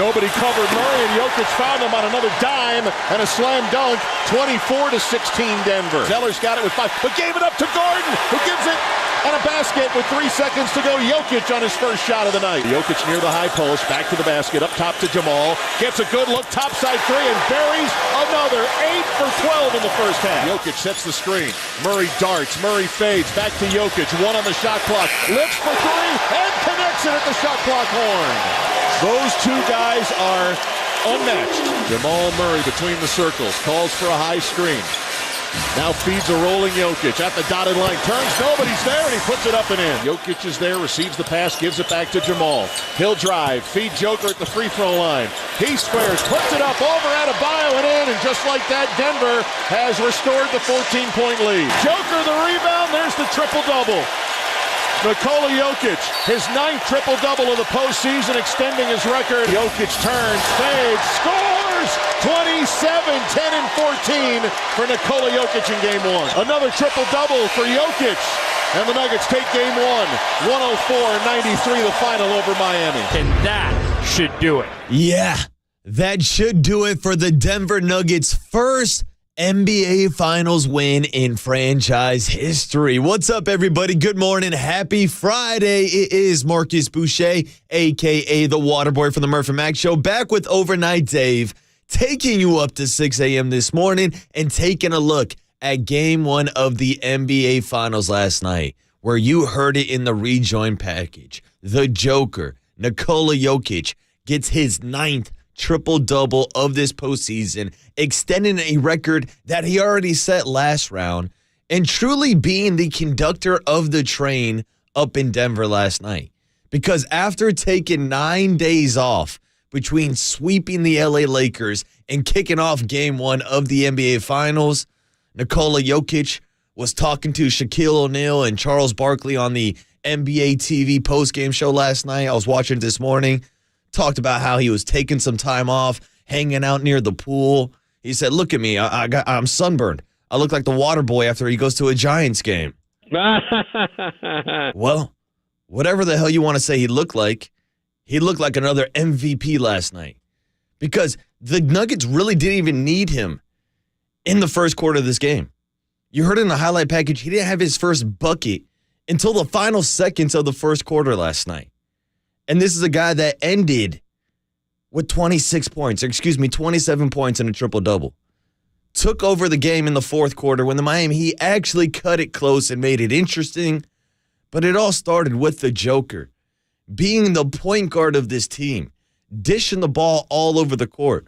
Nobody covered Murray, and Jokic found him on another dime and a slam dunk. 24-16 Denver. Zeller's got it with 5, but gave it up to Gordon, who gives it and a basket with 3 seconds to go. Jokic on his first shot of the night. Jokic near the high post, back to the basket, up top to Jamal. Gets a good look, topside 3, and buries another. 8 for 12 in the first half. Jokic sets the screen. Murray darts. Murray fades. Back to Jokic. 1 on the shot clock. Lifts for 3 and connects it at the shot clock horn. Those two guys are unmatched. Jamal Murray between the circles. Calls for a high screen. Now feeds a rolling Jokic at the dotted line. Turns, nobody's there, and he puts it up and in. Jokic is there, receives the pass, gives it back to Jamal. He'll drive, feed Joker at the free throw line. He squares, puts it up over Adebayo and in, and just like that, Denver has restored the 14-point lead. Joker the rebound, there's the triple-double. Nikola Jokic, his 9th triple-double of the postseason, extending his record. Jokic turns, fades, scores! 27, 10, and 14 for Nikola Jokic in Game 1. Another triple-double for Jokic, and the Nuggets take Game 1. 104-93 the final over Miami. And that should do it. Yeah, that should do it for the Denver Nuggets' first NBA Finals win in franchise history. What's up, everybody? Good morning. Happy Friday. It is Marcus Boucher, a.k.a. the Waterboy from the Murph and Mac Show, back with Overnight Dave, taking you up to 6 a.m. this morning and taking a look at Game 1 of the NBA Finals last night, where you heard it in the rejoin package. The Joker, Nikola Jokic, gets his 9th triple-double of this postseason, extending a record that he already set last round, and truly being the conductor of the train up in Denver last night. Because after taking 9 days off between sweeping the LA Lakers and kicking off Game 1 of the NBA Finals, Nikola Jokic was talking to Shaquille O'Neal and Charles Barkley on the NBA TV postgame show last night. I was watching it this morning. Talked about how he was taking some time off, hanging out near the pool. He said, look at me, I'm sunburned. I look like the water boy after he goes to a Giants game. Well, whatever the hell you want to say he looked like another MVP last night. Because the Nuggets really didn't even need him in the first quarter of this game. You heard in the highlight package, he didn't have his first bucket until the final seconds of the first quarter last night. And this is a guy that ended with 27 points and a triple-double. Took over the game in the fourth quarter when the Miami Heat actually cut it close and made it interesting. But it all started with the Joker being the point guard of this team, dishing the ball all over the court.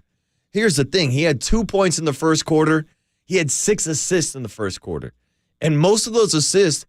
Here's the thing. He had 2 points in the first quarter. He had 6 assists in the first quarter. And most of those assists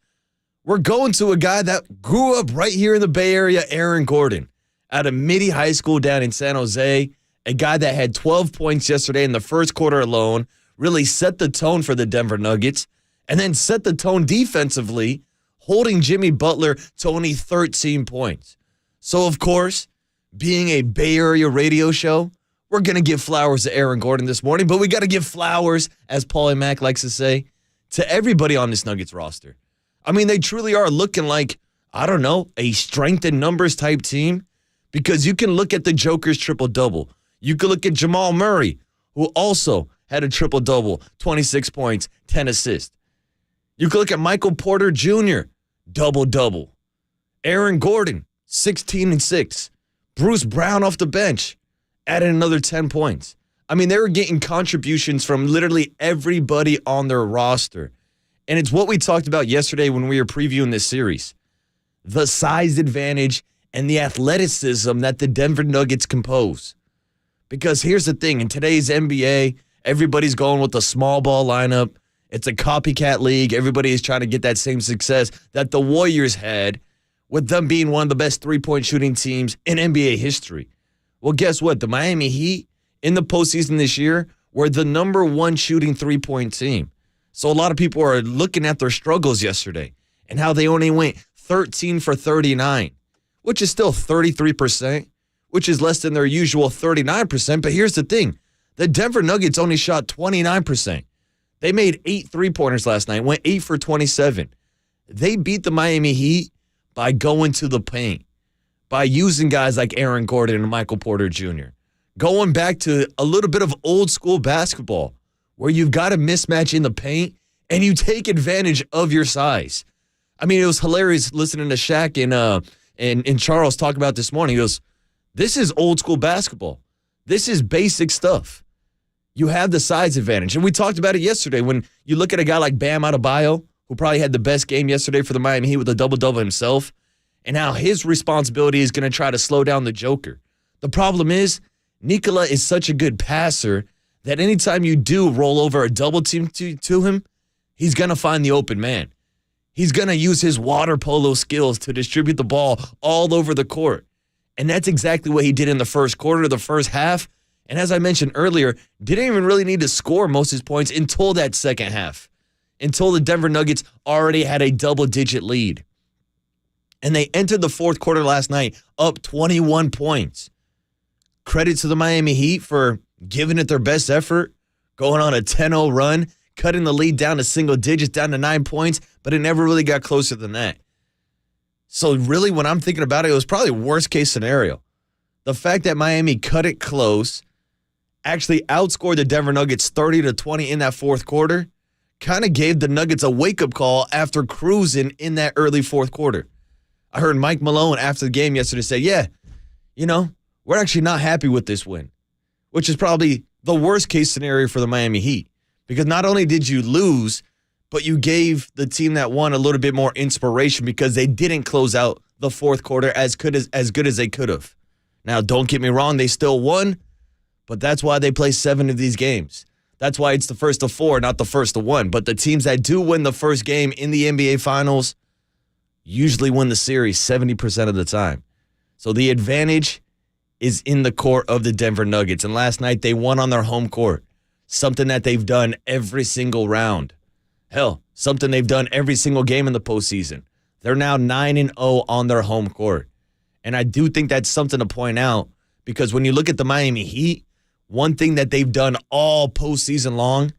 were going to a guy that grew up right here in the Bay Area, Aaron Gordon, out of Mitty High School down in San Jose, a guy that had 12 points yesterday in the first quarter alone, really set the tone for the Denver Nuggets, and then set the tone defensively, holding Jimmy Butler to only 13 points. So, of course, being a Bay Area radio show, we're going to give flowers to Aaron Gordon this morning, but we got to give flowers, as Paulie Mack likes to say, to everybody on this Nuggets roster. I mean, they truly are looking like, I don't know, a strength in numbers type team, because you can look at the Joker's triple-double. You can look at Jamal Murray, who also had a triple-double, 26 points, 10 assists. You can look at Michael Porter Jr., double-double. Aaron Gordon, 16 and 6. Bruce Brown off the bench, added another 10 points. I mean, they were getting contributions from literally everybody on their roster. And it's what we talked about yesterday when we were previewing this series. The size advantage and the athleticism that the Denver Nuggets compose. Because here's the thing, in today's NBA, everybody's going with the small ball lineup. It's a copycat league. Everybody is trying to get that same success that the Warriors had with them being one of the best three-point shooting teams in NBA history. Well, guess what? The Miami Heat in the postseason this year were the number 1 shooting three-point team. So a lot of people are looking at their struggles yesterday and how they only went 13 for 39, which is still 33%, which is less than their usual 39%. But here's the thing. The Denver Nuggets only shot 29%. They made 8 three-pointers last night, went 8 for 27. They beat the Miami Heat by going to the paint, by using guys like Aaron Gordon and Michael Porter Jr. going back to a little bit of old school basketball where you've got a mismatch in the paint and you take advantage of your size. I mean, it was hilarious listening to Shaq and Charles talk about this morning. He goes, this is old school basketball. This is basic stuff. You have the size advantage. And we talked about it yesterday when you look at a guy like Bam Adebayo, who probably had the best game yesterday for the Miami Heat with a double-double himself, and how his responsibility is going to try to slow down the Joker. The problem is, Nikola is such a good passer that anytime you do roll over a double team to him, he's going to find the open man. He's going to use his water polo skills to distribute the ball all over the court. And that's exactly what he did in the first quarter, the first half. And as I mentioned earlier, didn't even really need to score most of his points until that second half, until the Denver Nuggets already had a double-digit lead. And they entered the fourth quarter last night up 21 points. Credit to the Miami Heat for giving it their best effort, going on a 10-0 run, cutting the lead down to single digits, down to 9 points, but it never really got closer than that. So really, when I'm thinking about it, it was probably worst-case scenario. The fact that Miami cut it close, actually outscored the Denver Nuggets 30-20 in that fourth quarter, kind of gave the Nuggets a wake-up call after cruising in that early fourth quarter. I heard Mike Malone after the game yesterday say, yeah, we're actually not happy with this win, which is probably the worst-case scenario for the Miami Heat. Because not only did you lose, but you gave the team that won a little bit more inspiration because they didn't close out the fourth quarter as good as they could have. Now, don't get me wrong, they still won, but that's why they play 7 of these games. That's why it's the first of 4, not the first of 1. But the teams that do win the first game in the NBA Finals usually win the series 70% of the time. So the advantage is in the court of the Denver Nuggets. And last night they won on their home court, something that they've done every single round. Hell, something they've done every single game in the postseason. They're now 9-0 on their home court. And I do think that's something to point out because when you look at the Miami Heat, one thing that they've done all postseason long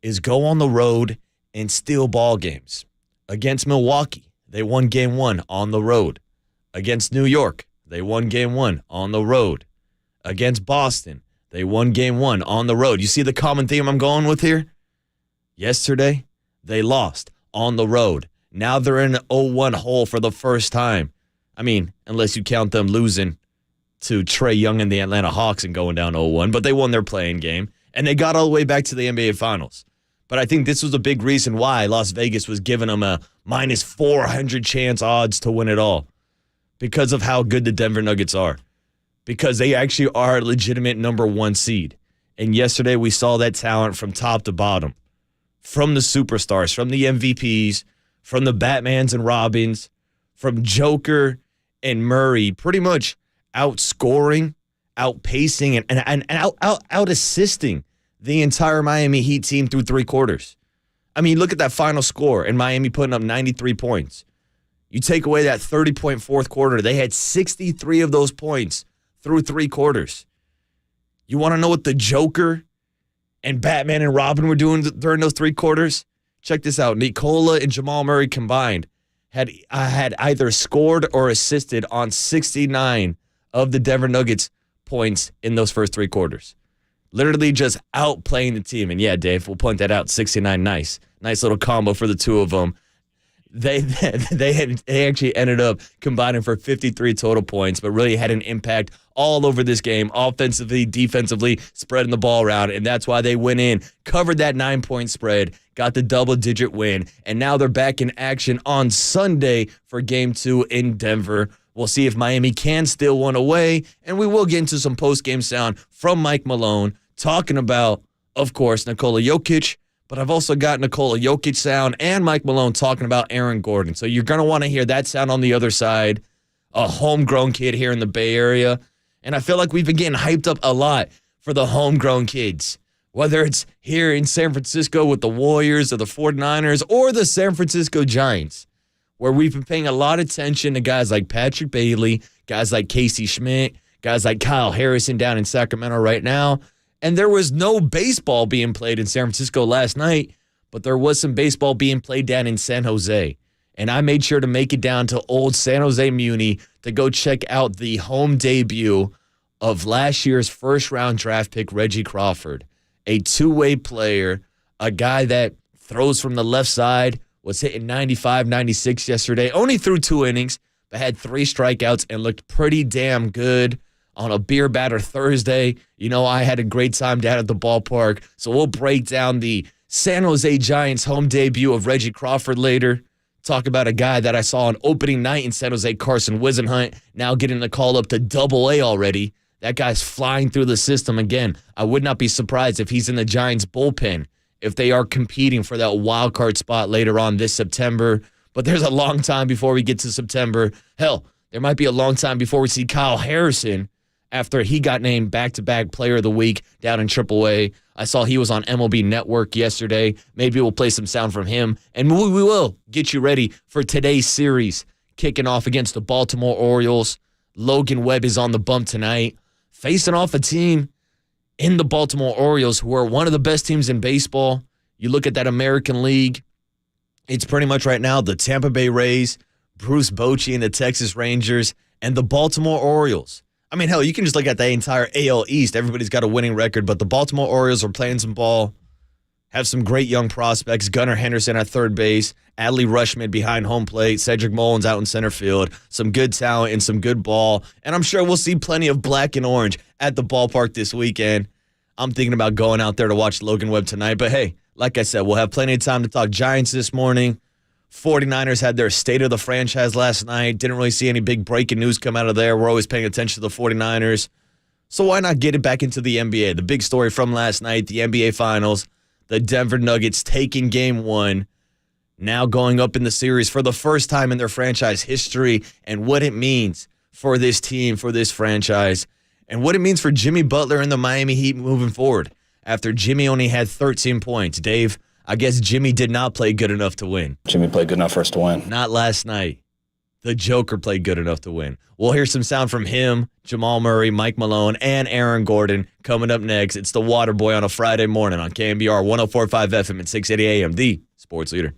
is go on the road and steal ball games. Against Milwaukee, they won Game 1 on the road. Against New York, they won Game 1 on the road. Against Boston, they won Game 1 on the road. You see the common theme I'm going with here? Yesterday, they lost on the road. Now they're in an 0-1 hole for the first time. I mean, unless you count them losing to Trae Young and the Atlanta Hawks and going down 0-1, but they won their playing game, and they got all the way back to the NBA Finals. But I think this was a big reason why Las Vegas was giving them a minus 400 chance odds to win it all, because of how good the Denver Nuggets are, because they actually are a legitimate number 1 seed. And yesterday we saw that talent from top to bottom, from the superstars, from the MVPs, from the Batmans and Robins, from Joker and Murray, pretty much outscoring, outpacing, and out assisting the entire Miami Heat team through 3 quarters. I mean, look at that final score and Miami putting up 93 points. You take away that 30-point fourth quarter, they had 63 of those points through 3 quarters. You want to know what the Joker and Batman and Robin were doing during those 3 quarters? Check this out. Nikola and Jamal Murray combined had either scored or assisted on 69 of the Denver Nuggets points in those first 3 quarters. Literally just outplaying the team. And yeah, Dave, we'll point that out. 69, nice little combo for the two of them. They actually ended up combining for 53 total points, but really had an impact all over this game, offensively, defensively, spreading the ball around, and that's why they went in, covered that 9-point spread, got the double-digit win, and now they're back in action on Sunday for Game 2 in Denver. We'll see if Miami can steal one away, and we will get into some post-game sound from Mike Malone talking about, of course, Nikola Jokic, but I've also got Nikola Jokic sound and Mike Malone talking about Aaron Gordon. So you're going to want to hear that sound on the other side, a homegrown kid here in the Bay Area. And I feel like we've been getting hyped up a lot for the homegrown kids, whether it's here in San Francisco with the Warriors or the 49ers or the San Francisco Giants, where we've been paying a lot of attention to guys like Patrick Bailey, guys like Casey Schmidt, guys like Kyle Harrison down in Sacramento right now. And there was no baseball being played in San Francisco last night, but there was some baseball being played down in San Jose. And I made sure to make it down to old San Jose Muni to go check out the home debut of last year's first-round draft pick, Reggie Crawford, a two-way player, a guy that throws from the left side, was hitting 95, 96 yesterday, only threw 2 innings, but had 3 strikeouts and looked pretty damn good on a beer batter Thursday. You know, I had a great time down at the ballpark, so we'll break down the San Jose Giants home debut of Reggie Crawford later. Talk about a guy that I saw on opening night in San Jose, Carson Wisenhunt, now getting the call up to Double-A already. That guy's flying through the system again. I would not be surprised if he's in the Giants bullpen if they are competing for that wild card spot later on this September. But there's a long time before we get to September. Hell, there might be a long time before we see Kyle Harrison after he got named back-to-back Player of the Week down in AAA. I saw he was on MLB Network yesterday. Maybe we'll play some sound from him. And we will get you ready for today's series, kicking off against the Baltimore Orioles. Logan Webb is on the bump tonight, facing off a team in the Baltimore Orioles who are one of the best teams in baseball. You look at that American League, it's pretty much right now the Tampa Bay Rays, Bruce Bochy and the Texas Rangers, and the Baltimore Orioles. I mean, hell, you can just look at the entire AL East. Everybody's got a winning record, but the Baltimore Orioles are playing some ball, have some great young prospects. Gunnar Henderson at third base, Adley Rutschman behind home plate, Cedric Mullins out in center field, some good talent and some good ball. And I'm sure we'll see plenty of black and orange at the ballpark this weekend. I'm thinking about going out there to watch Logan Webb tonight. But hey, like I said, we'll have plenty of time to talk Giants this morning. 49ers had their state of the franchise last night. Didn't really see any big breaking news come out of there. We're always paying attention to the 49ers. So why not get it back into the NBA? The big story from last night, the NBA Finals, the Denver Nuggets taking Game 1, now going up in the series for the first time in their franchise history, and what it means for this team, for this franchise, and what it means for Jimmy Butler and the Miami Heat moving forward. After Jimmy only had 13 points, Dave, I guess Jimmy did not play good enough to win. Jimmy played good enough for us to win. Not last night. The Joker played good enough to win. We'll hear some sound from him, Jamal Murray, Mike Malone, and Aaron Gordon coming up next. It's the Waterboy on a Friday morning on KNBR 104.5 FM and 680 AM, the sports leader.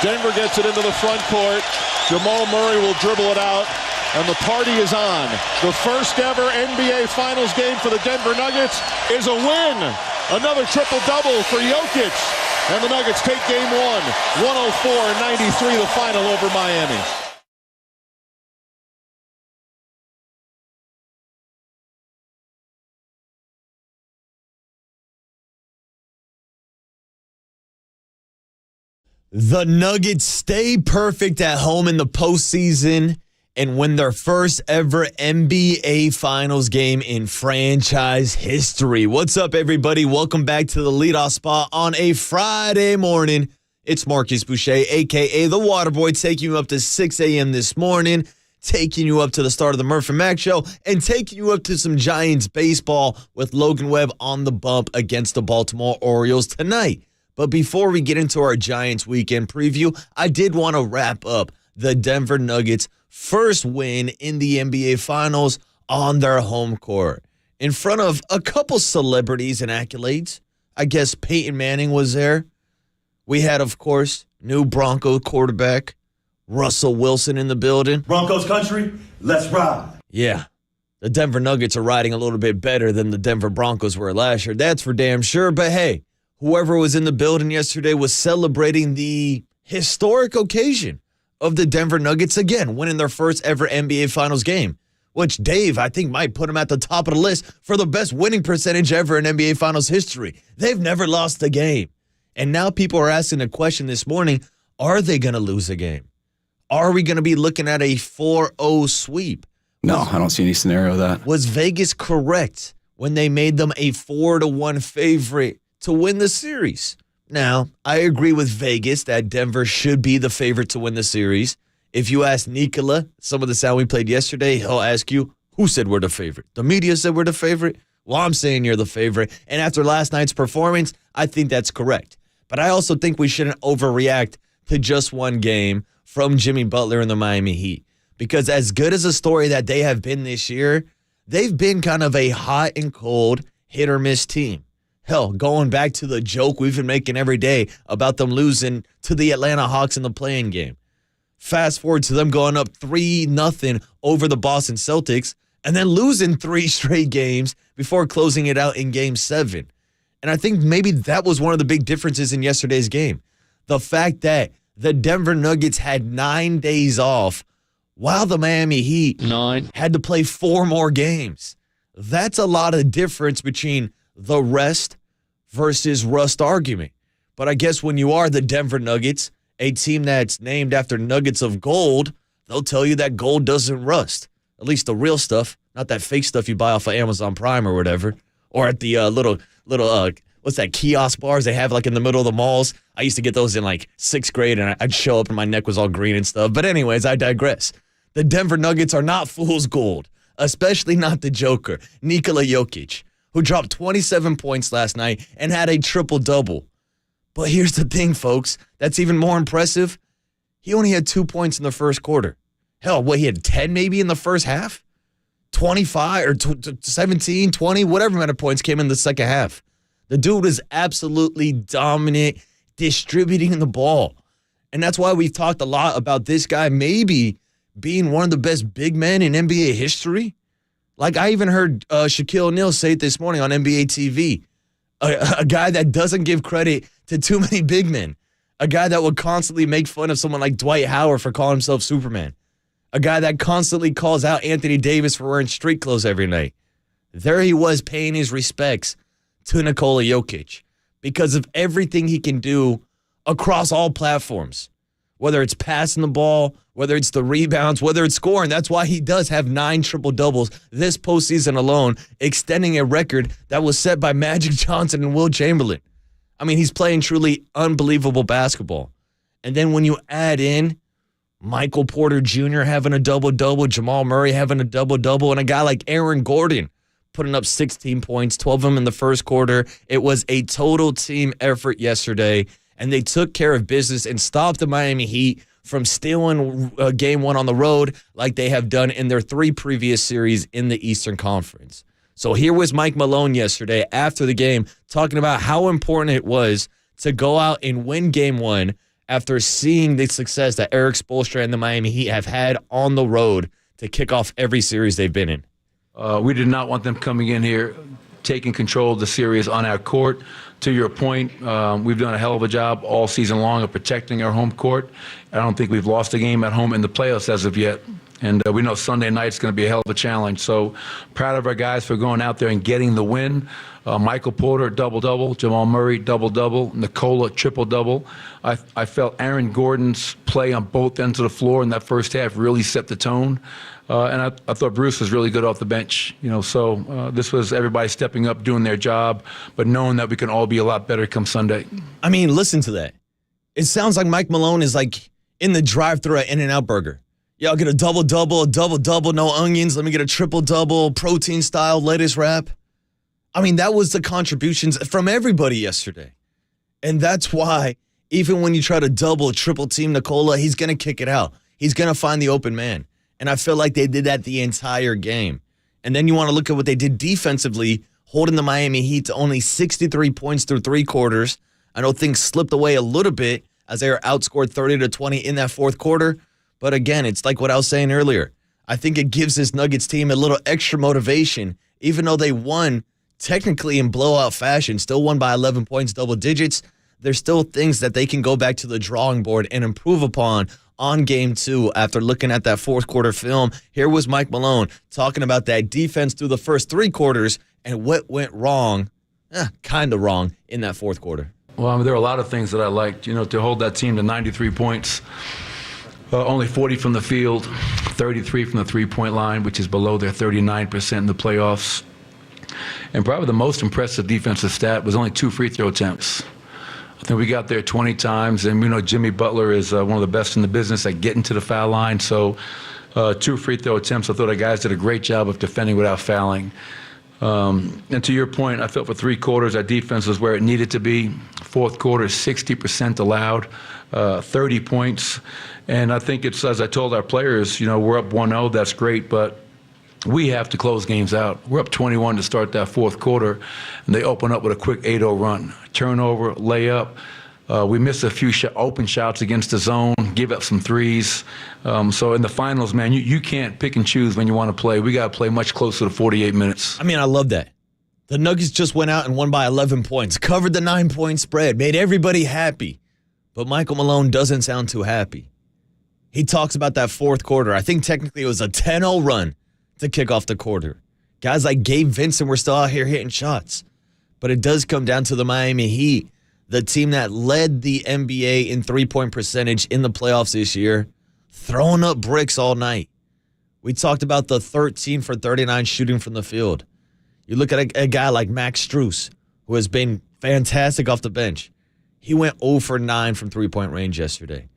Denver gets it into the front court. Jamal Murray will dribble it out, and the party is on. The first ever NBA Finals game for the Denver Nuggets is a win. Another triple-double for Jokic. And the Nuggets take game one, 104-93, the final over Miami. The Nuggets stay perfect at home in the postseason and win their first ever NBA Finals game in franchise history. What's up, everybody? Welcome back to the leadoff spot on a Friday morning. It's Marcus Boucher, a.k.a. The Waterboy, taking you up to 6 a.m. this morning, taking you up to the start of the Murph and Mac Show, and taking you up to some Giants baseball with Logan Webb on the bump against the Baltimore Orioles tonight. But before we get into our Giants weekend preview, I did want to wrap up the Denver Nuggets' first win in the NBA Finals on their home court. In front of a couple celebrities and accolades. I guess Peyton Manning was there. We had, of course, new Bronco quarterback Russell Wilson in the building. Broncos country, let's ride. Yeah, the Denver Nuggets are riding a little bit better than the Denver Broncos were last year. That's for damn sure. But hey, whoever was in the building yesterday was celebrating the historic occasion of the Denver Nuggets again winning their first ever NBA Finals game, which Dave, I think, might put them at the top of the list for the best winning percentage ever in NBA Finals history. They've never lost a game. And now people are asking the question this morning, are they going to lose a game? Are we going to be looking at a 4-0 sweep? No, I don't see any scenario of that. Was Vegas correct when they made them a 4-1 favorite to win the series? Now, I agree with Vegas that Denver should be the favorite to win the series. If you ask Nikola, some of the sound we played yesterday, he'll ask you, who said we're the favorite? The media said we're the favorite? Well, I'm saying you're the favorite. And after last night's performance, I think that's correct. But I also think we shouldn't overreact to just one game from Jimmy Butler and the Miami Heat. Because as good as a story that they have been this year, they've been kind of a hot and cold, hit or miss team. Hell, going back to the joke we've been making every day about them losing to the Atlanta Hawks in the play-in game. Fast forward to them going up 3-0 over the Boston Celtics and then losing 3 straight games before closing it out in Game 7. And I think maybe that was one of the big differences in yesterday's game. The fact that the Denver Nuggets had 9 days off while the Miami Heat had to play 4 more games. That's a lot of difference between the rest versus rust argument. But I guess when you are the Denver Nuggets, a team that's named after nuggets of gold, they'll tell you that gold doesn't rust. At least the real stuff, not that fake stuff you buy off of Amazon Prime or whatever. Or at the little what's that, kiosk bars they have like in the middle of the malls. I used to get those in like 6th grade, and I'd show up and my neck was all green and stuff. But anyways, I digress. The Denver Nuggets are not fool's gold, especially not the Joker, Nikola Jokic, who dropped 27 points last night and had a triple-double. But here's the thing, folks, that's even more impressive. He only had 2 points in the first quarter. Hell, he had 10 maybe in the first half? 25 or 17, 20, whatever amount of points came in the second half. The dude is absolutely dominant, distributing the ball. And that's why we've talked a lot about this guy maybe being one of the best big men in NBA history. Like, I even heard Shaquille O'Neal say it this morning on NBA TV. A guy that doesn't give credit to too many big men. A guy that would constantly make fun of someone like Dwight Howard for calling himself Superman. A guy that constantly calls out Anthony Davis for wearing street clothes every night. There he was paying his respects to Nikola Jokic because of everything he can do across all platforms. Whether it's passing the ball, whether it's the rebounds, whether it's scoring. That's why he does have 9 triple-doubles this postseason alone, extending a record that was set by Magic Johnson and Wilt Chamberlain. I mean, he's playing truly unbelievable basketball. And then when you add in Michael Porter Jr. having a double-double, Jamal Murray having a double-double, and a guy like Aaron Gordon putting up 16 points, 12 of them in the first quarter. It was a total team effort yesterday, and they took care of business and stopped the Miami Heat from stealing Game 1 on the road like they have done in their 3 previous series in the Eastern Conference. So here was Mike Malone yesterday after the game talking about how important it was to go out and win Game 1 after seeing the success that Eric Spoelstra and the Miami Heat have had on the road to kick off every series they've been in. We did not want them coming in here, taking control of the series on our court. To your point, we've done a hell of a job all season long of protecting our home court. I don't think we've lost a game at home in the playoffs as of yet. And we know Sunday night's going to be a hell of a challenge. So proud of our guys for going out there and getting the win. Michael Porter, double-double. Jamal Murray, double-double. Nikola, triple-double. I felt Aaron Gordon's play on both ends of the floor in that first half really set the tone. And I thought Bruce was really good off the bench. So this was everybody stepping up, doing their job, but knowing that we can all be a lot better come Sunday. I mean, listen to that. It sounds like Mike Malone is like in the drive-thru at In-N-Out Burger. Yeah, I'll get a double-double, no onions. Let me get a triple-double, protein-style lettuce wrap. I mean, that was the contributions from everybody yesterday. And that's why, even when you try to double, triple team Nikola, he's going to kick it out. He's going to find the open man. And I feel like they did that the entire game. And then you want to look at what they did defensively, holding the Miami Heat to only 63 points through 3 quarters. I know things slipped away a little bit as they were outscored 30-20 in that fourth quarter. But again, it's like what I was saying earlier. I think it gives this Nuggets team a little extra motivation, even though they won technically in blowout fashion, still won by 11 points, double digits. There's still things that they can go back to the drawing board and improve upon on Game 2 after looking at that fourth quarter film. Here was Mike Malone talking about that defense through the first 3 quarters and what went wrong, kind of wrong, in that fourth quarter. Well, I mean, there are a lot of things that I liked. To hold that team to 93 points. Only 40 from the field, 33 from the three-point line, which is below their 39% in the playoffs. And probably the most impressive defensive stat was only 2 free throw attempts. I think we got there 20 times, and we know Jimmy Butler is one of the best in the business at getting to the foul line. So 2 free throw attempts. I thought our guys did a great job of defending without fouling. And to your point, I felt for 3 quarters our defense was where it needed to be. Fourth quarter, 60% allowed, 30 points. And I think it's, as I told our players, we're up 1-0, that's great, but we have to close games out. We're up 21 to start that fourth quarter, and they open up with a quick 8-0 run. Turnover, layup. We missed a few open shots against the zone, give up some threes. So in the finals, man, you can't pick and choose when you want to play. We got to play much closer to 48 minutes. I mean, I love that. The Nuggets just went out and won by 11 points, covered the 9-point spread, made everybody happy. But Michael Malone doesn't sound too happy. He talks about that fourth quarter. I think technically it was a 10-0 run to kick off the quarter. Guys like Gabe Vincent were still out here hitting shots. but it does come down to the Miami Heat, the team that led the NBA in three-point percentage in the playoffs this year, throwing up bricks all night. We talked about the 13 for 39 shooting from the field. You look at a guy like Max Strus, who has been fantastic off the bench. He went 0 for 9 from three-point range yesterday.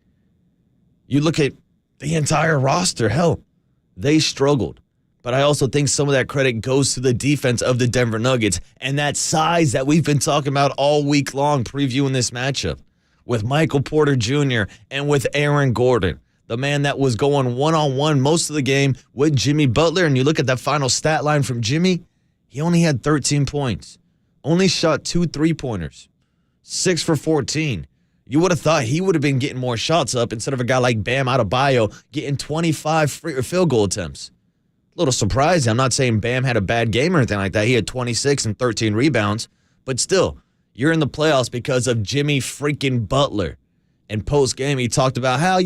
You look at the entire roster, hell, they struggled. But I also think some of that credit goes to the defense of the Denver Nuggets and that size that we've been talking about all week long previewing this matchup with Michael Porter Jr. and with Aaron Gordon, the man that was going one-on-one most of the game with Jimmy Butler. And you look at that final stat line from Jimmy, he only had 13 points, only shot 2 3-pointers, 6 for 14. You would have thought he would have been getting more shots up instead of a guy like Bam Adebayo getting 25 field goal attempts. A little surprising. I'm not saying Bam had a bad game or anything like that. He had 26 and 13 rebounds. But still, you're in the playoffs because of Jimmy freaking Butler. And post-game, he talked about how,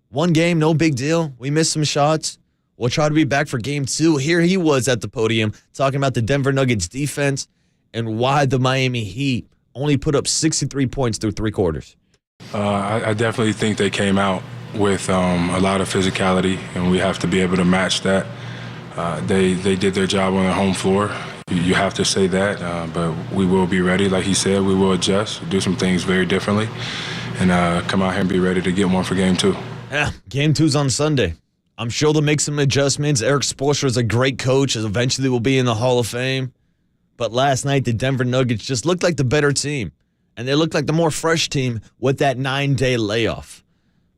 one game, no big deal. We missed some shots. We'll try to be back for game 2. Here he was at the podium talking about the Denver Nuggets defense and why the Miami Heat only put up 63 points through 3 quarters. I definitely think they came out with a lot of physicality, and we have to be able to match that. They did their job on their home floor. You have to say that, but we will be ready. Like he said, we will adjust, do some things very differently, and come out here and be ready to get one for game 2. Yeah, game 2's on Sunday. I'm sure they'll make some adjustments. Eric Spoelstra is a great coach, and eventually will be in the Hall of Fame. But last night, the Denver Nuggets just looked like the better team. And they looked like the more fresh team with that 9-day layoff.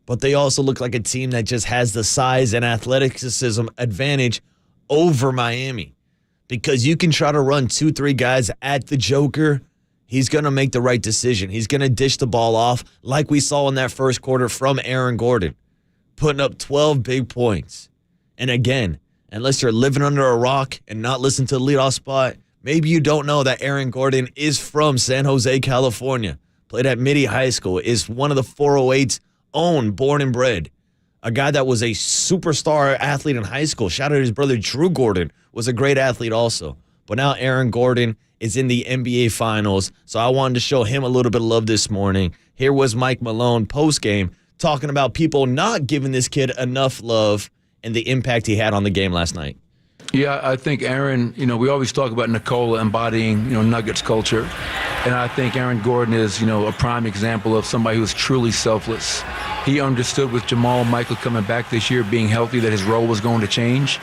But they also look like a team that just has the size and athleticism advantage over Miami. Because you can try to run 2-3 guys at the Joker. He's going to make the right decision. He's going to dish the ball off like we saw in that first quarter from Aaron Gordon, putting up 12 big points. And again, unless you're living under a rock and not listening to the leadoff spot, maybe you don't know that Aaron Gordon is from San Jose, California. Played at Midi High School. Is one of the 408's own, born and bred. A guy that was a superstar athlete in high school. Shout out to his brother Drew Gordon. Was a great athlete also. But now Aaron Gordon is in the NBA Finals. So I wanted to show him a little bit of love this morning. Here was Mike Malone post-game talking about people not giving this kid enough love and the impact he had on the game last night. Yeah, I think Aaron, we always talk about Nikola embodying, Nuggets culture. And I think Aaron Gordon is, a prime example of somebody who's truly selfless. He understood with Jamal Michael coming back this year, being healthy, that his role was going to change.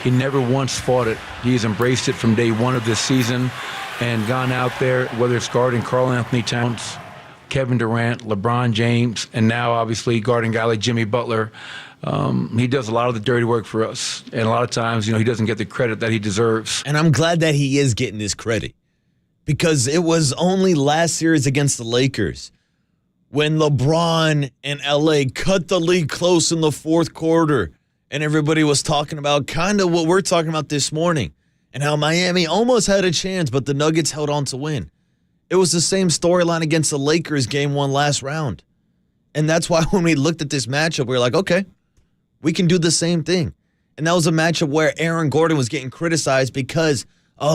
He never once fought it. He's embraced it from day one of this season and gone out there, whether it's guarding Karl Anthony Towns, Kevin Durant, LeBron James, and now obviously guarding a guy like Jimmy Butler. He does a lot of the dirty work for us. And a lot of times, he doesn't get the credit that he deserves. And I'm glad that he is getting this credit because it was only last series against the Lakers when LeBron and LA cut the lead close in the fourth quarter and everybody was talking about kind of what we're talking about this morning and how Miami almost had a chance, but the Nuggets held on to win. It was the same storyline against the Lakers game 1 last round. And that's why when we looked at this matchup, we were like, okay, we can do the same thing. And that was a matchup where Aaron Gordon was getting criticized because,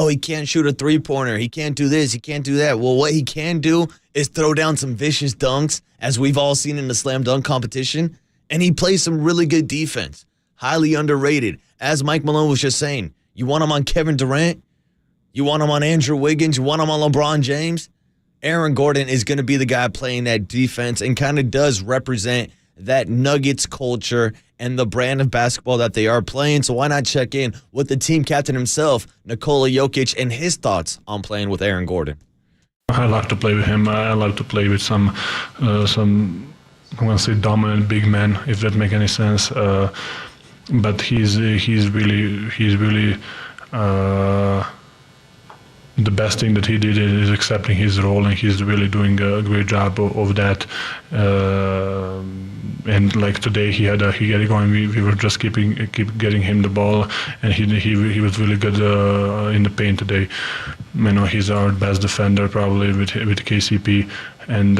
he can't shoot a three-pointer. He can't do this. He can't do that. Well, what he can do is throw down some vicious dunks, as we've all seen in the slam dunk competition. And he plays some really good defense. Highly underrated. As Mike Malone was just saying, you want him on Kevin Durant? You want him on Andrew Wiggins? You want him on LeBron James? Aaron Gordon is going to be the guy playing that defense and kind of does represent that Nuggets culture and the brand of basketball that they are playing. So why not check in with the team captain himself, Nikola Jokic, and his thoughts on playing with Aaron Gordon. I like to play with him. I like to play with some I want to say dominant big men, if that makes any sense. But he's really the best thing that he did is accepting his role, and he's really doing a great job of that. And like today, he had it going. We were just keep getting him the ball, and he was really good in the paint today. He's our best defender probably with KCP, and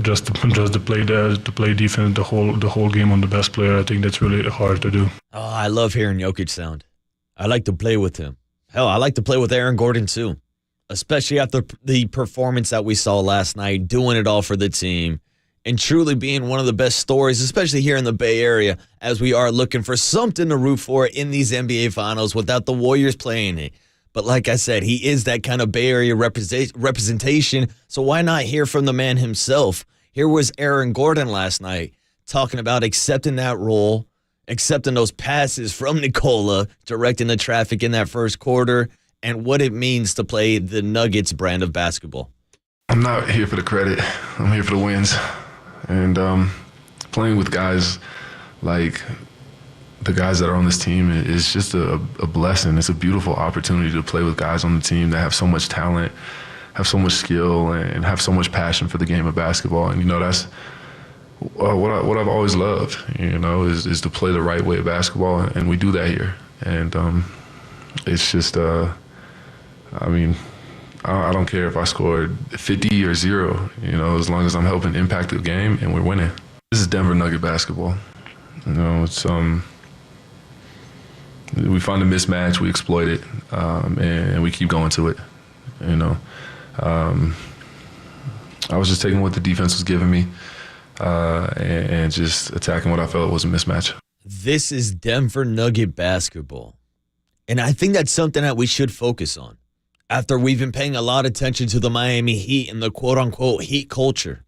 just to play defense the whole game on the best player. I think that's really hard to do. Oh, I love hearing Jokic sound. I like to play with him. Hell, I like to play with Aaron Gordon too, especially after the performance that we saw last night, doing it all for the team and truly being one of the best stories, especially here in the Bay Area, as we are looking for something to root for in these NBA Finals without the Warriors playing it. But like I said, he is that kind of Bay Area representation, so why not hear from the man himself? Here was Aaron Gordon last night talking about accepting that role, accepting those passes from Nikola, directing the traffic in that first quarter, and what it means to play the Nuggets brand of basketball. I'm not here for the credit. I'm here for the wins. And playing with guys like the guys that are on this team is just a blessing. It's a beautiful opportunity to play with guys on the team that have so much talent, have so much skill, and have so much passion for the game of basketball. And, that's what I've always loved, is to play the right way of basketball, and we do that here. And it's just, I don't care if I scored 50 or 0, as long as I'm helping impact the game and we're winning. This is Denver Nugget basketball. It's we find a mismatch, we exploit it, and we keep going to it. I was just taking what the defense was giving me and just attacking what I felt was a mismatch. This is Denver Nugget basketball. And I think that's something that we should focus on. After we've been paying a lot of attention to the Miami Heat and the quote-unquote Heat culture.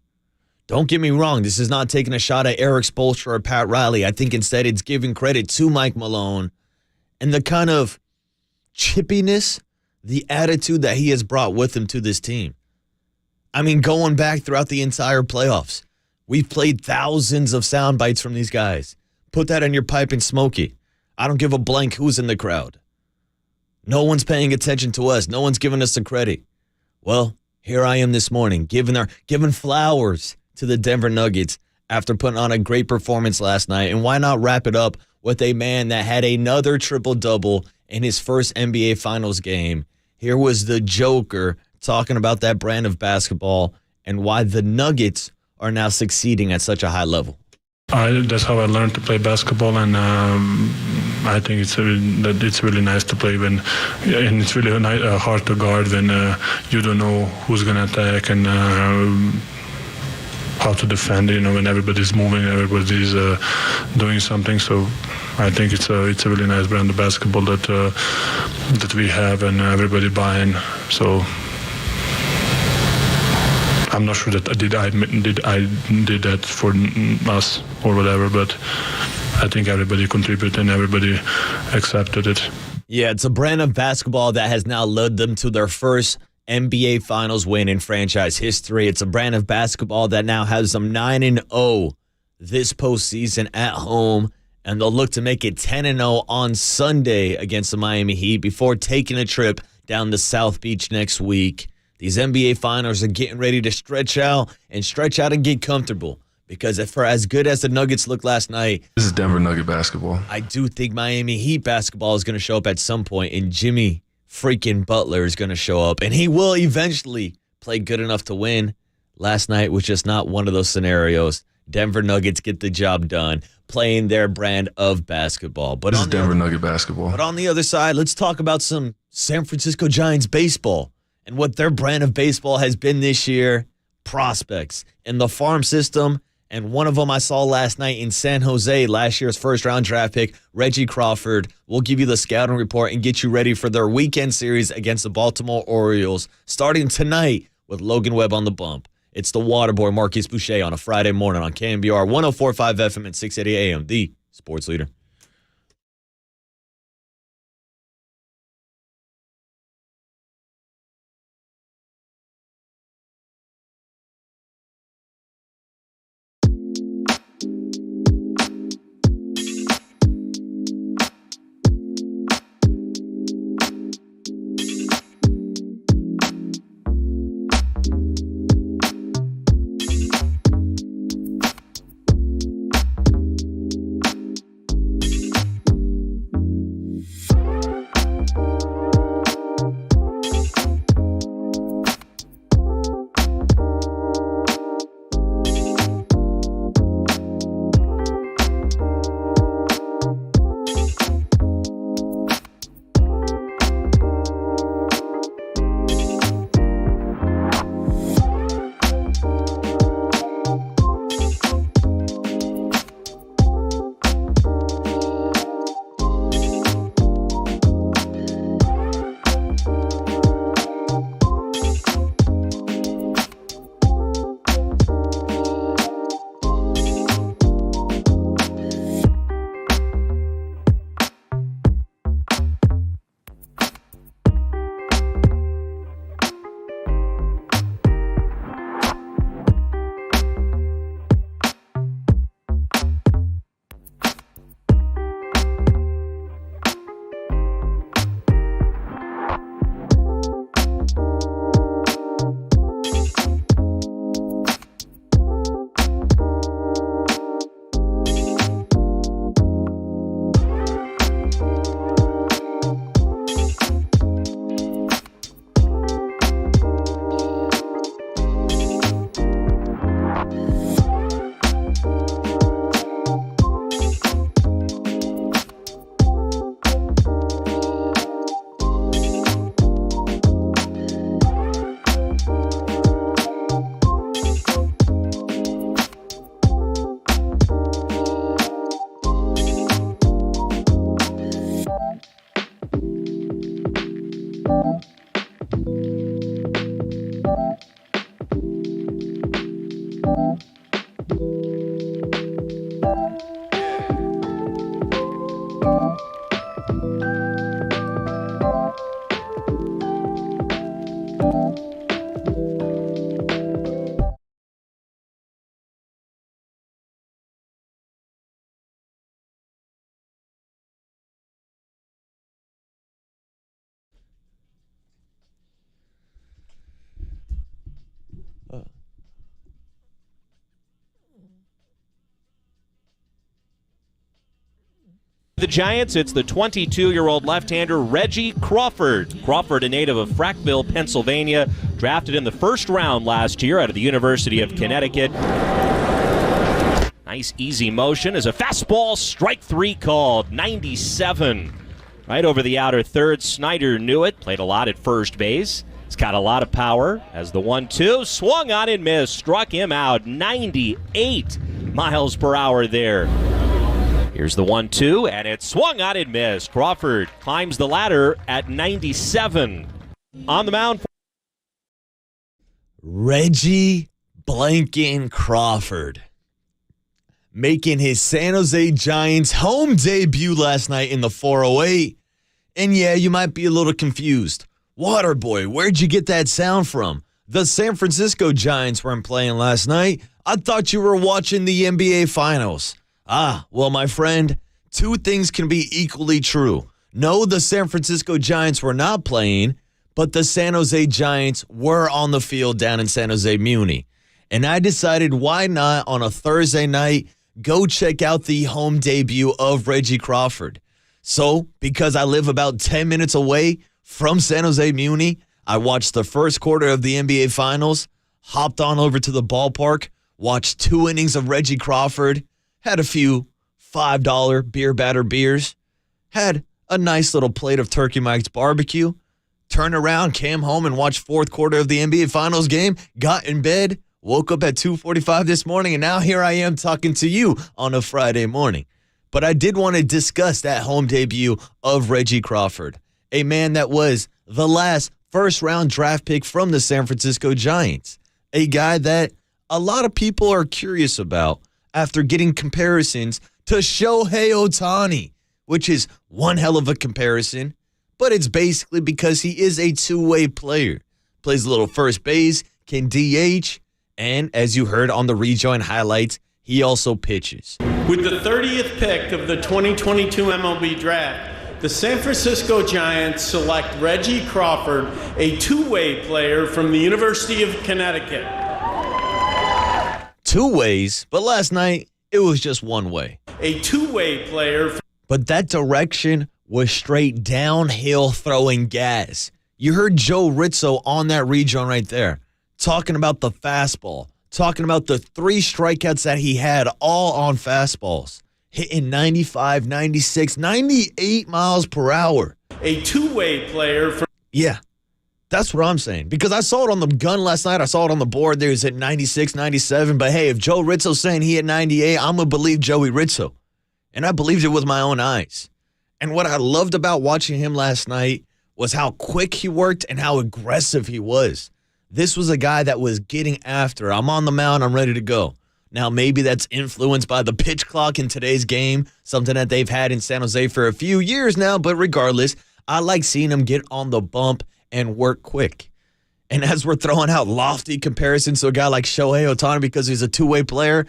Don't get me wrong, this is not taking a shot at Eric Spoelstra or Pat Riley. I think instead it's giving credit to Mike Malone and the kind of chippiness, the attitude that he has brought with him to this team. I mean, going back throughout the entire playoffs, we've played thousands of sound bites from these guys. Put that in your pipe and smoke it. I don't give a blank who's in the crowd. No one's paying attention to us. No one's giving us the credit. Well, here I am this morning, giving flowers to the Denver Nuggets after putting on a great performance last night. And why not wrap it up with a man that had another triple-double in his first NBA Finals game? Here was the Joker talking about that brand of basketball and why the Nuggets are now succeeding at such a high level. That's how I learned to play basketball, and I think it's really nice to play and it's really hard to guard when you don't know who's going to attack and how to defend, when everybody's moving, everybody's doing something. So I think it's a really nice brand of basketball that we have and everybody buying. So I'm not sure that I did that for us or whatever, but I think everybody contributed and everybody accepted it. Yeah, it's a brand of basketball that has now led them to their first NBA Finals win in franchise history. It's a brand of basketball that now has them 9-0 this postseason at home, and they'll look to make it 10-0 on Sunday against the Miami Heat before taking a trip down to South Beach next week. These NBA Finals are getting ready to stretch out and get comfortable, because for as good as the Nuggets looked last night, this is Denver Nugget basketball. I do think Miami Heat basketball is going to show up at some point, and Jimmy freaking Butler is going to show up, and he will eventually play good enough to win. Last night was just not one of those scenarios. Denver Nuggets get the job done, playing their brand of basketball. But this is Denver Nugget basketball. But on the other side, let's talk about some San Francisco Giants baseball and what their brand of baseball has been this year. Prospects in the farm system, and one of them I saw last night in San Jose, last year's first-round draft pick, Reggie Crawford. We'll give you the scouting report and get you ready for their weekend series against the Baltimore Orioles, starting tonight with Logan Webb on the bump. It's the Waterboy, Marquise Boucher, on a Friday morning on KNBR 104.5 FM and 680 AM, the sports leader. The Giants, it's the 22-year-old left-hander Reggie Crawford. Crawford, a native of Frackville, Pennsylvania, drafted in the first round last year out of the University of Connecticut. Nice easy motion as a fastball, strike three called, 97. Right over the outer third, Snyder knew it, played a lot at first base. He's got a lot of power as the 1-2, swung on and missed, struck him out, 98 miles per hour there. Here's the 1-2, and it swung on and missed. Crawford climbs the ladder at 97. On the mound. Reggie Blankin Crawford making his San Jose Giants home debut last night in the 408. And yeah, you might be a little confused. Waterboy, where'd you get that sound from? The San Francisco Giants weren't playing last night. I thought you were watching the NBA Finals. Well, my friend, two things can be equally true. No, the San Francisco Giants were not playing, but the San Jose Giants were on the field down in San Jose Muni. And I decided why not on a Thursday night go check out the home debut of Reggie Crawford. So, because I live about 10 minutes away from San Jose Muni, I watched the first quarter of the NBA Finals, hopped on over to the ballpark, watched 2 innings of Reggie Crawford, had a few $5 beer batter beers, had a nice little plate of Turkey Mike's barbecue, turned around, came home and watched fourth quarter of the NBA Finals game, got in bed, woke up at 2:45 this morning, and now here I am talking to you on a Friday morning. But I did want to discuss that home debut of Reggie Crawford, a man that was the last first-round draft pick from the San Francisco Giants, a guy that a lot of people are curious about after getting comparisons to Shohei Ohtani, which is one hell of a comparison, but it's basically because he is a two-way player. Plays a little first base, can DH, and as you heard on the rejoin highlights, he also pitches. With the 30th pick of the 2022 MLB Draft, the San Francisco Giants select Reggie Crawford, a two-way player from the University of Connecticut. Two ways, but last night it was just one way. A two-way player. But that direction was straight downhill throwing gas. You heard Joe Rizzo on that rejoin right there, talking about the fastball, talking about the 3 strikeouts that he had all on fastballs, hitting 95, 96, 98 miles per hour. A two-way player. Yeah. That's what I'm saying. Because I saw it on the gun last night. I saw it on the board. There's at 96, 97. But hey, if Joe Rizzo's saying he hit 98, I'm going to believe Joey Rizzo. And I believed it with my own eyes. And what I loved about watching him last night was how quick he worked and how aggressive he was. This was a guy that was getting after. I'm on the mound. I'm ready to go. Now, maybe that's influenced by the pitch clock in today's game, something that they've had in San Jose for a few years now. But regardless, I like seeing him get on the bump and work quick. And as we're throwing out lofty comparisons to a guy like Shohei Ohtani because he's a two-way player,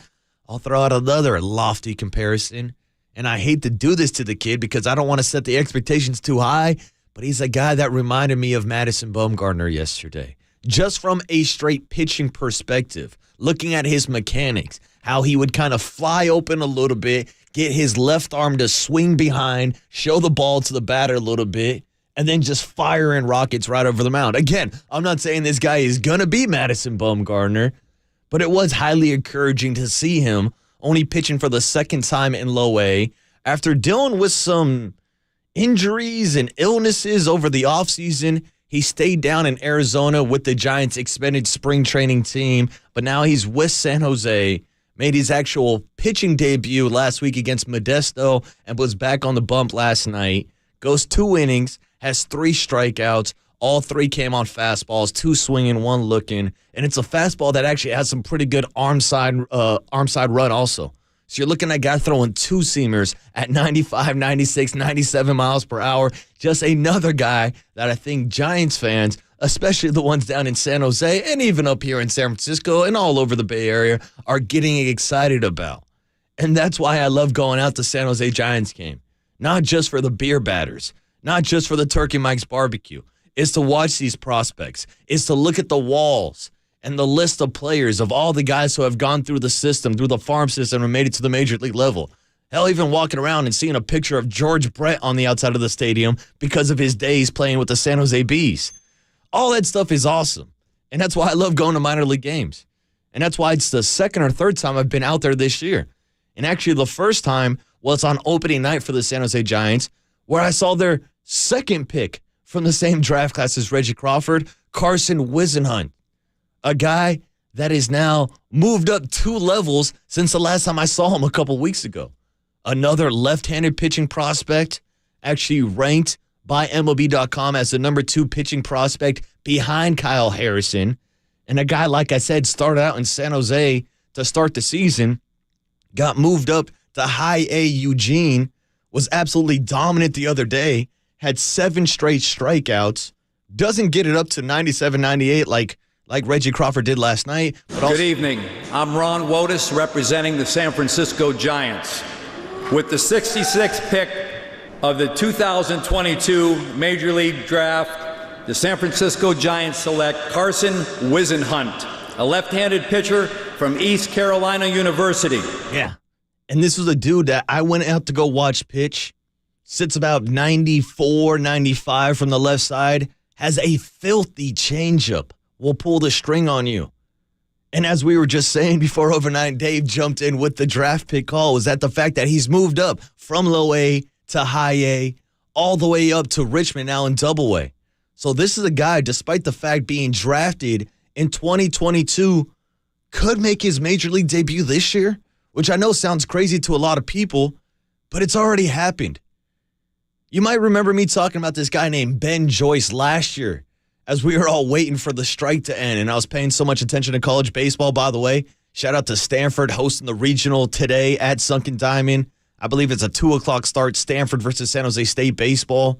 I'll throw out another lofty comparison. And I hate to do this to the kid because I don't want to set the expectations too high, but he's a guy that reminded me of Madison Bumgarner yesterday. Just from a straight pitching perspective, looking at his mechanics, how he would kind of fly open a little bit, get his left arm to swing behind, show the ball to the batter a little bit, and then just firing rockets right over the mound. Again, I'm not saying this guy is going to be Madison Bumgarner, but it was highly encouraging to see him only pitching for the second time in low A after dealing with some injuries and illnesses over the offseason. He stayed down in Arizona with the Giants' expanded spring training team, but now he's with San Jose, made his actual pitching debut last week against Modesto, and was back on the bump last night. Goes 2 innings, has 3 strikeouts, All 3 came on fastballs, 2 swinging, 1 looking, and it's a fastball that actually has some pretty good arm side run also. So you're looking at a guy throwing 2-seamers at 95, 96, 97 miles per hour. Just another guy that I think Giants fans, especially the ones down in San Jose and even up here in San Francisco and all over the Bay Area, are getting excited about. And that's why I love going out to San Jose Giants game. Not just for the beer batters, not just for the Turkey Mike's barbecue. It's to watch these prospects. It's to look at the walls and the list of players of all the guys who have gone through the system, through the farm system, and made it to the major league level. Hell, even walking around and seeing a picture of George Brett on the outside of the stadium because of his days playing with the San Jose Bees. All that stuff is awesome. And that's why I love going to minor league games. And that's why it's the second or third time I've been out there this year. And actually the first time was on opening night for the San Jose Giants, where I saw their second pick from the same draft class as Reggie Crawford, Carson Whisenhunt, a guy that is now moved up 2 levels since the last time I saw him a couple weeks ago. Another left-handed pitching prospect, actually ranked by MLB.com as the number 2 pitching prospect behind Kyle Harrison. And a guy, like I said, started out in San Jose to start the season, got moved up to High A Eugene, was absolutely dominant the other day, had 7 straight strikeouts, doesn't get it up to 97, 98 like Reggie Crawford did last night. But Good evening. I'm Ron Wotus representing the San Francisco Giants. With the 66th pick of the 2022 Major League Draft, the San Francisco Giants select Carson Whisenhunt, a left-handed pitcher from East Carolina University. Yeah. And this was a dude that I went out to go watch pitch. Sits about 94, 95 from the left side. Has a filthy changeup. Will pull the string on you. And as we were just saying before overnight, Dave jumped in with the draft pick call, was that the fact that he's moved up from low A to high A, all the way up to Richmond now in double A. So this is a guy, despite the fact being drafted in 2022, could make his major league debut this year, which I know sounds crazy to a lot of people, but it's already happened. You might remember me talking about this guy named Ben Joyce last year as we were all waiting for the strike to end, and I was paying so much attention to college baseball, by the way. Shout out to Stanford hosting the regional today at Sunken Diamond. I believe it's a 2 o'clock start, Stanford versus San Jose State baseball.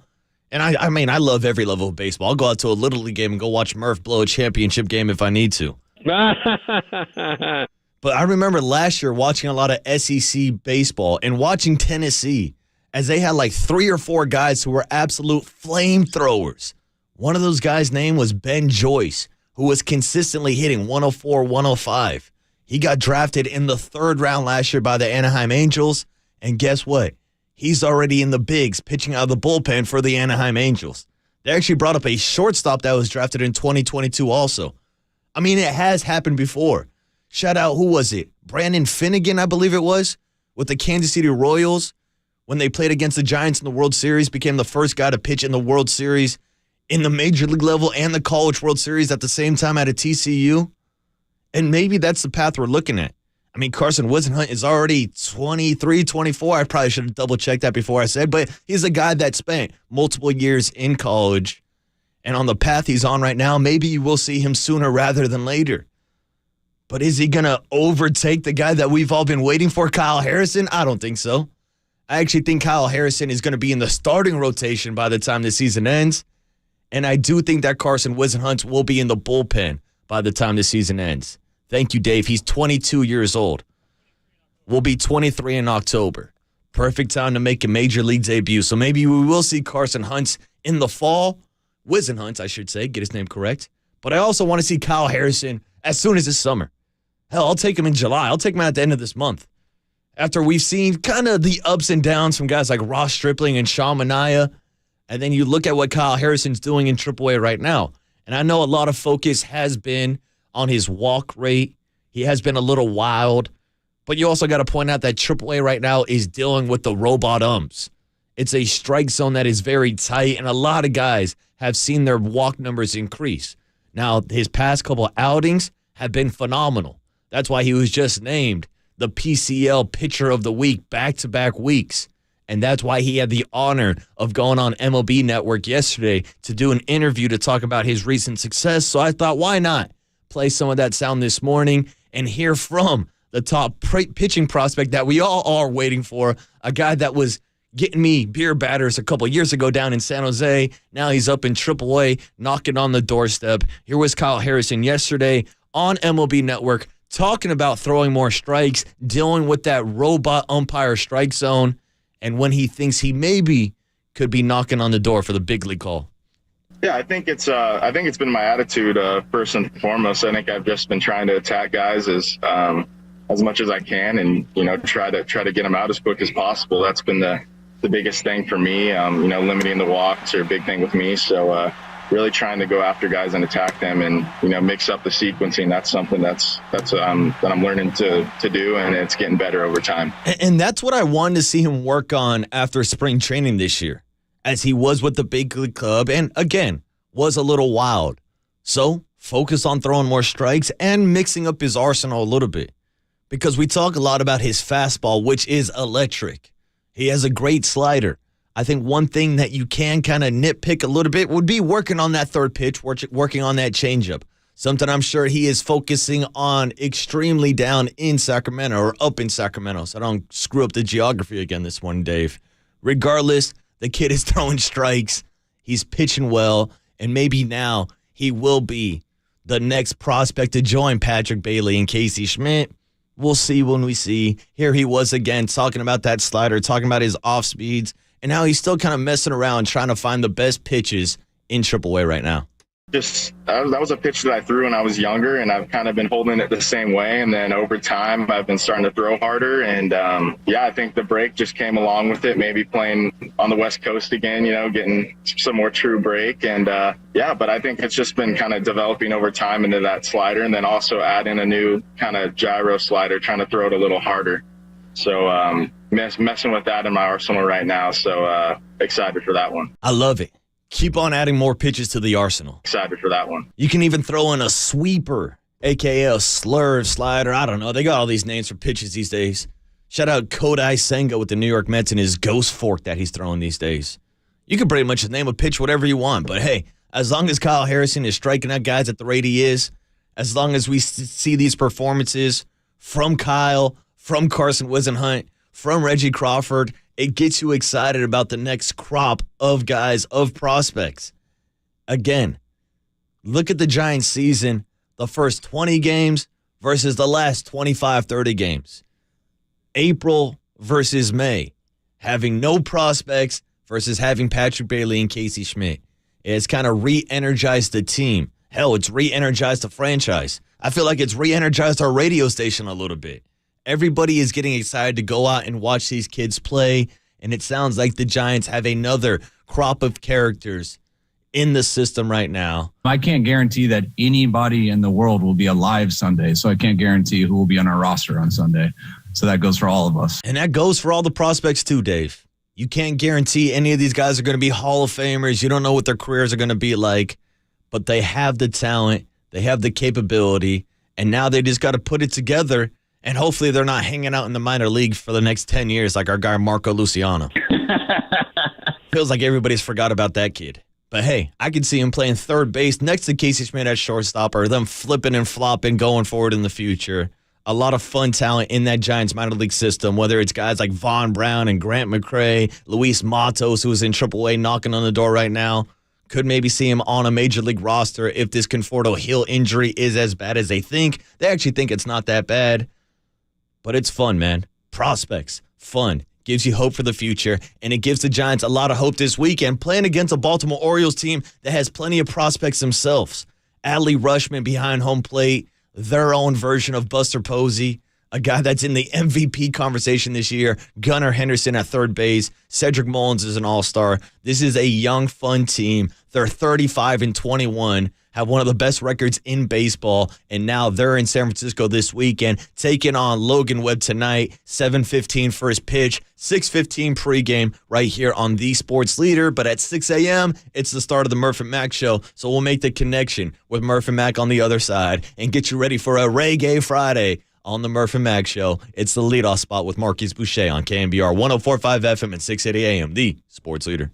And I mean, I love every level of baseball. I'll go out to a Little League game and go watch Murph blow a championship game if I need to. But I remember last year watching a lot of SEC baseball and watching Tennessee as they had like 3 or 4 guys who were absolute flamethrowers. One of those guys' name was Ben Joyce, who was consistently hitting 104, 105. He got drafted in the 3rd round last year by the Anaheim Angels. And guess what? He's already in the bigs pitching out of the bullpen for the Anaheim Angels. They actually brought up a shortstop that was drafted in 2022 also. I mean, it has happened before. Shout out, who was it? Brandon Finnegan, I believe it was, with the Kansas City Royals. When they played against the Giants in the World Series, became the first guy to pitch in the World Series in the Major League level and the College World Series at the same time at a TCU. And maybe that's the path we're looking at. I mean, Carson Whisenhunt is already 23, 24. I probably should have double-checked that before I said, but he's a guy that spent multiple years in college. And on the path he's on right now, maybe you will see him sooner rather than later. But is he going to overtake the guy that we've all been waiting for, Kyle Harrison? I don't think so. I actually think Kyle Harrison is going to be in the starting rotation by the time the season ends. And I do think that Carson Whisenhunt will be in the bullpen by the time the season ends. Thank you, Dave. He's 22 years old. Will be 23 in October. Perfect time to make a major league debut. So maybe we will see Carson Hunt in the fall. Whisenhunt, I should say, get his name correct. But I also want to see Kyle Harrison as soon as this summer. Hell, I'll take him in July. I'll take him at the end of this month. After we've seen kind of the ups and downs from guys like Ross Stripling and Sean Manaea, and then you look at what Kyle Harrison's doing in AAA right now. And I know a lot of focus has been on his walk rate. He has been a little wild. But you also got to point out that AAA right now is dealing with the robot umps. It's a strike zone that is very tight, and a lot of guys have seen their walk numbers increase. Now, his past couple outings have been phenomenal. That's why he was just named the PCL Pitcher of the Week back-to-back weeks. And that's why he had the honor of going on MLB Network yesterday to do an interview to talk about his recent success. So I thought, why not play some of that sound this morning and hear from the top pitching prospect that we all are waiting for, a guy that was getting me beer batters a couple years ago down in San Jose. Now he's up in AAA, knocking on the doorstep. Here was Kyle Harrison yesterday on MLB Network talking about throwing more strikes, dealing with that robot umpire strike zone, and when he thinks he maybe could be knocking on the door for the big league call. Yeah, I think it's been my attitude first and foremost. I think I've just been trying to attack guys as much as I can, and try to get them out as quick as possible. That's been the biggest thing for me. Limiting the walks are a big thing with me. So really trying to go after guys and attack them, and mix up the sequencing. That's something that I'm learning to do, and it's getting better over time. And that's what I wanted to see him work on after spring training this year, as he was with the big league club, and again was a little wild. So focus on throwing more strikes and mixing up his arsenal a little bit, because we talk a lot about his fastball, which is electric. He has a great slider. I think one thing that you can kind of nitpick a little bit would be working on that third pitch, working on that changeup. Something I'm sure he is focusing on extremely down in Sacramento, or up in Sacramento, so I don't screw up the geography again this morning, Dave. Regardless, the kid is throwing strikes. He's pitching well, and maybe now he will be the next prospect to join Patrick Bailey and Casey Schmidt. We'll see when we see. Here he was again talking about that slider, talking about his off speeds, and how he's still kind of messing around trying to find the best pitches in AAA right now. That was a pitch that I threw when I was younger, and I've kind of been holding it the same way. And then over time, I've been starting to throw harder. And I think the break just came along with it. Maybe playing on the West Coast again, getting some more true break. And but I think it's just been kind of developing over time into that slider, and then also adding a new kind of gyro slider, trying to throw it a little harder. So messing with that in my arsenal right now. So excited for that one. I love it. Keep on adding more pitches to the arsenal. Excited for that one. You can even throw in a sweeper, a.k.a. a slurve slider. I don't know. They got all these names for pitches these days. Shout out Kodai Senga with the New York Mets and his ghost fork that he's throwing these days. You can pretty much name a pitch whatever you want. But, hey, as long as Kyle Harrison is striking out guys at the rate he is, as long as we see these performances from Kyle, from Carson Wisenhunt, from Reggie Crawford, it gets you excited about the next crop of guys, of prospects. Again, look at the Giants season, the first 20 games versus the last 25, 30 games. April versus May, having no prospects versus having Patrick Bailey and Casey Schmidt. It's kind of re-energized the team. Hell, it's re-energized the franchise. I feel like it's re-energized our radio station a little bit. Everybody is getting excited to go out and watch these kids play, and it sounds like the Giants have another crop of characters in the system right now. I can't guarantee that anybody in the world will be alive Sunday, so I can't guarantee who will be on our roster on Sunday. So that goes for all of us. And that goes for all the prospects too, Dave. You can't guarantee any of these guys are going to be Hall of Famers. You don't know what their careers are going to be like, but they have the talent, they have the capability, and now they just got to put it together. And hopefully they're not hanging out in the minor leagues for the next 10 years like our guy Marco Luciano. Feels like everybody's forgot about that kid. But hey, I could see him playing third base next to Casey Schmidt at shortstop, or them flipping and flopping going forward in the future. A lot of fun talent in that Giants minor league system, whether it's guys like Von Brown and Grant McCray, Luis Matos, who's in AAA knocking on the door right now. Could maybe see him on a major league roster if this Conforto heel injury is as bad as they think. They actually think it's not that bad. But it's fun, man. Prospects, fun. Gives you hope for the future, and it gives the Giants a lot of hope this weekend, playing against a Baltimore Orioles team that has plenty of prospects themselves. Adley Rutschman behind home plate, their own version of Buster Posey, a guy that's in the MVP conversation this year, Gunnar Henderson at third base, Cedric Mullins is an all-star. This is a young, fun team. They're 35-21, have one of the best records in baseball, and now they're in San Francisco this weekend, taking on Logan Webb tonight, 7:15 first pitch, 6:15 pregame right here on The Sports Leader. But at 6 a.m., it's the start of the Murph and Mac show, so we'll make the connection with Murph and Mac on the other side and get you ready for a Reggae Friday on the Murph and Mag Show. It's the leadoff spot with Marquise Boucher on KNBR 104.5 FM and 680 AM, the sports leader.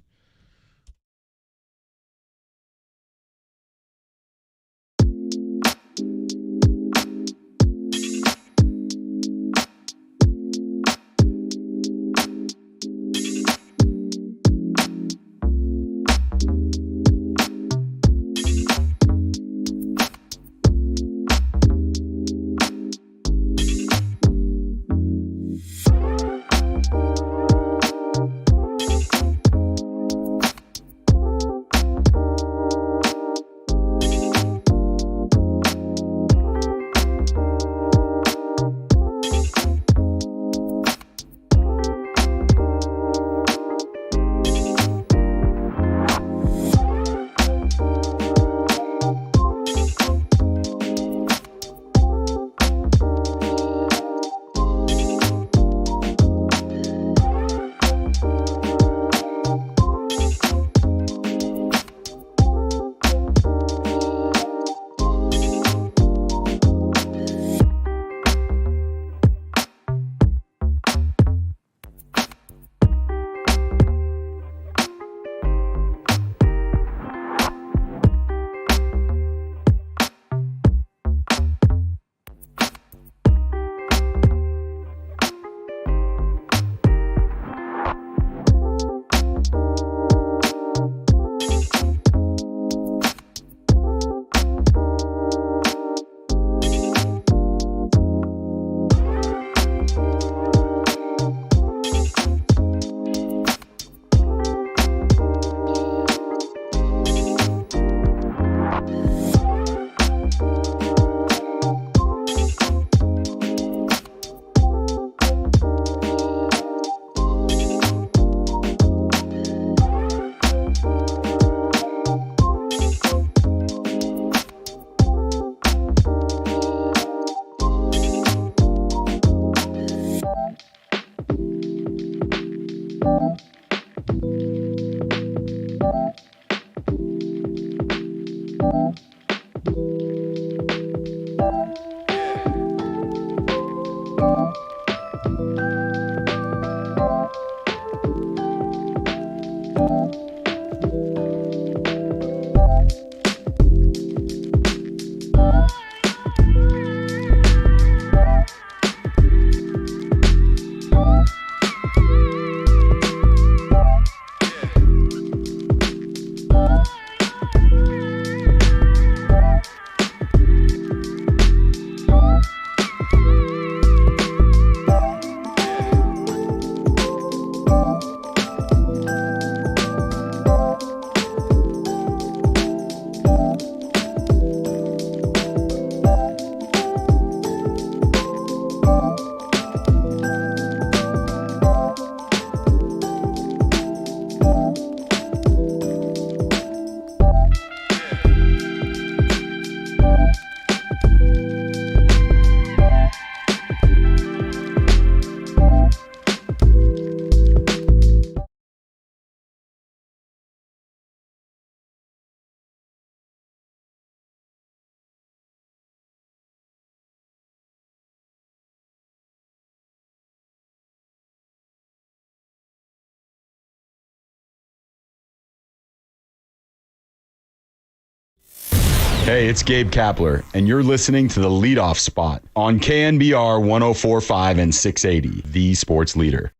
Hey, it's Gabe Kapler, and you're listening to the leadoff spot on KNBR 104.5 and 680, the sports leader.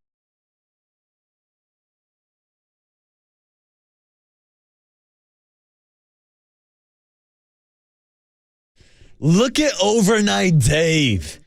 Look at Overnight Dave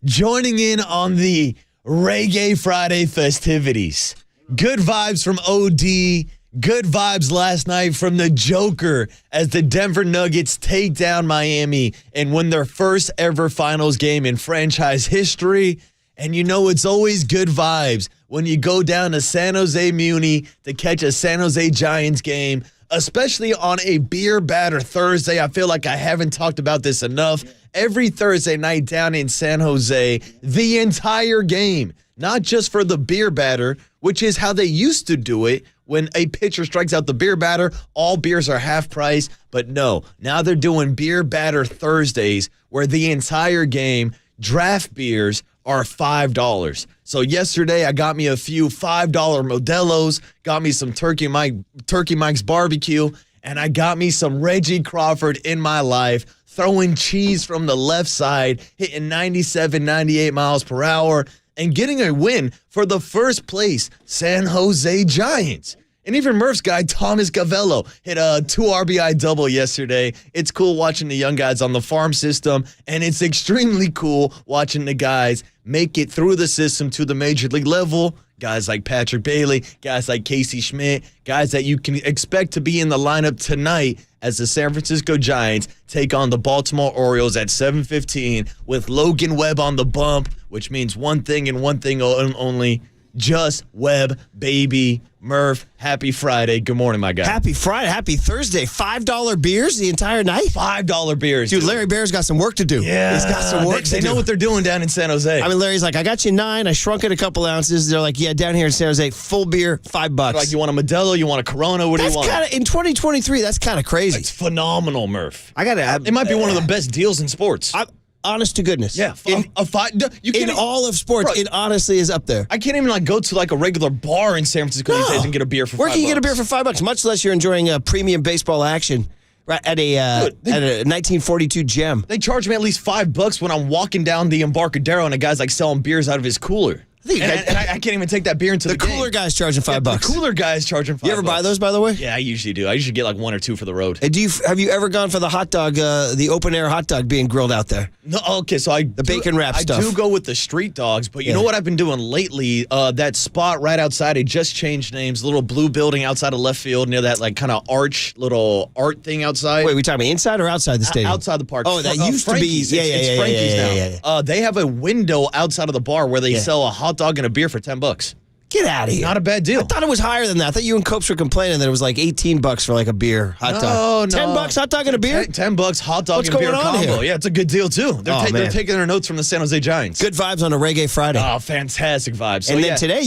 joining in on the Reggae Friday festivities. Good vibes from OD. Good vibes last night from the Joker as the Denver Nuggets take down Miami and win their first ever finals game in franchise history. And you know it's always good vibes when you go down to San Jose Muni to catch a San Jose Giants game, especially on a beer batter Thursday. I feel like I haven't talked about this enough. Every Thursday night down in San Jose, the entire game, not just for the beer batter, which is how they used to do it. When a pitcher strikes out the beer batter, all beers are half price. But no, now they're doing beer batter Thursdays where the entire game draft beers are $5. So yesterday I got me a few $5 Modelo's, got me some Turkey Mike's barbecue, and I got me some Reggie Crawford in my life, throwing cheese from the left side, hitting 97, 98 miles per hour, and getting a win for the first place San Jose Giants. And even Murph's guy, Thomas Gavello, hit a 2 RBI double yesterday. It's cool watching the young guys on the farm system, and it's extremely cool watching the guys make it through the system to the major league level. Guys like Patrick Bailey, guys like Casey Schmidt, guys that you can expect to be in the lineup tonight as the San Francisco Giants take on the Baltimore Orioles at 7:15 with Logan Webb on the bump, which means one thing and one thing only, just Webb, baby. Murph, happy Friday. Good morning, my guy. Happy Friday. Happy Thursday. $5 beers the entire night? $5 beers. Dude, Larry Bear's got some work to do. Yeah. He's got some work to do. They know what they're doing down in San Jose. I mean, Larry's like, I got you 9. I shrunk it a couple ounces. They're like, yeah, down here in San Jose, full beer, $5. Like, you want a Modelo? You want a Corona? What do you want? In 2023, that's kind of crazy. It's phenomenal, Murph. It might be one of the best deals in sports. Honest to goodness. Yeah. In all of sports, it honestly is up there. I can't even go to a regular bar in San Francisco these days and get a beer for $5. Where can you get a beer for $5? Much less you're enjoying premium baseball action right at a 1942 gem. They charge me at least $5 when I'm walking down the Embarcadero and a guy's selling beers out of his cooler. And I can't even take that beer into the game. cooler guy's charging $5. The cooler guy's charging $5. You ever buy those, by the way? Yeah, I usually do. I usually get 1 or 2 for the road. And have you ever gone for the hot dog, the open air hot dog being grilled out there? No, okay, so the bacon wrap stuff. I do go with the street dogs, but you know what I've been doing lately? That spot right outside, it just changed names. Little blue building outside of left field near that kind of little art thing outside. Wait, we talking about inside or outside the stadium? Outside the park. Oh, that used Frankie's. to be. It's Frankie's now. They have a window outside of the bar where they sell a hot dog and a beer for $10. Get out of here. Not a bad deal. I thought it was higher than that. I thought you and Copes were complaining that it was $18 for a beer hot dog. No. $10 hot dog and a beer? $10 hot dog and beer combo. Here? Yeah, it's a good deal too. They're taking their notes from the San Jose Giants. Good vibes on a Reggae Friday. Oh, fantastic vibes. And then today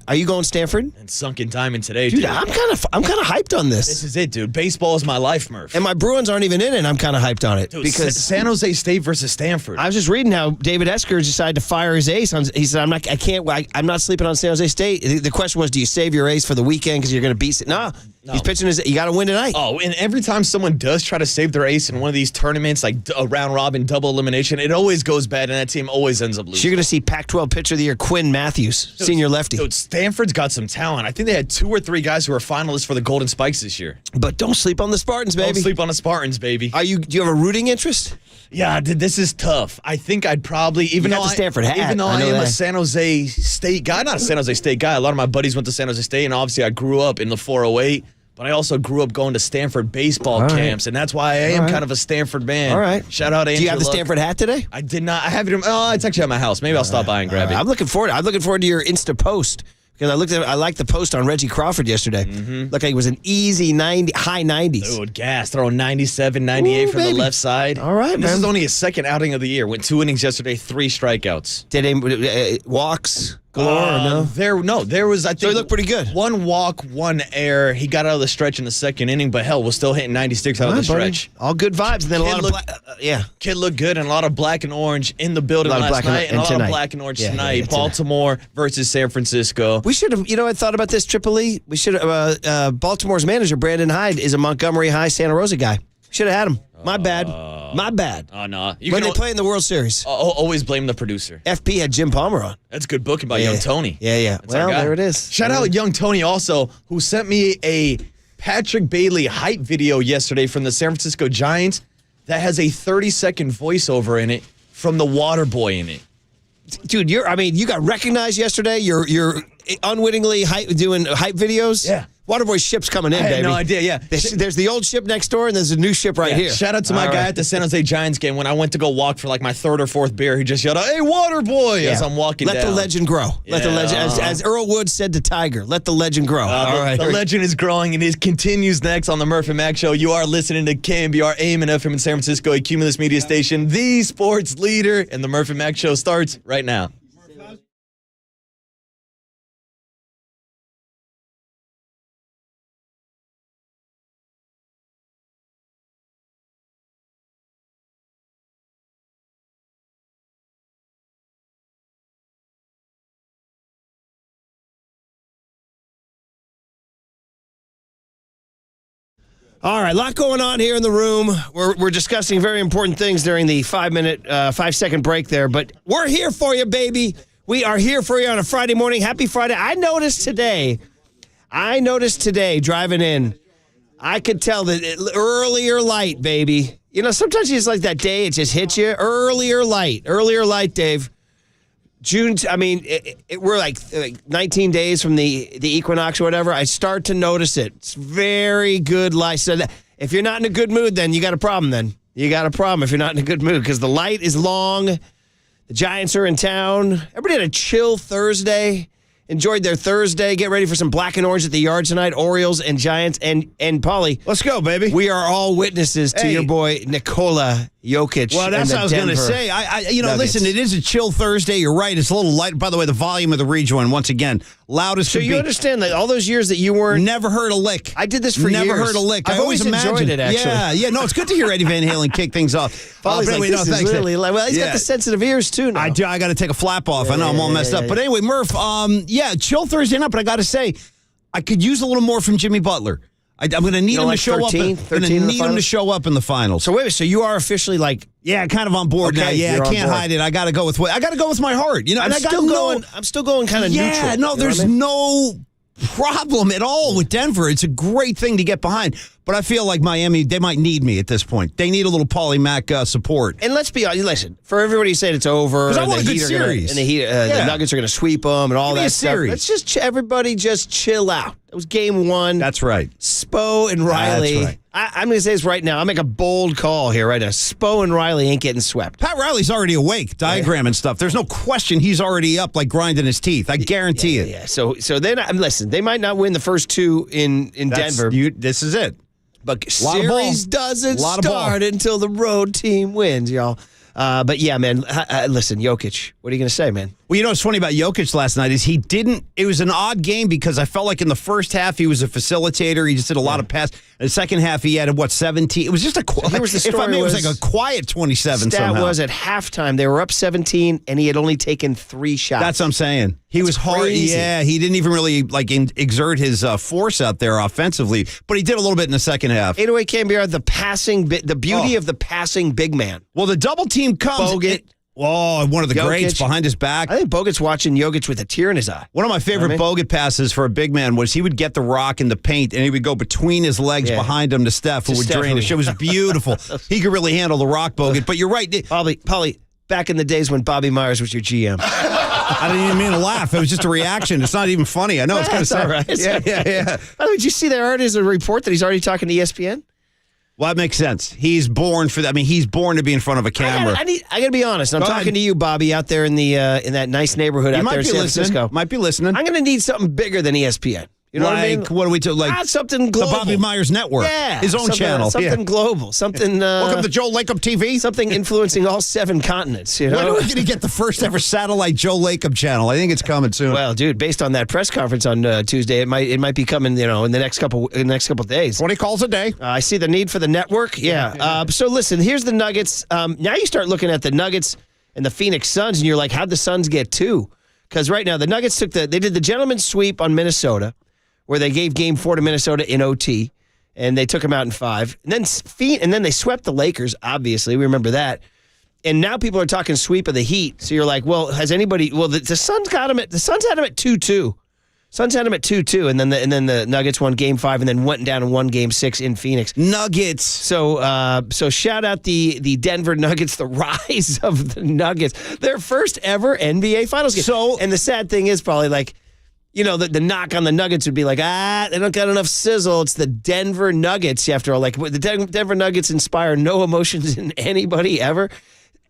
are you going Stanford? And Sunken Diamond today, dude. I'm kind of hyped on this. This is it, dude. Baseball is my life, Murph. And my Bruins aren't even in it. I'm kind of hyped on it. Dude, because San Jose State versus Stanford. I was just reading how David Esker decided to fire his ace. He said, I'm not sleeping on San Jose State. The question was, do you save your ace for the weekend because you're going to beat it? No. He's pitching you got to win tonight. Oh, and every time someone does try to save their ace in one of these tournaments, like a round robin, double elimination, it always goes bad, and that team always ends up losing. So you're going to see Pac-12 pitcher of the year Quinn Matthews, senior lefty. Dude, Stanford's got some talent. I think they had 2 or 3 guys who were finalists for the Golden Spikes this year. But don't sleep on the Spartans, baby. Don't sleep on the Spartans, baby. Do you have a rooting interest? Yeah, this is tough. I think I'd probably, even though I am a San Jose State guy, not a San Jose State guy. A lot of my buddies went to San Jose State, and obviously I grew up in the 408. But I also grew up going to Stanford baseball camps, and that's why I am kind of a Stanford man. All right. Shout out Andrew. Do you have the Stanford hat today? I did not. I have it. It's actually at my house. Maybe I'll stop by and grab it. I'm looking forward to your Insta post. Because I liked the post on Reggie Crawford yesterday. Looked like it was an easy high 90s. Dude, gas. Throwing 97, 98 from the left side. All right, man. This is only his second outing of the year. Went 2 innings yesterday, 3 strikeouts. Did he walks galore or no? There was, I think. So he looked pretty good. 1 walk, 1 error. He got out of the stretch in the second inning, but hell, was still hitting 96 out of the stretch. All good vibes. And then a lot of black. Kid looked good, and a lot of black and orange in the building last night, and a lot of black and orange tonight. Baltimore versus San Francisco. We should have, I thought about this, Triple E. We should have, Baltimore's manager, Brandon Hyde, is a Montgomery High, Santa Rosa guy. Should have had him. My bad. Oh, no. When they play in the World Series. Always blame the producer. FP had Jim Palmer on. That's good booking by Young Tony. Yeah. Well, there it is. Shout out Young Tony also, who sent me a Patrick Bailey hype video yesterday from the San Francisco Giants that has a 30-second voiceover in it from the water boy in it. Dude, you got recognized yesterday. You're unwittingly doing hype videos. Yeah. Waterboy ship's coming in, I had baby. no idea, yeah. There's the old ship next door, and there's a new ship right here. Shout out to my guy at the San Jose Giants game. When I went to go walk for my 3rd or 4th beer, he just yelled out, "Hey, Waterboy!" as I'm walking down. Let the legend grow. Yeah. Let the legend, as Earl Woods said to Tiger, let the legend grow. All right. The legend is growing, and it continues next on the Murph and Mac Show. You are listening to KNBR AM and FM in San Francisco, a Cumulus media station, the sports leader, and the Murph and Mac Show starts right now. All right, a lot going on here in the room. We're discussing very important things during the 5-second break there, but we're here for you, baby. We are here for you on a Friday morning. Happy Friday. I noticed today driving in, I could tell that earlier light, baby. You know, sometimes it's like that day, it just hits you. Earlier light, Dave. June, we're like 19 days from the equinox or whatever. I start to notice it. It's very good light. So if you're not in a good mood, then you got a problem then. You got a problem if you're not in a good mood because the light is long. The Giants are in town. Everybody had a chill Thursday. Enjoyed their Thursday. Get ready for some black and orange at the yard tonight. Orioles and Giants and Paulie. Let's go, baby. We are all witnesses to your boy Nikola Jokic. Well, that's what I was going to say. Listen, it is a chill Thursday. You're right. It's a little light. By the way, the volume of the rejoin, once again, loudest so could you be. understand that all those years that you weren't... Never heard a lick. I did this for years. Never heard a lick. I've I always enjoyed it, actually. Yeah. No, it's good to hear Eddie Van Halen kick things off. Paulie's like, this is really... Well, he's got the sensitive ears, too, now. I do. I got to take a flap off. I know I'm all messed up. But anyway, Murph, chill Thursday night, but I got to say, I could use a little more from Jimmy Butler. I'm going to need him to show up. I'm going to need him to show up in the finals. So wait, so you are officially like, kind of on board now. Yeah, I can't hide it. I got to go with my heart. You know, I'm still going kind of neutral. Yeah, no, there's no problem at all with Denver. It's a great thing to get behind. But I feel like Miami, they might need me at this point. They need a little Paulie Mack support. And let's be honest, listen, for everybody saying it's over. Because I want a good series. The Nuggets are going to sweep them and all that stuff. Let's just, everybody just chill out. It was game one. That's right. Spo and Riley. That's right. I'm going to say this right now. I'll make a bold call here right now. Spo and Riley ain't getting swept. Pat Riley's already awake, diagramming stuff. There's no question he's already up, like grinding his teeth. I guarantee it. Yeah. So then, listen, they might not win the first two in Denver. This is it. But series doesn't start until the road team wins, y'all. But yeah, man, listen, Jokic, what are you going to say, man? Well, you know what's funny about Jokic last night is it was an odd game because I felt like in the first half he was a facilitator. He just did a lot of passes. In the second half he had, 17? It was just it was like a quiet 27 stat somehow. Was at halftime, they were up 17, and he had only taken 3 shots. That's what I'm saying. He was hard. Crazy. Yeah, he didn't even really exert his force out there offensively, but he did a little bit in the second half. 808 KNBR, the beauty of the passing big man. Well, the double team comes. Bogut. One of the Jokic. greats behind his back. I think Bogut's watching Jokic with a tear in his eye. One of my favorite Bogut passes for a big man was he would get the rock in the paint and he would go between his legs behind him to Steph, who would drain it. It was beautiful. He could really handle the rock, Bogut. But you're right. Paulie, back in the days when Bobby Myers was your GM. I didn't even mean to laugh. It was just a reaction. It's not even funny. I know it's kind of sad. Right. Yeah. By the way, did you see there already is a report that he's already talking to ESPN? Well, that makes sense. He's born for that. I mean, he's born to be in front of a camera. I got to be honest. I'm talking to you, Bobby, out there in that nice neighborhood out there in San Francisco. Might be listening. I'm going to need something bigger than ESPN. You know what I mean? What are we doing? Something global. The Bobby Myers Network. Yeah. His own channel. Something global. Something. Welcome to Joe Lacob TV. Something influencing all 7 continents. You know? When are we going to get the first ever satellite Joe Lacob channel? I think it's coming soon. Well, dude, based on that press conference on Tuesday, it might be coming. In the next couple days. 20 calls a day. I see the need for the network. Yeah. So listen, here's the Nuggets. Now you start looking at the Nuggets and the Phoenix Suns, and you're like, how'd the Suns get 2? Because right now the Nuggets they did the gentleman's sweep on Minnesota, where they gave Game 4 to Minnesota in OT, and they took them out in 5. And then they swept the Lakers, obviously. We remember that. And now people are talking sweep of the Heat. So you're like, well, has anybody... Well, the Suns had them at 2-2. Suns had them at 2-2, and then the Nuggets won Game 5 and then went down and won Game 6 in Phoenix. Nuggets. So shout out the Denver Nuggets, the rise of the Nuggets. Their first ever NBA Finals game. And the sad thing is probably like... the knock on the Nuggets would be like, they don't got enough sizzle. It's the Denver Nuggets. After all, like the Denver Nuggets inspire no emotions in anybody ever.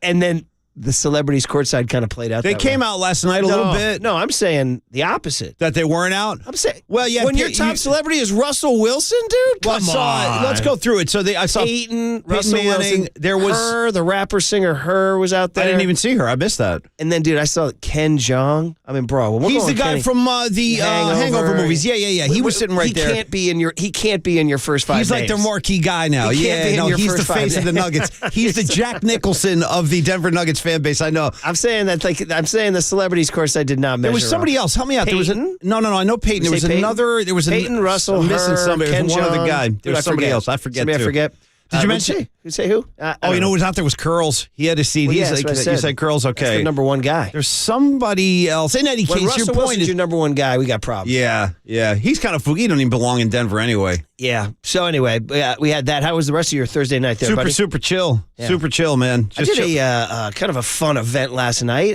And then the celebrities courtside kind of played out. They came out last night a little bit. No, I'm saying the opposite. That they weren't out? I'm saying, well, yeah. When your top celebrity is Russell Wilson, dude, come on. Let's go through it. So I saw Peyton Russell Manning. Wilson. There was her, the rapper singer. Her was out there. I didn't even see her. I missed that. And then, dude, I saw Ken Jeong. I mean, bro, he's the guy from the Hangover movies. Yeah. He was sitting right there. He can't be in your first 5 He's days. like their marquee guy now. He's the face of the Nuggets. He's the Jack Nicholson of the Denver Nuggets fan base I know. I'm saying that the celebrities course I did not measure. There was somebody else. Help me out. Peyton? There was no. I know Peyton. There was Peyton? another. There was Peyton, Russell, I'm missing her, somebody. Ken There was one other guy. Jeong. There was somebody else. I forget. Somebody I forget. Did you mention? You say who? You know who was out there was Curls. He had a seat. Well, He's yeah, that's like, what I said. you said Curls. Okay, That's the number one guy. There's somebody else. In any When case, Russell your point Wilson's is your number one guy, we got problems. Yeah. He's kind of fooky. He don't even belong in Denver anyway. Yeah. So anyway, we had that. How was the rest of your Thursday night there, buddy? Super chill. Yeah. Super chill, man. I did a kind of a fun event last night.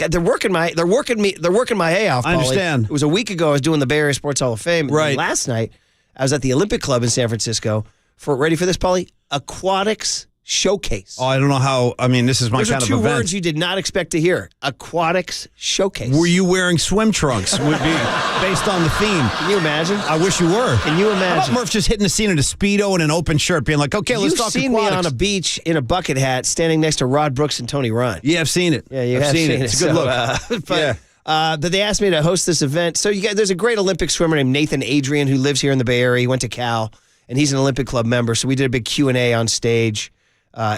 They're working my hay off. I understand. It was a week ago. I was doing the Bay Area Sports Hall of Fame. Right. And last night, I was at the Olympic Club in San Francisco for, ready for this, Paulie? Aquatics Showcase. Oh, I don't know how. I mean, this is my Those kind are of two event. words you did not expect to hear. Aquatics Showcase. Were you wearing swim trunks? Would be based on the theme. Can you imagine? I wish you were. Can you imagine? How about Murph just hitting the scene in a Speedo and an open shirt, being like, okay, let's You've talk seen aquatics. me on a beach in a bucket hat standing next to Rod Brooks and Tony Ryan. Yeah, I've seen it. Yeah, you I've have seen it. It's a good look. But they asked me to host this event. So there's a great Olympic swimmer named Nathan Adrian who lives here in the Bay Area. He went to Cal, and he's an Olympic Club member. So we did a big Q&A on stage,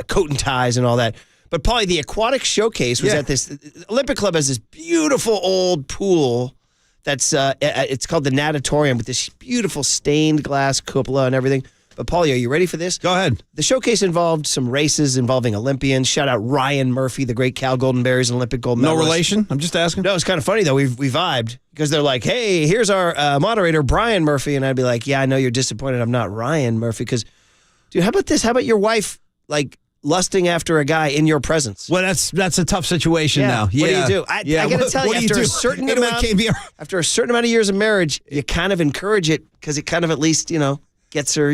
coat and ties and all that. But probably the Aquatic Showcase was at this. Olympic Club has this beautiful old pool that's it's called the Natatorium with this beautiful stained glass cupola and everything. But, Paulie, are you ready for this? Go ahead. The showcase involved some races involving Olympians. Shout out Ryan Murphy, the great Cal Golden Bears and Olympic gold medalist. No relation? I'm just asking. No, it's kind of funny, though. We vibed because they're like, hey, here's our moderator, Brian Murphy. And I'd be like, yeah, I know you're disappointed I'm not Ryan Murphy because, dude, how about this? How about your wife, like, lusting after a guy in your presence? Well, that's a tough situation now. What do you do? I got to tell you, after a certain amount of years of marriage, you kind of encourage it because it kind of at least, gets her,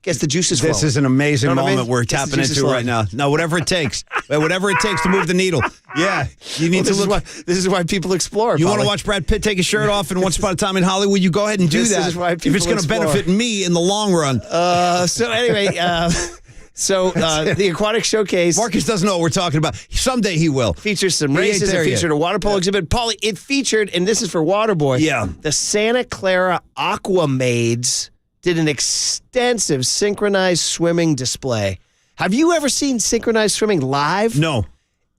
gets the juices flowing. This is an amazing You know what I moment mean? we're Gets the tapping juices into right flowing. now. No, whatever it takes. Whatever it takes to move the needle. Yeah. You need to look. This is why people explore. You want to Paulie. watch Brad Pitt take his shirt off in Once Upon a Time in Hollywood, you go ahead and do This that. is why If it's people going to explore. benefit me in the long run. So anyway, the Aquatic Showcase. Marcus doesn't know what we're talking about. Someday he will. Features some He ain't races. It there yet. featured a water polo exhibit. Paulie, it featured, and this is for Waterboy. Yeah. The Santa Clara Aqua Maids did an extensive synchronized swimming display. Have you ever seen synchronized swimming live? No.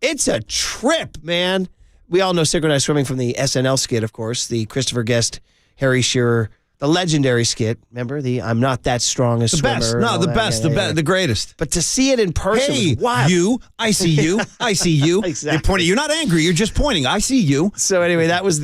It's a trip, man. We all know synchronized swimming from the SNL skit, of course, the Christopher Guest, Harry Shearer, the legendary skit. Remember the "I'm not that strong a The swimmer." best. and No, all the that. best. Yeah. The greatest. But to see it in person, Hey, was wild. you. I see you. I see you. Exactly. You're pointing. You're not angry. You're just pointing. I see you. So anyway, that was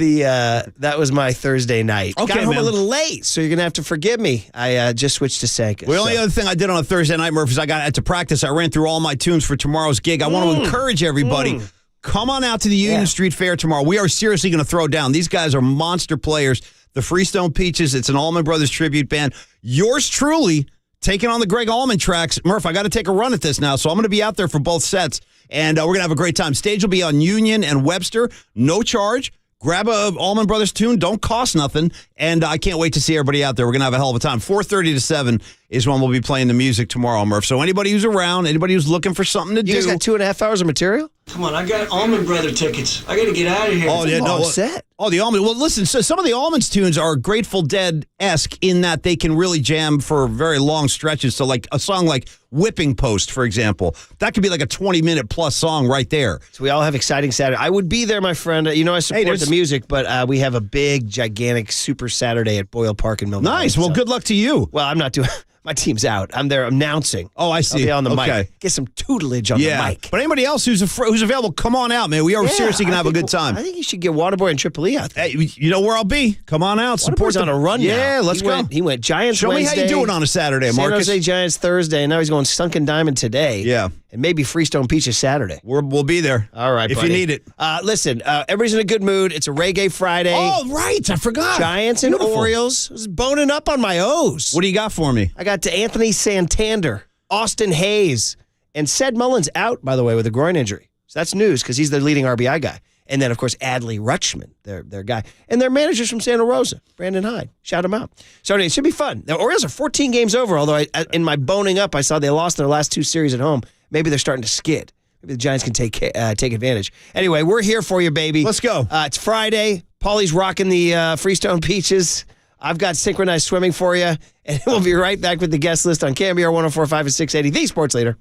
my Thursday night. Okay, Got home man. a little late, so you're gonna have to forgive me. I just switched to Sanka. The only other thing I did on a Thursday night, Murph, is I got to practice. I ran through all my tunes for tomorrow's gig. I want to encourage everybody. Come on out to the Union Street Fair tomorrow. We are seriously going to throw down. These guys are monster players. The Freestone Peaches, it's an Allman Brothers tribute band. Yours truly taking on the Greg Allman tracks. Murph, I got to take a run at this now, so I'm going to be out there for both sets, and we're going to have a great time. Stage will be on Union and Webster. No charge. Grab a Allman Brothers tune. Don't cost nothing. And I can't wait to see everybody out there. We're going to have a hell of a time. 4:30 to 7 is when we'll be playing the music tomorrow, Murph. So anybody who's around, anybody who's looking for something to do. You guys got 2.5 hours of material? Come on, I got Allman Brother tickets. I got to get out of here. Oh, yeah, no. set. Oh, the Allman. Well, listen, so some of the Allman's tunes are Grateful Dead-esque in that they can really jam for very long stretches. So, like a song like Whipping Post, for example, that could be like a 20-minute plus song right there. So we all have exciting Saturday. I would be there, my friend. I support the music, but we have a big, gigantic Super Saturday at Boyle Park in Milton. Nice. Well, good luck to you. Well, I'm not doing. My team's out. I'm there announcing. Oh, I see. I'll be on the Okay. mic. Get some tutelage on the mic. But anybody else who's available, come on out, man. We are seriously going to have a good time. I think you should get Waterboy and Triple E out there. Hey, you know where I'll be. Come on out. Waterboy's on a run now. Yeah, let's go. He went Giants Show Wednesday. me how you doing on a Saturday, San Marcus. Jose Giants Thursday, and now he's going Sunken Diamond today. Yeah. And maybe Freestone Peaches Saturday. We'll be there. All right, if buddy. you need it. Listen, everybody's in a good mood. It's a Reggae Friday. Oh, right. I forgot. Giants and Beautiful. Orioles. I was boning up on my O's. What do you got for me? I got to Anthony Santander, Austin Hayes, and Ced Mullins out, by the way, with a groin injury. So that's news because he's their leading RBI guy. And then, of course, Adley Rutschman, their guy. And their managers from Santa Rosa, Brandon Hyde. Shout him out. So anyway, it should be fun. The Orioles are 14 games over, although in my boning up, I saw they lost their last 2 series at home. Maybe they're starting to skid. Maybe the Giants can take advantage. Anyway, we're here for you, baby. Let's go. It's Friday. Paulie's rocking the Freestone Peaches. I've got synchronized swimming for you. And we'll be right back with the guest list on KNBR 104.5 and 680, the Sports Leader.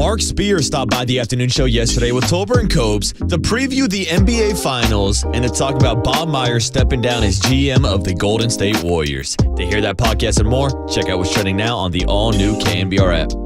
Mark Spear stopped by the afternoon show yesterday with Tolbert and Cobes to preview the NBA Finals and to talk about Bob Myers stepping down as GM of the Golden State Warriors. To hear that podcast and more, check out what's trending now on the all-new KNBR app.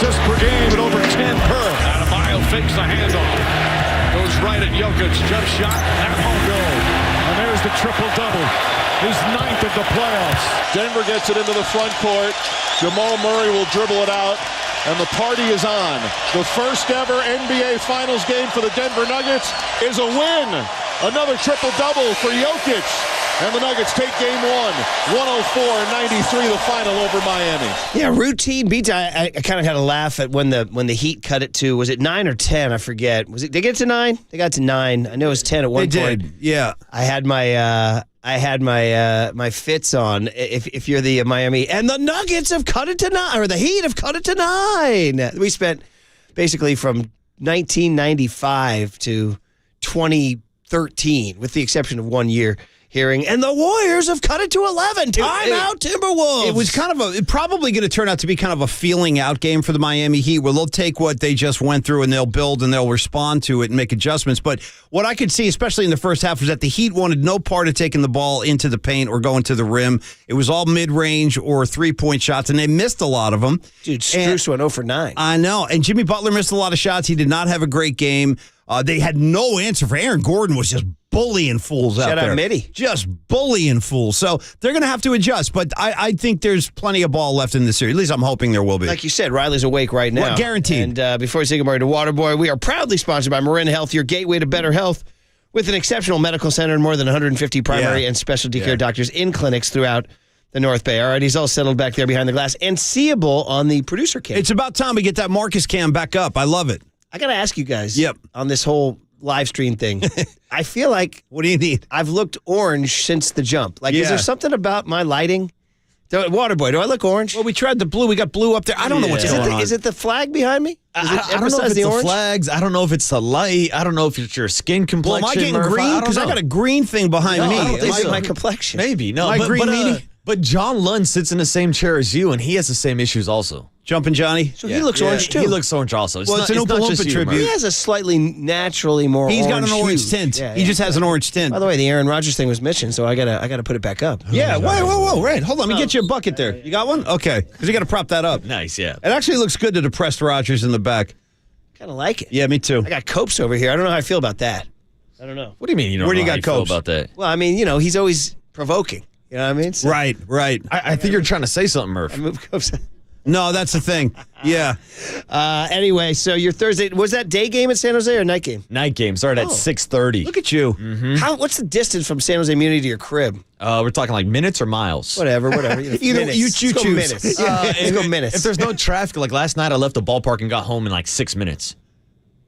assists per game at over 10 per. Adebayo fakes the handoff. Goes right at Jokic. Jump shot. That won't go. And there's the triple-double. His 9th of the playoffs. Denver gets it into the front court. Jamal Murray will dribble it out. And the party is on. The first ever NBA Finals game for the Denver Nuggets is a win. Another triple-double for Jokic. And the Nuggets take game 1, 104-93, the final over Miami. Yeah, routine beats. I kind of had a laugh at when the Heat cut it to, was it 9 or 10? I forget. Was it? They get to 9? They got to 9. I know it was 10 at one point. They did. Yeah. I had my fits on. If you're the Miami, and the Nuggets have cut it to 9, or the Heat have cut it to 9. We spent basically from 1995 to 2013, with the exception of 1 year. Hearing, and the Warriors have cut it to 11. Timeout, Timberwolves. It was kind of probably going to turn out to be kind of a feeling out game for the Miami Heat, where they'll take what they just went through and they'll build and they'll respond to it and make adjustments. But what I could see, especially in the first half, was that the Heat wanted no part of taking the ball into the paint or going to the rim. It was all mid-range or three-point shots, and they missed a lot of them. Dude, Strus went 0 for 9. I know, and Jimmy Butler missed a lot of shots. He did not have a great game. They had no answer for Aaron Gordon. Was just bullying fools out there. Shout out Mitty. Just bullying fools. So they're going to have to adjust. But I think there's plenty of ball left in this series. At least I'm hoping there will be. Like you said, Riley's awake right now. Well, guaranteed. And before we say goodbye to Waterboy, we are proudly sponsored by Marin Health, your gateway to better health, with an exceptional medical center and more than 150 primary and specialty care doctors in clinics throughout the North Bay. All right, he's all settled back there behind the glass and seeable on the producer cam. It's about time we get that Marcus cam back up. I love it. I got to ask you guys on this whole live stream thing. I feel like, what do you need? I've looked orange since the jump. Like, is there something about my lighting? Waterboy, do I look orange? Well, we tried the blue. We got blue up there. I don't know what's going on. Is it the flag behind me? I don't know if it's the flags. I don't know if it's the light. I don't know if it's your skin complexion. Well, am I getting green? Because I got a green thing behind me. I don't think it's my complexion. Maybe. No, but John Lund sits in the same chair as you, and he has the same issues also. Jumping Johnny? So he looks orange, too. He looks orange also. It's an Oompa Loompa tribute. He has a slightly naturally more orange He's got an orange tint. He just has an orange tint. By the way, the Aaron Rodgers thing was mentioned, so I gotta put it back up. Yeah, whoa, right. Hold on, let me get you a bucket there. You got one? Okay, because you got to prop that up. Nice, yeah. It actually looks good to depressed Rodgers in the back. Kind of like it. Yeah, me too. I got Copes over here. I don't know how I feel about that. I don't know. What do you mean you don't Where do know you how got you feel Copes? about that? Well, I mean, he's always provoking. You know what I mean? So Right. I think you're trying to say something, Murph. I move Copes. No, that's the thing. Yeah. Anyway, so your Thursday, was that day game at San Jose or night game? Night game. Started at 6:30. Look at you. Mm-hmm. What's the distance from San Jose Muni to your crib? We're talking like minutes or miles? Whatever. You choose. Let's go minutes. Let's go minutes. If there's no traffic, like last night I left the ballpark and got home in like 6 minutes.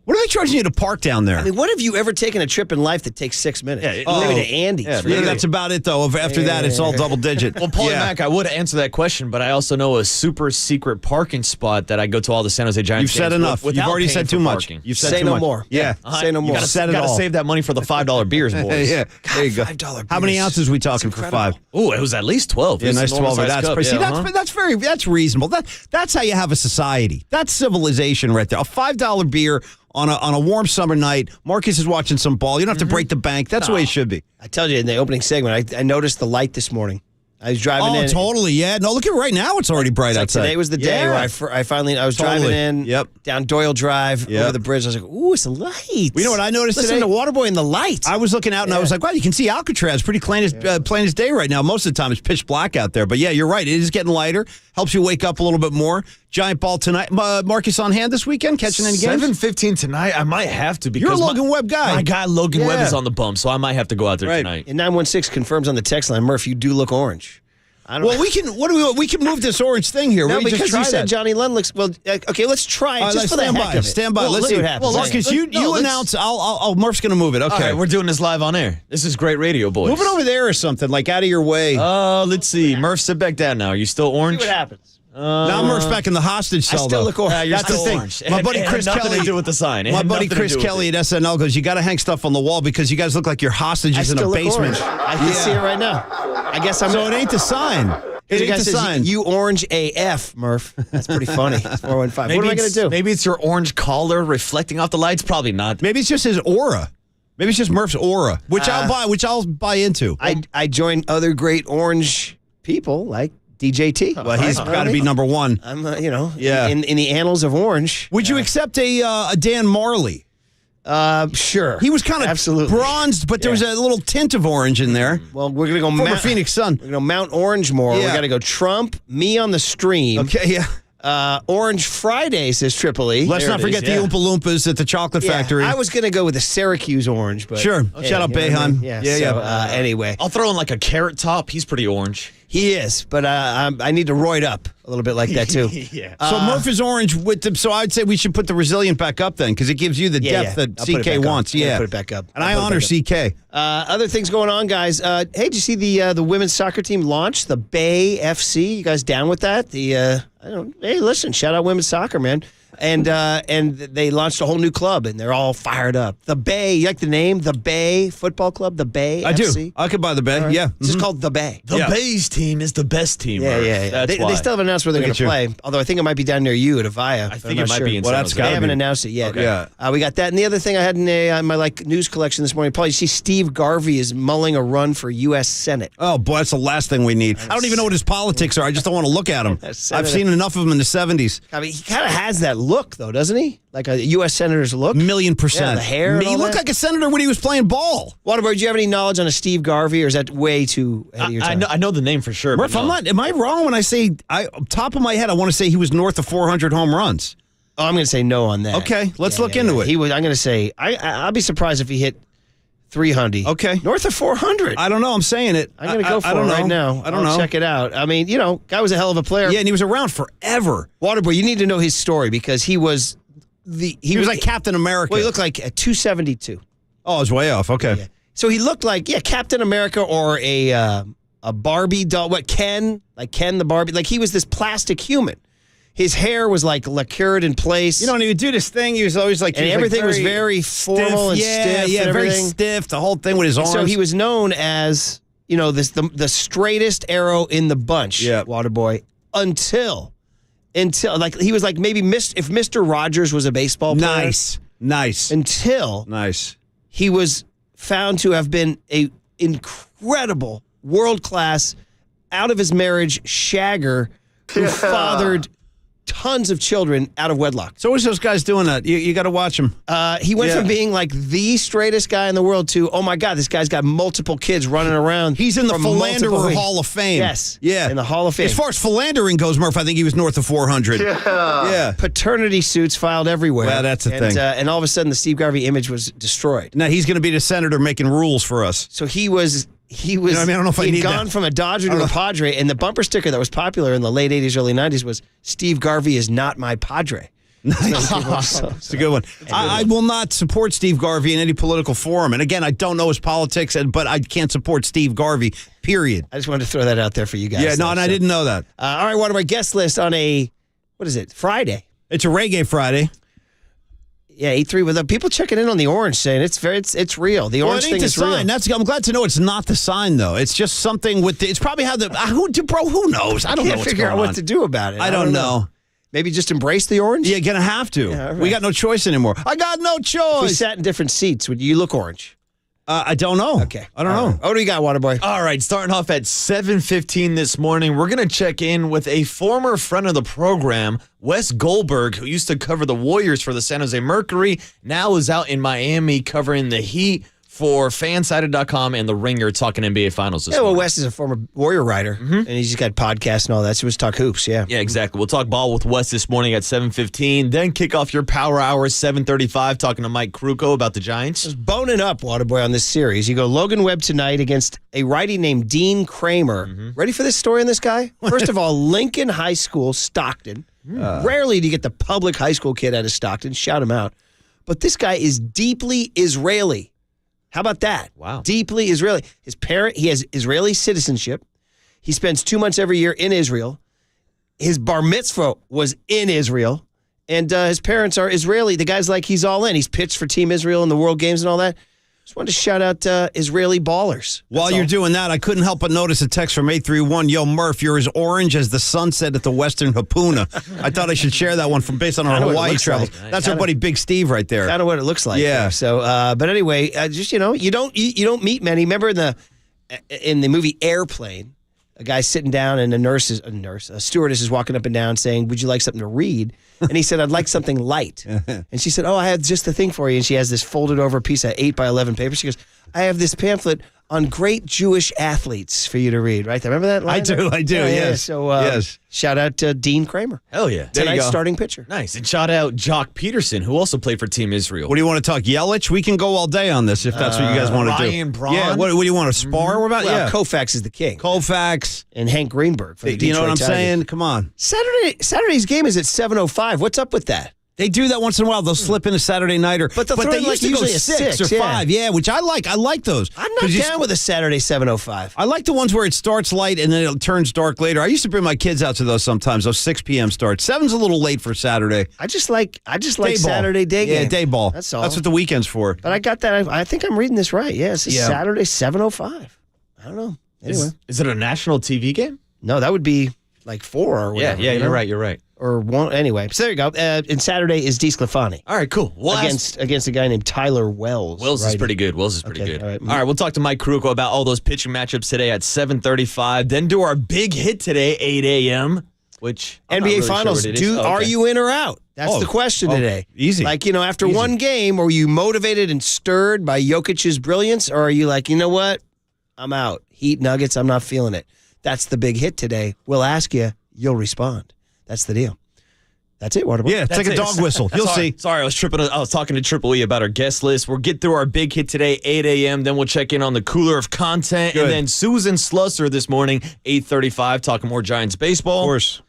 What are they charging you to park down there? I mean, what have you ever taken a trip in life that takes 6 minutes? Maybe to Andy's. Yeah, that's about it, though. After that, it's all double digit. Well, Paulie Mack, I would answer that question, but I also know a super secret parking spot that I go to all the San Jose Giants You've said enough. You've already said too much. You've said too much. More. Yeah. Say no more. You gotta save that money for the $5 beers, boys. Yeah. There you go. $5 How many beers. ounces we talking for 5? Oh, it was at least 12. Yeah, nice 12. That's That's reasonable. That's how you have a society. That's civilization right there. A $5 beer on a warm summer night. Marcus is watching some ball. You don't have to break the bank. That's the way it should be. I told you in the opening segment, I noticed the light this morning. I was driving in. Oh, totally, yeah. No, look at right now. It's already bright outside. Today was the day where I was driving in down Doyle Drive over the bridge. I was like, ooh, it's a light. You know what I noticed today? Listen to Waterboy in the light. I was looking out and I was like, wow, you can see Alcatraz pretty plain as day right now. Most of the time it's pitch black out there. But yeah, you're right. It is getting lighter. Helps you wake up a little bit more. Giant ball tonight. Marcus on hand this weekend, catching any games? 7:15 tonight. I might have to because you're a Logan Webb guy. My guy Logan Webb is on the bump, so I might have to go out there tonight. And 916 confirms on the text line, Murph, you do look orange. Well, we can move this orange thing here. No, we because just try you said that. Johnny Lund looks well. Okay, let's try it just for the heck of it. Stand by. Well, let's see what happens. Well, Marcus, you announce. Murph's going to move it. Okay, all right, we're doing this live on air. This is great radio, boys. Move it over there or something, like out of your way. Let's see. Murph, sit back down now. Are you still orange? See what happens. Now Murph's back in the hostage cell. I still look orange. You're That's still the thing. orange. My buddy Chris nothing Kelly to do with the sign. My buddy Chris Kelly at SNL goes, you got to hang stuff on the wall because you guys look like you're hostages in a basement. I can see it right now. I guess I'm. So it ain't the sign. It ain't the sign. You orange AF, Murph. That's pretty funny. It's 415. What am I going to do? Maybe it's your orange collar reflecting off the lights. Probably not. Maybe it's just his aura. Maybe it's just Murph's aura, which I'll buy into. I join other great orange people like DJT. Well, he's got to be number one. I'm, in the annals of orange. Would you accept a Dan Marley? Sure. He was kind of absolutely bronzed, but there was a little tint of orange in there. Well, we're going to go Former Phoenix Sun. We're going to Mount Orangemore. Yeah. We got to go Trump, me on the stream. Okay, yeah. Orange Friday, says Triple E. Let's not forget the Oompa Loompas at the chocolate factory. I was going to go with the Syracuse orange, but sure. Shout out Boeheim. Anyway, I'll throw in like a carrot top. He's pretty orange. He is, but I need to roid up a little bit like that too. Yeah. So Murph is orange with them. So I'd say we should put the Resilient back up then, because it gives you the depth that I'll put it CK back wants. up. Yeah, Put it back up. And I honor CK. Other things going on, guys. Hey, did you see the women's soccer team launch the Bay FC? You guys down with that? Hey, listen, shout out women's soccer, man. And they launched a whole new club, and they're all fired up. The Bay, you like the name? The Bay Football Club, the Bay I FC? do. I could buy the Bay, Right. yeah. It's just called the Bay. The Bay's team is the best team. Yeah, Murph. yeah. That's They why. still haven't announced where they're Look going at to you. play, although I think it might be down near you at Avaya. I think it might be in Well, San that's Jose. gotta They haven't be. announced it yet. Okay. Yeah. We got that. And the other thing I had in my news collection this morning, Paul, you see Steve Garvey is mulling a run for U.S. Senate. Oh, boy, that's the last thing we need. I don't even know what his politics are. I just don't want to look at him. I've seen enough of him in the 70s. I mean, he kind of has that look, though, doesn't he? Like a U.S. Senator's look. 1,000,000%. Yeah, the hair and He all looked that. like a senator when he was playing ball. Waterboy, do you have any knowledge on a Steve Garvey, or is that way too ahead of your time? I know the name for sure. Murph, but no. am I wrong when I say, top of my head, I want to say he was north of 400 home runs? Oh, I'm going to say no on that. Okay, let's look into it. He was. I'm going to say I'll be surprised if he hit 300. Okay. North of 400. I don't know. I'm saying it. I'm going to go for I don't it know. right now. I don't I'll know. check it out. I mean, guy was a hell of a player. Yeah, and he was around forever. Waterboy, you need to know his story because he was He was like Captain America. Well, he looked like a 272. Oh, I was way off. Okay. Yeah. So he looked like Captain America or a Barbie doll. What Ken the Barbie? Like he was this plastic human. His hair was like lacquered in place. And he would do this thing. He was always like, and everything was very formal and stiff. Yeah, and very everything. stiff. The whole thing with his arms. So he was known as the straightest arrow in the bunch. Yeah. Waterboy until like he was like maybe if Mr. Rogers was a baseball player. Nice. Until he was found to have been a incredible, world-class, out of his marriage shagger who fathered tons of children out of wedlock. So what's those guys doing that? You got to watch him. He went from being like the straightest guy in the world to, oh my God, this guy's got multiple kids running around. He's in the from Philanderer multiple- Hall of Fame. Yes. Yeah. In the Hall of Fame. As far as philandering goes, Murph, I think he was north of 400. Yeah. Paternity suits filed everywhere. Well, that's the thing. And all of a sudden, the Steve Garvey image was destroyed. Now he's going to be the senator making rules for us. So he was. You know what I mean? I don't know if I he'd need gone that. from a Dodger to a Padre, and the bumper sticker that was popular in the late 80s, early 90s was, Steve Garvey is not my Padre. Nice. It's a good one. I will not support Steve Garvey in any political forum. And again, I don't know his politics, but I can't support Steve Garvey, period. I just wanted to throw that out there for you guys. Yeah, no, and I didn't know that. All right, one of our guest list on what is it, Friday? It's a Reggae Friday. Yeah, 8-3 with people checking in on the orange, saying it's real. The orange it ain't thing the is real. sign. I'm glad to know it's not the sign, though. It's just something with it's probably how who knows? I don't know can't what's figure going out on. what to do about it. I don't know. Maybe just embrace the orange? You're going to have to. Yeah, all right. We got no choice anymore. I got no If we choice. sat in different seats, would you look orange? I don't know. Okay. I don't know. Right. What do you got, Waterboy? All right, starting off at 7:15 this morning, we're going to check in with a former friend of the program, Wes Goldberg, who used to cover the Warriors for the San Jose Mercury, now is out in Miami covering the Heat for Fansided.com and The Ringer, talking NBA Finals this Yeah, well, morning. Wes is a former Warrior writer, and he's just got podcasts and all that, so let's talk hoops, yeah. Yeah, exactly. We'll talk ball with Wes this morning at 7:15. Then kick off your power hour 7:35, talking to Mike Kruko about the Giants. Just boning up, Waterboy, on this series. You go Logan Webb tonight against a righty named Dean Kramer. Ready for this story on this guy? First of all, Lincoln High School, Stockton. Rarely do you get the public high school kid out of Stockton. Shout him out. But this guy is deeply Israeli. How about that? Wow. Deeply Israeli. He has Israeli citizenship. He spends 2 months every year in Israel. His bar mitzvah was in Israel. And his parents are Israeli. The guy's like, he's all in. He's pitched for Team Israel in the World Games and all that. Just wanted to shout out Israeli ballers. While you're doing that, I couldn't help but notice a text from 831. Yo, Murph, you're as orange as the sunset at the Western Hapuna. I thought I should share that one based on our Kinda what it Hawaii looks travels. like. That's our buddy Big Steve right there. Kind of what it looks like. Yeah. There. So, but anyway, just you don't meet many. Remember in the movie Airplane, a guy sitting down and a stewardess is walking up and down saying, would you like something to read? And he said, I'd like something light. And she said, oh, I have just the thing for you. And she has this folded over piece of 8x11 paper. She goes, I have this pamphlet on great Jewish athletes for you to read, right? Remember that line? I do, yes. So yes. Shout out to Dean Kramer. Hell yeah. Tonight's starting pitcher. Nice. And shout out Jock Peterson, who also played for Team Israel. What do you want to talk, Yelich? We can go all day on this if that's what you guys want to do. Ryan Braun. Yeah, what do you want to spar? What about, Well, Koufax is the king. Koufax. And Hank Greenberg. From the You know what I'm Detroit Tigers. saying? Come on. Saturday's game is at 7:05. What's up with that? They do that once in a while. They'll slip in a Saturday nighter. But they'll throw they in, used like, to go usually a 6 or 6, 5. Yeah, which I like. I like those. I'm not down with a Saturday 7:05. I like the ones where it starts light and then it turns dark later. I used to bring my kids out to those sometimes, those 6 p.m. starts. 7's a little late for Saturday. I just like Day Saturday day game. Yeah, day ball. That's all. That's what the weekend's for. But I got that. I think I'm reading this right. Yeah, it's Yeah. Saturday 7:05. I don't know. Anyway. Is it a national TV game? No, that would be like 4 or whatever. Yeah, you know? you're right. Or one anyway. So there you go. And Saturday is DeSclafani. All right, cool. Well, against a guy named Tyler Wells. Wells is pretty good. Okay, All right, we'll talk to Mike Kruko about all those pitching matchups today at 7:35. Then do our big hit today, 8 a.m., which I'm not NBA really Finals. sure what it is. Are you in or out? That's the question today. Easy. Like, after one game, were you motivated and stirred by Jokic's brilliance? Or are you like, you know what? I'm out. Heat Nuggets, I'm not feeling it. That's the big hit today. We'll ask you. You'll respond. That's the deal. That's it, Waterboy. Yeah, it's like a dog whistle. You'll see. Sorry, I was talking to Triple E about our guest list. We'll get through our big hit today, 8 a.m. Then we'll check in on the cooler of content. Good. And then Susan Slusser this morning, 8:35, talking more Giants baseball. Of course.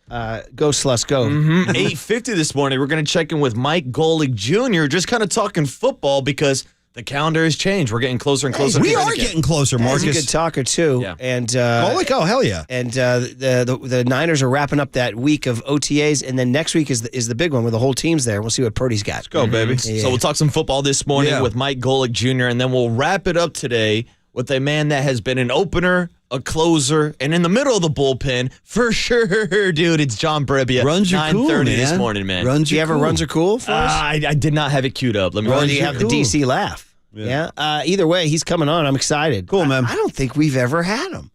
Go Sluss, go. 8:50 this morning, we're going to check in with Mike Golick Jr., just kind of talking football because the calendar has changed. We're getting closer and closer. We are getting closer, Marcus. He's a good talker, too. Yeah. And Golick, oh, hell yeah. And the Niners are wrapping up that week of OTAs, and then next week is the big one where the whole team's there. We'll see what Purdy's got. Let's go, baby. Yeah. So we'll talk some football this morning with Mike Golick Jr., and then we'll wrap it up today with a man that has been an opener, a closer, and in the middle of the bullpen for sure, dude. It's John Brebbia. Runs are cool, 9:30 man. this morning, man. Do you ever runs are cool for us? I did not have it queued up. Let me. Or do you have the DC laugh? Yeah. Either way, he's coming on. I'm excited. Cool, man. I don't think we've ever had him.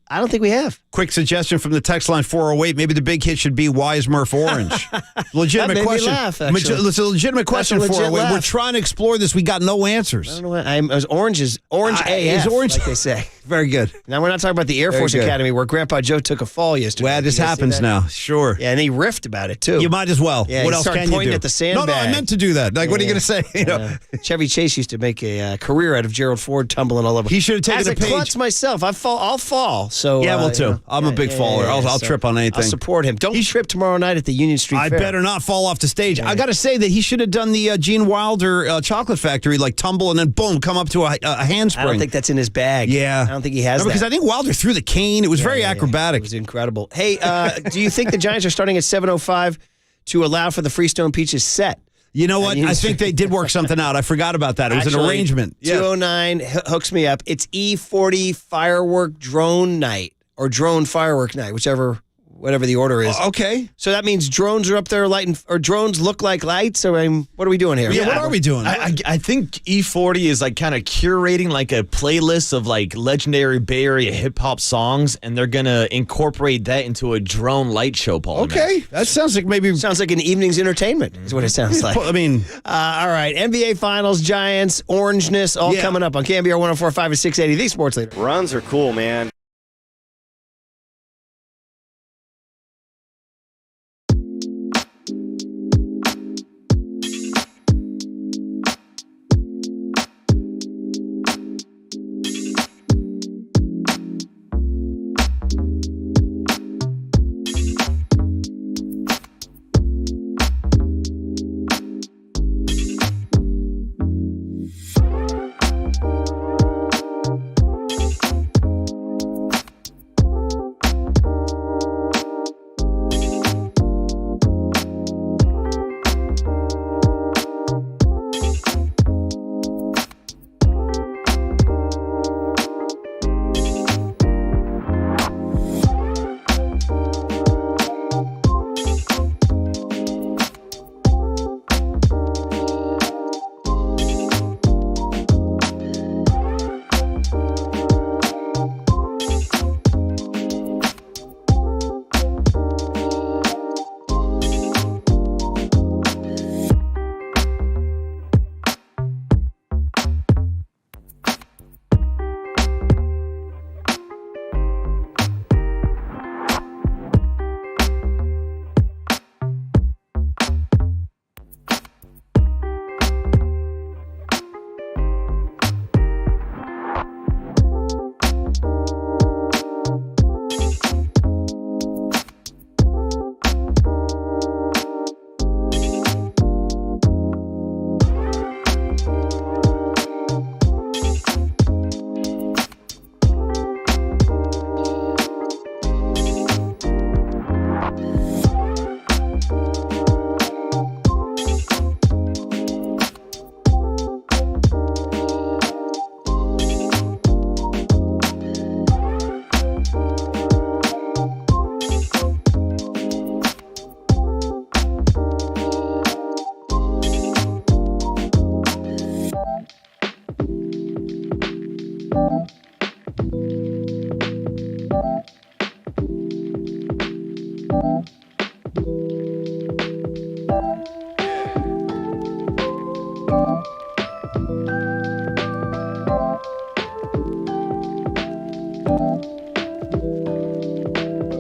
I don't think we have. Quick suggestion from the text line 408. Maybe the big hit should be why is Murph orange? Legitimate That made me question. laugh, actually. It's a legitimate question. That's a legit 408. We're laugh. trying to explore this. We got no I answers. don't know what. Orange AF. Is orange like they say. Very good. Now, we're not talking about the Air Very Force good. Academy where Grandpa Joe took a fall yesterday. Well, this Did you guys see happens that? now. Sure. Yeah, and he riffed about it, too. You might as well. Yeah, what he else started can you pointing do? at the sandbag. No, I meant to do that. Like, what are you going to say? You know? Chevy Chase used to make a career out of Gerald Ford tumbling all over. He should have taken As a page. klutz myself, I'll fall. So Yeah, will too. I'm a big faller. I'll trip on anything. I'll support him. Don't trip tomorrow night at the Union Street I Fair. better not fall off the stage. I got to say that he should have done the Gene Wilder Chocolate Factory, like tumble and then boom, come up to a handspring. I don't think that's in his bag. Yeah. I don't think he has that. Because I think Wilder threw the cane. It was very acrobatic. It was incredible. Hey, do you think the Giants are starting at 7:05 to allow for the Freestone Peaches set? You know what? I think they did work something out. I forgot about that. It was an Actually, arrangement. 209 hooks me up. It's E40 firework drone night or drone firework night, whatever the order is. Okay. So that means drones are up there lighting, or drones look like lights. Or what are we doing here? Yeah, what are we doing? I think E40 is like kind of curating like a playlist of like legendary Bay Area hip hop songs, and they're gonna incorporate that into a drone light show, Paul. Okay, that sounds like maybe sounds like an evening's entertainment. Is what it sounds like. I mean, all right. NBA Finals, Giants, orangeness, all coming up on KNBR 104.5 and 680. The Sports Leader. Runs are cool, man.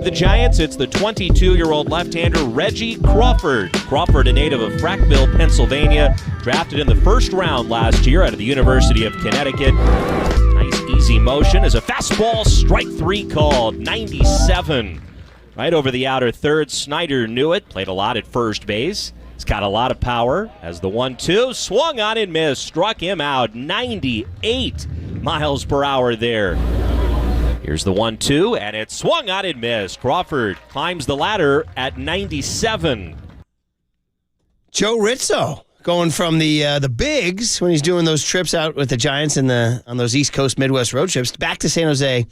The Giants, it's the 22-year-old left-hander Reggie Crawford. Crawford, a native of Frackville, Pennsylvania, drafted in the first round last year out of the University of Connecticut. Nice easy motion as a fastball strike three called, 97. Right over the outer third, Snyder knew it, played a lot at first base. He's got a lot of power as the 1-2, swung on and missed, struck him out, 98 miles per hour there. Here's the 1-2, and it swung on and missed. Crawford climbs the ladder at 97. Joe Rizzo going from the bigs when he's doing those trips out with the Giants on those East Coast Midwest road trips back to San Jose,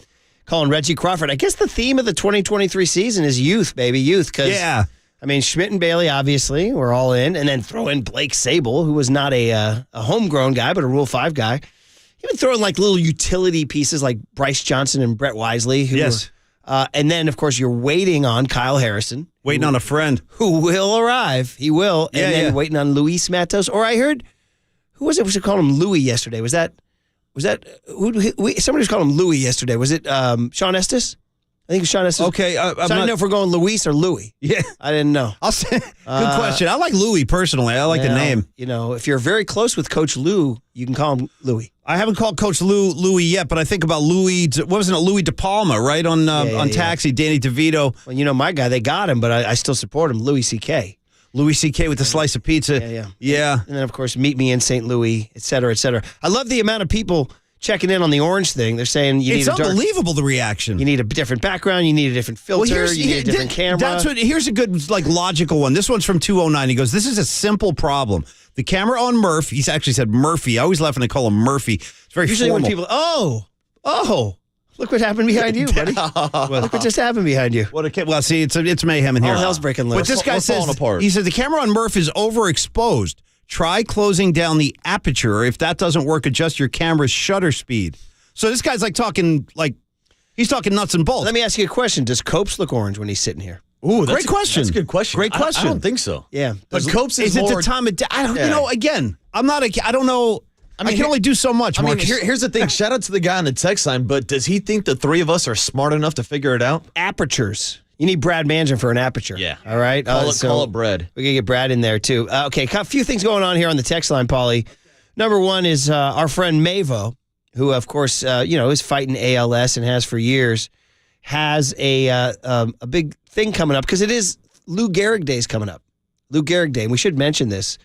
calling Reggie Crawford. I guess the theme of the 2023 season is youth, baby, youth. Yeah. I mean, Schmidt and Bailey, obviously, we're all in, and then throw in Blake Sable, who was not a homegrown guy, but a Rule 5 guy. Even throwing like little utility pieces like Bryce Johnson and Brett Wisely. Yes. And then, of course, you're waiting on Kyle Harrison. Waiting on a friend. Who will arrive. He will. Yeah, and then waiting on Luis Matos. Or I heard, who was it? We should call him Louis yesterday. Was that somebody was calling him Louis yesterday. Was it Sean Estes? I think it was Sean Estes. Okay. I didn't know if we're going Luis or Louis. Yeah. I didn't know. I'll say, good question. I like Louis personally. I like the name. You know, if you're very close with Coach Lou, you can call him Louis. I haven't called Coach Louis yet, but I think about Louis. Wasn't it Louis De Palma, right, on Taxi, Danny DeVito? Well, you know, my guy, they got him, but I still support him, Louis C.K. Louis C.K. with the slice of pizza. Yeah. And then, of course, meet me in St. Louis, et cetera, et cetera. I love the amount of people checking in on the orange thing. They're saying you need a unbelievable, the reaction. You need a different background. You need a different filter. You need a different camera. Here's a good, logical one. This one's from 209. He goes, this is a simple problem. The camera on Murph, he's actually said Murphy. I always laugh when they call him Murphy. It's very usually formal. When people, look what happened behind you, buddy. Look what just happened behind you. Well, see, it's mayhem in here. All hell's breaking loose. But this guy says, he said the camera on Murph is overexposed. Try closing down the aperture. If that doesn't work, adjust your camera's shutter speed. So this guy's he's talking nuts and bolts. Let me ask you a question. Does Copes look orange when he's sitting here? Ooh, great question. That's a good question. Great question. I don't think so. Yeah. But Copes is it the time of day? I don't, again, I don't know. I can only do so much, Marcus. Here's the thing. Shout out to the guy on the text line, but does he think the three of us are smart enough to figure it out? Apertures. You need Brad Mansion for an aperture. Yeah. All right? Call it Brad. We're going to get Brad in there, too. Okay, a few things going on here on the text line, Paulie. Number one is our friend Mavo, who, of course, is fighting ALS and has for years, has a big thing coming up because it is Lou Gehrig Day's coming up. Lou Gehrig Day. And we should mention this.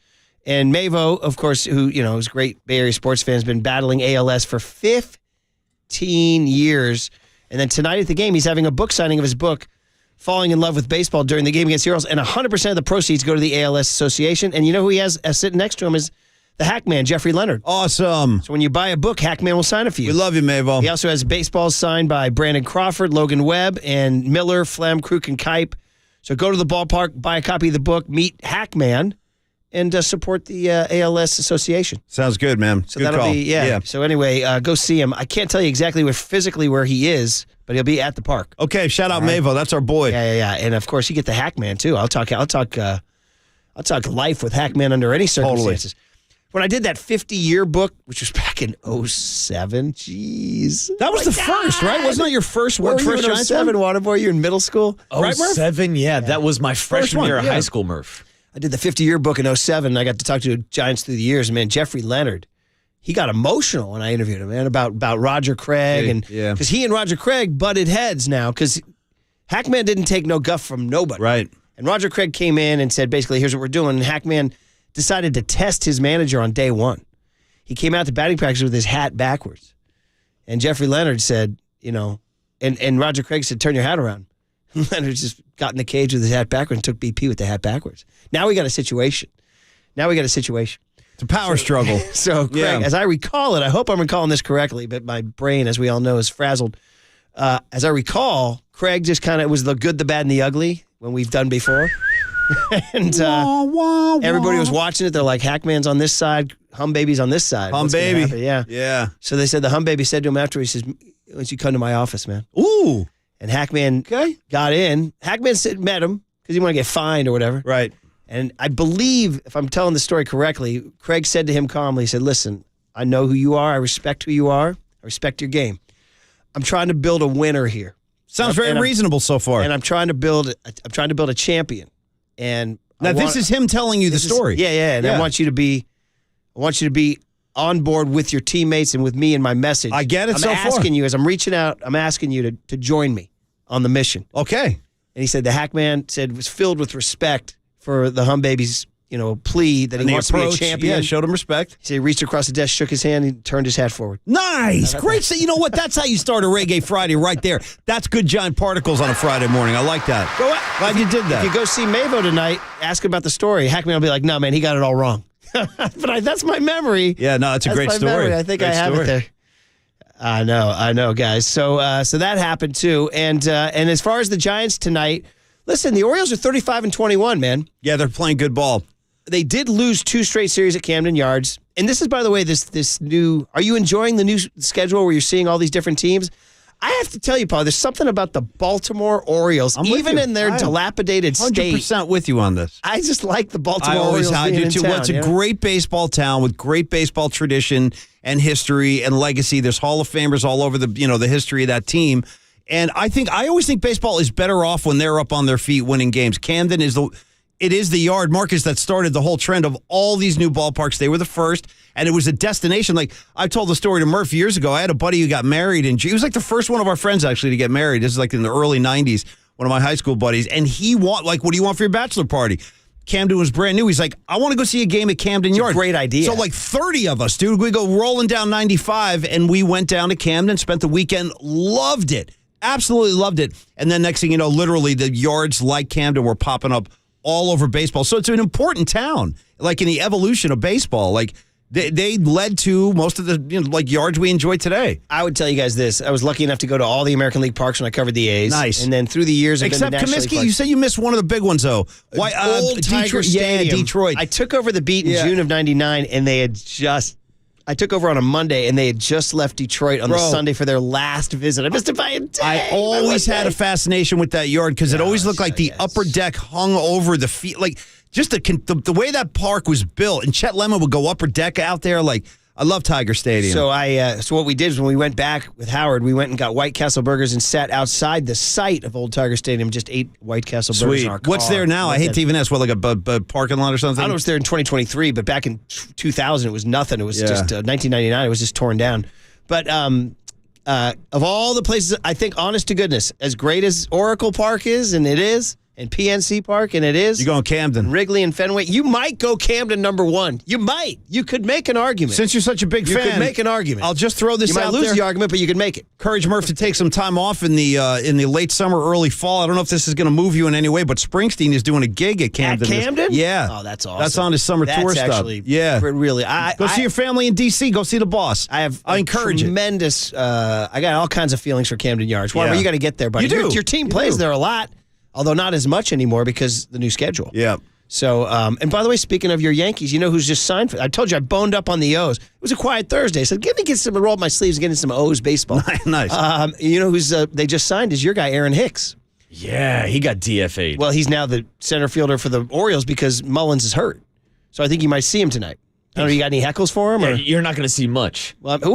And Mavo, of course, who, is a great Bay Area sports fan, has been battling ALS for 15 years. And then tonight at the game, he's having a book signing of his book, Falling in Love with Baseball, during the game against the Orioles. And 100% of the proceeds go to the ALS Association. And you know who he has sitting next to him is the Hackman, Jeffrey Leonard. Awesome. So when you buy a book, Hackman will sign it for you. We love you, Mavo. He also has baseballs signed by Brandon Crawford, Logan Webb, and Miller, Flam, Kruk, and Kipe. So go to the ballpark, buy a copy of the book, meet Hackman, and support the ALS Association. Sounds good, man. So good that'll call. be, yeah. So anyway, go see him. I can't tell you exactly physically where he is, but he'll be at the park. Okay, shout out Mavo. That's our boy. Yeah. And of course, you get the Hackman too. I'll talk life with Hackman under any circumstances. Totally. When I did that 50-year book, which was back in 07, jeez. That was the first, right? Wasn't that your first work? First Giants 07, Waterboy, you in middle school? Right, Murph? 07, yeah. That was my freshman year of high school, Murph. I did the 50-year book in 07, and I got to talk to Giants through the years. Man, Jeffrey Leonard, he got emotional when I interviewed him, man, about Roger Craig. Because he and Roger Craig butted heads now, because Hackman didn't take no guff from nobody. Right. And Roger Craig came in and said, basically, here's what we're doing. And Hackman decided to test his manager on day one. He came out to batting practice with his hat backwards. And Jeffrey Leonard said, and Roger Craig said, turn your hat around. Leonard just got in the cage with his hat backwards and took BP with the hat backwards. Now we got a situation. It's a power struggle. So, Craig, as I recall it, I hope I'm recalling this correctly, but my brain, as we all know, is frazzled. As I recall, Craig just kind of was the good, the bad, and the ugly when we've done before. And everybody was watching it. They're like, Hackman's on this side, Hum Baby's on this side. Hum Baby. Yeah. So they said the Hum Baby said to him after, he says, why don't you come to my office, man? Ooh. And Hackman got in. Hackman met him because he wanted to get fined or whatever. Right. And I believe, if I'm telling the story correctly, Craig said to him calmly, he said, listen, I know who you are. I respect who you are. I respect your game. I'm trying to build a winner here. Sounds very reasonable so far. And I'm trying to build a champion. And now this is him telling you the story. Yeah. And I want you to be on board with your teammates and with me and my message. I get it. I'm asking you, as I'm reaching out, I'm asking you to join me on the mission. Okay. And he said the Hackman said was filled with respect for the Hum Baby's, plea that he wants to be a champion. Yeah, showed him respect. He reached across the desk, shook his hand, and turned his hat forward. Nice. Great. So you know what? That's how you start a Reggae Friday right there. That's good giant particles on a Friday morning. I like that. Glad you did that. If you go see Mavo tonight, ask him about the story. Hackman will be like, no, man, he got it all wrong. But that's my memory. Yeah, no, it's a great story. Memory. I think I have it there. I know, guys. So that happened too. And as far as the Giants tonight, listen, the Orioles are 35-21, man. Yeah, they're playing good ball. They did lose 2 straight series at Camden Yards. And this is, by the way, this new... Are you enjoying the new schedule where you're seeing all these different teams? I have to tell you, Paul, there's something about the Baltimore Orioles, even in their dilapidated state. 100% with you on this. I just like the Baltimore Orioles being in town. Well, it's a great baseball town with great baseball tradition and history and legacy. There's Hall of Famers all over the history of that team. And I always think baseball is better off when they're up on their feet winning games. Camden is the yard, Marcus, that started the whole trend of all these new ballparks. They were the first, and it was a destination. Like, I told the story to Murph years ago. I had a buddy who got married, and he was like the first one of our friends, actually, to get married. This is like in the early 90s, one of my high school buddies. And what do you want for your bachelor party? Camden was brand new. He's like, I want to go see a game at Camden Yards. Great idea. So like 30 of us, dude, we go rolling down 95, and we went down to Camden, spent the weekend, loved it. Absolutely loved it. And then next thing you know, literally the yards like Camden were popping up all over baseball. So it's an important town, like in the evolution of baseball. Like they led to most of the yards we enjoy today. I would tell you guys this. I was lucky enough to go to all the American League parks when I covered the A's. Nice. And then through the years, I've Except been to Comiskey, you said you missed one of the big ones, though. Why, Old Tiger Stadium. Yeah, Detroit. I took over the beat in June of 99, and I took over on a Monday, and they had just left Detroit on the Sunday for their last visit. I missed it by a day. I always had a fascination with that yard because it always looked like the upper deck hung over the field. Like, just the way that park was built. And Chet Lemon would go upper deck out there. Like, I love Tiger Stadium. So what we did is when we went back with Howard, we went and got White Castle burgers and sat outside the site of Old Tiger Stadium, just ate White Castle burgers in our car. What's there now? I hate to even ask. What, like a parking lot or something? I don't know if it's there in 2023, but back in 2000, it was nothing. It was just 1999. It was just torn down. But of all the places, I think, honest to goodness, as great as Oracle Park is, and it is, and PNC Park, and it is. You're going Camden. Wrigley and Fenway. You might go Camden #1. You might. You could make an argument. Since you're such a big fan. You could make an argument. I'll just throw this out there. You might lose the argument, but you could make it. Encourage Murph to take some time off in the late summer, early fall. I don't know if this is going to move you in any way, but Springsteen is doing a gig at Camden. At Camden? Yeah. Oh, that's awesome. That's on his summer tour stuff. Actually, yeah. Really. Go see your family in D.C. Go see the boss. I encourage tremendous, I got all kinds of feelings for Camden Yards. Well, you got to get there, buddy. You do. Your team plays there a lot. Although not as much anymore because the new schedule. Yeah. So, and by the way, speaking of your Yankees, you know who's just signed for? I told you I boned up on the O's. It was a quiet Thursday. I said, get some, roll up my sleeves and get in some O's baseball. Nice. You know who's they just signed is your guy, Aaron Hicks. Yeah, he got DFA'd. Well, he's now the center fielder for the Orioles because Mullins is hurt. So I think you might see him tonight. I don't know, you got any heckles for him? Or? You're not going to see much. Well, a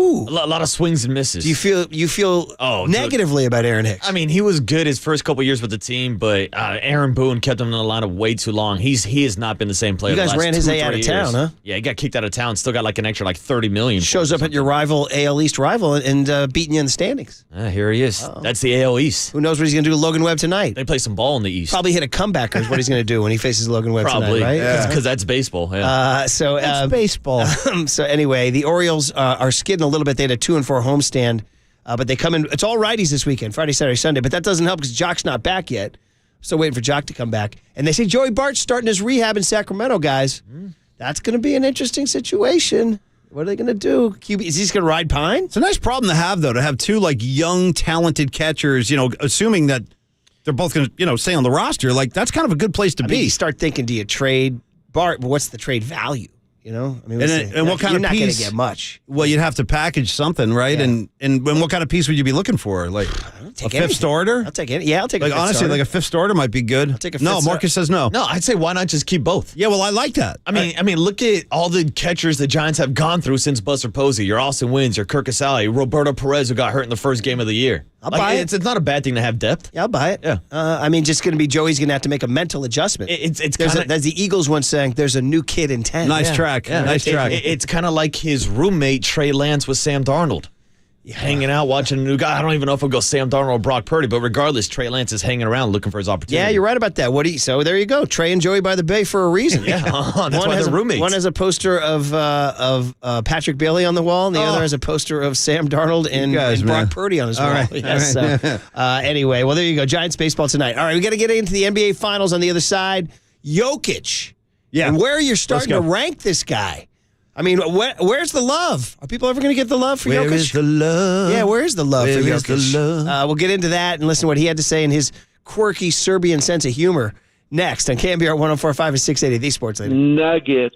lot of swings and misses. Do you feel negatively about Aaron Hicks? I mean, he was good his first couple years with the team, but Aaron Boone kept him in the lineup way too long. He has not been the same player. You guys the last ran his 2 or A 3 out of years. town, huh? Yeah, he got kicked out of town. Still got like an extra $30 million. Shows up at your rival, AL East rival, and beating you in the standings. Here he is. That's the AL East. Who knows what he's going to do with Logan Webb tonight? They play some ball in the East. Probably hit a comeback is what he's going to do when he faces Logan Webb tonight, right? Because that's baseball. Yeah. That's baseball. So anyway, the Orioles are skidding a little bit. They had a 2-4 homestand, but they come in. It's all righties this weekend, Friday, Saturday, Sunday. But that doesn't help because Jock's not back yet. Still waiting for Jock to come back. And they say Joey Bart's starting his rehab in Sacramento, guys. That's going to be an interesting situation. What are they going to do? Is he just going to ride Pine? It's a nice problem to have, though, to have two young, talented catchers. Assuming that they're both going to stay on the roster. That's kind of a good place to be. You start thinking, do you trade Bart? But what's the trade value? You know, I mean, and what kind you're of not piece? going to get much. Well, you'd have to package something, right? Yeah. And what kind of piece would you be looking for? Like a fifth starter? I'll take it. Yeah, I'll take. Like a fifth honestly, starter. like a fifth starter might be good. I'll take a no. fifth Marcus says no. No, I'd say why not just keep both? Yeah, well, I like that. I mean, look at all the catchers the Giants have gone through since Buster Posey. Your Austin Wynns, your Kirk Casale, Roberto Perez, who got hurt in the first game of the year. I'll buy it. It's not a bad thing to have depth. Yeah, I'll buy it. Yeah. I mean, just going to be Joey's going to have to make a mental adjustment. It's as the Eagles once saying, there's a new kid in 10. Nice track. Yeah. Nice track. It's kind of like his roommate, Trey Lance, with Sam Darnold. Hanging out, watching a new guy. I don't even know if it'll go Sam Darnold or Brock Purdy, but regardless, Trey Lance is hanging around looking for his opportunity. Yeah, you're right about that. So there you go. Trey and Joey by the Bay for a reason. Yeah, that's why they're roommates. One has a poster of Patrick Bailey on the wall, and the other has a poster of Sam Darnold and Brock Purdy on his wall. Right. Yes, anyway, well, there you go. Giants baseball tonight. All right, we got to get into the NBA Finals on the other side. Jokic. Yeah. And where you're starting to rank this guy. I mean, where's the love? Are people ever going to get the love for Jokic? Where is the love? Yeah, where is the love for Where is Jokic? the love? We'll get into that and listen to what he had to say in his quirky Serbian sense of humor next on KNBR 104.5 and 680, the Sports Leader. Nuggets.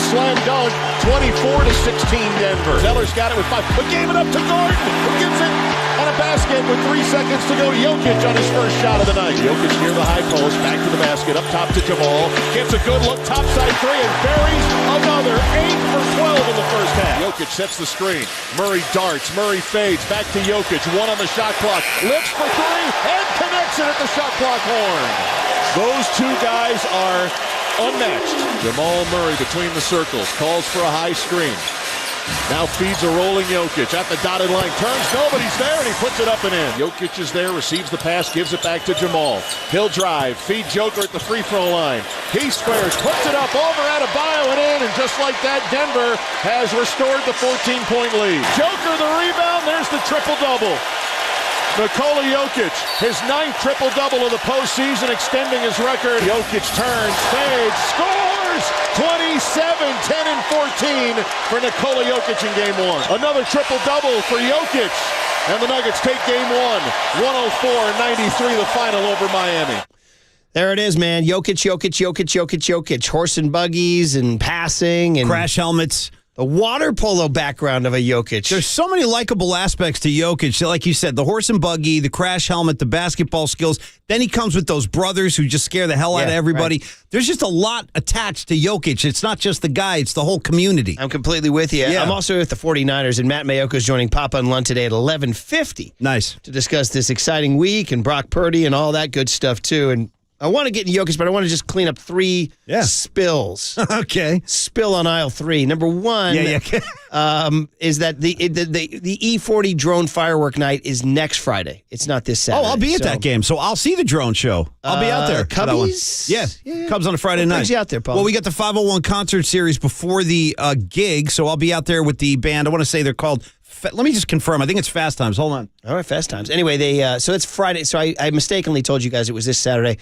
slam dunk, 24-16 Denver. Zeller's got it with 5, but gave it up to Gordon, who gives it, and a basket with 3 seconds to go. Jokic on his first shot of the night. Jokic near the high post, back to the basket, up top to Jamal. Gets a good look, topside three, and buries another 8 for 12 in the first half. Jokic sets the screen. Murray darts, Murray fades, back to Jokic, 1 on the shot clock, lifts for 3, and connects it at the shot clock horn. Those two guys are unmatched. Jamal Murray between the circles, calls for a high screen. Now feeds a rolling Jokic at the dotted line. Turns, nobody's there, and he puts it up and in. Jokic is there, receives the pass, gives it back to Jamal. He'll drive, feed Joker at the free throw line. He squares, puts it up over Adebayo and in, and just like that, Denver has restored the 14-point lead. Joker the rebound, there's the triple-double. Nikola Jokic, his 9th triple-double of the postseason, extending his record. Jokic turns, fades, scores! 27, 10, and 14 for Nikola Jokic in Game 1. Another triple-double for Jokic, and the Nuggets take Game 1, 104-93, the final over Miami. There it is, man. Jokic. Horse and buggies and passing. And crash helmets. The water polo background of a Jokic. There's so many likable aspects to Jokic. Like you said, the horse and buggy, the crash helmet, the basketball skills. Then he comes with those brothers who just scare the hell out of everybody. Right. There's just a lot attached to Jokic. It's not just the guy, it's the whole community. I'm completely with you. Yeah. I'm also with the 49ers, and Matt Mayoka is joining Papa and Lund today at 11:50. Nice. To discuss this exciting week and Brock Purdy and all that good stuff, too. And I want to get in Jokic, but I want to just clean up 3 spills. Okay. Spill on aisle 3. Number 1 is that the E40 drone firework night is next Friday. It's not this Saturday. Oh, I'll be at that game, so I'll see the drone show. I'll be out there. Cubbies? Yeah, Cubs on a Friday night. Brings you out there, Paul? Well, we got the 501 concert series before the gig, so I'll be out there with the band. I want to say they're called... Let me just confirm. I think it's Fast Times. Hold on. All right, Fast Times. Anyway, so it's Friday. So I mistakenly told you guys it was this Saturday.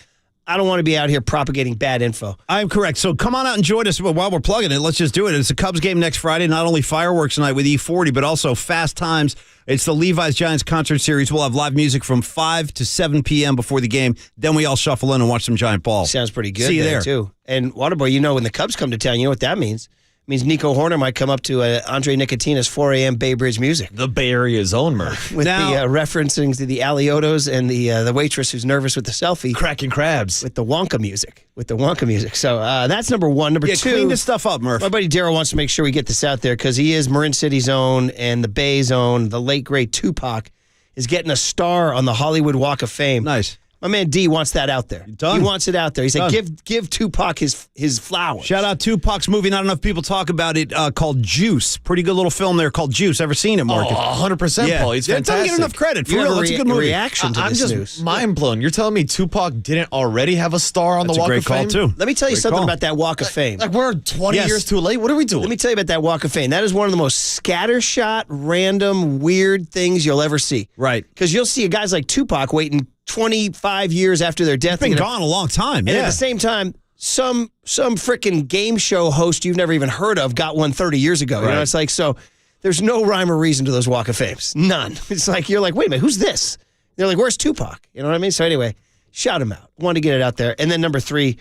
I don't want to be out here propagating bad info. I'm correct. So come on out and join us. While we're plugging it, let's just do it. It's a Cubs game next Friday. Not only fireworks night with E40, but also Fast Times. It's the Levi's Giants concert series. We'll have live music from 5 to 7 p.m. before the game. Then we all shuffle in and watch some Giant ball. Sounds pretty good. See you there, too. And Waterboy, when the Cubs come to town, you know what that means. means Nico Horner might come up to Andre Nicotina's 4 a.m. Bay Bridge music. The Bay Area's own Murph. With the referencing to the Aliotos and the waitress who's nervous with the selfie. Cracking crabs. With the Wonka music. So that's number one. Number two. Clean this stuff up, Murph. My buddy Daryl wants to make sure we get this out there because he is Marin City's own and the Bay's own. The late, great Tupac is getting a star on the Hollywood Walk of Fame. Nice. My man D wants that out there. Done. He wants it out there. He said, give Tupac his flowers. Shout out Tupac's movie. Not enough people talk about it. Called Juice. Pretty good little film there called Juice. Ever seen it, Marcus? 100%, Paul. He's fantastic. Doesn't get enough credit. For You real, have that's a good movie. reaction to I'm this just news. mind blown. You're telling me Tupac didn't already have a star on That's the a Walk great of call, Fame? too. Let me tell you Great something call. about that Walk of Fame. Like we're 20 years too late. What are we doing? Let me tell you about that Walk of Fame. That is one of the most scattershot, random, weird things you'll ever see. Right. Because you'll see guys like Tupac waiting 25 years after their death. He's been gone a long time. And at the same time, some freaking game show host you've never even heard of got one 30 years ago. You know, it's like, so there's no rhyme or reason to those Walk of Fames. None. It's like, you're like, wait a minute, who's this? They're like, where's Tupac? You know what I mean? So anyway, shout him out. Wanted to get it out there. And then number three,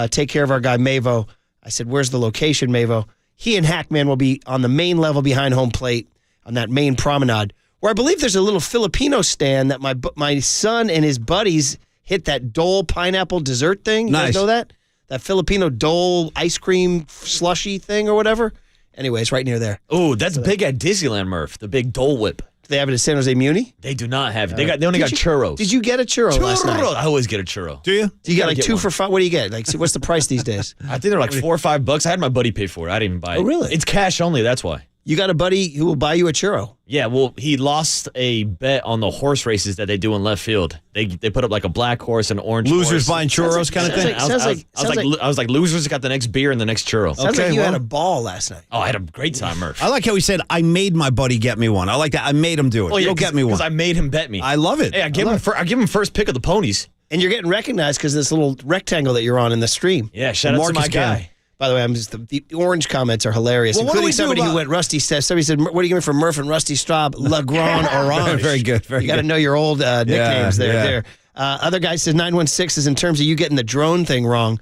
take care of our guy Mavo. I said, where's the location, Mavo? He and Hackman will be on the main level behind home plate on that main promenade, where I believe there's a little Filipino stand that my son and his buddies hit that Dole pineapple dessert thing. You guys know that? That Filipino Dole ice cream slushy thing or whatever. Anyway, it's right near there. Oh, that's big at Disneyland, Murph. The big Dole Whip. Do they have it at San Jose Muni? They do not have it. They only got churros. Did you get a churro last night? I always get a churro. Do you? Do you get like 2 for $5? What do you get? Like, what's the price these days? I think they're like $4 or $5. I had my buddy pay for it. I didn't even buy it. Oh, really? It's cash only. That's why. You got a buddy who will buy you a churro. Yeah, well, he lost a bet on the horse races that they do in left field. They put up like a black horse and an orange Losers horse. buying churros kind of thing? I was like, losers got the next beer and the next churro. Sounds like you had a ball last night. Oh, I had a great time, Murph. I like how he said, I made my buddy get me one. I like that. I made him do it. Oh, yeah, Go get me one. Because I made him bet me. I love it. Hey, I give him first pick of the ponies. And you're getting recognized because this little rectangle that you're on in the stream. Yeah, shout out to my guy. By the way, the orange comments are hilarious, Well, including somebody who went Rusty. Somebody said, "What are you giving for Murph and Rusty Straub? Le Grand Orange." Very good. Very you got to good. know your old nicknames there. yeah. There. Other guy says 916 is in terms of you getting the drone thing wrong.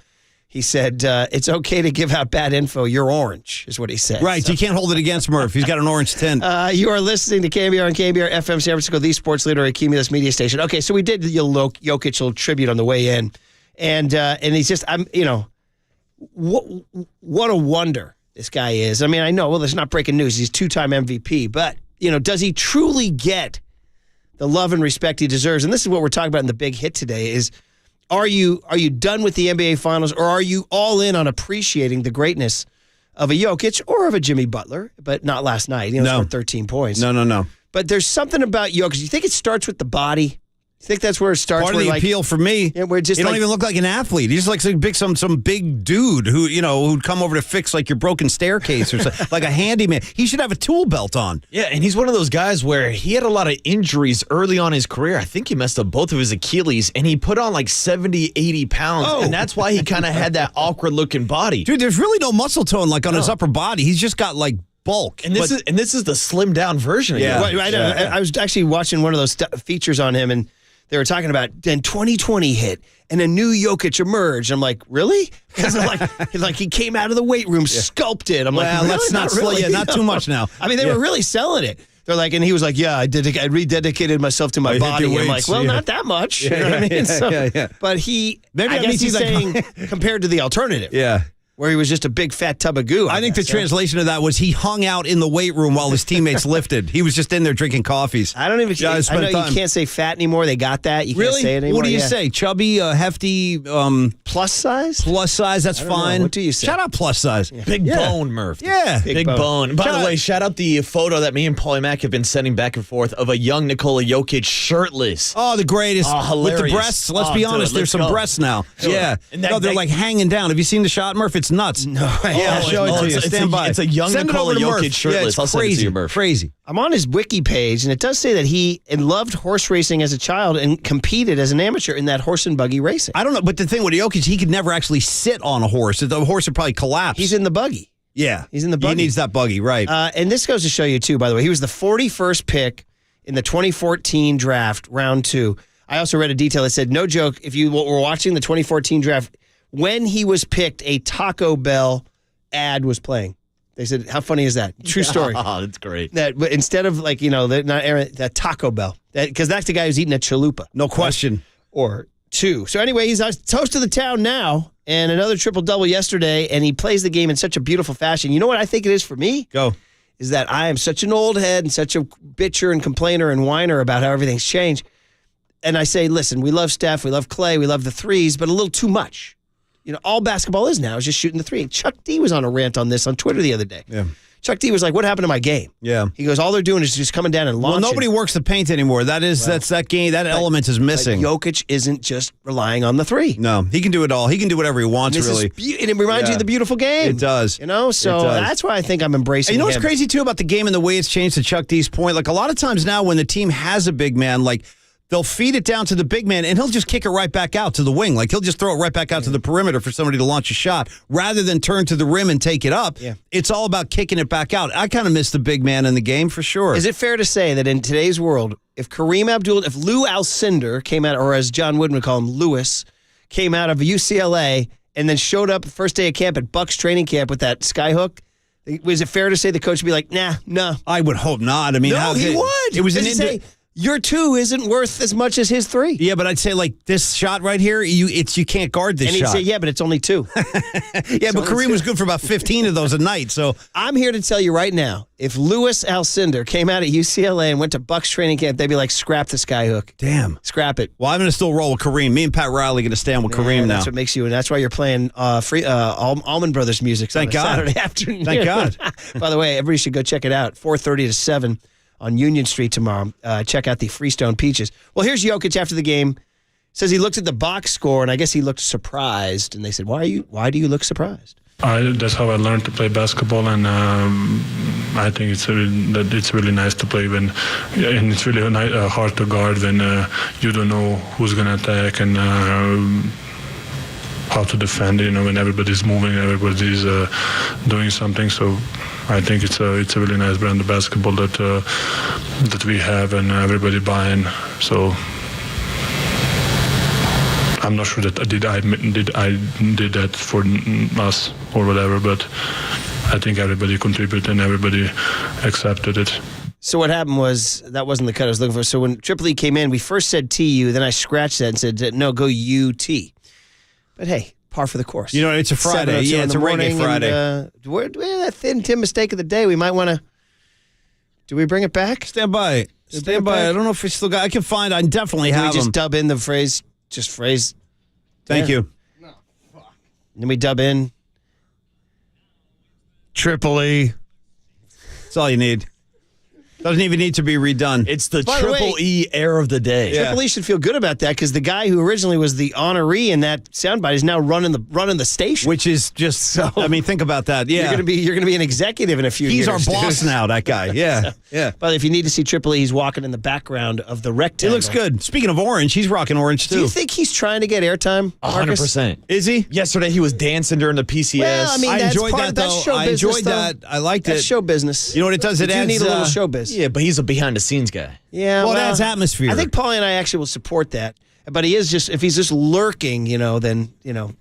He said it's okay to give out bad info. You're orange, is what he said. Right. So, You can't hold it against Murph. He's got an orange tint. you are listening to KNBR and KNBR FM San Francisco, the sports leader, a Cumulus media station. Okay, so we did the Jokic little tribute on the way in, and he's just What a wonder this guy is. I mean, I know, well, it's not breaking news. He's 2-time MVP. But, does he truly get the love and respect he deserves? And this is what we're talking about in the big hit today is, are you done with the NBA Finals, or are you all in on appreciating the greatness of a Jokic or of a Jimmy Butler, but not last night? No. Scored 13 points. No. But there's something about Jokic. You think it starts with the body? You think that's where it starts? Part of the appeal for me. Yeah, we're just he don't even look like an athlete. He's just like some big dude who'd come over to fix like your broken staircase or something, like a handyman. He should have a tool belt on. Yeah, and he's one of those guys where he had a lot of injuries early on in his career. I think he messed up both of his Achilles, and he put on like 70, 80 pounds, and that's why he kind of had that awkward-looking body. Dude, there's really no muscle tone like on his upper body. He's just got like bulk. And this is the slimmed down version of him. I was actually watching one of those features on him, and they were talking about then 2020 hit and a new Jokic emerged. I'm like, really? Because like he came out of the weight room sculpted. I'm like, really? Let's not really. not too much now. I mean, they were really selling it. They're like, and he was like, yeah, I rededicated myself to my body. I'm like, well, not that much. You know what I mean? But I guess he's saying compared to the alternative. Yeah. Where he was just a big fat tub of goo. I think the translation of that was he hung out in the weight room while his teammates lifted. He was just in there drinking coffees. I don't even. I know you can't say fat anymore. They got that. You can't say it anymore. What do you say? Chubby, hefty, plus size? Plus size. That's fine. What do you say? Shout out plus size. Yeah. Big bone, Murph. Yeah, big bone. By the way, shout out the photo that me and Paulie Mack have been sending back and forth of a young Nikola Jokic shirtless. Oh, the greatest. Hilarious. With the breasts. Let's be honest. There's some breasts now. Sure. Yeah. And they're like hanging down. Have you seen the shot, Murph? It's nuts. No. Yeah, I'll show it to you. Stand by. It's a young Nikola Jokic shirtless. Yeah, I'll send it to you, Murph. Crazy. I'm on his wiki page, and it does say that he loved horse racing as a child and competed as an amateur in that horse and buggy racing. I don't know, but the thing with Jokic, he could never actually sit on a horse. The horse would probably collapse. He's in the buggy. Yeah. He's in the buggy. He needs that buggy, right. And this goes to show you, too, by the way. He was the 41st pick in the 2014 draft, round 2. I also read a detail that said, no joke, if you were watching the 2014 draft, when he was picked, a Taco Bell ad was playing. They said, how funny is that? True story. Oh, that's great. That instead of like, not Aaron, that Taco Bell, because that's the guy who's eating a chalupa. No question. Right? Or two. So anyway, he's toast of the town now, and another triple-double yesterday, and he plays the game in such a beautiful fashion. You know what I think it is for me? Go. Is that I am such an old head and such a bitcher and complainer and whiner about how everything's changed. And I say, listen, we love Steph, we love Clay, we love the threes, but a little too much. All basketball is now is just shooting the three. Chuck D was on a rant on this on Twitter the other day. Yeah. Chuck D was like, what happened to my game? Yeah. He goes, all they're doing is just coming down and launching. Well, nobody works the paint anymore. That's that game, that element is missing. Jokic isn't just relying on the three. No, he can do it all. He can do whatever he wants, really. And it reminds you of the beautiful game. It does. So that's why I think I'm embracing You know what's him. crazy, too, about the game and the way it's changed, to Chuck D's point? Like, a lot of times now when the team has a big man, like, they'll feed it down to the big man, and he'll just kick it right back out to the wing. Like, he'll just throw it right back out to the perimeter for somebody to launch a shot rather than turn to the rim and take it up. Yeah. It's all about kicking it back out. I kind of miss the big man in the game for sure. Is it fair to say that in today's world, if Lou Alcindor came out, or as John Wooden would call him, Lewis, came out of UCLA and then showed up the first day of camp at Buck's training camp with that skyhook, was it fair to say the coach would be like, nah, no? I would hope not. I mean, he would. It was an say, your two isn't worth as much as his three. Yeah, but I'd say like this shot right here, you can't guard this shot. And he'd say, yeah, but it's only two. Yeah, but Kareem was good for about 15 of those a night. So I'm here to tell you right now, if Louis Alcindor came out at UCLA and went to Buck's training camp, they'd be like, scrap the skyhook. Damn. Scrap it. Well, I'm going to still roll with Kareem. Me and Pat Riley going to stand with Kareem now. That's what makes you, and that's why you're playing Allman Brothers music on a Saturday afternoon. Thank God. By the way, everybody should go check it out. 4:30 to 7 on Union Street tomorrow. Check out the Freestone Peaches. Well, here's Jokic after the game. Says he looked at the box score, and I guess he looked surprised. And they said, why do you look surprised? That's how I learned to play basketball, and I think it's really nice to play when, and it's really hard to guard when you don't know who's going to attack and how to defend. When everybody's moving, everybody's doing something. So I think it's a really nice brand of basketball that we have, and everybody buying. So I'm not sure that I did that for us or whatever, but I think everybody contributed and everybody accepted it. So what happened was, that wasn't the cut I was looking for. So when Triple E came in, we first said TU, then I scratched that and said, no, go UT. But hey, par for the course. It's a Friday. Yeah, it's a reggae Friday. That thin Tim mistake of the day, we might want to, do we bring it back? Stand by. Stand by. I don't know if we still got, I can find, I definitely have we just them. dub in the phrase, phrase. Thank you. No, fuck. And then we dub in Triple E. That's all you need. Doesn't even need to be redone. It's the Triple E air of the day. Triple E should feel good about that, because the guy who originally was the honoree in that soundbite is now running the station. Which is just so. I mean, think about that. Yeah, you're gonna be an executive in a few years. He's our boss now. That guy. Yeah, yeah. But if you need to see Triple E, he's walking in the background of the rectangle. He looks good. Speaking of orange, he's rocking orange too. Do you think he's trying to get airtime? 100%. Is he? Yesterday he was dancing during the PCS. Well, I mean, I that's enjoyed part that of that though. show I business, enjoyed though. that. I liked it. That's show business. You know what it does? You It adds. need a little show biz. Yeah, but he's a behind the scenes guy. Yeah, well, it adds atmosphere. I think Paulie and I actually will support that. But he is if he's just lurking, then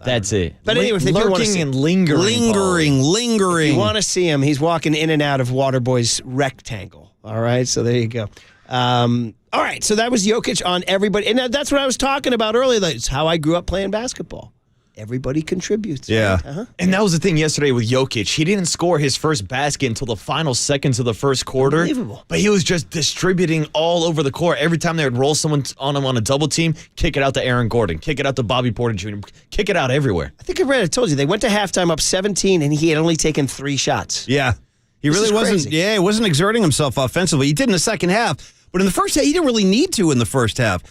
that's it. But anyway, if they do want to see and lingering. If you want to see him, he's walking in and out of Waterboy's rectangle. All right, so there you go. All right, so that was Jokic on everybody, and that's what I was talking about earlier. That's how I grew up playing basketball. Everybody contributes. Yeah. Right? Uh-huh. And that was the thing yesterday with Jokic. He didn't score his first basket until the final seconds of the first quarter. Unbelievable. But he was just distributing all over the court. Every time they would roll someone on him on a double team, kick it out to Aaron Gordon, kick it out to Bobby Porter Jr., kick it out everywhere. I think I told you, they went to halftime up 17, and he had only taken 3 shots. Yeah. He really wasn't. Crazy. Yeah, he wasn't exerting himself offensively. He did in the second half, but in the first half, he didn't really need to in the first half.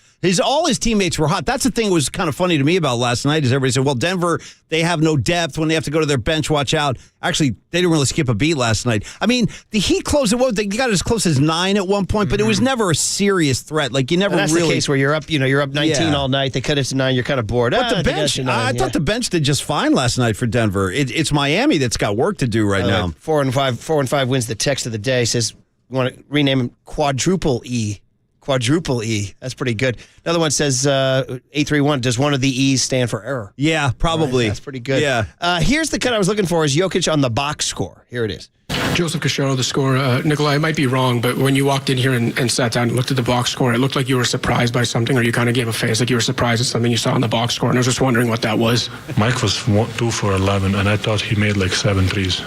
All his teammates were hot. That's the thing that was kind of funny to me about last night is everybody said, well, Denver, they have no depth. When they have to go to their bench, watch out. Actually, they didn't really skip a beat last night. I mean, the Heat closed it. They got as close as 9 at one point, but it was never a serious threat. Like, you never that's really. That's the case where you're up, you're up 19 all night. They cut it to 9. You're kind of bored. But the bench, I thought the bench did just fine last night for Denver. It's Miami that's got work to do right now. 4 and 5 wins the text of the day. Says, we want to rename him Quadruple E. Quadruple E. That's pretty good. Another one says 831. Does one of the E's stand for error? Yeah, probably. Right, that's pretty good. Yeah. Here's the cut I was looking for. Is Jokic on the box score? Here it is. Joseph Cacharo, the score. Nikolai, I might be wrong, but when you walked in here and sat down and looked at the box score, it looked like you were surprised by something, or you kind of gave a face like you were surprised at something you saw on the box score, and I was just wondering what that was. Mike was 2 for 11, and I thought he made like 7 threes.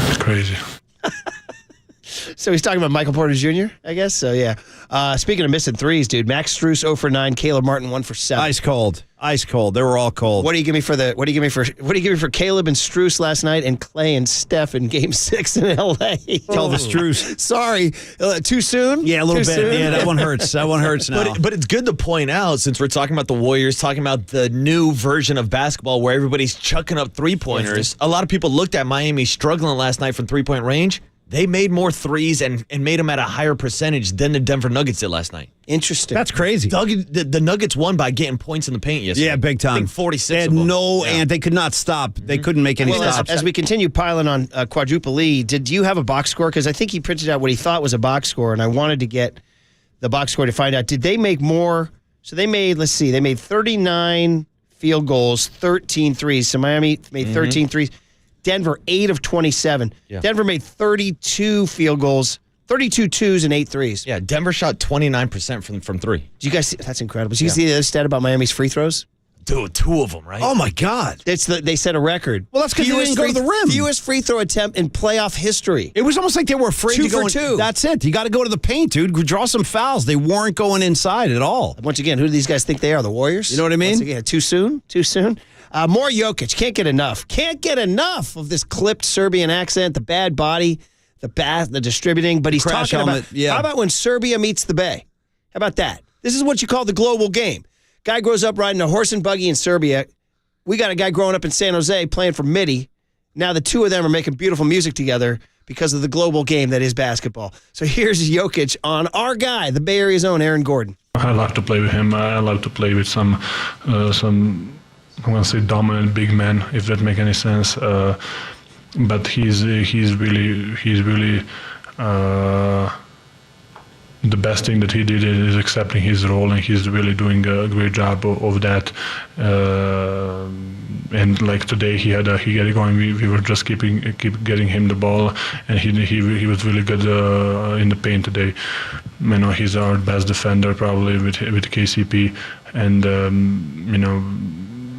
It's crazy. So he's talking about Michael Porter Jr., I guess. So, yeah. Speaking of missing threes, dude, Max Strus 0 for 9, Caleb Martin 1 for 7. Ice cold. They were all cold. What do you give me for Caleb and Strus last night and Clay and Steph in Game 6 in LA? Tell the Strus. Sorry, too soon. Yeah, a little bit. Soon? Yeah, that one hurts. That one hurts now. But it's good to point out, since we're talking about the Warriors, talking about the new version of basketball where everybody's chucking up three-pointers. A lot of people looked at Miami struggling last night from three-point range. They made more threes and made them at a higher percentage than the Denver Nuggets did last night. Interesting. That's crazy. The Nuggets won by getting points in the paint yesterday. Yeah, big time. I think 46 They had of them. and they could not stop. They couldn't make any stops. As we continue piling on Quadruple E, did you have a box score? Because I think he printed out what he thought was a box score, and I wanted to get the box score to find out. Did they make more? So they made, they made 39 field goals, 13 threes. So Miami made 13 threes. Denver, 8 of 27. Yeah. Denver made 32 field goals, 32 twos and 8 threes. Yeah, Denver shot 29% from three. Do you guys see? That's incredible. Did you see the other stat about Miami's free throws? Dude, 2 of them, right? Oh, my God. They set a record. Well, that's because they didn't go to the rim. Fewest free throw attempt in playoff history. It was almost like they were afraid 2 to go for 2. That's it. You got to go to the paint, dude. Draw some fouls. They weren't going inside at all. Once again, who do these guys think they are? The Warriors? You know what I mean? Once again, too soon? Too soon? More Jokic. Can't get enough. Can't get enough of this clipped Serbian accent, the bad body, the distributing. But he's Crash talking helmet, about, yeah. How about when Serbia meets the Bay? How about that? This is what you call the global game. Guy grows up riding a horse and buggy in Serbia. We got a guy growing up in San Jose playing for MIDI. Now the two of them are making beautiful music together because of the global game that is basketball. So here's Jokic on our guy, the Bay Area's own Aaron Gordon. I love to play with him. I love to play with some I want to say dominant big man, if that makes any sense. But he's really the best thing that he did is accepting his role, and he's really doing a great job of that. And like today, he had it going. We were just keep getting him the ball, and he was really good in the paint today. You know, he's our best defender probably with KCP, and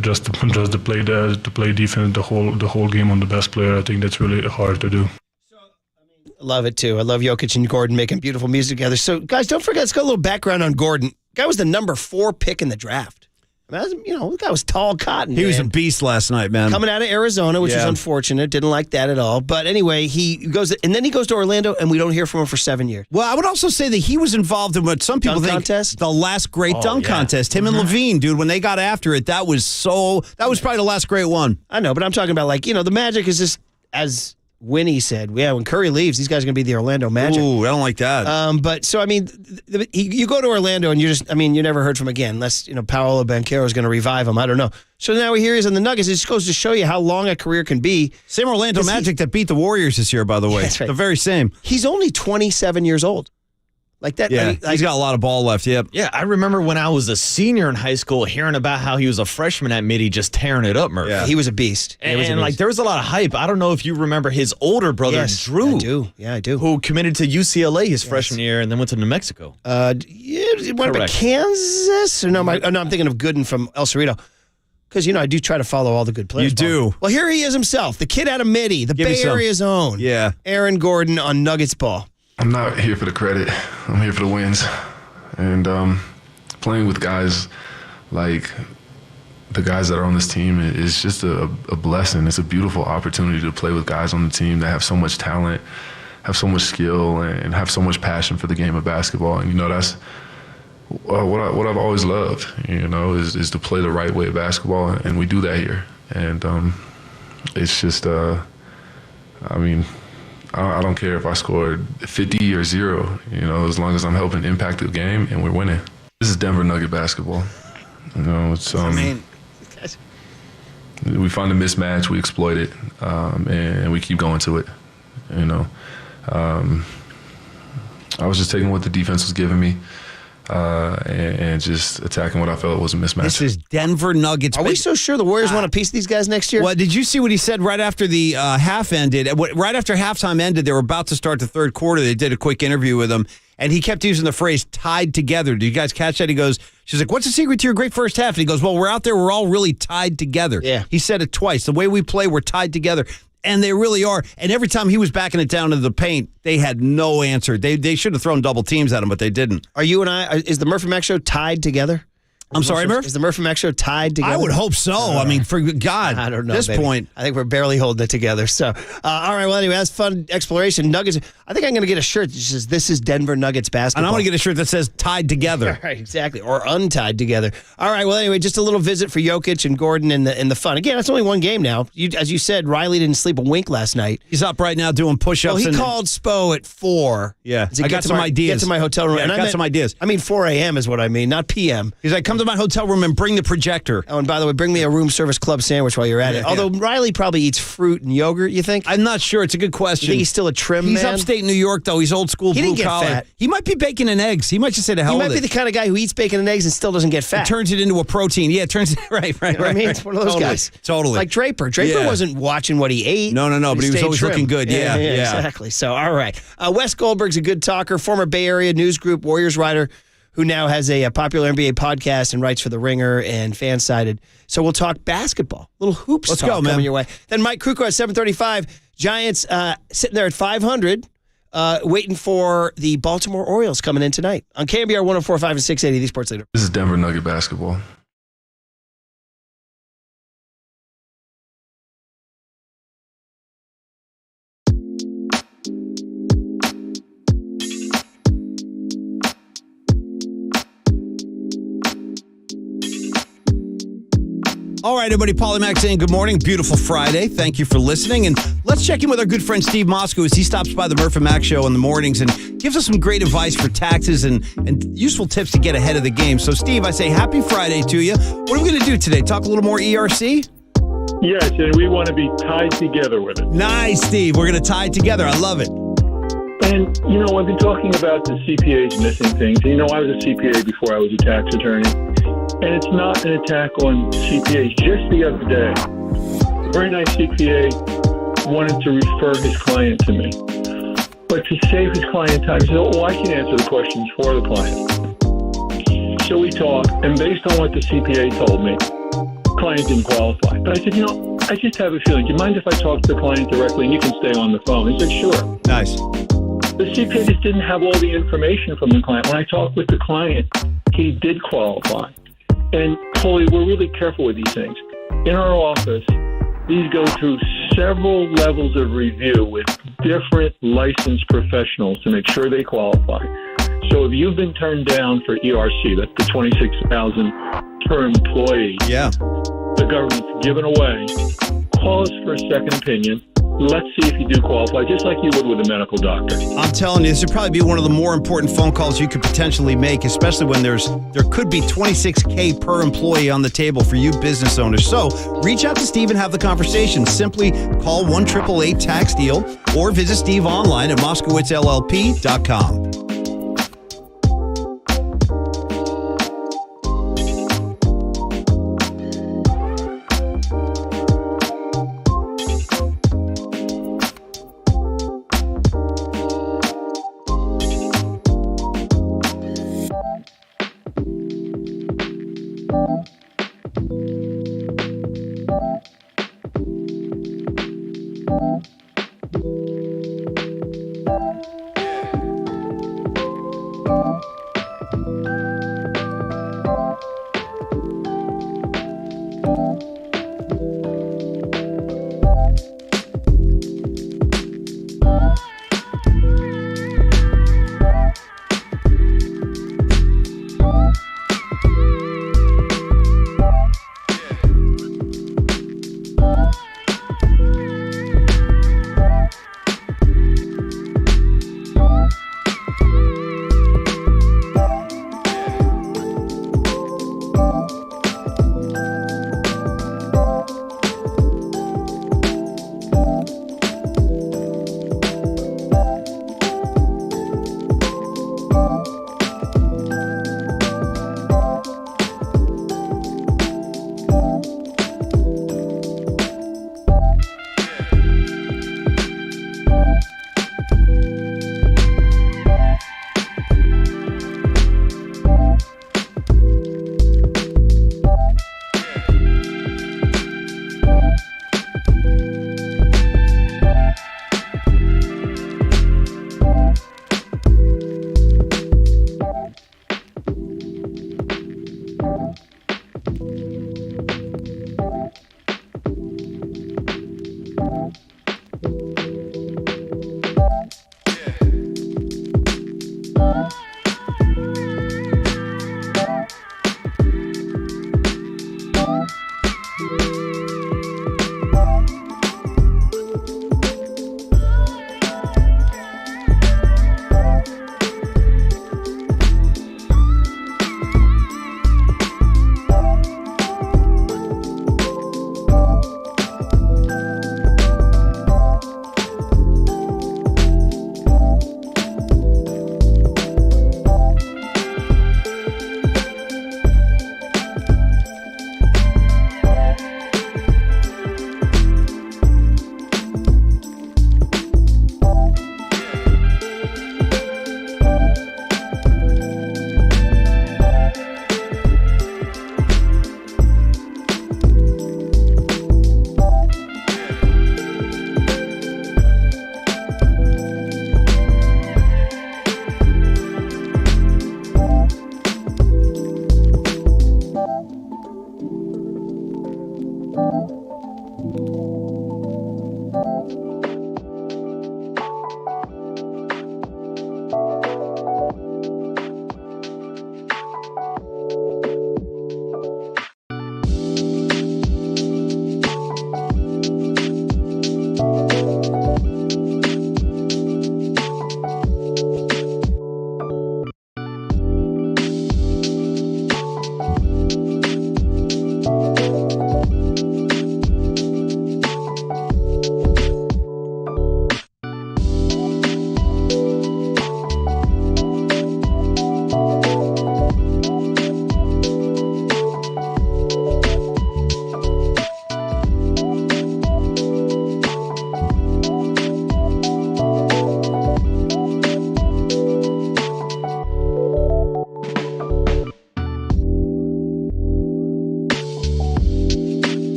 just to play defense the whole game on the best player. I think that's really hard to do. Love it too. I love Jokic and Gordon making beautiful music together. So guys, don't forget, let's go a little background on Gordon. Guy was the number 4 pick in the draft. I mean, the guy was tall cotton. He was a beast last night, man. Coming out of Arizona, which was unfortunate. Didn't like that at all. But anyway, he goes to Orlando, and we don't hear from him for 7 years. Well, I would also say that he was involved in what some people think contest? The last great dunk contest. Him and Levine, dude, when they got after it, that was probably the last great one. I know, but I'm talking about the Magic is just, as Winnie said, when Curry leaves, these guys are going to be the Orlando Magic. Ooh, I don't like that. But so, I mean, you go to Orlando and you never heard from him again, unless, Paolo Banchero is going to revive him. I don't know. So now here he is in the Nuggets. It just goes to show you how long a career can be. Same Orlando Magic that beat the Warriors this year, by the way. That's right. The very same. He's only 27 years old. Like that. Yeah, he's got a lot of ball left. Yep. Yeah, I remember when I was a senior in high school hearing about how he was a freshman at MIDI just tearing it up, Murph. Yeah, he was a beast. And there was a lot of hype. I don't know if you remember his older brother, Drew. I do. Yeah, I do. Who committed to UCLA his freshman year and then went to New Mexico. What about Kansas? Or no, I'm thinking of Gooden from El Cerrito. Because, I do try to follow all the good players. You do. Well, here he is himself, the kid out of MIDI, the Bay Area's own. Yeah. Aaron Gordon on Nuggets ball. I'm not here for the credit. I'm here for the wins. And playing with guys like the guys that are on this team is just a blessing. It's a beautiful opportunity to play with guys on the team that have so much talent, have so much skill, and have so much passion for the game of basketball. And, that's what I've always loved, is to play the right way of basketball. And we do that here. And it's just, I don't care if I scored 50 or 0, as long as I'm helping impact the game and we're winning. This is Denver Nugget basketball. It's we find a mismatch, we exploit it, and we keep going to it. I was just taking what the defense was giving me. And just attacking what I felt was a mismatch. This is Denver Nuggets. Are we so sure the Warriors want a piece of these guys next year? Well, did you see what he said right after the half ended? Right after halftime ended, they were about to start the third quarter. They did a quick interview with him, and he kept using the phrase "tied together." Do you guys catch that? He goes, she's like, "What's the secret to your great first half?" And he goes, "Well, we're out there. We're all really tied together." Yeah. He said it twice. The way we play, we're tied together. And they really are. And every time he was backing it down into the paint, they had no answer. They should have thrown double teams at him, but they didn't. Are you and I, is the Murphy Mac Show tied together? I'm sorry, Murph? Is the Murphy Mac Show tied together? I would hope so. I mean, for God, I don't know. At this point. I think we're barely holding it together. So, all right. Well, anyway, that's fun exploration. Nuggets. I think I'm going to get a shirt that says, "This is Denver Nuggets basketball." And I'm going to get a shirt that says "tied together." Right, exactly. Or untied together. All right. Well, anyway, just a little visit for Jokic and Gordon in the fun. Again, it's only one game now. As you said, Riley didn't sleep a wink last night. He's up right now doing push-ups. Well, he called Spo at 4. Yeah. I got some ideas. Get to my hotel room. Yeah, and I got some ideas. I mean, 4 a.m. is what I mean, not p.m. He's like, come to my hotel room and bring the projector. Oh, and by the way, bring me a room service club sandwich while you're at it. Although Riley probably eats fruit and yogurt, you think? I'm not sure. It's a good question. You think he's still a trim He's man? upstate New York, though. He's old school, He blue didn't get collar. fat. He might be bacon and eggs. He might just say the hell He with might be it. the kind of guy who eats bacon and eggs and still doesn't get fat. It turns it into a protein. Yeah, it turns it right. You know what I mean? It's one of those guys. Totally. Like Draper. Draper wasn't watching what he ate. No, but he was stayed always trim. looking good. Yeah. Exactly. So, all right. Wes Goldberg's a good talker, former Bay Area news group Warriors writer who now has a popular NBA podcast and writes for The Ringer and Fansided. So we'll talk basketball, little hoops Let's talk go, man. coming your way. Then Mike Krukow at 7:35. Giants sitting there at 500, waiting for the Baltimore Orioles coming in tonight on KNBR 104.5 and 680, the Sports Leader. This is Denver Nugget basketball. All right, everybody. Paulie Mac saying good morning. Beautiful Friday. Thank you for listening. And let's check in with our good friend Steve Moscow as he stops by the Murph and Mac Show in the mornings and gives us some great advice for taxes and useful tips to get ahead of the game. So, Steve, I say happy Friday to you. What are we going to do today? Talk a little more ERC? Yes, and we want to be tied together with it. Nice, Steve. We're going to tie it together. I love it. And, I've been talking about the CPAs missing things. I was a CPA before I was a tax attorney. And it's not an attack on CPAs. Just the other day, a very nice CPA wanted to refer his client to me. But to save his client time, he said, I can answer the questions for the client. So we talked, and based on what the CPA told me, the client didn't qualify. But I said, I just have a feeling. Do you mind if I talk to the client directly and you can stay on the phone? He said, sure. Nice. The CPA just didn't have all the information from the client. When I talked with the client, he did qualify. And, Paulie, we're really careful with these things. In our office, these go through several levels of review with different licensed professionals to make sure they qualify. So if you've been turned down for ERC, that's the $26,000 per employee, the government's given away, call us for a second opinion. Let's see if you do qualify, just like you would with a medical doctor. I'm telling you, this would probably be one of the more important phone calls you could potentially make, especially when there could be $26K per employee on the table for you business owners. So reach out to Steve and have the conversation. Simply call 1-888-TAX-DEAL or visit Steve online at MoskowitzLLP.com.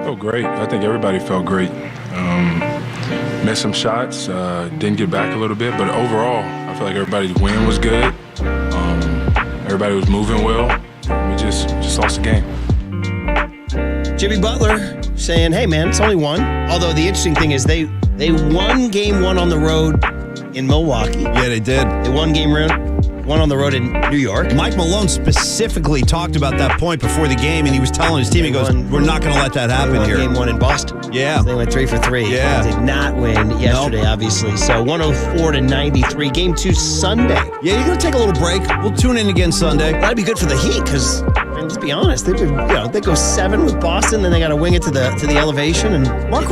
Oh, great. I think everybody felt great. Missed some shots, didn't get back a little bit, but overall, I feel like everybody's win was good. Everybody was moving well. We just lost the game. Jimmy Butler saying, hey, man, it's only one. Although the interesting thing is they won game one on the road in Milwaukee. Yeah, they did. They won game one on the road in New York. Mike Malone specifically talked about that point before the game, and he was telling his team, he goes, we're not going to let that happen here. Game one in Boston. Yeah. They went 3 for 3. Yeah. They did not win yesterday, obviously. So 104-93. Game 2 Sunday. Yeah, you're going to take a little break. We'll tune in again Sunday. That'd be good for the Heat because, let's be honest, they've been, they go 7 with Boston, then they got to wing it to the elevation. And Mark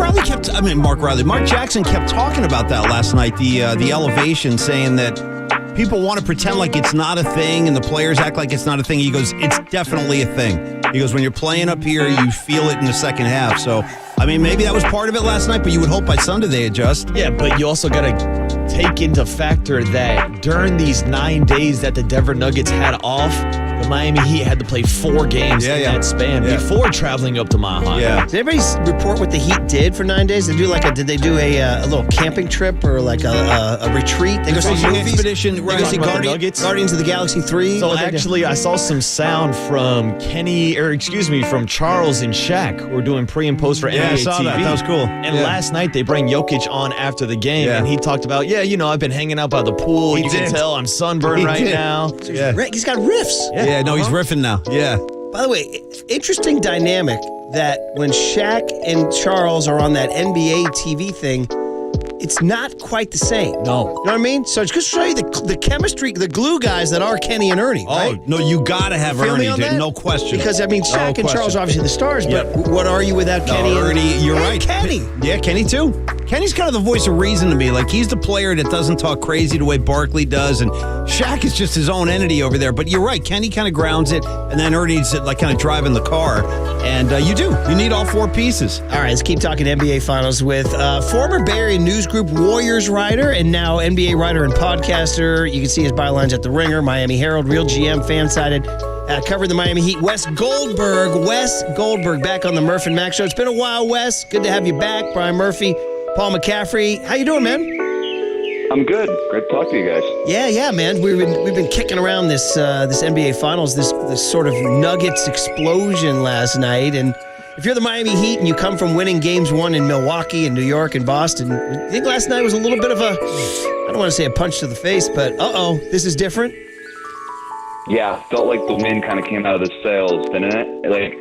Jackson kept talking about that last night, the elevation, saying that people want to pretend like it's not a thing and the players act like it's not a thing. He goes, it's definitely a thing. He goes, when you're playing up here, you feel it in the second half. So, I mean, maybe that was part of it last night, but you would hope by Sunday they adjust. Yeah, but you also got to take into factor that during these 9 days that the Denver Nuggets had off, the Miami Heat had to play 4 games in that span before traveling up to Mile High. Yeah. Did anybody report what the Heat did for 9 days? Did they do a little camping trip or like a retreat? They go see movies? Expedition. They go see Guardians of the Galaxy 3? So actually, I saw some sound from from Charles and Shaq, who were doing pre and post for NBA I saw TV. that. That was cool. And last night, they bring Jokic on after the game, and he talked about, I've been hanging out by the pool. You can tell I'm sunburned right now. He's got riffs. Yeah, no, he's riffing now. Yeah. By the way, interesting dynamic that when Shaq and Charles are on that NBA TV thing, it's not quite the same. No. You know what I mean? So it's just to show you the chemistry, the glue guys that are Kenny and Ernie, right? Oh, no, you got to have Feel Ernie, me on dude. that? No question. Because, Shaq and Charles are obviously the stars, but what are you without Kenny and Ernie? You're right. Kenny. Yeah, Kenny too. Kenny's kind of the voice of reason to me. Like, he's the player that doesn't talk crazy the way Barkley does, and Shaq is just his own entity over there. But you're right. Kenny kind of grounds it, and then Ernie's like kind of driving the car. And you need all 4 pieces. All right, let's keep talking NBA Finals with former Bay Area News Group Warriors writer and now NBA writer and podcaster. You can see his bylines at The Ringer, Miami Herald, Real GM, Fansided. Covered the Miami Heat. Wes Goldberg back on the Murph and Max show. It's been a while, Wes. Good to have you back. Brian Murphy, Paul McCaffrey. How you doing, man? I'm good. Great to talk to you guys. Yeah, man. We've been kicking around this NBA Finals, this sort of Nuggets explosion last night. And if you're the Miami Heat and you come from winning games 1 in Milwaukee and New York and Boston, I think last night was a little bit of I don't want to say a punch to the face, but this is different. Yeah, felt like the wind kind of came out of the sails, didn't it? Like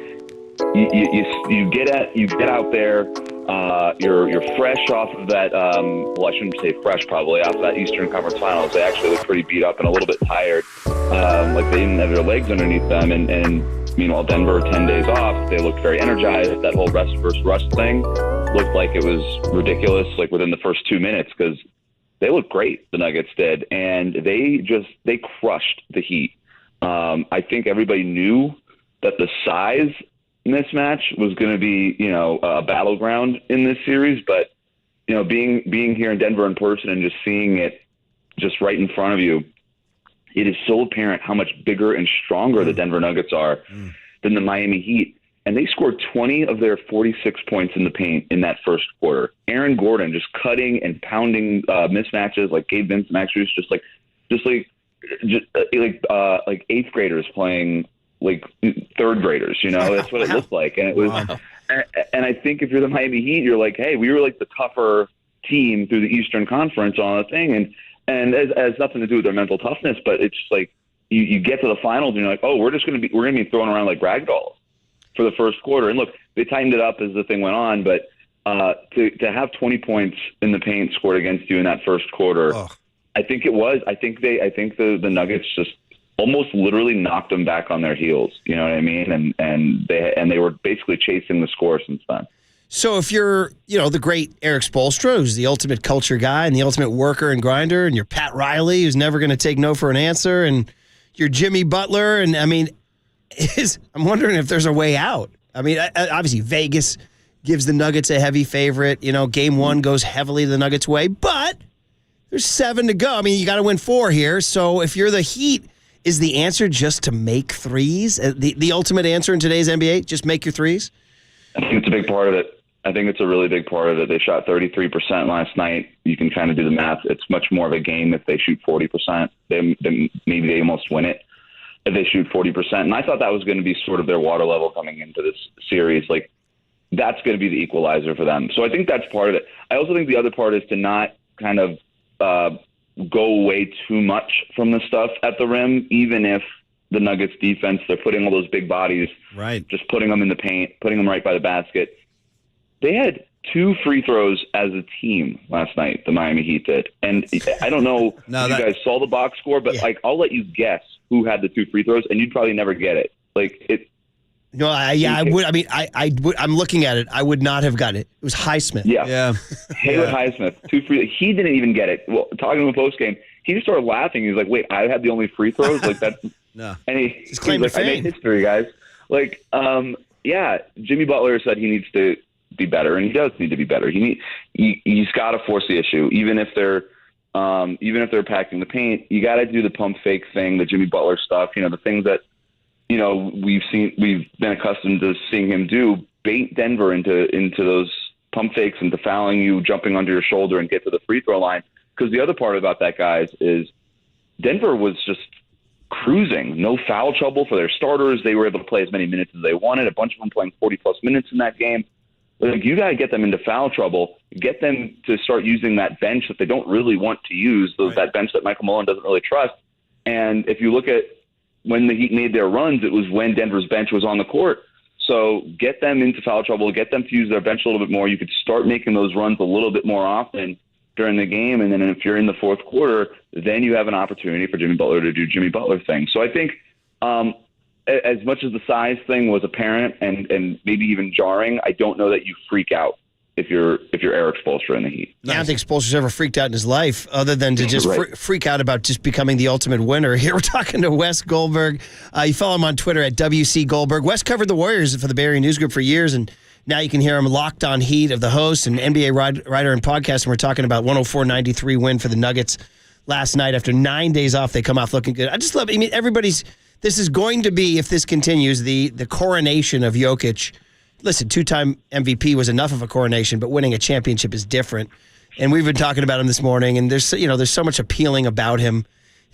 you get out there, you're fresh off of that. Well, I shouldn't say fresh, probably off of that Eastern Conference Finals. They actually looked pretty beat up and a little bit tired, like they didn't have their legs underneath them. And meanwhile, Denver 10 days off, they looked very energized. That whole rest versus rust thing looked like it was ridiculous. Like within the first 2 minutes, because they looked great. The Nuggets did, and they crushed the Heat. I think everybody knew that the size mismatch was going to be, a battleground in this series. But, being here in Denver in person and just seeing it just right in front of you, it is so apparent how much bigger and stronger the Denver Nuggets are than the Miami Heat. And they scored 20 of their 46 points in the paint in that first quarter. Aaron Gordon just cutting and pounding mismatches like Gabe Vincent actually was just like 8th graders playing like 3rd graders, that's what it looked like. And it was, and I think if you're the Miami Heat, you're like, hey, we were like the tougher team through the Eastern Conference on the thing. And it has nothing to do with their mental toughness, but it's just like you get to the finals and you're like, oh, we're going to be throwing around like rag dolls for the first quarter. And look, they tightened it up as the thing went on, but to have 20 points in the paint scored against you in that first quarter, I think the Nuggets just almost literally knocked them back on their heels. You know what I mean? And they were basically chasing the score since then. So if you're, the great Eric Spoelstra, who's the ultimate culture guy and the ultimate worker and grinder, and you're Pat Riley, who's never going to take no for an answer, and you're Jimmy Butler, and I'm wondering if there's a way out. Obviously Vegas gives the Nuggets a heavy favorite. Game 1 goes heavily the Nuggets' way, but there's 7 to go. You got to win 4 here. So if you're the Heat, is the answer just to make threes? The ultimate answer in today's NBA, just make your threes? I think it's a big part of it. I think it's a really big part of it. They shot 33% last night. You can kind of do the math. It's much more of a game if they shoot 40%. Maybe they almost win it if they shoot 40%. And I thought that was going to be sort of their water level coming into this series. Like, that's going to be the equalizer for them. So I think that's part of it. I also think the other part is to not kind of go away too much from the stuff at the rim, even if the Nuggets defense, they're putting all those big bodies, right, just putting them in the paint, putting them right by the basket. They had 2 free throws as a team last night, the Miami Heat did. And I don't know if you guys saw the box score, but like, I'll let you guess who had the 2 free throws, and you'd probably never get it. Like, it. No, I would. I mean, I would. I'm looking at it. I would not have gotten it. It was Highsmith. Yeah. Haywood Highsmith, 2 free. He didn't even get it. Well, talking to him post game, he just started laughing. He's like, "Wait, I had the only free throws? Like that's no." And he's claim to like, "I fame. made history, guys." Like, yeah. Jimmy Butler said he needs to be better, and he does need to be better. He's got to force the issue, even if they're packing the paint. You got to do the pump fake thing, the Jimmy Butler stuff. You know, the things that. You know, we've been accustomed to seeing him do, bait Denver into those pump fakes, into fouling you, jumping under your shoulder and get to the free throw line. Because the other part about that, guys, is Denver was just cruising. No foul trouble for their starters. They were able to play as many minutes as they wanted. A bunch of them playing 40-plus minutes in that game. Like, you got to get them into foul trouble. Get them to start using that bench that they don't really want to use, that bench that Michael Malone doesn't really trust. And if you look at when the Heat made their runs, it was when Denver's bench was on the court. So get them into foul trouble, get them to use their bench a little bit more. You could start making those runs a little bit more often during the game. And then if you're in the fourth quarter, then you have an opportunity for Jimmy Butler to do Jimmy Butler things. So I think as much as the size thing was apparent and maybe even jarring, I don't know that you freak out if you're Eric Spoelstra in the Heat. I don't think Spoelstra's ever freaked out in his life other than to just freak out about just becoming the ultimate winner. Here we're talking to Wes Goldberg. You follow him on Twitter at WC Goldberg. Wes covered the Warriors for the Bay Area News Group for years, and now you can hear him locked on Heat of the host and NBA writer and podcast, and we're talking about 104-93 win for the Nuggets last night. After 9 days off, they come off looking good. I just love it. I mean, this is going to be, if this continues, the coronation of Jokic. Listen, 2-time MVP was enough of a coronation, but winning a championship is different. And we've been talking about him this morning, and there's so much appealing about him.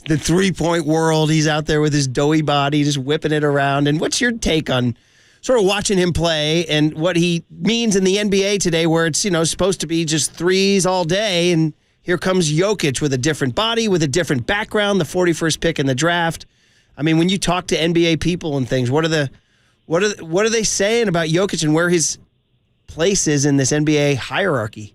The 3-point world, he's out there with his doughy body, just whipping it around. And what's your take on sort of watching him play and what he means in the NBA today, where it's supposed to be just threes all day, and here comes Jokic with a different body, with a different background, the 41st pick in the draft. I mean, when you talk to NBA people and things, what are they saying about Jokic and where his place is in this NBA hierarchy?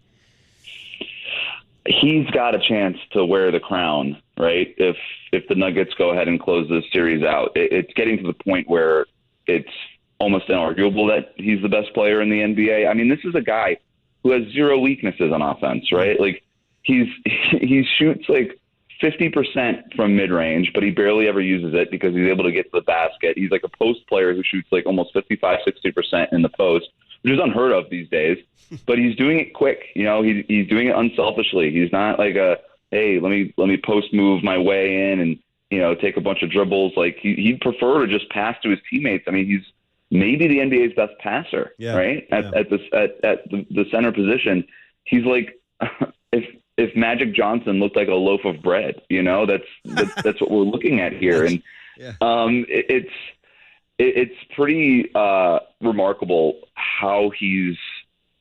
He's got a chance to wear the crown, right? If the Nuggets go ahead and close this series out, it's getting to the point where it's almost inarguable that he's the best player in the NBA. I mean, this is a guy who has 0 weaknesses on offense, right? Like he shoots like 50% from mid-range, but he barely ever uses it because he's able to get to the basket. He's like a post player who shoots like almost 55-60% in the post, which is unheard of these days. But he's doing it quick. He's doing it unselfishly. He's not like hey, let me post move my way in and take a bunch of dribbles. Like he'd prefer to just pass to his teammates. I mean, he's maybe the NBA's best passer, right? At the center position, he's like if Magic Johnson looked like a loaf of bread, that's what we're looking at here. And it's pretty remarkable how he's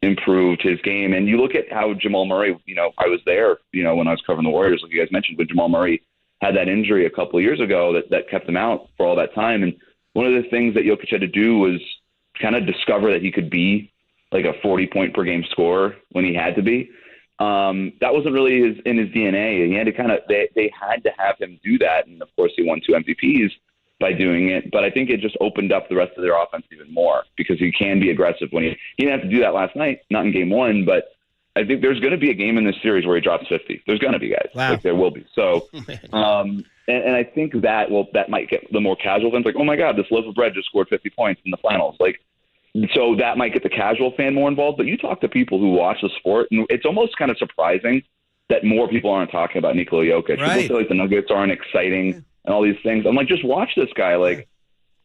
improved his game. And you look at how Jamal Murray, I was there, when I was covering the Warriors, like you guys mentioned, when Jamal Murray had that injury a couple of years ago that kept him out for all that time. And one of the things that Jokic had to do was kind of discover that he could be like a 40-point per game scorer when he had to be. That wasn't really in his DNA. He had to they had to have him do that. And of course he won 2 MVPs by doing it. But I think it just opened up the rest of their offense even more because he can be aggressive when he didn't have to do that last night, not in game 1, but I think there's going to be a game in this series where he drops 50. There's going to be, guys. Wow. Like there will be. So, and I think that might get the more casual fans like, oh my God, this loaf of bread just scored 50 points in the finals. Like, so that might get the casual fan more involved. But you talk to people who watch the sport, and it's almost kind of surprising that more people aren't talking about Nikola Jokic. Right. People feel like the Nuggets aren't exciting and all these things. I'm like, just watch this guy. Like,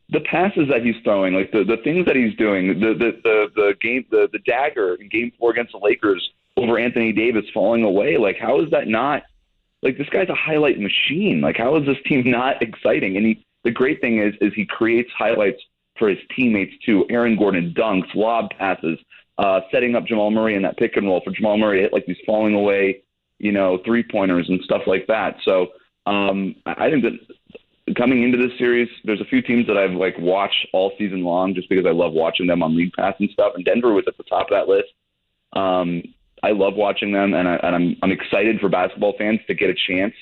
the passes that he's throwing, like the things that he's doing, the dagger in Game 4 against the Lakers over Anthony Davis falling away. Like, how is that not? Like, this guy's a highlight machine. Like, how is this team not exciting? And the great thing is he creates highlights for his teammates too. Aaron Gordon dunks, lob passes, setting up Jamal Murray in that pick and roll for Jamal Murray to hit like these falling away, 3-pointers and stuff like that. So I think that coming into this series, there's a few teams that I've watched all season long just because I love watching them on League Pass and stuff. And Denver was at the top of that list. I love watching them, and I'm excited for basketball fans to get a chance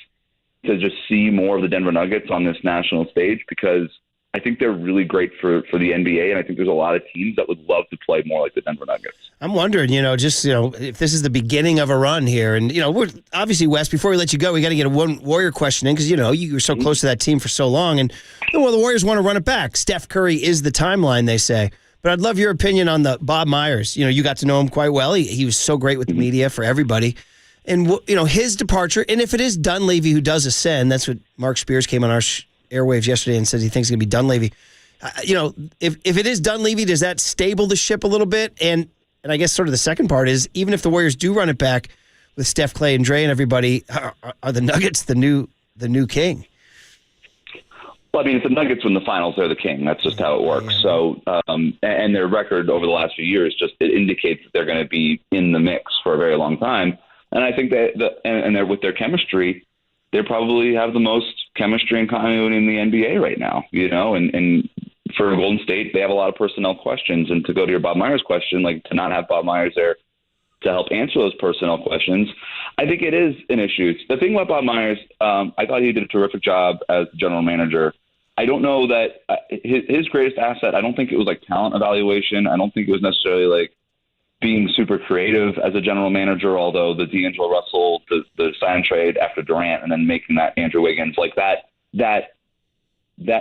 to just see more of the Denver Nuggets on this national stage, because I think they're really great for the NBA, and I think there's a lot of teams that would love to play more like the Denver Nuggets. I'm wondering, if this is the beginning of a run here, and we're obviously, Wes, before we let you go, we got to get a one Warrior question in, because you were so close to that team for so long, and the Warriors want to run it back. Steph Curry is the timeline, they say. But I'd love your opinion on the Bob Myers. You got to know him quite well. He was so great with the media for everybody. And, his departure, and if it is Dunleavy who does ascend, that's what Mark Spears came on our airwaves yesterday and said he thinks it's going to be Dunleavy. If it is Dunleavy, does that stable the ship a little bit? And I guess sort of the second part is, even if the Warriors do run it back with Steph, Clay, and Dre and everybody, are the Nuggets the new king? Well, I mean, if the Nuggets win the finals, they're the king. That's just how it works. Yeah. So, and their record over the last few years it indicates that they're going to be in the mix for a very long time. And I think and they're with their chemistry, they probably have the most chemistry and continuity in the NBA right now. And for Golden State, they have a lot of personnel questions. And to go to your Bob Myers question, to not have Bob Myers there to help answer those personnel questions, I think it is an issue. The thing about Bob Myers, I thought he did a terrific job as general manager. I don't know that his greatest asset, I don't think it was talent evaluation. I don't think it was necessarily being super creative as a general manager, although the D'Angelo Russell, the sign trade after Durant, and then making that Andrew Wiggins, that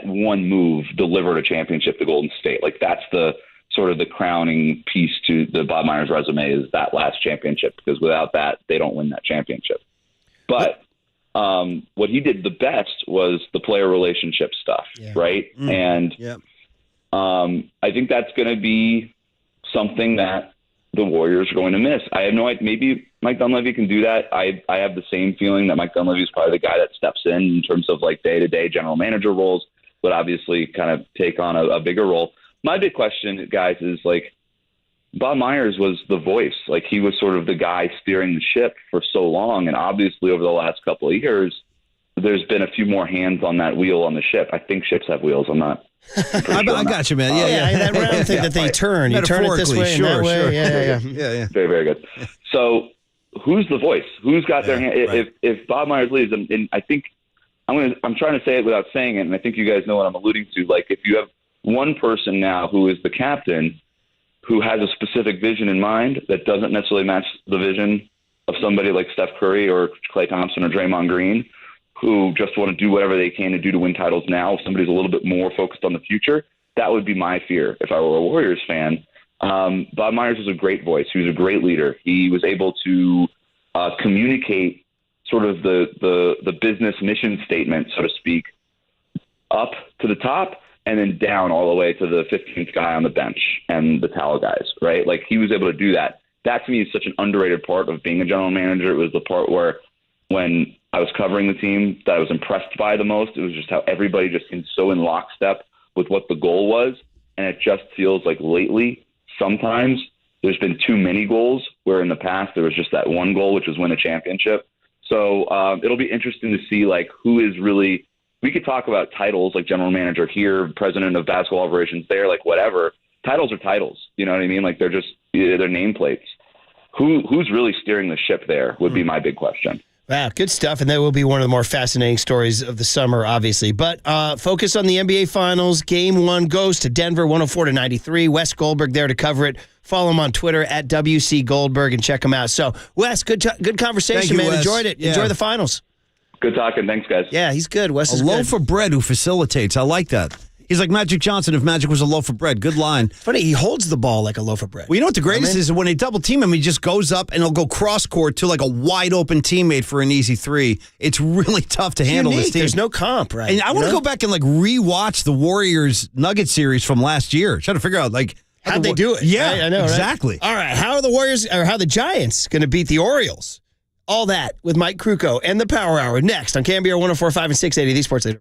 one move delivered a championship to Golden State. That's the sort of the crowning piece to the Bob Myers resume, is that last championship, because without that, they don't win that championship. But what he did the best was the player relationship stuff, right? And I think that's going to be something that the Warriors are going to miss. I have no idea. Maybe Mike Dunleavy can do that. I have the same feeling that Mike Dunleavy is probably the guy that steps in terms of day-to-day general manager roles, but obviously kind of take on a bigger role. My big question, guys, is Bob Myers was the voice. He was sort of the guy steering the ship for so long. And obviously over the last couple of years, there's been a few more hands on that wheel on the ship. I think ships have wheels. I'm not. I got you, man. Yeah. That round thing that they turn. You turn it this way and that way. Yeah. Very, very good. So who's the voice? Who's got their hand? Right. If Bob Myers leaves, and I think I'm trying to say it without saying it, and I think you guys know what I'm alluding to. If you have one person now who is the captain, who has a specific vision in mind that doesn't necessarily match the vision of somebody like Steph Curry or Klay Thompson or Draymond Green, who just want to do whatever they can to do to win titles now. If somebody's a little bit more focused on the future, that would be my fear if I were a Warriors fan. Bob Myers was a great voice. He was a great leader. He was able to communicate sort of the business mission statement, so to speak, up to the top and then down all the way to the 15th guy on the bench and the towel guys, right? He was able to do that. That, to me, is such an underrated part of being a general manager. It was the part where when I was covering the team that I was impressed by the most. It was just how everybody just seemed so in lockstep with what the goal was. And it just feels like lately, sometimes there's been too many goals, where in the past there was just that one goal, which was win a championship. So it'll be interesting to see who is really, we could talk about titles like general manager here, president of basketball operations there, whatever. Titles are titles. You know what I mean? They're just, they're nameplates. Who's really steering the ship there would be my big question. Wow, good stuff, and that will be one of the more fascinating stories of the summer, obviously. But focus on the NBA Finals. Game 1 goes to Denver, 104-93. Wes Goldberg there to cover it. Follow him on Twitter at WC Goldberg and check him out. So, Wes, good conversation, man. Wes. Enjoyed it. Yeah. Enjoy the finals. Good talking. Thanks, guys. Yeah, he's good. Wes is a loaf of bread who facilitates. I like that. He's like Magic Johnson if Magic was a loaf of bread. Good line. Funny, he holds the ball like a loaf of bread. Well, you know what the greatest is? When they double team him, he just goes up and he'll go cross court to like a wide open teammate for an easy three. It's really tough to handle this team. There's no comp, right? And I want to go back and like rewatch the Warriors Nuggets series from last year. Try to figure out like how'd they do it? Yeah, right? I know, exactly. Right? All right, how are the Warriors or how are the Giants going to beat the Orioles? All that with Mike Krukow and the Power Hour next on KNBR 104.5 and 680, the Sports Leader.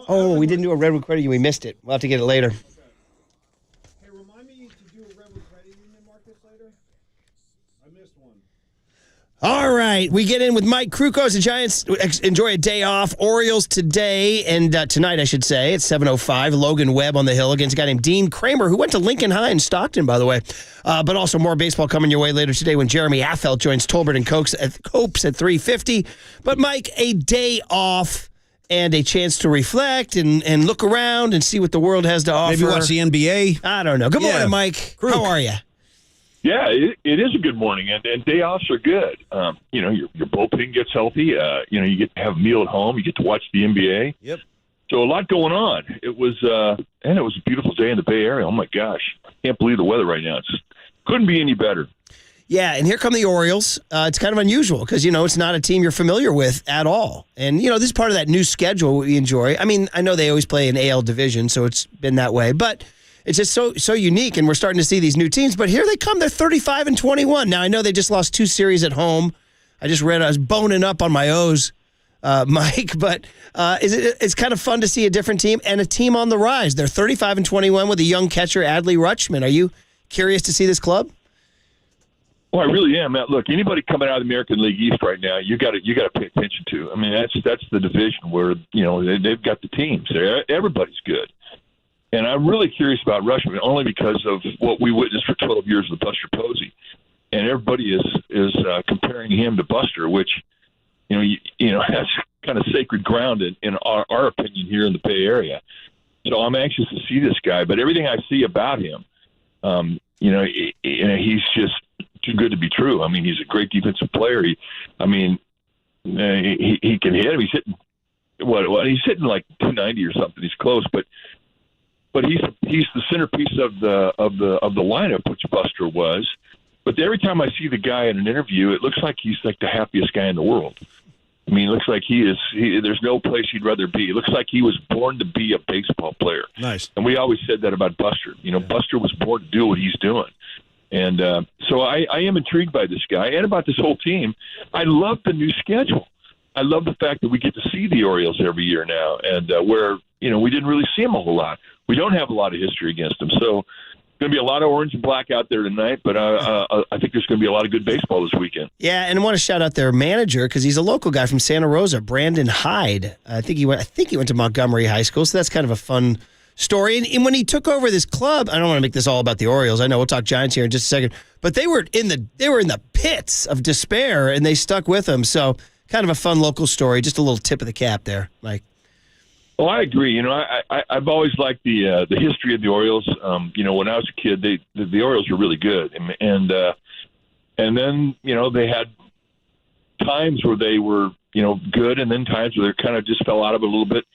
Oh, we didn't do a Redwood Credit Union. We missed it. We'll have to get it later. Hey, remind me to do a Redwood Credit Union market later. I missed one. All right, we get in with Mike Krukow as the Giants enjoy a day off. Orioles today and tonight, I should say, at 7:05. Logan Webb on the hill against a guy named Dean Kramer, who went to Lincoln High in Stockton, by the way. But also more baseball coming your way later today when Jeremy Affeldt joins Tolbert and Copes at 3:50. But Mike, a day off and a chance to reflect and look around and see what the world has to offer. Maybe watch the NBA. I don't know. Good morning, Mike. Krook. How are you? Yeah, it is a good morning, and day offs are good. Your bullpen gets healthy. You get to have a meal at home. You get to watch the NBA. Yep. So a lot going on. It was a beautiful day in the Bay Area. Oh my gosh, I can't believe the weather right now. It couldn't be any better. Yeah, and here come the Orioles. It's kind of unusual because, it's not a team you're familiar with at all. And, this is part of that new schedule we enjoy. I mean, I know they always play an AL division, so it's been that way. But it's just so unique, and we're starting to see these new teams. But here they come. They're 35-21. Now, I know they just lost 2 series at home. I just read I was boning up on my O's, Mike. But it's kind of fun to see a different team and a team on the rise. They're 35-21 with a young catcher, Adley Rutschman. Are you curious to see this club? Well, I really am. Look, anybody coming out of the American League East right now, you got to pay attention to. I mean, that's the division where they've got the teams. Everybody's good, and I'm really curious about Rutschman only because of what we witnessed for 12 years with Buster Posey. and everybody is comparing him to Buster, which that's kind of sacred ground in our opinion here in the Bay Area. So I'm anxious to see this guy, but everything I see about him, he's just too good to be true. I mean, he's a great defensive player. He can hit him. He's hitting he's hitting like 290 or something. He's close, but he's the centerpiece of the lineup, which Buster was. But every time I see the guy in an interview, it looks like he's like the happiest guy in the world. I mean, it looks like there's no place he'd rather be. It looks like he was born to be a baseball player. Nice. And we always said that about Buster. Buster was born to do what he's doing. And so I am intrigued by this guy and about this whole team. I love the new schedule. I love the fact that we get to see the Orioles every year now, and where we didn't really see them a whole lot. We don't have a lot of history against them. So going to be a lot of orange and black out there tonight, but I think there's going to be a lot of good baseball this weekend. Yeah, and I want to shout out their manager because he's a local guy from Santa Rosa, Brandon Hyde. I think he went to Montgomery High School, so that's kind of a fun story. And when he took over this club, I don't want to make this all about the Orioles. I know we'll talk Giants here in just a second, but they were in the pits of despair, and they stuck with him. So kind of a fun local story. Just a little tip of the cap there, Mike. Oh, I agree. I've always liked the history of the Orioles. When I was a kid, the Orioles were really good, and then they had times where they were good, and then times where they kind of just fell out of it a little bit,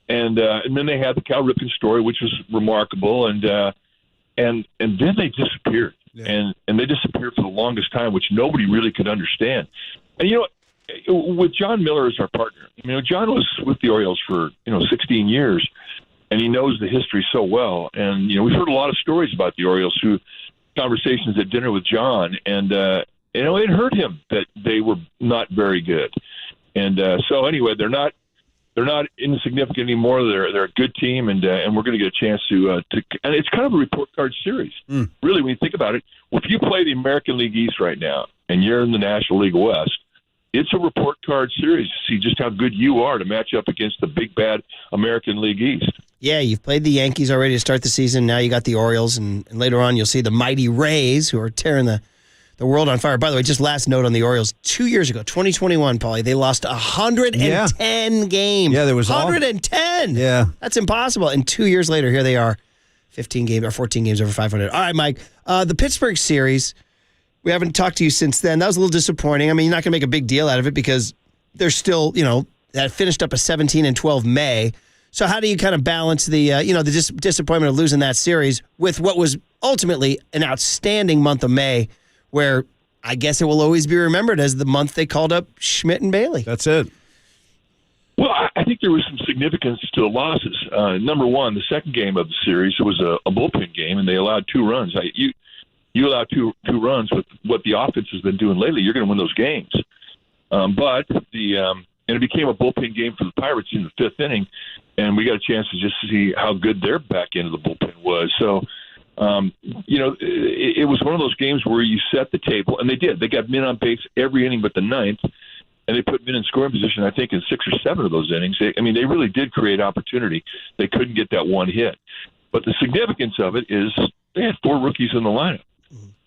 and then they had the Cal Ripken story, which was remarkable, and then they disappeared, and they disappeared for the longest time, which nobody really could understand. And with John Miller as our partner, John was with the Orioles for 16 years, and he knows the history so well. And we've heard a lot of stories about the Orioles through conversations at dinner with John, and it hurt him that they were not very good. And so anyway, they're not insignificant anymore. They're a good team, and we're going to get a chance to and it's kind of a report card series. Really, when you think about it, if you play the American League East right now, and you're in the National League West, it's a report card series to see just how good you are to match up against the big, bad American League East. Yeah, you've played the Yankees already to start the season. Now you got the Orioles, and later on you'll see the mighty Rays, who are tearing the world on fire. By the way, just last note on the Orioles. 2 years ago, 2021, Paulie, they lost 110 games. Yeah, there was 110. Yeah. That's impossible. And 2 years later, here they are, 15 games or 14 games over 500. All right, Mike, the Pittsburgh series, we haven't talked to you since then. That was a little disappointing. I mean, you're not going to make a big deal out of it because they're still, that finished up a 17-12 May. So how do you kind of balance the, the disappointment of losing that series with what was ultimately an outstanding month of May, where I guess it will always be remembered as the month they called up Schmidt and Bailey? That's it. Well, I think there was some significance to the losses. Number one, the second game of the series was a bullpen game, and they allowed 2 runs. You allow two runs with what the offense has been doing lately, you're going to win those games. But and it became a bullpen game for the Pirates in the 5th inning, and we got a chance to just see how good their back end of the bullpen was. So, it was one of those games where you set the table, and they did. They got men on base every inning but the 9th, and they put men in scoring position, I think, in 6 or 7 of those innings. They really did create opportunity. They couldn't get that one hit. But the significance of it is they had 4 rookies in the lineup.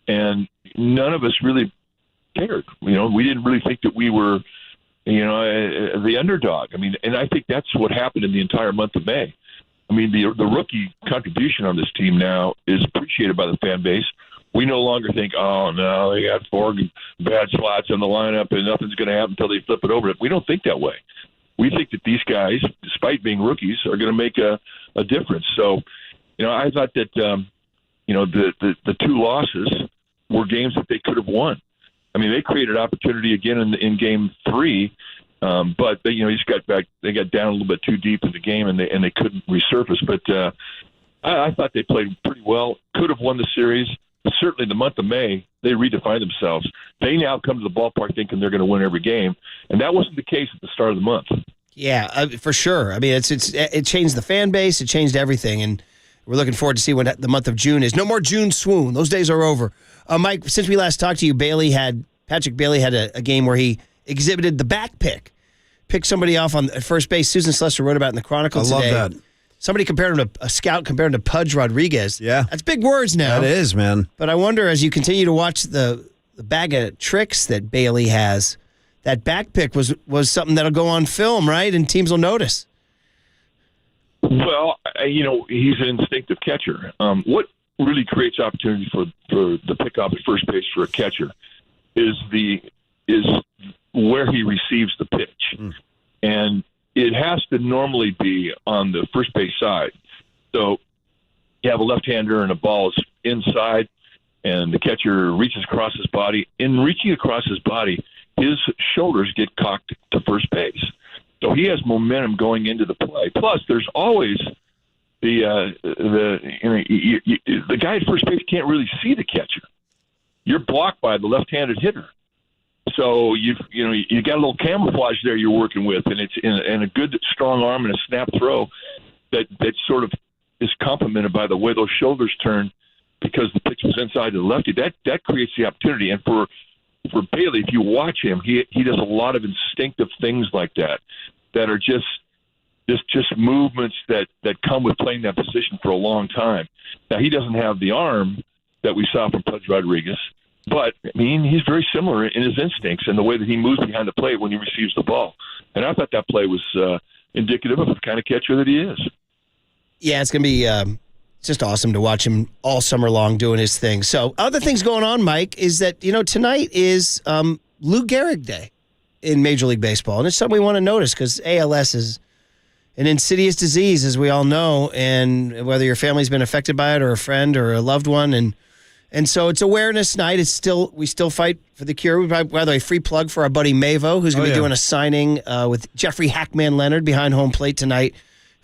And none of us really cared. We didn't really think that we were, the underdog. And I think that's what happened in the entire month of May. The rookie contribution on this team now is appreciated by the fan base. We no longer think, oh, no, they got 4 bad slots in the lineup and nothing's going to happen until they flip it over. We don't think that way. We think that these guys, despite being rookies, are going to make a difference. So, I thought that, the 2 losses were games that they could have won. They created opportunity again in game 3, but they just got back. They got down a little bit too deep in the game, and they couldn't resurface. But I thought they played pretty well. Could have won the series. But certainly, the month of May, they redefined themselves. They now come to the ballpark thinking they're going to win every game, and that wasn't the case at the start of the month. Yeah, for sure. It changed the fan base. It changed everything, and we're looking forward to see what the month of June is. No more June swoon. Those days are over. Mike, since we last talked to you, Patrick Bailey had a game where he exhibited the back pick. Picked somebody off at first base. Susan Slessor wrote about it in the Chronicle today. I love that. Somebody compared him to a scout, compared him to Pudge Rodriguez. Yeah. That's big words now. That is, man. But I wonder, as you continue to watch the bag of tricks that Bailey has, that back pick was something that'll go on film, right? And teams will notice. Well, he's an instinctive catcher. What really creates opportunity for the pickoff at first base for a catcher is where he receives the pitch. And it has to normally be on the first base side. So you have a left-hander and a ball is inside, and the catcher reaches across his body. In reaching across his body, his shoulders get cocked to first base. So he has momentum going into the play. Plus, there's always the guy at first base can't really see the catcher. You're blocked by the left-handed hitter. So you got a little camouflage there you're working with, and it's in a good strong arm and a snap throw that sort of is complemented by the way those shoulders turn because the pitch was inside to the lefty. That creates the opportunity. And for Bailey, if you watch him, he does a lot of instinctive things like that are just movements that come with playing that position for a long time. Now, he doesn't have the arm that we saw from Pudge Rodriguez. But, he's very similar in his instincts and the way that he moves behind the plate when he receives the ball. And I thought that play was indicative of the kind of catcher that he is. Yeah, it's going to be just awesome to watch him all summer long doing his thing. So, other things going on, Mike, is that, tonight is Lou Gehrig Day in Major League Baseball. And it's something we want to notice because ALS is an insidious disease, as we all know. And whether your family's been affected by it or a friend or a loved one, and so it's awareness night. We still fight for the cure. By the way, free plug for our buddy Mavo, who's going to be doing a signing with Jeffrey Hackman Leonard behind home plate tonight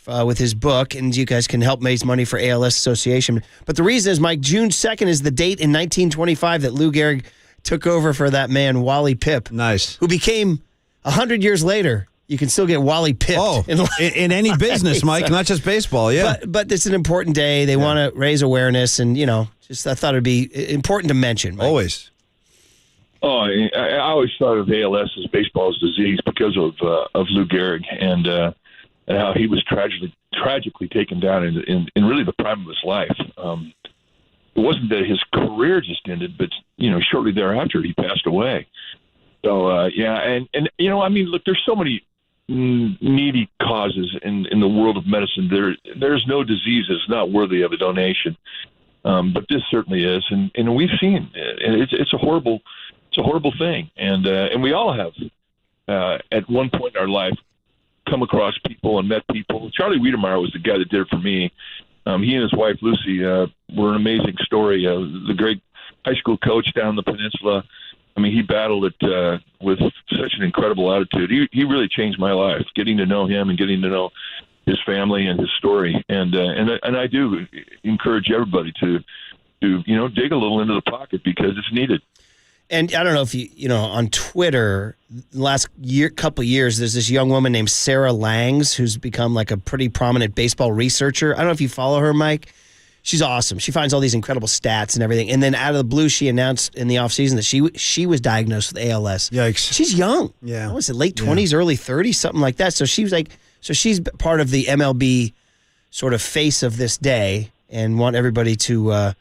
with his book. And you guys can help raise money for ALS Association. But the reason is, Mike, June 2nd is the date in 1925 that Lou Gehrig took over for that man, Wally Pipp. Nice. Who became, 100 years later, you can still get Wally Pipp. Oh, in any business, Mike, not just baseball, yeah. But it's an important day. They want to raise awareness, and, I thought it'd be important to mention, Mike. Always. Oh, I always thought of ALS as baseball's disease because of Lou Gehrig and how he was tragically taken down in really the prime of his life. It wasn't that his career just ended, but shortly thereafter he passed away. So look, there's so many needy causes in the world of medicine. There's no disease that's not worthy of a donation. But this certainly is, and we've seen it's a horrible thing, and we all have at one point in our life come across people and met people. Charlie Wiedemeyer was the guy that did it for me. He and his wife Lucy were an amazing story. The great high school coach down the peninsula. He battled it with such an incredible attitude. He really changed my life. Getting to know him and getting to know his family and his story, and I do encourage everybody to dig a little into the pocket because it's needed. And I don't know if you on Twitter, the last couple of years, there's this young woman named Sarah Langs who's become like a pretty prominent baseball researcher. I don't know if you follow her, Mike. She's awesome. She finds all these incredible stats and everything. And then out of the blue, she announced in the offseason that she was diagnosed with ALS. Yikes. She's young. Yeah. What was it, late 20s, early 30s, something like that. So she's part of the MLB sort of face of this day and want everybody to,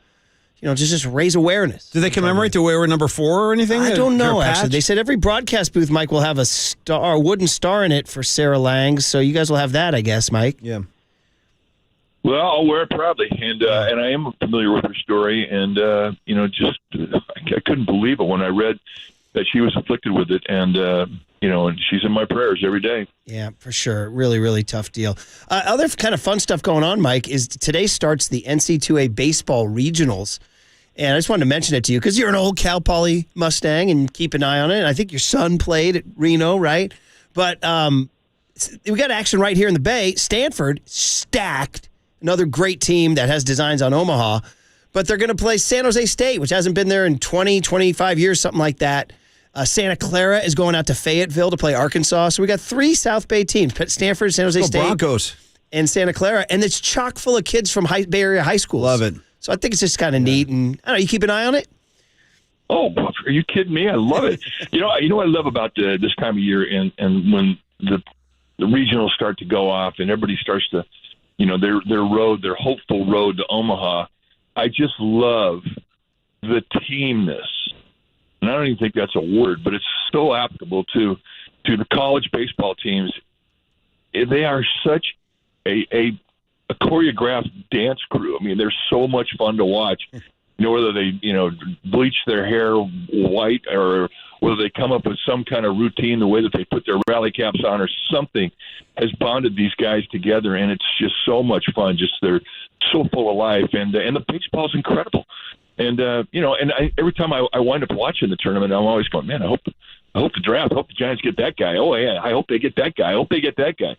just raise awareness. Do they commemorate the way we're number 4 or anything? I don't know, actually. They said every broadcast booth, Mike, will have a wooden star in it for Sarah Langs. So you guys will have that, I guess, Mike. Yeah. Well, I'll wear it proudly, and I am familiar with her story, and I couldn't believe it when I read that she was afflicted with it, and and she's in my prayers every day. Yeah, for sure. Really, really tough deal. Other kind of fun stuff going on, Mike, is today starts the NC2A Baseball Regionals, and I just wanted to mention it to you because you're an old Cal Poly Mustang and keep an eye on it. And I think your son played at Reno, right? But we got action right here in the Bay. Stanford stacked. Another great team that has designs on Omaha. But they're going to play San Jose State, which hasn't been there in 20, 25 years, something like that. Santa Clara is going out to Fayetteville to play Arkansas. So we got 3 South Bay teams, Stanford, San Jose State, Broncos, and Santa Clara. And it's chock full of kids from Bay Area high schools. Love it. So I think it's just kind of neat. And I don't know, you keep an eye on it? Oh, are you kidding me? I love it. You know what I love about this time of year and when the regionals start to go off and everybody starts to their hopeful road to Omaha. I just love the teamness. And I don't even think that's a word, but it's so applicable to the college baseball teams. They are such a choreographed dance crew. I mean, they're so much fun to watch. Whether they, bleach their hair white or whether they come up with some kind of routine, the way that they put their rally caps on or something has bonded these guys together, and it's just so much fun. Just they're so full of life, and the baseball's incredible. And every time I wind up watching the tournament, I'm always going, man, I hope the draft, I hope the Giants get that guy. Oh yeah, I hope they get that guy. I hope they get that guy.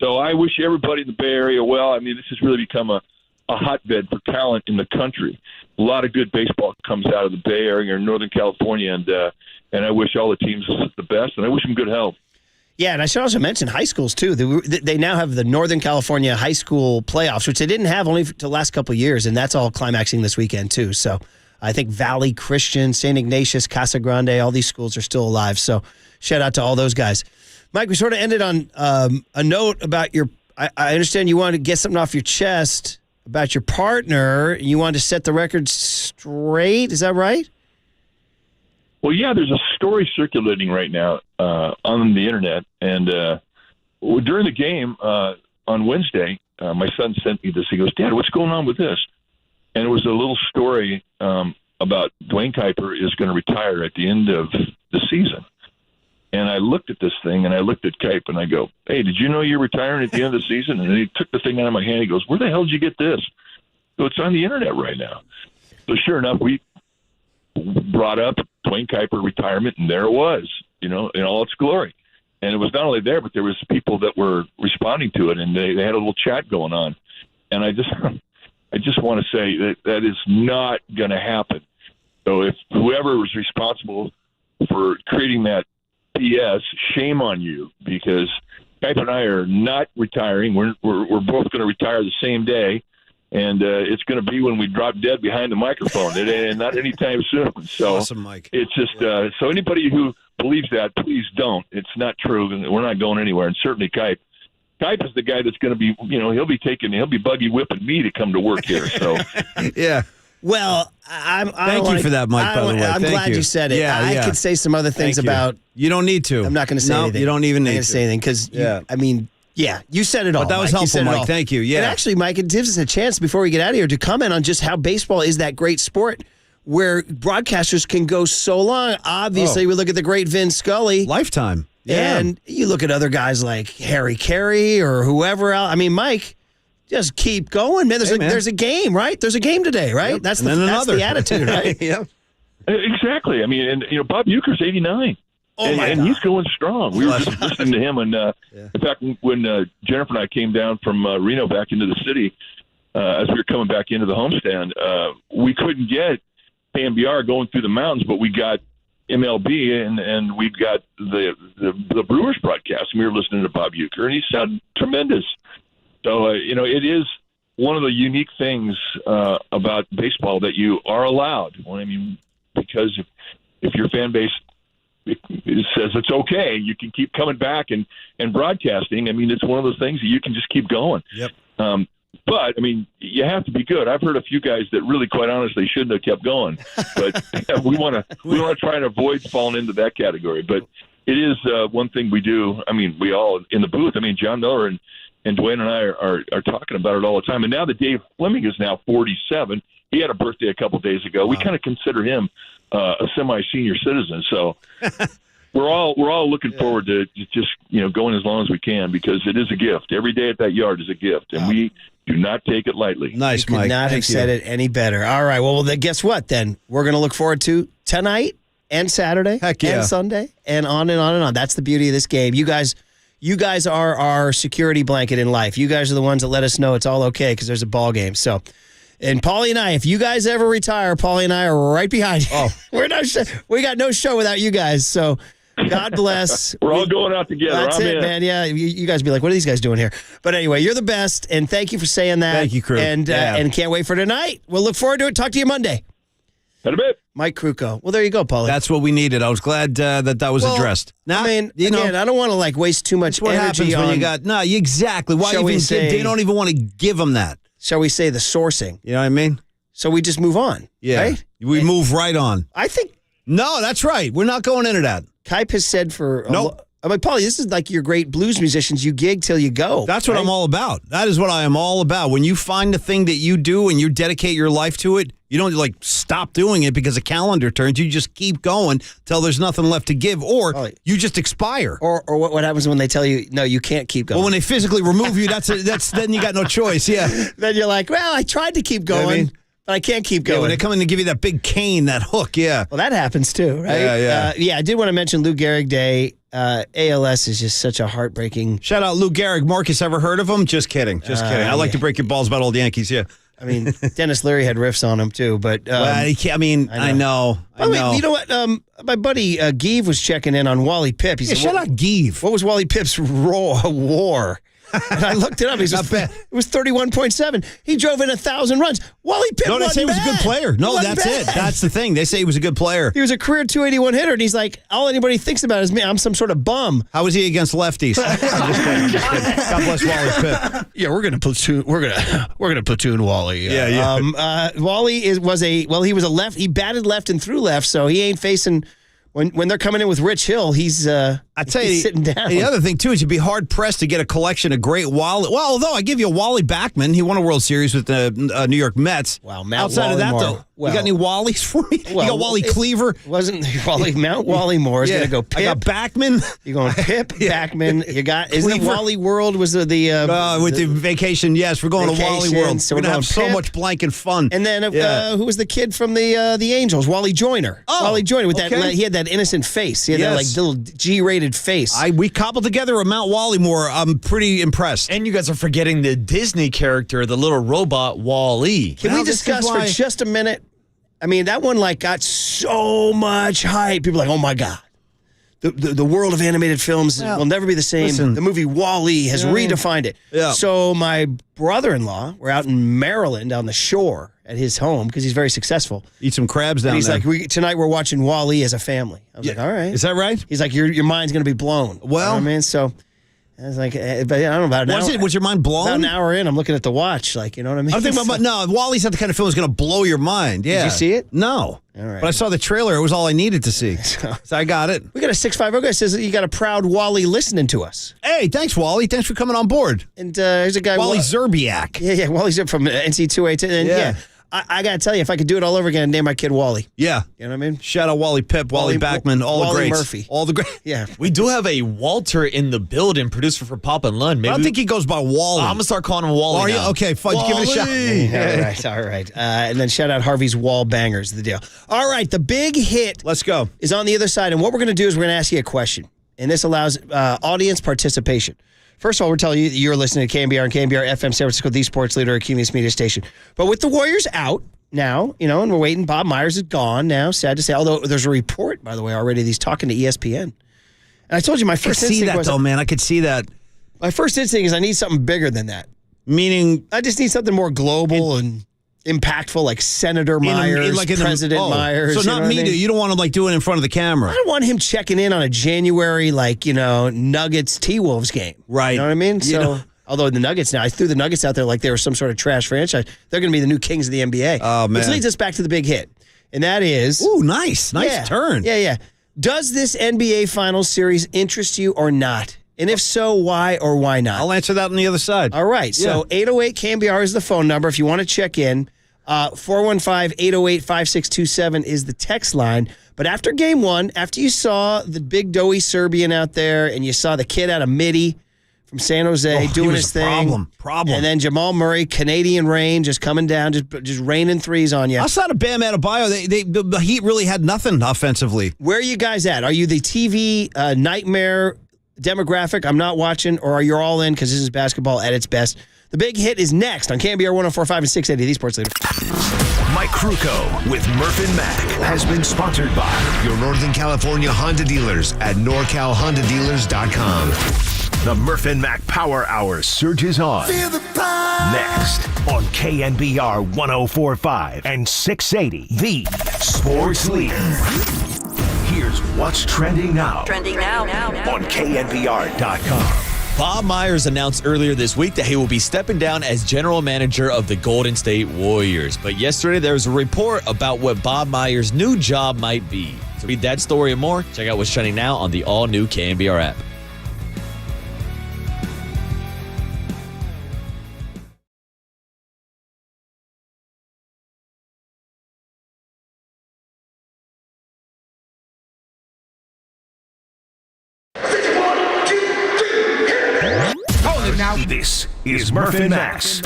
So I wish everybody in the Bay Area well. I mean, this has really become a hotbed for talent in the country. A lot of good baseball comes out of the Bay Area or Northern California, and I wish all the teams the best, and I wish them good health. Yeah, and I should also mention high schools, too. They now have the Northern California high school playoffs, which they didn't have only for the last couple of years, and that's all climaxing this weekend, too. So I think Valley Christian, St. Ignatius, Casa Grande, all these schools are still alive. So shout out to all those guys. Mike, we sort of ended on a note about your – I understand you wanted to get something off your chest about your partner. You wanted to set the record straight. Is that right? Well, yeah, there's a story circulating right now on the internet, and during the game on Wednesday, my son sent me this. He goes, "Dad, what's going on with this?" And it was a little story about Dwayne Kuiper is going to retire at the end of the season. And I looked at this thing, and I looked at Kuiper, and I go, "Hey, did you know you're retiring at the end of the season?" And he took the thing out of my hand. He goes, "Where the hell did you get this?" So it's on the internet right now. So sure enough, we brought up Dwayne Kuiper retirement, and there it was, in all its glory. And it was not only there, but there was people that were responding to it, and they had a little chat going on. And I just want to say that is not going to happen. So if whoever was responsible for creating that PS, shame on you, because Kuiper and I are not retiring. We're both going to retire the same day. And it's going to be when we drop dead behind the microphone, and not anytime soon. So awesome, Mike. It's just so anybody who believes that, please don't. It's not true. We're not going anywhere. And certainly Kuiper is the guy that's going to be, he'll be buggy whipping me to come to work here. So yeah. Well, thank you for that, Mike. By the way, I'm glad you said it. Yeah, I could say some other things about. You don't need to. I'm not going to say anything. You don't even need to say anything because yeah, you said it all. But that was helpful, Mike. Thank you. Yeah. And actually, Mike, it gives us a chance before we get out of here to comment on just how baseball is that great sport where broadcasters can go so long. Obviously, we look at the great Vin Scully. Lifetime. Yeah. And you look at other guys like Harry Carey or whoever else. I mean, Mike, just keep going, man. There's a game, right? There's a game today, right? Yep. That's the attitude, right? Yeah. Exactly. I mean, and Bob Uecker's 89. And he's going strong. We were just listening to him. And in fact, when Jennifer and I came down from Reno back into the city, as we were coming back into the homestand, we couldn't get KNBR going through the mountains, but we got MLB and we got the Brewers broadcast. And we were listening to Bob Uecker, and he sounded tremendous. So, it is one of the unique things about baseball that you are allowed. Well, I mean, because if your fan base it says it's okay, you can keep coming back and broadcasting. I mean, it's one of those things that you can just keep going. Yep. But I mean, you have to be good. I've heard a few guys that really, quite honestly, shouldn't have kept going. But we want to try and avoid falling into that category. But it is one thing we do. I mean, we all in the booth. I mean, John Miller and Dwayne and I are talking about it all the time. And now that Dave Fleming is now 47, he had a birthday a couple days ago. Wow. We kind of consider him a semi-senior citizen. So we're all looking forward to just going as long as we can, because it is a gift. Every day at that yard is a gift, and we do not take it lightly. Nice, Mike. Could not have said it any better. All right. Well, then guess what? Then we're going to look forward to tonight and Saturday and Sunday and on and on and on. That's the beauty of this game. You guys are our security blanket in life. You guys are the ones that let us know it's all okay because there's a ball game. So. And Paulie and I, if you guys ever retire, Paulie and I are right behind you. Oh. We got no show without you guys. So God bless. We're all going out together. That's it, man. Yeah, you guys be like, what are these guys doing here? But anyway, you're the best, and thank you for saying that. Thank you, crew. And can't wait for tonight. We'll look forward to it. Talk to you Monday. In a bit. Mike Krukow. Well, there you go, Paulie. That's what we needed. I was glad that was addressed. Now, I mean, I don't want to waste too much what energy happens when you got exactly. Why they don't even want to give them that? Shall we say the sourcing? You know what I mean? So we just move on. Yeah, right? We move right on. I think. No, that's right. We're not going into that. Kipe has said for nope. I'm like, Paulie, this is like your great blues musicians. You gig till you go. That's what I'm all about. That is what I am all about. When you find the thing that you do and you dedicate your life to it, you don't stop doing it because a calendar turns. You just keep going till there's nothing left to give, or you just expire. Or what happens when they tell you, no, you can't keep going? Well, when they physically remove you, that's then you got no choice. Yeah. Then you're like, well, I tried to keep going. You know what I mean? But I can't keep going. Yeah, when they come in and give you that big cane, that hook, yeah. Well, that happens too, right? Yeah. I did want to mention Lou Gehrig Day. ALS is just such a heartbreaking. Shout out Lou Gehrig. Marcus, ever heard of him? Just kidding. I like to break your balls about old Yankees, yeah. I mean, Dennis Leary had riffs on him too, but I know. You know what? My buddy Gabe was checking in on Wally Pipp. He said, shout out Gabe. What was Wally Pipp's war? And I looked it up. He said, it was 31.7. He drove in 1,000 runs. Wally Pipp No, they say he was a good player. No, that's bad. it. That's the thing. They say he was a good player. He was a career 281 hitter, and he's like, all anybody thinks about is me. I'm some sort of bum. How was he against lefties? I'm just kidding. God bless Wally Pipp. Yeah, we're gonna platoon Wally. Yeah. Wally he was a left. He batted left and threw left, so he ain't facing. When they're coming in with Rich Hill, he's sitting down. The other thing, too, is you'd be hard-pressed to get a collection of great Wally. Well, although I give you Wally Backman. He won a World Series with the New York Mets. Wow, Mount Outside of that, though, you got any Wallies for me? You got Wally Cleaver? Wasn't Mount Wally Moore is going to go Pip. I got Backman. You're going Pip, Backman. You got, isn't it Wally World was with the vacation, yes. We're going to Wally World. So we're going to have so much blanking fun. And then who was the kid from the Angels? Wally Joyner. Wally Joyner with that. He had that innocent face. He had that little G-rated face. We cobbled together a Mount Wally Moore. I'm pretty impressed. And you guys are forgetting the Disney character, the little robot Wall-E. Can we discuss for just a minute? I mean, that one got so much hype. People are like, oh my God. The world of animated films will never be the same. Listen, the movie Wall-E has redefined it. Yeah. So my brother-in-law, we're out in Maryland on the shore at his home because he's very successful. Eat some crabs down there. He's like, tonight we're watching Wall-E as a family. I was like, all right. Is that right? He's like, your mind's going to be blown. Well, you know what I mean? So I was like, but I don't know about an hour. Was your mind blown? About an hour in, I'm looking at the watch, you know what I mean? I'm thinking about, no, Wally's not the kind of film that's going to blow your mind. Yeah. Did you see it? No. All right. But I saw the trailer. It was all I needed to see. So I got it. We got a 650 guy says that you got a proud Wally listening to us. Hey, thanks, Wally. Thanks for coming on board. And here's a guy. Wally Zerbiak. Yeah, Wally Zerbiak from NC2A. And yeah. I got to tell you, if I could do it all over again, I'd name my kid Wally. Yeah. You know what I mean? Shout out Wally Pipp, Wally Backman, all the greats. Murphy. All the greats. Yeah. We do have a Walter in the building, producer for Pop and Lund. Maybe I don't think he goes by Wally. I'm going to start calling him Wally now. Okay, fine. Give it a shot. All right. And then shout out Harvey's Wall Bangers, the deal. All right, the big hit. Let's go. Is on the other side. And what we're going to do is we're going to ask you a question. And this allows audience participation. First of all, we're telling you that you're listening to KNBR and KNBR FM San Francisco, the sports leader, a Cumulus media station. But with the Warriors out now, and we're waiting. Bob Myers is gone now, sad to say. Although there's a report, by the way, already that he's talking to ESPN. And I told you my first instinct was... I could see that. My first instinct is I need something bigger than that. Meaning? I just need something more global and impactful, like Senator Myers, President Myers. So not me, you don't want to do it in front of the camera. I don't want him checking in on a January, Nuggets T-Wolves game. Right. You know what I mean? So, although the Nuggets now, I threw the Nuggets out there like they were some sort of trash franchise. They're going to be the new kings of the NBA. Oh, man. Which leads us back to the big hit. And that is... Ooh, nice. Nice turn. Yeah. Does this NBA Finals series interest you or not? And if so, why or why not? I'll answer that on the other side. All right. So 808-KNBR is the phone number if you want to check in. 415-808-5627 is the text line. But after game one, after you saw the big doughy Serbian out there and you saw the kid out of Midi from San Jose doing his thing. Problem. And then Jamal Murray, Canadian rain, just coming down, just raining threes on you. Outside of Bam Adebayo, the Heat really had nothing offensively. Where are you guys at? Are you the TV nightmare demographic? I'm not watching, or are you all in because this is basketball at its best? The big hit is next on KNBR 104.5 and 680, the Sports Leader. Mike Krukow with Murph and Mac has been sponsored by your Northern California Honda dealers at NorCalHondaDealers.com. The Murph and Mac Power Hour surges on. Feel the power. Next on KNBR 104.5 and 680, the sports leader. Here's what's trending now. On KNBR.com. Bob Myers announced earlier this week that he will be stepping down as general manager of the Golden State Warriors. But yesterday there was a report about what Bob Myers' new job might be. To read that story and more, check out what's trending now on the all-new KNBR app. This is Murph and Mac's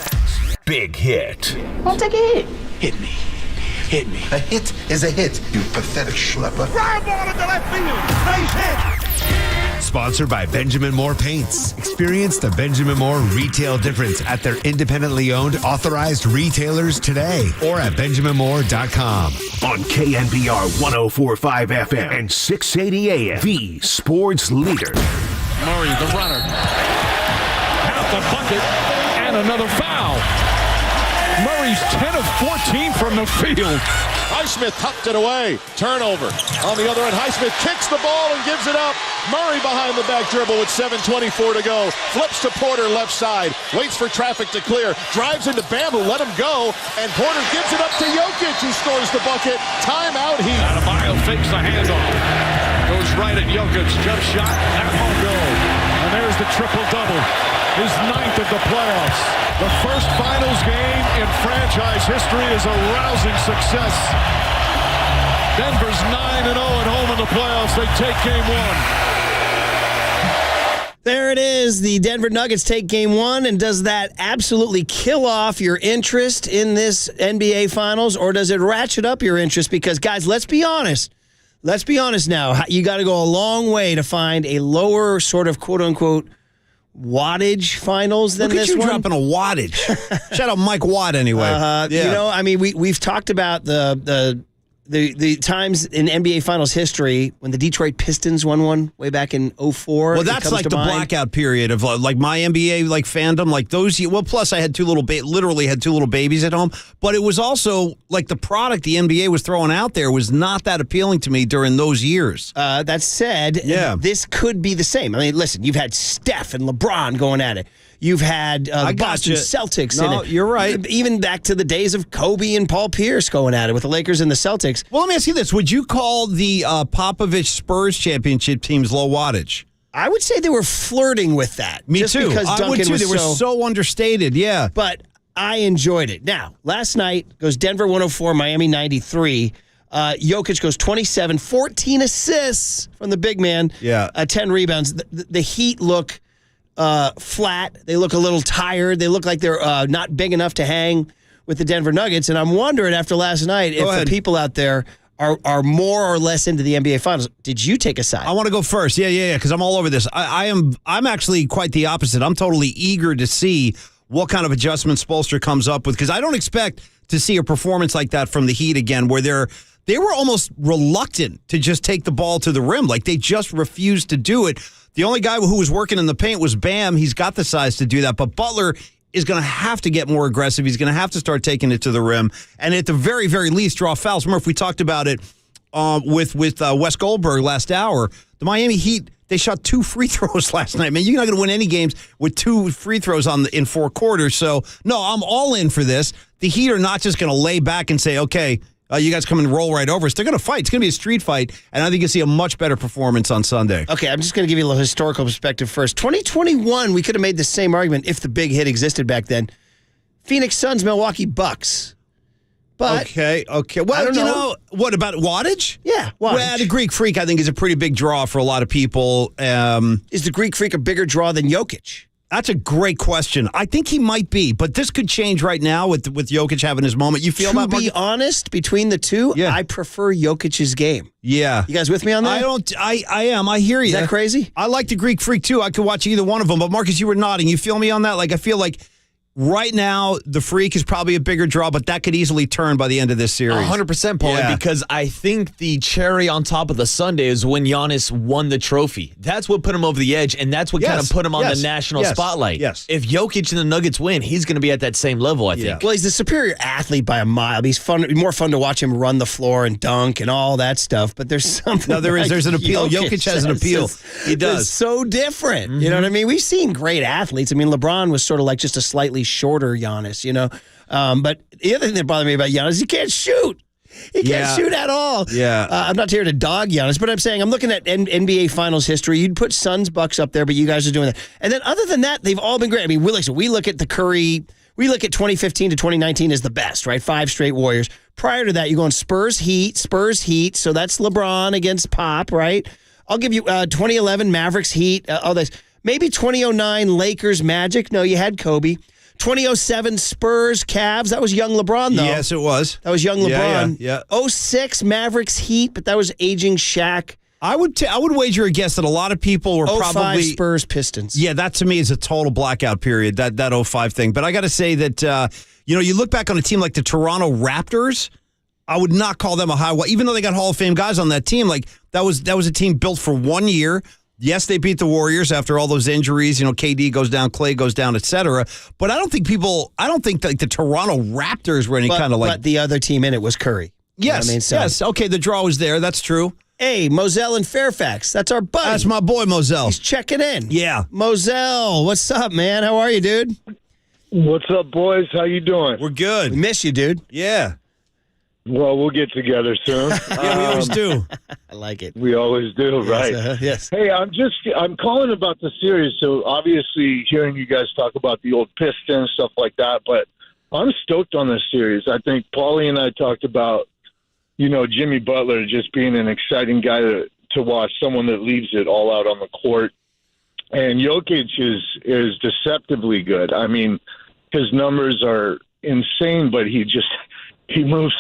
Big Hit. I'll take a hit. Hit me. Hit me. A hit is a hit, you pathetic schlepper. Fly ball into left field. Nice hit. Sponsored by Benjamin Moore Paints. Experience the Benjamin Moore retail difference at their independently owned, authorized retailers today or at benjaminmoore.com. On KNBR 104.5 FM and 680 AM, the sports leader. Murray, the runner. The bucket, and another foul. Murray's 10 of 14 from the field. Highsmith tucked it away. Turnover. On the other end, Highsmith kicks the ball and gives it up. Murray behind the back dribble with 7:24 to go. Flips to Porter left side. Waits for traffic to clear. Drives into Bam, who let him go. And Porter gives it up to Jokic, who scores the bucket. Timeout Heat. Adebayo fakes the handoff. Goes right at Jokic. Jump shot. That won't go. And there's the triple-double. His 9th of the playoffs. The first finals game in franchise history is a rousing success. Denver's 9-0 at home in the playoffs. They take game 1. There it is. The Denver Nuggets take game 1. And does that absolutely kill off your interest in this NBA Finals, or does it ratchet up your interest? Because, guys, let's be honest. Let's be honest now. You got to go a long way to find a lower sort of quote-unquote wattage finals than this one. Look at you dropping a wattage. Shout out Mike Watt anyway. Yeah. You know, I mean, we've talked about the times in NBA Finals history when the Detroit Pistons won one way back in 2004. Well, that's like the blackout period of like my NBA like fandom, like those. Well, plus I had literally had two little babies at home, but it was also like the product the NBA was throwing out there was not that appealing to me during those years. That said, this could be the same. I mean, listen, you've had Steph and LeBron going at it. You've had the Boston Celtics in it. You're right. Even back to the days of Kobe and Paul Pierce going at it with the Lakers and the Celtics. Well, let me ask you this. Would you call the Popovich Spurs championship teams low wattage? I would say they were flirting with that. Me just too. Because Duncan I would too. They were so understated, yeah. But I enjoyed it. Now, last night goes Denver 104, Miami 93. Jokic goes 27, 14 assists from the big man. 10 rebounds. The Heat look flat. They look a little tired. They look like they're not big enough to hang with the Denver Nuggets. And I'm wondering after last night if the people out there are more or less into the NBA Finals. Did you take a side? I want to go first. Yeah, because I'm all over this. I'm actually quite the opposite. I'm totally eager to see what kind of adjustments Spoelstra comes up with, because I don't expect to see a performance like that from the Heat again, where they were almost reluctant to just take the ball to the rim. Like they just refused to do it. The only guy who was working in the paint was Bam. He's got the size to do that, but Butler is going to have to get more aggressive. He's going to have to start taking it to the rim, and at the very, very least, draw fouls. Murph, we talked about it with Wes Goldberg last hour. The Miami Heat, they shot 2 free throws last night. Man, you're not going to win any games with 2 free throws in 4 quarters. So, no, I'm all in for this. The Heat are not just going to lay back and say, okay, you guys come and roll right over us. They're going to fight. It's going to be a street fight, and I think you'll see a much better performance on Sunday. Okay, I'm just going to give you a little historical perspective first. 2021, we could have made the same argument if the big hit existed back then. Phoenix Suns, Milwaukee Bucks. But Okay. Well, you know, what about wattage? Yeah, wattage. Well, the Greek Freak, I think, is a pretty big draw for a lot of people. Is the Greek Freak a bigger draw than Jokic? That's a great question. I think he might be, but this could change right now with Jokic having his moment. You feel about To be honest, between the two, I prefer Jokic's game. Yeah. You guys with me on that? I am. I hear you. Is that crazy? I like the Greek Freak, too. I could watch either one of them. But, Marcus, you were nodding. You feel me on that? Like, I feel like Right now, the Freak is probably a bigger draw, but that could easily turn by the end of this series. 100%, Paulie, because I think the cherry on top of the sundae is when Giannis won the trophy. That's what put him over the edge, and that's what kind of put him on the national spotlight. Yes. If Jokic and the Nuggets win, he's going to be at that same level, I think. Well, he's the superior athlete by a mile. He's more fun to watch him run the floor and dunk and all that stuff, but there's something. No, there's an appeal. Jokic has an appeal. He does. It's so different. You know what I mean? We've seen great athletes. I mean, LeBron was sort of like just a slightly shorter Giannis, you know. But the other thing that bothered me about Giannis is he can't shoot. He can't shoot at all. Yeah. I'm not here to dog Giannis, but I'm saying I'm looking at NBA Finals history. You'd put Suns Bucks up there, but you guys are doing that. And then other than that, they've all been great. I mean, we look at the Curry. We look at 2015 to 2019 as the best, right? 5 straight Warriors. Prior to that, you're going Spurs Heat. So that's LeBron against Pop, right? I'll give you 2011 Mavericks Heat. All this. Maybe 2009 Lakers Magic. No, you had Kobe. 2007 Spurs Cavs. That was young LeBron, though. Yes, it was. That was young LeBron. Yeah. 06 Mavericks Heat, but that was aging Shaq. I would wager a guess that a lot of people were 05 probably Spurs Pistons. Yeah, that to me is a total blackout period. That 05 thing. But I got to say that you look back on a team like the Toronto Raptors. I would not call them a high. Even though they got Hall of Fame guys on that team, like that was a team built for 1 year. Yes, they beat the Warriors after all those injuries. You know, KD goes down, Clay goes down, etc. But I don't think like the Toronto Raptors were any kind of like. But the other team in it was Curry. Yes, you know what I mean? yes. Okay, the draw was there. That's true. Hey, Moselle in Fairfax. That's our buddy. That's my boy, Moselle. He's checking in. Yeah. Moselle, what's up, man? How are you, dude? What's up, boys? How you doing? We're good. We miss you, dude. Yeah. Well, we'll get together soon. Yeah, we always do. I like it. We always do, right? Yes. Hey, I'm calling about the series. So obviously hearing you guys talk about the old Pistons, stuff like that, but I'm stoked on this series. I think Paulie and I talked about, Jimmy Butler just being an exciting guy to watch, someone that leaves it all out on the court. And Jokic is deceptively good. I mean, his numbers are insane, but he moves.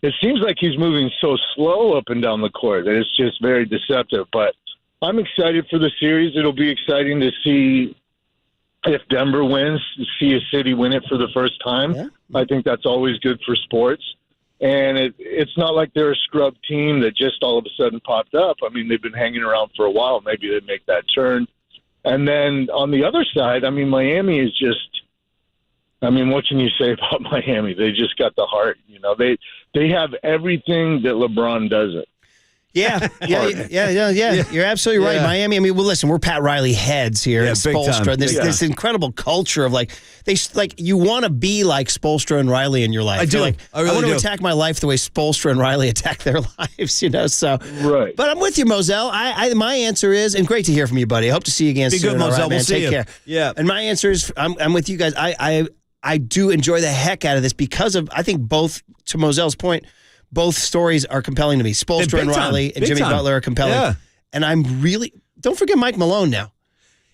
It seems like he's moving so slow up and down the court that it's just very deceptive. But I'm excited for the series. It'll be exciting to see if Denver wins, see a city win it for the first time. Yeah. I think that's always good for sports. And it's not like they're a scrub team that just all of a sudden popped up. I mean, they've been hanging around for a while. Maybe they make that turn. And then on the other side, I mean, Miami is just, what can you say about Miami? They just got the heart. They have everything that LeBron doesn't. Yeah. You're absolutely right. Miami. Listen, we're Pat Riley heads here at Spoelstra. This incredible culture of you want to be like Spoelstra and Riley in your life. I do. I want to attack my life the way Spoelstra and Riley attack their lives. So right. But I'm with you, Moselle. My answer is, and great to hear from you, buddy. I hope to see you again soon. Be good, Moselle. Right, we'll see Take care. Yeah. And my answer is, I'm with you guys. I do enjoy the heck out of this because of, I think both, to Moselle's point, both stories are compelling to me. Spoelstra and Riley and Jimmy Butler are compelling. Yeah. And I'm really, don't forget Mike Malone now.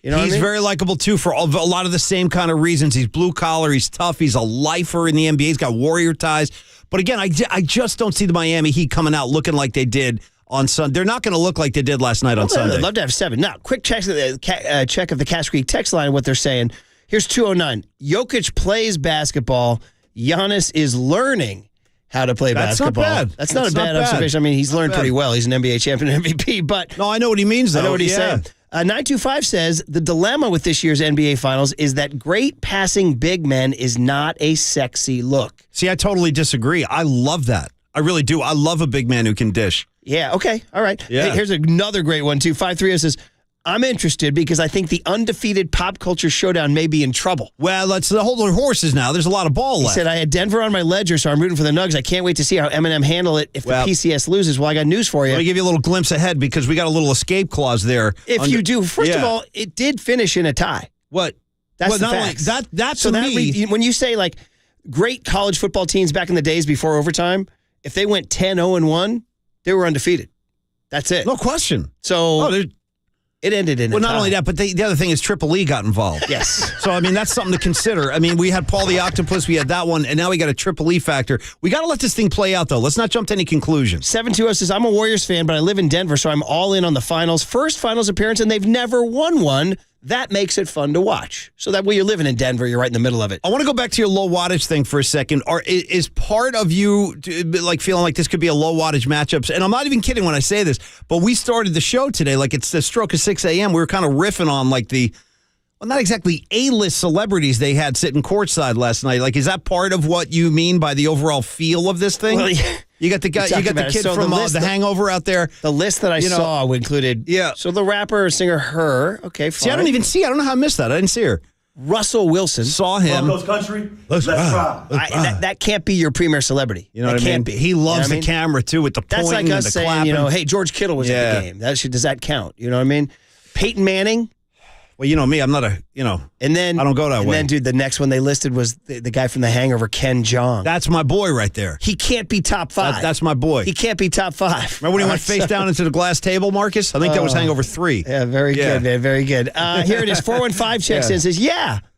He's very likable too for a lot of the same kind of reasons. He's blue collar, he's tough, he's a lifer in the NBA, he's got Warrior ties. But again, I just don't see the Miami Heat coming out looking like they did on Sunday. They're not going to look like they did last night on Sunday. I'd love to have 7. Now, quick check of the Cash Creek text line, what they're saying. Here's 209. Jokic plays basketball. Giannis is learning how to play basketball. Not bad. That's not a bad observation. He's learned pretty well. He's an NBA champion MVP, but... No, I know what he means, though. I know what he's saying. 925 says, the dilemma with this year's NBA Finals is that great passing big men is not a sexy look. See, I totally disagree. I love that. I really do. I love a big man who can dish. Yeah, okay. All right. Yeah. Hey, here's another great one, too. 530 says... I'm interested because I think the undefeated pop culture showdown may be in trouble. Well, let's hold our horses now. There's a lot of ball left. He said, I had Denver on my ledger, so I'm rooting for the Nugs. I can't wait to see how Eminem handle it if the PCS loses. Well, I got news for you. Let me give you a little glimpse ahead because we got a little escape clause there. If you do, first of all, it did finish in a tie. What? That's the facts. That so to me. When you say great college football teams back in the days before overtime, if they went 10-0-1, they were undefeated. That's it. No question. So... it ended in a tie. Not only that, but the other thing is Triple E got involved. Yes. So, that's something to consider. We had Paul the Octopus, we had that one, and now we got a Triple E factor. We got to let this thing play out, though. Let's not jump to any conclusions. 720 says, I'm a Warriors fan, but I live in Denver, so I'm all in on the finals. First finals appearance, and they've never won one. that makes it fun to watch. So that way you're living in Denver, you're right in the middle of it. I want to go back to your low wattage thing for a second. Is part of you like feeling like this could be a low wattage matchup? And I'm not even kidding when I say this, but we started the show today, like it's the stroke of 6 a.m. We were kind of riffing on like well, not exactly A-list celebrities they had sitting courtside last night. Like, is that part of what you mean by the overall feel of this thing? Well, yeah. You got the guy, you got the kid from The Hangover out there. The list that I saw included, so the rapper or singer Her. Okay, fine. See, I don't know how I missed that. I didn't see her. Russell Wilson. Saw him. Broncos country, let's ride. That can't be your premier celebrity. You know what I mean? Can't be. He loves the camera, too, with the That's pointing like and us the saying, clapping. hey, George Kittle was at the game. Does that count? You know what I mean? Peyton Manning. Well, you know me, I'm not and then I don't go that way. And then, dude, the next one they listed was the guy from The Hangover, Ken Jeong. That's my boy right there. He can't be top 5. That's my boy. He can't be top 5. Remember when he went face down into the glass table, Marcus? I think that was Hangover 3. Yeah, very good, man. Very good. Here it is. 415 checks in and says,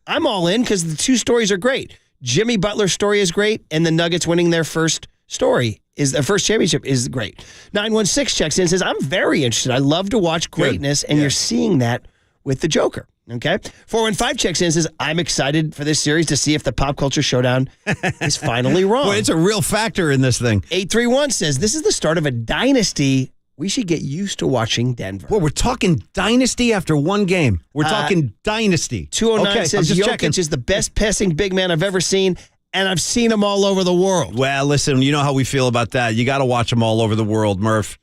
I'm all in because the two stories are great. Jimmy Butler's story is great, and the Nuggets winning their first story is their first championship is great. 916 checks in and says, I'm very interested. I love to watch greatness, and you're seeing that with the Joker. Okay. 415 checks in and says, I'm excited for this series to see if the pop culture showdown is finally wrong. Boy, it's a real factor in this thing. 831 says, this is the start of a dynasty. We should get used to watching Denver. Boy, we're talking dynasty after one game. We're talking dynasty. 209 says, Jokic is the best passing big man I've ever seen, and I've seen him all over the world. Well, listen, you know how we feel about that. You got to watch him all over the world, Murph,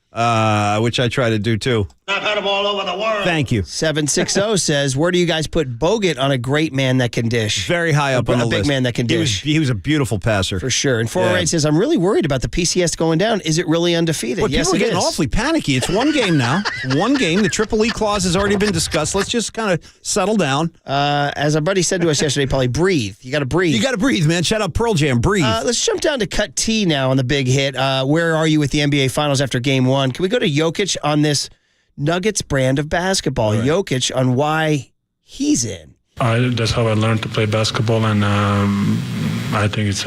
which I try to do too. I've had them all over the world. Thank you. 760 says, where do you guys put Bogut on a great man that can dish? Very high up on the list. A big man that can dish. He was a beautiful passer. For sure. And 408 says, I'm really worried about the PCS going down. Is it really undefeated? Well, yes, people are it getting is. awfully panicky. It's one game now. One game. The Triple E clause has already been discussed. Let's just kind of settle down. As our buddy said to us yesterday, Paulie, breathe. You got to breathe. You got to breathe, man. Shout out Pearl Jam. Breathe. Let's jump down to Cut T now on the big hit. Where are you with the NBA Finals after Game 1? Can we go to Jokic on this Nuggets brand of basketball? Right. Jokic on why he's in. That's how I learned to play basketball, and I think it's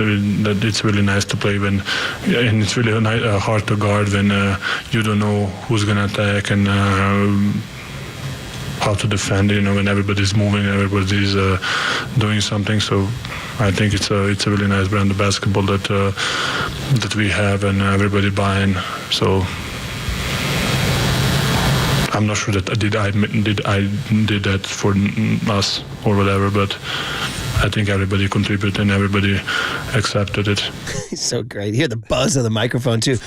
really nice to play and it's really hard to guard when you don't know who's gonna attack and how to defend. When everybody's moving, everybody's doing something. So I think it's a really nice brand of basketball that we have and everybody buying. So. I'm not sure that I did that for us or whatever, but I think everybody contributed and everybody accepted it. He's so great. You hear the buzz of the microphone too.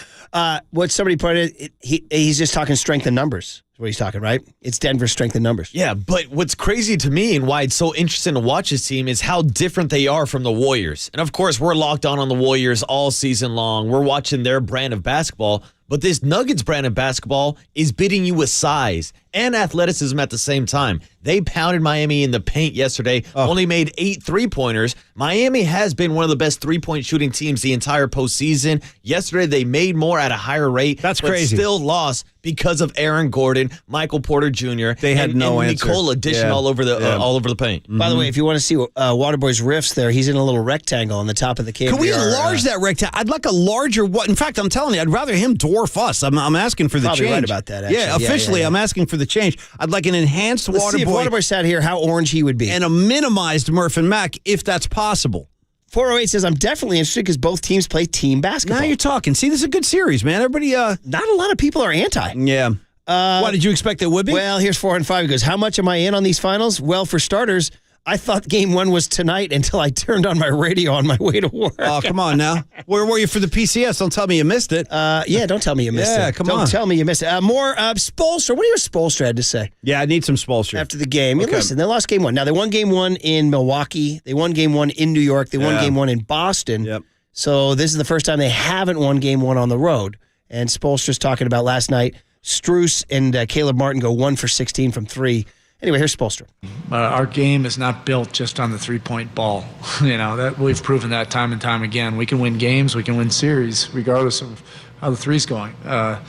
What somebody pointed, he's just talking strength in numbers. That's what he's talking, right? It's Denver's strength in numbers. Yeah, but what's crazy to me and why it's so interesting to watch this team is how different they are from the Warriors. And of course, we're locked on the Warriors all season long. We're watching their brand of basketball. But this Nuggets brand of basketball is bidding you with size and athleticism at the same time. They pounded Miami in the paint yesterday, only made 8 3-pointers. Miami has been one of the best three-point shooting teams the entire postseason. Yesterday, they made more at a higher rate. That's but crazy. Still lost because of Aaron Gordon, Michael Porter Jr. They had no answer. Nicole addition all over the paint. By the way, if you want to see Waterboy's riffs there, he's in a little rectangle on the top of the KNBR. Can we enlarge that rectangle? I'd like a larger one. In fact, I'm telling you, I'd rather him dwarf us. I'm asking for the Probably change. right about that, actually. Yeah, officially, I'm asking for the change. I'd like an enhanced Let's see if Waterboy. Waterboy sat here, how orange he would be. And a minimized Murph and Mac, if that's possible. 408 says, I'm definitely interested because both teams play team basketball. Now you're talking. See, this is a good series, man. Everybody, not a lot of people are anti. Yeah. What, did you expect it would be? Well, here's 4 and 5. He goes, how much am I in on these finals? Well, for starters, I thought Game 1 was tonight until I turned on my radio on my way to work. Oh, come on now. Where were you for the PCS? Don't tell me you missed it. Yeah, don't tell me you missed it. Yeah, come on. Don't tell me you missed it. More Spoelstra. What do you Spoelstra had to say? Yeah, I need some Spoelstra. After the game. Okay. Listen, they lost Game 1. Now, they won Game 1 in Milwaukee. They won Game 1 in New York. They won Game 1 in Boston. Yep. So this is the first time they haven't won Game 1 on the road. And Spoelstra's talking about last night. Strus and Caleb Martin go 1 for 16 from 3. Anyway, here's Spoelstra. Our game is not built just on the three-point ball. That we've proven that time and time again. We can win games, we can win series, regardless of how the three's going. But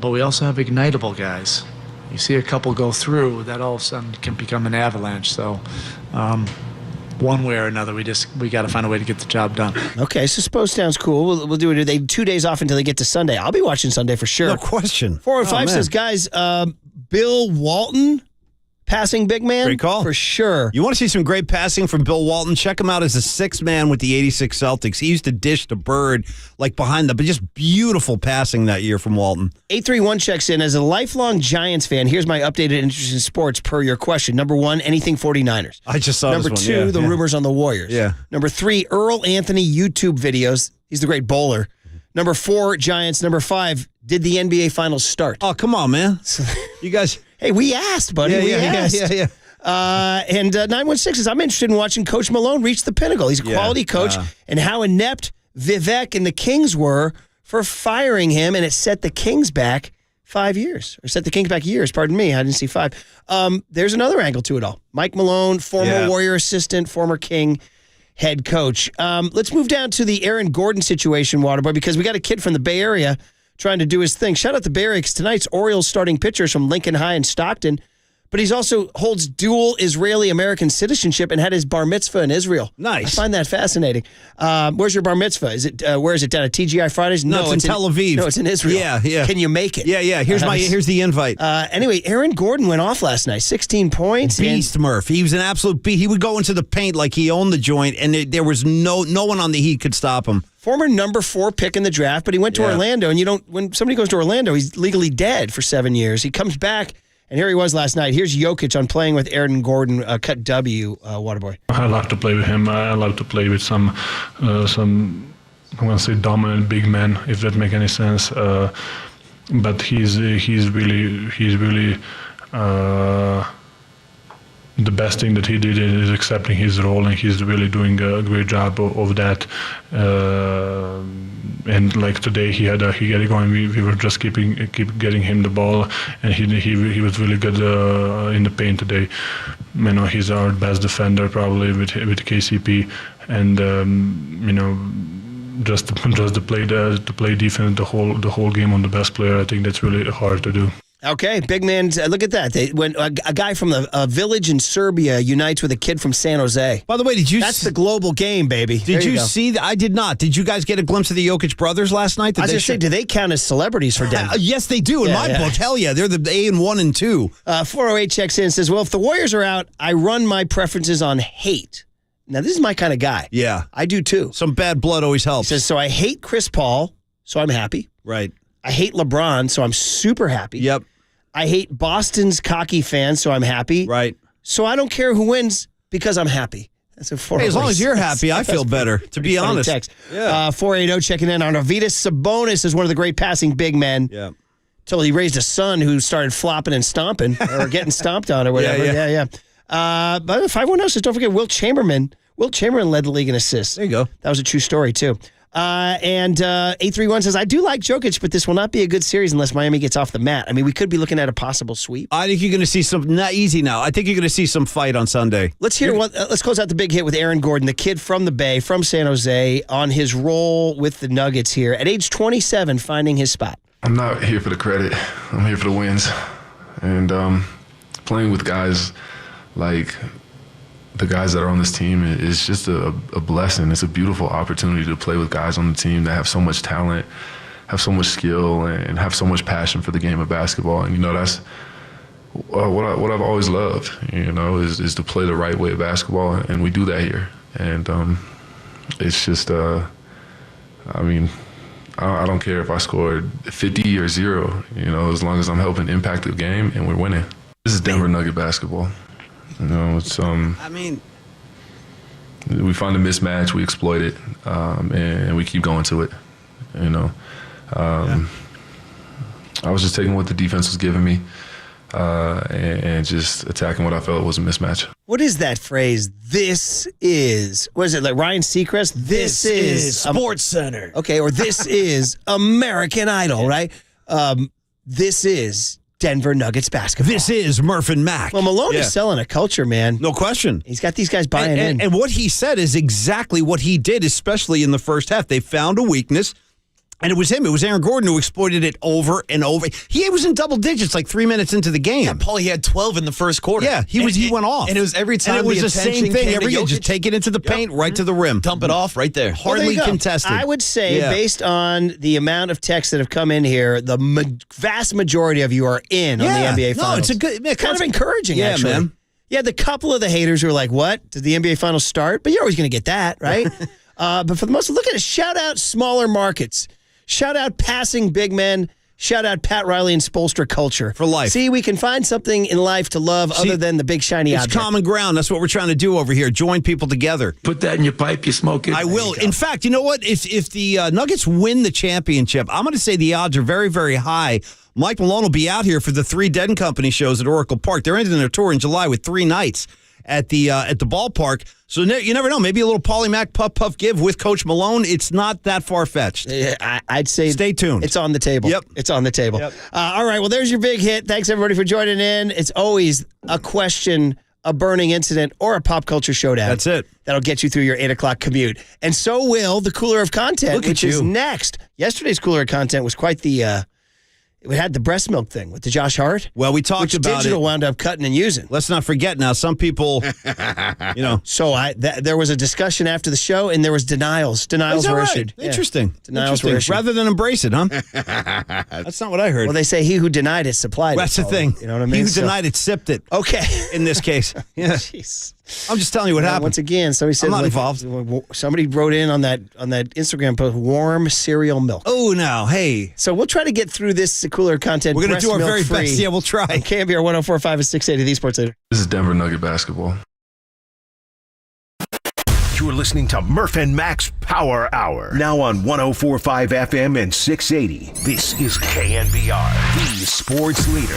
we also have ignitable guys. You see a couple go through, that all of a sudden can become an avalanche. So, one way or another, we got to find a way to get the job done. Okay, so Spo sounds cool. We'll do it. They 2 days off until they get to Sunday. I'll be watching Sunday for sure. No question. 405 says, guys, Bill Walton passing big man. Great call. For sure. You want to see some great passing from Bill Walton? Check him out as the sixth man with the 86 Celtics. He used to dish the bird like behind but just beautiful passing that year from Walton. 831 checks in. As a lifelong Giants fan, here's my updated interest in sports per your question. Number 1, anything 49ers. I just saw Number this one. 2, Yeah, the yeah. rumors on the Warriors. Yeah. Number 3, Earl Anthony YouTube videos. He's the great bowler. Number 4, Giants. Number 5, did the NBA Finals start? Oh, come on, man. You guys. Hey, we asked, buddy. We asked. Yeah. And 916 says, I'm interested in watching Coach Malone reach the pinnacle. He's a quality coach, and how inept Vivek and the Kings were for firing him, and it set the Kings back 5 years. Or set the Kings back years, pardon me. I didn't see 5. There's another angle to it all. Mike Malone, former Warrior assistant, former King head coach. Let's move down to the Aaron Gordon situation, Waterboy, because we got a kid from the Bay Area trying to do his thing. Shout out to Bay Area, because tonight's Orioles starting pitchers from Lincoln High and Stockton, but he's also holds dual Israeli-American citizenship and had his bar mitzvah in Israel. Nice. I find that fascinating. Where's your bar mitzvah? Is it where is it, down at TGI Fridays? No, it's in Tel Aviv. No, it's in Israel. Yeah. Can you make it? Yeah. Here's the invite. Anyway, Aaron Gordon went off last night, 16 points. Beast Murph. He was an absolute beast. He would go into the paint like he owned the joint, and there was no one on the Heat could stop him. Former number 4 pick in the draft, but he went to Orlando, and when somebody goes to Orlando, he's legally dead for 7 years. He comes back, and here he was last night. Here's Jokic on playing with Aaron Gordon, cut W, Waterboy. I like to play with him. I like to play with some I want to say dominant big men, if that make any sense. But he's really the best thing that he did is accepting his role, and he's really doing a great job of that. And like today, he had it going. We were just keep getting him the ball, and he was really good in the paint today. You know, he's our best defender probably with KCP, and just to play defense the whole game on the best player. I think that's really hard to do. Okay, big man, look at that. When a guy from a village in Serbia unites with a kid from San Jose. By the way, That's the global game, baby. Did you see that? I did not. Did you guys get a glimpse of the Jokic brothers last night? I was going to say, do they count as celebrities for Denver? Yes, they do. In my book, hell yeah. They're the A and 1 and 2. 408 checks in and says, well, if the Warriors are out, I run my preferences on hate. Now, this is my kind of guy. Yeah. I do too. Some bad blood always helps. He says, so I hate Chris Paul, so I'm happy. Right. I hate LeBron, so I'm super happy. Yep. I hate Boston's cocky fans, so I'm happy. Right. So I don't care who wins because I'm happy. That's a 408. Hey, as long as you're happy, I feel better, to be honest. Text. Yeah. 480 checking in on Arvydas Sabonis is one of the great passing big men. Yeah. Till he raised a son who started flopping and stomping or getting stomped on or whatever. Yeah. But 510 says, don't forget Will Chamberlain. Will Chamberlain led the league in assists. There you go. That was a true story, too. And 831 says, I do like Jokic, but this will not be a good series unless Miami gets off the mat. I mean, we could be looking at a possible sweep. I think you're going to see some, not easy now. I think you're going to see some fight on Sunday. Let's hear let's close out the big hit with Aaron Gordon, the kid from the Bay, from San Jose, on his role with the Nuggets here at age 27, finding his spot. I'm not here for the credit. I'm here for the wins. And playing with guys like the guys that are on this team is just a blessing. It's a beautiful opportunity to play with guys on the team that have so much talent, have so much skill, and have so much passion for the game of basketball. And, that's what I've always loved, is to play the right way of basketball, and we do that here. And it's just, I don't care if I scored 50 or 0, as long as I'm helping impact the game and we're winning. This is Denver Nugget basketball. It's we find a mismatch, we exploit it, and we keep going to it. I was just taking what the defense was giving me, and just attacking what I felt was a mismatch. What is that phrase? This is, what is it, like Ryan Seacrest? This is Sports Center. Okay, or this is American Idol, right? This is Denver Nuggets basketball. This is Murph and Mac. Well, Malone is selling a culture, man. No question. He's got these guys buying in. And what he said is exactly what he did, especially in the first half. They found a weakness. And it was him. It was Aaron Gordon who exploited it over and over. He was in double digits like 3 minutes into the game. Yeah, Paulie, he had 12 in the first quarter. Yeah, he went off. And it was every time and it was the same thing every game. Jokic. Just take it into the paint, right to the rim. Dump it off right there. Hardly contested. I would say, based on the amount of texts that have come in here, the vast majority of you are in on the NBA Finals. No, it's a good, kind of encouraging, actually. Man. Yeah, the couple of the haters who are like, what? Did the NBA Finals start? But you're always going to get that, right? But for the most, look at it. Shout out smaller markets. Shout out passing big men. Shout out Pat Riley and Spoelstra culture. For life. See, we can find something in life to love other than the big shiny object. It's common ground. That's what we're trying to do over here. Join people together. Put that in your pipe, you smoke it. I will. In fact, you know what? If the Nuggets win the championship, I'm going to say the odds are very, very high. Mike Malone will be out here for the 3 Dead & Company shows at Oracle Park. They're ending their tour in July with 3 nights at the ballpark. So you never know. Maybe a little Polymac puff give with Coach Malone. It's not that far-fetched. I'd say stay tuned. It's on the table. Yep. It's on the table. Yep. All right, well, there's your big hit. Thanks, everybody, for joining in. It's always a question, a burning incident, or a pop culture showdown. That's it. That'll get you through your 8 o'clock commute. And so will the Cooler of Content, which is next. Yesterday's Cooler of Content was quite the... It had the breast milk thing with the Josh Hart. Well, we talked about Digital wound up cutting and using. Let's not forget now, some people, So there was a discussion after the show, and there was denials. Denials were issued. Interesting. Denials were issued. Rather than embrace it, huh? That's not what I heard. Well, they say he who denied it supplied That's it. the thing. You know what I mean? He who denied it sipped it. Okay. In this case. Yeah. Jeez. I'm just telling you what happened. Once again, somebody said I'm not involved. Somebody wrote in on that Instagram post, warm cereal milk. Oh, no. Hey. So we'll try to get through this Cooler content. We're going to do our very free best. Yeah, we'll try. On KNBR 104.5 and 680, the Sports Leader. This is Denver Nugget basketball. You're listening to Murph and Max Power Hour. Now on 104.5 FM and 680. This is KNBR, the sports leader.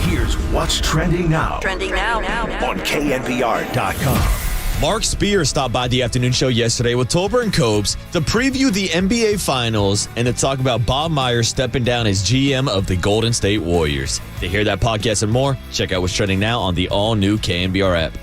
Here's what's trending now. On KNBR.com. Mark Spear stopped by the afternoon show yesterday with Tolbert and Cobes to preview the NBA Finals and to talk about Bob Myers stepping down as GM of the Golden State Warriors. To hear that podcast and more, check out what's trending now on the all-new KNBR app.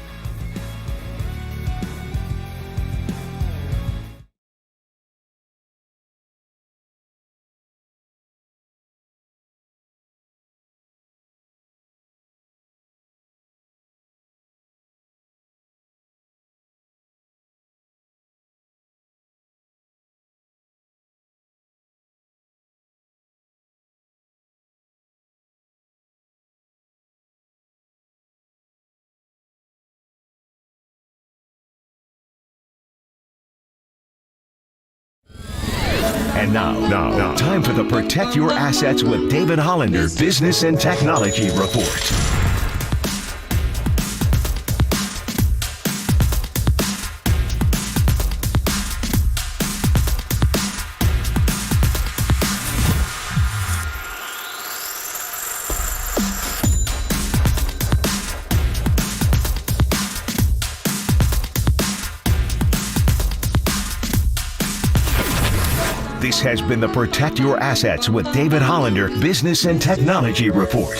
And now, time for the Protect Your Assets with David Hollander Business and Technology Report. This has been the Protect Your Assets with David Hollander Business and Technology Report.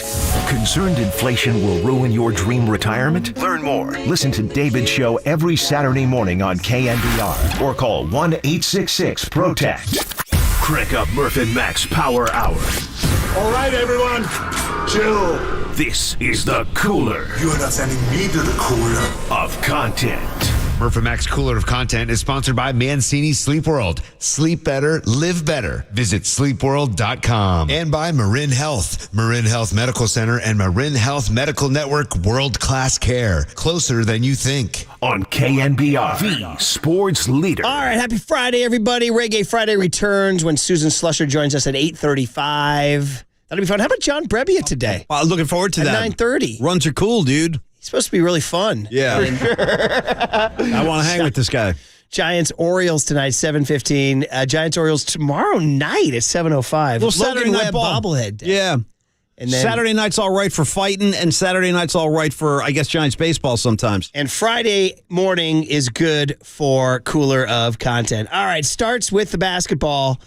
Concerned inflation will ruin your dream retirement? Learn more. Listen to David's show every Saturday morning on KNBR or call 1-866-PROTECT. Crank up Murph and Max Power Hour. All right, everyone, chill. This is the Cooler. You're not sending me to the Cooler of Content. Murph and Max Cooler of Content is sponsored by Mancini Sleep World. Sleep better, live better. Visit sleepworld.com. And by Marin Health, Marin Health Medical Center and Marin Health Medical Network world-class care. Closer than you think. On KNBR, the sports leader. All right, happy Friday, everybody. Reggae Friday returns when Susan Slusher joins us at 8:35. That'll be fun. How about John Brebbia today? Well, looking forward to at that. 9:30. Runs are cool, dude. He's supposed to be really fun. Yeah. I want to hang with this guy. Giants-Orioles tonight, 7:15. Giants-Orioles tomorrow night at 7:05. Little Saturday night ball. Bobblehead day. Yeah. And then Saturday night's all right for fighting, and Saturday night's all right for, I guess, Giants baseball sometimes. And Friday morning is good for Cooler of Content. All right, starts with the basketball.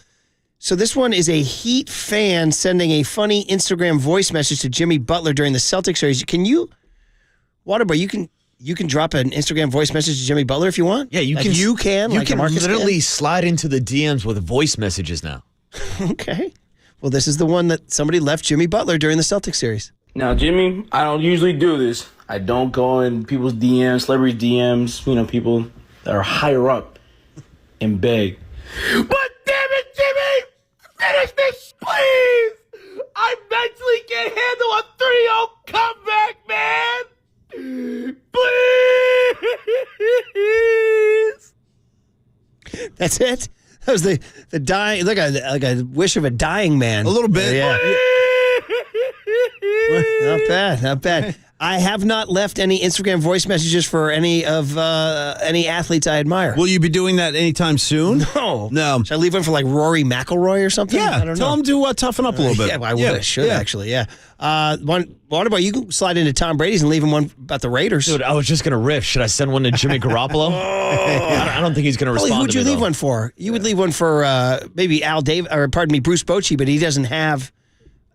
So this one is a Heat fan sending a funny Instagram voice message to Jimmy Butler during the Celtics series. Can you, Waterboy, you can drop an Instagram voice message to Jimmy Butler if you want? Yeah, you like can. You can. You like can Marcus literally can? slide into the DMs with voice messages now. Okay. Well, this is the one that somebody left Jimmy Butler during the Celtics series. Now, Jimmy, I don't usually do this. I don't go in people's DMs, celebrity DMs, people that are higher up and beg. But damn it, Jimmy! Finish this, please! I mentally can't handle a 3-0 comeback, man! Please! That's it? That was the dying, like a wish of a dying man. A little bit. Yeah. Not bad. I have not left any Instagram voice messages for any athletes I admire. Will you be doing that anytime soon? No. Should I leave one for like Rory McIlroy or something? Yeah, I don't tell know. him to toughen up a little bit. Yeah, I should actually, yeah. What about you slide into Tom Brady's and leave him one about the Raiders? Dude, I was just going to riff. Should I send one to Jimmy Garoppolo? I don't think he's going to respond. Who'd you leave one for? You would leave one for maybe Bruce Bochy, but he doesn't have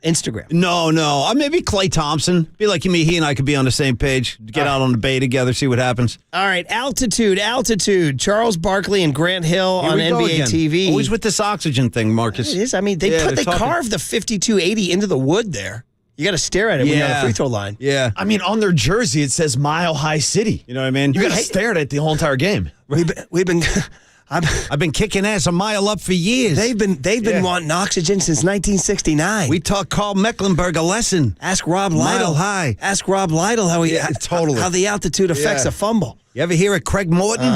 Instagram. No. Maybe Klay Thompson. Be like me. He and I could be on the same page. Get out on the bay together, see what happens. All right, altitude. Charles Barkley and Grant Hill on NBA TV. Always with this oxygen thing, Marcus. It is. I mean, they carved the 5280 into the wood there. You got to stare at it when you're on the free throw line. Yeah. I mean, on their jersey, it says Mile High City. You know what I mean? You got to stare at it the whole entire game. We've been... I've been kicking ass a mile up for years. They've been wanting oxygen since 1969. We taught Carl Mecklenburg a lesson. Ask Rob Lytle. Mile high. Ask Rob Lytle how the altitude affects a fumble. You ever hear of Craig Morton?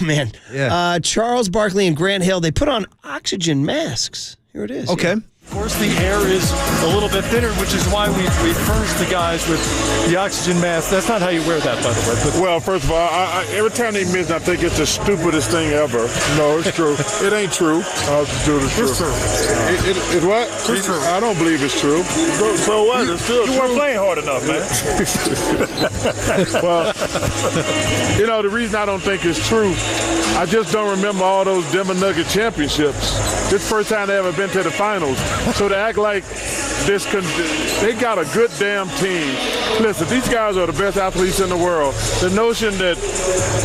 Man. Yeah. Charles Barkley and Grant Hill, they put on oxygen masks. Here it is. Okay. Yeah. Of course, the air is a little bit thinner, which is why we furnished the guys with the oxygen mask. That's not how you wear that, by the way. But well, first of all, every time they mention, I think it's the stupidest thing ever. No, it's true. It ain't true. Altitude is true. It's true. It's what? It's true. I don't believe it's true. So what? It's still you true. weren't playing hard enough, man. Well, the reason I don't think it's true, I just don't remember all those Denver Nugget championships. This first time they ever been to the finals. So to act like they got a good damn team. Listen, these guys are the best athletes in the world. The notion that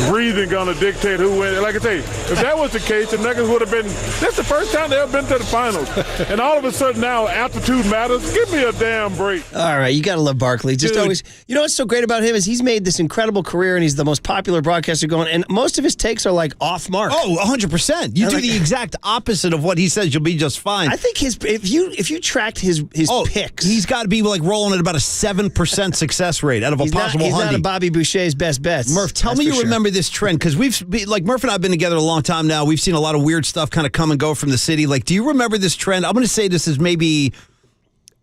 breathing gonna dictate who wins, like I say, if that was the case, the Nuggets would have been. That's the first time they ever been to the finals, and all of a sudden now altitude matters. Give me a damn break. All right, you gotta love Barkley. Just always, what's so great about him is he's made this incredible career, and he's the most popular broadcaster going. And most of his takes are like off mark. Oh, 100%. You do the exact opposite of what he says, you'll be just fine. I think if you tracked his picks, he's got to be like rolling at about a 7% success rate out of a possible 100. He's not a Bobby Boucher's best bets. Murph, tell me you remember this trend, because Murph and I have been together a long time now. We've seen a lot of weird stuff kind of come and go from the city. Like, do you remember this trend? I'm going to say this is maybe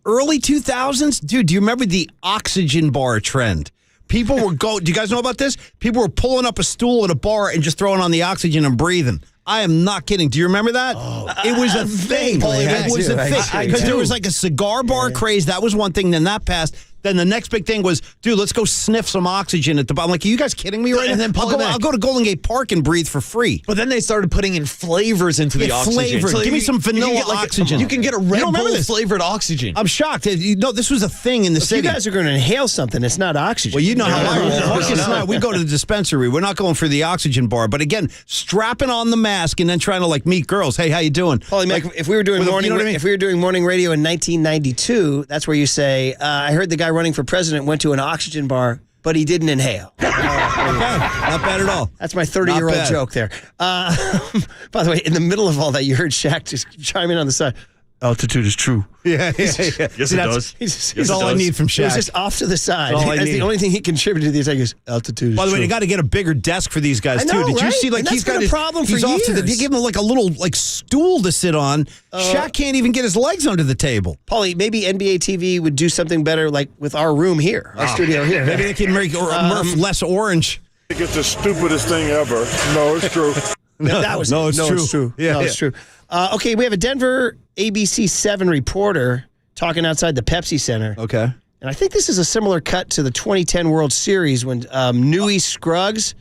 early 2000s. Dude, do you remember the oxygen bar trend? People were do you guys know about this? People were pulling up a stool at a bar and just throwing on the oxygen and breathing. I am not kidding. Do you remember that? It was a thing. It was a thing. Because there was like a cigar bar craze. That was one thing. Then that passed. Then the next big thing was, dude, let's go sniff some oxygen at the bottom. Like, are you guys kidding me right now? And then I'll go to Golden Gate Park and breathe for free. But then they started putting in flavors into the oxygen. Flavored. Give me some vanilla oxygen. You can get a Red Bull flavored oxygen. I'm shocked. This was a thing in the city. You guys are going to inhale something. It's not oxygen. Well, you know how I roll. Marcus and I, we go to the dispensary. We're not going for the oxygen bar. But again, strapping on the mask and then trying to meet girls. Hey, how you doing? Paulie, like, if we were doing morning, if we were doing morning radio in 1992, that's where you say, I heard the guy running for president went to an oxygen bar, but he didn't inhale. Not bad at all. That's my 30-year-old joke there. By the way, in the middle of all that, you heard Shaq just chime in on the side. Altitude is true. Yeah. Yes, it does. That's all I need from Shaq. He was just off to the side. That's the only thing he contributed to the attack is altitude is By the way, true. you got to get a bigger desk for these guys, too. Did you see, he's got a problem for years. They give him a little stool to sit on. Shaq can't even get his legs under the table. Paulie, maybe NBA TV would do something better with our room here, our studio here. Maybe they can make Murph less orange. I think it's the stupidest thing ever. No, it's true. It's true. Yeah, it's true. Okay, we have a Denver ABC 7 reporter talking outside the Pepsi Center. Okay. And I think this is a similar cut to the 2010 World Series when Newey Scruggs,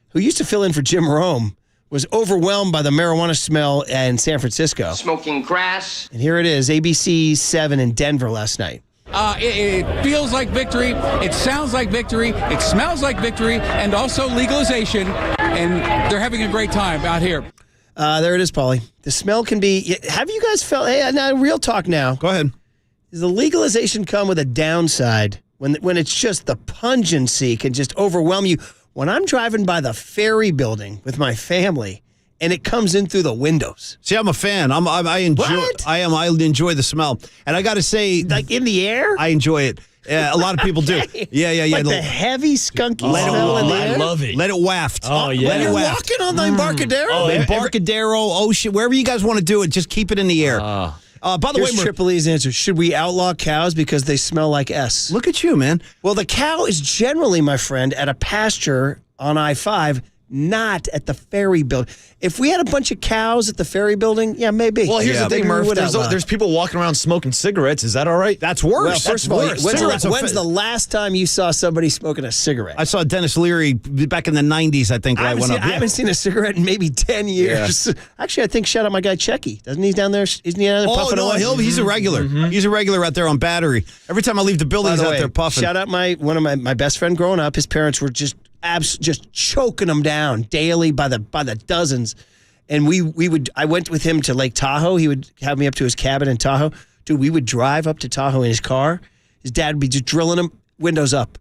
who used to fill in for Jim Rome, was overwhelmed by the marijuana smell in San Francisco. Smoking grass. And here it is, ABC 7 in Denver last night. It feels like victory. It sounds like victory. It smells like victory, and also legalization. And they're having a great time out here. There it is, Paulie. The smell can be. Have you guys felt? Hey, now real talk. Now, go ahead. Does the legalization come with a downside when it's just the pungency can just overwhelm you? When I'm driving by the Ferry Building with my family, and it comes in through the windows. See, I'm a fan. I enjoy. What? I enjoy the smell, and I got to say, like in the air, I enjoy it. A lot of people do. Yeah. Like the heavy skunky smell in the air. I love it. Let it waft. Oh yeah. When you're walking on the Embarcadero, Embarcadero, Ocean, wherever you guys want to do it, just keep it in the air. By the way, Triple E's answer: should we outlaw cows because they smell like S? Look at you, man. Well, the cow is generally, my friend, at a pasture on I-5. Not at the Ferry Building. If we had a bunch of cows at the Ferry Building, yeah, maybe. Well, here's the thing, Murph. There's There's people walking around smoking cigarettes. Is that all right? That's worse. Well, first of all, when's the last time you saw somebody smoking a cigarette? I saw Dennis Leary back in the 90s, I think. I haven't seen a cigarette in maybe 10 years. Yeah. Actually, I think shout out my guy Checky. Doesn't he down there? Isn't he down there puffing away? He's a regular. He's a regular out there on Battery. Every time I leave the building, he's out there puffing. Shout out one of my best friend growing up. His parents were just choking them down daily by the dozens. And I went with him to Lake Tahoe. He would have me up to his cabin in Tahoe. Dude, we would drive up to Tahoe in his car. His dad would be just drilling him, windows up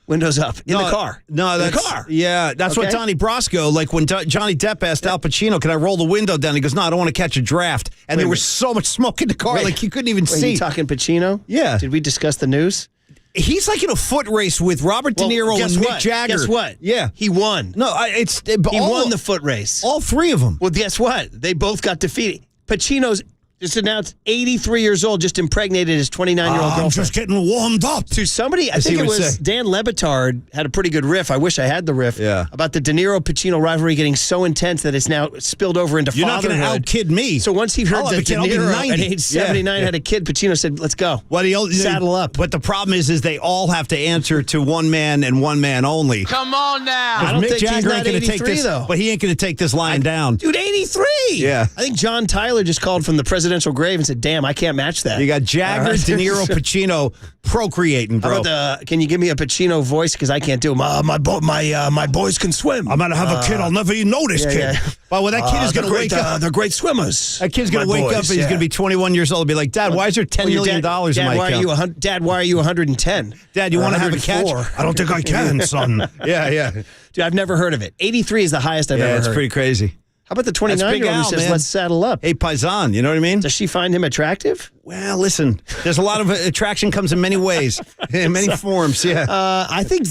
in the car. No, in the car. Yeah, that's what Donnie Brasco, like when Johnny Depp asked Al Pacino, can I roll the window down? He goes, no, I don't want to catch a draft. And there was so much smoke in the car, like you couldn't even see. You talking Pacino? Yeah. Did we discuss the news? He's like in a foot race with Robert De Niro and Mick Jagger. Guess what? Yeah. He won. No, he won the foot race. All three of them. Well, guess what? They both got defeated. Pacino's just announced 83 years old, just impregnated his 29-year-old girlfriend. I'm just getting warmed up. To somebody, I think it was Dan Lebitard had a pretty good riff. I wish I had the riff. Yeah. About the De Niro-Pacino rivalry getting so intense that it's now spilled over into You're fatherhood. You're not going to out-kid me. So once he heard that De Niro at age 79 had a kid, Pacino said, let's go. Saddle up. But the problem is they all have to answer to one man and one man only. Come on now. I don't Mick think Jagger he's not ain't gonna 83, take this, though. But he ain't going to take this line down. Dude, 83! Yeah. I think John Tyler just called from the presidential grave and said, damn, I can't match that. You got Jagger, De Niro, Pacino procreating, bro. How about can you give me a Pacino voice? Because I can't do it. My boys can swim. I'm going to have a kid. I'll never even know this kid. Yeah. But when that kid is going to wake up. They're great swimmers. That kid's going to wake up and he's going to be 21 years old and be like, Dad, why is there $10 million in my account? Dad, why are you 110? Dad, you want to have a catch? I don't think I can, son. Yeah. Dude, I've never heard of it. 83 is the highest I've ever heard. Yeah, it's pretty crazy. How about the 29-year-old who says, let's saddle up? Hey, Paisan, you know what I mean? Does she find him attractive? Well, listen, there's a lot of attraction comes in many ways, in many forms, yeah. I think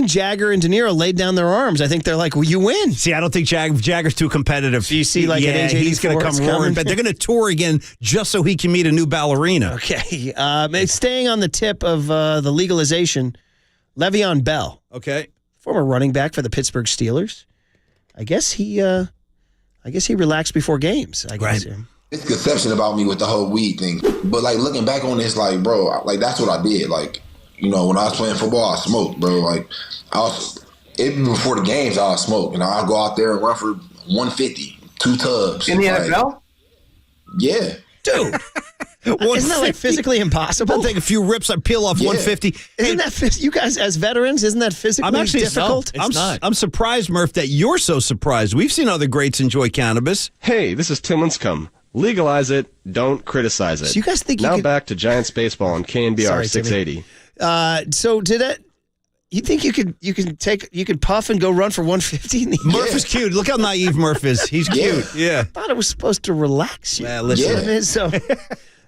Jagger and De Niro laid down their arms. I think they're like, well, you win. See, I don't think Jagger's too competitive. Do you see, like, at age 84, he's going to come roaring, but they're going to tour again just so he can meet a new ballerina. Okay. Staying on the tip of the legalization, Le'Veon Bell. Okay. Former running back for the Pittsburgh Steelers. I guess he relaxed before games. I guess. Right. It's conception about me with the whole weed thing. But, like, looking back on this, like, bro, like, that's what I did. Like, you know, when I was playing football, I smoked, bro. Like, even before the games, I would smoke. You know, I'd go out there and run for 150, 2 tubs. In the NFL? Yeah. Dude. Isn't that, like, physically impossible? I'll take a few rips, I peel off 150. Isn't that, you guys as veterans, isn't that physically difficult? I'm surprised, Murph, that you're so surprised. We've seen other greats enjoy cannabis. Hey, this is Tim Lincecum. Legalize it, don't criticize it. So you guys think now back to Giants baseball on KNBR 680. So did that? You think you could puff and go run for 150 in the Murph is cute. Look how naive Murph is. He's cute. Yeah. I thought it was supposed to relax you. Yeah, listen. So,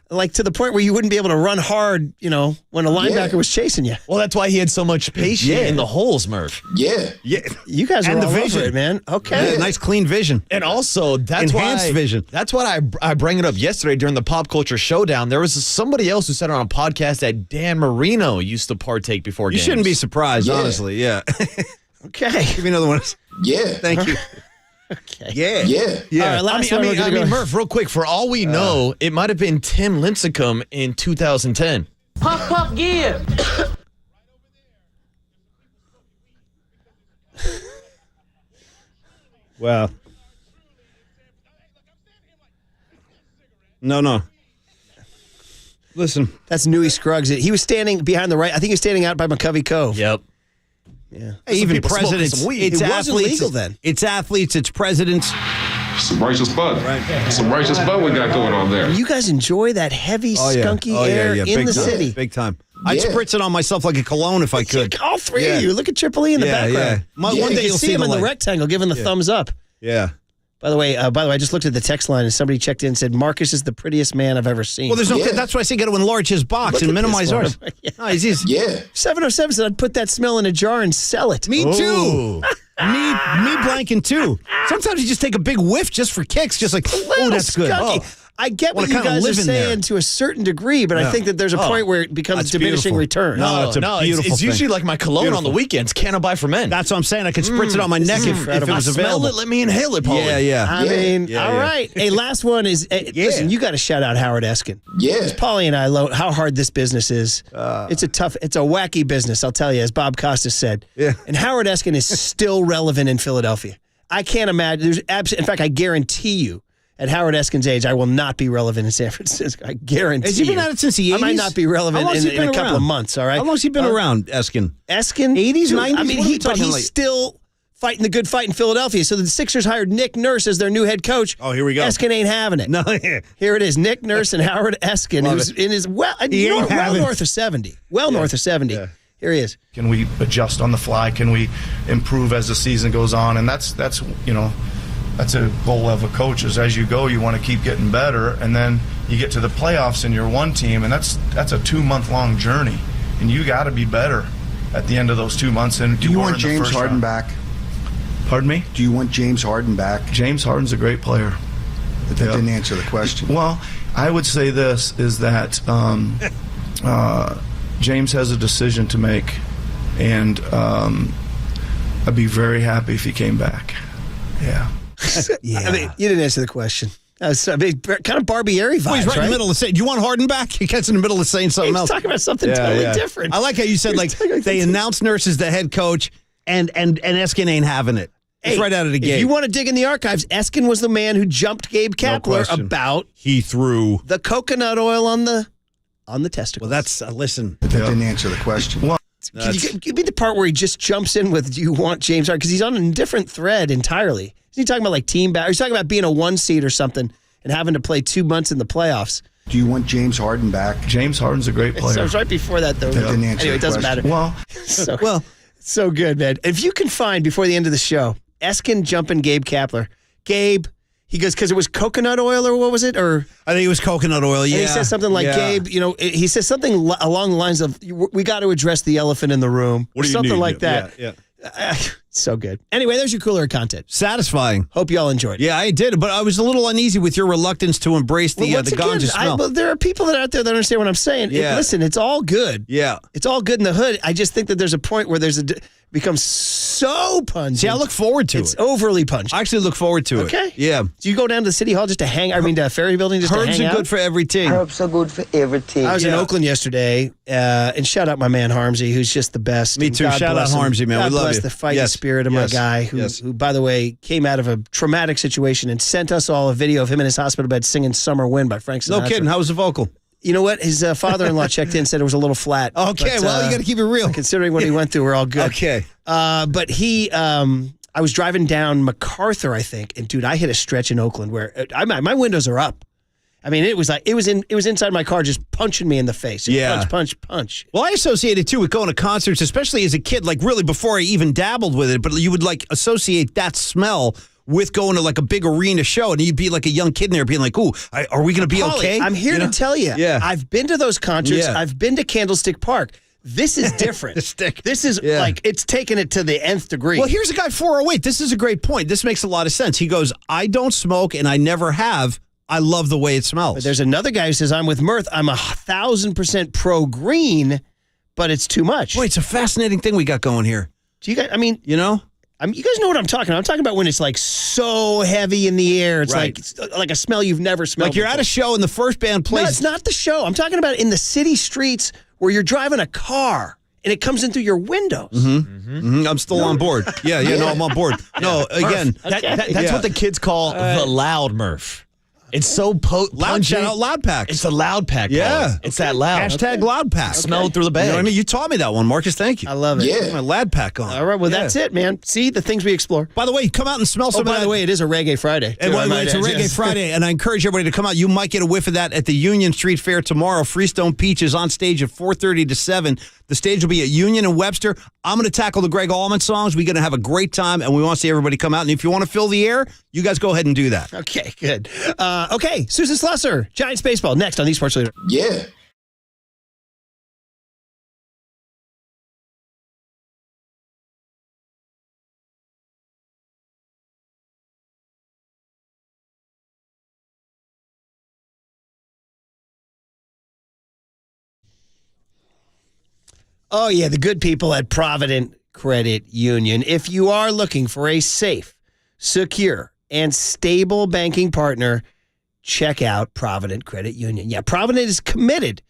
like, to the point where you wouldn't be able to run hard, you know, when a linebacker was chasing you. Well, that's why he had so much patience in the holes, Murph. Yeah. You guys are and all the vision, over it, man. Okay. Yeah, nice clean vision. And also, that's enhanced vision. That's what I bring it up yesterday during the Pop Culture Showdown. There was somebody else who said on a podcast that Dan Marino used to partake before games. You shouldn't be surprised, honestly. Yeah. Okay. Give me another one. Yeah. Thank you. Okay. Yeah. All right, I mean, Murph, real quick, for all we know, it might have been Tim Lincecum in 2010. Puff, give. Wow. No. Listen. That's Newey Scruggs. He was standing behind the right. I think he was standing out by McCovey Cove. Yep. Yeah. Hey, even presidents. It wasn't legal then. It's athletes. It's presidents. Some righteous bud. Some righteous bud we got going on there. You guys enjoy that heavy, skunky air in Big the time. city. Big time. I'd spritz it on myself like a cologne if I could. All three of you. Look at Triple E in the background. One day you'll see him in the light. rectangle giving the thumbs up. Yeah. By the way, I just looked at the text line and somebody checked in and said Marcus is the prettiest man I've ever seen. Well, there's no. That's why I say got to enlarge his box and minimize ours. No, he's 707 said I'd put that smell in a jar and sell it. Me too. me blanking too. Sometimes you just take a big whiff just for kicks, just like, oh, that's good. Skunky. I get what you guys are saying to a certain degree, but I think that there's a point where it becomes diminishing returns. No, it's usually like my cologne on the weekends. Can't I buy for men? That's what I'm saying. I could spritz it on my neck if it was available. Smell it, let me inhale it, Paulie. Yeah. I mean, all right. Hey, last one is, listen, you got to shout out Howard Eskin. Yeah. Because Paulie and I know how hard this business is. It's a wacky business, I'll tell you, as Bob Costas said. Yeah. And Howard Eskin is still relevant in Philadelphia. I can't imagine. In fact, I guarantee you, at Howard Eskin's age, I will not be relevant in San Francisco. I guarantee Has he been you. at it since the 80s? I might not be relevant in a couple of months, all right? How long has he been around, Eskin? Eskin? 80s, Dude, 90s? I mean, he's still fighting the good fight in Philadelphia. So the Sixers hired Nick Nurse as their new head coach. Oh, here we go. Eskin ain't having it. No, Here it is. Nick Nurse and Howard Eskin, who's in his well north of 70. North of 70. Yeah. Here he is. Can we adjust on the fly? Can we improve as the season goes on? And that's a goal of a coach. Is as you go, you want to keep getting better, and then you get to the playoffs and you're one team, and that's a 2-month-long journey, and you got to be better at the end of those 2 months. And do you want James Harden back? Pardon me? Do you want James Harden back? James Harden's a great player. That didn't answer the question. Well, I would say this is that James has a decision to make, and I'd be very happy if he came back. Yeah. I mean, you didn't answer the question. Kind of Barbieri vibes, He's right in the middle of saying, do you want Harden back? He gets in the middle of saying something else. He's talking about something totally different. I like how you said, they announced Nurse as the head coach, and Eskin ain't having it. It's right out of the gate. If you want to dig in the archives, Eskin was the man who jumped Gabe Kapler about he threw the coconut oil on the testicles. Well, that's listen. That didn't answer the question. Well, can you give me the part where he just jumps in with, do you want James Harden? Because he's on a different thread entirely. Is he talking about like team back? He's talking about being a 1 seed or something and having to play 2 months in the playoffs. Do you want James Harden back? James Harden's a great player. So it was right before that, though. That didn't answer anyway, it doesn't question. matter. Well, so good, man. If you can find before the end of the show, Eskin jumping Gabe Kapler. Gabe, he goes, because it was coconut oil or what was it? Or I think it was coconut oil, yeah. And he says something like, Gabe, he says something along the lines of, we got to address the elephant in the room. What do you something need? like that. Yeah. So good. Anyway, there's your cooler content. Satisfying. Hope you all enjoyed it. Yeah, I did, but I was a little uneasy with your reluctance to embrace the ganja smell. But there are people that are out there that understand what I'm saying. Yeah. Listen, it's all good. Yeah. It's all good in the hood. I just think that there's a point where becomes so pungent. See, I look forward to it. It's overly pungent. I actually look forward to it. Okay. Yeah. Do you go down to the city hall just to to Ferry Building just Herbs to hang are good for everything. Herbs are good for everything. I was in Oakland yesterday, and shout out my man Harmsy, who's just the best. Me too. Shout out Harmsy, man. God We love bless you. the fighting spirit of my guy, who, by the way, came out of a traumatic situation and sent us all a video of him in his hospital bed singing "Summer Wind" by Frank Sinatra. No kidding. How was the vocal? You know what? His father-in-law checked in, said it was a little flat. Okay, well, you got to keep it real. Considering what he went through, we're all good. Okay. But he, I was driving down MacArthur, I think, and dude, I hit a stretch in Oakland where my windows are up. I mean, it was inside my car just punching me in the face. Punch. Well, I associate it too with going to concerts, especially as a kid, like really before I even dabbled with it, but you would like associate that smell with going to like a big arena show, and you'd be like a young kid in there being like, ooh, are we going to be Paulie, okay? I'm here to tell you. Yeah. I've been to those concerts. Yeah. I've been to Candlestick Park. This is different. This is like, it's taken it to the nth degree. Well, here's a guy 408. This is a great point. This makes a lot of sense. He goes, I don't smoke and I never have. I love the way it smells. But there's another guy who says, I'm with Mirth. I'm 1,000% pro green, but it's too much. Boy, it's a fascinating thing we got going here. Do you guys, you guys know what I'm talking about. I'm talking about when it's like so heavy in the air. It's like a smell you've never smelled. Like you're at a show and the first band plays. No, it's not the show. I'm talking about in the city streets where you're driving a car and it comes in through your windows. I'm still on board. No, I'm on board. No, again. That's what the kids call the loud Murph. It's so Loud shout out Loud Packs. It's a Loud Pack. Yeah. Color. It's that loud. Hashtag Loud Pack. Smell it through the bag. You know what I mean? You taught me that one, Marcus. Thank you. I love it. Yeah. My Loud Pack on. All right, well, that's it, man. See, the things we explore. By the way, come out and smell some of that. By the way, it is a Reggae Friday. And it's a Reggae Friday, and I encourage everybody to come out. You might get a whiff of that at the Union Street Fair tomorrow. Freestone Peach is on stage at 4:30 to 7. The stage will be at Union and Webster. I'm going to tackle the Greg Allman songs. We're going to have a great time, and we want to see everybody come out. And if you want to fill the air, you guys go ahead and do that. Okay, good. Okay, Susan Slusser, Giants Baseball, next on the Sports Leader. Yeah. Oh, yeah, the good people at Provident Credit Union. If you are looking for a safe, secure, and stable banking partner, check out Provident Credit Union. Yeah, Provident is committed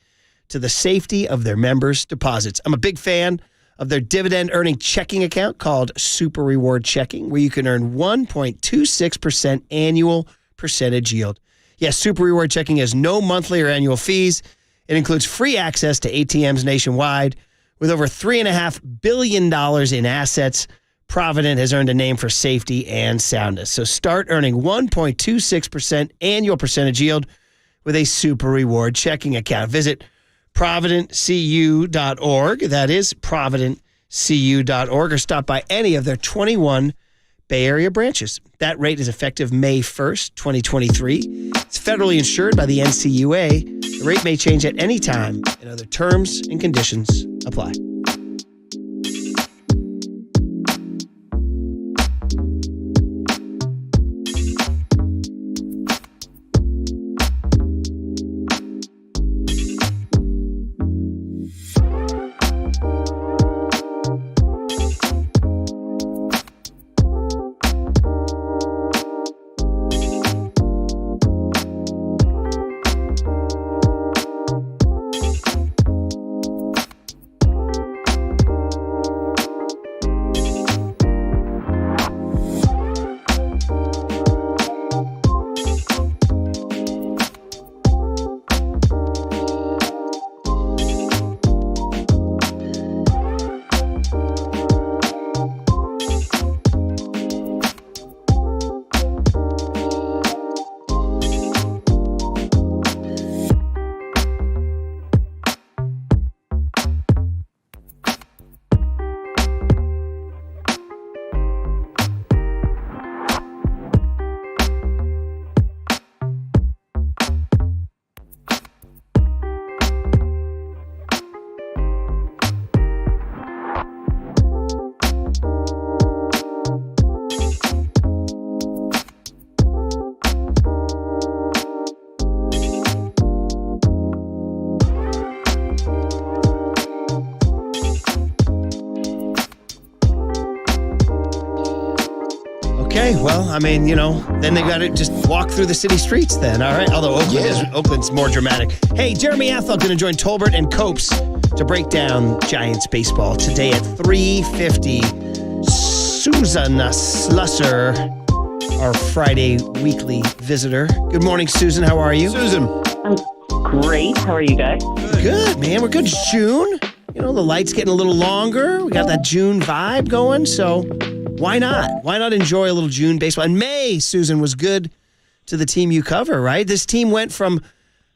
to the safety of their members' deposits. I'm a big fan of their dividend-earning checking account called Super Reward Checking, where you can earn 1.26% annual percentage yield. Yes, Super Reward Checking has no monthly or annual fees. It includes free access to ATMs nationwide. With over $3.5 billion in assets, Provident has earned a name for safety and soundness. So start earning 1.26% annual percentage yield with a Super Reward checking account. Visit providentcu.org. That is providentcu.org, or stop by any of their 21 Bay Area branches. That rate is effective May 1st, 2023. It's federally insured by the NCUA. The rate may change at any time, and other terms and conditions apply. Okay, well, I mean, you know, then they got to just walk through the city streets then, all right? Although Oakland's more dramatic. Hey, Jeremy Athol going to join Tolbert and Copes to break down Giants baseball today at 3:50. Susan Slusser, our Friday weekly visitor. Good morning, Susan. How are you? Susan. I'm great. How are you guys? Good, man. We're good. June. You know, the light's getting a little longer. We got that June vibe going, so why not? Why not enjoy a little June baseball? And May, Susan, was good to the team you cover, right? This team went from,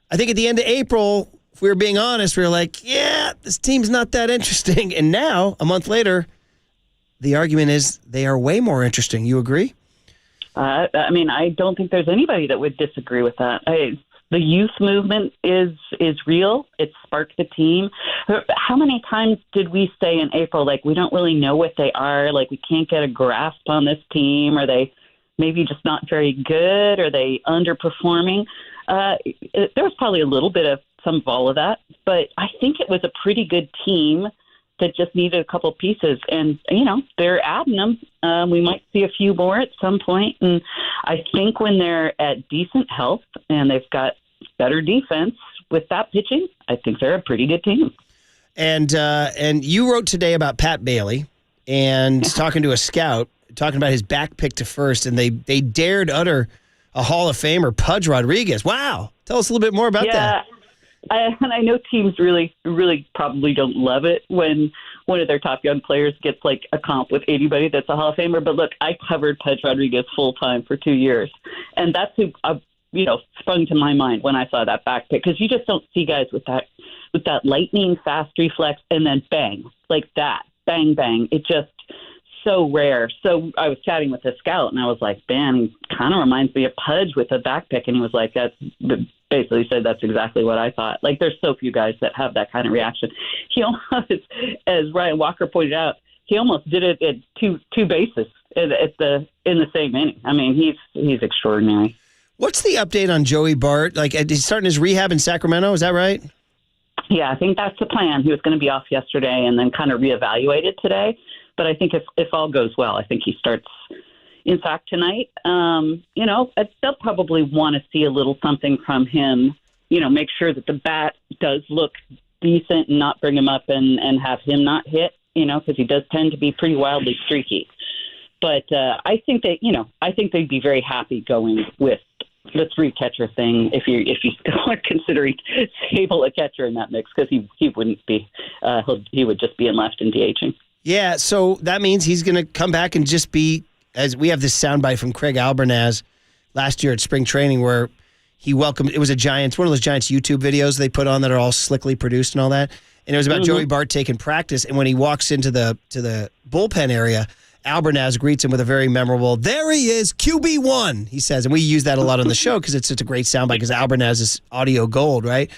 I think at the end of April, if we were being honest, we were like, yeah, this team's not that interesting. And now, a month later, the argument is they are way more interesting. You agree? I mean, I don't think there's anybody that would disagree with that. The youth movement is real. It sparked the team. How many times did we say in April, like, we don't really know what they are, like, we can't get a grasp on this team, are they maybe just not very good, are they underperforming? There was probably a little bit of some of all of that, but I think it was a pretty good team that just needed a couple pieces. And, you know, they're adding them. We might see a few more at some point. And I think when they're at decent health and they've got better defense with that pitching, I think they're a pretty good team. And you wrote today about Pat Bailey and talking to a scout, talking about his back pick to first, and they dared utter a Hall of Famer, Pudge Rodriguez. Wow. Tell us a little bit more about that. And I know teams really, really probably don't love it when one of their top young players gets like a comp with anybody that's a Hall of Famer. But look, I covered Pudge Rodriguez full time for 2 years, and that's who sprung to my mind when I saw that back pick, because you just don't see guys with that lightning fast reflex and then bang like that, bang bang. It just so rare. So I was chatting with a scout, and I was like, man, he kind of reminds me of Pudge with a back pick, and he was like, basically said that's exactly what I thought. Like, there's so few guys that have that kind of reaction. He almost, as Ryan Walker pointed out, he almost did it at two bases in the same inning. I mean, he's extraordinary. What's the update on Joey Bart? Like, he's starting his rehab in Sacramento. Is that right? Yeah, I think that's the plan. He was going to be off yesterday and then kind of reevaluated today. But I think if all goes well, I think he starts, in fact, tonight. They'll probably want to see a little something from him, make sure that the bat does look decent and not bring him up and have him not hit, because he does tend to be pretty wildly streaky. But I think they'd be very happy going with the three catcher thing if you still are considering Sable a catcher in that mix, because he wouldn't be. He would just be in left and DHing. Yeah, so that means he's going to come back and just be, as we have this soundbite from Craig Albernaz last year at spring training where he welcomed, it was one of those Giants YouTube videos they put on that are all slickly produced and all that. And it was about Joey Bart taking practice. And when he walks into the bullpen area, Albernaz greets him with a very memorable, "There he is, QB1," he says. And we use that a lot on the show because it's such a great soundbite because Albernaz is audio gold, right?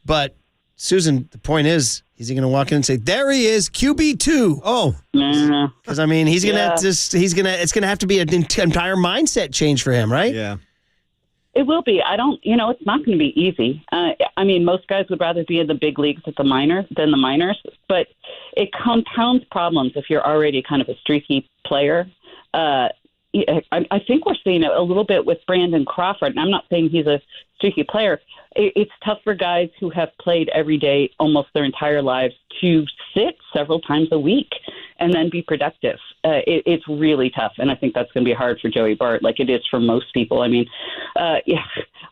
But, Susan, the point is, is he going to walk in and say, "There he is, QB2"? Oh, because I mean, it's going to have to be an entire mindset change for him, right? Yeah, it will be. It's not going to be easy. I mean, most guys would rather be in the big leagues than the minors, but it compounds problems if you're already kind of a streaky player. I think we're seeing it a little bit with Brandon Crawford, and I'm not saying he's a streaky player. It's tough for guys who have played every day almost their entire lives to sit several times a week and then be productive. It's really tough, and I think that's going to be hard for Joey Bart, like it is for most people. I mean,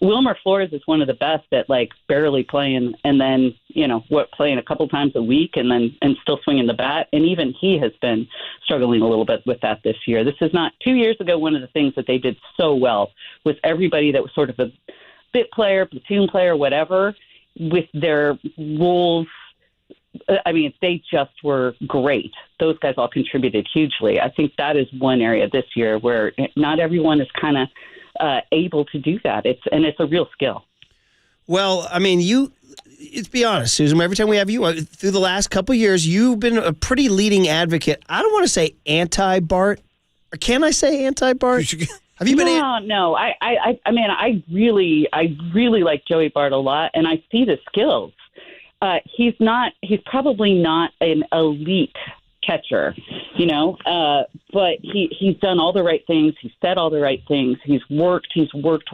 Wilmer Flores is one of the best at like barely playing and then, playing a couple times a week and still swinging the bat. And even he has been struggling a little bit with that this year. This is not 2 years ago. One of the things that they did so well was everybody that was sort of a bit player, platoon player, whatever, with their roles. I mean, they just were great. Those guys all contributed hugely. I think that is one area this year where not everyone is kind of able to do that. It's a real skill. Well, I mean, let's be honest, Susan, every time we have you, through the last couple of years, you've been a pretty leading advocate. I don't want to say anti-Bart, or can I say anti-Bart? Have you been? No. I mean, I really like Joey Bart a lot, and I see the skills. He's probably not an elite catcher, but he's done all the right things. He's said all the right things. He's worked. He's worked.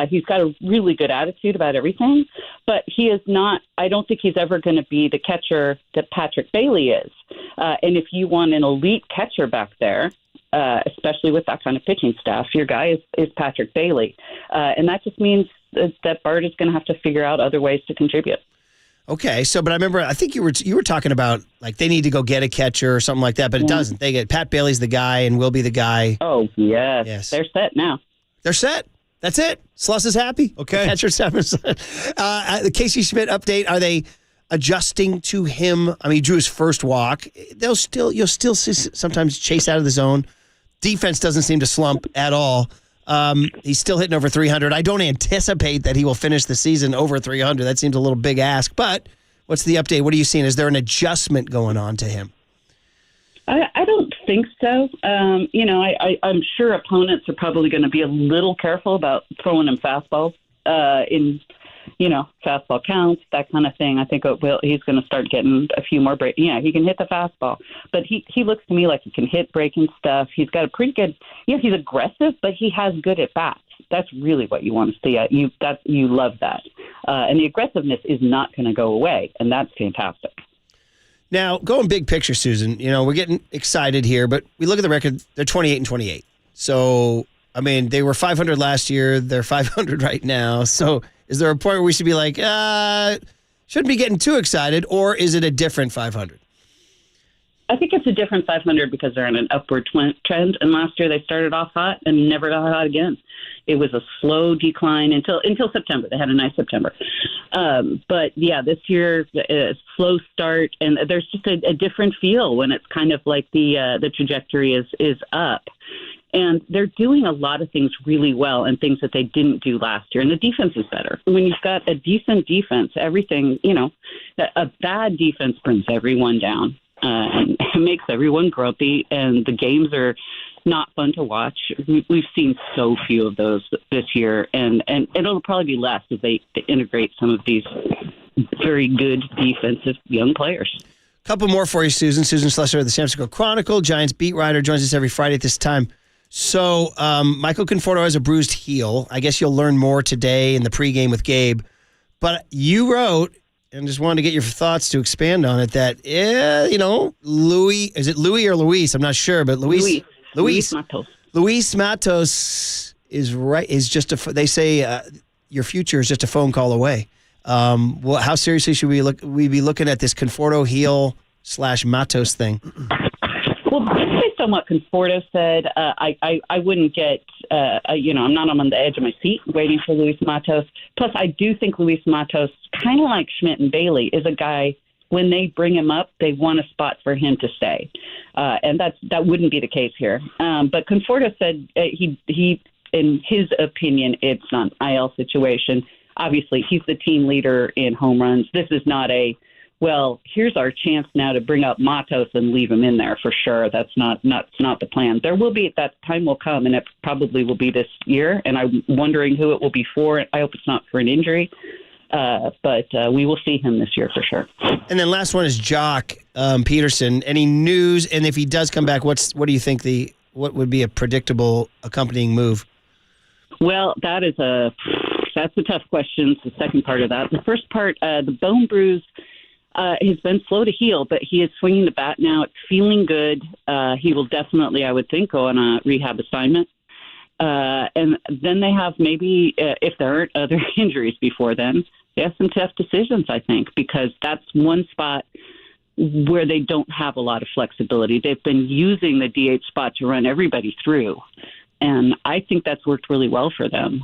He's got a really good attitude about everything, but he is not. I don't think he's ever going to be the catcher that Patrick Bailey is. And if you want an elite catcher back there, especially with that kind of pitching staff, your guy is Patrick Bailey. And that just means that Bart is going to have to figure out other ways to contribute. Okay, but I remember, I think you were talking about, like, they need to go get a catcher or something like that, but it doesn't. They get Pat Bailey's the guy and will be the guy. Oh, yes. They're set now. They're set. That's it. Sluss is happy. Okay. The catcher's happy. The Casey Schmidt update, are they adjusting to him? I mean, he drew his first walk. You'll still see sometimes chase out of the zone. Defense doesn't seem to slump at all. He's still hitting over 300. I don't anticipate that he will finish the season over 300. That seems a little big ask. But what's the update? What are you seeing? Is there an adjustment going on to him? I don't think so. I'm sure opponents are probably going to be a little careful about throwing him fastballs in fastball counts, that kind of thing. I think he's going to start getting a few more breaks. Yeah, he can hit the fastball, but he looks to me like he can hit breaking stuff. He's got a pretty good, he's aggressive, but he has good at bats. That's really what you want to see. You love that. And the aggressiveness is not going to go away, and that's fantastic. Now, going big picture, Susan, we're getting excited here, but we look at the record, they're 28-28. So, I mean, they were 500 last year. They're 500 right now. So is there a point where we should be like, shouldn't be getting too excited, or is it a different 500? I think it's a different 500 because they're on an upward trend. And last year they started off hot and never got hot again. It was a slow decline until September. They had a nice September. But yeah, this year, a slow start. And there's just a different feel when it's kind of like the trajectory is up. And they're doing a lot of things really well and things that they didn't do last year. And the defense is better. When you've got a decent defense, everything, a bad defense brings everyone down. And it makes everyone grumpy, and the games are not fun to watch. We've seen so few of those this year, and it'll probably be less as they integrate some of these very good defensive young players. Couple more for you, Susan. Susan Schlesser of the San Francisco Chronicle, Giants beat writer, joins us every Friday at this time. So Michael Conforto has a bruised heel. I guess you'll learn more today in the pregame with Gabe. But you wrote, and just wanted to get your thoughts to expand on it, that, Louis, is it Louis or Luis? I'm not sure, but Luis Matos is right. Is just they say your future is just a phone call away. Well, how seriously should we be looking at this Conforto heel / Matos thing? Well, based on what Conforto said, I wouldn't get, I'm not on the edge of my seat waiting for Luis Matos. Plus, I do think Luis Matos, kind of like Schmidt and Bailey, is a guy, when they bring him up, they want a spot for him to stay. And that wouldn't be the case here. But Conforto said he, in his opinion, it's not an IL situation. Obviously, he's the team leader in home runs. This is not here's our chance now to bring up Matos and leave him in there for sure. That's not the plan. There will be, that time will come, and it probably will be this year, and I'm wondering who it will be for. I hope it's not for an injury, but we will see him this year for sure. And then last one is Jock Peterson. Any news? And if he does come back, what do you think what would be a predictable accompanying move? Well, that's a tough question. It's the second part of that. The first part, the bone bruise, has been slow to heal, but he is swinging the bat now. It's feeling good. He will definitely, I would think, go on a rehab assignment. And then they have maybe, if there aren't other injuries before then, they have some tough decisions, I think, because that's one spot where they don't have a lot of flexibility. They've been using the DH spot to run everybody through. And I think that's worked really well for them.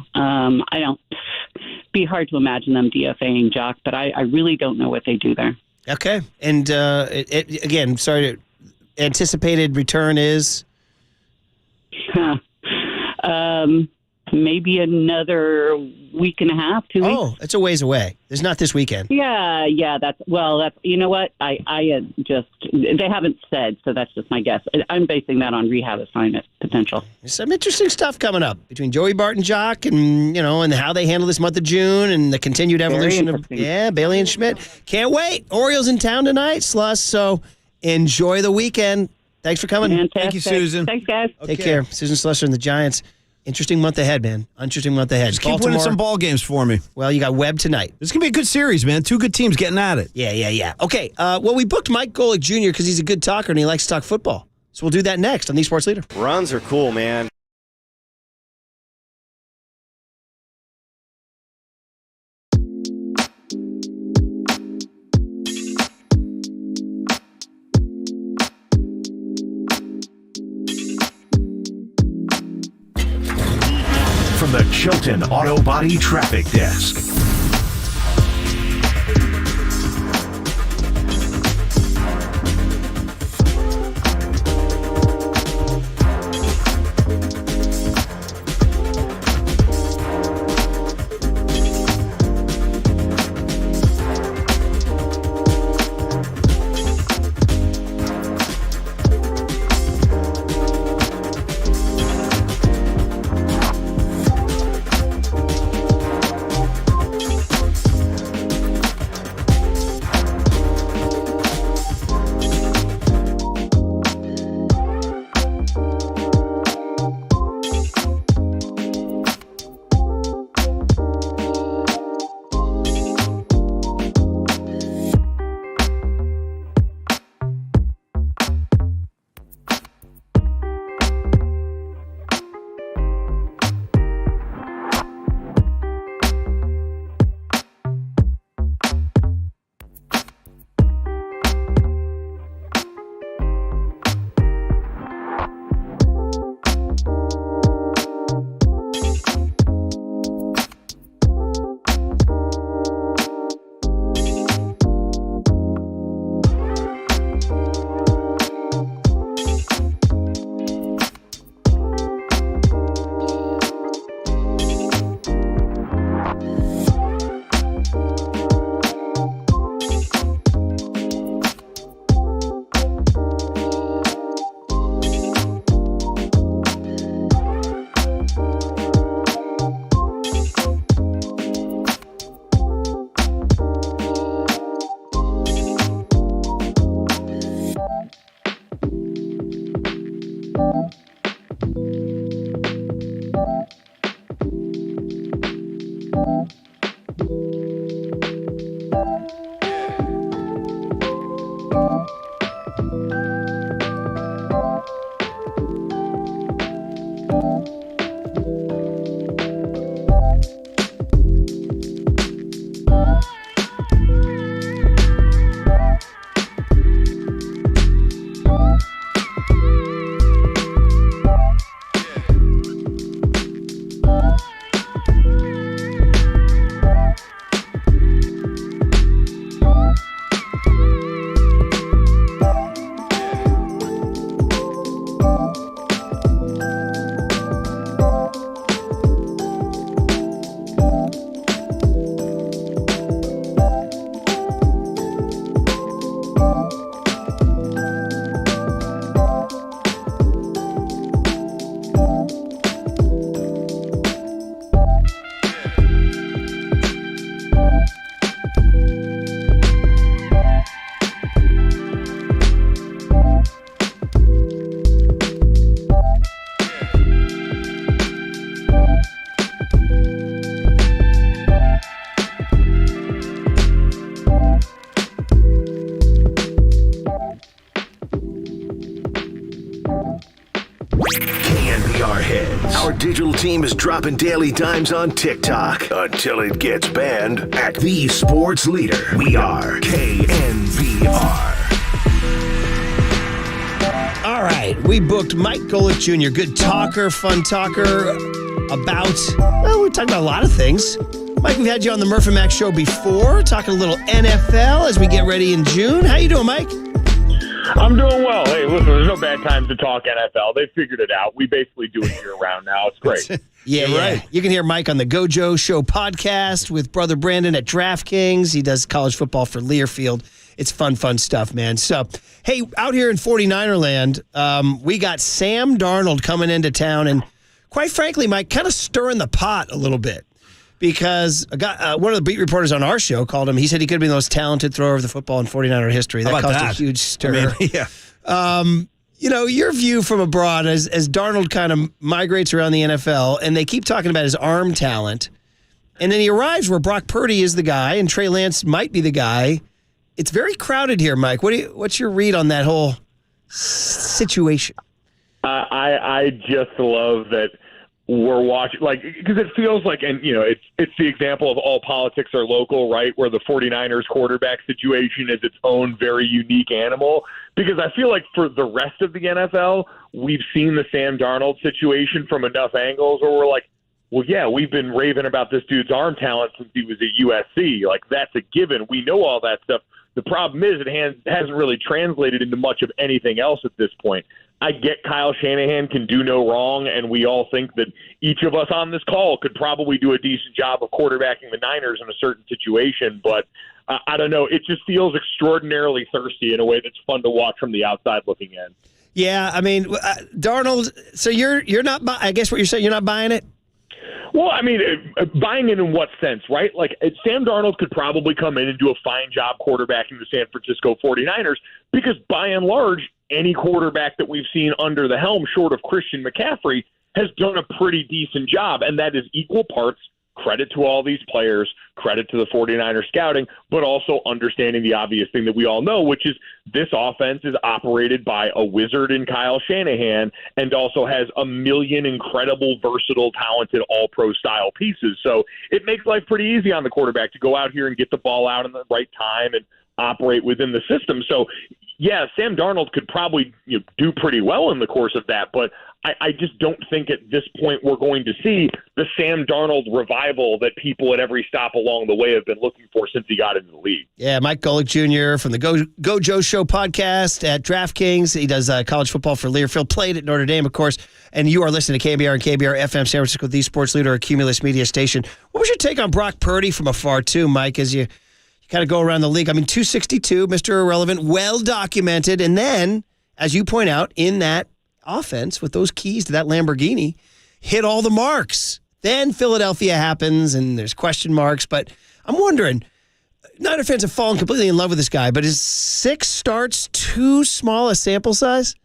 Be hard to imagine them DFAing Jock, but I really don't know what they do there. Okay. And again, anticipated return is? Maybe another week and a half, 2 weeks. Oh, it's a ways away. It's not this weekend. Yeah. That's you know what? They haven't said, so that's just my guess. I'm basing that on rehab assignment potential. There's some interesting stuff coming up between Joey Bart and Jock, and and how they handle this month of June and the continued evolution of Bailey and Schmidt. Can't wait. Orioles in town tonight, Sluss. So enjoy the weekend. Thanks for coming. Fantastic. Thank you, Susan. Thanks, guys. Take care. Susan Slusser and the Giants. Interesting month ahead, man. Interesting month ahead. Just keep winning some ball games for me. Well, you got Webb tonight. This can be a good series, man. Two good teams getting at it. Yeah. Okay, we booked Mike Golick Jr. because he's a good talker and he likes to talk football. So we'll do that next on The Sports Leader. Runs are cool, man. From the Chilton Auto Body Traffic Desk. KNBR heads. Our digital team is dropping daily dimes on TikTok until it gets banned at The Sports Leader. We are KNBR. All right, we booked Mike Golick Jr., good talker, fun talker about, well, we're talking about a lot of things. Mike, we've had you on the Murph and Max show before, talking a little NFL as we get ready in June. How you doing, Mike? I'm doing well. Hey, listen, there's no bad times to talk NFL. They figured it out. We basically do it year-round now. It's great. Yeah. Right. You can hear Mike on the Gojo Show podcast with brother Brandon at DraftKings. He does college football for Learfield. It's fun stuff, man. So, hey, out here in 49er land, we got Sam Darnold coming into town, and quite frankly, Mike, kind of stirring the pot a little bit. Because one of the beat reporters on our show called him. He said he could be the most talented thrower of the football in 49er history. That caused a huge stir. Yeah. Your view from abroad as Darnold kind of migrates around the NFL, and they keep talking about his arm talent, and then he arrives where Brock Purdy is the guy, and Trey Lance might be the guy. It's very crowded here, Mike. What's your read on that whole situation? I just love that we're watching, because it feels like, and it's the example of all politics are local, right? Where the 49ers quarterback situation is its own very unique animal. Because I feel like for the rest of the NFL, we've seen the Sam Darnold situation from enough angles where we're like, well, yeah, we've been raving about this dude's arm talent since he was at USC. Like, that's a given. We know all that stuff. The problem is it hasn't really translated into much of anything else at this point. I get Kyle Shanahan can do no wrong, and we all think that each of us on this call could probably do a decent job of quarterbacking the Niners in a certain situation, but I don't know. It just feels extraordinarily thirsty in a way that's fun to watch from the outside looking in. Yeah, I mean, Darnold, so you're not, I guess what you're saying, you're not buying it? Well, I mean, buying it in what sense, right? Like, Sam Darnold could probably come in and do a fine job quarterbacking the San Francisco 49ers because, by and large, any quarterback that we've seen under the helm, short of Christian McCaffrey, has done a pretty decent job, and that is equal parts credit to all these players, credit to the 49ers scouting, but also understanding the obvious thing that we all know, which is this offense is operated by a wizard in Kyle Shanahan and also has a million incredible, versatile, talented, all-pro style pieces. So it makes life pretty easy on the quarterback to go out here and get the ball out in the right time and operate within the system. So, yeah, Sam Darnold could probably do pretty well in the course of that, but I just don't think at this point we're going to see the Sam Darnold revival that people at every stop along the way have been looking for since he got into the league. Yeah, Mike Golick Jr. from the Gojo Show podcast at DraftKings. He does college football for Learfield, played at Notre Dame, of course, and you are listening to KNBR and KNBR FM San Francisco, the sports leader, a Cumulus media station. What was your take on Brock Purdy from afar, too, Mike, as you kind of go around the league? I mean, 262, Mr. Irrelevant, well documented, and then, as you point out, in that offense with those keys to that Lamborghini, hit all the marks. Then Philadelphia happens and there's question marks, but I'm wondering, Niner fans have fallen completely in love with this guy, but is 6 starts too small a sample size?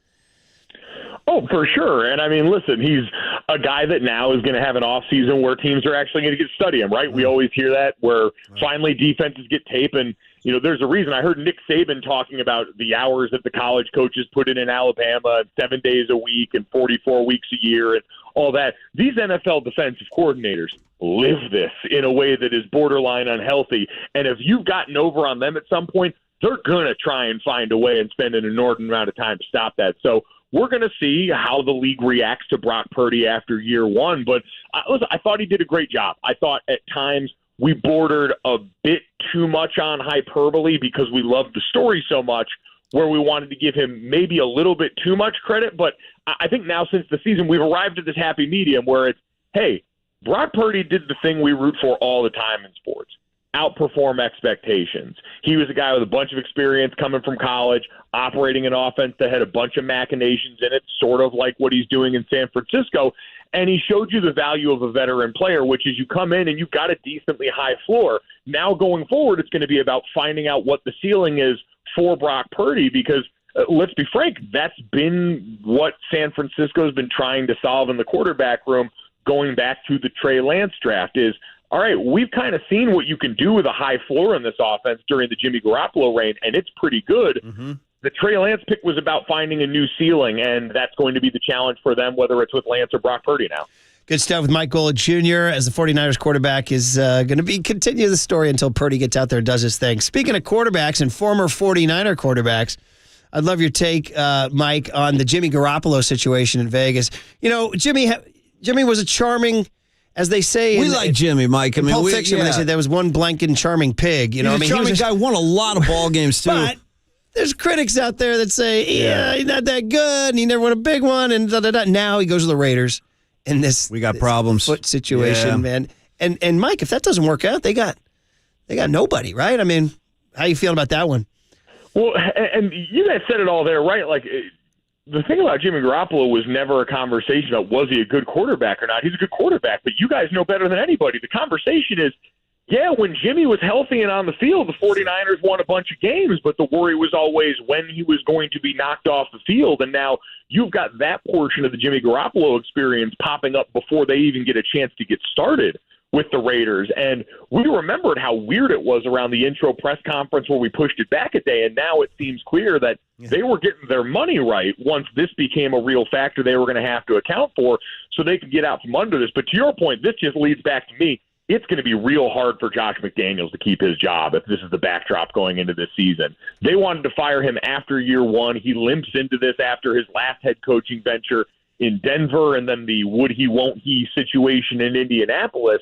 Oh, for sure. And I mean, listen, he's a guy that now is going to have an offseason where teams are actually going to get to study him, right? We always hear that where finally defenses get tape. And there's a reason. I heard Nick Saban talking about the hours that the college coaches put in Alabama, 7 days a week and 44 weeks a year and all that. These NFL defensive coordinators live this in a way that is borderline unhealthy. And if you've gotten over on them at some point, they're going to try and find a way and spend an inordinate amount of time to stop that. So we're going to see how the league reacts to Brock Purdy after year one. But listen, I thought he did a great job. I thought at times we bordered a bit too much on hyperbole because we loved the story so much, where we wanted to give him maybe a little bit too much credit. But I think now since the season, we've arrived at this happy medium where it's, hey, Brock Purdy did the thing we root for all the time in sports. Outperform expectations. He was a guy with a bunch of experience coming from college, operating an offense that had a bunch of machinations in it, sort of like what he's doing in San Francisco. And he showed you the value of a veteran player, which is you come in and you've got a decently high floor. Now going forward, it's going to be about finding out what the ceiling is for Brock Purdy because, let's be frank, that's been what San Francisco's been trying to solve in the quarterback room going back to the Trey Lance draft is, all right, we've kind of seen what you can do with a high floor in this offense during the Jimmy Garoppolo reign, and it's pretty good. Mm-hmm. The Trey Lance pick was about finding a new ceiling, and that's going to be the challenge for them, whether it's with Lance or Brock Purdy now. Good stuff with Mike Golic Jr. as the 49ers quarterback is going to continue the story until Purdy gets out there and does his thing. Speaking of quarterbacks and former 49er quarterbacks, I'd love your take, Mike, on the Jimmy Garoppolo situation in Vegas. Jimmy was a charming, as they say. We like Jimmy, Mike. In Pulp Fiction, they say there was one blank charming pig. He's a charming guy, won a lot of ball games, too. But there's critics out there that say, he's not that good, and he never won a big one, and da-da-da. Now he goes to the Raiders in this we got problems foot situation, man. And Mike, if that doesn't work out, they got nobody, right? I mean, how you feeling about that one? Well, and you guys said it all there, right? Like, the thing about Jimmy Garoppolo was never a conversation about was he a good quarterback or not. He's a good quarterback, but you guys know better than anybody. The conversation is, when Jimmy was healthy and on the field, the 49ers won a bunch of games, but the worry was always when he was going to be knocked off the field. And now you've got that portion of the Jimmy Garoppolo experience popping up before they even get a chance to get started with the Raiders. And we remembered how weird it was around the intro press conference where we pushed it back a day, and now it seems clear that they were getting their money right once this became a real factor they were going to have to account for so they could get out from under this. But to your point, this just leads back to me. It's going to be real hard for Josh McDaniels to keep his job if this is the backdrop going into this season. They wanted to fire him after year one. He limps into this after his last head coaching venture in Denver and then the would he, won't he situation in Indianapolis.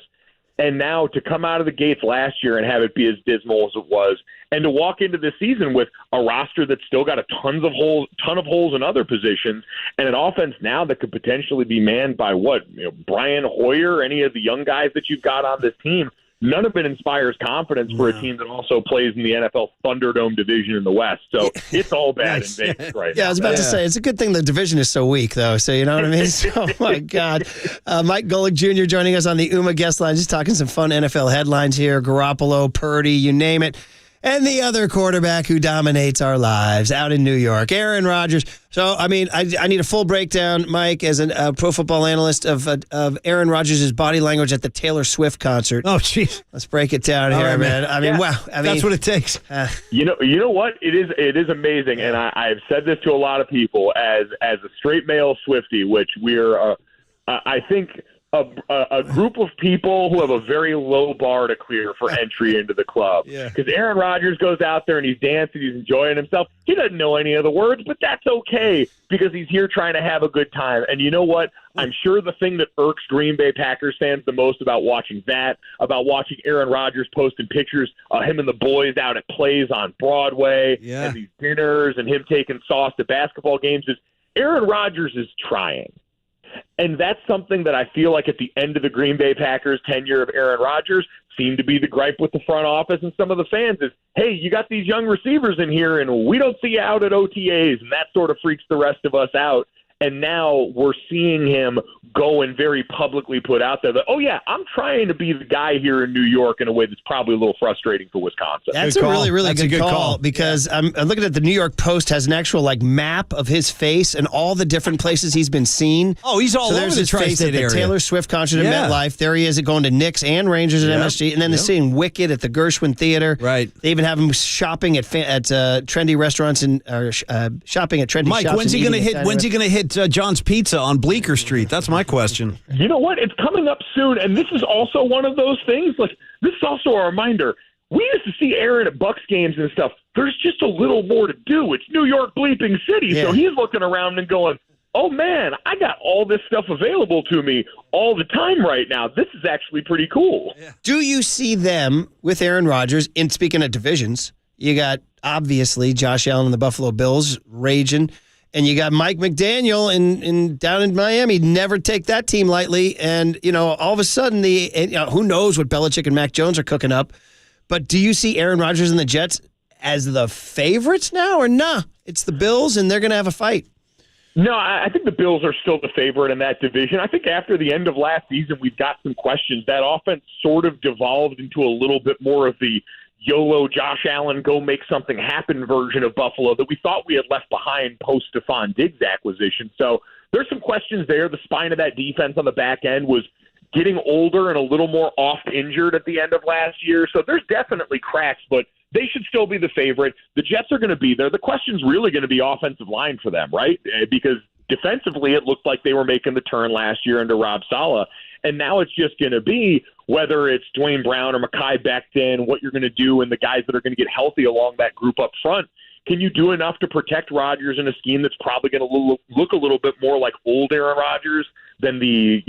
And now to come out of the gates last year and have it be as dismal as it was, and to walk into this season with a roster that's still got a ton of holes in other positions, and an offense now that could potentially be manned by Brian Hoyer, any of the young guys that you've got on this team. None of it inspires confidence for a team that also plays in the NFL Thunderdome division in the West. So it's all bad in Vegas right now. Yeah, I was about to say, it's a good thing the division is so weak, though. So, you know what I mean? Oh, my God. Mike Golic Jr. joining us on the UMA guest line, just talking some fun NFL headlines here. Garoppolo, Purdy, you name it. And the other quarterback who dominates our lives out in New York, Aaron Rodgers. So, I mean, I need a full breakdown, Mike, as a pro football analyst of Aaron Rodgers' body language at the Taylor Swift concert. Oh, jeez. Let's break it down here, man. I mean, wow. That's what it takes. You know what? It is amazing, and I've said this to a lot of people as a straight male Swiftie, which we're, I think, a group of people who have a very low bar to clear for entry into the club. Because Aaron Rodgers goes out there and he's dancing, he's enjoying himself. He doesn't know any of the words, but that's okay because he's here trying to have a good time. And you know what? I'm sure the thing that irks Green Bay Packers fans the most about watching Aaron Rodgers posting pictures of him and the boys out at plays on Broadway and these dinners and him taking sauce to basketball games is Aaron Rodgers is trying. And that's something that I feel like at the end of the Green Bay Packers' tenure of Aaron Rodgers seemed to be the gripe with the front office and some of the fans is, hey, you got these young receivers in here and we don't see you out at OTAs, and that sort of freaks the rest of us out. And now we're seeing him go and very publicly put out there that, oh, yeah, I'm trying to be the guy here in New York in a way that's probably a little frustrating for Wisconsin. That's a really, really good call because I'm looking at the New York Post has an actual map of his face and all the different places he's been seen. Oh, he's all over the tri-state area. The Taylor Swift concert at MetLife. There he is going to Knicks and Rangers at MSG. And then they're seeing Wicked at the Gershwin Theater. Right. They even have him shopping at trendy restaurants and shopping at trendy shops. Mike, when's he going to hit John's Pizza on Bleecker Street? That's my question. You know what? It's coming up soon, and this is also one of those things. This is also a reminder. We used to see Aaron at Bucks games and stuff. There's just a little more to do. It's New York bleeping city, so he's looking around and going, oh, man, I got all this stuff available to me all the time right now. This is actually pretty cool. Yeah. Do you see them with Aaron Rodgers? And speaking of divisions, you got, obviously, Josh Allen and the Buffalo Bills raging. And you got Mike McDaniel down in Miami. Never take that team lightly. And, all of a sudden, who knows what Belichick and Mac Jones are cooking up. But do you see Aaron Rodgers and the Jets as the favorites now or nah? It's the Bills, and they're going to have a fight. No, I think the Bills are still the favorite in that division. I think after the end of last season, we've got some questions. That offense sort of devolved into a little bit more of the YOLO Josh Allen go make something happen version of Buffalo that we thought we had left behind post Stephon Diggs acquisition. So there's some questions there. The spine of that defense on the back end was getting older and a little more oft injured at the end of last year. So there's definitely cracks, but they should still be the favorite. The Jets are going to be there. The question's really going to be offensive line for them, right? Because defensively it looked like they were making the turn last year under Rob Saleh. And now it's just going to be whether it's Dwayne Brown or Mekhi Becton, what you're going to do, and the guys that are going to get healthy along that group up front. Can you do enough to protect Rodgers in a scheme that's probably going to look a little bit more like old Aaron Rodgers than the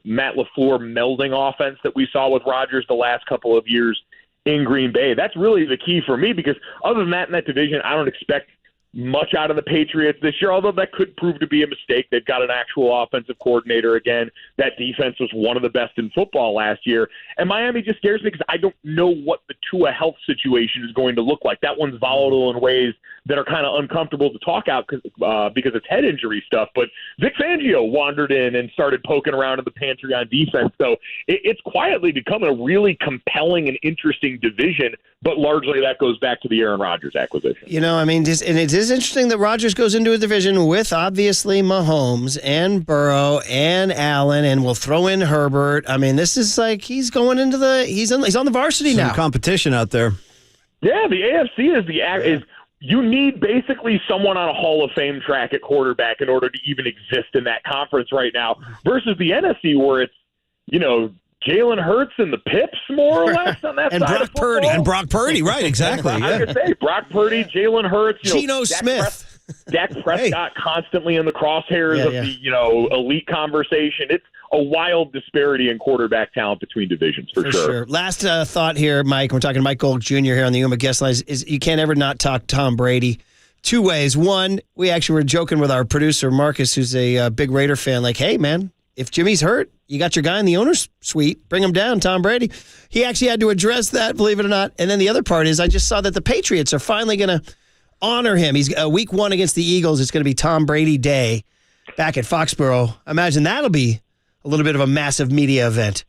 Matt LaFleur melding offense that we saw with Rodgers the last couple of years in Green Bay? That's really the key for me because other than that in that division, I don't expect much out of the Patriots this year, although that could prove to be a mistake. They've got an actual offensive coordinator again. That defense was one of the best in football last year. And Miami just scares me because I don't know what the Tua health situation is going to look like. That one's volatile in ways that are kind of uncomfortable to talk out because it's head injury stuff. But Vic Fangio wandered in and started poking around in the pantry on defense. So it's quietly becoming a really compelling and interesting division, but largely that goes back to the Aaron Rodgers acquisition. And it is interesting that Rodgers goes into a division with obviously Mahomes and Burrow and Allen, and we'll throw in Herbert. This is like he's going into he's on the varsity now. Some competition out there. Yeah, the AFC is you need basically someone on a Hall of Fame track at quarterback in order to even exist in that conference right now versus the NFC where it's, Jalen Hurts and the Pips, more or less, on that and side Brock of football. Purdy. And Brock Purdy, right, exactly. I was going to say, Brock Purdy, Jalen Hurts. Geno Smith. Dak Prescott constantly in the crosshairs of the elite conversation. It's a wild disparity in quarterback talent between divisions, for sure. Last thought here, Mike. We're talking to Mike Gold Jr. here on the UMA guest line. Is you can't ever not talk Tom Brady. Two ways. One, we actually were joking with our producer, Marcus, who's a big Raider fan, like, hey, man, if Jimmy's hurt, you got your guy in the owner's suite. Bring him down, Tom Brady. He actually had to address that, believe it or not. And then the other part is I just saw that the Patriots are finally going to honor him. He's week 1 against the Eagles. It's going to be Tom Brady Day back at Foxborough. I imagine that'll be a little bit of a massive media event.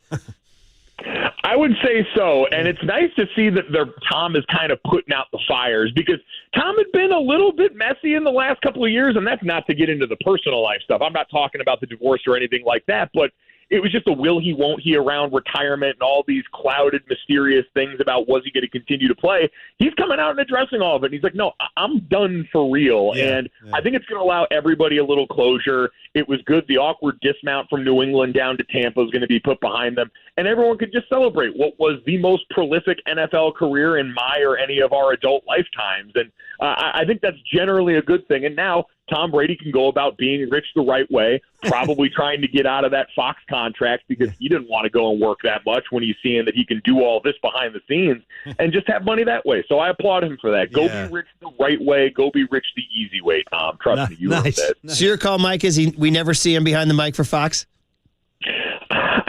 I would say so, and it's nice to see that Tom is kind of putting out the fires because Tom had been a little bit messy in the last couple of years, and that's not to get into the personal life stuff. I'm not talking about the divorce or anything like that, but it was just a will he, won't he around retirement and all these clouded, mysterious things about was he going to continue to play. He's coming out and addressing all of it. And he's like, no, I'm done for real. I think it's going to allow everybody a little closure. It was good. The awkward dismount from New England down to Tampa is going to be put behind them. And everyone could just celebrate what was the most prolific NFL career in my or any of our adult lifetimes. And I think that's generally a good thing. And now Tom Brady can go about being rich the right way, probably trying to get out of that Fox contract because he didn't want to go and work that much when he's seeing that he can do all this behind the scenes and just have money that way. So I applaud him for that. Go be rich the right way. Go be rich the easy way, Tom. Trust me, you heard that. So your call, Mike, is we never see him behind the mic for Fox?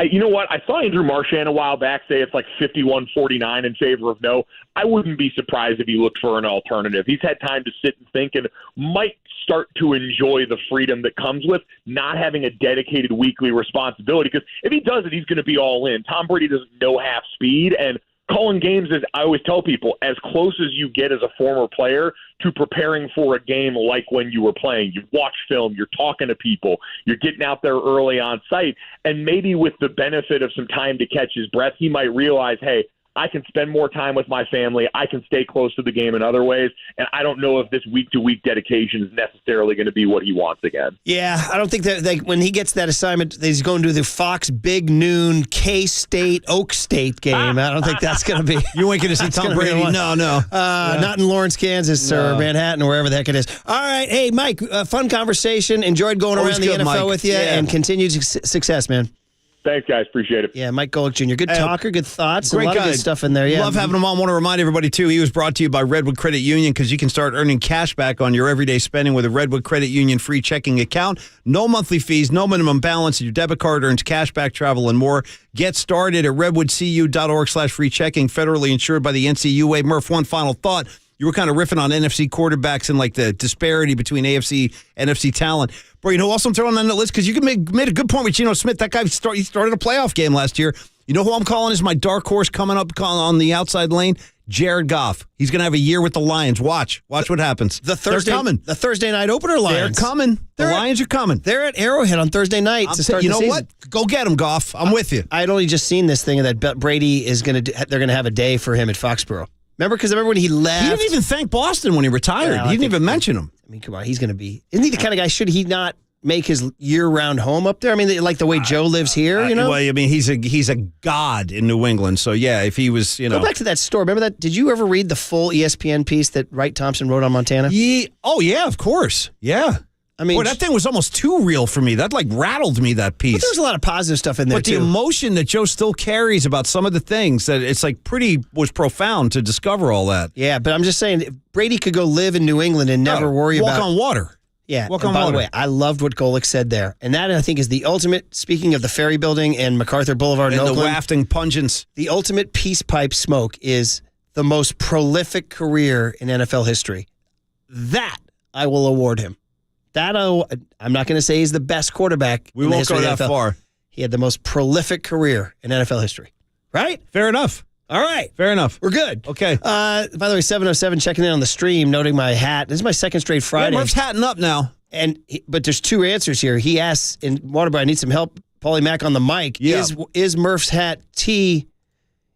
You know what? I saw Andrew Marchand a while back say it's like 51-49 in favor of no. I wouldn't be surprised if he looked for an alternative. He's had time to sit and think and might start to enjoy the freedom that comes with not having a dedicated weekly responsibility, because if he does it, he's going to be all in. Tom Brady doesn't know half speed, and calling games is, I always tell people, as close as you get as a former player to preparing for a game like when you were playing. You watch film, you're talking to people, you're getting out there early on site, and maybe with the benefit of some time to catch his breath, he might realize, hey, I can spend more time with my family. I can stay close to the game in other ways. And I don't know if this week-to-week dedication is necessarily going to be what he wants again. Yeah, I don't think that when he gets that assignment, he's going to the Fox Big Noon K-State Oak State game. I don't think that's going to be. You ain't going to see Tom Brady. No. Not in Lawrence, Kansas, or Manhattan, or wherever the heck it is. All right. Hey, Mike, fun conversation. Enjoyed going around the NFL Mike. with you, and continued success, man. Thanks, guys. Appreciate it. Yeah, Mike Golick Jr. Good talker, good thoughts. Great a lot guy. of good stuff in there. Yeah, Love having him on. Want to remind everybody, too, he was brought to you by Redwood Credit Union, because you can start earning cash back on your everyday spending with a Redwood Credit Union free checking account. No monthly fees, no minimum balance. Your debit card earns cash back, travel, and more. Get started at redwoodcu.org/free checking, federally insured by the NCUA. Murph, one final thought. You were kind of riffing on NFC quarterbacks and like the disparity between AFC, NFC talent. Bro, you know who else I'm throwing on that list? Because you made a good point with Geno Smith. That guy, he started a playoff game last year. You know who I'm calling is my dark horse coming up on the outside lane? Jared Goff. He's going to have a year with the Lions. Watch what happens. They're coming. The Thursday night opener Lions. They're coming. The Lions are coming. They're at Arrowhead on Thursday night to start the season. You know what? Go get him, Goff. I'm with you. I had only just seen this thing that Brady is going to. They're going to have a day for him at Foxborough. Remember when he left? He didn't even thank Boston when he retired. Well, he didn't even mention him. I mean, come on. He's going to be. Isn't he the kind of guy? Should he not make his year-round home up there? I mean, like the way Joe lives here, you know? Well, I mean, he's a god in New England. So, yeah, if he was, Go back to that story. Remember that? Did you ever read the full ESPN piece that Wright Thompson wrote on Montana? Oh, yeah, of course. Yeah. I mean, boy, that thing was almost too real for me. That rattled me, that piece. But there's a lot of positive stuff in there, too. But the emotion that Joe still carries about some of the things, that it's was profound to discover all that. Yeah, but I'm just saying, if Brady could go live in New England and never worry about... Walk on water. Yeah, walk on by water. the way, I loved what Golick said there. And that, I think, is the ultimate, speaking of the Ferry Building and MacArthur Boulevard in and Oakland, the wafting pungence. The ultimate peace pipe smoke is the most prolific career in NFL history. That I will award him. I'm not going to say he's the best quarterback. We won't go that far. He had the most prolific career in NFL history. Right? Fair enough. All right. Fair enough. We're good. Okay. By the way, 707 checking in on the stream, noting my hat. This is my second straight Friday. Murph's hatting up now. But there's two answers here. He asks, in Waterboy, I need some help. Paulie Mack on the mic. Yeah. Is Murph's hat T?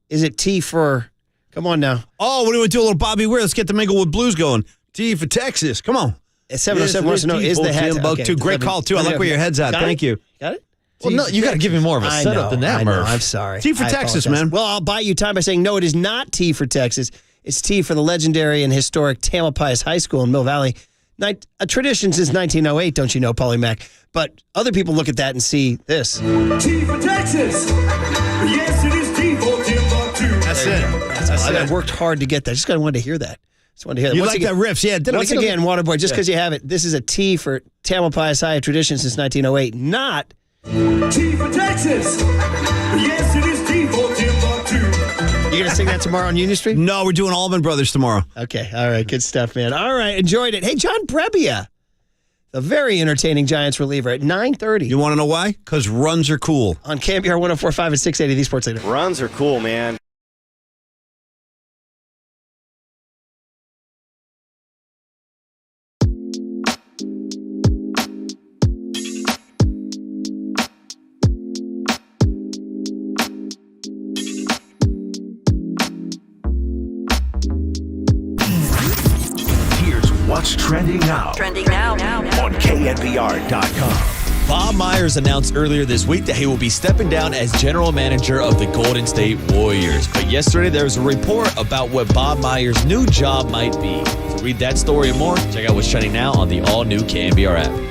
Is it T for? Come on now. Oh, what do we do? A little Bobby Weir. Let's get the Minglewood Blues going. T for Texas. Come on. 707 wants to know, is the hat... Okay. Great call, too. I like where your head's at. Thank you. Got it? Well, no, you got to give me more of a setup than that, Murph. I'm sorry. T for Texas, man. Well, I'll buy you time by saying, no, it is not T for Texas. It's T for the legendary and historic Tamalpais High School in Mill Valley. A tradition since 1908, don't you know, Paulie Mack? But other people look at that and see this. T for Texas. Yes, it is T for Timbuktu. That's it. I worked hard to get that. Just wanted to hear that. Just wanted to hear that. You like that riffs, yeah. Once again, Waterboy, just because you have it, this is a T for Tamalpais High, a tradition since 1908, not T for Texas. Yes, it is T for Timbuktu. You going to sing that tomorrow on Union Street? No, we're doing Allman Brothers tomorrow. Okay, all right, good stuff, man. All right, enjoyed it. Hey, John Brebbia, the very entertaining Giants reliever at 9:30. You want to know why? Because runs are cool. On KNBR 104.5 and 680, the Sports Leader. Runs are cool, man. What's trending now? On KNBR.com. Bob Myers announced earlier this week that he will be stepping down as general manager of the Golden State Warriors. But yesterday there was a report about what Bob Myers' new job might be. To read that story and more, check out what's trending now on the all-new KNBR app.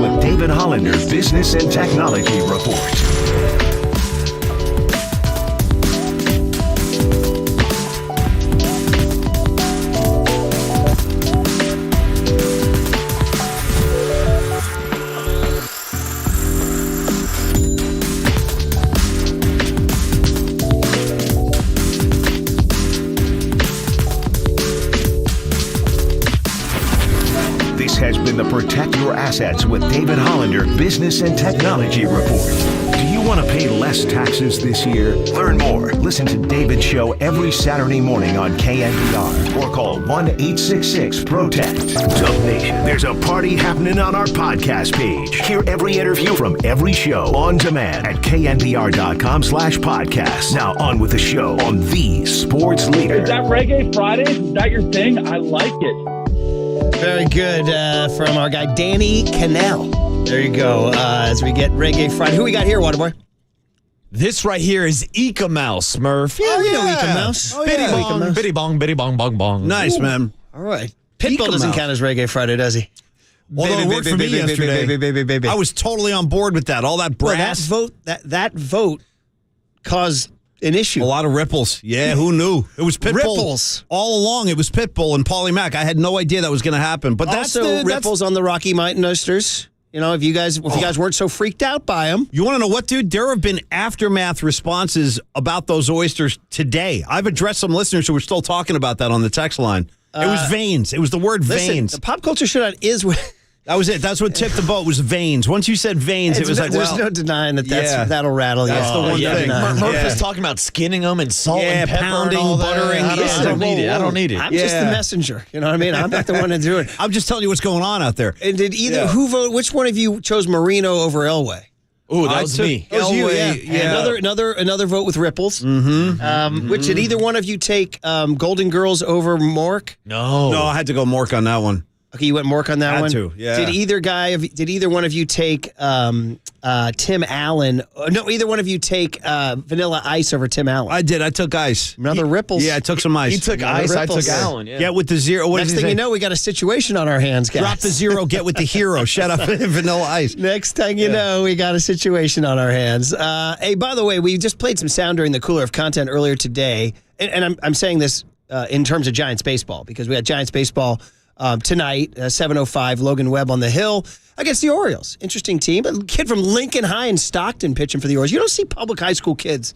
with David Hollander, Business and Technology Report. Has been the Protect Your Assets with David Hollander Business and Technology Report. Do you want to pay less taxes this year? Learn more. Listen to David's show every Saturday morning on KNBR or call 1-866-PROTECT. Dub Nation, there's a party happening on our podcast page. Hear every interview from every show on demand at knbr.com/podcast. Now on with the show on the Sports Leader. Is that Reggae Fridays? Is that your thing? I like it. Very good from our guy, Danny Cannell. There you go. As we get Reggae Friday. Who we got here, Waterboy? This right here is Ika Mouse, Smurf. Yeah, we know Ika Mouse. Bitty bong, bitty bong, bong, bong. Nice, man. All right. Pitbull doesn't count as Reggae Friday, does he? Although it worked for me yesterday. I was totally on board with that. All that brass. Well, that vote caused an issue. A lot of ripples. Yeah, who knew? It was Pitbull. Ripples. All along, it was Pitbull and Paulie Mack. I had no idea that was going to happen. But that's also ripples on the Rocky Mountain oysters. You know, if you guys weren't so freaked out by them. You want to know what, dude? There have been aftermath responses about those oysters today. I've addressed some listeners who were still talking about that on the text line. It was veins. It was the word veins. The pop culture shootout is that was it. That's what tipped the boat was veins. Once you said veins, it was like, there's no denying that'll rattle. That's the one thing. Murph is talking about skinning them and salt and pepper pounding, and all buttering. I don't need it. I don't need it. I'm just the messenger. You know what I mean? I'm not the one to do it. I'm just telling you what's going on out there. And did who vote? Which one of you chose Merino over Elway? Oh, that was me. That was you, yeah. Another vote with ripples. Mm-hmm. Which did either one of you take Golden Girls over Mork? No, I had to go Mork on that one. Okay, you went Mork on that one? Had to, yeah. Did either one of you take Tim Allen? No, either one of you take Vanilla Ice over Tim Allen? I did. I took Ice. Another ripples. Yeah, I took some Ice. He took Ice. Ripples. I took Allen. Yeah, with the zero. Next thing you know, we got a situation on our hands, guys. Drop the zero, get with the hero. Shut up, Vanilla Ice. Next thing you know, we got a situation on our hands. Hey, by the way, we just played some sound during the Cooler of Content earlier today, and I'm saying this in terms of Giants baseball because we had Giants baseball tonight, 7:05, Logan Webb on the Hill against the Orioles. Interesting team. A kid from Lincoln High in Stockton pitching for the Orioles. You don't see public high school kids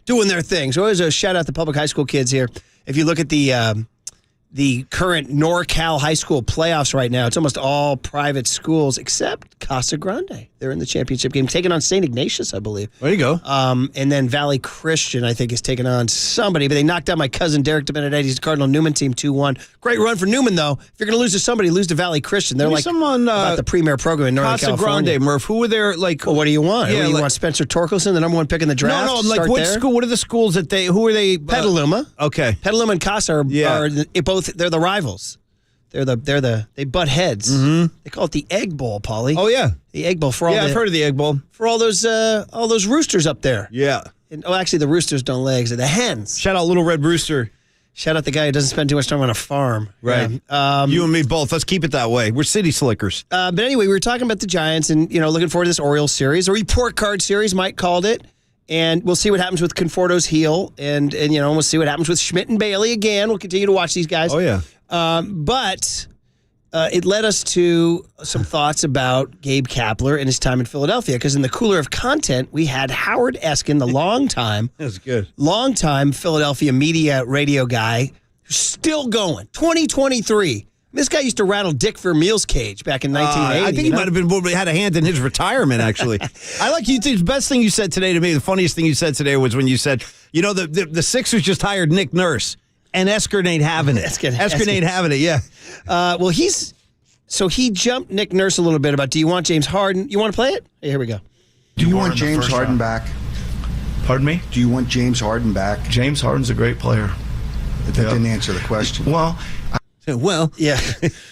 doing their thing. So always a shout out to public high school kids here. If you look at the current NorCal high school playoffs right now, it's almost all private schools except Casa Grande. They're in the championship game, taking on St. Ignatius, I believe. There you go. And then Valley Christian, I think, is taking on somebody. But they knocked out my cousin Derek DiBenedetti's Cardinal Newman team 2-1. Great run for Newman, though. If you're going to lose to somebody, lose to Valley Christian. They're about the premier program in Northern Casa California. Grande, Murph. Who were there? Well, what do you want? Yeah, you want Spencer Torkelson, the number one pick in the draft? No, like what school? What are the schools that they? Who are they? Petaluma. Okay. Petaluma and Casa are both. They're the rivals. They butt heads. Mm-hmm. They call it the Egg Bowl, Paulie. Oh yeah, the Egg Bowl for all. Yeah, I've heard of the Egg Bowl for all those roosters up there. Yeah. And, actually, the roosters don't lay eggs; they're the hens. Shout out Little Red Rooster. Shout out the guy who doesn't spend too much time on a farm. Right. Yeah. You and me both. Let's keep it that way. We're city slickers. But anyway, we were talking about the Giants and looking forward to this Orioles series, a report card series, Mike called it. And we'll see what happens with Conforto's heel, and we'll see what happens with Schmidt and Bailey again. We'll continue to watch these guys. Oh yeah. But it led us to some thoughts about Gabe Kapler and his time in Philadelphia. Because in the Cooler of Content, we had Howard Eskin, the long-time Philadelphia media radio guy, who's still going. 2023. This guy used to rattle Dick Vermeil's cage back in 1980. I think he might have had a hand in his retirement, actually. I like you. The best thing you said today to me, the funniest thing you said today was when you said, the Sixers just hired Nick Nurse, and Esker ain't having it. Esker ain't having it, yeah. Well, he jumped Nick Nurse a little bit about, do you want James Harden? You want to play it? Hey, here we go. Do you want James Harden back? Pardon me? Do you want James Harden back? James Harden's a great player. That didn't answer the question. Well, yeah.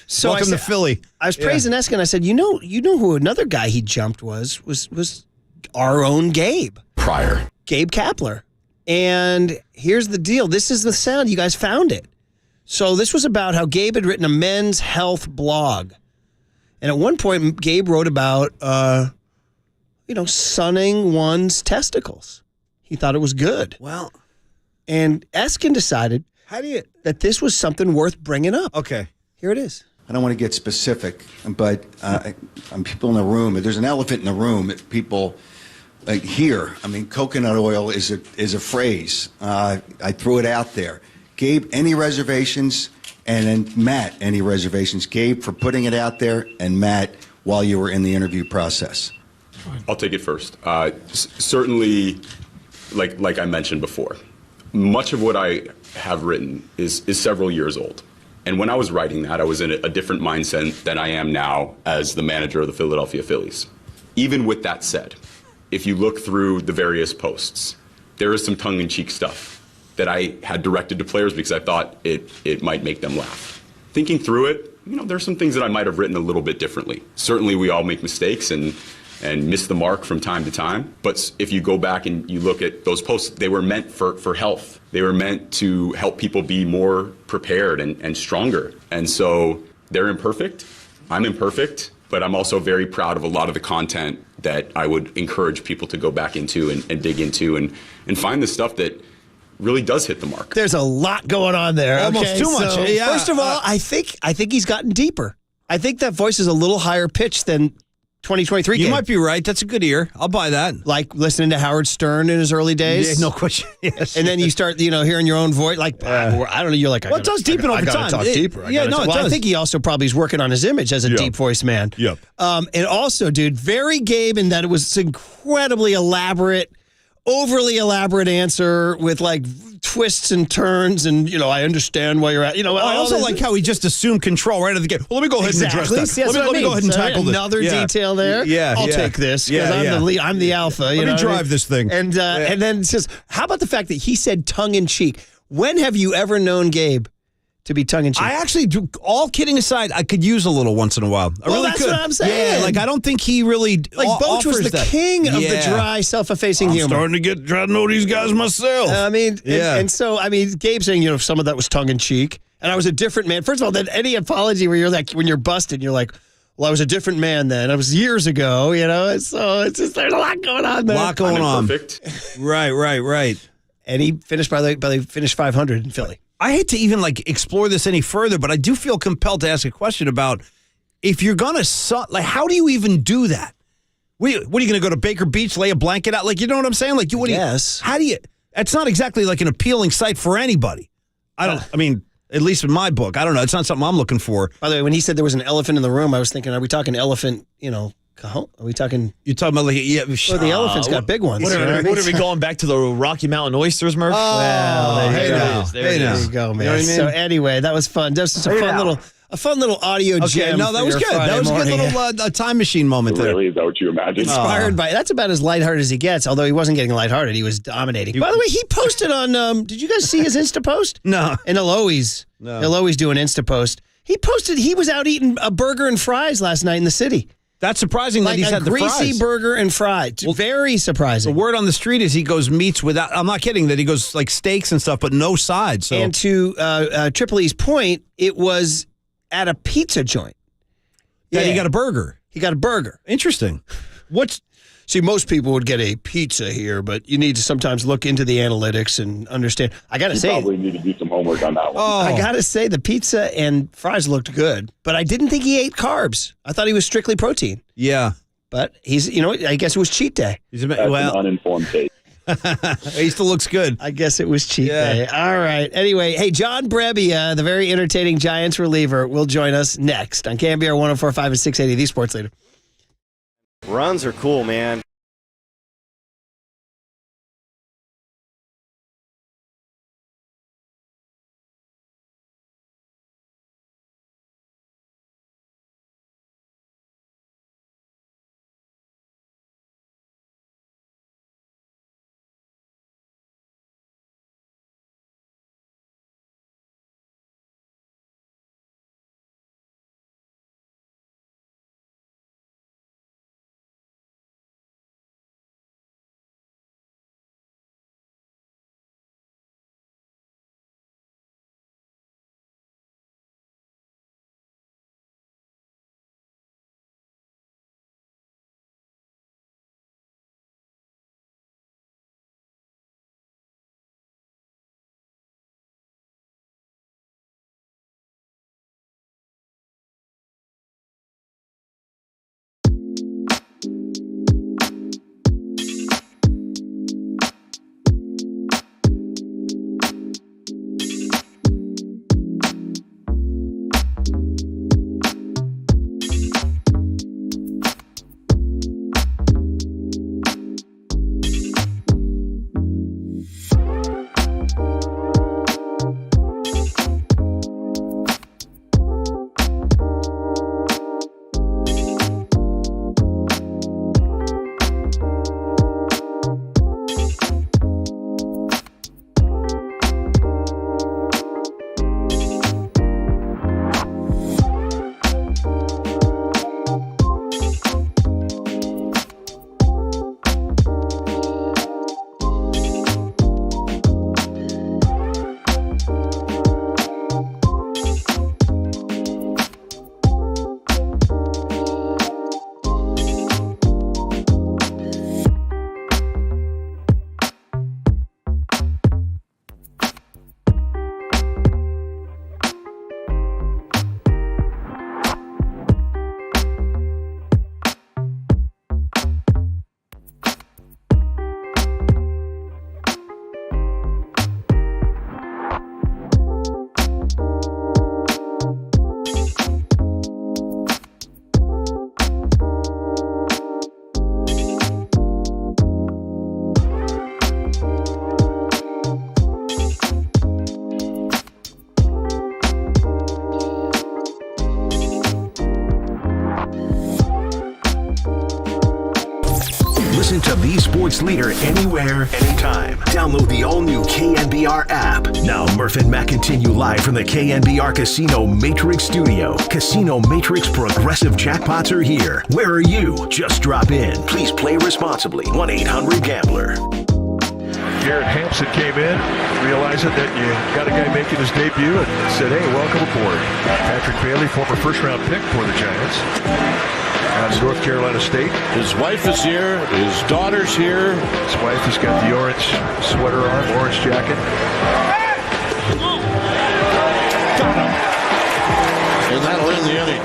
So welcome to Philly. I was praising Eskin. I said, you know who another guy he jumped was our own Gabe. Gabe Kapler. And here's the deal. This is the sound. You guys found it. So this was about how Gabe had written a men's health blog. And at one point, Gabe wrote about, sunning one's testicles. He thought it was good. Well, and Eskin decided that this was something worth bringing up. Okay. Here it is. I don't want to get specific, but people in the room, there's an elephant in the room. People here, coconut oil is a phrase. I threw it out there. Gabe, any reservations? And then Matt, any reservations? Gabe, for putting it out there, and Matt, while you were in the interview process. I'll take it first. Certainly, like I mentioned before, much of what I have written is several years old. And when I was writing that, I was in a different mindset than I am now as the manager of the Philadelphia Phillies. Even with that said, if you look through the various posts, there is some tongue-in-cheek stuff that I had directed to players because I thought it might make them laugh. Thinking through it, there's some things that I might have written a little bit differently. Certainly we all make mistakes and miss the mark from time to time. But if you go back and you look at those posts, they were meant for health. They were meant to help people be more prepared and stronger. And so they're imperfect. I'm imperfect, but I'm also very proud of a lot of the content that I would encourage people to go back into and dig into and find the stuff that really does hit the mark. There's a lot going on there. Almost too much. Yeah. First of all, I think he's gotten deeper. I think that voice is a little higher pitched than 2023. You might be right. That's a good ear. I'll buy that. Like listening to Howard Stern in his early days. Yeah, no question. Yes. And then you start, hearing your own voice. Like, I don't know. You're like, it does deepen over time. Talk deeper. It does. I think he also probably is working on his image as a deep voice man. Yep. And also, dude, very Gabe in that it was incredibly elaborate, overly elaborate answer with like twists and turns, and I understand why you're at. I also like how he just assumed control right at the game. Well, let me go ahead and address that. Let me go ahead and tackle this. Another detail there. I'll take this because I'm the alpha. Let me drive this thing. And then it says, how about the fact that he said tongue in cheek? When have you ever known Gabe to be tongue in cheek? I actually, all kidding aside, I could use a little once in a while. I really that's could. What I'm saying. Yeah, I don't think he really Boch was the king of the dry, self-effacing humor. I'm starting to try to know these guys myself. And so Gabe saying, some of that was tongue in cheek, and I was a different man. First of all, then any apology where you're like, when you're busted, you're like, well, I was a different man then. It was years ago, So it's just there's a lot going on there. A lot going on. Perfect. Right. And he finished by the finished 500 in Philly. I hate to even explore this any further, but I do feel compelled to ask a question about if you're gonna how do you even do that? What are you gonna go to Baker Beach, lay a blanket out? You know what I'm saying? Yes. How do you? It's not exactly an appealing sight for anybody. At least in my book, I don't know. It's not something I'm looking for. By the way, when he said there was an elephant in the room, I was thinking, are we talking elephant? Cajon? Are we talking? You're talking about Well, the elephant's got big ones. What are we going back to the Rocky Mountain oysters, Murph? Well, there you go, man. You know what I mean? So anyway, that was fun. Just a fun little audio gem. No, that was good. That was a good little time machine moment there. Really, is that what you imagined? Inspired by that's about as lighthearted as he gets. Although he wasn't getting lighthearted, he was dominating. By the way, he posted on. Did you guys see his Insta post? No. And he'll always do an Insta post. He posted he was out eating a burger and fries last night in the city. That's surprising that he's had the fries. A greasy burger and fries. Very surprising. The word on the street is he goes meats without, I'm not kidding, that he goes steaks and stuff, but no sides. So. And to Triple E's point, it was at a pizza joint. That he got a burger. He got a burger. Interesting. See, most people would get a pizza here, but you need to sometimes look into the analytics and understand. I got to say, probably need to do some homework on that one. I got to say, the pizza and fries looked good, but I didn't think he ate carbs. I thought he was strictly protein. Yeah. But he's, I guess it was cheat day. That's an uninformed take. He still looks good. I guess it was cheat day. All right. Anyway, hey, John Brebbia, the very entertaining Giants reliever, will join us next on KNBR 104.5 and 680, the Sports Leader. Runs are cool, man. Listen to the sports leader anywhere, anytime. Download the all-new KNBR app. Now, Murph and Matt continue live from the KNBR Casino Matrix Studio. Casino Matrix Progressive Jackpots are here. Where are you? Just drop in. Please play responsibly. 1-800-GAMBLER. Garrett Hampson came in, realizing that you got a guy making his debut, and said, hey, welcome aboard. Patrick Bailey, former first-round pick for the Giants out of North Carolina State. His wife is here. His daughter's here. His wife has got the orange sweater on, orange jacket. Got him. And that'll end the inning.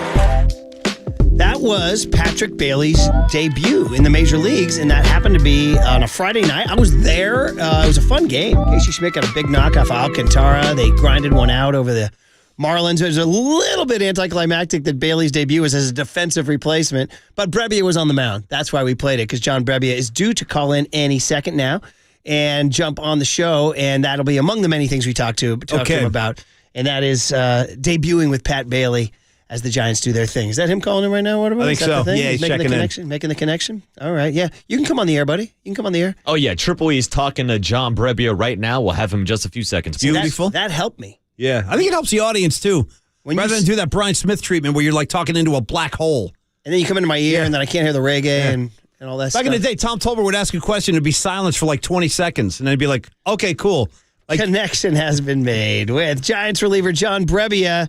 That was Patrick Bailey's debut in the major leagues, and that happened to be on a Friday night. I was there. It was a fun game. Casey Schmidt got a big knock off Alcantara. They grinded one out over the Marlins. It was a little bit anticlimactic that Bailey's debut was as a defensive replacement, but Brebbia was on the mound. That's why we played it, because John Brebbia is due to call in any second now and jump on the show, and that'll be among the many things we talk to him about, and that is debuting with Pat Bailey as the Giants do their thing. Is that him calling in right now? What about? I think so. Yeah, he's checking in. Making the connection. All right, yeah. You can come on the air, buddy. You can come on the air. Oh, yeah. Triple E's talking to John Brebbia right now. We'll have him in just a few seconds. Beautiful. That helped me. Yeah, I think it helps the audience, too. Rather than do that Brian Smith treatment where you're like talking into a black hole. And then you come into my ear, and then I can't hear the reggae and all that stuff. Back in the day, Tom Tolbert would ask a question, it'd be silence for like 20 seconds, and then he'd be like, okay, cool. Connection has been made with Giants reliever John Brebbia.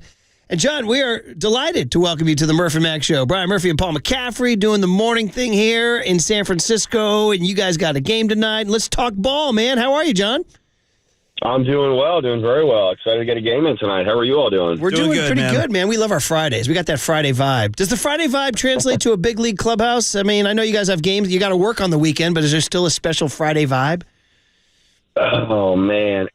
And, John, we are delighted to welcome you to the Murph and Mac Show. Brian Murphy and Paul McCaffrey doing the morning thing here in San Francisco, and you guys got a game tonight. Let's talk ball, man. How are you, John? I'm doing well, doing very well. Excited to get a game in tonight. How are you all doing? We're doing pretty good, man. We love our Fridays. We got that Friday vibe. Does the Friday vibe translate to a big league clubhouse? I mean, I know you guys have games. You got to work on the weekend, but is there still a special Friday vibe? Oh, man.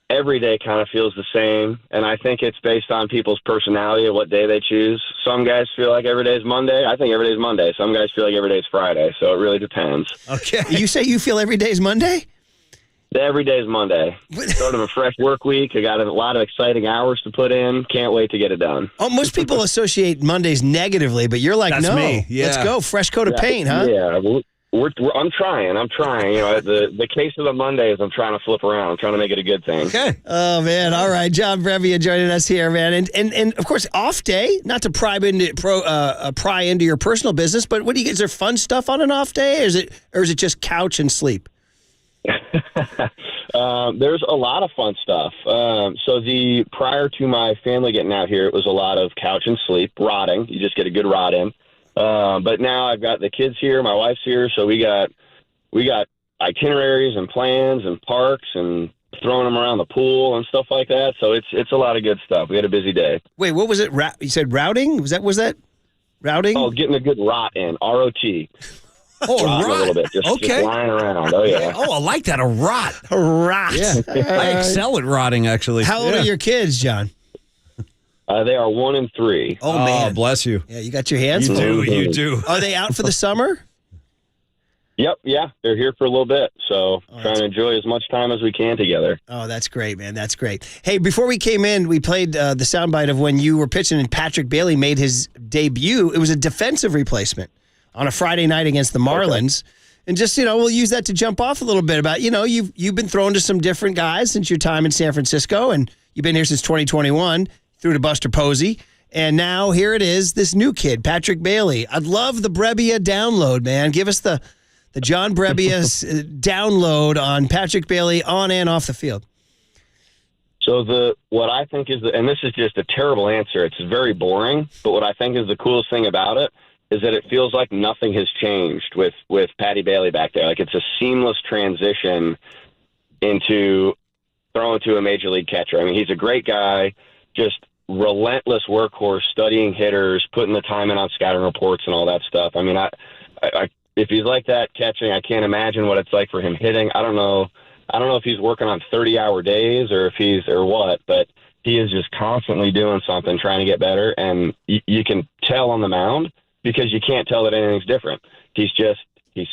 Every day kind of feels the same, and I think it's based on people's personality of what day they choose. Some guys feel like every day is Monday. I think every day is Monday. Some guys feel like every day is Friday, so it really depends. Okay. You say you feel every day is Monday? Every day is Monday. Start of a fresh work week. I got a lot of exciting hours to put in. Can't wait to get it done. Oh, most people associate Mondays negatively, but you're like, that's no, me. Yeah. Let's go. Fresh coat of paint, huh? Yeah, I'm trying. You know, the case of the Monday is I'm trying to flip around. I'm trying to make it a good thing. Okay. Oh, man. All right. John Brebbia joining us here, man. And of course, off day, not to pry into your personal business, but what do you get? Is there fun stuff on an off day, or is it just couch and sleep? There's a lot of fun stuff. So prior to my family getting out here, it was a lot of couch and sleep, rotting. You just get a good rot in. But now I've got the kids here, my wife's here, so we got itineraries and plans and parks and throwing them around the pool and stuff like that. So it's a lot of good stuff. We had a busy day. Wait, what was it? You said routing? Was that routing? Oh, getting a good rot in. R-O-T. Oh, a little bit. Just lying around. Oh, yeah. Oh, I like that. A rot. A rot. Yeah. I excel at rotting, actually. How old are your kids, John? They are 1 and 3. Oh, man. Bless you. Yeah, you got your hands full. You do. Are they out for the summer? Yep, yeah. They're here for a little bit, so trying to enjoy as much time as we can together. Oh, that's great, man. That's great. Hey, before we came in, we played the soundbite of when you were pitching and Patrick Bailey made his debut. It was a defensive replacement on a Friday night against the Marlins. Okay. And just, we'll use that to jump off a little bit about, you've been thrown to some different guys since your time in San Francisco, and you've been here since 2021. Threw to Buster Posey, and now here it is, this new kid, Patrick Bailey. I'd love the Brebbia download, man. Give us the John Brebbia's download on Patrick Bailey on and off the field. So what I think is, and this is just a terrible answer, it's very boring, but what I think is the coolest thing about it is that it feels like nothing has changed with Patty Bailey back there. Like it's a seamless transition into throwing to a major league catcher. I mean, he's a great guy, just relentless workhorse, studying hitters, putting the time in on scouting reports and all that stuff. I mean, I if he's like that catching, I can't imagine what it's like for him hitting. I don't know if he's working on 30-hour days or what, but he is just constantly doing something, trying to get better. And you can tell on the mound because you can't tell that anything's different. He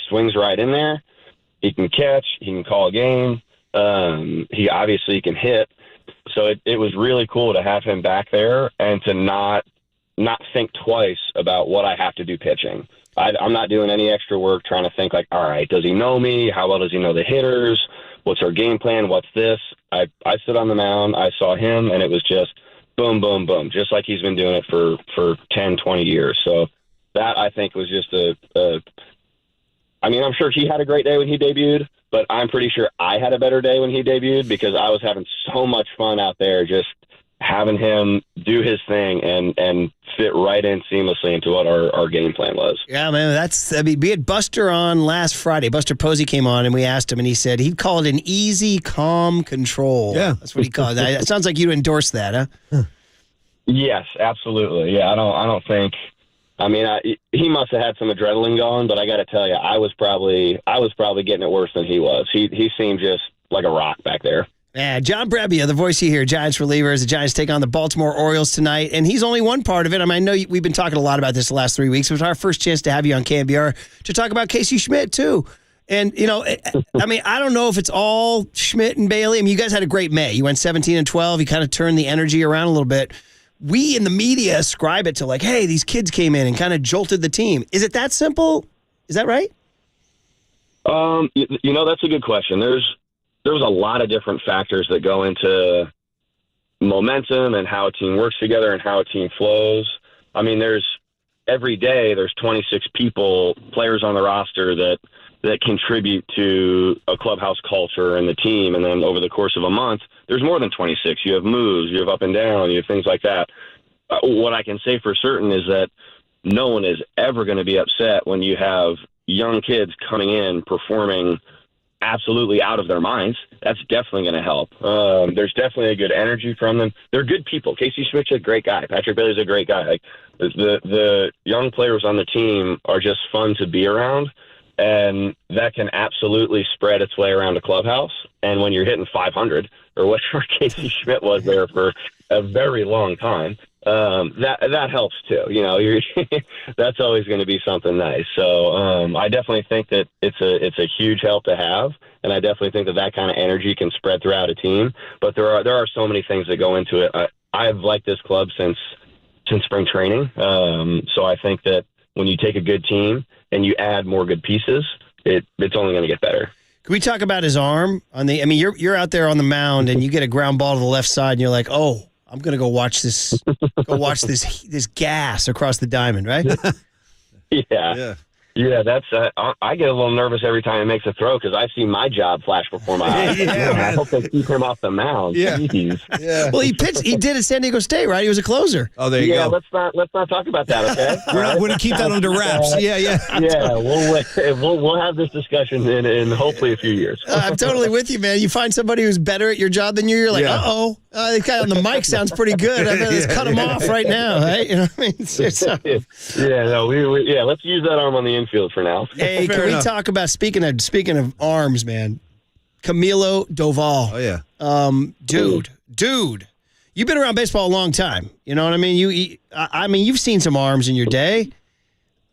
swings right in there. He can catch. He can call a game. He obviously can hit. So it was really cool to have him back there and to not think twice about what I have to do pitching. I'm not doing any extra work trying to think like, all right, does he know me? How well does he know the hitters? What's our game plan? What's this? I sit on the mound. I saw him, and it was just boom, boom, boom, just like he's been doing it for 10, 20 years. So that, I think, was just I mean, I'm sure he had a great day when he debuted, but I'm pretty sure I had a better day when he debuted because I was having so much fun out there just having him do his thing and fit right in seamlessly into what our game plan was. Yeah, man, we had Buster on last Friday. Buster Posey came on, and we asked him, and he said he'd call it an easy, calm control. Yeah. That's what he called it. It sounds like you endorse that, huh? Yes, absolutely. Yeah, I don't think. I mean, he must have had some adrenaline going, but I got to tell you, I was probably getting it worse than he was. He seemed just like a rock back there. Yeah, John Brebbia, the voice you hear, Giants reliever, as the Giants take on the Baltimore Orioles tonight. And he's only one part of it. I mean, I know we've been talking a lot about this the last 3 weeks. It was our first chance to have you on KNBR to talk about Casey Schmidt, too. And, you know, I mean, I don't know if it's all Schmidt and Bailey. I mean, you guys had a great May. You went 17-12. You kind of turned the energy around a little bit. We in the media ascribe it to like, hey, these kids came in and kind of jolted the team. Is it that simple? Is that right? You know, that's a good question. There's a lot of different factors that go into momentum and how a team works together and how a team flows. I mean, every day there's 26 players on the roster that contribute to a clubhouse culture and the team. And then over the course of a month, there's more than 26. You have moves, you have up and down, you have things like that. What I can say for certain is that no one is ever going to be upset when you have young kids coming in performing absolutely out of their minds. That's definitely going to help. There's definitely a good energy from them. They're good people. Casey Schmidt's a great guy. Patrick Bailey's a great guy. Like the young players on the team are just fun to be around, and that can absolutely spread its way around a clubhouse. And when you're hitting 500 or whatever Casey Schmidt was there for a very long time, that helps too. You know, that's always going to be something nice. So I definitely think that it's a huge help to have, and I definitely think that kind of energy can spread throughout a team. But there are so many things that go into it. I've liked this club since spring training. So I think that when you take a good team and you add more good pieces, it's only going to get better. Can we talk about his arm on the? I mean, you're out there on the mound and you get a ground ball to the left side, and you're like, oh, I'm gonna go watch this. This gas across the diamond, right? Yeah. That's. I get a little nervous every time he makes a throw because I see my job flash before my eyes. I hope they keep him off the mound. Yeah. Well, he pitched. He did at San Diego State, right? He was a closer. Oh, there you go. Let's not talk about that. Okay. We're going to keep that under wraps. Yeah. We'll have this discussion in hopefully a few years. I'm totally with you, man. You find somebody who's better at your job than you, you're like, this guy on the mic sounds pretty good. I better just cut him off right now, right? You know what I mean? Let's use that arm on the infield for now. Hey, we talk about speaking of arms, man? Camilo Doval. Oh yeah. Dude, you've been around baseball a long time. You know what I mean? You've seen some arms in your day.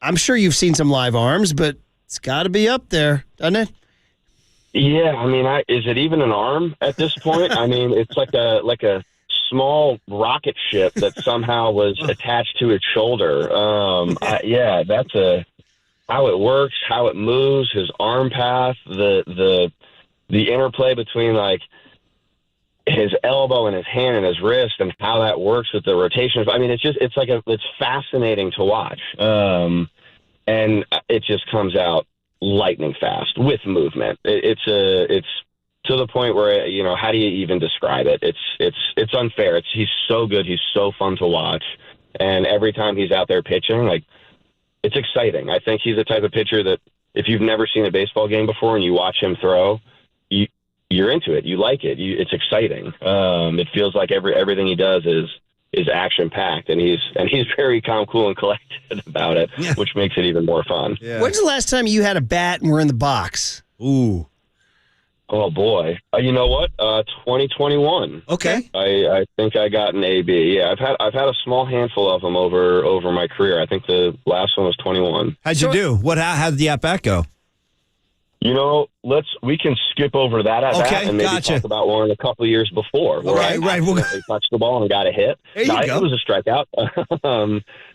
I'm sure you've seen some live arms, but it's got to be up there, doesn't it? Yeah, I mean, is it even an arm at this point? I mean, it's like a small rocket ship that somehow was attached to its shoulder. That's how it works, how it moves, his arm path, the interplay between like his elbow and his hand and his wrist and how that works with the rotation. I mean, it's fascinating to watch. And it just comes out lightning fast with movement. It's to the point where, you know, how do you even describe it? It's unfair. He's so good. He's so fun to watch. And every time he's out there pitching, like, it's exciting. I think he's the type of pitcher that if you've never seen a baseball game before and you watch him throw, you're into it. You like it. It's exciting. It feels like everything he does is action packed, and he's very calm, cool, and collected about it, which makes it even more fun. Yeah. When's the last time you had a bat and were in the box? Ooh. Oh boy. You know what? 2021. Okay. I think I got an AB. Yeah, I've had a small handful of them over my career. I think the last one was 21. How'd you do? How did the at bat go? We can skip over that at that and maybe talk about one a couple of years before where I accidentally touched the ball and got a hit. There you go. It was a strikeout.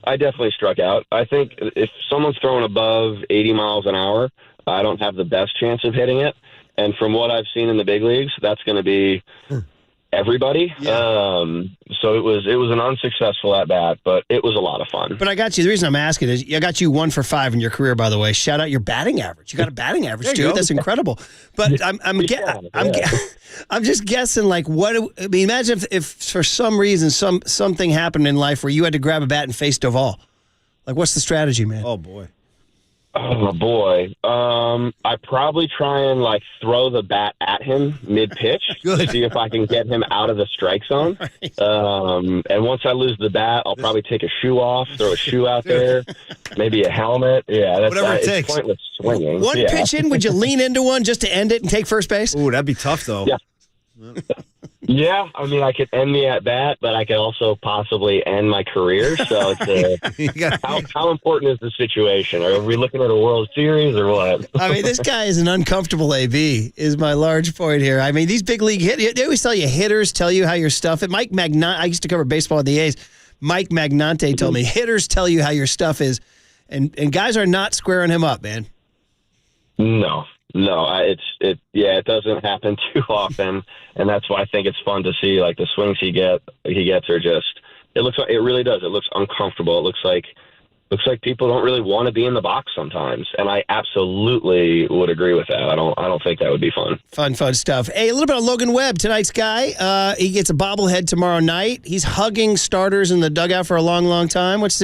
I definitely struck out. I think if someone's throwing above 80 miles an hour, I don't have the best chance of hitting it. And from what I've seen in the big leagues, that's going to be everybody. Yeah. So it was an unsuccessful at bat, but it was a lot of fun. But I got you. The reason I'm asking is I got you 1 for 5 in your career, by the way. Shout out your batting average. You got a batting average, dude. That's incredible. But I'm just guessing, like, imagine if for some reason something happened in life where you had to grab a bat and face Duvall. Like, what's the strategy, man? Oh, boy. Oh, boy. I probably try and, throw the bat at him mid-pitch to see if I can get him out of the strike zone. Right. And once I lose the bat, I'll probably take a shoe off, throw a shoe out there, maybe a helmet. Yeah, whatever it takes. It's pointless swinging. One pitch in, would you lean into one just to end it and take first base? Ooh, that'd be tough, though. Yeah. Yeah, I mean, I could end the at-bat, but I could also possibly end my career. So it's how important is the situation? Are we looking at a World Series or what? I mean, this guy is an uncomfortable AB, is my large point here. I mean, these big league hitters, they always tell you hitters tell you how your stuff is. Mike Magnante, I used to cover baseball at the A's. Mike Magnante told me hitters tell you how your stuff is, and guys are not squaring him up, man. No, it doesn't happen too often, and that's why I think it's fun to see. Like the swings he gets are just. It really does. It looks uncomfortable. It looks like people don't really want to be in the box sometimes, and I absolutely would agree with that. I don't think that would be fun. Fun stuff. Hey, a little bit of Logan Webb, tonight's guy. He gets a bobblehead tomorrow night. He's hugging starters in the dugout for a long, long time. Is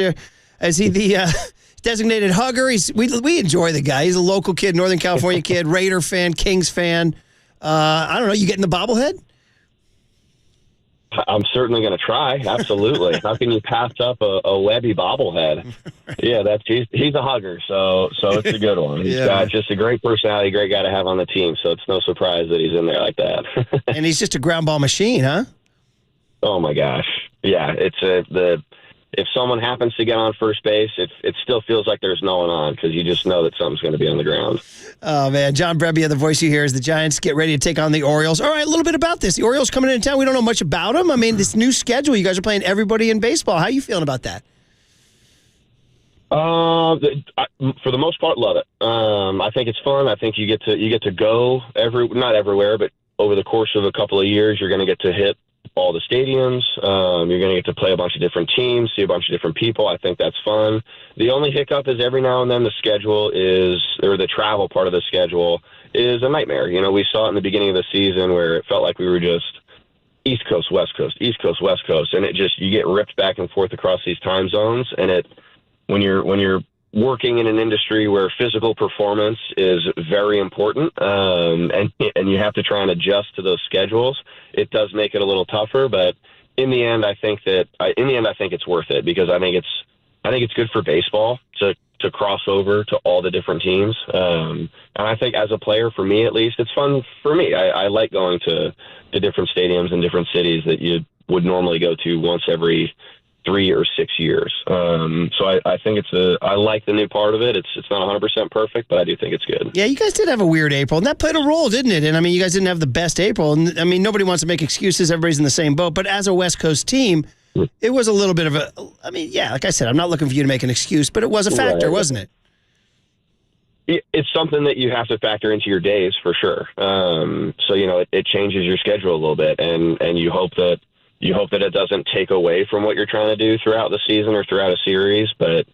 he the designated hugger? We enjoy the guy. He's a local kid, Northern California kid, Raider fan, Kings fan. I don't know. You getting the bobblehead? I'm certainly going to try. Absolutely. How can you pass up a Webby bobblehead? Yeah, he's a hugger, so it's a good one. He's got just a great personality, great guy to have on the team. So it's no surprise that he's in there like that. And he's just a ground ball machine, huh? Oh my gosh, yeah. If someone happens to get on first base, it still feels like there's no one on because you just know that something's going to be on the ground. Oh, man. John Brebbia, the voice you hear, as the Giants get ready to take on the Orioles. All right, a little bit about this. The Orioles coming into town. We don't know much about them. I mean, this new schedule, you guys are playing everybody in baseball. How are you feeling about that? For the most part, love it. I think it's fun. I think you get to go not everywhere, but over the course of a couple of years, you're going to get to hit all the stadiums. You're going to get to play a bunch of different teams, see a bunch of different people. I think that's fun. The only hiccup is every now and then the travel part of the schedule is a nightmare. You know, we saw it in the beginning of the season where it felt like we were just East Coast, West Coast, East Coast, West Coast. And you get ripped back and forth across these time zones. And when you're working in an industry where physical performance is very important, and you have to try and adjust to those schedules, it does make it a little tougher. But in the end, I think it's worth it because I think it's good for baseball to cross over to all the different teams. And I think as a player, for me at least, it's fun for me. I like going to different stadiums in different cities that you would normally go to once every 3 or 6 years. So I think I like the new part of it. It's not 100% perfect, but I do think it's good. Yeah, you guys did have a weird April, and that played a role, didn't it? And I mean, you guys didn't have the best April. And I mean, nobody wants to make excuses. Everybody's in the same boat. But as a West Coast team, it was a little bit of like I said, I'm not looking for you to make an excuse, but it was a factor, wasn't it? It's something that you have to factor into your days for sure. So, it changes your schedule a little bit, and you hope that it doesn't take away from what you're trying to do throughout the season or throughout a series, but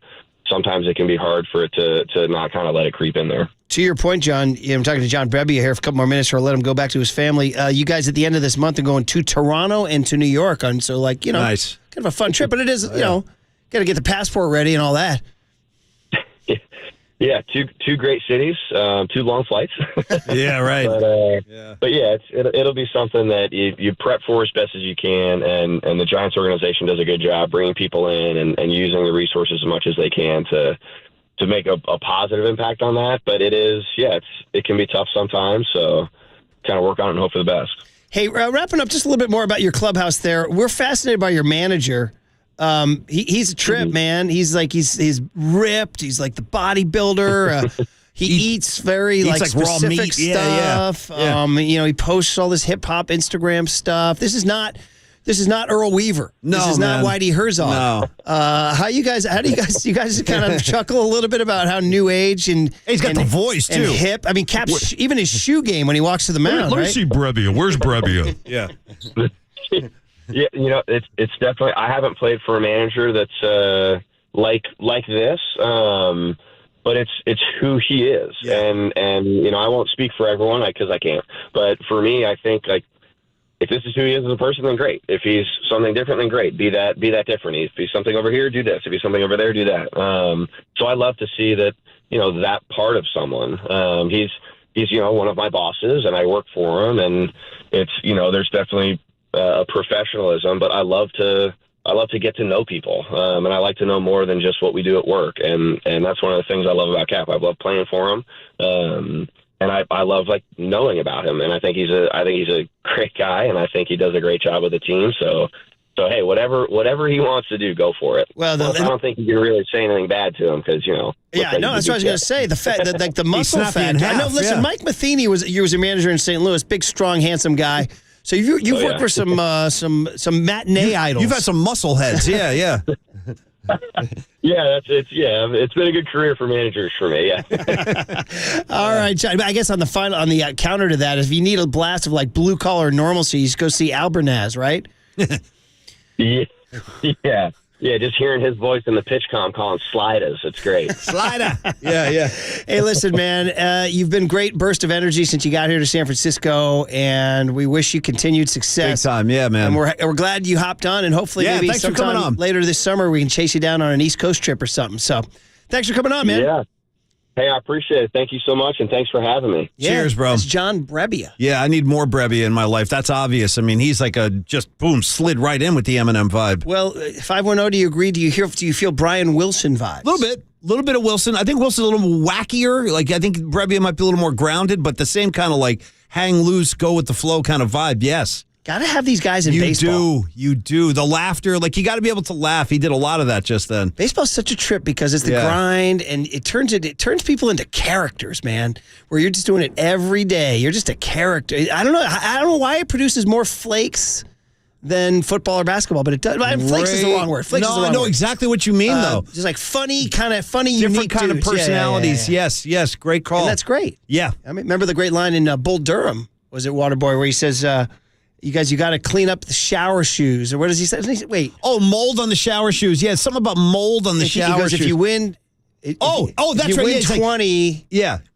sometimes it can be hard for it to not kind of let it creep in there. To your point, John, I'm talking to John Brebbia here for a couple more minutes, or I'll let him go back to his family. You guys at the end of this month are going to Toronto and to New York, and so nice. Kind of a fun trip, but it is, got to get the passport ready and all that. Yeah, two great cities, 2 long flights. Yeah, right. But it'll be something that you prep for as best as you can, and the Giants organization does a good job bringing people in and using the resources as much as they can to make a positive impact on that. But it can be tough sometimes, so kind of work on it and hope for the best. Hey, wrapping up just a little bit more about your clubhouse there. We're fascinated by your manager. He's a trip, man. He's ripped. He's like the bodybuilder. He eats very like specific raw meat. stuff. Yeah. He posts all this hip hop Instagram stuff. This is not Earl Weaver. No, this is not Whitey Herzog. No. How do you guys kind of chuckle a little bit about how new age and he's got the voice too. And hip. I mean, Cap's even his shoe game when he walks to the mound. Let me see Brebbia. Where's Brebbia? Yeah. Yeah, it's definitely. I haven't played for a manager that's like this, but it's who he is, and I won't speak for everyone because I can't. But for me, I think like if this is who he is as a person, then great. If he's something different, then great. Be that different. If he's something over here, do this. If he's something over there, do that. So I love to see that that part of someone. He's one of my bosses, and I work for him, and it's there's definitely a professionalism, but I love to get to know people, and I like to know more than just what we do at work, and that's one of the things I love about Cap. I love playing for him, and I love like knowing about him, and I think he's a great guy, and I think he does a great job with the team. So hey, whatever he wants to do, go for it. Well, I don't think you can really say anything bad to him because Yeah, no, that's what I was going to say. The fact that like the muscle factor. I know. Listen, Mike Matheny was a manager in St. Louis, big, strong, handsome guy. So you've worked for some matinee idols. You've had some muscle heads. Yeah. Yeah, it's been a good career for managers for me. Yeah. All right, John, I guess on the counter to that, if you need a blast of like blue collar normalcy, you just go see Albernaz, right? Yeah, just hearing his voice in the pitch comm calling sliders, it's great. Slider. Yeah. Hey, listen, man, you've been great burst of energy since you got here to San Francisco, and we wish you continued success. Big time, yeah, man. And we're glad you hopped on, and hopefully maybe sometime later this summer we can chase you down on an East Coast trip or something. So thanks for coming on, man. Yeah. Hey, I appreciate it. Thank you so much, and thanks for having me. Cheers, bro. It's John Brebbia. Yeah, I need more Brebbia in my life. That's obvious. I mean, he's like slid right in with the Eminem vibe. Well, 510, do you agree? Do you feel Brian Wilson vibes? A little bit of Wilson. I think Wilson's a little wackier. Like, I think Brebbia might be a little more grounded, but the same kind of like hang loose, go with the flow kind of vibe. Yes. Got to have these guys in baseball. You do. The laughter, like you got to be able to laugh. He did a lot of that just then. Baseball's such a trip because it's the grind, and it turns people into characters, man. Where you're just doing it every day. You're just a character. I don't know why it produces more flakes than football or basketball, but it does. Flakes is the wrong word. I know exactly what you mean, though. Just like funny, different unique kind of personalities. Yeah. Yes, great call. And that's great. Yeah. I mean, remember the great line in Bull Durham, was it Waterboy, where he says, you got to clean up the shower shoes. Or what does he say? Wait. Oh, mold on the shower shoes. Yeah, something about mold on the shower shoes. If you win... that's right. You win 20...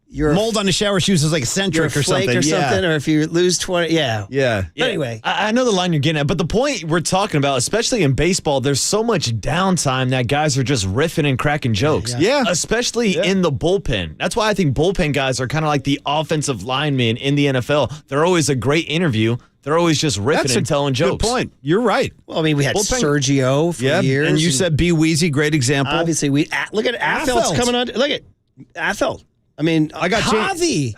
Your mold on the shower shoes is like eccentric or something. Or if you lose 20, Yeah. Anyway. I know the line you're getting at, but the point we're talking about, especially in baseball, there's so much downtime that guys are just riffing and cracking jokes. Yeah. Especially in the bullpen. That's why I think bullpen guys are kind of like the offensive linemen in the NFL. They're always a great interview. They're always just riffing and telling jokes. Good point. You're right. Well, I mean, we had Sergio for years. And you said B. Weezy, great example. Obviously, look at Affeld's coming on. Look at Affeld. I mean, I got Javi.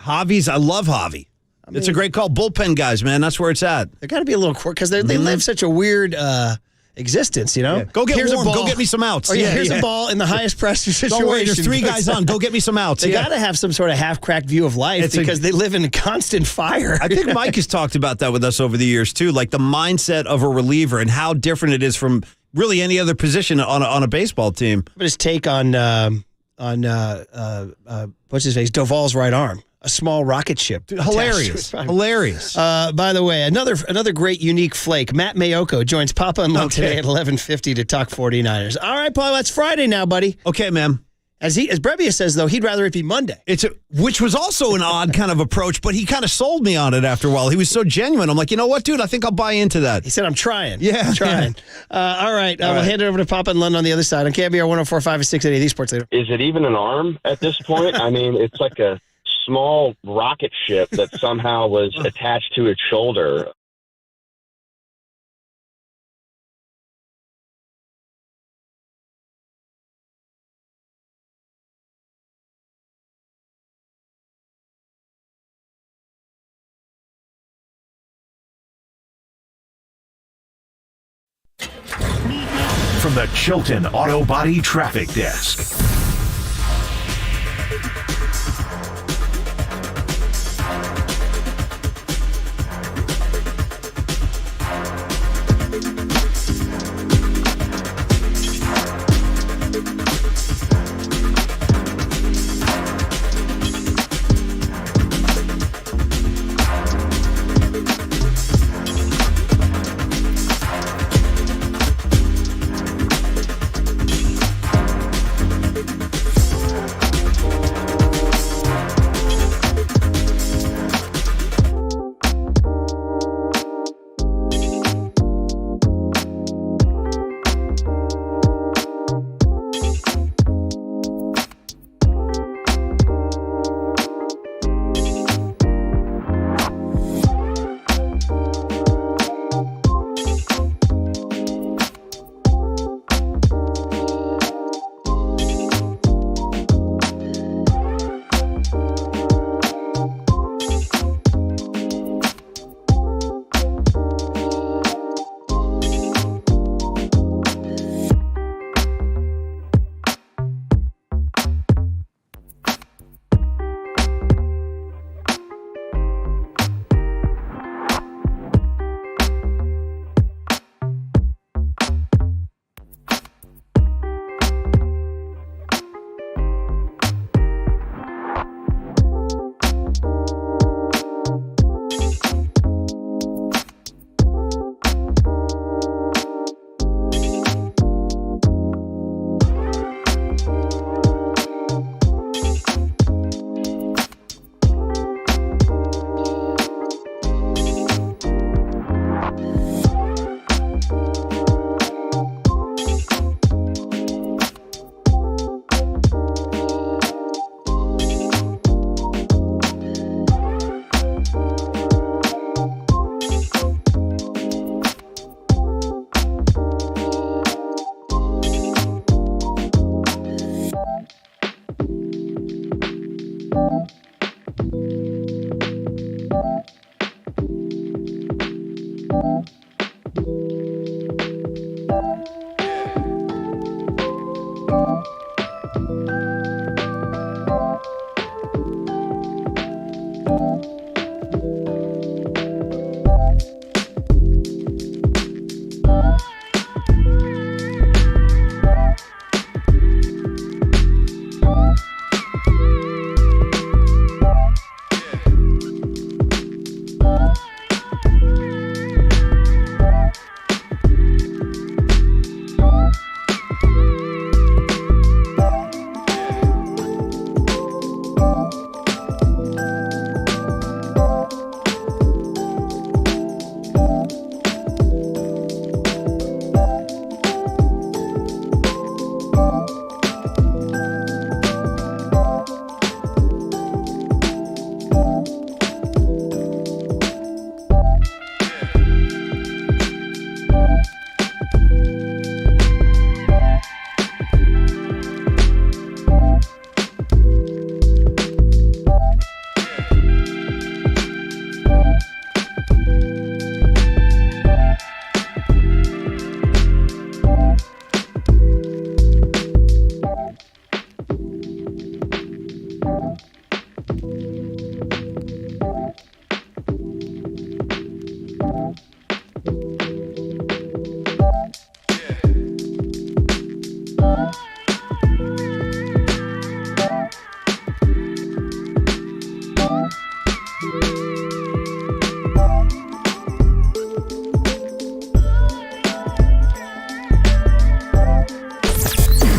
I love Javi. It's a great call. Bullpen guys, man. That's where it's at. There got to be a little quirk because they live such a weird existence, you know? Yeah. Go get warm. Go get me some outs. Here's a ball in the highest pressure situation. Don't worry, there's 3 guys on. Go get me some outs. They got to have some sort of half-cracked view of life because they live in constant fire. I think Mike has talked about that with us over the years, too, like the mindset of a reliever and how different it is from really any other position on a baseball team. But his take on what's his face? Doval's right arm. A small rocket ship. Dude, hilarious. By the way, another great unique flake. Matt Mayoko joins Papa and Love today at 11:50 to talk 49ers. All right, Paul, it's Friday now, buddy. Okay, man. As Brebbia says, though, he'd rather it be Monday. Which was also an odd kind of approach, but he kind of sold me on it after a while. He was so genuine. I'm like, you know what, dude? I think I'll buy into that. He said, I'm trying. Yeah. I'm trying. All right. We'll hand it over to Papa and Lund on the other side on KNBR 104.5 and 680, the Sports Leader. Is it even an arm at this point? I mean, it's like a small rocket ship that somehow was attached to its shoulder. From the Chilton Auto Body Traffic Desk.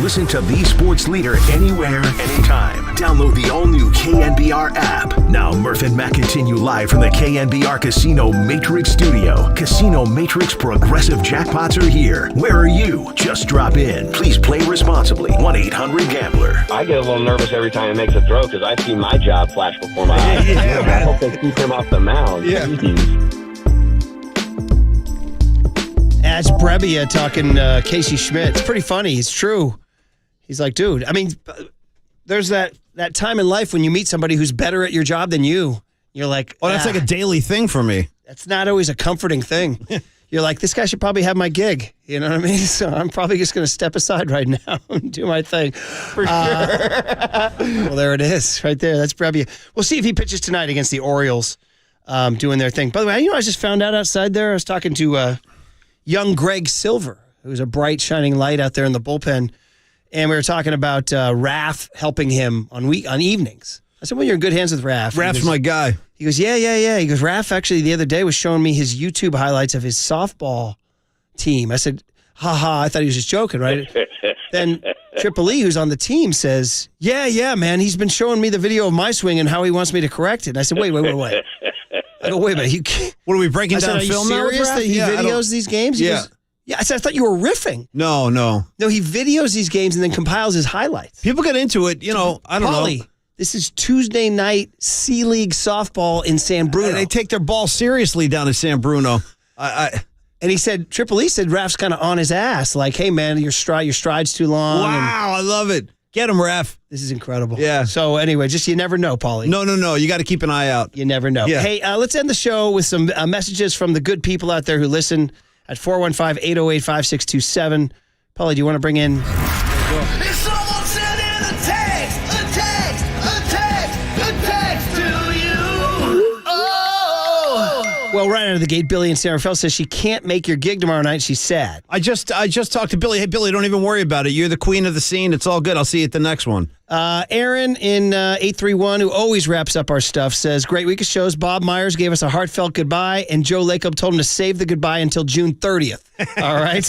Listen to the sports leader anywhere, anytime. Download the all-new KNBR app. Now, Murph and Matt continue live from the KNBR Casino Matrix Studio. Casino Matrix Progressive Jackpots are here. Where are you? Just drop in. Please play responsibly. 1-800-GAMBLER. I get a little nervous every time he makes a throw because I see my job flash before my eyes. Yeah, I hope they keep him off the mound. Yeah. That's Brebbia talking Casey Schmidt. It's pretty funny. It's true. He's like, dude, I mean, there's that time in life when you meet somebody who's better at your job than you. You're like, oh, that's like a daily thing for me. That's not always a comforting thing. You're like, this guy should probably have my gig. You know what I mean? So I'm probably just going to step aside right now and do my thing. For sure. Well, there it is right there. That's Brebbia. We'll see if he pitches tonight against the Orioles doing their thing. By the way, I just found out outside there, I was talking to young Greg Silver, who's a bright, shining light out there in the bullpen. And we were talking about Raph helping him on evenings. I said, well, you're in good hands with Raph. Raph's my guy. He goes, yeah. He goes, Raph actually the other day was showing me his YouTube highlights of his softball team. I said, I thought he was just joking, right? Then Triple E, who's on the team, says, yeah, man, he's been showing me the video of my swing and how he wants me to correct it. And I said, wait. I go, wait a minute. What are we breaking down film now? Are you serious that he videos these games? He goes, yeah, I said, I thought you were riffing. No. No, he videos these games and then compiles his highlights. People get into it, I don't know. This is Tuesday night C-League softball in San Bruno. And they take their ball seriously down at San Bruno. And he said, Triple E said, Raph's kind of on his ass. Like, hey, man, your stride's too long. Wow, I love it. Get him, Raph. This is incredible. Yeah. So anyway, just you never know, Paulie. No. You got to keep an eye out. You never know. Yeah. Hey, let's end the show with some messages from the good people out there who listen at 415-808-5627. Paulie, do you want to bring in? If someone sent in a text to you. Oh. Well, right out of the gate, Billy in San Rafael says she can't make your gig tomorrow night. She's sad. I just talked to Billy. Hey, Billy, don't even worry about it. You're the queen of the scene. It's all good. I'll see you at the next one. Aaron in 831, who always wraps up our stuff, says, great week of shows. Bob Myers gave us a heartfelt goodbye, and Joe Lacob told him to save the goodbye until June 30th. All right?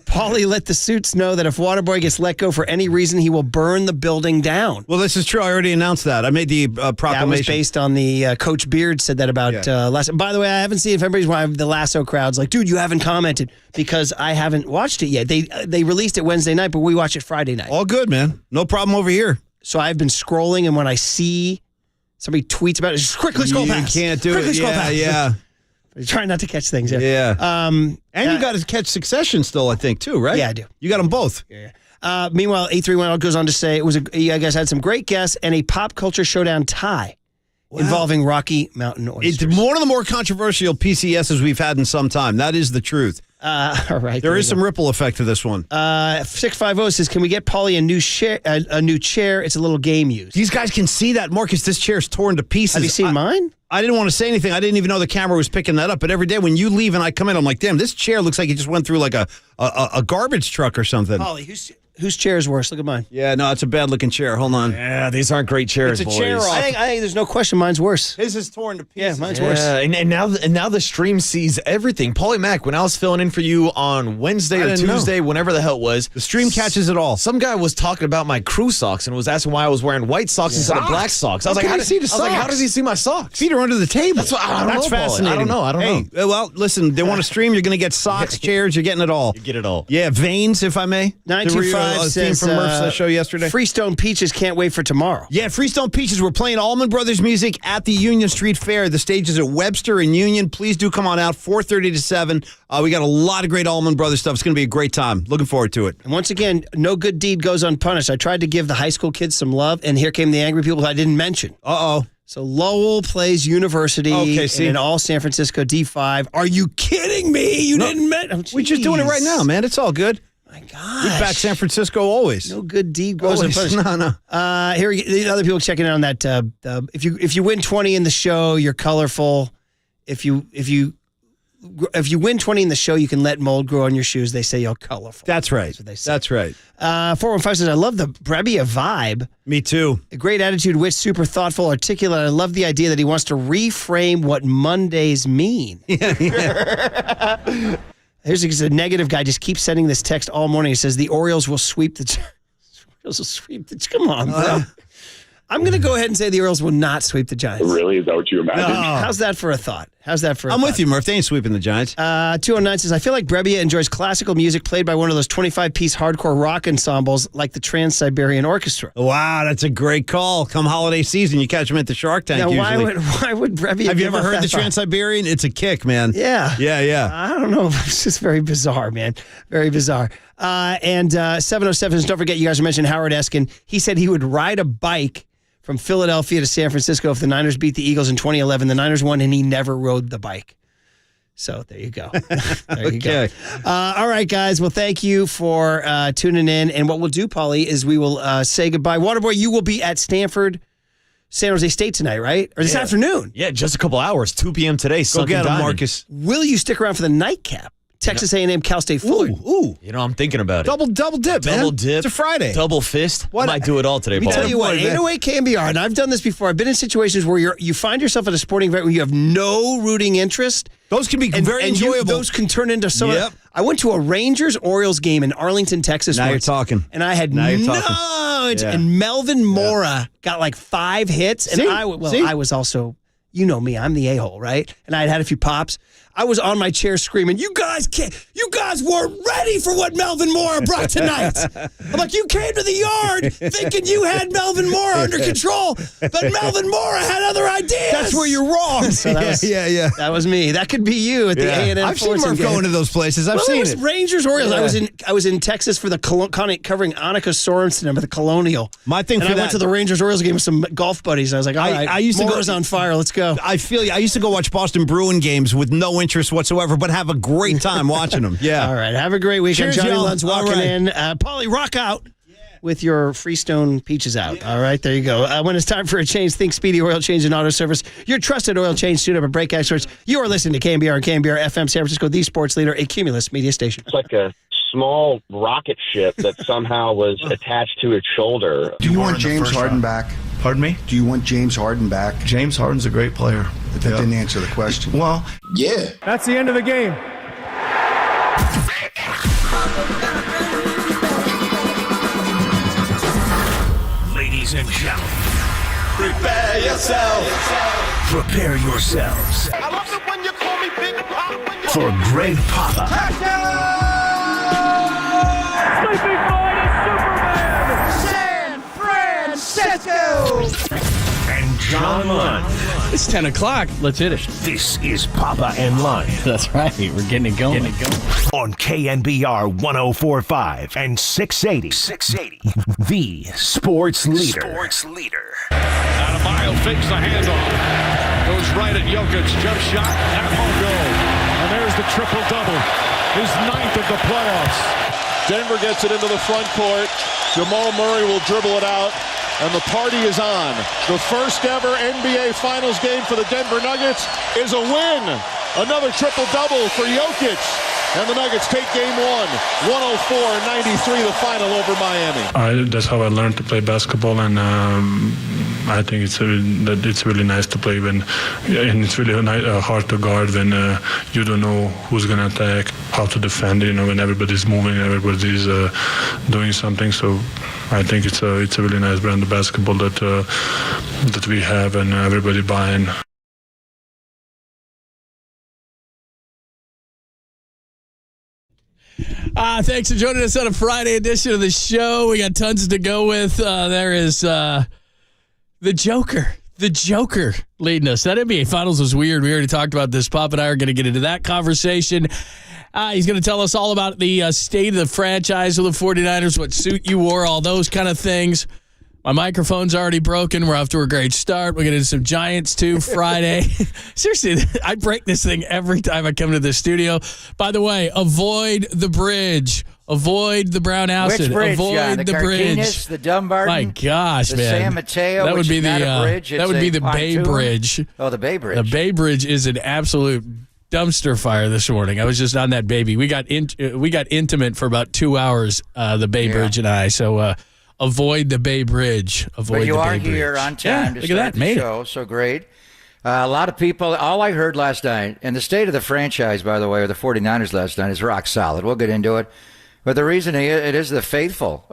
Paulie let the suits know that if Waterboy gets let go for any reason, he will burn the building down. Well, this is true. I already announced that. I made the proclamation. That was based on the Coach Beard said that about last. By the way, I haven't seen if everybody's why the Lasso crowd's like, dude, you haven't commented because I haven't watched it yet. They released it Wednesday night, but we watch it Friday night. All good, man. No problem over here. So I've been scrolling, and when I see somebody tweets about it, just quickly scroll past. You can't do it. Yeah. Trying not to catch things. Yeah. And you got to catch Succession still, I think, too, right? Yeah, I do. You got them both. Yeah. Meanwhile, 831 goes on to say, you guys had some great guests and a pop culture showdown tie. involving Rocky Mountain oysters. It's one of the more controversial PCSs we've had in some time. That is the truth. All right. There is some ripple effect to this one. 650 says, can we get Paulie a new chair? It's a little game used. These guys can see that, Marcus. This chair's torn to pieces. Have you seen mine? I didn't want to say anything. I didn't even know the camera was picking that up. But every day when you leave and I come in, I'm like, damn, this chair looks like it just went through like a garbage truck or something. Paulie, whose chair is worse? Look at mine. Yeah, no, it's a bad-looking chair. Hold on. Yeah, these aren't great chairs, It's a boys. chair off. I think there's no question mine's worse. His is torn to pieces. Yeah, mine's worse. And now the stream sees everything. Paulie Mack, when I was filling in for you on Wednesday or Tuesday, whenever the hell it was, the stream catches it all. Some guy was talking about my crew socks and was asking why I was wearing white socks instead of black socks. I was like, how does he see my socks? Feet are under the table. That's what, I don't know, fascinating. I don't know. Hey, well, listen, they want to stream. You're going to get socks, chairs. You're getting it all. You get it all. Yeah, veins, if I may. 925 says, from Murph's show yesterday. Freestone Peaches can't wait for tomorrow. Yeah, Freestone Peaches. We're playing Allman Brothers music at the Union Street Fair. The stage is at Webster and Union. Please do come on out, 4:30 to 7. We got a lot of great Allman Brothers stuff. It's going to be a great time. Looking forward to it. And once again, no good deed goes unpunished. I tried to give the high school kids some love, and here came the angry people I didn't mention. Uh-oh. So Lowell plays University in an all San Francisco D5. Are you kidding me? You didn't mention. We're just doing it right now, man. It's all good. My gosh. We back San Francisco always. No good deed goes unpunished. No. Here we the other people checking in on that. If you win 20 in the show, you're colorful. If you win 20 in the show, you can let mold grow on your shoes. They say you're colorful. That's right. That's what they say. That's right. 415 says, I love the Brebbia vibe. Me too. A great attitude, wit, super thoughtful, articulate. I love the idea that he wants to reframe what Mondays mean. Here's a negative guy. Just keeps sending this text all morning. He says the Orioles will sweep the. Come on, bro. I'm going to go ahead and say the Orioles will not sweep the Giants. Really? Is that what you imagine? No. How's that for a thought? I'm with you, Murph. They ain't sweeping the Giants. 209 says, I feel like Brebbia enjoys classical music played by one of those 25-piece hardcore rock ensembles like the Trans-Siberian Orchestra. Wow, that's a great call. Come holiday season, you catch them at the Shark Tank now, usually. Why would Brebbia Have you ever heard the Trans-Siberian? It's a kick, man. Yeah. Yeah. I don't know. It's just very bizarre, man. Very bizarre. And 707 says, don't forget, you guys mentioned Howard Eskin. He said he would ride a bike from Philadelphia to San Francisco if the Niners beat the Eagles in 2011. The Niners won, and he never rode the bike. So there you go. There you go. All right, guys. Well, thank you for tuning in. And what we'll do, Paulie, is we will say goodbye. Waterboy, you will be at Stanford, San Jose State tonight, right? Or this afternoon? Yeah, just a couple hours. 2 p.m. today. Go get him, Marcus. Will you stick around for the nightcap? Texas A&M, Cal State Fullerton. Ooh. You know, I'm thinking about it. Double dip, man. Double dip. It's a Friday. Double fist. I might do it all today, Let me Paul. tell you what, 808 KNBR, and I've done this before. I've been in situations where you find yourself at a sporting event where you have no rooting interest. Those can be very enjoyable. Those can turn into some. Yep. I went to a Rangers-Orioles game in Arlington, Texas. Now you're talking. And I had and Melvin Mora got like 5 hits. And I was also, you know me, I'm the a-hole, right? And I had a few pops. I was on my chair screaming, you guys weren't ready for what Melvin Mora brought tonight. I'm like, you came to the yard thinking you had Melvin Mora under control, but Melvin Mora had other ideas. That's where you're wrong. So yeah. That was me. That could be you at the A&M. I've seen Murph going to those places. I've seen it. Rangers, Orioles. Yeah. I was in Texas for the covering Annika Sorensen at the Colonial. My thing and I went to the Rangers Orioles game with some golf buddies. I was like, all right, Mora's on fire. Let's go. I feel you. I used to go watch Boston Bruin games with no interest whatsoever, but have a great time watching them. Yeah. All right. Have a great weekend. Cheers, Johnny y'all. Lund's walking in. Paulie, rock out with your Freestone Peaches out. All right. There you go. When it's time for a change, think Speedy Oil Change and Auto Service. Your trusted oil change student and brake experts. You are listening to KNBR and KNBR FM San Francisco, the sports leader, a Cumulus media station. It's like a small rocket ship that somehow was attached to its shoulder. Do you want James Harden back? Pardon me? Do you want James Harden back? James Harden's a great player. That didn't answer the question. Well, yeah. That's the end of the game. Ladies and gentlemen, Prepare yourself. prepare yourselves I love it when you call me Big Pop. for Greg Papa Sleeping Boy is Superman. San Francisco. and John Lund. It's 10 o'clock. Let's hit it. This is Papa and Lund That's right. We're getting it going. on KNBR 104.5 and 680. The sports leader. Not Amaya fakes the handoff. Goes right at Jokic. Jump shot. That won't go. And there's the triple-double. His 9th of the playoffs. Denver gets it into the front court. Jamal Murray will dribble it out. And the party is on. The first ever NBA Finals game for the Denver Nuggets is a win. Another triple-double for Jokic. And the Nuggets take game 1, 104-93, the final over Miami. That's how I learned to play basketball, and I think it's really nice to play when, and it's really hard to guard when you don't know who's going to attack, how to defend, when everybody's moving, everybody's doing something. So I think it's a really nice brand of basketball that we have, and everybody buying. Thanks for joining us on a Friday edition of the show. We got tons to go with. There is the Joker leading us. That NBA Finals was weird. We already talked about this. Pop and I are going to get into that conversation. He's going to tell us all about the state of the franchise of the 49ers, what suit you wore, all those kind of things. My microphone's already broken. We're off to a great start. We're going to do some Giants, too, Friday. Seriously, I break this thing every time I come to the studio. By the way, avoid the bridge. Avoid the Brown Acid. Which bridge, avoid John? the bridge. Carquinez, the Dumbarton? My gosh, the man. San Mateo, that would which be is the, not a bridge. that would be the Bay pontoon. Bridge. Oh, the Bay Bridge. The Bay Bridge is an absolute dumpster fire this morning. I was just on that baby. We got intimate for about 2 hours, the Bay Bridge and I. So avoid the Bay Bridge. But you are here on time to start the show, so great. A lot of people, all I heard last night, and the state of the franchise, by the way, or the 49ers last night, is rock solid. We'll get into it. But the reason it is the faithful.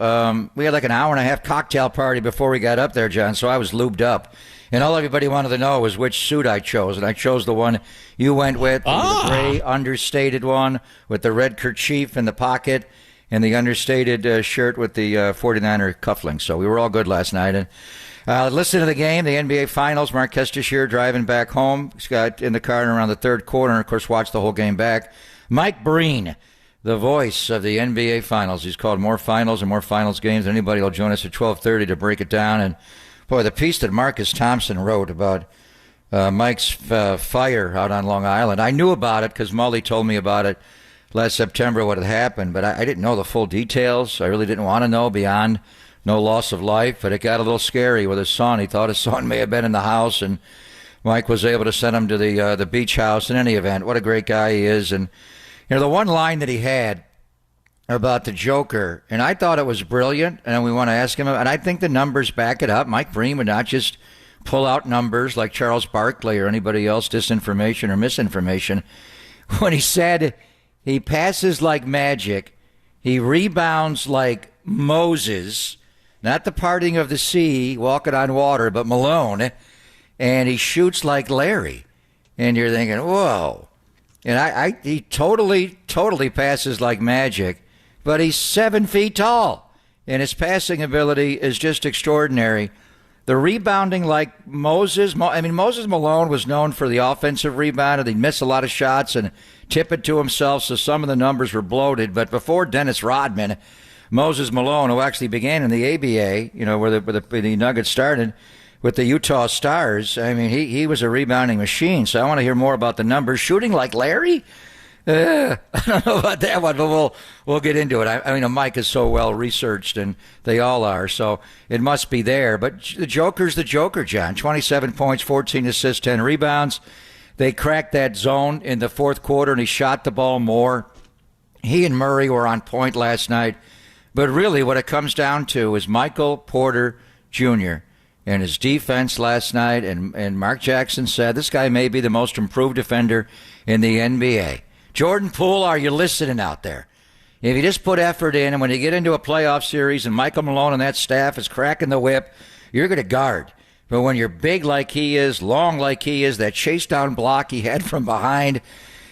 We had like an hour and a half cocktail party before we got up there, John, so I was lubed up. And all everybody wanted to know was which suit I chose. And I chose the one you went with, the gray understated one with the red kerchief in the pocket and the understated shirt with the 49er cufflinks. So we were all good last night. And listen to the game, the NBA Finals. Marquez Teixeira driving back home. He's got in the car and around the third quarter, and, of course, watched the whole game back. Mike Breen, the voice of the NBA Finals. He's called more finals and more finals games than anybody. Will join us at 12:30 to break it down. And, boy, the piece that Marcus Thompson wrote about Mike's fire out on Long Island, I knew about it because Mully told me about it last September, what had happened, but I didn't know the full details. I really didn't want to know beyond no loss of life, but it got a little scary with his son. He thought his son may have been in the house, and Mike was able to send him to the beach house. In any event, what a great guy he is. And the one line that he had about the Joker, and I thought it was brilliant, and we want to ask him, and I think the numbers back it up. Mike Breen would not just pull out numbers like Charles Barkley or anybody else, disinformation or misinformation. When he said he passes like magic, he rebounds like Moses, not the parting of the sea, walking on water, but Malone, and he shoots like Larry. And you're thinking, whoa. And he totally passes like magic, but he's 7 feet tall, and his passing ability is just extraordinary. The rebounding like Moses Malone was known for the offensive rebound, and he'd miss a lot of shots and tip it to himself, so some of the numbers were bloated. But before Dennis Rodman, Moses Malone, who actually began in the ABA, where the Nuggets started with the Utah Stars, he was a rebounding machine. So I want to hear more about the numbers. Shooting like Larry? I don't know about that one, but we'll get into it. Mike is so well researched, and they all are, so it must be there. But the Joker's the Joker, John. 27 points, 14 assists, 10 rebounds. They cracked that zone in the fourth quarter, and he shot the ball more. He and Murray were on point last night. But really what it comes down to is Michael Porter Jr. and his defense last night. And Mark Jackson said this guy may be the most improved defender in the NBA. Jordan Poole, are you listening out there? If you just put effort in, and when you get into a playoff series and Michael Malone and that staff is cracking the whip, you're going to guard. But when you're big like he is, long like he is, that chase down block he had from behind,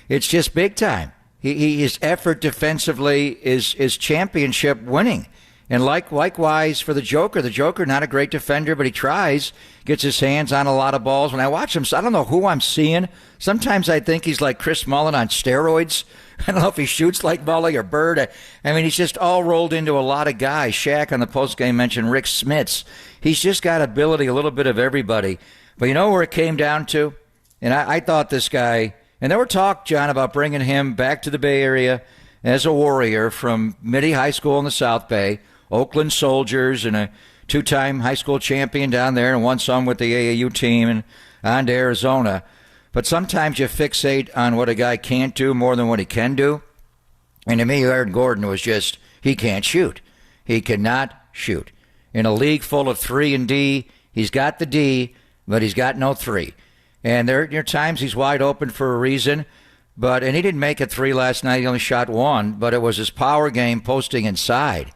it's just big time. His effort defensively is championship winning. And likewise for the Joker, not a great defender, but he tries, gets his hands on a lot of balls. When I watch him, I don't know who I'm seeing. Sometimes I think he's like Chris Mullin on steroids. I don't know if he shoots like Mully or Bird. I mean, he's just all rolled into a lot of guys. Shaq on the postgame mentioned Rick Smits. He's just got ability, a little bit of everybody. But you know where it came down to? And I thought this guy, and there were talk, John, about bringing him back to the Bay Area as a Warrior from Mitty High School in the South Bay, Oakland Soldiers, and a two-time high school champion down there, and won some with the AAU team, and on to Arizona. But sometimes you fixate on what a guy can't do more than what he can do. And to me, Aaron Gordon was just, he can't shoot. He cannot shoot. In a league full of 3 and D, he's got the D, but he's got no 3. And there are times he's wide open for a reason. And he didn't make a 3 last night. He only shot 1, but it was his power game posting inside.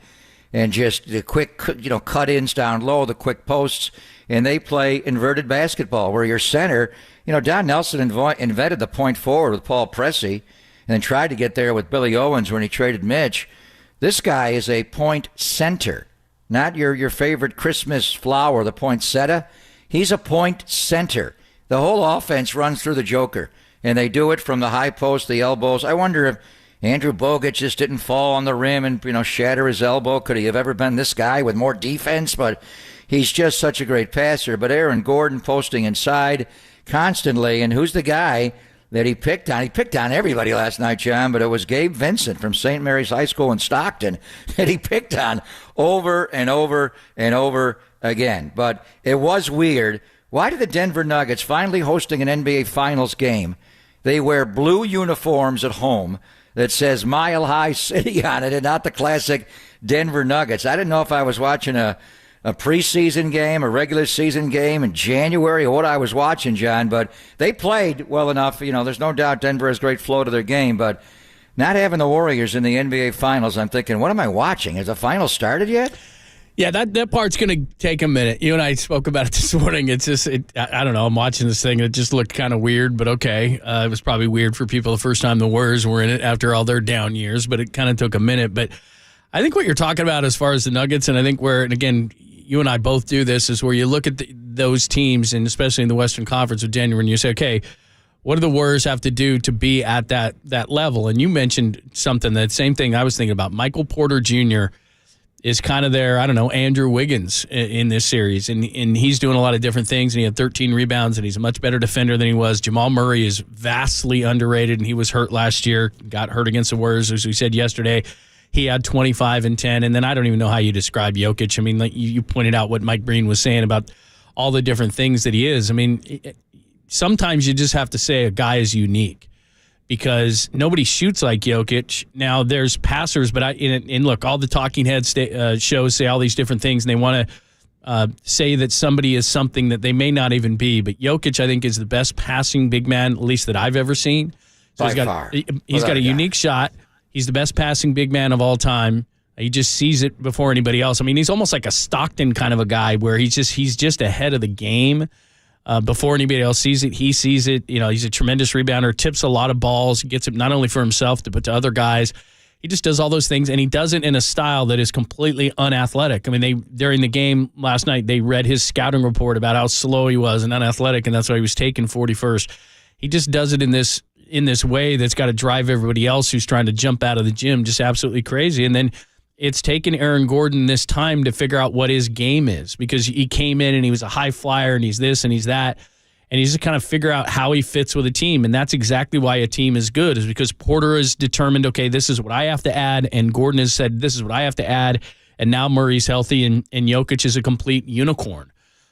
And just the quick, cut-ins down low, the quick posts. And they play inverted basketball where your center, Don Nelson invented the point forward with Paul Pressey and then tried to get there with Billy Owens when he traded Mitch. This guy is a point center, not your favorite Christmas flower, the poinsettia. He's a point center. The whole offense runs through the Joker, and they do it from the high post, the elbows. I wonder if Andrew Bogut just didn't fall on the rim and, shatter his elbow. Could he have ever been this guy with more defense? But he's just such a great passer. But Aaron Gordon posting inside constantly. And who's the guy that he picked on? He picked on everybody last night, John, but it was Gabe Vincent from St. Mary's High School in Stockton that he picked on over and over and over again. But it was weird. Why did the Denver Nuggets, finally hosting an NBA Finals game, they wear blue uniforms at home that says Mile High City on it and not the classic Denver Nuggets? I didn't know if I was watching a preseason game, a regular season game in January, or what I was watching, John. But they played well enough. There's no doubt Denver has great flow to their game. But not having the Warriors in the NBA Finals, I'm thinking, what am I watching? Has the finals started yet? Yeah, that part's going to take a minute. You and I spoke about it this morning. It's just, I don't know, I'm watching this thing. It just looked kind of weird, but okay. It was probably weird for people the first time the Warriors were in it after all their down years, but it kind of took a minute. But I think what you're talking about as far as the Nuggets, and I think and again, you and I both do this, is where you look at those teams, and especially in the Western Conference with January, and you say, okay, what do the Warriors have to do to be at that level? And you mentioned something, that same thing I was thinking about. Michael Porter Jr. is kind of their, Andrew Wiggins in this series. And he's doing a lot of different things, and he had 13 rebounds, and he's a much better defender than he was. Jamal Murray is vastly underrated, and he was hurt last year, got hurt against the Warriors, as we said yesterday. He had 25 and 10, and then I don't even know how you describe Jokic. I mean, like you pointed out what Mike Breen was saying about all the different things that he is. I mean, sometimes you just have to say a guy is unique, because nobody shoots like Jokic. Now, there's passers, but look, all the talking heads shows say all these different things, and they want to say that somebody is something that they may not even be. But Jokic, I think, is the best passing big man, at least that I've ever seen. So By far. He's got a unique shot. He's the best passing big man of all time. He just sees it before anybody else. I mean, he's almost like a Stockton kind of a guy, where he's just ahead of the game. Before anybody else sees it, he sees it. He's a tremendous rebounder, tips a lot of balls, gets it not only for himself, but to other guys. He just does all those things, and he does it in a style that is completely unathletic. I mean, during the game last night, they read his scouting report about how slow he was and unathletic, and that's why he was taken 41st. He just does it in this way that's got to drive everybody else who's trying to jump out of the gym just absolutely crazy. And then it's taken Aaron Gordon this time to figure out what his game is, because he came in and he was a high flyer and he's this and he's that, and he's just kind of figure out how he fits with a team. And that's exactly why a team is good, is because Porter is determined, okay, this is what I have to add, and Gordon has said, this is what I have to add, and now Murray's healthy, and Jokic is a complete unicorn.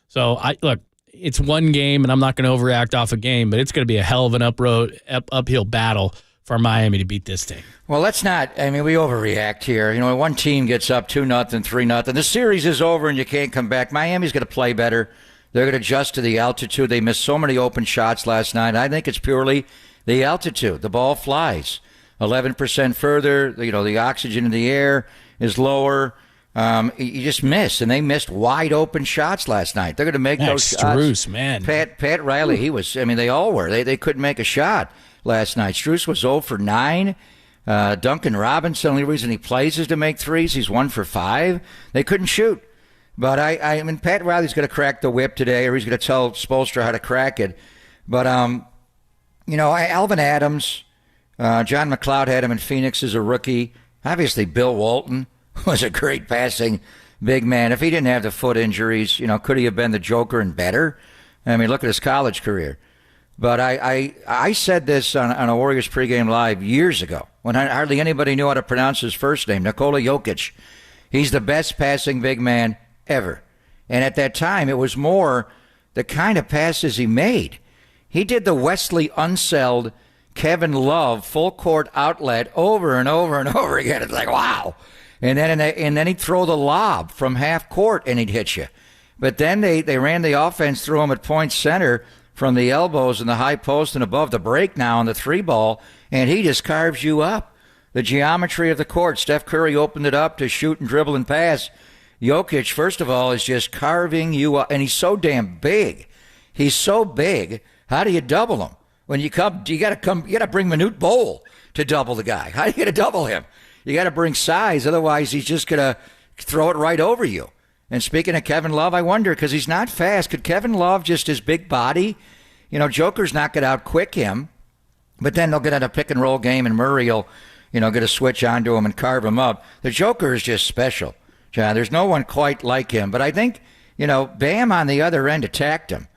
So, look, it's one game, and I'm not going to overreact off a game, but it's going to be a hell of an uphill battle for Miami to beat this thing. Well, let's not. I mean, we overreact here. When one team gets up 2-0, 3-0, the series is over and you can't come back. Miami's going to play better. They're going to adjust to the altitude. They missed so many open shots last night. I think it's purely the altitude. The ball flies 11% further. The oxygen in the air is lower. You just miss, and they missed wide open shots last night. They're going to make those shots. Strus, man. Pat Riley, he was. I mean, they all were. They couldn't make a shot last night. Strus was 0 for 9 Duncan Robinson, the only reason he plays is to make threes. He's 1 for 5. They couldn't shoot. But I mean, Pat Riley's going to crack the whip today, or he's going to tell Spoelstra how to crack it. But, Alvin Adams, John McLeod had him in Phoenix as a rookie. Obviously, Bill Walton was a great passing big man. If he didn't have the foot injuries, could he have been the Joker and better? I mean, look at his college career. But I said this on a Warriors pregame live years ago when hardly anybody knew how to pronounce his first name, Nikola Jokic. He's the best passing big man ever. And at that time, it was more the kind of passes he made. He did the Wesley Unseld, Kevin Love full court outlet over and over and over again. It's like, wow. And then he'd throw the lob from half court and he'd hit you. But then they ran the offense through him at point center from the elbows and the high post and above the break now on the 3-ball, and he just carves you up. The geometry of the court. Steph Curry opened it up to shoot and dribble and pass. Jokic, first of all, is just carving you up, and he's so damn big. He's so big. How do you double him? When you got to bring Manute Bol to double the guy. How do you get to double him? You got to bring size, otherwise he's just going to throw it right over you. And speaking of Kevin Love, I wonder, because he's not fast, could Kevin Love, just his big body, Joker's not going to out-quick him, but then they'll get in a pick-and-roll game, and Murray will, get a switch onto him and carve him up. The Joker is just special, John. There's no one quite like him. But I think, Bam on the other end attacked him,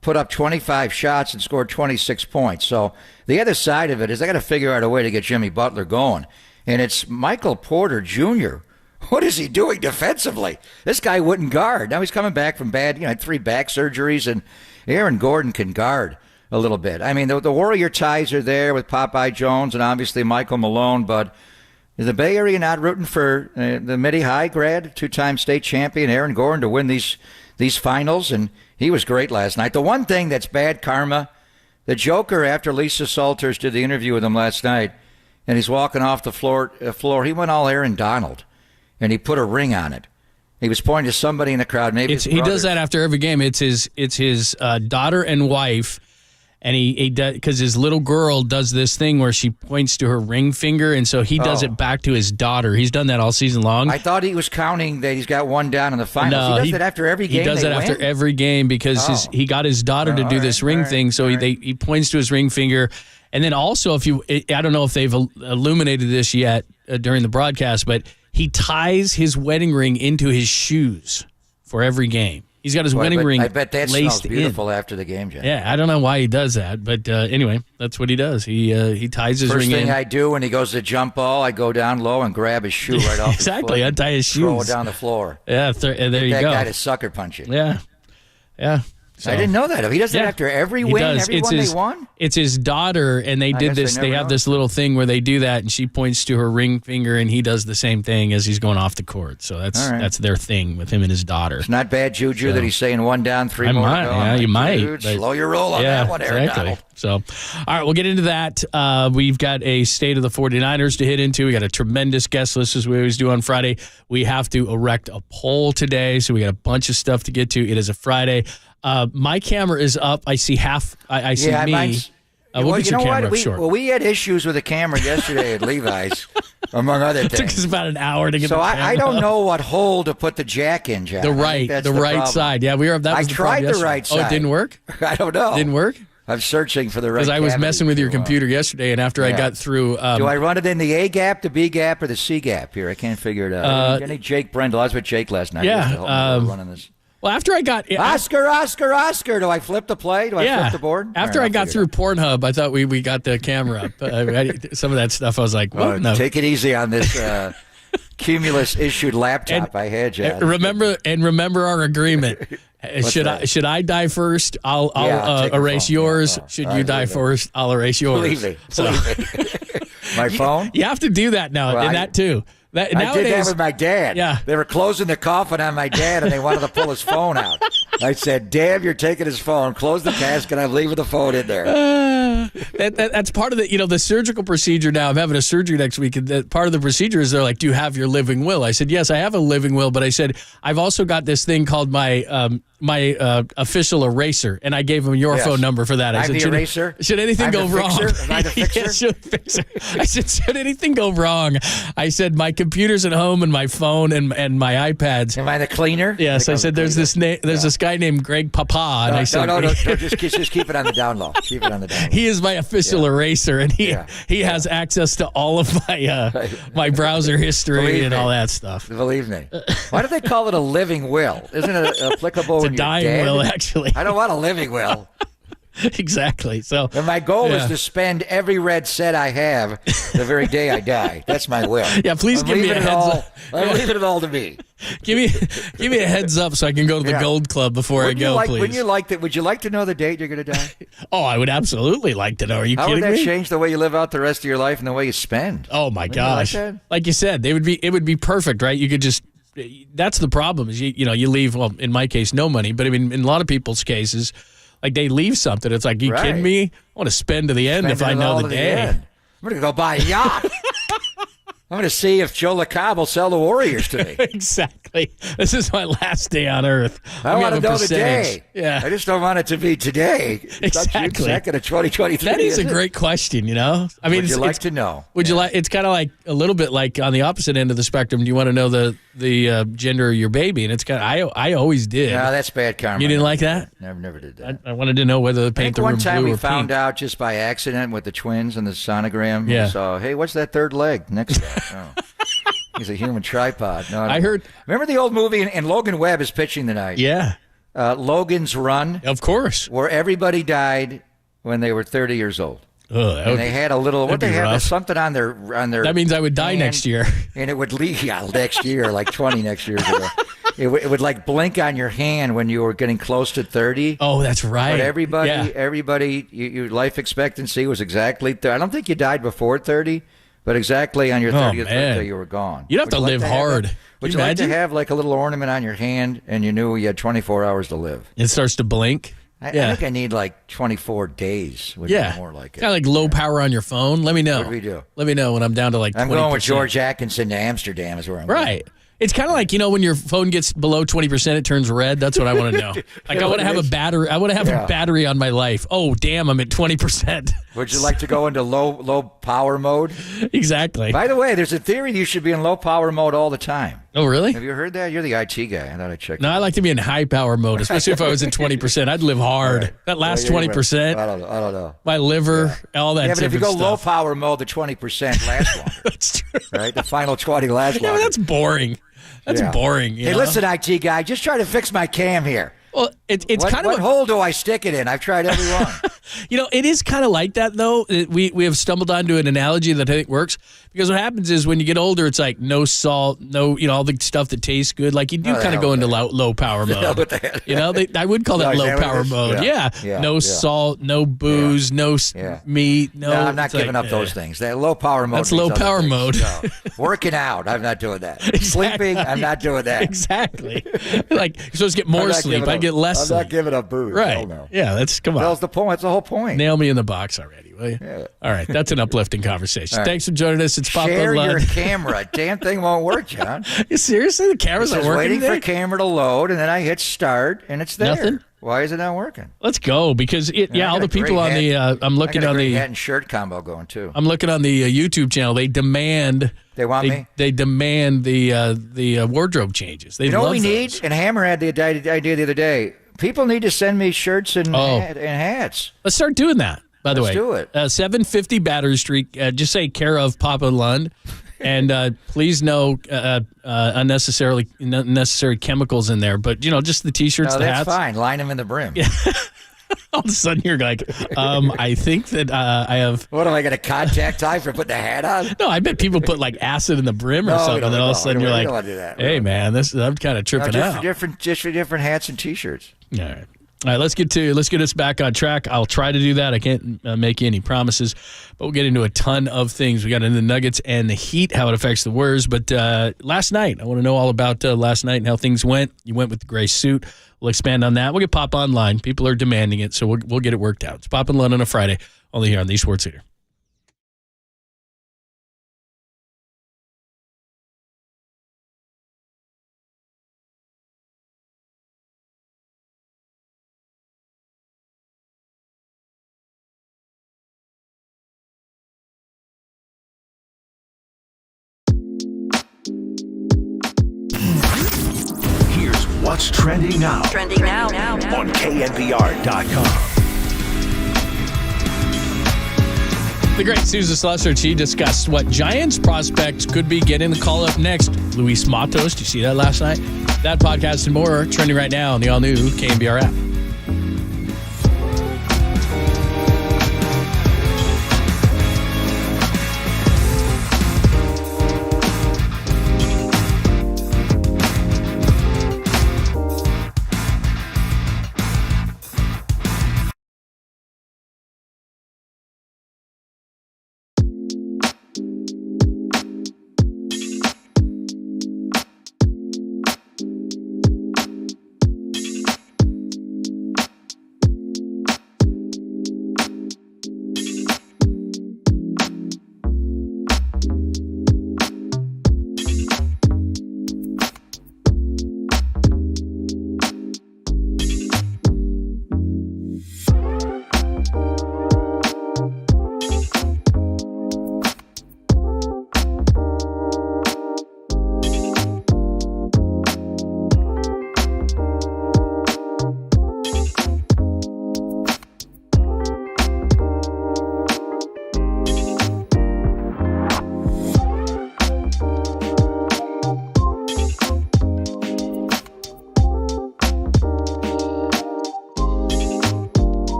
put up 25 shots and scored 26 points. So the other side of it is they got to figure out a way to get Jimmy Butler going. And it's Michael Porter Jr., what is he doing defensively? This guy wouldn't guard. Now he's coming back from had 3 back surgeries, and Aaron Gordon can guard a little bit. I mean, the Warrior ties are there with Popeye Jones and obviously Michael Malone, but is the Bay Area not rooting for the Midi High grad, 2-time state champion Aaron Gordon to win these finals? And he was great last night. The one thing that's bad karma, the Joker, after Lisa Salters did the interview with him last night, and he's walking off the floor, he went all Aaron Donald. And he put a ring on it. He was pointing to somebody in the crowd. Maybe he does that after every game. It's his daughter and wife, and he does, because his little girl does this thing where she points to her ring finger, and so he does it back to his daughter. He's done that all season long. I thought he was counting that he's got one down in the finals. No, he does it after every game. He does it after every game because he got his daughter to do this ring thing, so he points to his ring finger. And then also, I don't know if they've illuminated this yet during the broadcast, but he ties his wedding ring into his shoes for every game. He's got his wedding ring laced in. I bet that smells beautiful after the game, John. Yeah, I don't know why he does that, but anyway, that's what he does. He ties his ring in. First thing I do when he goes to jump ball, I go down low and grab his shoe right off exactly, his foot. untie his shoes. Throw it down the floor. Yeah, there you go. That guy to sucker punch it. Yeah. So, I didn't know that. He does that after every win, every one they won? It's his daughter, and they did this. They have this little thing where they do that, and she points to her ring finger, and he does the same thing as he's going off the court. So that's their thing with him and his daughter. It's not bad juju that he's saying 1 down, 3 more to go. Yeah, you might. Slow your roll on that one, Aaron Donald. So, all right, we'll get into that. We've got a state of the 49ers to hit into. We got a tremendous guest list, as we always do on Friday. We have to erect a poll today, so we got a bunch of stuff to get to. It is a Friday. My camera is up. I see half. I see me. We'll get your camera up short. We had issues with the camera yesterday at Levi's, among other things. It took us about an hour to get the camera I don't know what hole to put the jack in, John. The right side. Yeah, we were. That was I tried the right side. Oh, it didn't work? I don't know. Didn't work? I'm searching for the right. Because I was messing with your computer yesterday, and after I got through, do I run it in the A gap, the B gap, or the C gap? Here, I can't figure it out. Any Jake Brendel? I was with Jake last night. Yeah, running this. Well, after I got Oscar, do I flip the play? Do I flip the board? After I got through Pornhub, I thought we got the camera up. Some of that stuff, I was like, "What? No. Take it easy on this Cumulus issued laptop I had you." Remember our agreement. Should I die first? I'll erase yours. Should you die first? I'll erase yours. Believe me. My phone? You have to do that now, and that too. I did that with my dad. Yeah. They were closing the coffin on my dad, and they wanted to pull his phone out. I said, damn, you're taking his phone. Close the casket. I'm leaving the phone in there. That's part of the, the surgical procedure now. I'm having a surgery next week. And part of the procedure is they're like, do you have your living will? I said, yes, I have a living will. But I said, I've also got this thing called my official eraser. And I gave him your phone number for that. I said, the eraser? Should anything go wrong? Am I the fixer? Fixer. I said, should anything go wrong? I said, my computer's at home and my phone and my iPads. Am I the cleaner? Yes, I said, there's this guy named Greg Papa. And I said, no, just keep it on the down low. Keep it on the down low. He is my official eraser, and he has access to all of my browser history and all that stuff. Believe me. Why do they call it a living will? Isn't it applicable it's when a you're dying dead? will, actually. I don't want a living will. Exactly. So, and my goal is to spend every red cent I have the very day I die. That's my will. Yeah, please give me a heads up. I'm leaving it all to me. Give me a heads up so I can go to the Gold Club before I go, please. Would you like to know the date you're going to die? Oh, I would absolutely like to know. Are you kidding me? How would that change the way you live out the rest of your life and the way you spend? Oh my gosh! Like you said, it would be perfect, right? You could just. That's the problem is you leave. Well, in my case, no money, but I mean, in a lot of people's cases. Like, they leave something. It's like, you kidding me? I want to spend to the end if I know the day. I'm going to go buy a yacht. I'm going to see if Joe LaCobb will sell the Warriors to me. Exactly. This is my last day on Earth. I want to know the day. Yeah. I just don't want it to be today. Exactly. June 2nd of 2023. That is a great question, I mean, would you like to know? Would you like? It's kind of like a little bit like on the opposite end of the spectrum. Do you want to know the gender of your baby? And it's kind of I always did. No, that's bad karma. You didn't like that? Never did that. I wanted to know whether to paint the room blue or pink. One time we found out just by accident with the twins and the sonogram. Yeah. We saw, hey, what's that third leg next to that? Oh. He's a human tripod. No, I heard. Remember the old movie, and Logan Webb is pitching tonight. Yeah. Logan's Run. Of course. Where everybody died when they were 30 years old. Oh, and they had a little. What they had? Something on their. That means I would die next year. And it would leave next year, like 20 next year. It would like blink on your hand when you were getting close to 30. Oh, that's right. But everybody, your life expectancy was exactly 30. I don't think you died before 30. But exactly on your 30th birthday, you were gone. You'd have to live hard. Would you like to have like a little ornament on your hand and you knew you had 24 hours to live? It starts to blink. I think I need like 24 days. Would be more like it. Kind of like low power on your phone. Let me know. What do we do? Let me know when I'm down to like 20%. I'm going with George Atkinson to Amsterdam is where I'm going. Right. It's kind of like, when your phone gets below 20%, it turns red. That's what I want to know. Like, I want to have a battery. I want to have a battery on my life. Oh, damn, I'm at 20%. Would you like to go into low power mode? Exactly. By the way, there's a theory you should be in low power mode all the time. Oh, really? Have you heard that? You're the IT guy. I thought I'd check. No, I like to be in high power mode, especially if I was at 20%. I'd live hard. Right. That last 20%. I don't know. My liver, all that. Yeah, but if you go stuff. low power mode, the 20% lasts longer. That's true. Right? The final 20 lasts longer. Yeah, but that's boring. That's boring. Hey, listen, IT guy, just try to fix my cam here. Well, it's kind of what hole do I stick it in? I've tried every one. It is kind of like that, though. We have stumbled onto an analogy that I think works because what happens is when you get older, it's like no salt, no, all the stuff that tastes good. Like you do kind of go into low power mode. I would call that low power mode. Yeah. No salt, no booze, no meat. No, I'm not giving up those things. That low power mode. That's low power mode. No. Working out, I'm not doing that. Exactly. Sleeping, I'm not doing that. Exactly. Like you're supposed to get more sleep. I get less sleep. I'm not giving up booze. Right. No. Yeah, come on. That's the point. That's the whole point. Nail me in the box already, will you? Yeah. All right, that's an uplifting conversation. Right. Thanks for joining us. It's Papa Share Lund. your camera. Damn thing won't work, John. Seriously? The camera's not working waiting today? for camera to load, and then I hit start, and it's there. Nothing? Why is it not working? Let's go because all the people on the I'm looking on the hat and shirt combo going too. I'm looking on the YouTube channel. They demand. They want me. They demand the wardrobe changes. They know love what we need? those. And Hammer had the idea the other day. People need to send me shirts and hats. Let's start doing that. By the way, let's do it. 750 Battery Street. Just say care of Papa Lund. And please no unnecessary chemicals in there. But, just the T-shirts, the hats. That's fine. Line them in the brim. Yeah. All of a sudden, you're like, I think that I have... What, am I going to contact time for putting the hat on? No, I bet people put, like, acid in the brim or something. And all of a sudden, you're like, hey, man, I'm kind of tripping out. Just for different hats and T-shirts. All right. All right, let's get us back on track. I'll try to do that. I can't make any promises, but we'll get into a ton of things. We got into the Nuggets and the Heat, how it affects the Warriors. But last night, I want to know all about last night and how things went. You went with the gray suit. We'll expand on that. We'll get Pop online. People are demanding it, so we'll get it worked out. It's Pop and Lund on a Friday, only here on the Sports Leader. What's trending now? Trending now. On KNBR.com. The great Susan Slusser, she discussed what Giants prospects could be getting the call up next. Luis Matos, did you see that last night? That podcast and more trending right now on the all-new KNBR app.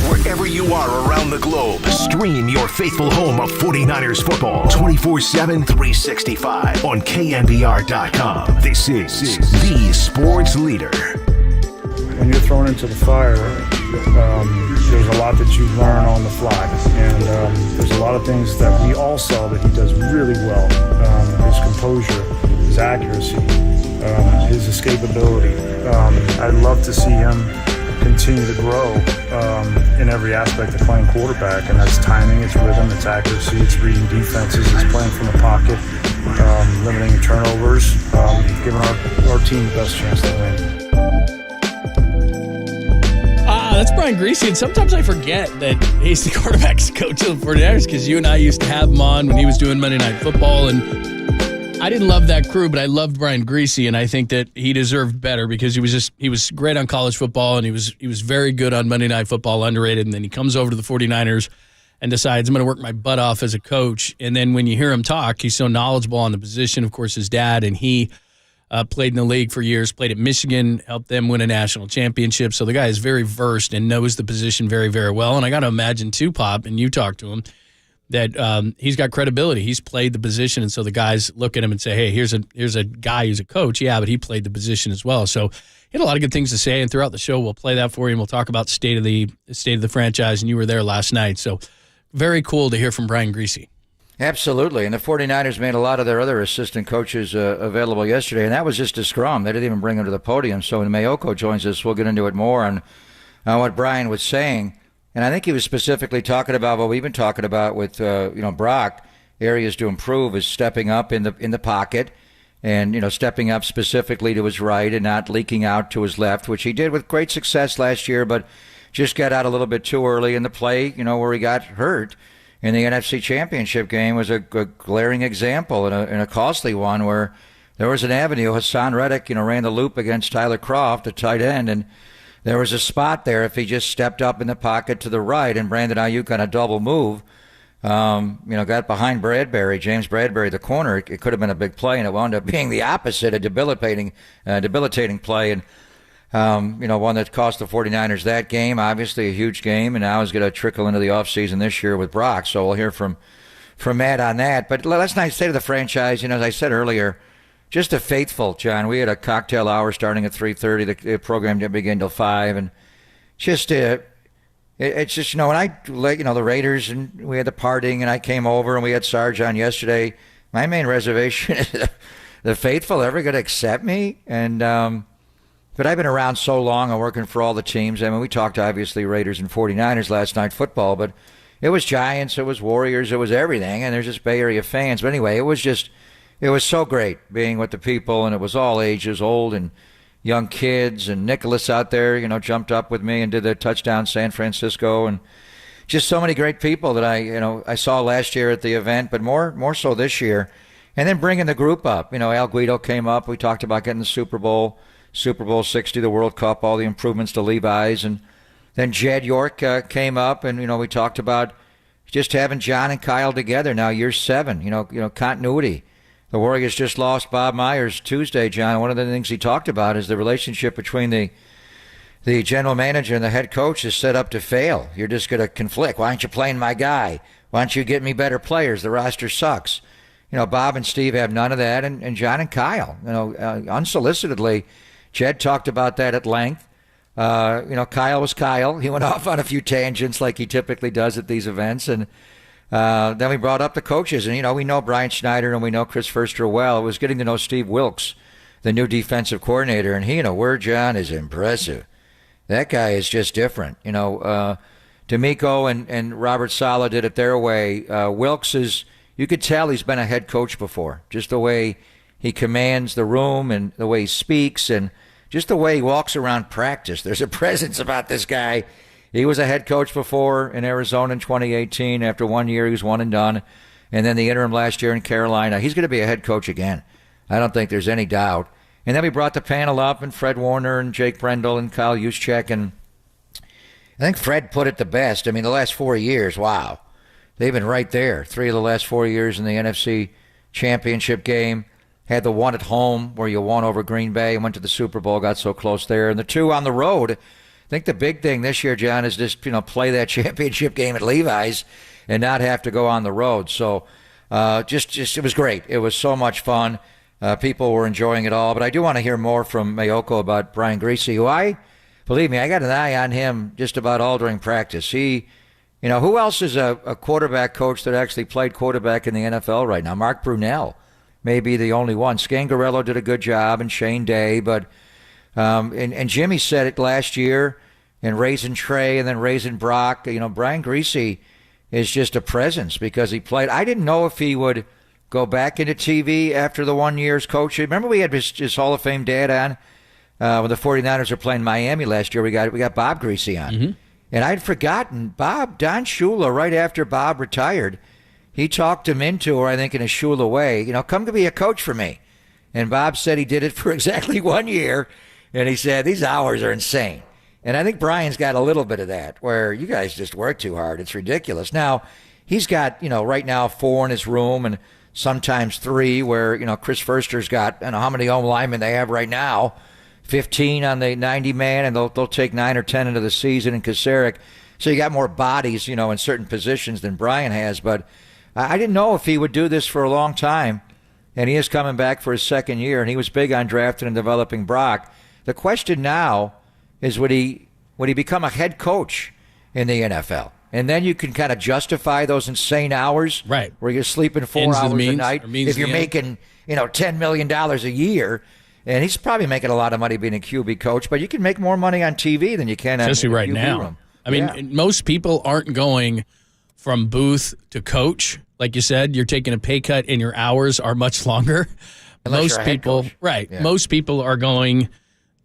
Wherever you are around the globe, stream your faithful home of 49ers football 24/7, 365 on KNBR.com. This is the sports leader. When you're thrown into the fire, there's a lot that you learn on the fly. And there's a lot of things that we all saw that he does really well. His composure, his accuracy, his escapability. I'd love to see him continue to grow in every aspect of playing quarterback, and that's timing, it's rhythm, it's accuracy, it's reading defenses, it's playing from the pocket, limiting turnovers, giving our team the best chance to win. That's Brian Griese, and sometimes I forget that he's the quarterback's coach of the 49ers because you and I used to have him on when he was doing Monday Night Football, and I didn't love that crew, but I loved Brian Griese, and I think that he deserved better because he was great on college football, and he was very good on Monday Night Football, underrated, and then he comes over to the 49ers and decides, I'm going to work my butt off as a coach, and then when you hear him talk, he's so knowledgeable on the position. Of course, his dad, and he played in the league for years, played at Michigan, helped them win a national championship, so the guy is very versed and knows the position very, very well, and I got to imagine too, Pop, and you talk to him, that he's got credibility. He's played the position, and so the guys look at him and say, hey, here's a guy who's a coach. Yeah, but he played the position as well. So he had a lot of good things to say, and throughout the show we'll play that for you, and we'll talk about state of the franchise, and you were there last night. So very cool to hear from Brian Griese. Absolutely, and the 49ers made a lot of their other assistant coaches available yesterday, and that was just a scrum. They didn't even bring them to the podium. So when Mayoko joins us, we'll get into it more on what Brian was saying. And I think he was specifically talking about what we've been talking about with Brock. Areas to improve is stepping up in the pocket, and stepping up specifically to his right and not leaking out to his left, which he did with great success last year, but just got out a little bit too early in the play. Where he got hurt in the NFC Championship game was a glaring example and a costly one where there was an avenue. Hassan Reddick, ran the loop against Tyler Croft, the tight end, and there was a spot there if he just stepped up in the pocket to the right, and Brandon Ayuk on a double move, got behind Bradbury, James Bradbury, the corner. It could have been a big play, and it wound up being the opposite, a debilitating play, and one that cost the 49ers that game, obviously a huge game, and now is going to trickle into the offseason this year with Brock. So we'll hear from Matt on that. But last night's state of the franchise, as I said earlier, just a faithful, John. We had a cocktail hour starting at 3:30. The program didn't begin till 5, and just it's just when I the Raiders, and we had the partying, and I came over and we had Sarge on yesterday. My main reservation is the faithful ever going to accept me, and but I've been around so long and working for all the teams. I mean, we talked obviously Raiders and 49ers last night football, but it was Giants, it was Warriors, it was everything, and there's just Bay Area fans. But anyway, it was so great being with the people, and it was all ages, old and young kids, and Nicholas out there, jumped up with me and did the touchdown San Francisco, and just so many great people that I saw last year at the event, but more so this year. And then bringing the group up, Al Guido came up. We talked about getting the Super Bowl 60, the World Cup, all the improvements to Levi's, and then Jed York came up, and we talked about just having John and Kyle together now, year 7. Continuity. The Warriors just lost Bob Myers Tuesday, John. One of the things he talked about is the relationship between the general manager and the head coach is set up to fail. You're just going to conflict. Why aren't you playing my guy? Why don't you get me better players? The roster sucks. Bob and Steve have none of that, and John and Kyle, unsolicitedly, Jed talked about that at length. Kyle was Kyle. He went off on a few tangents like he typically does at these events, and then we brought up the coaches, and we know Brian Schneider and we know Chris Firster well. It was getting to know Steve Wilkes, the new defensive coordinator, and he, John, is impressive. That guy is just different. D'Amico and Robert Saleh did it their way. Wilkes is, you could tell he's been a head coach before, just the way he commands the room and the way he speaks and just the way he walks around practice. There's a presence about this guy. He was a head coach before in Arizona in 2018. After 1 year, he was one and done. And then the interim last year in Carolina. He's going to be a head coach again. I don't think there's any doubt. And then we brought the panel up, and Fred Warner and Jake Brendel and Kyle Juszczyk. And I think Fred put it the best. I mean, the last 4 years, wow. They've been right there. 3 of the last 4 years in the NFC Championship game. Had the one at home where you won over Green Bay and went to the Super Bowl, got so close there. And the 2 on the road. I think the big thing this year, John, is just, play that championship game at Levi's and not have to go on the road. So just it was great. It was so much fun. People were enjoying it all. But I do want to hear more from Mayoko about Brian Griese, who believe me, I got an eye on him just about all during practice. He, who else is a quarterback coach that actually played quarterback in the NFL right now? Mark Brunell may be the only one. Scangarello did a good job, and Shane Day, but and Jimmy said it last year, and raising Trey and then raising Brock. Brian Griese is just a presence because he played. I didn't know if he would go back into TV after the 1 year's coach. Remember we had his Hall of Fame dad on when the 49ers were playing Miami last year. We got Bob Griese on. Mm-hmm. And I'd forgotten Don Shula, right after Bob retired, he talked him into, or I think in a Shula way, come to be a coach for me. And Bob said he did it for exactly 1 year. And he said, these hours are insane. And I think Brian's got a little bit of that, where you guys just work too hard. It's ridiculous. Now, he's got, right now 4 in his room and sometimes 3, where, Chris Furster's got, how many home linemen they have right now, 15 on the 90-man, and they'll take 9 or 10 into the season in Kasarik. So you got more bodies, in certain positions than Brian has. But I didn't know if he would do this for a long time, and he is coming back for his second year, and he was big on drafting and developing Brock. The question now is, would he become a head coach in the NFL? And then you can kind of justify those insane hours, right, where you're sleeping 4 hours a night. If you're making, $10 million a year, and he's probably making a lot of money being a QB coach, but you can make more money on TV than you can especially right QB now. room. I mean, most people aren't going from booth to coach. Like you said, you're taking a pay cut and your hours are much longer. Unless most people, right? Yeah. Most people are going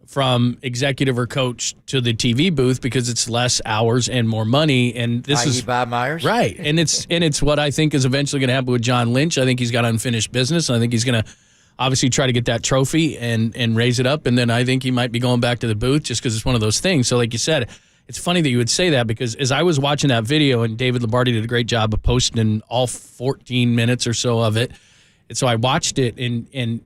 from executive or coach to the TV booth because it's less hours and more money. And this is Bob Myers, right? And it's what I think is eventually going to happen with John Lynch. I think he's got unfinished business. I think he's going to obviously try to get that trophy and raise it up. And then I think he might be going back to the booth just because it's one of those things. So like you said, it's funny that you would say that because as I was watching that video, and David Lombardi did a great job of posting all 14 minutes or so of it. And so I watched it, and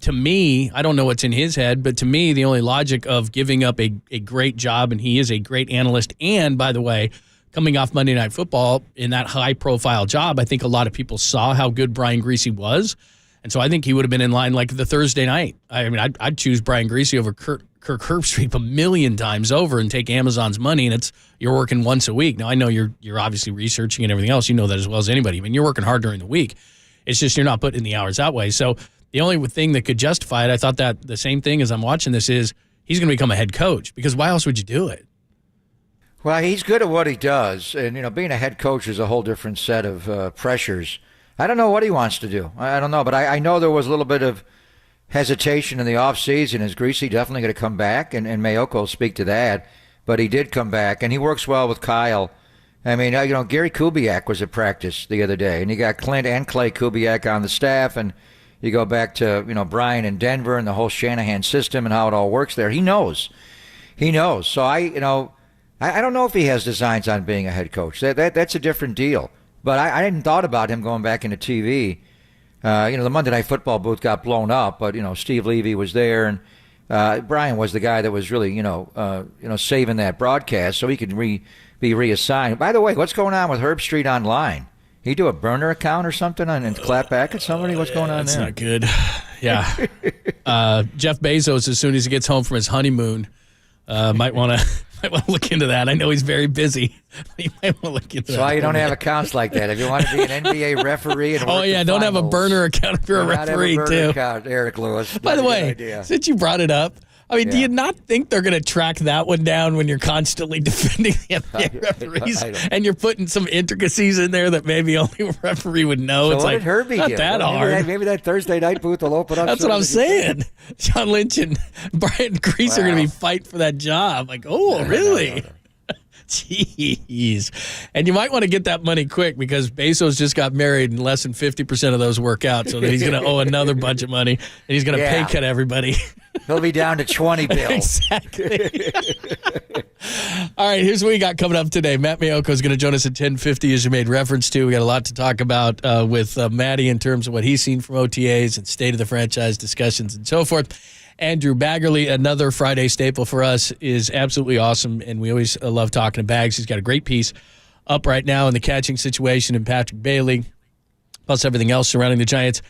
to me, I don't know what's in his head, but to me, the only logic of giving up a great job, and he is a great analyst, and by the way, coming off Monday Night Football in that high-profile job, I think a lot of people saw how good Brian Griese was, and so I think he would have been in line like the Thursday night. I mean, I'd choose Brian Griese over Kirk Herbstreit a million times over and take Amazon's money, and you're working once a week. Now, I know you're obviously researching and everything else. You know that as well as anybody. I mean, you're working hard during the week. It's just you're not putting in the hours that way. So the only thing that could justify it, I thought that the same thing as I'm watching this is he's going to become a head coach, because why else would you do it? Well, he's good at what he does, and being a head coach is a whole different set of pressures. I don't know what he wants to do. I don't know, but I know there was a little bit of hesitation in the offseason. Is Griese definitely going to come back? And Mayoko will speak to that, but he did come back, and he works well with Kyle. I mean, Gary Kubiak was at practice the other day, and you got Clint and Clay Kubiak on the staff, and you go back to, Brian in Denver and the whole Shanahan system and how it all works there. He knows. So I don't know if he has designs on being a head coach. That's a different deal. But I hadn't thought about him going back into TV. The Monday Night Football booth got blown up, but, Steve Levy was there, and Brian was the guy that was really, saving that broadcast so he could be reassigned. By the way, what's going on with Herbstreit online? He do a burner account or something and clap back at somebody? What's going on there? That's not good. Yeah. Jeff Bezos, as soon as he gets home from his honeymoon, might want to look into that. I know he's very busy. You might want to look into that. That's why you don't have accounts like that. If you want to be an NBA referee. And don't have a burner account if you're a referee, too. Account, Eric Lewis. By the way, since you brought it up, I mean, do you not think they're going to track that one down when you're constantly defending the NBA referees and you're putting some intricacies in there that maybe only a referee would know? So it's what like, did Herbie not do? that hard. Maybe that Thursday night booth will open up. That's what I'm saying. John Lynch and Brian Griese are going to be fighting for that job. Like, really? Jeez. And you might want to get that money quick because Bezos just got married and less than 50% of those work out. So that he's going to owe another bunch of money and he's going to pay cut everybody. He'll be down to 20 bills. Exactly. All right, here's what we got coming up today. Matt Maiocco is going to join us at 10:50, as you made reference to. We got a lot to talk about with Matty in terms of what he's seen from OTAs and state of the franchise discussions and so forth. Andrew Baggerly, another Friday staple for us, is absolutely awesome, and we always love talking to Bags. He's got a great piece up right now in the catching situation in Patrick Bailey, plus everything else surrounding the Giants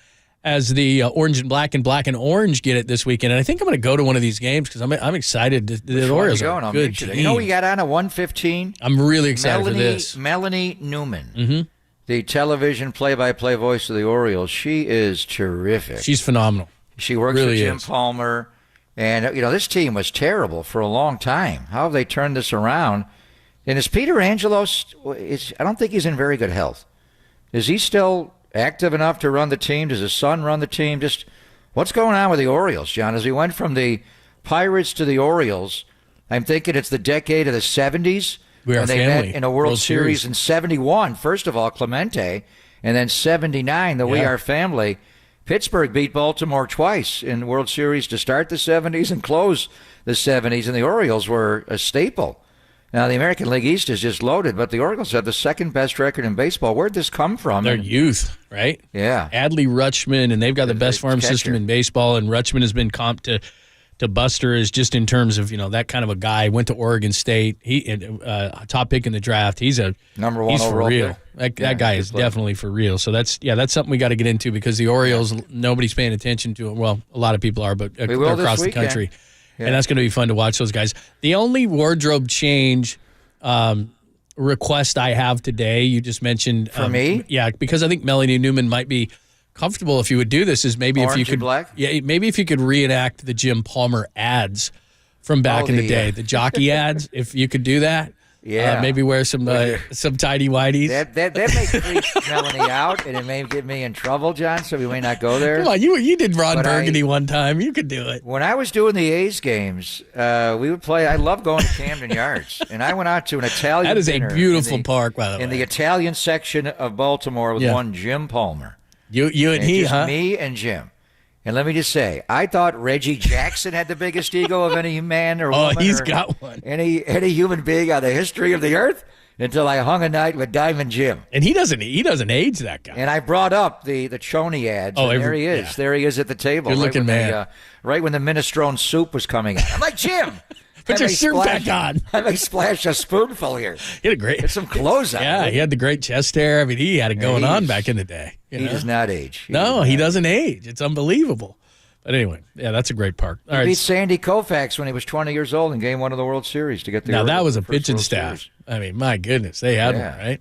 as the orange and black and orange get it this weekend. And I think I'm going to go to one of these games because I'm excited. The Orioles are a good team. You know we got on at 1:15? I'm really excited for this. Melanie Newman, the television play-by-play voice of the Orioles. She is terrific. She's phenomenal. She works really with Jim Palmer. And, this team was terrible for a long time. How have they turned this around? And is Peter Angelos, I don't think he's in very good health. Is he still active enough to run the team? Does his son run the team? Just what's going on with the Orioles, John? As we went from the Pirates to the Orioles, I'm thinking it's the decade of the 70s. When they met in a World Series in 71. First of all, Clemente. And then 79, the We Are Family. Pittsburgh beat Baltimore twice in World Series to start the 70s and close the 70s, and the Orioles were a staple. Now, the American League East is just loaded, but the Orioles have the second-best record in baseball. Where'd this come from? Their youth, right? Yeah. Adley Rutschman, and they've got the best farm system in baseball, and Rutschman has been comped to Buster is just in terms of, that kind of a guy. Went to Oregon State. He top pick in the draft. He's a number one he's for overall real. Pick. That guy is definitely for real. So that's something we got to get into because the Orioles, nobody's paying attention to it. Well, a lot of people are, but they're across the country. Yeah. And that's going to be fun to watch those guys. The only wardrobe change request I have today, you just mentioned. For me? Yeah, because I think Melanie Newman might be comfortable if you would do this, is maybe Orange if you could and black? Yeah, maybe if you could reenact the Jim Palmer ads from back in the day, the jockey ads, if you could do that. Yeah. Maybe wear some tidy whities. That may freak Melanie out, and it may get me in trouble, John, so we may not go there. Come on, you did Ron Burgundy one time. You could do it. When I was doing the A's games, we would play. I love going to Camden Yards, and I went out to an Italian That is a dinner beautiful park, by the way. in the Italian section of Baltimore with one Jim Palmer. You and he, just huh? Me and Jim. And let me just say, I thought Reggie Jackson had the biggest ego of any man or woman. Oh, he's got one. Any human being on the history of the earth until I hung a night with Diamond Jim. And he doesn't age, that guy. And I brought up the Choney ads. Oh, and there he is. Yeah. There he is at the table. Good looking man. Right when the minestrone soup was coming out. I'm like, Jim. Put your shirt back on. I may splash a spoonful here. He had a great. Get some clothes on. Yeah, he had the great chest hair. I mean, he had it going on back in the day. He does not age. He doesn't age. It's unbelievable. But anyway, yeah, that's a great park. He beat Sandy Koufax when he was 20 years old in Game 1 of the World Series to get the. Now that was a first pitching World staff. Series. I mean, my goodness, they had one, right?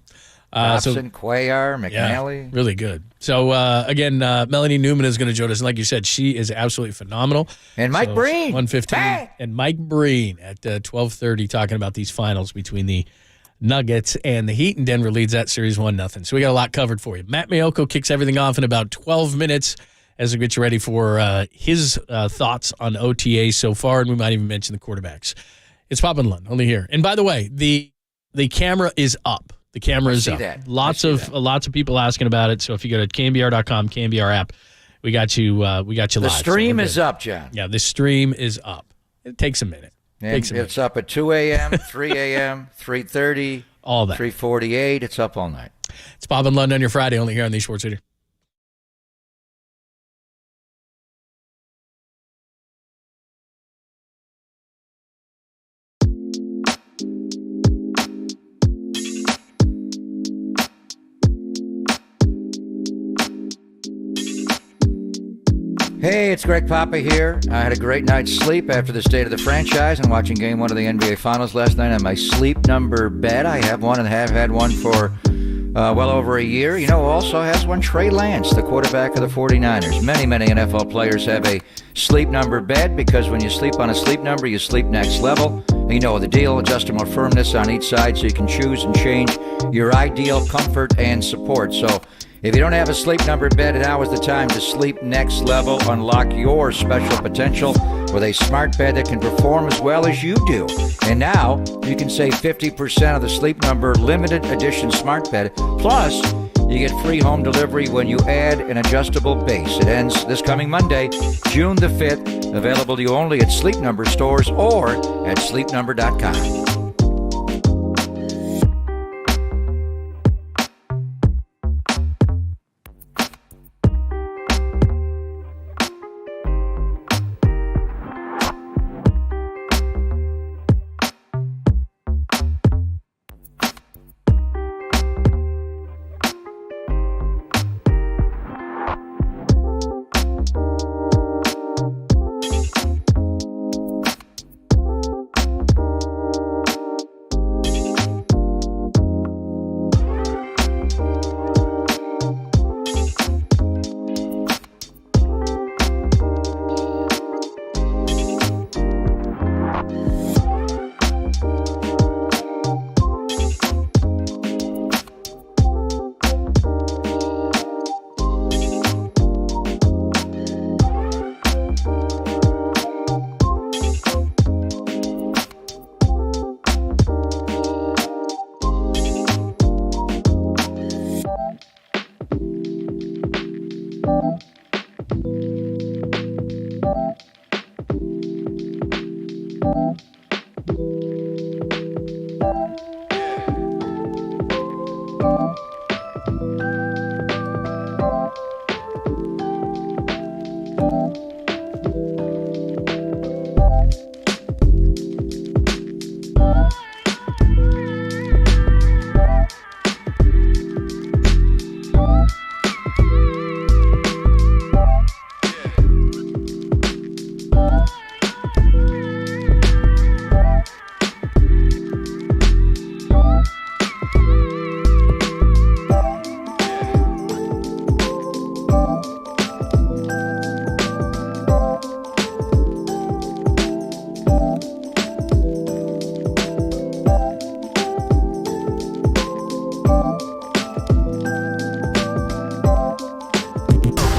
Dobson, Cuellar, McNally. Yeah, really good. So, again, Melanie Newman is going to join us. And like you said, she is absolutely phenomenal. And Mike Breen. 1:15. And Mike Breen at 12:30 talking about these finals between the Nuggets and the Heat. And Denver leads that series 1-0. So we got a lot covered for you. Matt Maiocco kicks everything off in about 12 minutes as we get you ready for his thoughts on OTA so far. And we might even mention the quarterbacks. It's Pop and Lund, only here. And by the way, the camera is up. The camera is up. Lots of people asking about it. So if you go to KNBR.com, KNBR app, we got you live. The stream is up, John. Yeah, the stream is up. It takes a minute. It's up at 2 a.m., 3 a.m., 3:30, all that. 3:48. It's up all night. It's Bob and Lund on your Friday, only here on the Sports Leader. Hey, it's Greg Papa here. I had a great night's sleep after the state of the franchise and watching Game 1 of the NBA Finals last night on my sleep number bed. I have one and have had one for well over a year. You know who also has one? Trey Lance, the quarterback of the 49ers. Many NFL players have a sleep number bed because when you sleep on a sleep number, you sleep next level. You know the deal, adjustable firmness on each side so you can choose and change your ideal comfort and support. So if you don't have a sleep number bed, now is the time to sleep next level. Unlock your special potential with a smart bed that can perform as well as you do. And now you can save 50% of the Sleep Number limited edition smart bed. Plus, you get free home delivery when you add an adjustable base. It ends this coming Monday, June the 5th. Available to you only at Sleep Number stores or at sleepnumber.com.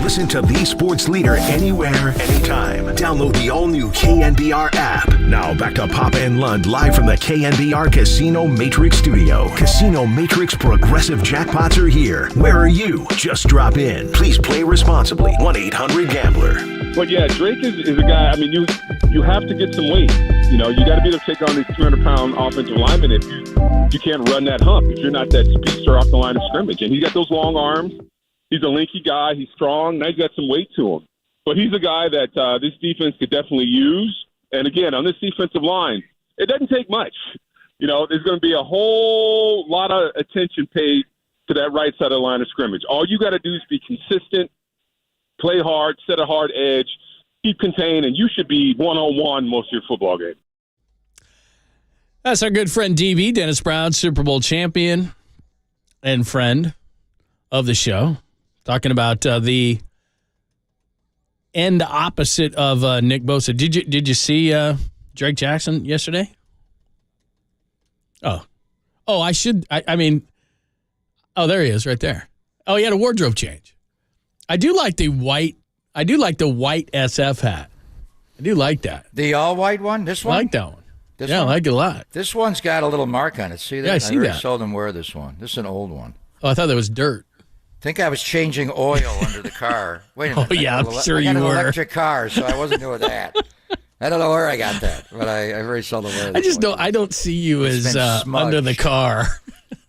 Listen to the sports leader anywhere, anytime. Download the all-new KNBR app. Now back to Papa and Lund live from the KNBR Casino Matrix studio. Casino Matrix progressive jackpots are here. Where are you? Just drop in. Please play responsibly. 1-800-GAMBLER. But yeah, Drake is a guy. I mean, you have to get some weight. You know, you got to be able to take on these 200-pound offensive linemen if you can't run that hump. If you're not that speedster off the line of scrimmage, and he's got those long arms. He's a lanky guy. He's strong. Now he's got some weight to him. But he's a guy that this defense could definitely use. And, again, on this defensive line, it doesn't take much. You know, there's going to be a whole lot of attention paid to that right side of the line of scrimmage. All you got to do is be consistent, play hard, set a hard edge, keep contained, and you should be one-on-one most of your football game. That's our good friend DB, Dennis Brown, Super Bowl champion and friend of the show. Talking about the end opposite of Nick Bosa. Did you see Drake Jackson yesterday? Oh, I should. I mean, oh, there he is, right there. Oh, he had a wardrobe change. I do like the white SF hat. I do like that. The all white one. This one. I like that one. I like it a lot. This one's got a little mark on it. See that? Yeah, I see that. I seldom wear this one. This is an old one. Oh, I thought that was dirt. I think I was changing oil under the car. Wait a minute. Oh, yeah, I'm sure you were. I got an electric car, so I wasn't doing that. I don't know where I got that, but I very seldom wear this. I don't see you as under the car.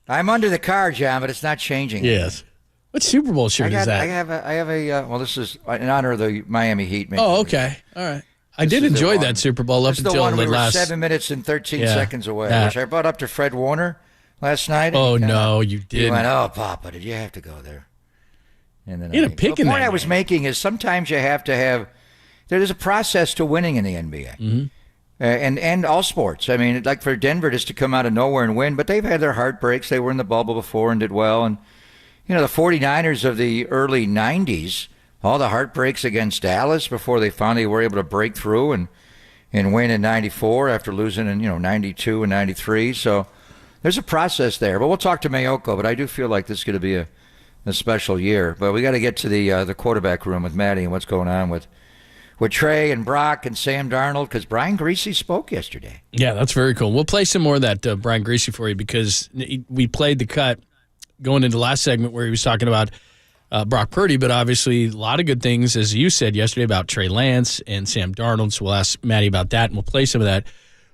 I'm under the car, John, but it's not changing. Yes. What Super Bowl shirt is that? I have a well, this is in honor of the Miami Heat. Oh, okay. All right. I did enjoy that Super Bowl up until the one we last. were 7 minutes and 13 seconds away, which I brought up to Fred Warner last night. Oh, no, you didn't. He went, oh, Papa, did you have to go there? And then you had a pick in the that point I was making is sometimes you have to have. There's a process to winning in the NBA, and all sports. I mean, like for Denver, just to come out of nowhere and win, but they've had their heartbreaks. They were in the bubble before and did well, and the 49ers of the early '90s, all the heartbreaks against Dallas before they finally were able to break through and win in '94 after losing in '92 and '93. So there's a process there. But we'll talk to Mayoko. But I do feel like this is going to be a special year. But we got to get to the quarterback room with Maddie and what's going on with with Trey and Brock and Sam Darnold, because Brian Greasy spoke yesterday. Yeah, that's very cool. We'll play some more of that Brian Greasy for you, because we played the cut going into the last segment where he was talking about Brock Purdy, but obviously a lot of good things, as you said yesterday, about Trey Lance and Sam Darnold. So we'll ask Matty about that, and we'll play some of that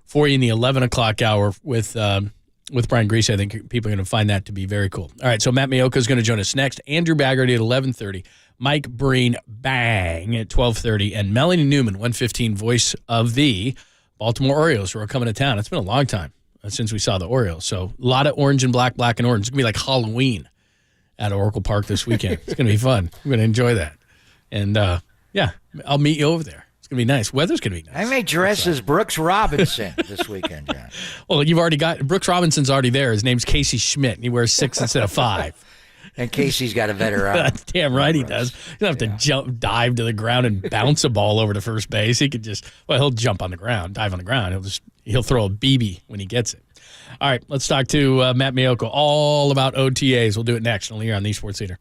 for you in the 11 o'clock hour with Brian Greasy. I think people are going to find that to be very cool. All right, so Matt Maiocco is going to join us next. Andrew Baggerty at 11:30. Mike Breen, bang, at 12:30. And Melanie Newman, 1:15, voice of the Baltimore Orioles, who are coming to town. It's been a long time since we saw the Orioles. So a lot of orange and black, black and orange. It's going to be like Halloween at Oracle Park this weekend. It's going to be fun. I'm going to enjoy that. And, yeah, I'll meet you over there. It's going to be nice. Weather's going to be nice. I may dress as Brooks Robinson this weekend, John. Well, you've already got – Brooks Robinson's already there. His name's Casey Schmidt, and he wears 6 instead of 5. And Casey's got a better arm. Damn right he does. He doesn't have to dive to the ground and bounce a ball over to first base. He could just – well, he'll jump on the ground, dive on the ground. He'll throw a BB when he gets it. All right, let's talk to Matt Maiocco all about OTAs. We'll do it next only here on the Sports Leader.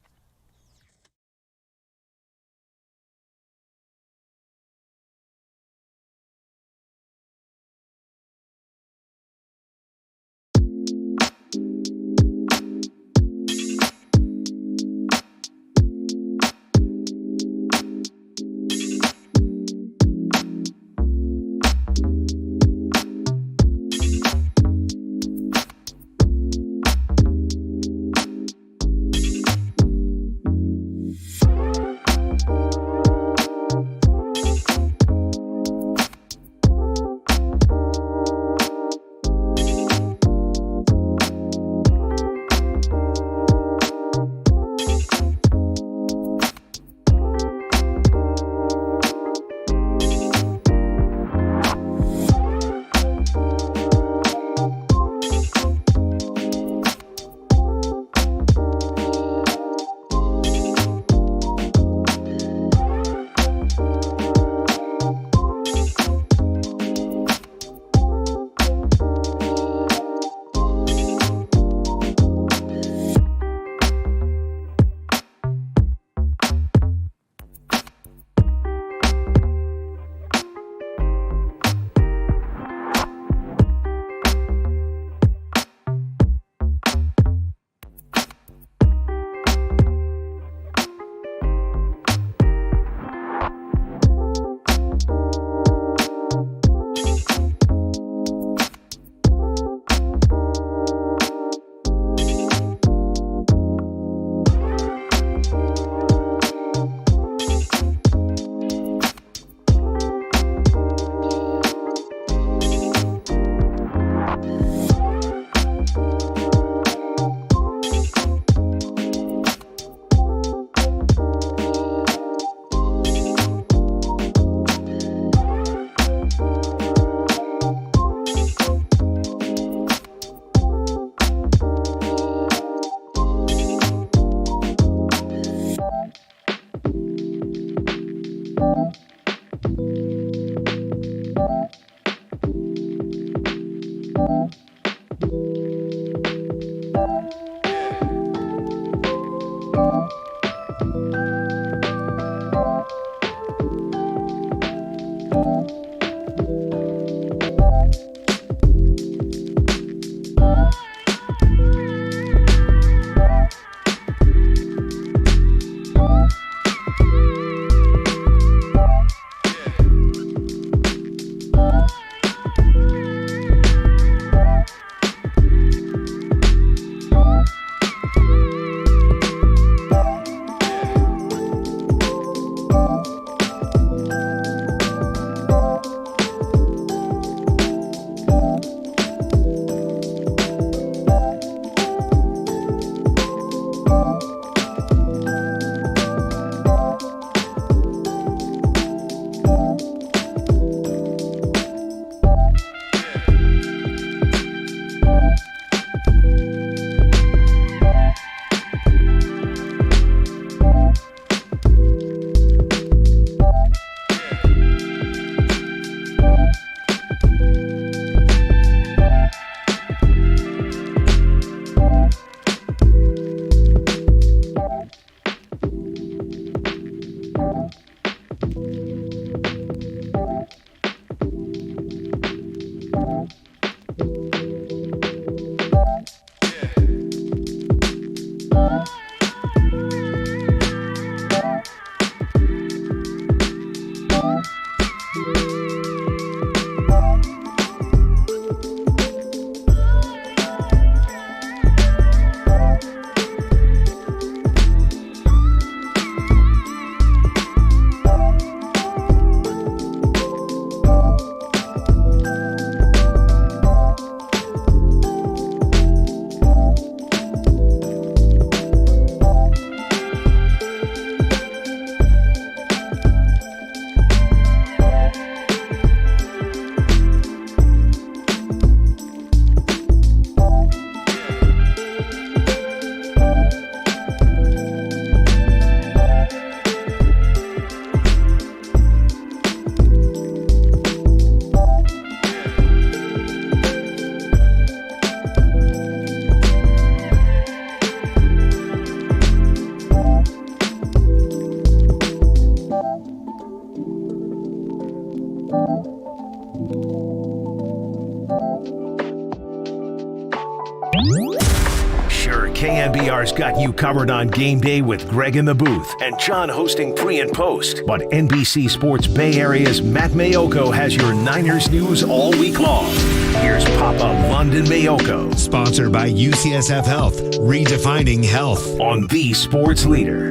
Sure, KNBR's got you covered on game day with Greg in the booth and John hosting pre and post. But NBC Sports Bay Area's Matt Mayoko has your Niners news all week long. Here's Papa London Mayoko. Sponsored by UCSF Health, redefining health. On the Sports Leader.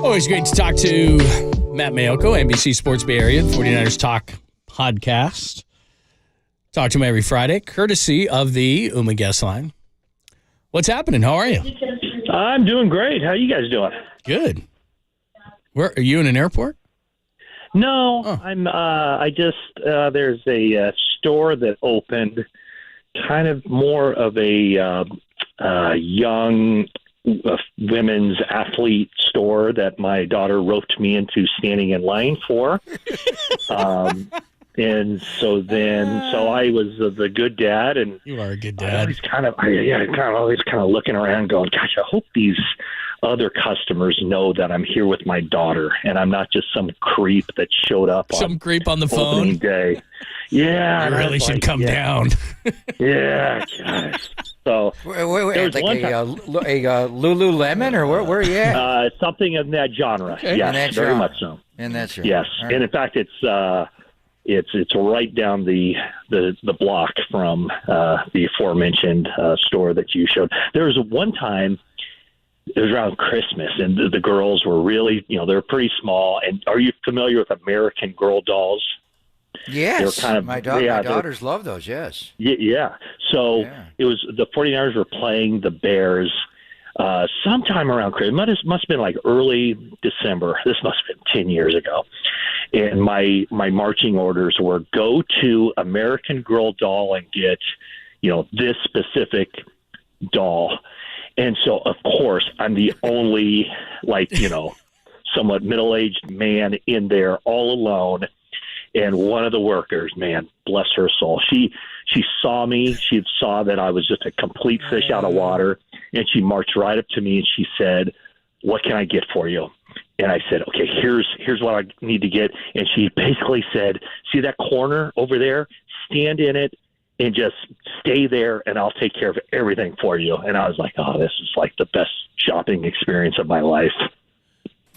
Always great to talk to Matt Mayoko, NBC Sports Bay Area, 49ers Talk podcast. Talk to him every Friday, courtesy of the UMA Guest Line. What's happening? How are you? I'm doing great. How are you guys doing? Good. Where are you in an airport? No, I'm. I just there's a store that opened, kind of more of a young women's athlete store that my daughter roped me into standing in line for. And so I was the good dad, and you are a good dad. I always kind of looking around, going, "Gosh, I hope these other customers know that I'm here with my daughter, and I'm not just some creep that showed up some on creep on the opening phone day." Yeah, you really should come down. Yeah, gosh. So wait, like a Lululemon, or where are you at? Something in that genre. Okay. Yes, In that very genre. much so. In that genre. Yes, All right. and in fact, it's right down the block from the aforementioned store that you showed. There was one time, it was around Christmas, and the girls were really, they're pretty small. And are you familiar with American Girl dolls? Yes, They're kind of, my daughters love those, yes. Yeah. So it was the 49ers were playing the Bears sometime around Christmas. Must have been like early December. This must have been 10 years ago. And my marching orders were go to American Girl doll and get, this specific doll. And so, of course, I'm the only, somewhat middle-aged man in there all alone. And one of the workers, man, bless her soul, she saw me. She saw that I was just a complete fish out of water. And she marched right up to me and she said, "What can I get for you?" And I said, "Okay, here's what I need to get." And she basically said, "See that corner over there? Stand in it and just stay there, and I'll take care of everything for you." And I was like, "Oh, this is like the best shopping experience of my life."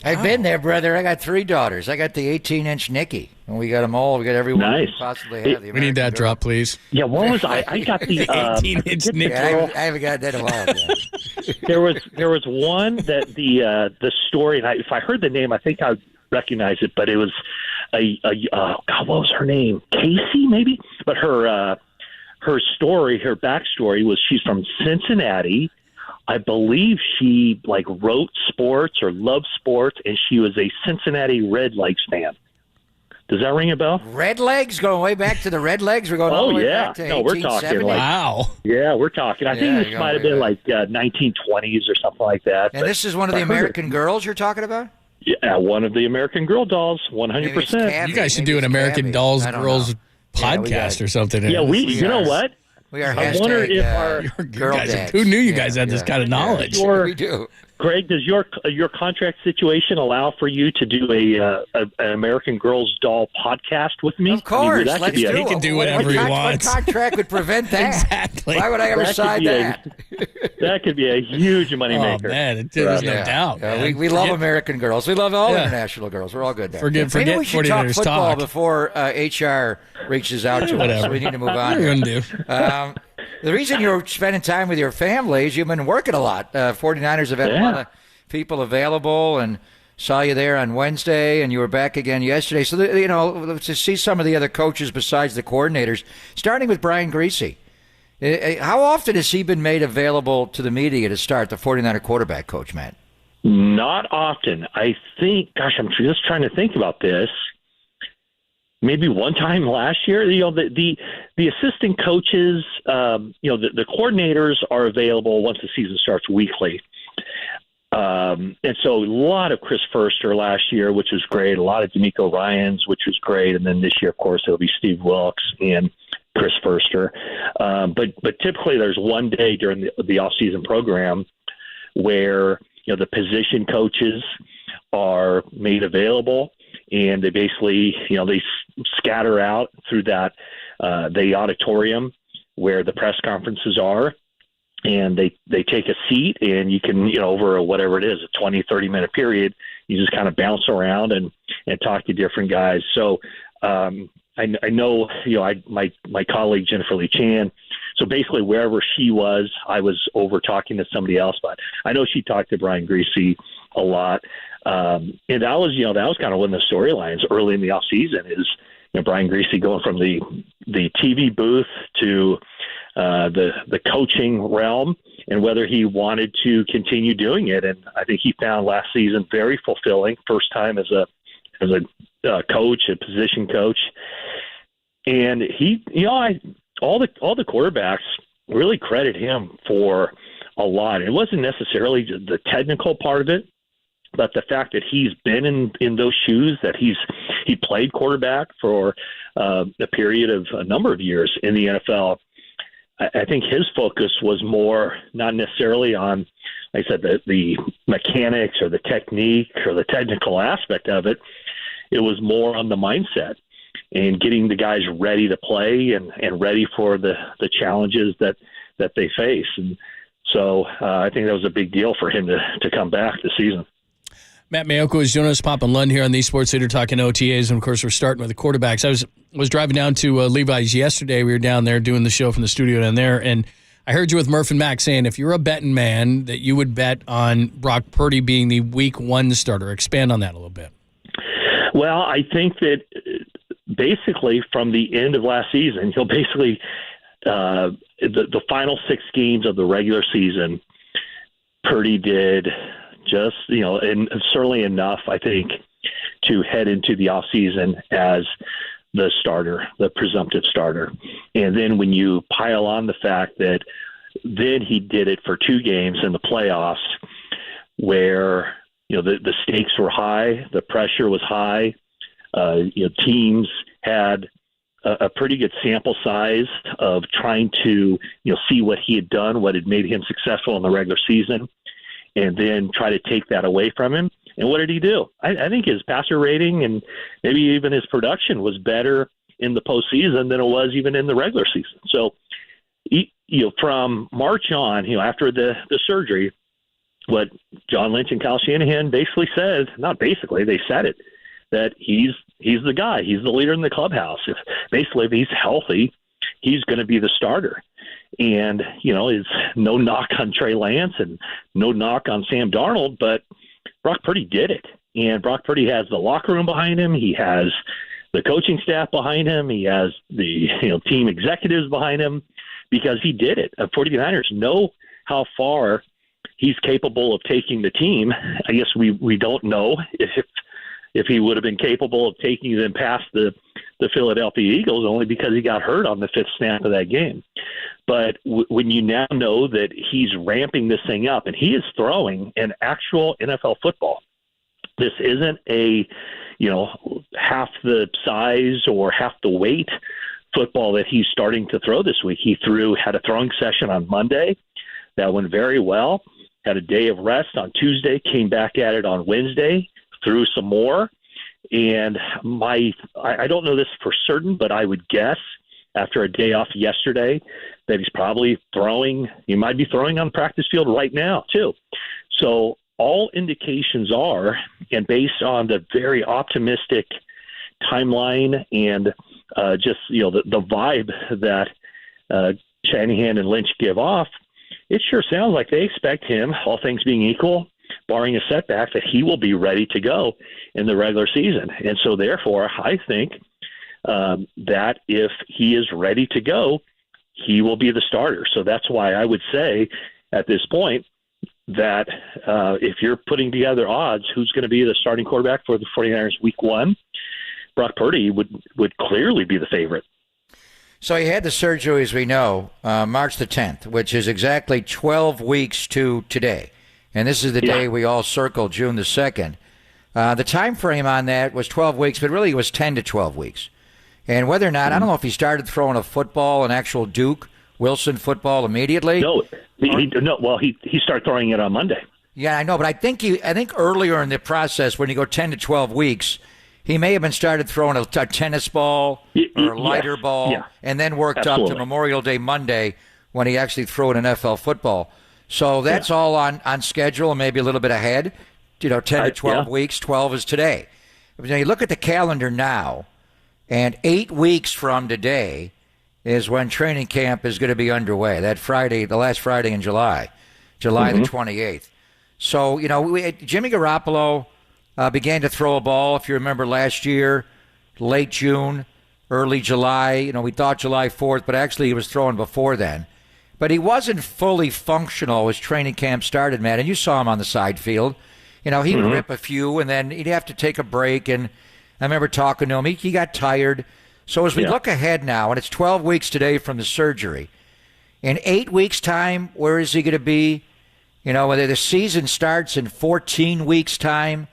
I've been there, brother. I got 3 daughters. I got the 18-inch Nicky, and we got them all. We got everyone we can possibly have. We need that drop, please. Yeah, what was I got the 18-inch Nicky. I haven't got that in a while. There was one that the story, and if I heard the name, I think I would recognize it, but it was God, what was her name? Casey, maybe? But her story, her backstory was she's from Cincinnati. I believe she wrote sports or loved sports, and she was a Cincinnati Redlegs fan. Does that ring a bell? Redlegs, going way back to the Redlegs. We're going all the way back to 1870. Wow. Yeah, we're talking. I think this might have been 1920s or something like that. And this is one of the American Girls you're talking about? Yeah, one of the American Girl dolls, 100%. You guys should do an American Dolls Girls podcast or something. Yeah, you know what? We are I wonder if our girl dads. Who knew you guys had this kind of knowledge? Or, we do. Greg, does your contract situation allow for you to do an American Girls Doll podcast with me? Of course, let's do it. He can do whatever he wants. What contract would prevent that? Exactly. Why would I ever sign that? That could be a huge moneymaker. Oh, man, there's no doubt. Yeah, we love American girls. We love all international girls. We're all good there. Maybe we should talk football before HR reaches out to us. We need to move on. We're going to do. The reason you're spending time with your family is you've been working a lot. 49ers have had a lot of people available and saw you there on Wednesday, and you were back again yesterday. So, to see some of the other coaches besides the coordinators, starting with Brian Greasy. How often has he been made available to the media to start, the 49er quarterback coach, Matt? Not often. I think, I'm just trying to think about this. Maybe one time last year, the assistant coaches, the coordinators are available once the season starts weekly. And so a lot of Chris Furster last year, which was great. A lot of D'Amico Ryans, which was great. And then this year, of course, it'll be Steve Wilkes and Chris Furster. But typically there's one day during the off-season program where, the position coaches are made available. And they basically, they scatter out through that the auditorium where the press conferences are, and they take a seat, and you can, over whatever it is, a 20, 30-minute period, you just kind of bounce around and talk to different guys. So I know, my colleague Jennifer Lee Chan, so basically wherever she was, I was over talking to somebody else, but I know she talked to Brian Greasy a lot. And that was kind of one of the storylines early in the off season is, Brian Greasy going from the TV booth to the coaching realm and whether he wanted to continue doing it. And I think he found last season very fulfilling, first time as a coach, a position coach. And he, all the quarterbacks really credit him for a lot. It wasn't necessarily the technical part of it, but the fact that he's been in those shoes, that he played quarterback for a period of a number of years in the NFL. I think his focus was more not necessarily on, like I said, the mechanics or the technique or the technical aspect of it. It was more on the mindset and getting the guys ready to play and ready for the challenges that they face. And so I think that was a big deal for him to come back this season. Matt Mayoko is Jonas Pop and Lund here on the Sports Leader talking OTAs, and of course we're starting with the quarterbacks. I was driving down to Levi's yesterday. We were down there doing the show from the studio down there, and I heard you with Murph and Max saying if you're a betting man that you would bet on Brock Purdy being the Week 1 starter. Expand on that a little bit. Well, I think that basically from the end of last season, he'll basically the final 6 games of the regular season, Purdy did just, and certainly enough, I think, to head into the offseason as the starter, the presumptive starter. And then when you pile on the fact that then he did it for 2 games in the playoffs where, the stakes were high, the pressure was high, teams had a pretty good sample size of trying to, see what he had done, what had made him successful in the regular season, and then try to take that away from him. And what did he do? I think his passer rating and maybe even his production was better in the postseason than it was even in the regular season. So, from March on, after the surgery, what John Lynch and Kyle Shanahan basically said, not basically, they said it, that he's the guy. He's the leader in the clubhouse. If he's healthy, he's going to be the starter. And, it's no knock on Trey Lance and no knock on Sam Darnold, but Brock Purdy did it. And Brock Purdy has the locker room behind him. He has the coaching staff behind him. He has the team executives behind him because he did it. 49ers know how far he's capable of taking the team. I guess we don't know if he would have been capable of taking them past the Philadelphia Eagles only because he got hurt on the 5th snap of that game. But when you now know that he's ramping this thing up and he is throwing an actual NFL football, this isn't a, half the size or half the weight football that he's starting to throw this week. He had a throwing session on Monday that went very well. had a day of rest on Tuesday, came back at it on Wednesday, threw some more. And I don't know this for certain, but I would guess after a day off yesterday that he's probably throwing. He might be throwing on the practice field right now too. So all indications are, and based on the very optimistic timeline and just the vibe that Shanahan and Lynch give off, it sure sounds like they expect him, all things being equal, barring a setback, that he will be ready to go in the regular season. And so therefore, I think that if he is ready to go, he will be the starter. So that's why I would say at this point that if you're putting together odds, who's going to be the starting quarterback for the 49ers week 1, Brock Purdy would clearly be the favorite. So he had the surgery, as we know, March the 10th, which is exactly 12 weeks to today. And this is the day we all circled, June the 2nd. The time frame on that was 12 weeks, but really it was 10 to 12 weeks. And whether or not, I don't know if he started throwing a football, an actual Duke Wilson football immediately. No, he started throwing it on Monday. Yeah, I know, but I think earlier in the process, when you go 10 to 12 weeks, he may have been started throwing a tennis ball or a lighter ball, and then worked up to Memorial Day Monday when he actually threw an NFL football. So that's all on schedule and maybe a little bit ahead. 10 to 12 weeks, 12 is today. But you look at the calendar now, and 8 weeks from today is when training camp is going to be underway. That Friday, the last Friday in July the 28th. So, Jimmy Garoppolo began to throw a ball, if you remember last year, late June, early July. We thought July 4th, but actually he was throwing before then. But he wasn't fully functional as training camp started, Matt, and you saw him on the side field. He would rip a few, and then he'd have to take a break. And I remember talking to him. He got tired. So as we look ahead now, and it's 12 weeks today from the surgery, in 8 weeks' time, where is he going to be? Whether the season starts in 14 weeks' time,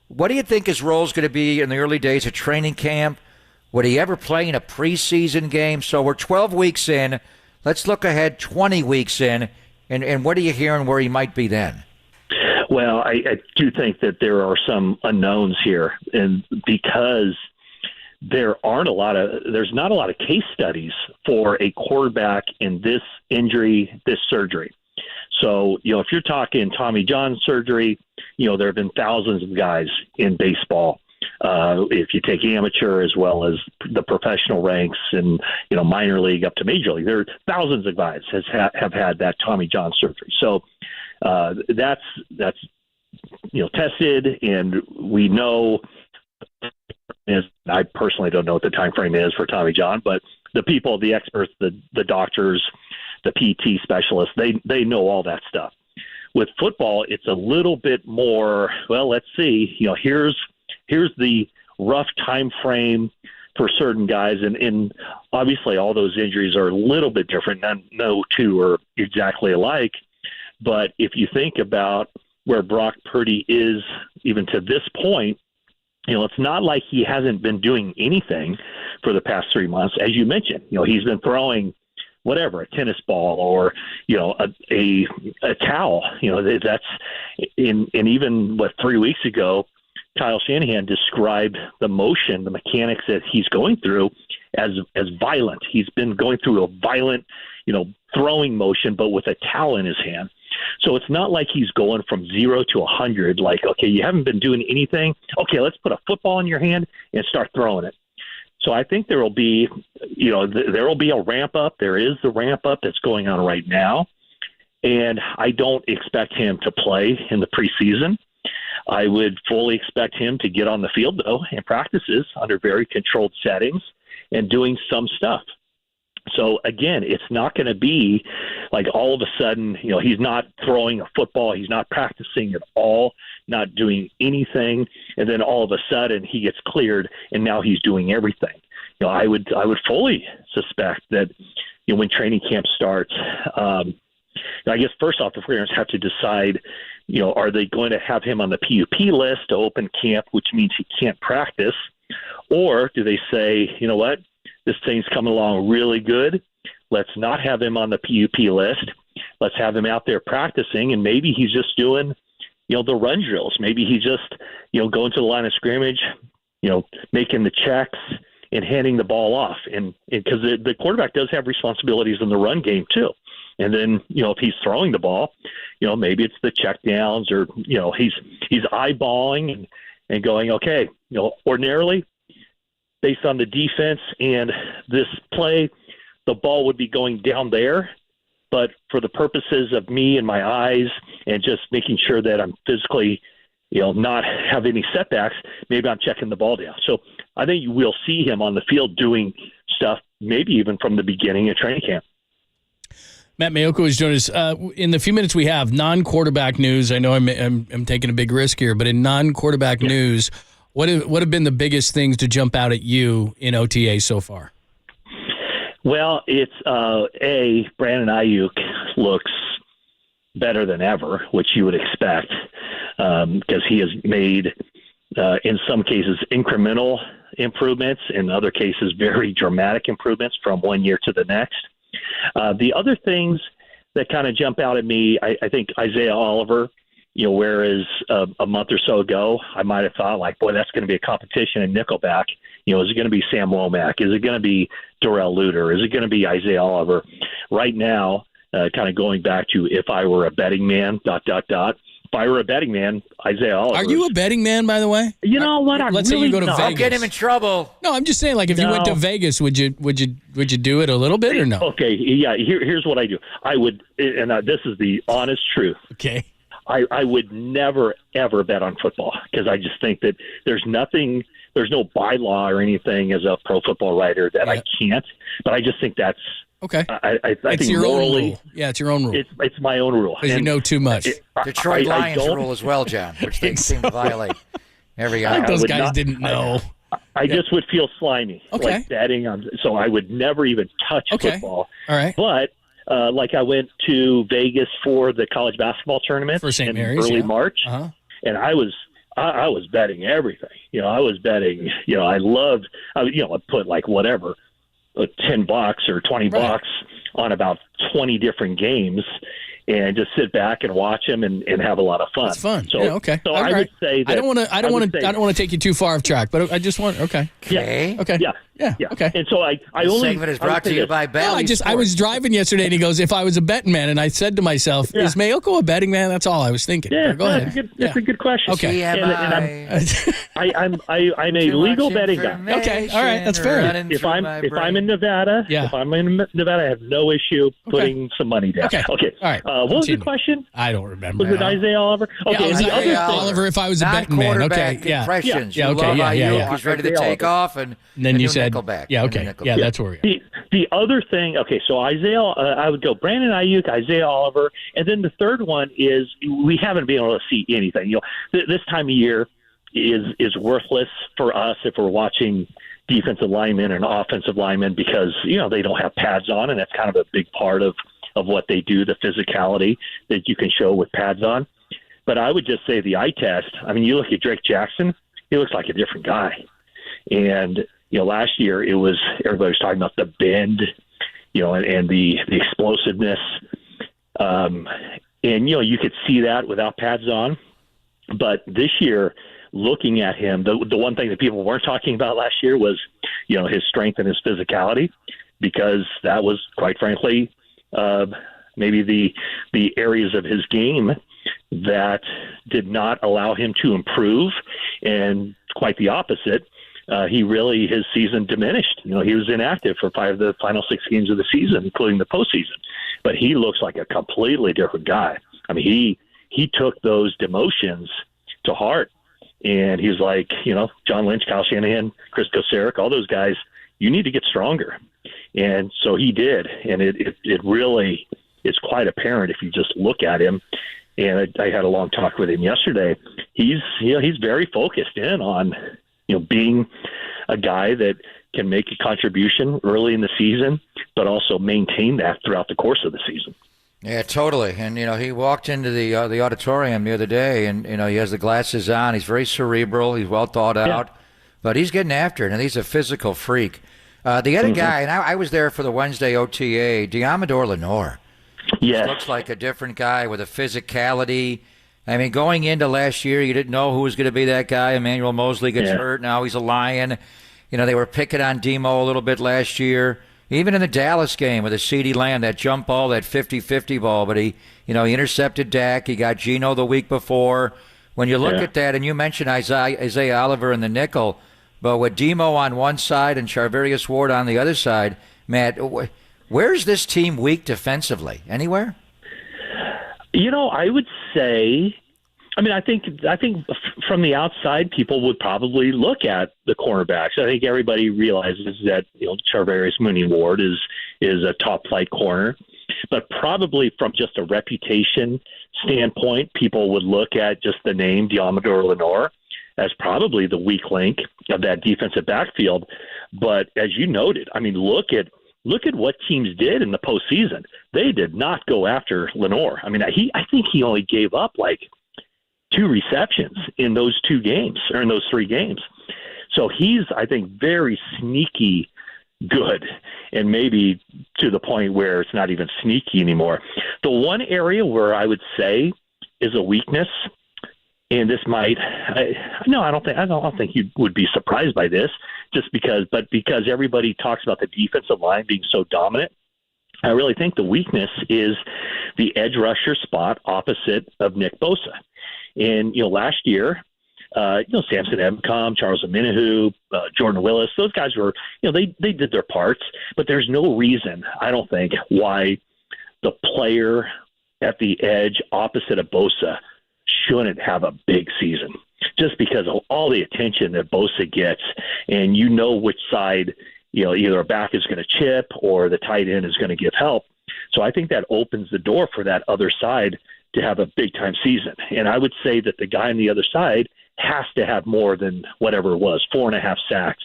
what do you think his role is going to be in the early days of training camp? Would he ever play in a preseason game? So we're 12 weeks in. Let's look ahead 20 weeks in, and what are you hearing where he might be then? Well, I do think that there are some unknowns here, and because there's not a lot of case studies for a quarterback in this injury, this surgery. So, if you're talking Tommy John surgery, there have been thousands of guys in baseball. If you take amateur as well as the professional ranks and, minor league up to major league, there are thousands of guys have had that Tommy John surgery. So that's tested, and we know. I personally don't know what the time frame is for Tommy John, but the people, the experts, the doctors, the PT specialists, they know all that stuff. With football, it's a little bit more, well, let's see, here's the rough time frame for certain guys, and obviously all those injuries are a little bit different. No two are exactly alike, but if you think about where Brock Purdy is even to this point, it's not like he hasn't been doing anything for the past 3 months. As you mentioned, he's been throwing whatever, a tennis ball or, a towel, that's and even 3 weeks ago, Kyle Shanahan described the motion, the mechanics that he's going through as violent. He's been going through a violent, throwing motion, but with a towel in his hand. So it's not like he's going from 0 to 100, like, okay, you haven't been doing anything. Okay, let's put a football in your hand and start throwing it. So I think there will be, there will be a ramp up. There is the ramp up that's going on right now. And I don't expect him to play in the preseason. I would fully expect him to get on the field, though, in practices under very controlled settings and doing some stuff. So, again, it's not going to be like all of a sudden, he's not throwing a football, he's not practicing at all, not doing anything, and then all of a sudden he gets cleared and now he's doing everything. I would fully suspect that when training camp starts, I guess first off, the Warriors have to decide, are they going to have him on the PUP list to open camp, which means he can't practice, or do they say, you know what? This thing's coming along really good. Let's not have him on the PUP list. let's have him out there practicing, and maybe he's just doing, the run drills. Maybe he's just, going to the line of scrimmage, making the checks and handing the ball off. And because the quarterback does have responsibilities in the run game too. And then, if he's throwing the ball, maybe it's the check downs, or, he's eyeballing and going, okay, ordinarily based on the defense and this play, the ball would be going down there. But for the purposes of me and my eyes and just making sure that I'm physically, not have any setbacks, maybe I'm checking the ball down. So I think you will see him on the field doing stuff, maybe even from the beginning of training camp. Matt Maiocco has joined us. In the few minutes we have, non-quarterback news. I know I'm taking a big risk here, but in non-quarterback news, what have been the biggest things to jump out at you in OTA so far? Well, it's Brandon Ayuk looks better than ever, which you would expect, because he has made, in some cases, incremental improvements, in other cases, very dramatic improvements from one year to the next. The other things that kind of jump out at me, I think Isaiah Oliver, whereas a month or so ago, I might have thought, like, boy, that's going to be a competition in nickelback. Is it going to be Sam Womack? Is it going to be Darrell Luter? Is it going to be Isaiah Oliver? Right now, kind of going back to if I were a betting man, ... If I were a betting man, Isaiah Oliver. Are you a betting man, by the way? You know what? Let's say you go to Vegas. Don't get him in trouble. No, I'm just saying, like, if you went to Vegas, would you do it a little bit or no? Okay, yeah. Here's what I do. I would, and this is the honest truth. Okay. I would never ever bet on football, because I just think that there's no bylaw or anything as a pro football writer that I can't. But I just think that's. Okay. I it's think your morally, own rule. Yeah, it's your own rule. It's my own rule. Because you know too much. Detroit Lions rule as well, John, which they seem to violate every hour. I think those guys didn't know. I just would feel slimy, okay, like betting on. So I would never even touch football. All right. But like I went to Vegas for the college basketball tournament for St. in Mary's, early March, and I was betting everything. I was betting. I loved. I put like whatever, $10 or $20 on about 20 different games, and just sit back and watch them and have a lot of fun. It's fun. So, yeah, okay. So I would say that I don't want to take you too far off track, but I just want okay. Okay. Okay. Yeah. Okay. And so I only segment is brought to you by Bally No, I was driving yesterday, and he goes, "If I was a betting man," and I said to myself, "Is Maiocco a betting man?" That's all I was thinking. Yeah, go ahead. That's a good question. Okay. And I'm a legal betting guy. Okay. All right. That's fair. If I'm in Nevada, I have no issue putting some money down. Okay. All right. What was the question? I don't remember. Was it Isaiah Oliver? Okay. Yeah, Isaiah Oliver. If I was a betting man. Okay. Impressions. Yeah. Okay. Yeah. He's ready to take off, and then you said, Nickelback. Yeah. Okay. Yeah. That's where we are. The other thing, okay, so Isaiah, I would go Brandon Ayuk, Isaiah Oliver, and then the third one is we haven't been able to see anything. This time of year is worthless for us if we're watching defensive linemen and offensive linemen, because they don't have pads on, and that's kind of a big part of what they do, the physicality that you can show with pads on. But I would just say the eye test. I mean, you look at Drake Jackson, he looks like a different guy, and last year it was everybody was talking about the bend, and the explosiveness, and you could see that without pads on. But this year, looking at him, the one thing that people weren't talking about last year was, his strength and his physicality, because that was, quite frankly, maybe the areas of his game that did not allow him to improve, and quite the opposite. His season diminished. He was inactive for 5 of the final 6 games of the season, including the postseason. But he looks like a completely different guy. I mean, he took those demotions to heart, and he was like, John Lynch, Kyle Shanahan, Chris Kocurek, all those guys, you need to get stronger. And so he did, and it really is quite apparent if you just look at him. And I had a long talk with him yesterday. He's very focused in on being a guy that can make a contribution early in the season, but also maintain that throughout the course of the season. Yeah, totally. And, he walked into the auditorium the other day, and, he has the glasses on. He's very cerebral. He's well thought out. But he's getting after it, and he's a physical freak. The other guy, and I was there for the Wednesday OTA, Diamador Lenore. Yes. Looks like a different guy with a physicality. I mean, going into last year, you didn't know who was going to be that guy. Emmanuel Mosley gets hurt. Now he's a Lion. You know, they were picking on Demo a little bit last year. Even in the Dallas game with a CeeDee Lamb, that jump ball, that 50-50 ball, but he intercepted Dak. He got Geno the week before. When you look at that, and you mentioned Isaiah Oliver in the nickel, but with Demo on one side and Charvarius Ward on the other side, Matt, where's this team weak defensively? Anywhere? I would say, I think from the outside, people would probably look at the cornerbacks. I think everybody realizes that Charvarius Mooney Ward is a top flight corner, but probably from just a reputation standpoint, people would look at just the name Diamador Lenore as probably the weak link of that defensive backfield. But as you noted, look at what teams did in the postseason. They did not go after Lenore. I think he only gave up like 2 receptions in those 2 games, or in those 3 games. So he's, I think, very sneaky good, and maybe to the point where it's not even sneaky anymore. The one area where I would say is a weakness, and this might, I don't think you would be surprised by this, because everybody talks about the defensive line being so dominant. I really think the weakness is the edge rusher spot opposite of Nick Bosa. And last year, Samson Ebcom, Charles Omenihu, Jordan Willis, those guys were, they did their parts, but there's no reason, I don't think, why the player at the edge opposite of Bosa shouldn't have a big season, just because of all the attention that Bosa gets, and which side, either a back is going to chip or the tight end is going to give help. So I think that opens the door for that other side to have a big-time season. And I would say that the guy on the other side has to have more than whatever it was, 4.5 sacks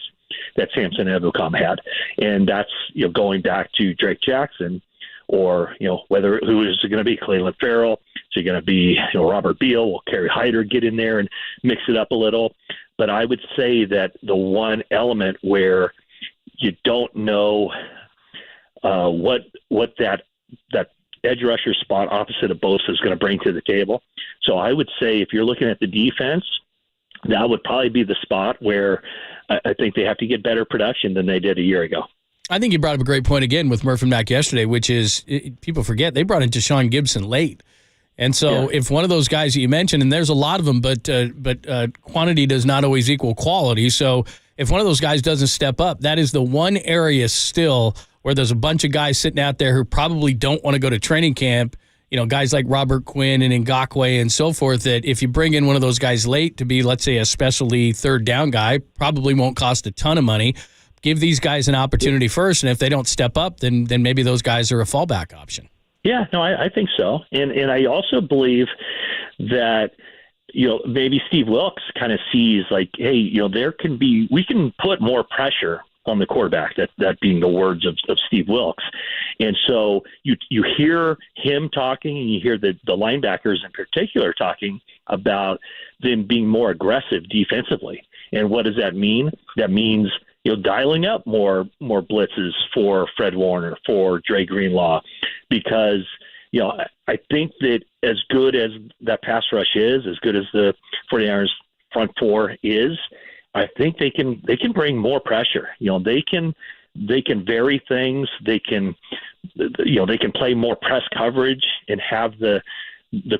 that Samson Ebukam had. And that's, going back to Drake Jackson, or, who is it going to be? Cleveland Farrell? Is it going to be, Robert Beal? Will Kerry Hyder get in there and mix it up a little? But I would say that the one element where you don't know what that edge rusher spot opposite of Bosa is going to bring to the table. So I would say if you're looking at the defense, that would probably be the spot where I think they have to get better production than they did a year ago. I think you brought up a great point again with Murph and Mack yesterday, which is people forget they brought in Deshaun Gibson late. And so if one of those guys that you mentioned, and there's a lot of them, but quantity does not always equal quality. So if one of those guys doesn't step up, that is the one area still where there's a bunch of guys sitting out there who probably don't want to go to training camp, guys like Robert Quinn and Ngakoue and so forth, that if you bring in one of those guys late to be, let's say, a specialty third down guy, probably won't cost a ton of money. Give these guys an opportunity first, and if they don't step up, then maybe those guys are a fallback option. Yeah, no, I think so. And I also believe that, maybe Steve Wilkes kind of sees like, hey, we can put more pressure on the quarterback, that being the words of Steve Wilkes. And so you hear him talking, and you hear the linebackers in particular talking about them being more aggressive defensively. And what does that mean? That means, dialing up more blitzes for Fred Warner, for Dre Greenlaw, because, I think that as good as that pass rush is, as good as the 49ers front four is, I think they can bring more pressure. They can vary things. They can play more press coverage and have the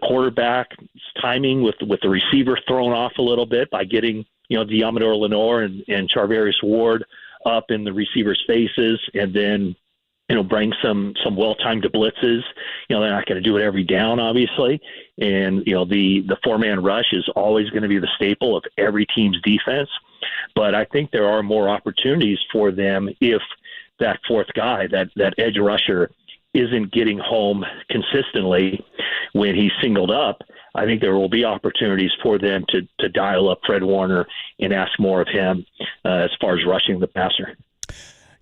quarterback's timing with the receiver thrown off a little bit by getting, Diamador Lenore and Charvarius Ward up in the receiver's faces, and then, bring some well-timed blitzes. They're not going to do it every down, obviously. And, the four-man rush is always going to be the staple of every team's defense. But I think there are more opportunities for them if that fourth guy, that edge rusher, isn't getting home consistently when he's singled up. I think there will be opportunities for them to dial up Fred Warner and ask more of him as far as rushing the passer.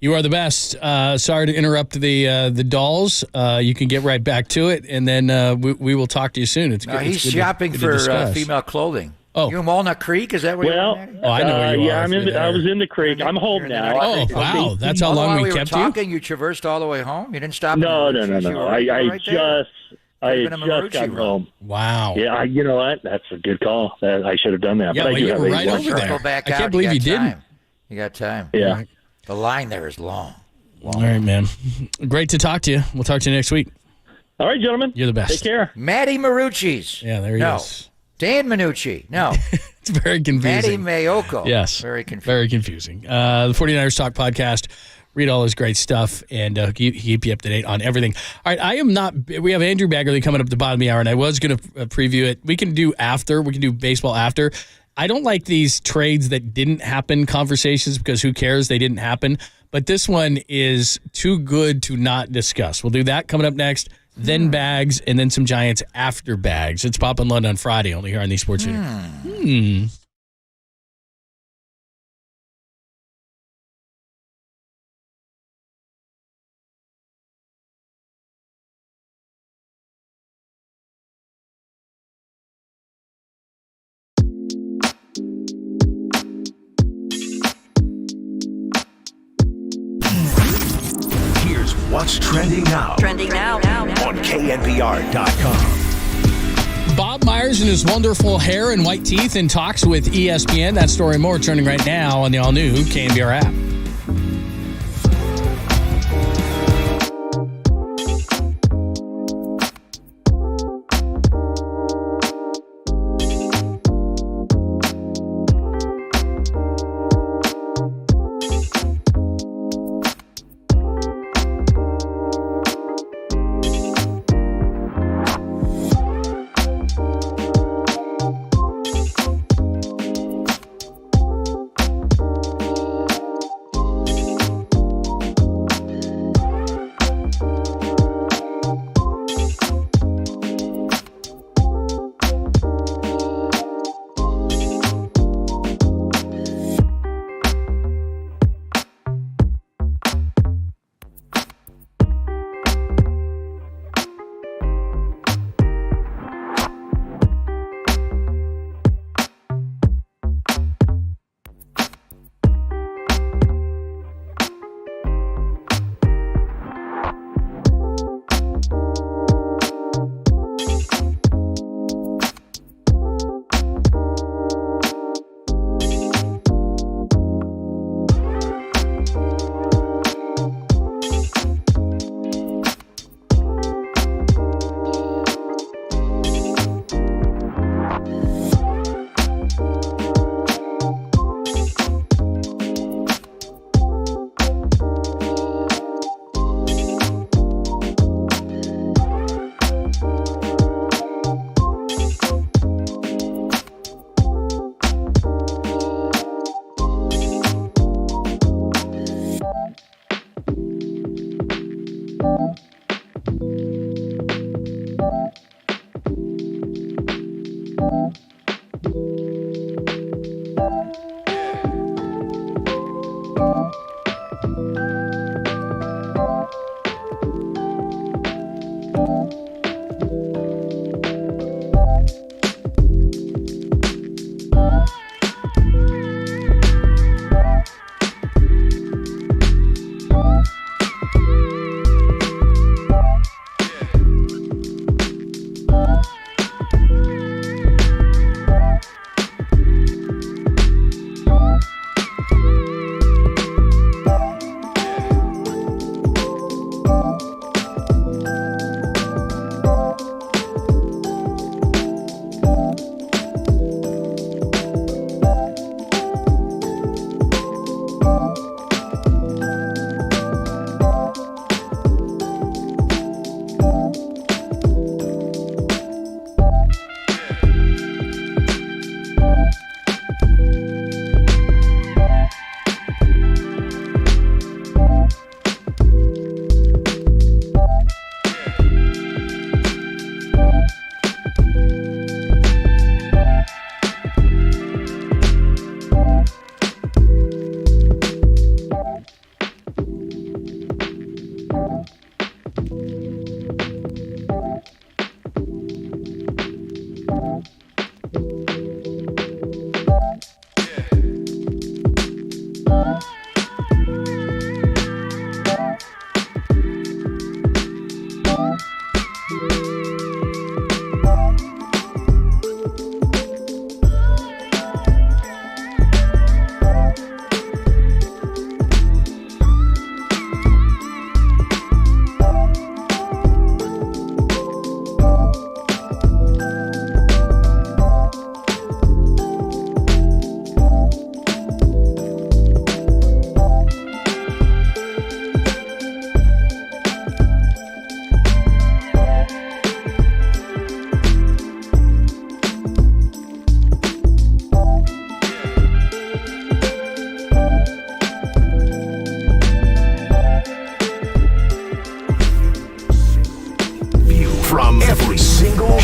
You are the best. Sorry to interrupt the dolls. You can get right back to it, and then we will talk to you soon. It's good. He's shopping for female clothing. Oh, you in Walnut Creek? Is that where you're at? Oh, I know where you are. Yeah, I was in the creek. I'm home now. Oh, wow. That's how long we kept talking, you traversed all the way home? You didn't stop? No. I Right just got home. Wow. Yeah, you know what? That's a good call. I should have done that. Yeah, but I do you have were right over there. Back I can't believe you didn't. You got time. Yeah. Right. The line there is long. All right, man. Great to talk to you. We'll talk to you next week. All right, gentlemen. You're the best. Take care. Matty Marucci's. Yeah, there he is. Dan Minucci. No. It's very confusing. Matty Mayoko. Yes. Very confusing. Very confusing. The 49ers Talk podcast. Read all his great stuff and keep you up to date on everything. All right, we have Andrew Baggerly coming up at the bottom of the hour, and I was going to preview it. We can do baseball after. I don't like these trades that didn't happen conversations because who cares? They didn't happen. But this one is too good to not discuss. We'll do that coming up next, then Bags, and then some Giants after Bags. It's Pop and London on Friday, only here on the Sports Leader. Here's what's trending now. On KNBR.com. Bob Myers and his wonderful hair and white teeth in talks with ESPN. That story and more trending right now on the all-new KNBR app.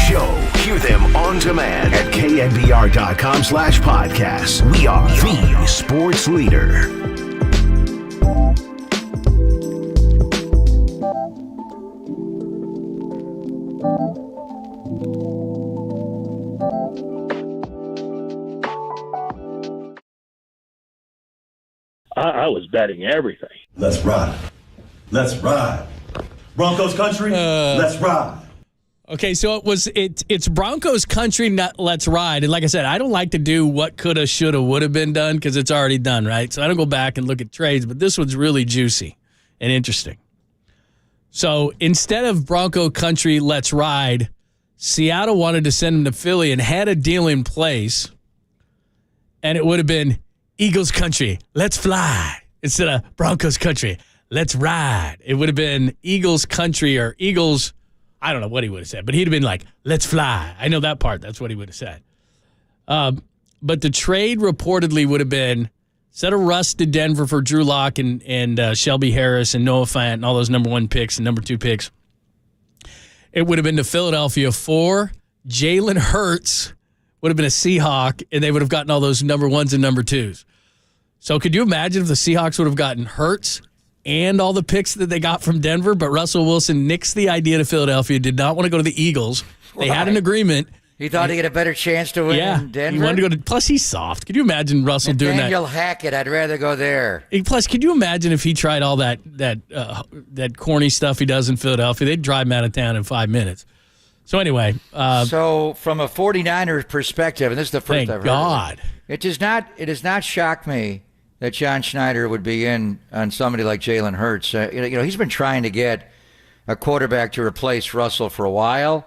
show. Hear them on demand at knbr.com/podcasts. We are the sports leader. I was betting everything. Let's ride. Let's ride. Broncos country, let's ride. Okay, so it's Broncos country, not let's ride. And like I said, I don't like to do what coulda, shoulda, woulda been done because it's already done, right? So I don't go back and look at trades, but this one's really juicy and interesting. So instead of Bronco country, let's ride, Seattle wanted to send him to Philly and had a deal in place, and it would have been Eagles country, let's fly, instead of Broncos country, let's ride. It would have been Eagles country or Eagles, I don't know what he would have said, but he'd have been like, let's fly. I know that part. That's what he would have said. But the trade reportedly would have been, instead of Russ to Denver for Drew Lock and Shelby Harris and Noah Fant and all those number 1 picks and number 2 picks, it would have been to Philadelphia for Jalen Hurts, would have been a Seahawk, and they would have gotten all those number 1s and number 2s. So could you imagine if the Seahawks would have gotten Hurts and all the picks that they got from Denver, but Russell Wilson nixed the idea to Philadelphia, did not want to go to the Eagles. They had an agreement. He thought he'd get a better chance to win in Denver? He wanted to go to, plus he's soft. Could you imagine Russell doing that? Nathaniel Hackett, I'd rather go there. Plus, could you imagine if he tried all that corny stuff he does in Philadelphia? They'd drive him out of town in 5 minutes. So anyway. So from a 49ers perspective, and this is the first I've heard of it does not shock me that John Schneider would be in on somebody like Jalen Hurts. He's been trying to get a quarterback to replace Russell for a while,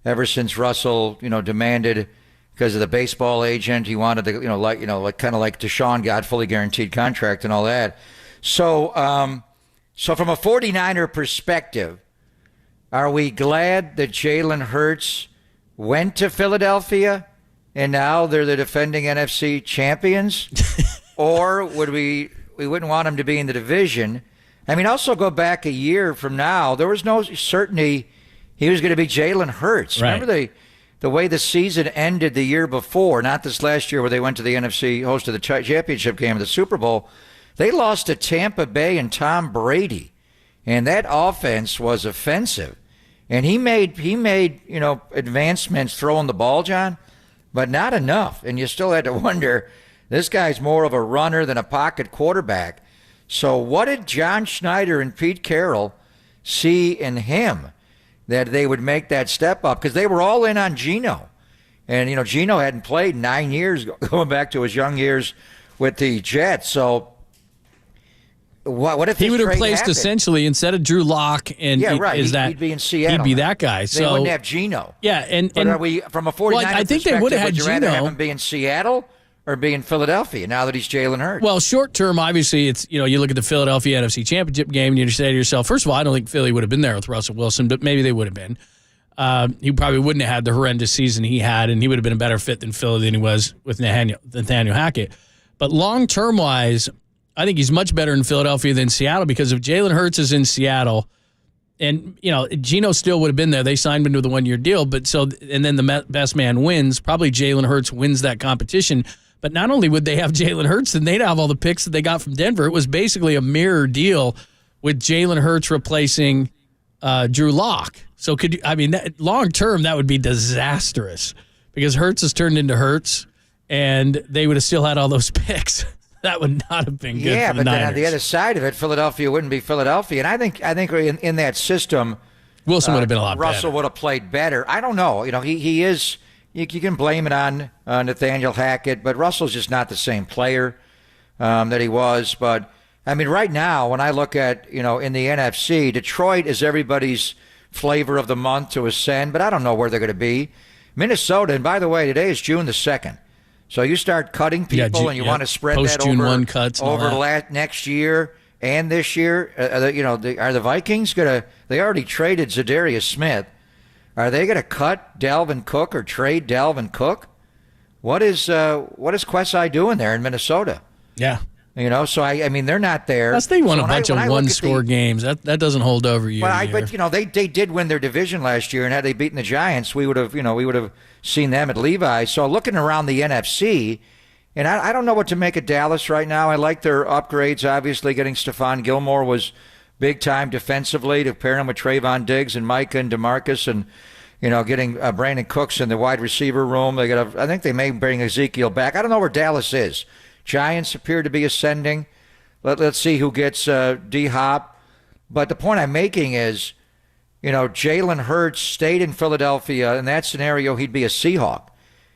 ever since Russell, demanded, because of the baseball agent, he wanted to, kind of like Deshaun got fully guaranteed contract and all that. So from a 49er perspective, are we glad that Jalen Hurts went to Philadelphia and now they're the defending NFC champions? Or would we wouldn't want him to be in the division? I mean, also go back a year from now, there was no certainty he was going to be Jalen Hurts. Right. Remember the way the season ended the year before, not this last year where they went to the NFC, hosted the championship game of the Super Bowl. They lost to Tampa Bay and Tom Brady, and that offense was offensive. And he made advancements throwing the ball, John, but not enough. And you still had to wonder, this guy's more of a runner than a pocket quarterback. So what did John Schneider and Pete Carroll see in him that they would make that step up? Because they were all in on Geno. And, Geno hadn't played 9 years, going back to his young years with the Jets. So what if he would have replaced essentially, instead of Drew Lock and he'd be in Seattle. He'd be that guy. They So wouldn't have Geno. Yeah, but are we from a 49er well, I think they would have had would you rather Geno. have him be in Seattle or be in Philadelphia now that he's Jalen Hurts? Well, short term, obviously, it's you look at the Philadelphia NFC Championship game and you say to yourself, first of all, I don't think Philly would have been there with Russell Wilson, but maybe they would have been. He probably wouldn't have had the horrendous season he had, and he would have been a better fit than Philly than he was with Nathaniel Hackett. But long term wise, I think he's much better in Philadelphia than Seattle, because if Jalen Hurts is in Seattle, and Geno still would have been there, they signed him to the 1-year deal. And then the best man wins. Probably Jalen Hurts wins that competition. But not only would they have Jalen Hurts, then they'd have all the picks that they got from Denver. It was basically a mirror deal with Jalen Hurts replacing Drew Lock. So long term, that would be disastrous, because Hurts has turned into Hurts, and they would have still had all those picks. That would not have been good for the but Niners. then on the other side of it, Philadelphia wouldn't be Philadelphia. And I think in that system, Wilson would have been a lot better. Russell would have played better. I don't know. He is. You can blame it on Nathaniel Hackett, but Russell's just not the same player that he was. But right now, when I look at in the NFC, Detroit is everybody's flavor of the month to ascend, but I don't know where they're going to be. Minnesota, and by the way, today is June the 2nd. So you start cutting people, and you want to spread that over next year and this year. Are the Vikings going to? They already traded Zadarius Smith. Are they going to cut Dalvin Cook or trade Dalvin Cook? What is Kwesi doing there in Minnesota? Yeah, So I mean, they're not there. Plus, they won So a bunch of one-score games. That doesn't hold over you. But they did win their division last year, and had they beaten the Giants, we would have seen them at Levi. So looking around the NFC, and I don't know what to make of Dallas right now. I like their upgrades. Obviously, getting Stephon Gilmore was big time defensively to pair him with Trayvon Diggs and Micah and DeMarcus, and getting Brandon Cooks in the wide receiver room. I think they may bring Ezekiel back. I don't know where Dallas is. Giants appear to be ascending. Let's see who gets D-Hop. But the point I'm making is, Jalen Hurts stayed in Philadelphia. In that scenario, he'd be a Seahawk.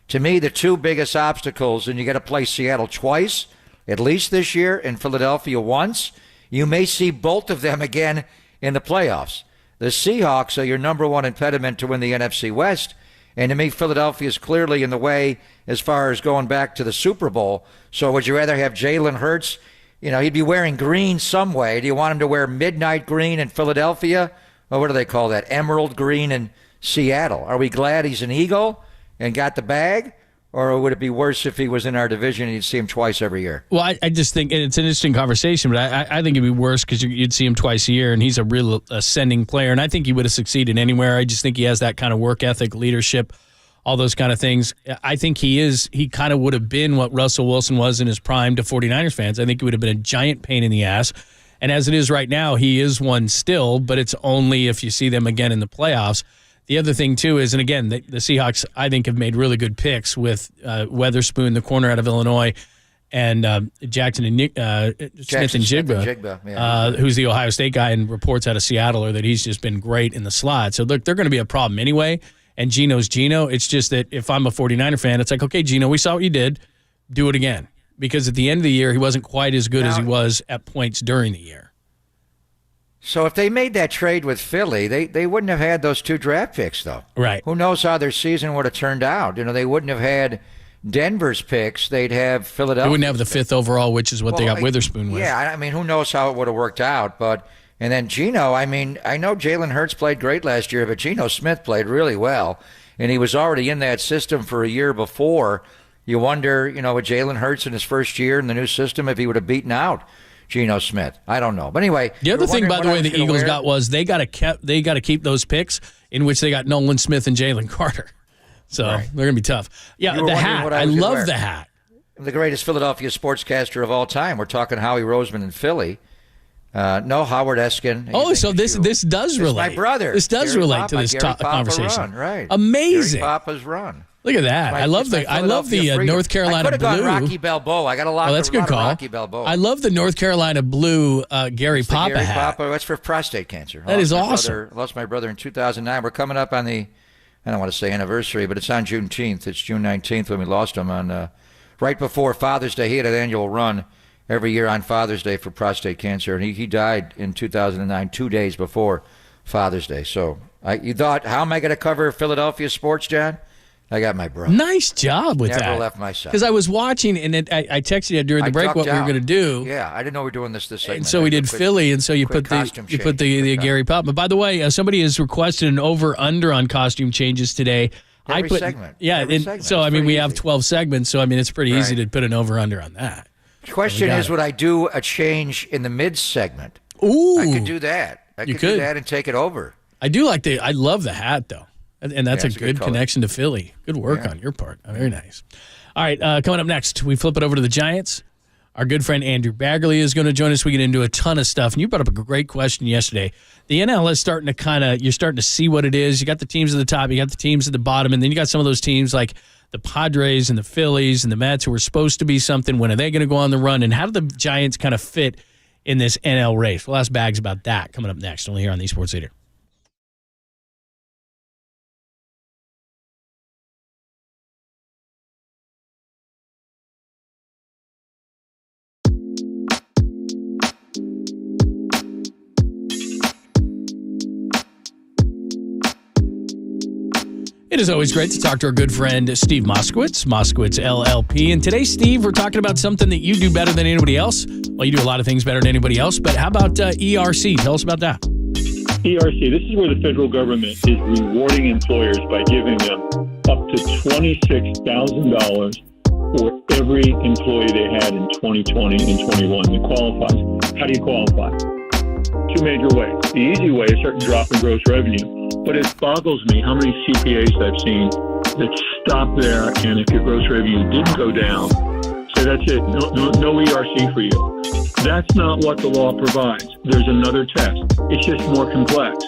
To me, the two biggest obstacles, and you got to play Seattle twice, at least this year, and Philadelphia once. You may see both of them again in the playoffs. The Seahawks are your number one impediment to win the NFC West. And to me, Philadelphia is clearly in the way as far as going back to the Super Bowl. So would you rather have Jalen Hurts? He'd be wearing green some way. Do you want him to wear midnight green in Philadelphia? Or what do they call that? Emerald green in Seattle. Are we glad he's an Eagle and got the bag? Or would it be worse if he was in our division and you'd see him twice every year? Well, I just think it's an interesting conversation, but I think it'd be worse because you'd see him twice a year, and he's a real ascending player, and I think he would have succeeded anywhere. I just think he has that kind of work ethic, leadership, all those kind of things. I think he kind of would have been what Russell Wilson was in his prime to 49ers fans. I think it would have been a giant pain in the ass. And as it is right now, he is one still, but it's only if you see them again in the playoffs. The other thing, too, is, and again, the Seahawks, I think, have made really good picks with Weatherspoon, the corner out of Illinois, and Jackson and Smith-Njigba, who's the Ohio State guy and reports out of Seattle, or that he's just been great in the slot. So, look, they're going to be a problem anyway, and Geno's Geno. It's just that if I'm a 49er fan, it's like, okay, Geno, we saw what you did. Do it again. Because at the end of the year, he wasn't quite as good as he was at points during the year. So if they made that trade with Philly, they wouldn't have had those two draft picks, though. Right. Who knows how their season would have turned out? They wouldn't have had Denver's picks. They'd have Philadelphia. They wouldn't have the 5th overall, which is what they got Witherspoon with. Yeah, I mean, who knows how it would have worked out. And then Geno, I mean, I know Jalen Hurts played great last year, but Geno Smith played really well. And he was already in that system for a year before. You wonder, with Jalen Hurts in his first year in the new system, if he would have beaten out Geno Smith. I don't know. But anyway. The other thing, by the way, the Eagles got was they got to keep those picks in which they got Nolan Smith and Jalen Carter. So they're going to be tough. Yeah, the hat. I love the hat. The greatest Philadelphia sportscaster of all time. We're talking Howie Roseman in Philly. No, Howard Eskin. Oh, so this does relate. My brother. This does Gary relate Papa, to this conversation. Run, right. Amazing. Gary Papa's run. Look at that. I love the North Carolina Blue. I could have gone Rocky Balboa. I got a lot, that's a good call. Rocky Balboa. I love the North Carolina Blue Gary Papa Gary hat. Papa, that's for prostate cancer. That is awesome. I lost my brother in 2009. We're coming up on the, I don't want to say anniversary, but it's on Juneteenth. It's June 19th when we lost him on right before Father's Day. He had an annual run every year on Father's Day for prostate cancer, and he died in 2009, 2 days before Father's Day. So you thought, how am I going to cover Philadelphia sports, John? I got my brother. Nice job with that. Never left my side. Because I was watching, and I texted you during the break what we were going to do. Yeah, I didn't know we were doing this segment. And so we did Philly, and so you put the Gary Pop. But by the way, somebody has requested an over-under on costume changes today. Every segment. Yeah, so I mean, we have 12 segments, so I mean, it's pretty easy to put an over-under on that. The question is, would I do a change in the mid-segment? Ooh. I could do that. I could do that and take it over. I love the hat, though. And that's a good connection to Philly. Good work on your part. Very nice. All right, coming up next, we flip it over to the Giants. Our good friend Andrew Baggerly is going to join us. We get into a ton of stuff. And you brought up a great question yesterday. The NL is starting to you're starting to see what it is. You got the teams at the top, you got the teams at the bottom, and then you got some of those teams like the Padres and the Phillies and the Mets who were supposed to be something. When are they going to go on the run? And how do the Giants kind of fit in this NL race? We'll ask Bags about that coming up next, only here on the Sports Leader. It is always great to talk to our good friend Steve Moskowitz LLP. And today, Steve, we're talking about something that you do better than anybody else. Well, you do a lot of things better than anybody else, but how about ERC? Tell us about that. ERC, this is where the federal government is rewarding employers by giving them up to $26,000 for every employee they had in 2020 and 21 that qualifies. How do you qualify? Two major ways. The easy way is certain drop in gross revenue. But it boggles me how many CPAs I've seen that stop there, and if your gross revenue didn't go down, say that's it, no ERC for you. That's not what the law provides. There's another test. It's just more complex.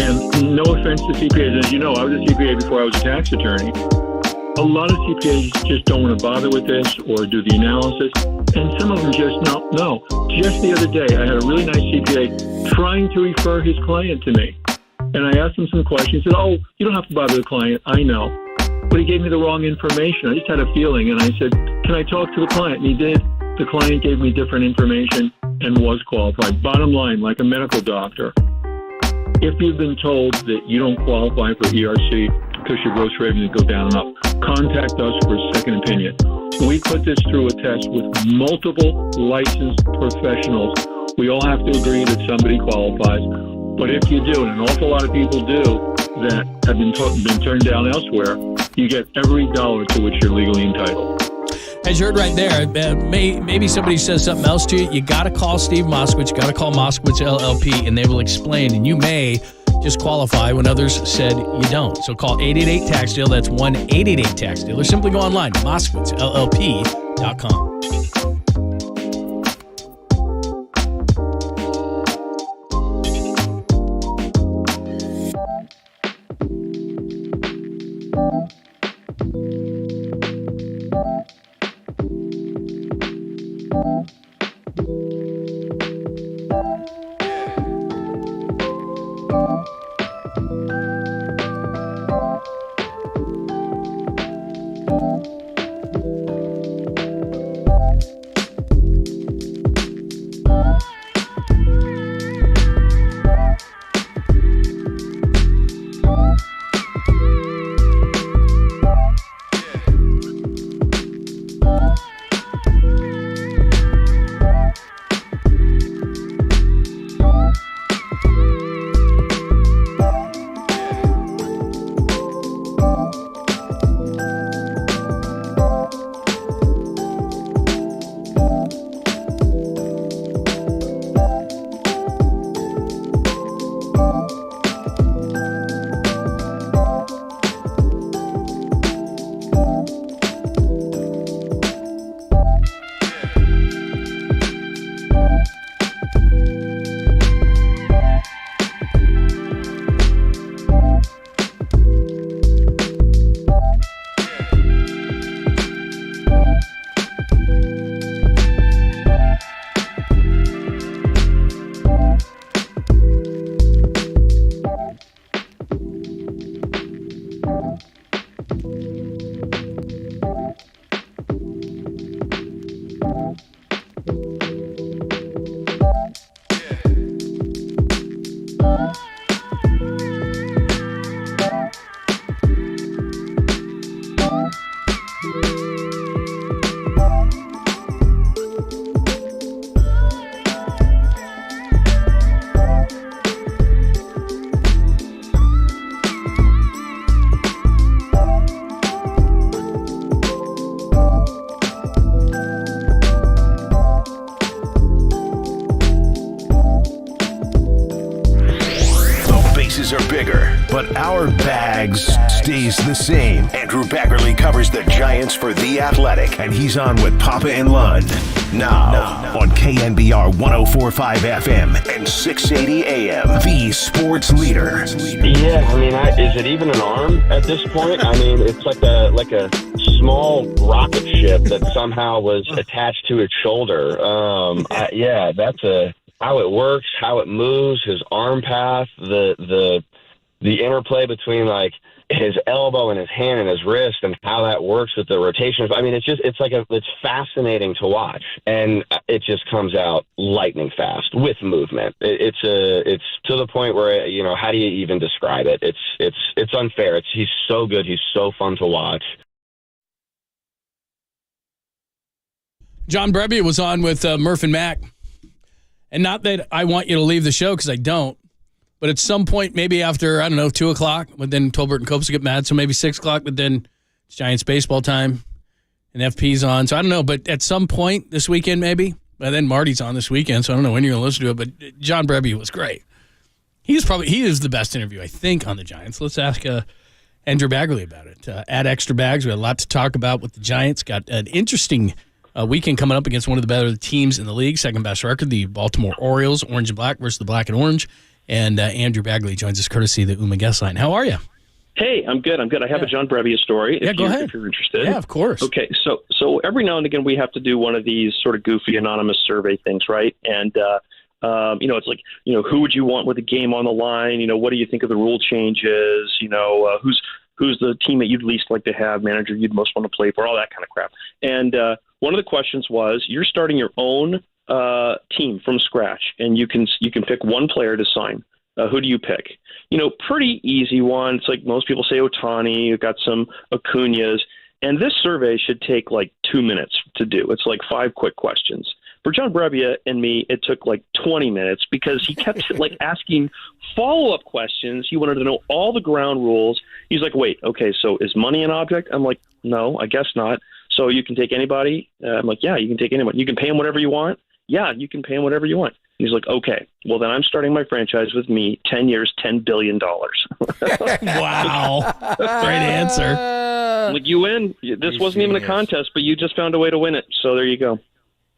And no offense to CPAs, as you know, I was a CPA before I was a tax attorney. A lot of CPAs just don't want to bother with this or do the analysis, and some of them just don't know. Just the other day, I had a really nice CPA trying to refer his client to me. And I asked him some questions. He said, "Oh, you don't have to bother the client. I know." But he gave me the wrong information. I just had a feeling, and I said, "Can I talk to the client?" And he did. The client gave me different information and was qualified. Bottom line, like a medical doctor, if you've been told that you don't qualify for ERC because your gross revenue go down and up, contact us for a second opinion. We put this through a test with multiple licensed professionals. We all have to agree that somebody qualifies. But if you do, and an awful lot of people do, that have been turned down elsewhere, you get every dollar to which you're legally entitled. As you heard right there, maybe somebody says something else to you. You got to call Steve Moskowitz. You got to call Moskowitz LLP, and they will explain. And you may just qualify when others said you don't. So call 888-TAX-DEAL. That's 1-888-TAX-DEAL. Or simply go online to MoskowitzLLP.com. Are bigger, but our bags stays the same. Andrew Baggerly covers the Giants for The Athletic, and he's on with Papa and Lund now on KNBR 104.5 FM and 680 AM. The sports leader. Yeah, I mean, is it even an arm at this point? I mean, it's like a small rocket ship that somehow was attached to its shoulder. That's how it works, how it moves, his arm path, the interplay between like his elbow and his hand and his wrist, and how that works with the rotation. I mean, it's fascinating to watch, and it just comes out lightning fast with movement. It's to the point where, you know, how do you even describe it? It's unfair. He's so good. He's so fun to watch. John Brebbia was on with Murph and Mac. And not that I want you to leave the show, because I don't. But at some point, maybe after, 2 o'clock, but then Tolbert and Copes get mad, so maybe 6 o'clock, but then it's Giants baseball time. and FP's on. So I don't know, but at some point this weekend maybe. But then Marty's on this weekend, so I don't know when you're going to listen to it. But John Brebbia was great. He is the best interview, I think, on the Giants. Let's ask Andrew Baggerly about it. At Extra Bags, we had a lot to talk about with the Giants. Got an interesting weekend coming up against one of the better teams in the league, second best record, the Baltimore Orioles, orange and black versus the black and orange. And Andrew Baggerly joins us courtesy of the UMA guest line. How are you? Hey, I'm good. I have a John Brebbia story. Go ahead. If you're interested. Yeah, of course. Okay, so every now and again we have to do one of these sort of goofy anonymous survey things, right? And it's like, who would you want with the game on the line? What do you think of the rule changes? Who's the team that you'd least like to have, manager you'd most want to play for, all that kind of crap. And one of the questions was, you're starting your own team from scratch, and you can pick one player to sign. Who do you pick? Pretty easy one. It's like most people say Ohtani. You've got some Acuñas. And this survey should take like 2 minutes to do. It's like 5 quick questions. For John Brebbia and me, it took like 20 minutes because he kept like asking follow-up questions. He wanted to know all the ground rules. He's like, wait, okay, so is money an object? I'm like, no, I guess not. So you can take anybody? I'm like, yeah, you can take anyone. You can pay him whatever you want? Yeah, you can pay him whatever you want. He's like, okay, well, then I'm starting my franchise with me, 10 years, $10 billion. Wow. Great answer. Like, you win. This wasn't even a contest, but you just found a way to win it. So there you go.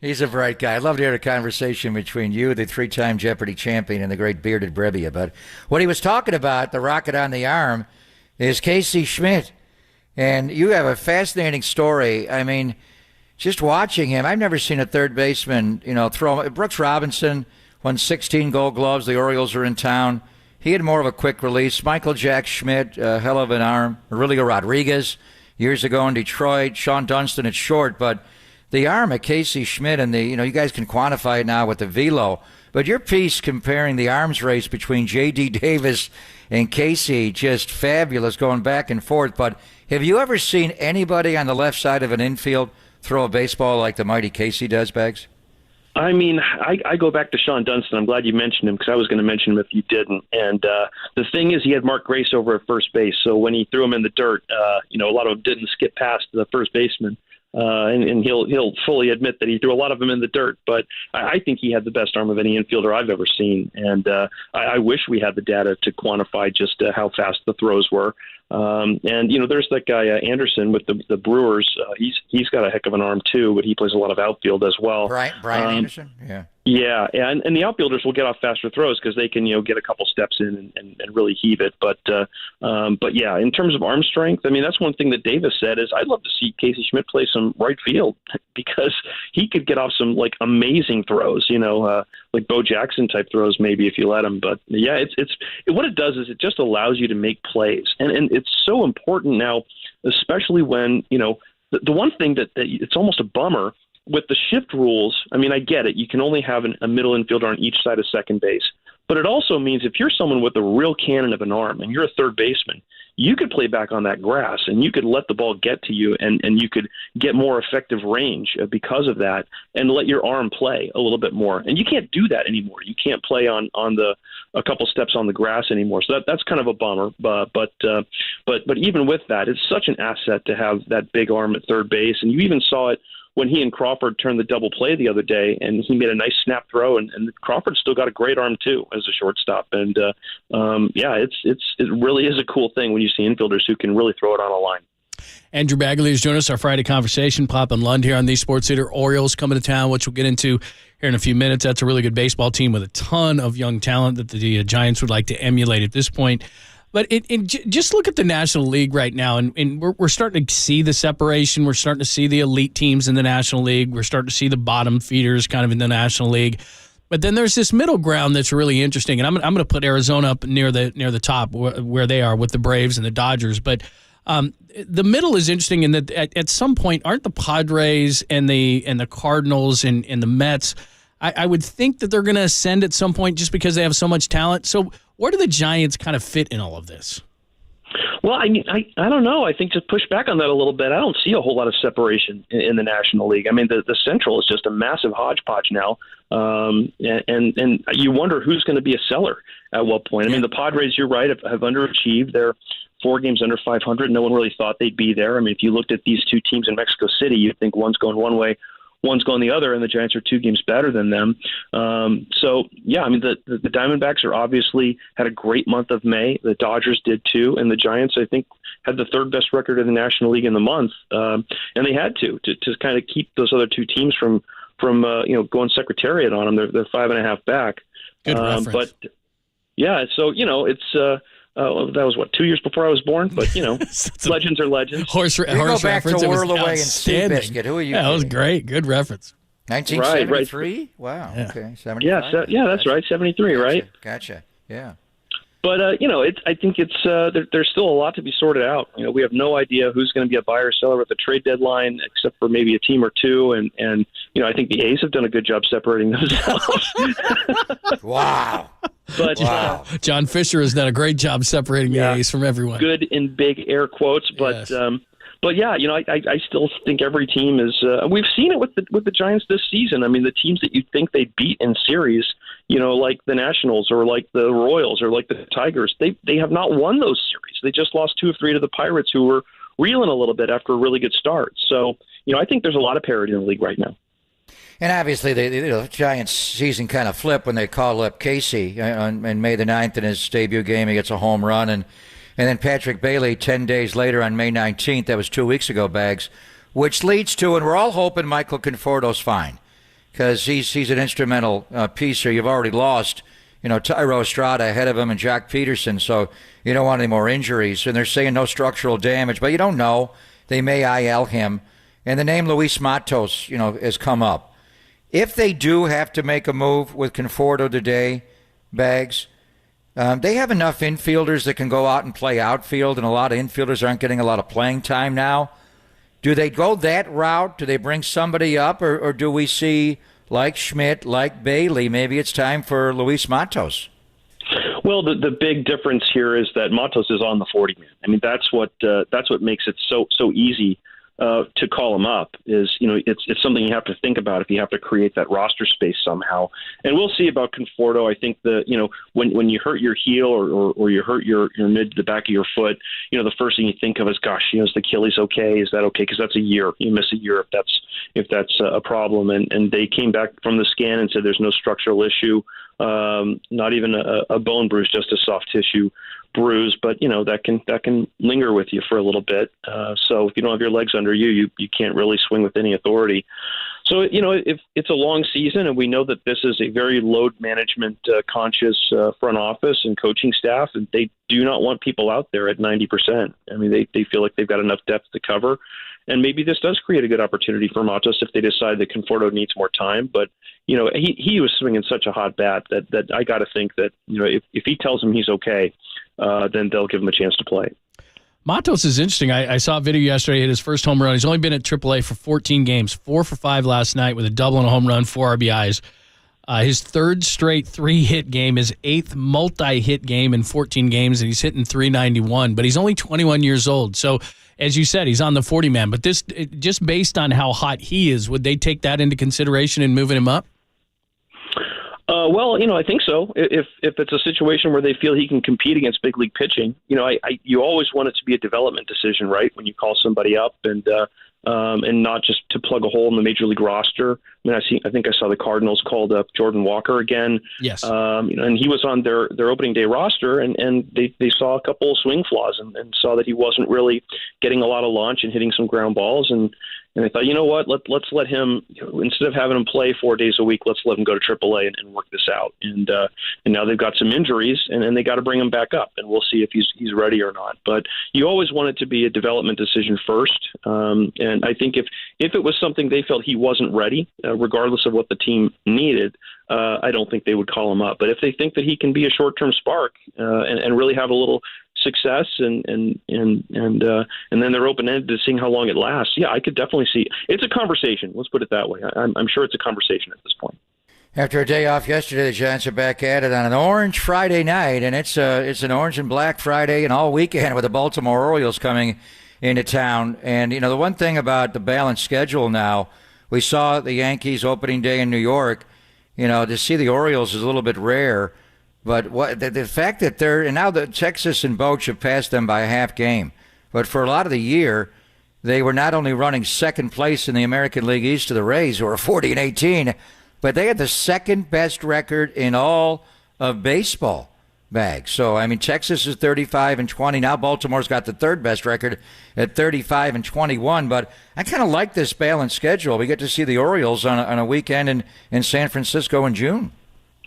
He's a bright guy. I'd love to hear a conversation between you, the 3-time Jeopardy champion, and the great bearded Brebbia. But what he was talking about, the rocket on the arm, is Casey Schmidt. And you have a fascinating story. I mean, just watching him, I've never seen a third baseman, throw. Brooks Robinson won 16 Gold Gloves. The Orioles are in town. He had more of a quick release. Michael Jack Schmidt, a hell of an arm. Aurelio Rodriguez years ago in Detroit. Sean Dunston at short. But the arm of Casey Schmidt and you guys can quantify it now with the velo. But your piece comparing the arms race between J.D. Davis and Casey, just fabulous going back and forth. But have you ever seen anybody on the left side of an infield throw a baseball like the mighty Casey does, Bags? I mean, I go back to Sean Dunston. I'm glad you mentioned him because I was going to mention him if you didn't. And the thing is, he had Mark Grace over at first base. So when he threw him in the dirt, a lot of them didn't skip past the first baseman. And he'll fully admit that he threw a lot of them in the dirt. But I think he had the best arm of any infielder I've ever seen. And I wish we had the data to quantify just how fast the throws were. There's that guy Anderson with the Brewers. He's got a heck of an arm too, but he plays a lot of outfield as well. Brian Anderson, yeah. Yeah, and the outfielders will get off faster throws because they can get a couple steps in and really heave it. But yeah, in terms of arm strength, I mean that's one thing that Davis said is I'd love to see Casey Schmidt play some right field because he could get off some like amazing throws, like Bo Jackson type throws maybe if you let him. But yeah, it's what it does is it just allows you to make plays, and it's so important now, especially when the one thing that it's almost a bummer. With the shift rules, I mean, I get it. You can only have a middle infielder on each side of second base. But it also means if you're someone with a real cannon of an arm and you're a third baseman, you could play back on that grass and you could let the ball get to you and you could get more effective range because of that and let your arm play a little bit more. And you can't do that anymore. You can't play on a couple steps on the grass anymore. So that's kind of a bummer. But even with that, it's such an asset to have that big arm at third base. And you even saw it when he and Crawford turned the double play the other day, and he made a nice snap throw, and Crawford still got a great arm too as a shortstop. And it really is a cool thing when you see infielders who can really throw it on a line. Andrew Baggerly is joining us, our Friday conversation. Pop and Lund here on the Sports Leader. Orioles coming to town, which we'll get into here in a few minutes. That's a really good baseball team with a ton of young talent that the Giants would like to emulate at this point. But just look at the National League right now, and we're starting to see the separation. We're starting to see the elite teams in the National League. We're starting to see the bottom feeders kind of in the National League. But then there's this middle ground that's really interesting, and I'm going to put Arizona up near the top where they are with the Braves and the Dodgers. But the middle is interesting in that at some point, aren't the Padres and the Cardinals and the Mets? I would think that they're going to ascend at some point just because they have so much talent. So where do the Giants kind of fit in all of this? Well, I mean, I don't know. I think to push back on that a little bit, I don't see a whole lot of separation in the National League. I mean, the Central is just a massive hodgepodge now, and you wonder who's going to be a seller at what point. I mean, the Padres, you're right, have underachieved. They're 4 games under 500. No one really thought they'd be there. I mean, if you looked at these two teams in Mexico City, you'd think one's going one way, one's going the other, and the Giants are 2 games better than them. So, yeah, I mean, the Diamondbacks are obviously had a great month of May. The Dodgers did too, and the Giants, I think, had the 3rd best record in the National League in the month, and they had to kind of keep those other 2 teams from going Secretariat on them. They're 5.5 back. Good reference. But yeah, so it's that was 2 years before I was born. But legends are legends. Horse go back reference. to It was Whirl Away and outstanding. Seabiscuit. Who are you? Yeah, that was great. Good reference. 1973. Right. Wow. Yeah. Okay. 75. Yeah, that's right. 73, right? Gotcha. Yeah. But I think there's still a lot to be sorted out. We have no idea who's going to be a buyer or seller at the trade deadline, except for maybe a team or two. And I think the A's have done a good job separating themselves. Wow. But John Fisher has done a great job separating the A's from everyone. Good in big air quotes, but. Yes. But yeah, I still think every team is. We've seen it with the Giants this season. I mean, the teams that you think they beat in series, like the Nationals or like the Royals or like the Tigers, they have not won those series. They just lost 2 or 3 to the Pirates, who were reeling a little bit after a really good start. So I think there's a lot of parity in the league right now. And obviously, the Giants' season kind of flipped when they called up Casey on May the 9th in his debut game. He gets a home run, and then Patrick Bailey 10 days later on May 19th. That was 2 weeks ago, Bags, which leads to, and we're all hoping Michael Conforto's fine because he's an instrumental piece here. You've already lost, Tyro Estrada ahead of him and Jock Peterson, so you don't want any more injuries. And they're saying no structural damage, but you don't know. They may IL him. And the name Luis Matos, has come up. If they do have to make a move with Conforto today, Bags, they have enough infielders that can go out and play outfield, and a lot of infielders aren't getting a lot of playing time now. Do they go that route? Do they bring somebody up, or do we see, like Schmidt, like Bailey, maybe it's time for Luis Matos? Well, the big difference here is that Matos is on the 40-man. I mean, that's what makes it so easy to call him up. Is it's something you have to think about if you have to create that roster space somehow. And we'll see about Conforto. I think when you hurt your heel or you hurt your mid to the back of your foot, the first thing you think of is, gosh, is the Achilles okay? Is that okay? Because that's a year. You miss a year if that's a problem. And they came back from the scan and said there's no structural issue, not even a bone bruise, just a soft tissue bruise, but that can linger with you for a little bit. So if you don't have your legs under you can't really swing with any authority. So if it's a long season, and we know that this is a very load management conscious front office and coaching staff, and they do not want people out there at 90%. I mean, they feel like they've got enough depth to cover. And maybe this does create a good opportunity for Matos if they decide that Conforto needs more time. But, he was swinging such a hot bat that I got to think that, if he tells him he's okay, then they'll give him a chance to play. Matos is interesting. I saw a video yesterday. He hit his first home run. He's only been at AAA for 14 games, 4 for 5 last night with a double and a home run, 4 RBIs. His 3rd straight 3-hit game, his 8th multi-hit game in 14 games, and he's hitting .391. But he's only 21 years old. So, as you said, he's on the 40-man. But this, just based on how hot he is, would they take that into consideration in moving him up? Well, I think so. If it's a situation where they feel he can compete against big league pitching, you always want it to be a development decision, right? When you call somebody up and not just to plug a hole in the major league roster. I mean, I think I saw the Cardinals called up Jordan Walker again. Yes. And he was on their opening day roster, and they saw a couple of swing flaws and saw that he wasn't really getting a lot of launch and hitting some ground balls. And they thought, you know what, let's let him, instead of having him play 4 days a week, let's let him go to AAA and work this out. And now they've got some injuries, and they got to bring him back up, and we'll see if he's ready or not. But you always want it to be a development decision first. And I think if it was something they felt he wasn't ready, regardless of what the team needed, I don't think they would call him up. But if they think that he can be a short-term spark and really have a little success and then they're open-ended to seeing how long it lasts, yeah, I could definitely see. It's a conversation. Let's put it that way. I'm sure it's a conversation at this point. After a day off yesterday, the Giants are back at it on an orange Friday night, and it's an orange and black Friday and all weekend with the Baltimore Orioles coming into town. And, the one thing about the balanced schedule now, we saw the Yankees opening day in New York. To see the Orioles is a little bit rare. But the fact that and now the Texas and Boch have passed them by a half game, but for a lot of the year, they were not only running second place in the American League East to the Rays, who are 40-18, but they had the second best record in all of baseball. Bag. So, I mean, Texas is 35-20. Now Baltimore's got the third best record at 35-21. But I kind of like this balanced schedule. We get to see the Orioles on a weekend in San Francisco in June.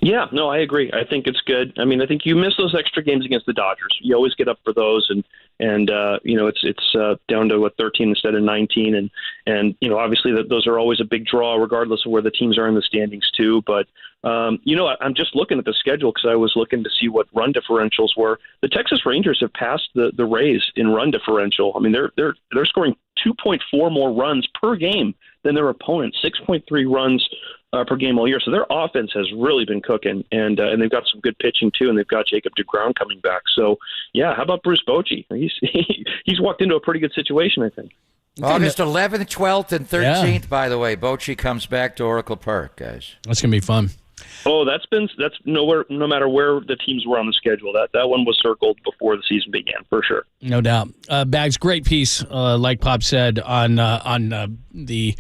Yeah, no, I agree. I think it's good. I mean, I think you miss those extra games against the Dodgers. You always get up for those, and it's down to 13 instead of 19, and obviously those are always a big draw, regardless of where the teams are in the standings too. But I'm just looking at the schedule because I was looking to see what run differentials were. The Texas Rangers have passed the Rays in run differential. I mean, they're scoring 2.4 more runs per game than their opponent, 6.3 runs per game all year. So their offense has really been cooking, and they've got some good pitching too, and they've got Jacob deGrom coming back. So yeah, how about Bruce Bochy? He's walked into a pretty good situation, I think. August 11th, 12th, and 13th, by the way. Bochy comes back to Oracle Park, guys. That's going to be fun. Oh, that's nowhere, no matter where the teams were on the schedule. That one was circled before the season began, for sure. No doubt. Bags, great piece, like Pop said, on the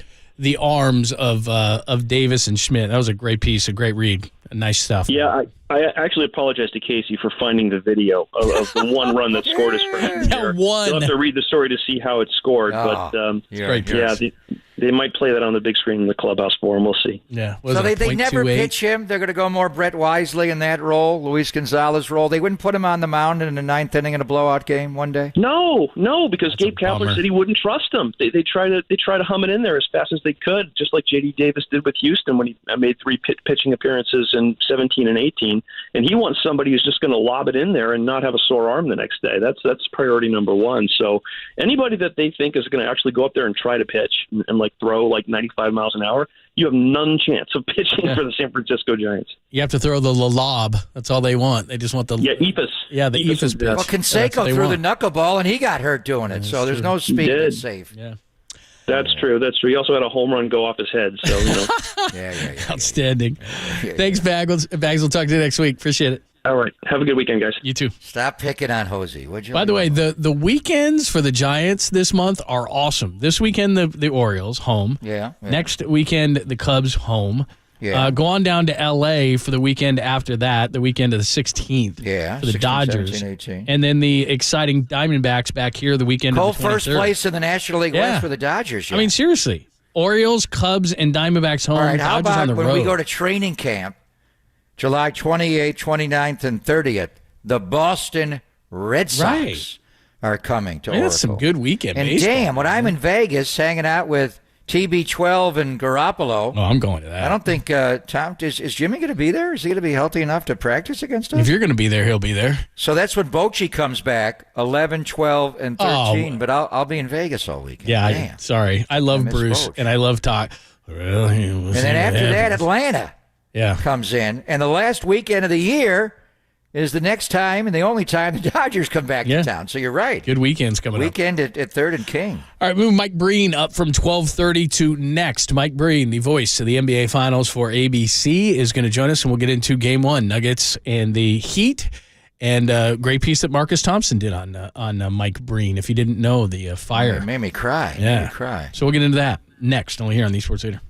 arms of Davis and Schmidt. That was a great piece, a great read. Nice stuff. Yeah, I actually apologize to Casey for finding the video of the one run that scored his first year. One. You'll have to read the story to see how it scored. They might play that on the big screen in the clubhouse for him. We'll see. Yeah. So they never pitch him. They're going to go more Brett Wisely in that role, Luis Gonzalez role. They wouldn't put him on the mound in the ninth inning in a blowout game one day? No, because Gabe Kapler said he wouldn't trust him. They try to hum it in there as fast as they could, just like J.D. Davis did with Houston when he made 3 pitching appearances in 17 and 18. And he wants somebody who's just going to lob it in there and not have a sore arm the next day. That's priority number one. So anybody that they think is going to actually go up there and try to pitch and throw like 95 miles an hour, you have none chance of pitching for the San Francisco Giants. You have to throw the lob. That's all they want. They just want the eephus. Yeah, the eephus pitch. Well, Canseco threw the knuckleball and he got hurt doing it. So there's no speed that's safe. Yeah. That's true. He also had a home run go off his head. So yeah. Outstanding. Thanks, Bags. We'll talk to you next week. Appreciate it. All right. Have a good weekend, guys. You too. Stop picking on Hosey, would you? By the way, the weekends for the Giants this month are awesome. This weekend, the Orioles, home. Yeah. Next weekend, the Cubs, home. Yeah. Go on down to L.A. for the weekend after that, the weekend of the 16th. Yeah. For the 16, Dodgers. 17, 18. And then the exciting Diamondbacks back here the weekend of the 23rd. First place in the National League West for the Dodgers. Yeah. I mean, seriously. Orioles, Cubs, and Diamondbacks home. All right, how Dodgers about on the when road. we go to training camp, July 28th, 29th, and 30th, the Boston Red Sox are coming to Oracle. That's some good weekend and baseball. Damn, when I'm in Vegas hanging out with TB12 and Garoppolo. Oh, I'm going to that. I don't think, Tom, is Jimmy going to be there? Is he going to be healthy enough to practice against us? If you're going to be there, he'll be there. So that's when Bochy comes back, 11, 12, and 13. But I'll be in Vegas all weekend. Yeah, sorry. I love Bruce, and I love talk. Really? And then after that, Atlanta comes in. And the last weekend of the year is the next time and the only time the Dodgers come back to town. So you're right. Good weekends coming Weekend at 3rd and King. All right, move Mike Breen up from 12:30 to next. Mike Breen, the voice of the NBA Finals for ABC, is going to join us, and we'll get into Game 1, Nuggets and the Heat. And a great piece that Marcus Thompson did on Mike Breen. If you didn't know, the fire. It made me cry. Yeah. Made me cry. So we'll get into that next, only here on the Sports Leader.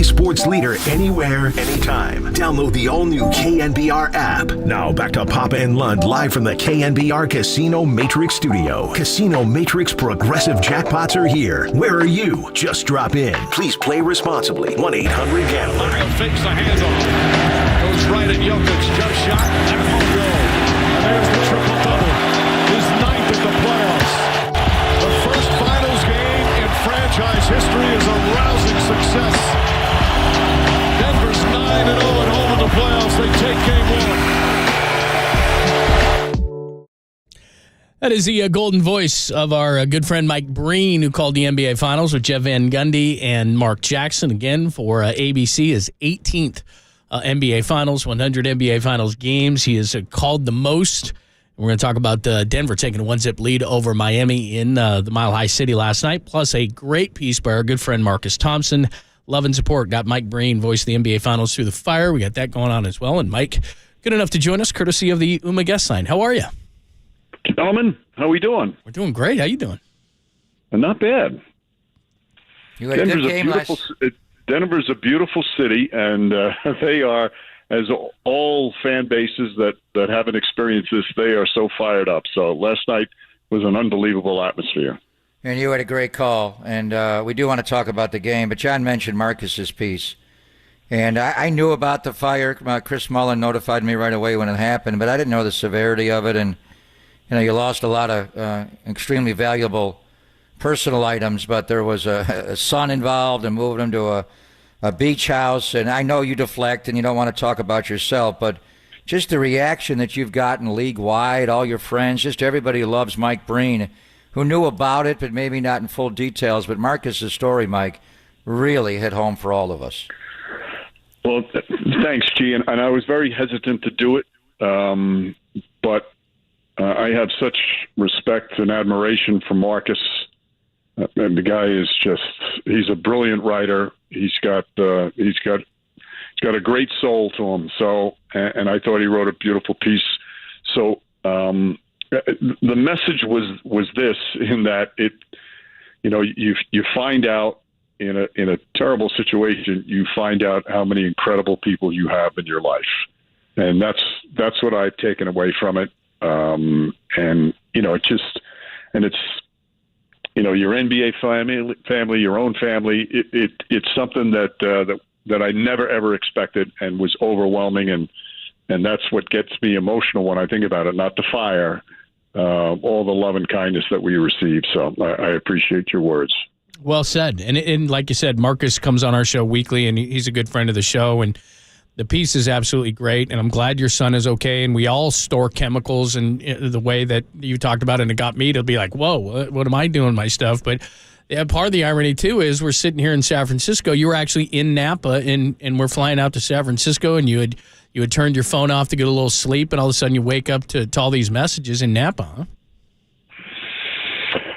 Sports leader anywhere, anytime. Download the all-new KNBR app. Now back to Papa and Lund live from the KNBR Casino Matrix Studio. Casino Matrix progressive jackpots are here. Where are you? Just drop in. Please play responsibly. 1-800-GAMBLER. Fakes the handoff. Goes right at Jokic. Jump shot. And home goal. And there's the triple-double. His 9th of the playoffs. The first finals game in franchise history is a rousing success. Denver's 9-0 at home in the playoffs. They take game 1. That is the golden voice of our good friend Mike Breen, who called the NBA Finals with Jeff Van Gundy and Mark Jackson again for ABC, his 18th NBA Finals, 100 NBA Finals games. He has called the most. We're going to talk about Denver taking a 1-zip lead over Miami in the Mile High City last night, plus a great piece by our good friend Marcus Thompson. Love and support. Got Mike Breen, voice of the NBA Finals, through the fire. We got that going on as well. And Mike, good enough to join us, courtesy of the UMA guest line. How are you? Gentlemen, how we doing? We're doing great. How you doing? Not bad. You had a good game Denver's a beautiful city, and they are, as all fan bases that haven't experienced this, they are so fired up. So last night was an unbelievable atmosphere. And you had a great call, and we do want to talk about the game. But John mentioned Marcus's piece, and I knew about the fire. Chris Mullen notified me right away when it happened, but I didn't know the severity of it. And you lost a lot of extremely valuable personal items, but there was a son involved and moved him to a beach house. And I know you deflect and you don't want to talk about yourself, but just the reaction that you've gotten league-wide, all your friends, just everybody who loves Mike Breen, who knew about it, but maybe not in full details. But Marcus's story, Mike, really hit home for all of us. Well, thanks, G. And I was very hesitant to do it, but I have such respect and admiration for Marcus. And the guy is he's a brilliant writer. He's got a great soul to him. So, and I thought he wrote a beautiful piece. So the message was this, in that you find out in a terrible situation, you find out how many incredible people you have in your life, and that's what I've taken away from it. It's your NBA family, your own family. It's something that I never ever expected, and was overwhelming, and that's what gets me emotional when I think about it. Not the fire, all the love and kindness that we receive. So I appreciate your words. Well said. And like you said, Marcus comes on our show weekly, and he's a good friend of the show, and the piece is absolutely great, and I'm glad your son is okay. And we all store chemicals, and the way that you talked about it, and it got me to be like, whoa, what am I doing with my stuff? But part of the irony, too, is we're sitting here in San Francisco. You were actually in Napa, and we're flying out to San Francisco, and you had turned your phone off to get a little sleep, and all of a sudden you wake up to all these messages in Napa, huh?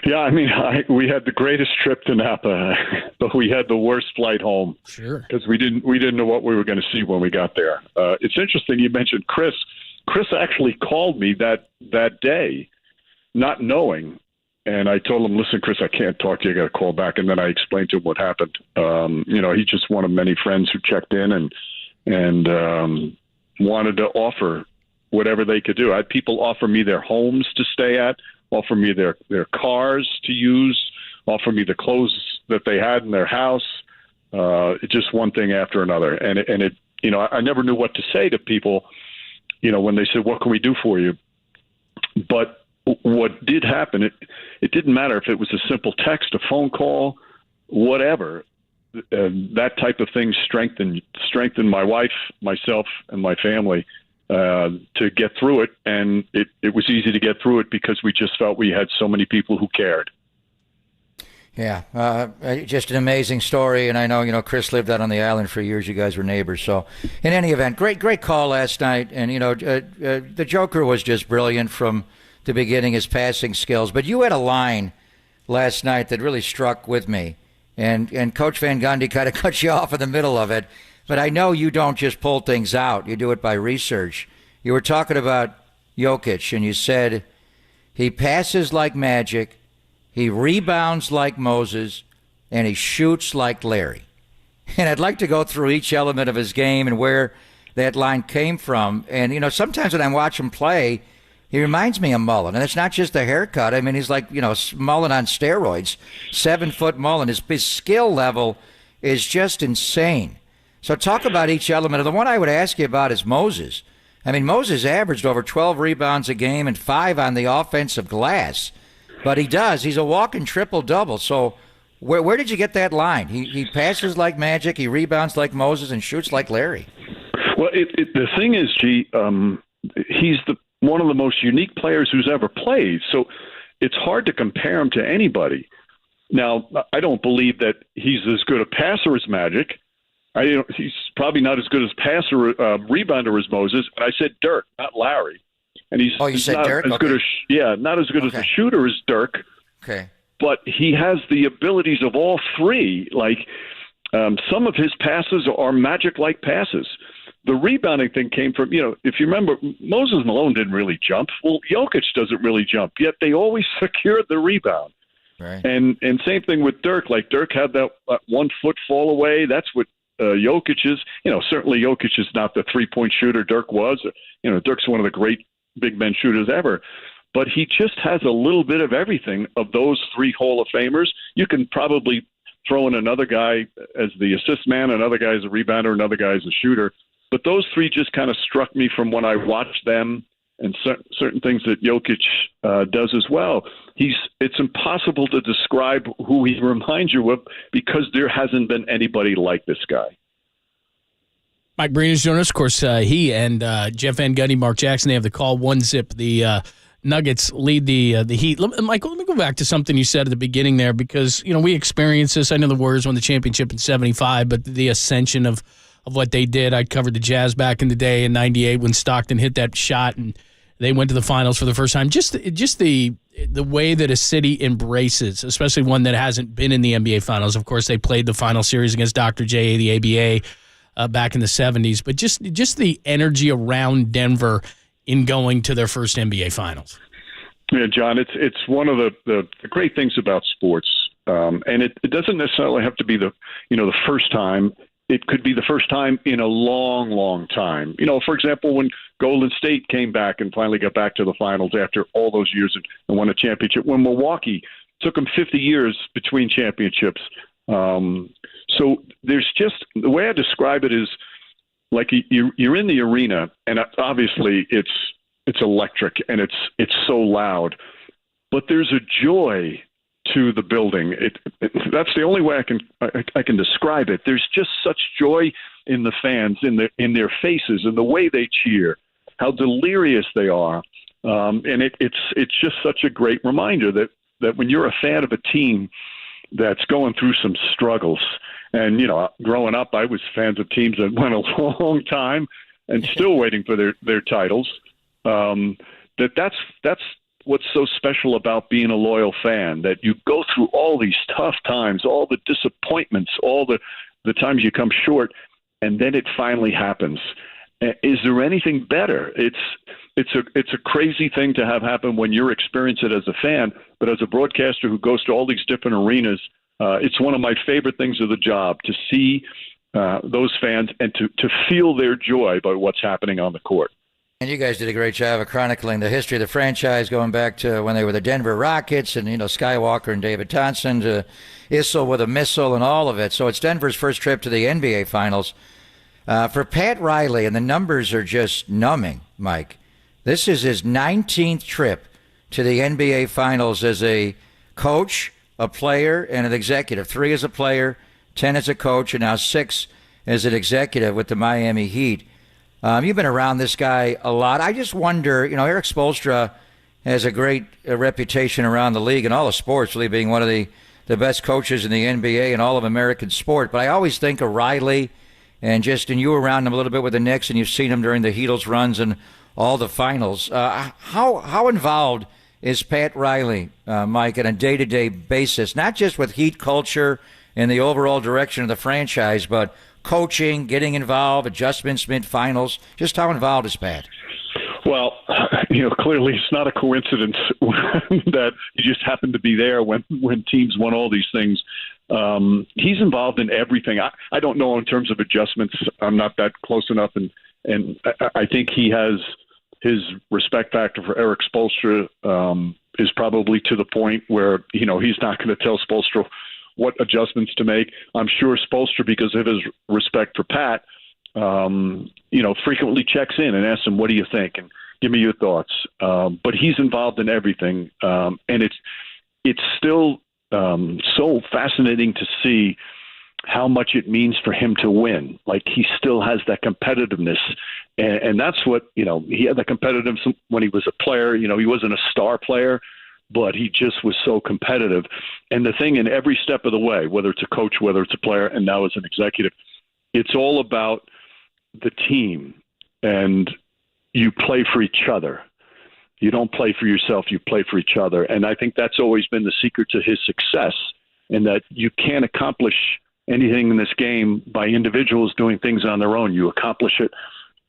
Yeah, I mean, we had the greatest trip to Napa, but we had the worst flight home. Sure. Because we didn't know what we were going to see when we got there. It's interesting you mentioned Chris. Chris actually called me that day, not knowing, and I told him, "Listen, Chris, I can't talk to you. I got to call back." And then I explained to him what happened. He's just one of many friends who checked in and wanted to offer whatever they could do. I had people offer me their homes to stay at, offer me their cars to use, offer me the clothes that they had in their house. Just one thing after another. And it I never knew what to say to people, when they said, "What can we do for you?" But what did happen, it didn't matter if it was a simple text, a phone call, whatever. That type of thing strengthened my wife, myself, and my family to get through it. And it was easy to get through it because we just felt we had so many people who cared. Yeah, just an amazing story. And I know, Chris lived out on the island for years. You guys were neighbors. So in any event, great call last night. And, the Joker was just brilliant from the beginning, his passing skills. But you had a line last night that really struck with me. And Coach Van Gundy kind of cut you off in the middle of it. But I know you don't just pull things out. You do it by research. You were talking about Jokic, and you said he passes like magic, he rebounds like Moses, and he shoots like Larry. And I'd like to go through each element of his game and where that line came from. And, sometimes when I watch him play, he reminds me of Mullen. And it's not just the haircut. I mean, he's like, Mullen on steroids, 7-foot Mullen. His skill level is just insane. So talk about each element. And the one I would ask you about is Moses. I mean, Moses averaged over 12 rebounds a game and 5 on the offensive glass. But he's a walking triple-double. So where did you get that line? He passes like magic, he rebounds like Moses, and shoots like Larry. Well, the thing is, he's one of the most unique players who's ever played. So it's hard to compare him to anybody. Now, I don't believe that he's as good a passer as Magic. He's probably not as good as passer, rebounder as Moses. And I said Dirk, not Larry. And he's you said not Dirk? as good not as good as a shooter as Dirk. Okay. But he has the abilities of all three. Like some of his passes are Magic-like passes. The rebounding thing came from, if you remember, Moses Malone didn't really jump. Well, Jokic doesn't really jump, yet they always secured the rebound. Right. And same thing with Dirk. Like Dirk had that 1 foot fall away. That's what Jokic is. Certainly Jokic is not the 3-point shooter Dirk was. Dirk's one of the great big men shooters ever. But he just has a little bit of everything of those 3 Hall of Famers. You can probably throw in another guy as the assist man, another guy as a rebounder, another guy as a shooter. But those 3 just kind of struck me from when I watched them and certain things that Jokic does as well. It's impossible to describe who he reminds you of because there hasn't been anybody like this guy. Mike Breen is joining us. Of course, he and Jeff Van Gundy, Mark Jackson, they have the call 1-zip. The Nuggets lead the Heat. Michael, let me go back to something you said at the beginning there because, we experienced this. I know the Warriors won the championship in 75, but the ascension of what they did. I covered the Jazz back in the day in 98 when Stockton hit that shot and they went to the finals for the first time. Just the way that a city embraces, especially one that hasn't been in the NBA finals. Of course, they played the final series against Dr. J, the ABA, back in the 70s. But just the energy around Denver in going to their first NBA Finals. Yeah, John, it's one of the great things about sports, and it doesn't necessarily have to be the first time. It could be the first time in a long, long time. For example, when Golden State came back and finally got back to the finals after all those years and won a championship. When Milwaukee took them 50 years between championships. So there's just the way I describe it is like you're in the arena, and obviously it's electric and it's so loud, but there's a joy to the building. That's the only way I can describe it. There's just such joy in the fans, in their faces, and the way they cheer, how delirious they are, and it's just such a great reminder that when you're a fan of a team that's going through some struggles, and growing up, I was fans of teams that went a long time and still waiting for their titles. That's what's so special about being a loyal fan, that you go through all these tough times, all the disappointments, all the times you come short, and then it finally happens. Is there anything better? It's a crazy thing to have happen when you're experiencing it as a fan, but as a broadcaster who goes to all these different arenas, it's one of my favorite things of the job to see those fans and to feel their joy by what's happening on the court. And you guys did a great job of chronicling the history of the franchise, going back to when they were the Denver Rockets and, Skywalker and David Thompson to Issel with a missile and all of it. So it's Denver's first trip to the NBA Finals. For Pat Riley, and the numbers are just numbing, Mike, this is his 19th trip to the NBA Finals as a coach, a player, and an executive. 3 as a player, 10 as a coach, and now 6 as an executive with the Miami Heat. You've been around this guy a lot. I just wonder, Erik Spoelstra has a great reputation around the league and all of sports, really being one of the best coaches in the NBA and all of American sport. But I always think of Riley, and you were around him a little bit with the Knicks, and you've seen him during the Heatles runs and all the finals. How involved is Pat Riley, Mike, on a day-to-day basis, not just with Heat culture and the overall direction of the franchise, but coaching, getting involved, adjustments mid-finals? Just how involved is Pat? Well, clearly it's not a coincidence that he just happened to be there when teams won all these things. He's involved in everything. I don't know in terms of adjustments. I'm not that close enough, and I think he has his respect factor for Erik Spoelstra is probably to the point where he's not going to tell Spoelstra what adjustments to make. I'm sure Spoelstra, because of his respect for Pat, frequently checks in and asks him, "What do you think?" and give me your thoughts. But he's involved in everything, and it's still so fascinating to see how much it means for him to win. Like, he still has that competitiveness, and that's what he had that competitiveness when he was a player. He wasn't a star player, but he just was so competitive. And the thing in every step of the way, whether it's a coach, whether it's a player, and now as an executive, it's all about the team, and you play for each other. You don't play for yourself, you play for each other. And I think that's always been the secret to his success, in that you can't accomplish anything in this game by individuals doing things on their own. You accomplish it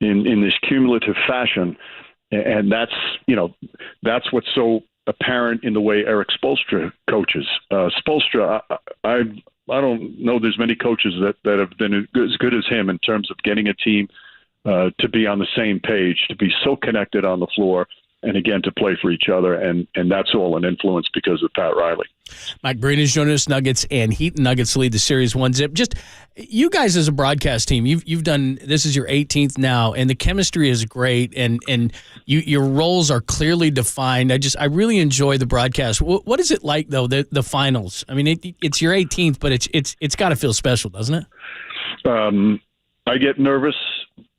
in this cumulative fashion. And that's what's so apparent in the way Erik Spoelstra coaches. Spoelstra, I don't know there's many coaches that have been as good as him in terms of getting a team to be on the same page, to be so connected on the floor, and again, to play for each other. And that's all an influence because of Pat Riley. Mike Breen is joining us. Nuggets and Heat. Nuggets lead the series 1-0. Just you guys as a broadcast team, you've done, this is your 18th now, and the chemistry is great, and your roles are clearly defined. I really enjoy the broadcast. What is it like, though, the finals? I mean, it's your 18th, but it's got to feel special, doesn't it? I get nervous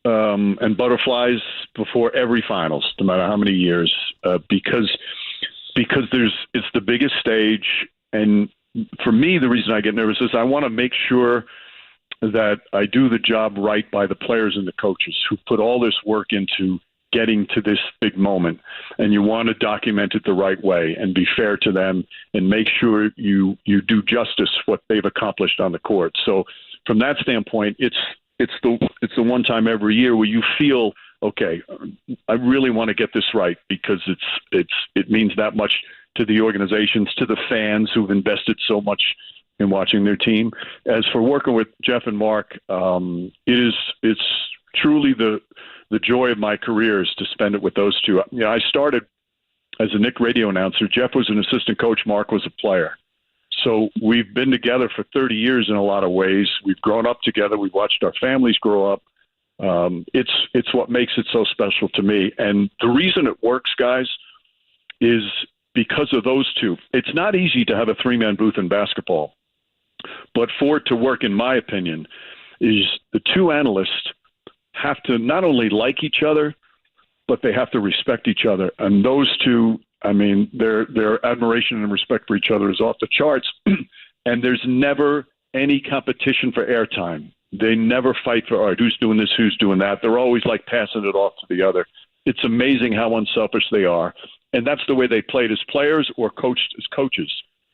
and butterflies before every finals, no matter how many years, because it's the biggest stage. And for me, the reason I get nervous is I want to make sure that I do the job right by the players and the coaches who put all this work into getting to this big moment. And you want to document it the right way and be fair to them and make sure you do justice what they've accomplished on the court. So from that standpoint, it's the one time every year where you feel okay, I really want to get this right because it means that much to the organizations, to the fans who've invested so much in watching their team. As for working with Jeff and Mark, it's truly the joy of my career is to spend it with those two. You know, I started as a Nick radio announcer. Jeff was an assistant coach. Mark was a player. So we've been together for 30 years in a lot of ways. We've grown up together. We've watched our families grow up. It's what makes it so special to me. And the reason it works, guys, is because of those two. It's not easy to have a three-man booth in basketball. But for it to work, in my opinion, is the two analysts have to not only like each other, but they have to respect each other. And those two, I mean, their admiration and respect for each other is off the charts. And there's never any competition for airtime. They never fight for, all right, who's doing this, who's doing that. They're always like passing it off to the other. It's amazing how unselfish they are. And that's the way they played as players or coached as coaches.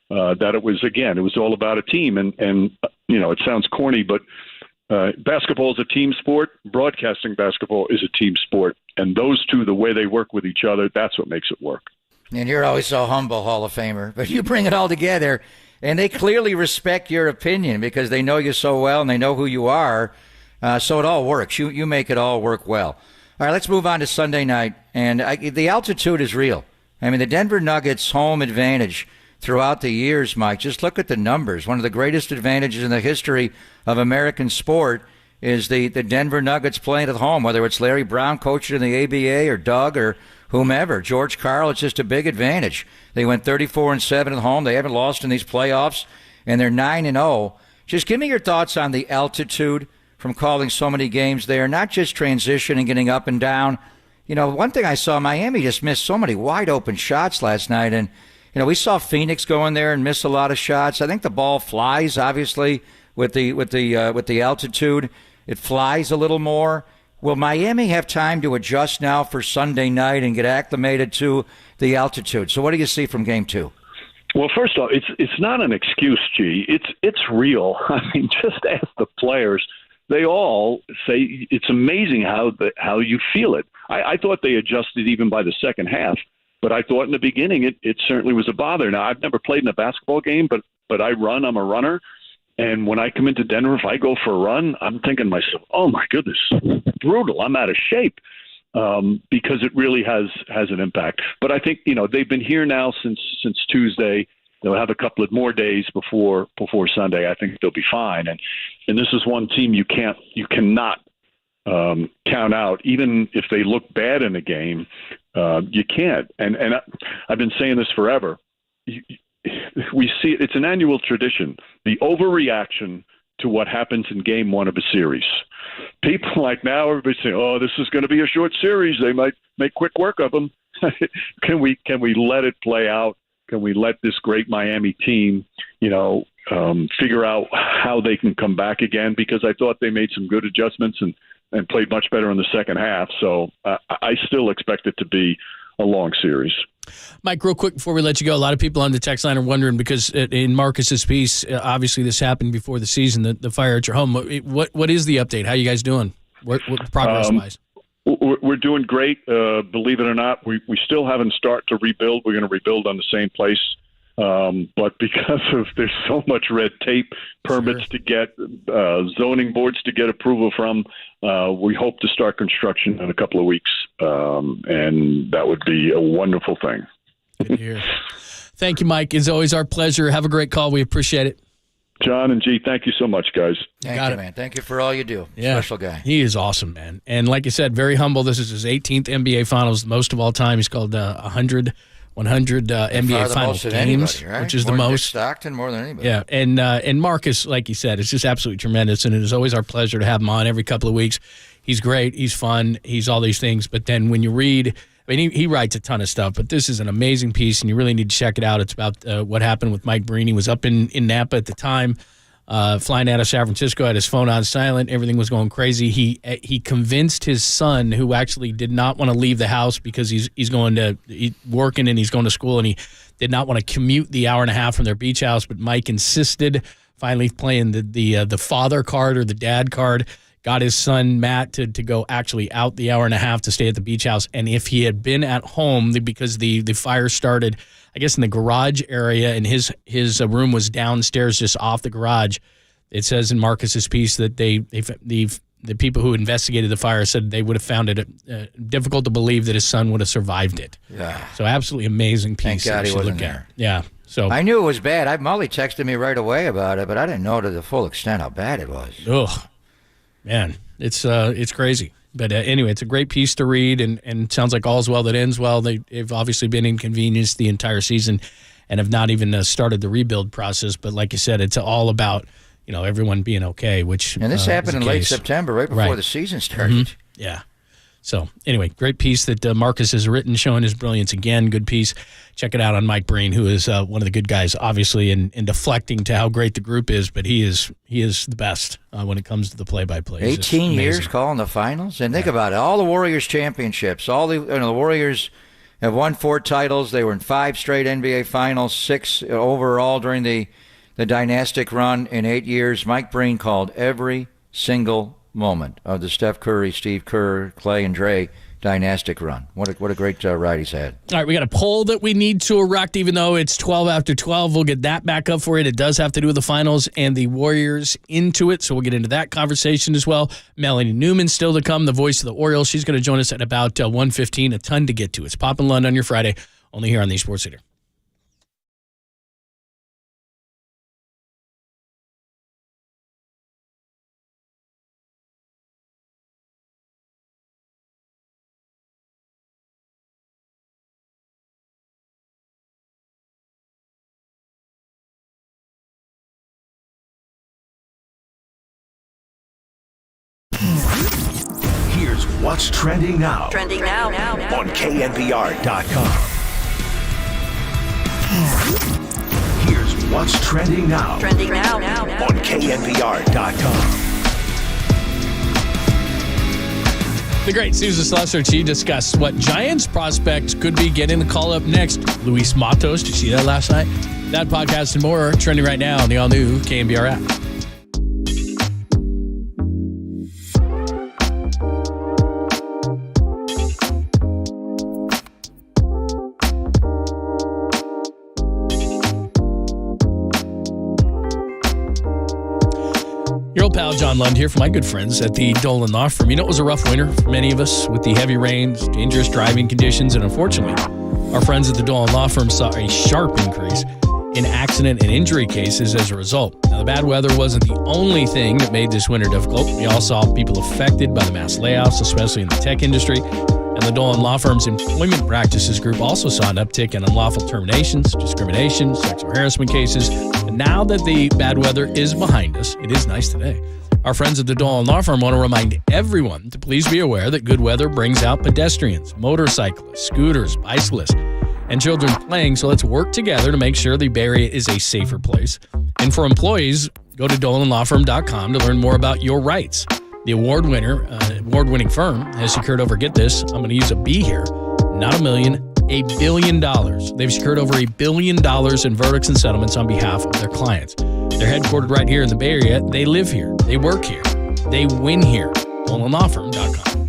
That it was all about a team. And you know, it sounds corny, but basketball is a team sport. Broadcasting basketball is a team sport. And those two, the way they work with each other, that's what makes it work. And you're always so humble, Hall of Famer. But you bring it all together, and they clearly respect your opinion because they know you so well and they know who you are. So it all works. You make it all work well. All right, let's move on to Sunday night. And the altitude is real. I mean, the Denver Nuggets' home advantage throughout the years, Mike, just look at the numbers. One of the greatest advantages in the history of American sport is the Denver Nuggets playing at home, whether it's Larry Brown coaching in the ABA or Doug or whomever. George Karl, it's just a big advantage. They went 34-7 at home. They haven't lost in these playoffs, and they're 9-0. Just give me your thoughts on the altitude from calling so many games there, not just transition and getting up and down. You know, one thing I saw, Miami just missed so many wide-open shots last night, and you know, we saw Phoenix go in there and miss a lot of shots. I think the ball flies, obviously, with the altitude. It flies a little more. Will Miami have time to adjust now for Sunday night and get acclimated to the altitude? So what do you see from Game 2? Well, first off, it's not an excuse, G. It's real. I mean, just ask the players. They all say it's amazing how you feel it. I thought they adjusted even by the second half. But I thought in the beginning it certainly was a bother. Now, I've never played in a basketball game, but I run. I'm a runner. And when I come into Denver, if I go for a run, I'm thinking to myself, oh, my goodness, brutal. I'm out of shape because it really has an impact. But I think, you know, they've been here now since Tuesday. They'll have a couple of more days before Sunday. I think they'll be fine. And this is one team you cannot count out, even if they look bad in a game. You can't. And I've been saying this forever. We see it's an annual tradition, the overreaction to what happens in game one of a series. People like now, everybody's saying, oh, this is going to be a short series. They might make quick work of them. Can we let it play out? Can we let this great Miami team, figure out how they can come back again? Because I thought they made some good adjustments and played much better in the second half. So I still expect it to be a long series. Mike, real quick before we let you go, a lot of people on the text line are wondering because in Marcus's piece, obviously this happened before the season, the fire at your home. What is the update? How are you guys doing? What progress-wise? We're doing great. Believe it or not, we still haven't started to rebuild. We're going to rebuild on the same place. But because there's so much red tape, permits to get, zoning boards to get approval from, we hope to start construction in a couple of weeks. And that would be a wonderful thing. Good to hear. Thank you, Mike. It's always our pleasure. Have a great call. We appreciate it. John and G, thank you so much, guys. Thank you, man. Thank you for all you do. Yeah. Special guy. He is awesome, man. And like you said, very humble. This is his 18th NBA Finals, most of all time. He's called 100 NBA Finals games, anybody, right? which is more the than most. Dick Stockton, more than anybody. Yeah, and Marcus, like you said, it's just absolutely tremendous, and it is always our pleasure to have him on every couple of weeks. He's great. He's fun. He's all these things. But then when you read, I mean, he writes a ton of stuff, but this is an amazing piece, and you really need to check it out. It's about what happened with Mike Breen. He was up in Napa at the time, flying out of San Francisco, had his phone on silent. Everything was going crazy. He convinced his son, who actually did not want to leave the house because he's working and he's going to school, and he did not want to commute the hour and a half from their beach house. But Mike insisted, finally playing the father card or the dad card, got his son Matt to go actually out the hour and a half to stay at the beach house. And if he had been at home, because the fire started, I guess, in the garage area, and his room was downstairs just off the garage. It says in Marcus's piece that the people who investigated the fire said they would have found it difficult to believe that his son would have survived it. Yeah. So absolutely amazing piece. Thank God he wasn't there. Yeah. So I knew it was bad. Molly texted me right away about it, but I didn't know to the full extent how bad it was. Ugh, man, it's crazy. But anyway, it's a great piece to read, and it sounds like all's well that ends well. They've obviously been inconvenienced the entire season and have not even started the rebuild process. But like you said, it's all about everyone being okay. And this happened in late September, right before the season started. Mm-hmm. Yeah. So anyway, great piece that Marcus has written, showing his brilliance again. Good piece. Check it out on Mike Breen, who is one of the good guys, obviously, in deflecting to how great the group is. But he is the best when it comes to the play-by-play. 18 years calling the finals, and think about it. All the Warriors championships. All the Warriors have won 4 titles. They were in 5 straight NBA finals, 6 overall during the dynastic run in 8 years. Mike Breen called every single moment of the Steph Curry, Steve Kerr, Clay, and Dre dynastic run. What a great ride he's had. All right, we got a poll that we need to erect, even though it's 12 after 12. We'll get that back up for you. It does have to do with the finals and the Warriors into it, so we'll get into that conversation as well. Melanie Newman still to come, the voice of the Orioles. She's going to join us at about 1:15. A ton to get to. It's Pop and Lund on your Friday, only here on the Sports Leader. Here's what's trending now. Trending now. On KNBR.com. Here's what's trending now. Trending now. On KNBR.com. The great Susan Slusser, she discussed what Giants prospects could be getting the call up next. Luis Matos, did you see that last night? That podcast and more trending right now on the all-new KNBR app. Your old pal John Lund here from my good friends at the Dolan Law Firm. It was a rough winter for many of us with the heavy rains, dangerous driving conditions, and unfortunately, our friends at the Dolan Law Firm saw a sharp increase in accident and injury cases as a result. Now, the bad weather wasn't the only thing that made this winter difficult. We all saw people affected by the mass layoffs, especially in the tech industry. And the Dolan Law Firm's Employment Practices Group also saw an uptick in unlawful terminations, discrimination, sexual harassment cases. And now that the bad weather is behind us, it is nice today. Our friends at the Dolan Law Firm want to remind everyone to please be aware that good weather brings out pedestrians, motorcyclists, scooters, bicyclists, and children playing. So let's work together to make sure the Bay Area is a safer place. And for employees, go to DolanLawFirm.com to learn more about your rights. The award-winning firm has secured over, get this, I'm going to use a B here, not $1 million, $1 billion. They've secured over $1 billion in verdicts and settlements on behalf of their clients. They're headquartered right here in the Bay Area. They live here. They work here. They win here. DolanLawFirm.com.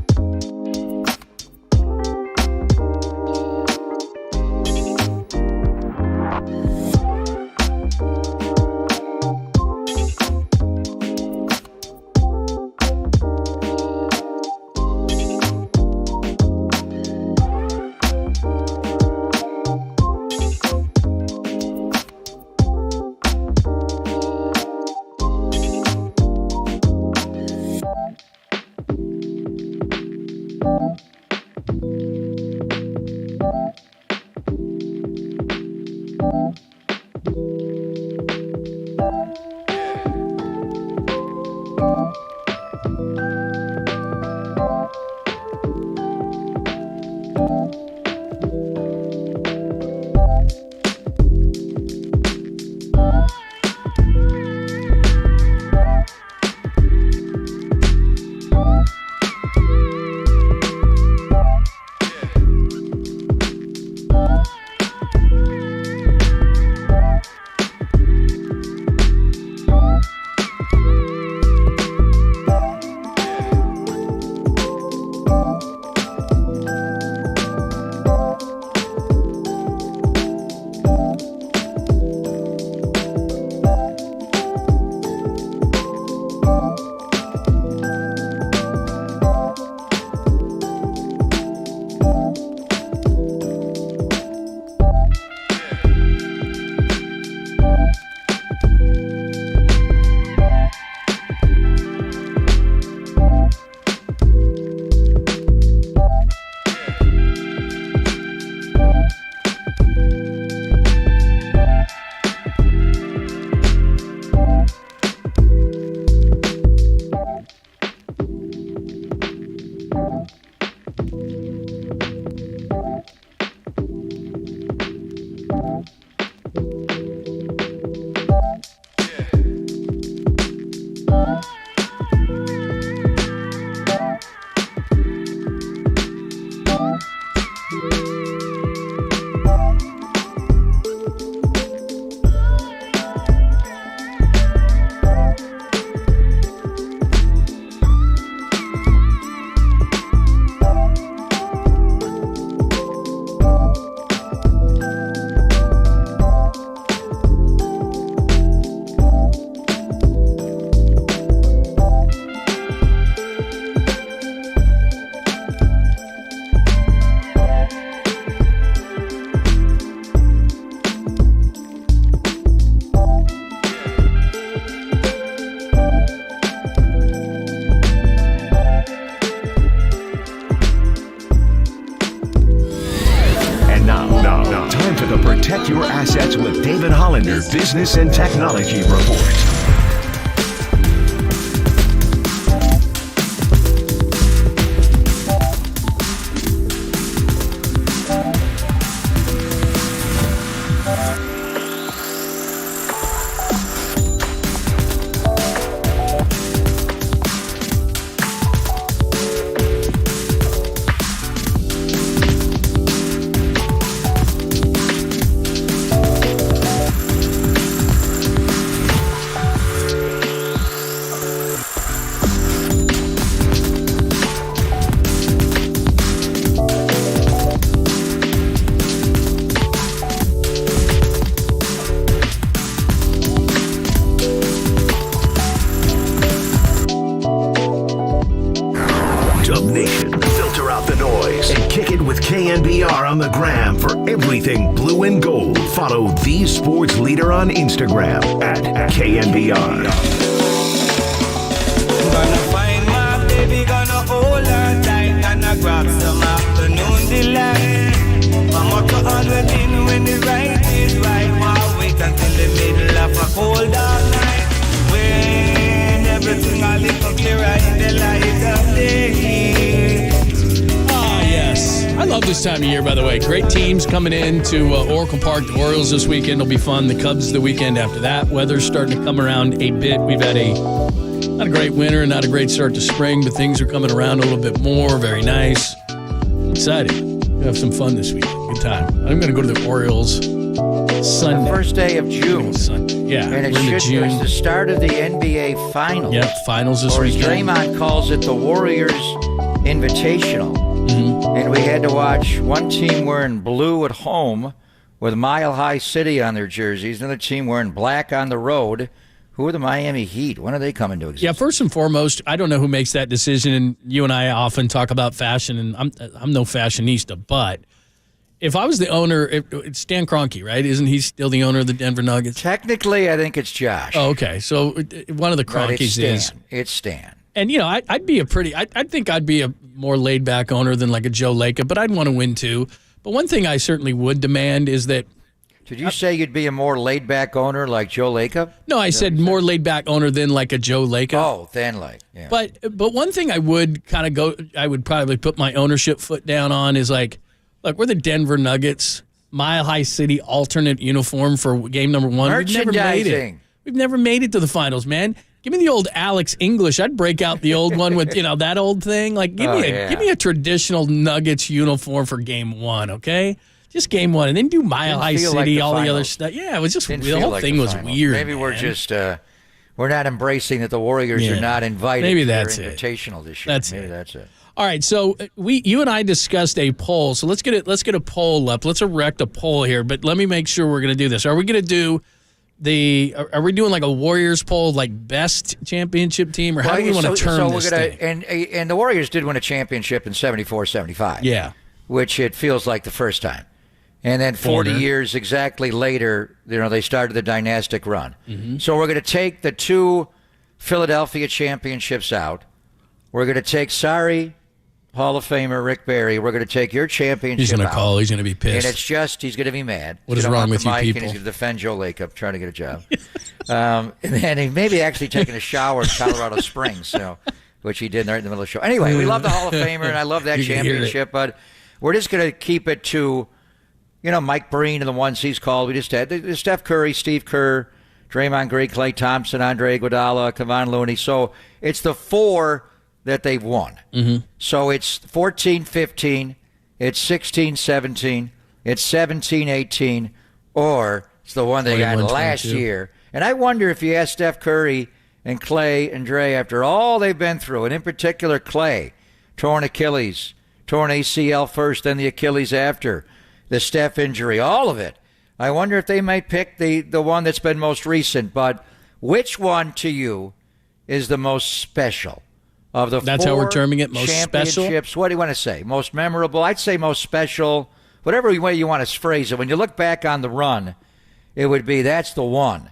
Protect your assets with David Hollander Business and Technology Report. KNBR on the gram for everything blue and gold. Follow the sports leader on Instagram at KNBR. Gonna find my baby, gonna hold her tight, gonna grab some afternoon delight. I'm up to 100 in when the right is right. While wait until the middle of a cold dark night, when everything a little clearer in the light of day. Yes. I love this time of year, by the way. Great teams coming in to Oracle Park. The Orioles this weekend will be fun. The Cubs the weekend after that. Weather's starting to come around a bit. We've had not a great winter and not a great start to spring, but things are coming around a little bit more. Very nice. Excited. We'll have some fun this weekend. Good time. I'm going to go to the Orioles Sunday. The first day of June. Sunday. Yeah. And it's the start of the NBA Finals. Yep, Finals this or weekend. Draymond calls it the Warriors Invitational. Mm-hmm. And we had to watch one team wearing blue at home with Mile High City on their jerseys, another team wearing black on the road. Who are the Miami Heat? When are they coming to existence? Yeah, first and foremost, I don't know who makes that decision, and you and I often talk about fashion, and I'm no fashionista, but if I was the owner, it's Stan Kroenke, right? Isn't he still the owner of the Denver Nuggets? Technically, I think it's Josh. Oh, okay. So one of the Kroenkes is. It's Stan. And, you know, I'd be I think I'd be a more laid-back owner than like a Joe Lacob, but I'd want to win too. But one thing I certainly would demand is that. Did you say you'd be a more laid-back owner like Joe Lacob? No, I said more laid-back owner than like a Joe Lacob. Oh, than like, yeah. But one thing I would I would probably put my ownership foot down on is like, look, we're the Denver Nuggets, Mile High City alternate uniform for game number 1. Merchandising. We've never made it to the finals, man. Give me the old Alex English. I'd break out the old one with, that old thing. Like, give me a traditional Nuggets uniform for game 1, okay? Just game 1, and then do Mile High City, all the other stuff. Yeah, it was just the whole thing was weird. Maybe we're just we're not embracing that the Warriors are not invited. Maybe to that's their invitational this year. Maybe that's it. All right, so you and I discussed a poll. So let's get a poll up. Let's erect a poll here. But let me make sure we're going to do this. Are we going to do are we doing like a Warriors poll, like best championship team, or how do we want to term this thing? And the Warriors did win a championship in 74-75. Yeah. Which it feels like the first time. And then 40 years exactly later, they started the dynastic run. Mm-hmm. So we're going to take the 2 Philadelphia championships out. We're going to take, Hall of Famer Rick Barry, we're going to take your championship He's going to out. call. He's going to be pissed. And it's just, he's going to be mad. What is wrong with you people? And he's going to defend Joe Lacob trying to get a job. And then he may be actually taking a shower in Colorado Springs, which he did right in the middle of the show. Anyway, we love the Hall of Famer, and I love that championship, but we're just going to keep it to, Mike Breen and the ones he's called. We just had Steph Curry, Steve Kerr, Draymond Green, Klay Thompson, Andre Iguodala, Kevon Looney. So it's the 4 that they've won. Mm-hmm. So it's 14-15, it's 16-17, it's 17-18, or it's the one they got last year. And I wonder if you ask Steph Curry and Klay and Dre after all they've been through, and in particular Klay, torn Achilles, torn ACL first, then the Achilles after, the Steph injury, all of it. I wonder if they might pick the one that's been most recent. But which one to you is the most special? Of the That's 4 how we're terming it, most special? What do you want to say? Most memorable? I'd say most special. Whatever way you want to phrase it. When you look back on the run, it would be that's the one.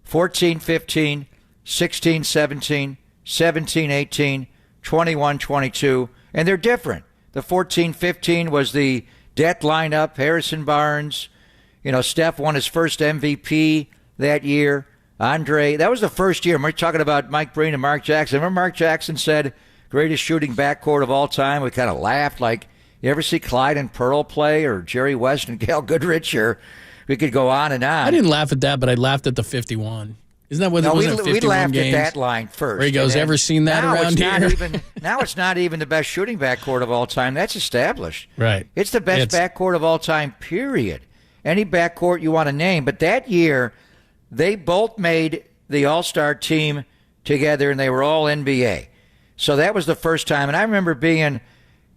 14-15, 16-17, 17-18, 21-22. And they're different. The 14-15 was the death lineup, Harrison Barnes, Steph won his first MVP that year. Andre, that was the first year. We're talking about Mike Breen and Mark Jackson. Remember Mark Jackson said, greatest shooting backcourt of all time? We kind of laughed like, you ever see Clyde and Pearl play or Jerry West and Gail Goodrich? Or we could go on and on. I didn't laugh at that, but I laughed at the 51. Isn't that what it was? We laughed at that line first. Where he goes, ever seen that around here? Now it's not even the best shooting backcourt of all time. That's established. Right. It's the best backcourt of all time, period. Any backcourt you want to name. But that year, they both made the All-Star team together, and they were all NBA. So that was the first time. And I remember being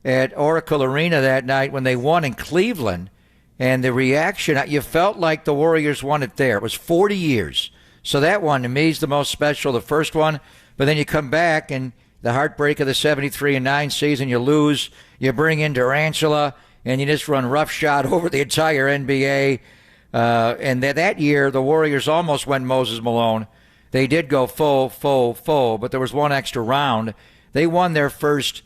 at Oracle Arena that night when they won in Cleveland, and the reaction, you felt like the Warriors won it there. It was 40 years. So that one, to me, is the most special, the first one. But then you come back, and the heartbreak of the 73-9 season, you lose. You bring in Durantula, and you just run roughshod over the entire NBA. And that year, the Warriors almost went Moses Malone. They did go full, but there was one extra round. They won their first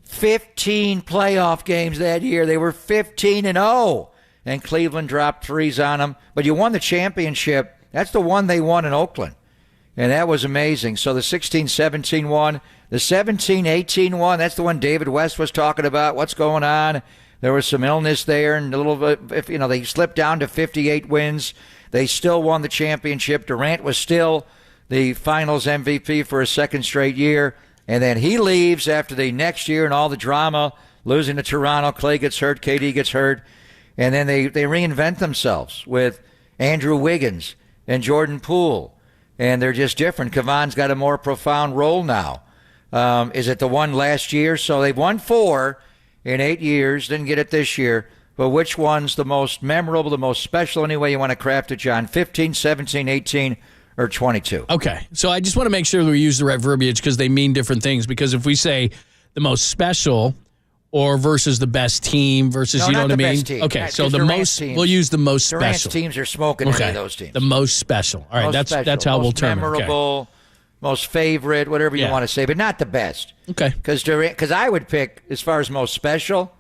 15 playoff games that year. They were 15-0, and Cleveland dropped threes on them. But you won the championship. That's the one they won in Oakland, and that was amazing. So the 16-17 one, the 17-18 one, that's the one David West was talking about. What's going on? There was some illness there, and a little bit, they slipped down to 58 wins. They still won the championship. Durant was still the Finals MVP for a second straight year, and then he leaves after the next year and all the drama, losing to Toronto. Clay gets hurt, KD gets hurt, and then they reinvent themselves with Andrew Wiggins and Jordan Poole, and they're just different. Kavan's got a more profound role now. Is it the one last year? So they've won 4 in 8 years, didn't get it this year. But which one's the most memorable, the most special, any way you want to craft it, John? 15, 17, 18, or 22? Okay, so I just want to make sure that we use the right verbiage because they mean different things. Because if we say the most special or versus the best team versus, no, you know what I mean? Team. Okay, so the most, we'll use the most Durant's special. Teams are smoking any of those teams. The most special. All right, that's how we'll term it. Most memorable, most favorite, whatever you want to say, but not the best. Okay. Because I would pick, as far as most special,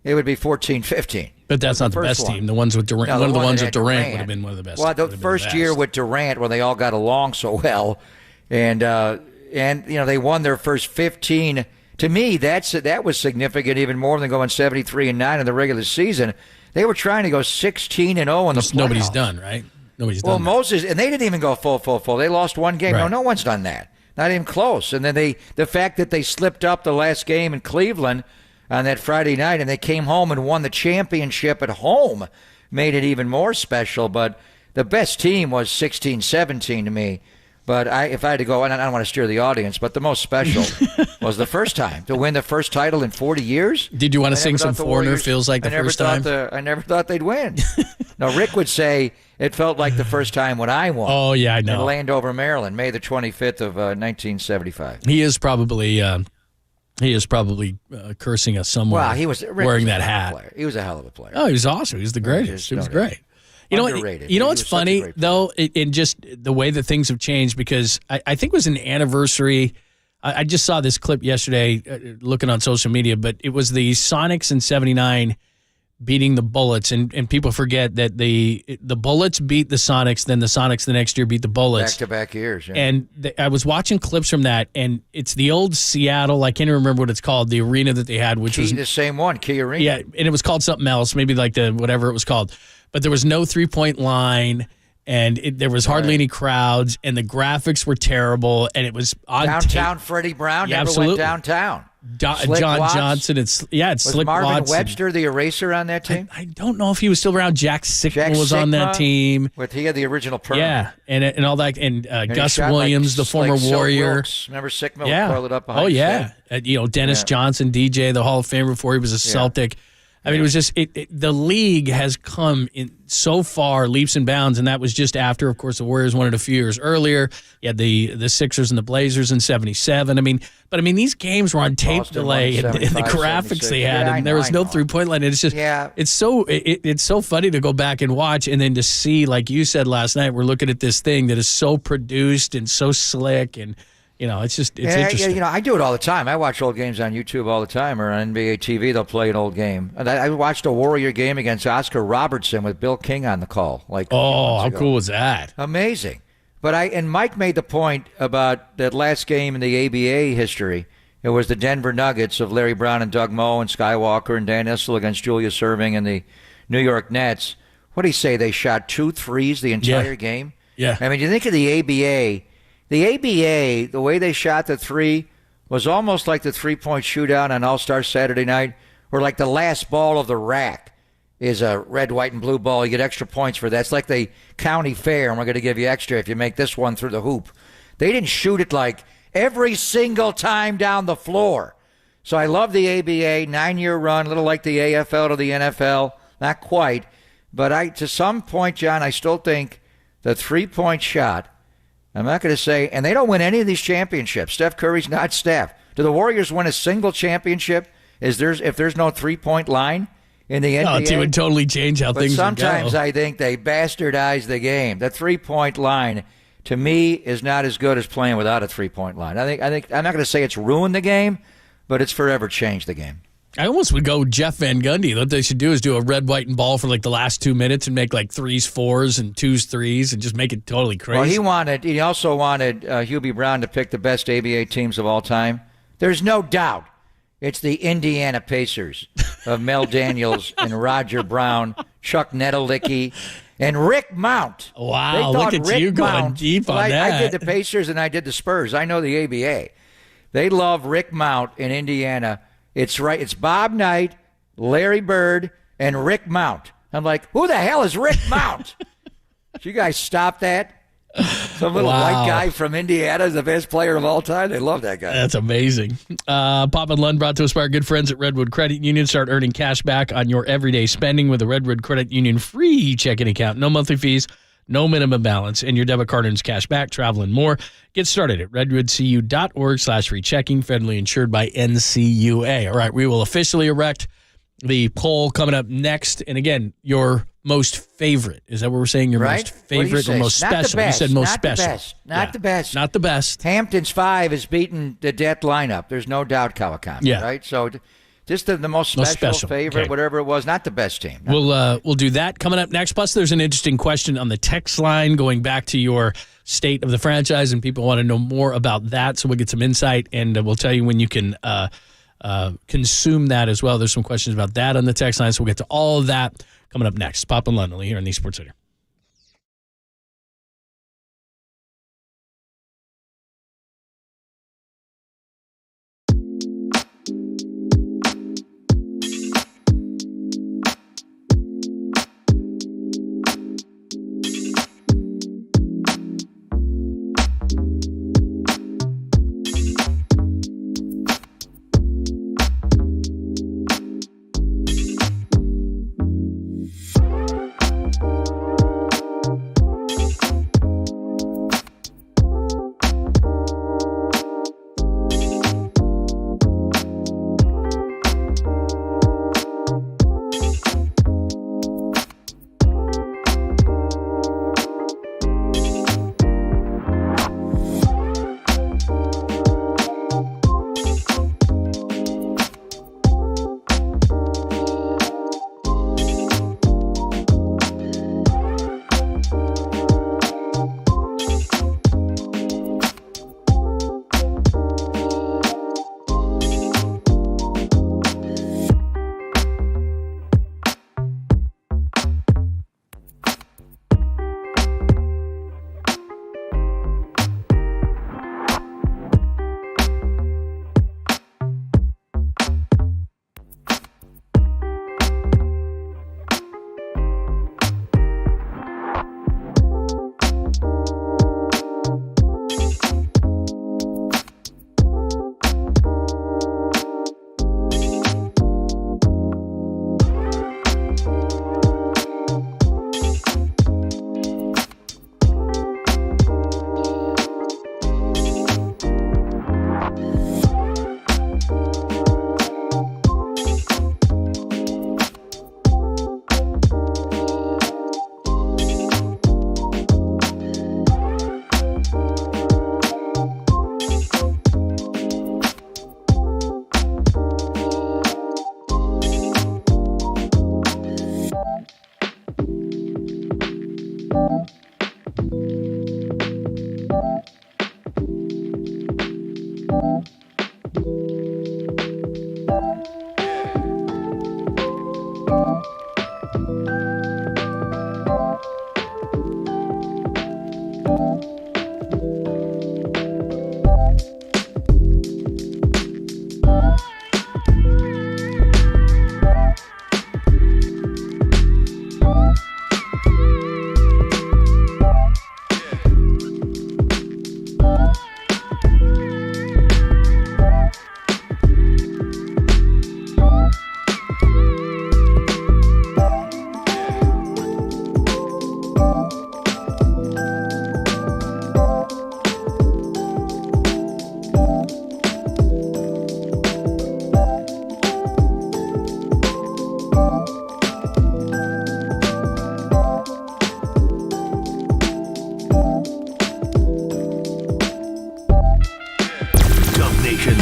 it would be 14-15. But that's not the best team. The ones with Durant, one of the ones with Durant would have been one of the best. Well, the first year with Durant, when they all got along so well, and they won their first 15. To me, that was significant, even more than going 73-9 in the regular season. They were trying to go 16-0 in the playoffs. Nobody's done, right? Nobody's done. Well, Moses, and they didn't even go full. They lost one game. Right. No one's done that. Not even close. And then the fact that they slipped up the last game in Cleveland on that Friday night, and they came home and won the championship at home, made it even more special. But the best team was 16-17 to me. But if I had to go, and I don't want to steer the audience, but the most special was the first time to win the first title in 40 years. Did you want to sing some Foreigner Feels Like the First Time? I never thought they'd win. No, Rick would say it felt like the first time when I won. Oh, yeah, I know. In Landover, Maryland, May the 25th of 1975. He is probably cursing us somewhere. Well, wearing that hat. Player. He was a hell of a player. Oh, he was awesome. He was the greatest. He was great. Underrated. You know what's funny, though, in just the way that things have changed, because I think it was an anniversary. I just saw this clip yesterday looking on social media, but it was the Sonics in 79 beating the Bullets, and people forget that the Bullets beat the Sonics, then the Sonics the next year beat the Bullets. Back-to-back years, yeah. And I was watching clips from that, and it's the old Seattle, I can't even remember what it's called, the arena that they had, which was the same one, Key Arena. Yeah, and it was called something else, maybe like the whatever it was called. But there was no three-point line, and there was hardly any crowds, and the graphics were terrible, and it was on downtown. Freddie Brown never went downtown. John Johnson, it's Slick Marvin Watts. Webster the eraser on that team? I don't know if he was still around. Jack Sigma was on that team. He had the original perm. Yeah, and all that, and Gus Williams, the former Warrior. Remember Sigma would coil it up behind Dennis Johnson, DJ, the Hall of Famer, before he was a Celtic. I mean, it was just the league has come in so far, leaps and bounds, and that was just after, of course, the Warriors won it a few years earlier. You had the Sixers and the Blazers in '77. But these games were on tape delay, and the graphics they had, and there was no 3-point line. It's just it's so funny to go back and watch, and then to see, like you said last night, we're looking at this thing that is so produced and so slick, and It's just interesting. I do it all the time. I watch old games on YouTube all the time, or on NBA TV. They'll play an old game. And I watched a Warrior game against Oscar Robertson with Bill King on the call. How cool was that? Amazing. But Mike made the point about that last game in the ABA history. It was the Denver Nuggets of Larry Brown and Doug Moe and Skywalker and Dan Issel against Julius Erving and the New York Nets. What do you say? They shot 2 threes the entire game? Yeah. I mean, you think of the ABA. The ABA, the way they shot the three was almost like the three-point shootout on All-Star Saturday night, where like the last ball of the rack is a red, white, and blue ball. You get extra points for that. It's like the county fair, and we're going to give you extra if you make this one through the hoop. They didn't shoot it like every single time down the floor. So I love the ABA, 9-year run, a little like the AFL to the NFL. Not quite. But to some point, John, I still think the three-point shot, I'm not going to say, and they don't win any of these championships. Steph Curry's not Steph. Do the Warriors win a single championship if there's no three-point line in the NBA? It would totally change how things would go. Sometimes I think they bastardize the game. The three-point line, to me, is not as good as playing without a three-point line. I think I'm not going to say it's ruined the game, but it's forever changed the game. I almost would go Jeff Van Gundy. What they should do is do a red, white, and ball for like the last 2 minutes and make like 3s, 4s, and 2s, 3s, and just make it totally crazy. Well, he also wanted Hubie Brown to pick the best ABA teams of all time. There's no doubt it's the Indiana Pacers of Mel Daniels and Roger Brown, Chuck Nedelicki, and Rick Mount. Wow, look at Rick you going Mount, deep on that. I did the Pacers and I did the Spurs. I know the ABA. They love Rick Mount in Indiana. It's right. It's Bob Knight, Larry Bird, and Rick Mount. I'm like, who the hell is Rick Mount? Did you guys stop that? Some little white guy from Indiana is the best player of all time. They love that guy. That's amazing. Pop and Lund brought to us by our good friends at Redwood Credit Union. Start earning cash back on your everyday spending with a Redwood Credit Union free checking account. No monthly fees, no minimum balance, and your debit card earns cash back, travel, and more. Get started at redwoodcu.org/free checking, federally insured by NCUA. All right, we will officially erect the poll coming up next. And again, your most favorite. Is that what we're saying? Your most favorite or most special? You said most special. Not the best. Not the best. Hampton's 5 is beating the death lineup. There's no doubt, Kawakami. Yeah. Right? So just the most special, favorite, okay. Whatever it was. Not the best team. We'll do that coming up next. Plus, there's an interesting question on the text line going back to your state of the franchise, and people want to know more about that. So we'll get some insight, and we'll tell you when you can consume that as well. There's some questions about that on the text line, so we'll get to all of that coming up next. Pop and Lundley here on the Sports Leader.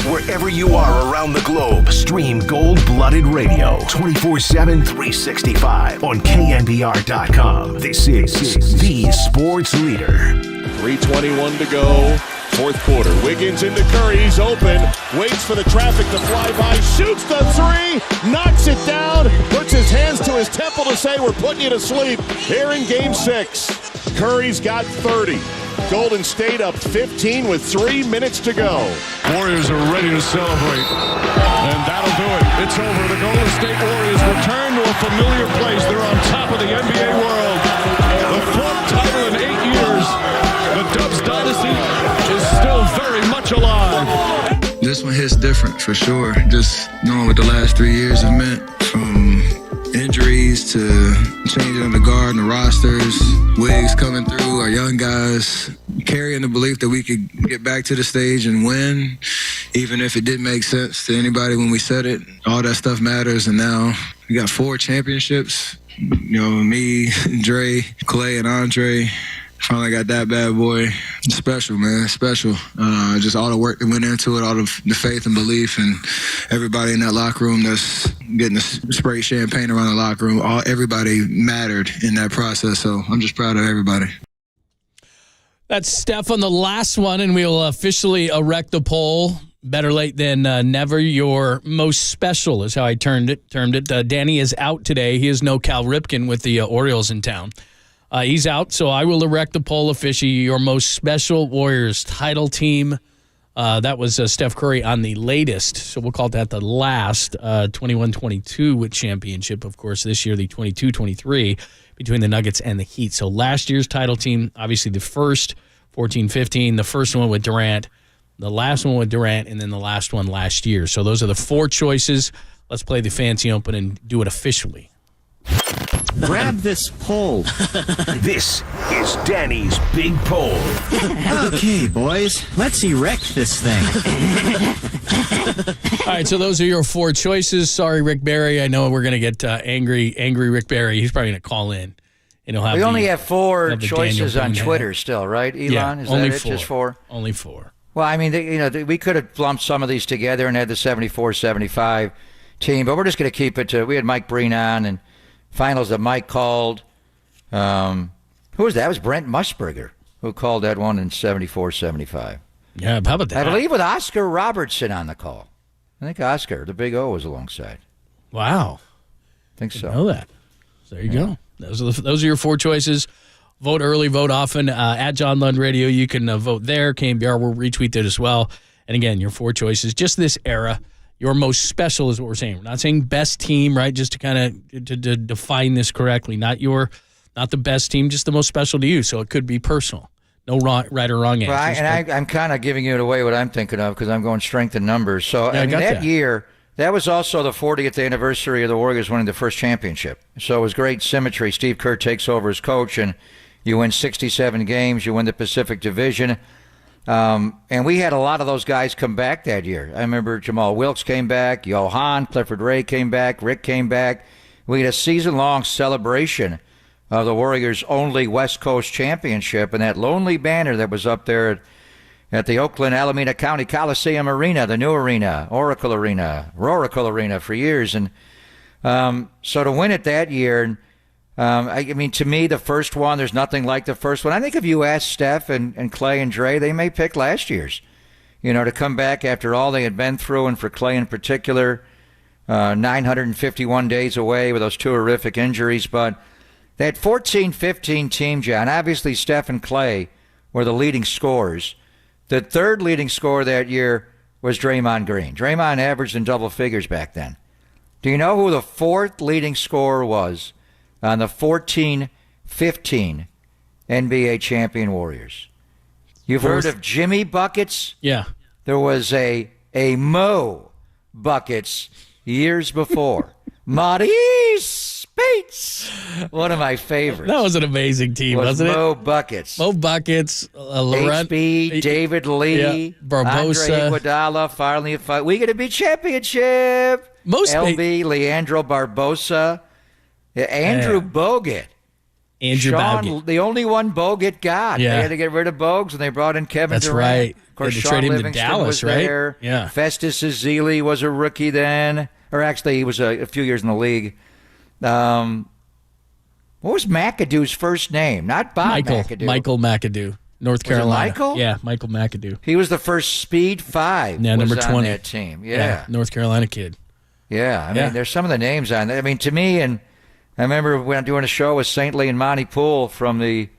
Wherever you are around the globe, stream Gold-Blooded Radio 24/7, 365 on KNBR.com. This is the sports leader. 3:21 to go. Fourth quarter. Wiggins into Curry. He's open. Waits for the traffic to fly by. Shoots the three. Knocks it down. Puts his hands to his temple to say, we're putting you to sleep here in Game 6. Curry's got 30. Golden State up 15 with 3 minutes to go. Warriors are ready to celebrate, and that'll do it. It's over. The Golden State Warriors return to a familiar place. They're on top of the NBA world. The fourth title in 8 years. The Dubs dynasty is still very much alive. This one hits different for sure. Just knowing what the last 3 years have meant, from injuries to changing of the guard and the rosters, Wiggs coming through, our young guys carrying the belief that we could get back to the stage and win, even if it didn't make sense to anybody when we said it. All that stuff matters, and now we got 4 championships. You know, me, Dre, Clay, and Andre. Finally got that bad boy. Special, man, special. Just all the work that went into it, all the faith and belief, and everybody in that locker room that's getting to spray champagne around the locker room. Everybody mattered in that process, so I'm just proud of everybody. That's Steph on the last one, and we'll officially erect the poll. Better late than never. Your most special is how I termed it. Danny is out today. He is no Cal Ripken with the Orioles in town. He's out, so I will erect the poll officially. Your most special Warriors title team. That was Steph Curry on the latest, so we'll call that the last 21-22 with championship. Of course, this year the 22-23 between the Nuggets and the Heat. So last year's title team, obviously the first 14-15, the first one with Durant, the last one with Durant, and then the last one last year. So those are the 4 choices. Let's play the fancy open and do it officially. Grab this pole. This is Danny's Big Pole. Okay, boys, let's erect this thing. All right, so those are your 4 choices. Sorry, Rick Barry. I know we're going to get angry Rick Barry. He's probably going to call in. And he'll have we only have 4 choices Daniel on Twitter still, right, Elon? Yeah, is only that it? 4. Just 4? Only 4. Well, I mean, we could have lumped some of these together and had the 74-75 team, but we're just going to keep it to, we had Mike Breen on, and finals that Mike called. Who was that? That was Brent Musburger who called that one in 74-75. Yeah, how about that? I believe with Oscar Robertson on the call. I think Oscar, the Big O, was alongside. Wow. I think so. I know that. So there you go. Those are your 4 choices. Vote early, vote often. At John Lund Radio, you can vote there. KNBR will retweet it as well. And again, your 4 choices. Just this era. Your most special is what we're saying. We're not saying best team, right? Just to kind of to define this correctly. Not the best team, just the most special to you. So it could be personal. No right or wrong answers. Well, I'm kind of giving you away what I'm thinking of because I'm going strength in numbers. So yeah, I mean, that year, that was also the 40th anniversary of the Warriors winning the first championship. So it was great symmetry. Steve Kerr takes over as coach, and you win 67 games. You win the Pacific Division. And we had a lot of those guys come back that year. I remember Jamal Wilkes came back, Johan, Clifford Ray came back, Rick came back. We had a season-long celebration of the Warriors' only West Coast championship, and that lonely banner that was up there at the Oakland Alameda County Coliseum Arena, the new arena, Oracle Arena, Roracle Arena for years. And so to win it that year, I mean, to me, the first one, there's nothing like the first one. I think if you ask Steph and Clay and Dre, they may pick last year's, to come back after all they had been through, and for Clay in particular, 951 days away with those 2 horrific injuries. But that 14-15 team, John, obviously Steph and Clay were the leading scorers. The third leading scorer that year was Draymond Green. Draymond averaged in double figures back then. Do you know who the fourth leading scorer was on the 14-15 NBA champion Warriors? You've heard of Jimmy Buckets? Yeah. There was a Mo Buckets years before. Maurice Bates, one of my favorites. That was an amazing team, wasn't it? Mo Buckets. Mo Buckets, Laurent, HB, David Lee, Barbosa. Andre Iguodala, finally a fight. We going to be championship. LB, Leandro Barbosa, Andrew Bogut. Andrew Bogut. The only one Bogut got. Yeah. They had to get rid of Bogues, and they brought in Kevin That's Durant. right. Of course, They Sean traded him to Livingston Dallas, was right? there. Yeah. Festus Ezeli was a rookie then. Or actually, he was a few years in the league. What was McAdoo's first name? Not Bob McAdoo. Michael McAdoo, North Carolina. Michael? Yeah, Michael McAdoo. He was the first Speed 5 Yeah, number was 20 on that team. Yeah. North Carolina kid. Yeah, I mean, there's some of the names on there. I mean, to me, and I remember when I'm doing a show with St. Lee and Monty Poole from the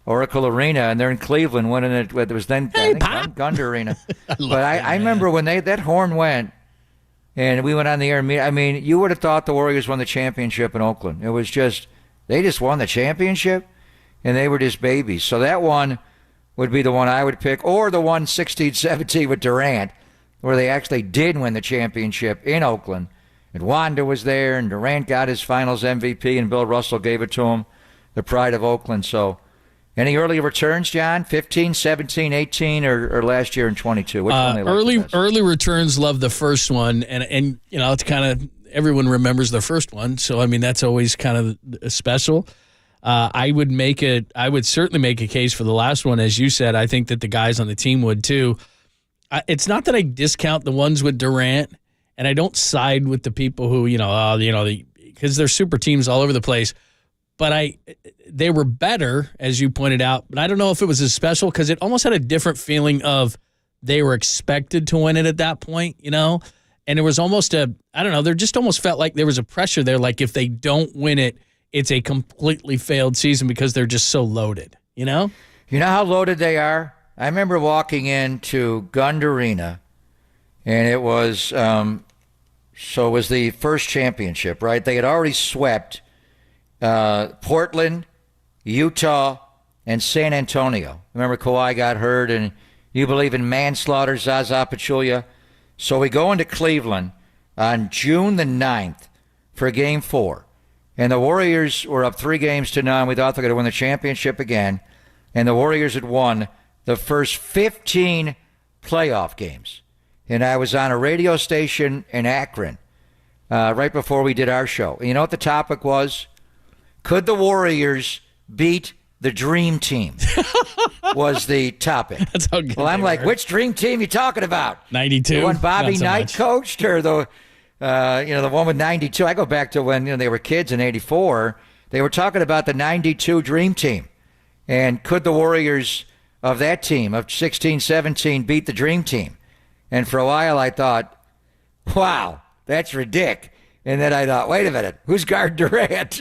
Oracle Arena, and they're in Cleveland winning it. It was then Gunda Arena. But I remember when that horn went, and we went on the air. I mean, you would have thought the Warriors won the championship in Oakland. It was just, they just won the championship, and they were just babies. So that one would be the one I would pick, or the one 16-17 with Durant, where they actually did win the championship in Oakland. And Wanda was there, and Durant got his finals MVP, and Bill Russell gave it to him, the pride of Oakland. So any early returns, John? 15, 17, 18, or last year in 22? Which one they like early returns, love the first one. And you know, it's kind of, everyone remembers the first one. So, I mean, that's always kind of special. I would certainly make a case for the last one. As you said, I think that the guys on the team would too. It's not that I discount the ones with Durant, and I don't side with the people who, because they're super teams all over the place. But they were better, as you pointed out. But I don't know if it was as special because it almost had a different feeling of they were expected to win it at that point, you know? And it was almost there just almost felt like there was a pressure there. Like if they don't win it, it's a completely failed season because they're just so loaded, you know? You know how loaded they are? I remember walking into Gunda Arena, and it was, it was the first championship, right? They had already swept Portland, Utah, and San Antonio. Remember Kawhi got hurt, and you believe in manslaughter, Zaza Pachulia. So we go into Cleveland on June the 9th for Game 4. And the Warriors were up 3-0. We thought they were going to win the championship again. And the Warriors had won the first 15 playoff games. And I was on a radio station in Akron right before we did our show. And you know what the topic was? Could the Warriors beat the Dream Team? Was the topic. That's how good well, I'm like, which Dream Team you talking about? 92. The one Bobby Not so Knight much. coached, or the one with 92? I go back to when they were kids in '84. They were talking about the '92 Dream Team, and could the Warriors of that team of 16-17 beat the Dream Team? And for a while, I thought, wow, that's ridiculous. And then I thought, wait a minute, who's guarding Durant?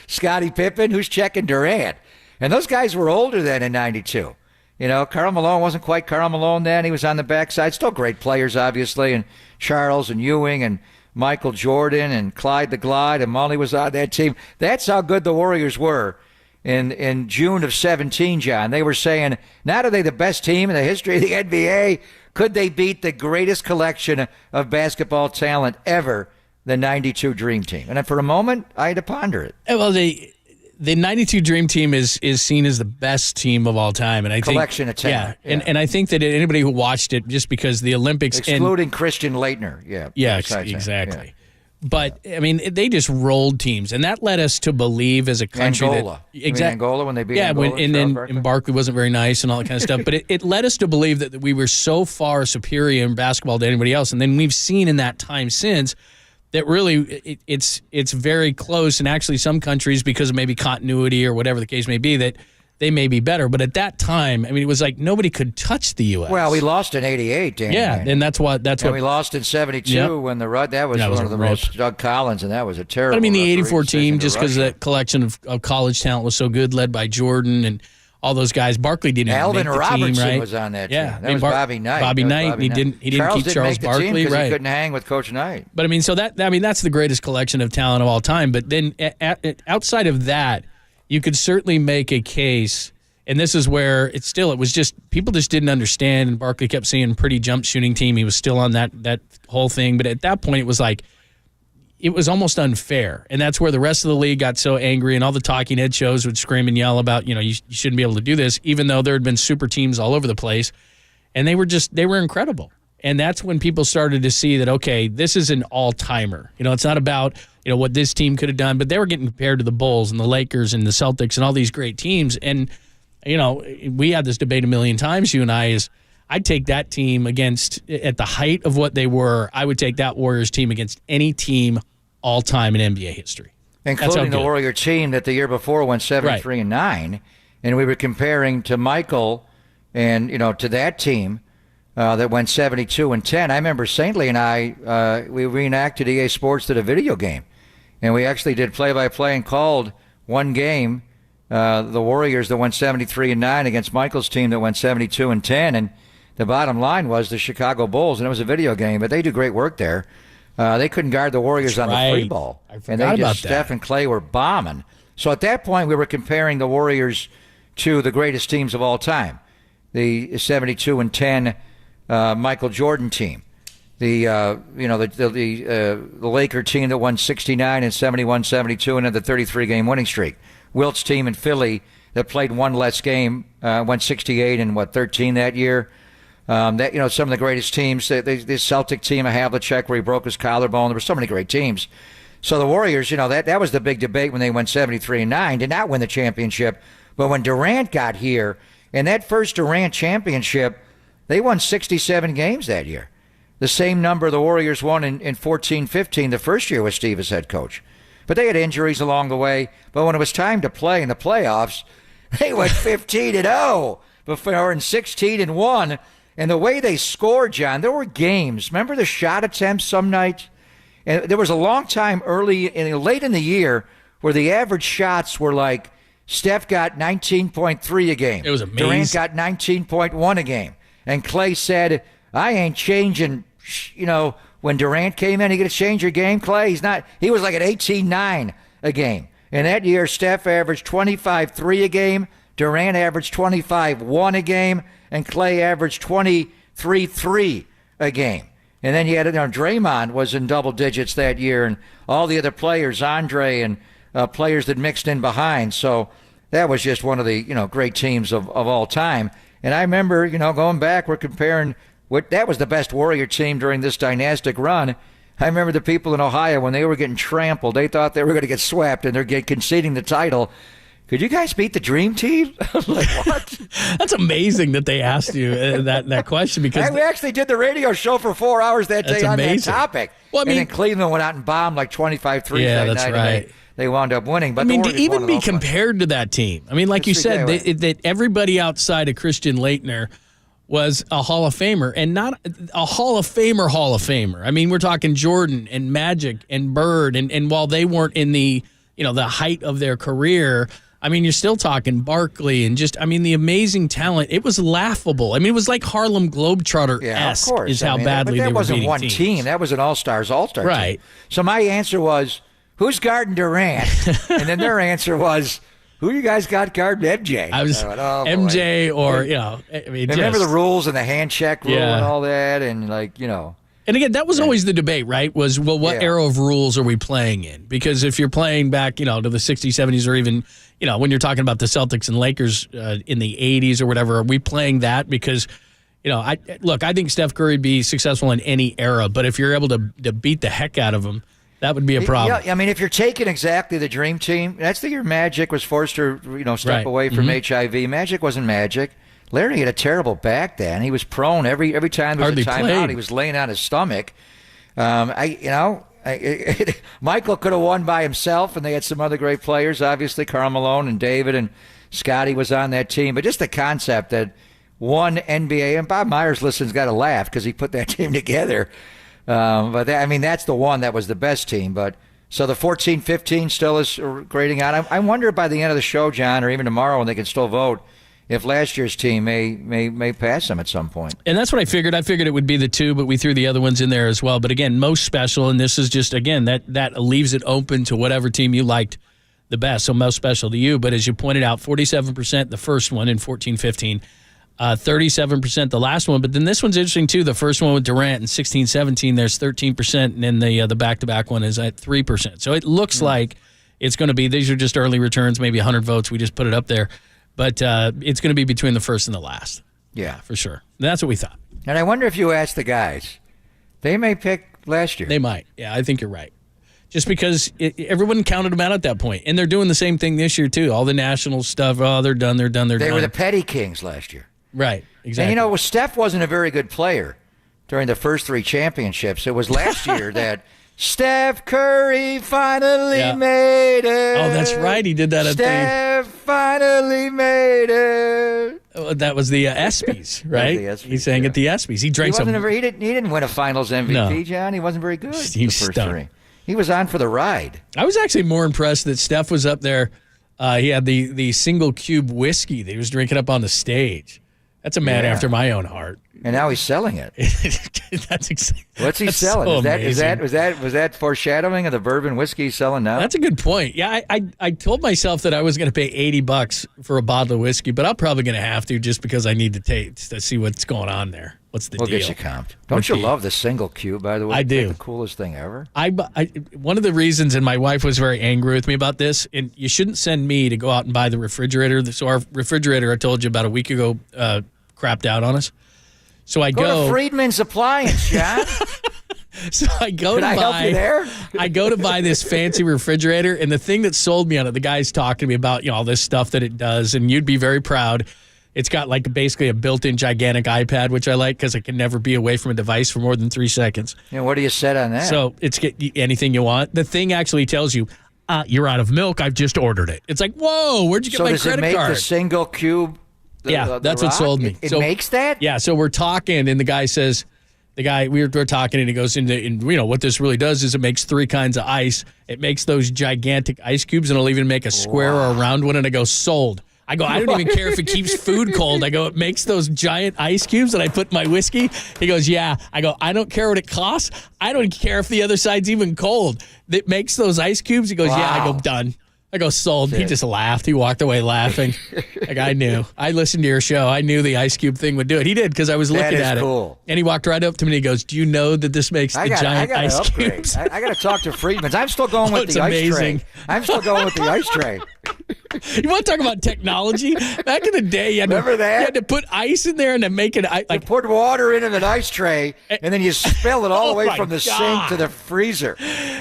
Scottie Pippen? Who's checking Durant? And those guys were older then in '92. You know, Karl Malone wasn't quite Karl Malone then. He was on the backside. Still great players, obviously, and Charles and Ewing and Michael Jordan and Clyde the Glide, and Mully was on that team. That's how good the Warriors were in June of 17, John. They were saying, not are they the best team in the history of the NBA, could they beat the greatest collection of basketball talent ever, the '92 Dream Team? And for a moment, I had to ponder it. Well, the '92 Dream Team is seen as the best team of all time, and I collection think of talent. Yeah. And I think that anybody who watched it, just because the Olympics, excluding Christian Laettner, exactly. But I mean, they just rolled teams, and that led us to believe as a country Angola. Angola when they beat Angola. And Barkley wasn't very nice and all that kind of stuff. But it led us to believe that we were so far superior in basketball to anybody else, and then we've seen in that time since that really it's very close. And actually, some countries, because of maybe continuity or whatever the case may be, that they may be better. But at that time, I mean, it was like nobody could touch the U.S. Well, we lost in '88, Dan. Yeah, and that's what we lost in '72 when that was one of the most Doug Collins, and that was a terrible. But I mean, the '84 team, just because that collection of college talent was so good, led by Jordan and all those guys. Barkley didn't even Alvin make the Robertson team, right? was on that yeah, team. That was Bobby Knight. Bobby Knight. He didn't keep Charles Barkley, because right? he couldn't hang with Coach Knight. But I mean, that's the greatest collection of talent of all time. But then outside of that, you could certainly make a case. And this is where it was just people just didn't understand. And Barkley kept saying pretty jump shooting team. He was still on that whole thing. But at that point, it was like it was almost unfair. And that's where the rest of the league got so angry. And all the talking head shows would scream and yell about, you shouldn't be able to do this, even though there had been super teams all over the place. And they were incredible. And that's when people started to see that, okay, this is an all-timer. It's not about, what this team could have done, but they were getting compared to the Bulls and the Lakers and the Celtics and all these great teams. And we had this debate a million times, you and I, is I'd take that team against, at the height of what they were, I would take that Warriors team against any team all time in NBA history. Including the Warrior team that the year before went 73-9. And we were comparing to Michael and, to that team that went 72-10. I remember Saintly and I, we reenacted EA Sports did a video game. And we actually did play-by-play and called one game, the Warriors that went 73-9 against Michael's team that went 72-10, and the bottom line was the Chicago Bulls, and it was a video game, but they do great work there. They couldn't guard the Warriors on the free ball, and Steph and Clay were bombing. So at that point, we were comparing the Warriors to the greatest teams of all time, the 72-10 Michael Jordan team, the Laker team that won 69 and 71-72 and had the 33-game winning streak. Wilt's team in Philly that played one less game, went 68 and 13 that year. Some of the greatest teams. The Celtic team of Havlicek where he broke his collarbone. There were so many great teams. So the Warriors, that was the big debate when they went 73-9, did not win the championship. But when Durant got here, in that first Durant championship, they won 67 games that year. The same number the Warriors won in 14-15 the first year with Steve as head coach. But they had injuries along the way. But when it was time to play in the playoffs, they went 15-0 before and 16-1. And the way they scored, John, there were games. Remember the shot attempts some nights? And there was a long time late in the year where the average shots were like Steph got 19.3 a game. It was amazing. Durant got 19.1 a game. And Clay said, I ain't changing, when Durant came in, he going to change your game, Clay? He was like at 18-9 a game. And that year, Steph averaged 25-3 a game, Durant averaged 25-1 a game, and Clay averaged 23-3 a game. And then you had, Draymond was in double digits that year, and all the other players, Andre and players that mixed in behind. So that was just one of the, great teams of all time. And I remember, going back, we're comparing that was the best Warrior team during this dynastic run. I remember the people in Ohio, when they were getting trampled, they thought they were going to get swept, and they're conceding the title. Could you guys beat the Dream Team? Like, what? That's amazing that they asked you that question, because we actually did the radio show for 4 hours that day on that topic. Well, and then Cleveland went out and bombed like 25 threes that that's night. right. And they wound up winning. But to even be compared to that team, like you said, that everybody outside of Christian Laettner was a Hall of Famer, and not a Hall of Famer. We're talking Jordan and Magic and Bird, and while they weren't in the the height of their career, you're still talking Barkley and just the amazing talent. It was laughable. It was like Harlem Globetrotter-esque is how badly they were beating teams. But that wasn't one team. That was an all-star right. team. So my answer was, who's guarding Durant? And then their answer was, who you guys got guarding MJ? I was MJ or, remember the rules and the hand check rule and all that, and And again, that was always the debate, right? Was, what era of rules are we playing in? Because if you're playing back, to the 60s, 70s, or even, when you're talking about the Celtics and Lakers in the 80s or whatever, are we playing that? Because, I think Steph Curry would be successful in any era, but if you're able to beat the heck out of him, that would be a problem. Yeah, if you're taking exactly the Dream Team, that's the year Magic was forced to, step away from HIV. Magic wasn't Magic. Larry had a terrible back then. He was prone every time there was a timeout. He was laying on his stomach. Michael could have won by himself, and they had some other great players. Obviously, Karl Malone and David and Scotty was on that team. But just the concept that one NBA, and Bob Myers listen's got to laugh because he put that team together. That's the one that was the best team. But so the 14-15 still is grading out. I wonder by the end of the show, John, or even tomorrow when they can still vote, if last year's team may pass them at some point. And that's what I figured. I figured it would be the two, but we threw the other ones in there as well. But again, most special, and this is just, again, that leaves it open to whatever team you liked the best. So most special to you. But as you pointed out, 47% the first one in 14-15. 37% the last one, but then this one's interesting too. The first one with Durant in 16-17, there's 13%, and then the back-to-back one is at 3%. So it looks like it's going to be, these are just early returns, maybe 100 votes. We just put it up there. But it's going to be between the first and the last. Yeah. For sure. That's what we thought. And I wonder if you ask the guys, they may pick last year. They might. Yeah, I think you're right. Just because everyone counted them out at that point. And they're doing the same thing this year too. All the national stuff, they're done. They were the petty kings last year. Right, exactly. And, Steph wasn't a very good player during the first 3 championships. It was last year that Steph Curry finally made it. Oh, that's right. He did that at Steph finally made it. Oh, that was the ESPYs, right? The ESPYs, he sang at the ESPYs. He drank some. He didn't win a Finals MVP, John. He wasn't very good. He stunk. He was on for the ride. I was actually more impressed that Steph was up there. He had the single cube whiskey that he was drinking up on the stage. That's a man after my own heart. And now he's selling it. That's exciting. What's he selling? So was that foreshadowing of the bourbon whiskey he's selling now? That's a good point. Yeah, I told myself that I was going to pay $80 for a bottle of whiskey, but I'm probably going to have to just because I need to taste to see what's going on there. What's the deal? We'll get you comped. Don't you love the single cube, by the way? I do. It's the coolest thing ever. One of the reasons, and my wife was very angry with me about this, and you shouldn't send me to go out and buy the refrigerator. So our refrigerator, I told you about a week ago, crapped out on us. So I go to Friedman's Appliance, John. So I go Can I help you there? I go to buy this fancy refrigerator, and the thing that sold me on it, the guy's talking to me about all this stuff that it does, and you'd be very proud. It's got like basically a built-in gigantic iPad, which I like because I can never be away from a device for more than 3 seconds. Yeah, what do you set on that? So it's get anything you want. The thing actually tells you, you're out of milk. I've just ordered it. It's like, whoa, where'd you get my credit card? So does it make the single cube? That's what sold me. It makes that? Yeah, so we're talking, and the guy says, we're talking, and he goes into, what this really does is it makes 3 kinds of ice. It makes those gigantic ice cubes, and it'll even make a square or a round one, and I go, sold. I go, I don't even care if it keeps food cold. I go, it makes those giant ice cubes that I put in my whiskey. He goes, yeah. I go, I don't care what it costs. I don't care if the other side's even cold. It makes those ice cubes. He goes, yeah. I go, done. I go, sold. He just laughed. He walked away laughing. Like, I knew. I listened to your show. I knew the ice cube thing would do it. He did because I was looking at it. Cool. And he walked right up to me and he goes, do you know that this makes the giant ice cubes? I got to talk to Friedman's. I'm still going with the ice tray. I'm still going with the ice tray. You want to talk about technology? Back in the day, you had to put ice in there and then make it you put water into an ice tray and then you spill it all the way from the sink to the freezer.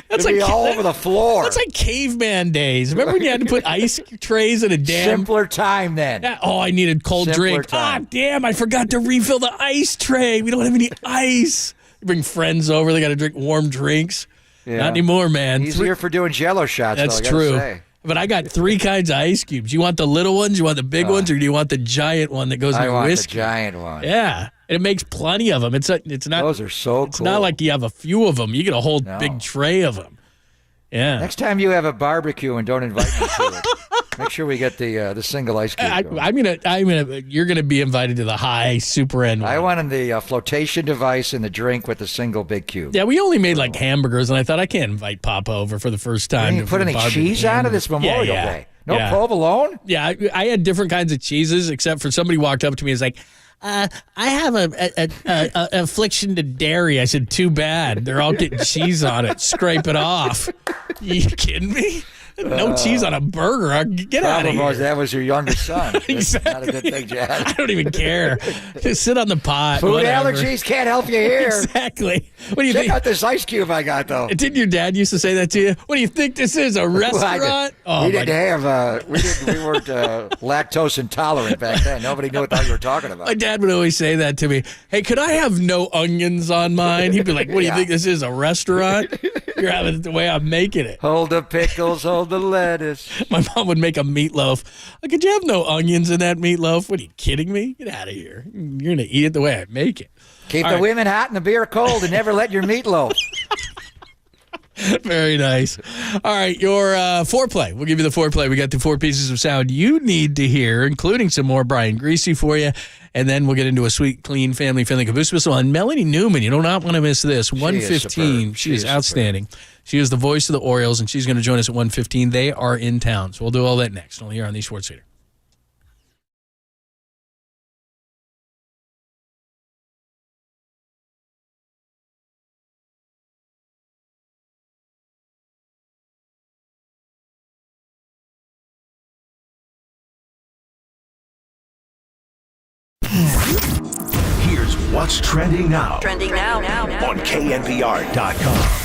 That's like all over the floor. That's like caveman days. Remember when you had to put ice trays in a damn simpler time then? I needed cold drink. Damn, I forgot to refill the ice tray. We don't have any ice. You bring friends over, they got to drink warm drinks. Yeah. Not anymore, man. Easier for doing Jell-O shots. That's though, true. Say. But I got 3 kinds of ice cubes. You want the little ones, you want the big ones, or do you want the giant one that goes in your whiskey? I want the giant one. Yeah. And it makes plenty of them. It's not. Those are so cool. It's not like you have a few of them. You get a whole big tray of them. Yeah. Next time you have a barbecue and don't invite me to it, make sure we get the single ice cube. You're gonna be invited to the high super end one. I wanted the flotation device and the drink with the single big cube. Yeah, we only made like hamburgers, and I thought I can't invite Papa over for the first time. You put any cheese on it this Memorial Day? No provolone? Yeah, I had different kinds of cheeses, except for somebody walked up to me and was like, I have a affliction to dairy. I said, too bad. They're all getting cheese on it. Scrape it off. You kidding me? No cheese on a burger. Get out of here. That was your youngest son. Exactly. Not a good thing, Chad. I don't even care. Just sit on the pot. Food whatever. allergies can't help you here. Exactly. What do you think? Check out this ice cube I got, though. Didn't your dad used to say that to you? What do you think this is, a restaurant? We weren't lactose intolerant back then. Nobody knew what the hell you were talking about. My dad would always say that to me. Hey, could I have no onions on mine? He'd be like, what do you think this is, a restaurant? You're having it the way I'm making it. Hold the pickles, hold the lettuce. My mom would make a meatloaf. Could you have no onions in that meatloaf? What, are you kidding me? Get out of here. You're going to eat it the way I make it. Keep the women hot and the beer cold and never let your meatloaf. Very nice. All right, your foreplay. We'll give you the foreplay. We got the 4 pieces of sound you need to hear, including some more Brian Greasy for you. And then we'll get into a sweet, clean, family-friendly caboose whistle. And Melanie Newman, you do not want to miss this. 1:15. She is outstanding. She is the voice of the Orioles, and she's going to join us at 1:15. They are in town. So we'll do all that next. Only here on the Sports Leader. Here's what's trending now. Trending now. On KNBR.com.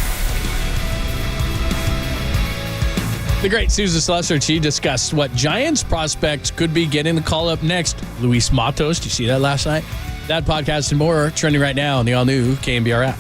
The great Susan Slusser, she discussed what Giants prospects could be getting the call up next. Luis Matos, did you see that last night? That podcast and more trending right now on the all-new KNBR app.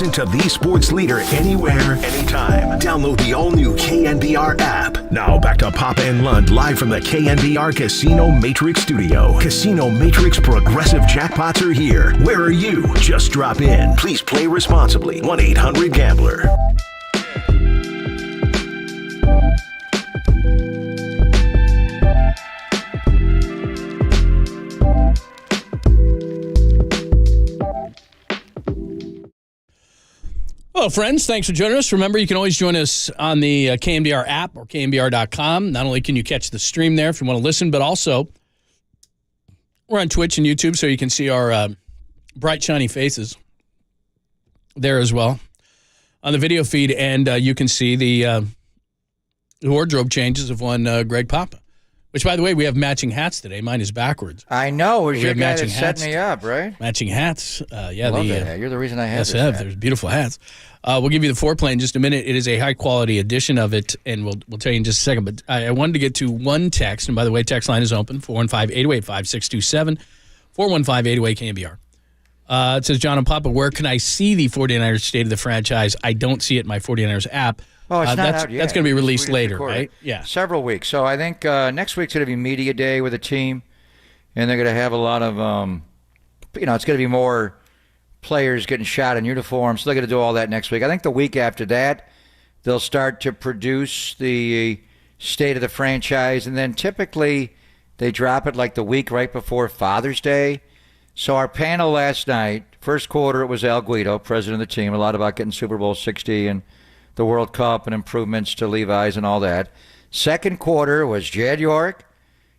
Listen to the sports leader anywhere, anytime. Download the all-new KNBR app. Now back to Papa and Lund live from the KNBR Casino Matrix Studio. Casino Matrix Progressive Jackpots are here. Where are you? Just drop in. Please play responsibly. 1-800-GAMBLER. Hello, friends. Thanks for joining us. Remember, you can always join us on the KNBR app or KNBR.com. Not only can you catch the stream there if you want to listen, but also we're on Twitch and YouTube, so you can see our bright, shiny faces there as well on the video feed, and you can see the wardrobe changes of one Greg Papa. Which, by the way, we have matching hats today. Mine is backwards. I know. It was your guy that set hats. me up, right? Matching hats. Yeah, love that hat. You're the reason I have this hat. There's beautiful hats. We'll give you the foreplay in just a minute. It is a high-quality edition of it, and we'll tell you in just a second. But I wanted to get to one text, and by the way, text line is open, 415-808-5627, 415-808-KNBR. It says, John and Papa, where can I see the 49ers State of the Franchise? I don't see it in my 49ers app. Oh, it's not out yet. That's going to be released later, right? Yeah. Several weeks. So I think next week's going to be media day with the team, and they're going to have a lot of, it's going to be more players getting shot in uniforms. So they're going to do all that next week. I think the week after that, they'll start to produce the State of the Franchise, and then typically they drop it like the week right before Father's Day. So our panel last night, first quarter, it was Al Guido, president of the team, a lot about getting Super Bowl 60 and the World Cup and improvements to Levi's and all that. Second quarter was Jed York,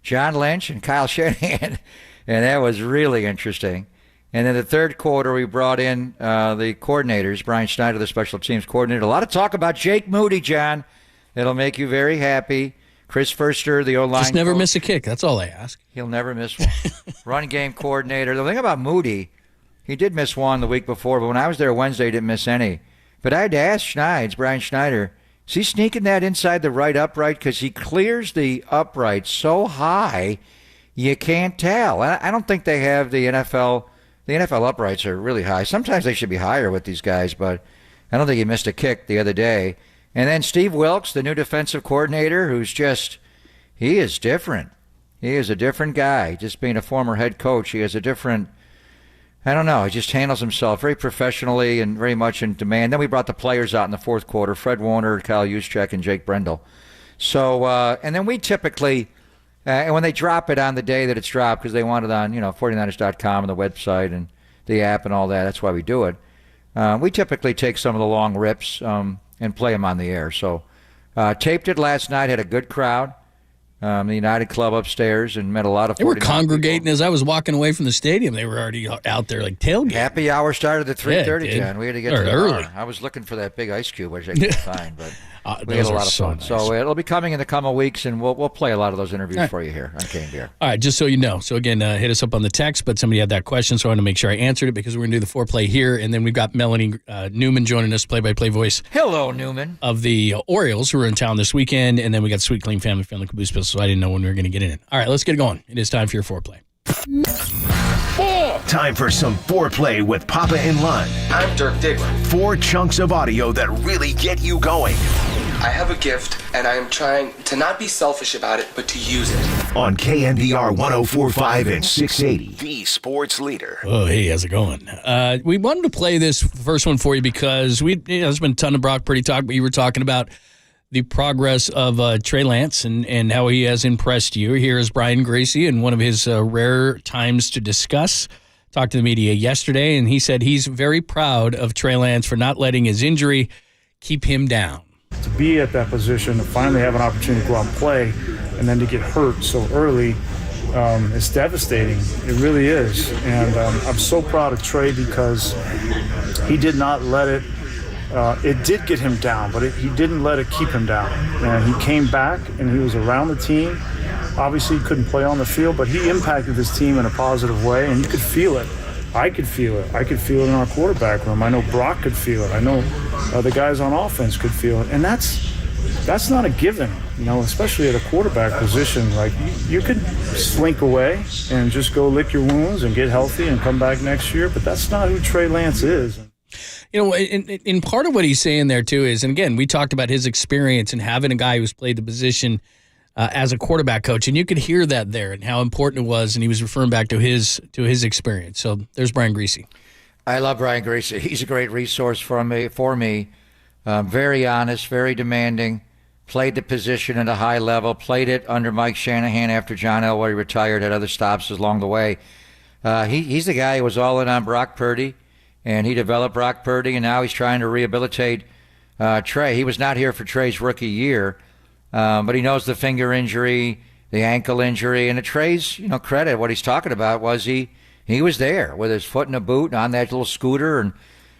John Lynch, and Kyle Shanahan, and that was really interesting. And then the third quarter, we brought in the coordinators, Brian Schneider, the special teams coordinator. A lot of talk about Jake Moody, John. It'll make you very happy. Chris Furster, the O-line Just never coach. miss a kick. That's all I ask. He'll never miss one. Run game coordinator. The thing about Moody, he did miss one the week before, but when I was there Wednesday, he didn't miss any. But I had to ask Brian Schneider, is he sneaking that inside the right upright? Because he clears the upright so high, you can't tell. I don't think they have the NFL. The NFL uprights are really high. Sometimes they should be higher with these guys, but I don't think he missed a kick the other day. And then Steve Wilkes, the new defensive coordinator, who's just, he is different. He is a different guy. Just being a former head coach, he has a different, I don't know, he just handles himself very professionally and very much in demand. Then we brought the players out in the fourth quarter, Fred Warner, Kyle Juszczyk, and Jake Brendel. So, and then we typically, and when they drop it on the day that it's dropped, because they want it on, 49ers.com and the website and the app and all that, that's why we do it. We typically take some of the long rips and play them on the air. So, taped it last night, had a good crowd. The United Club upstairs, and met a lot of 49ers. They were congregating people. As I was walking away from the stadium. They were already out there like tailgating. Happy hour started at 3:30, John. We had to get to the early. bar. I was looking for that big ice cube, which I couldn't find, but we had a lot of fun. Nice. So it'll be coming in the coming weeks, and we'll play a lot of those interviews for you here on KNBR. All right, just so you know. So again, hit us up on the text, but somebody had that question, so I want to make sure I answered it because we're going to do the foreplay here, and then we've got Melanie Newman joining us, play-by-play voice. Hello, Newman. Of the Orioles, who are in town this weekend, and then we got Sweet Clean Family Friendly Caboose Pistol, so I didn't know when we were going to get in it. All right, let's get it going. It is time for your foreplay. Time for some foreplay with Papa and Lund. I'm Dirk Diggler. 4 chunks of audio that really get you going. I have a gift, and I am trying to not be selfish about it, but to use it. On KNBR 104.5 and 680, the sports leader. Oh, hey, how's it going? We wanted to play this first one for you because there's been a ton of Brock Purdy talk, but you were talking about the progress of Trey Lance and how he has impressed you. Here is Brian Gracie in one of his rare times to discuss. Talked to the media yesterday, and he said he's very proud of Trey Lance for not letting his injury keep him down. To be at that position, to finally have an opportunity to go out and play, and then to get hurt so early, it's devastating. It really is. And I'm so proud of Trey because he did not let it. It did get him down, but he didn't let it keep him down. And he came back, and he was around the team. Obviously, he couldn't play on the field, but he impacted this team in a positive way, and you could feel it. I could feel it. I could feel it in our quarterback room. I know Brock could feel it. I know the guys on offense could feel it. And that's not a given, especially at a quarterback position. Like, you could slink away and just go lick your wounds and get healthy and come back next year, but that's not who Trey Lance is. In part of what he's saying there too is, and again, we talked about his experience and having a guy who's played the position as a quarterback coach, and you could hear that there and how important it was, and he was referring back to his experience. So there's Brian Griese. I love Brian Griese. He's a great resource for me. Very honest, very demanding. Played the position at a high level. Played it under Mike Shanahan after John Elway retired. Had other stops along the way. He's the guy who was all in on Brock Purdy, and he developed Brock Purdy, and now he's trying to rehabilitate Trey. He was not here for Trey's rookie year, but he knows the finger injury, the ankle injury, and to Trey's credit, what he's talking about was he was there with his foot in a boot and on that little scooter and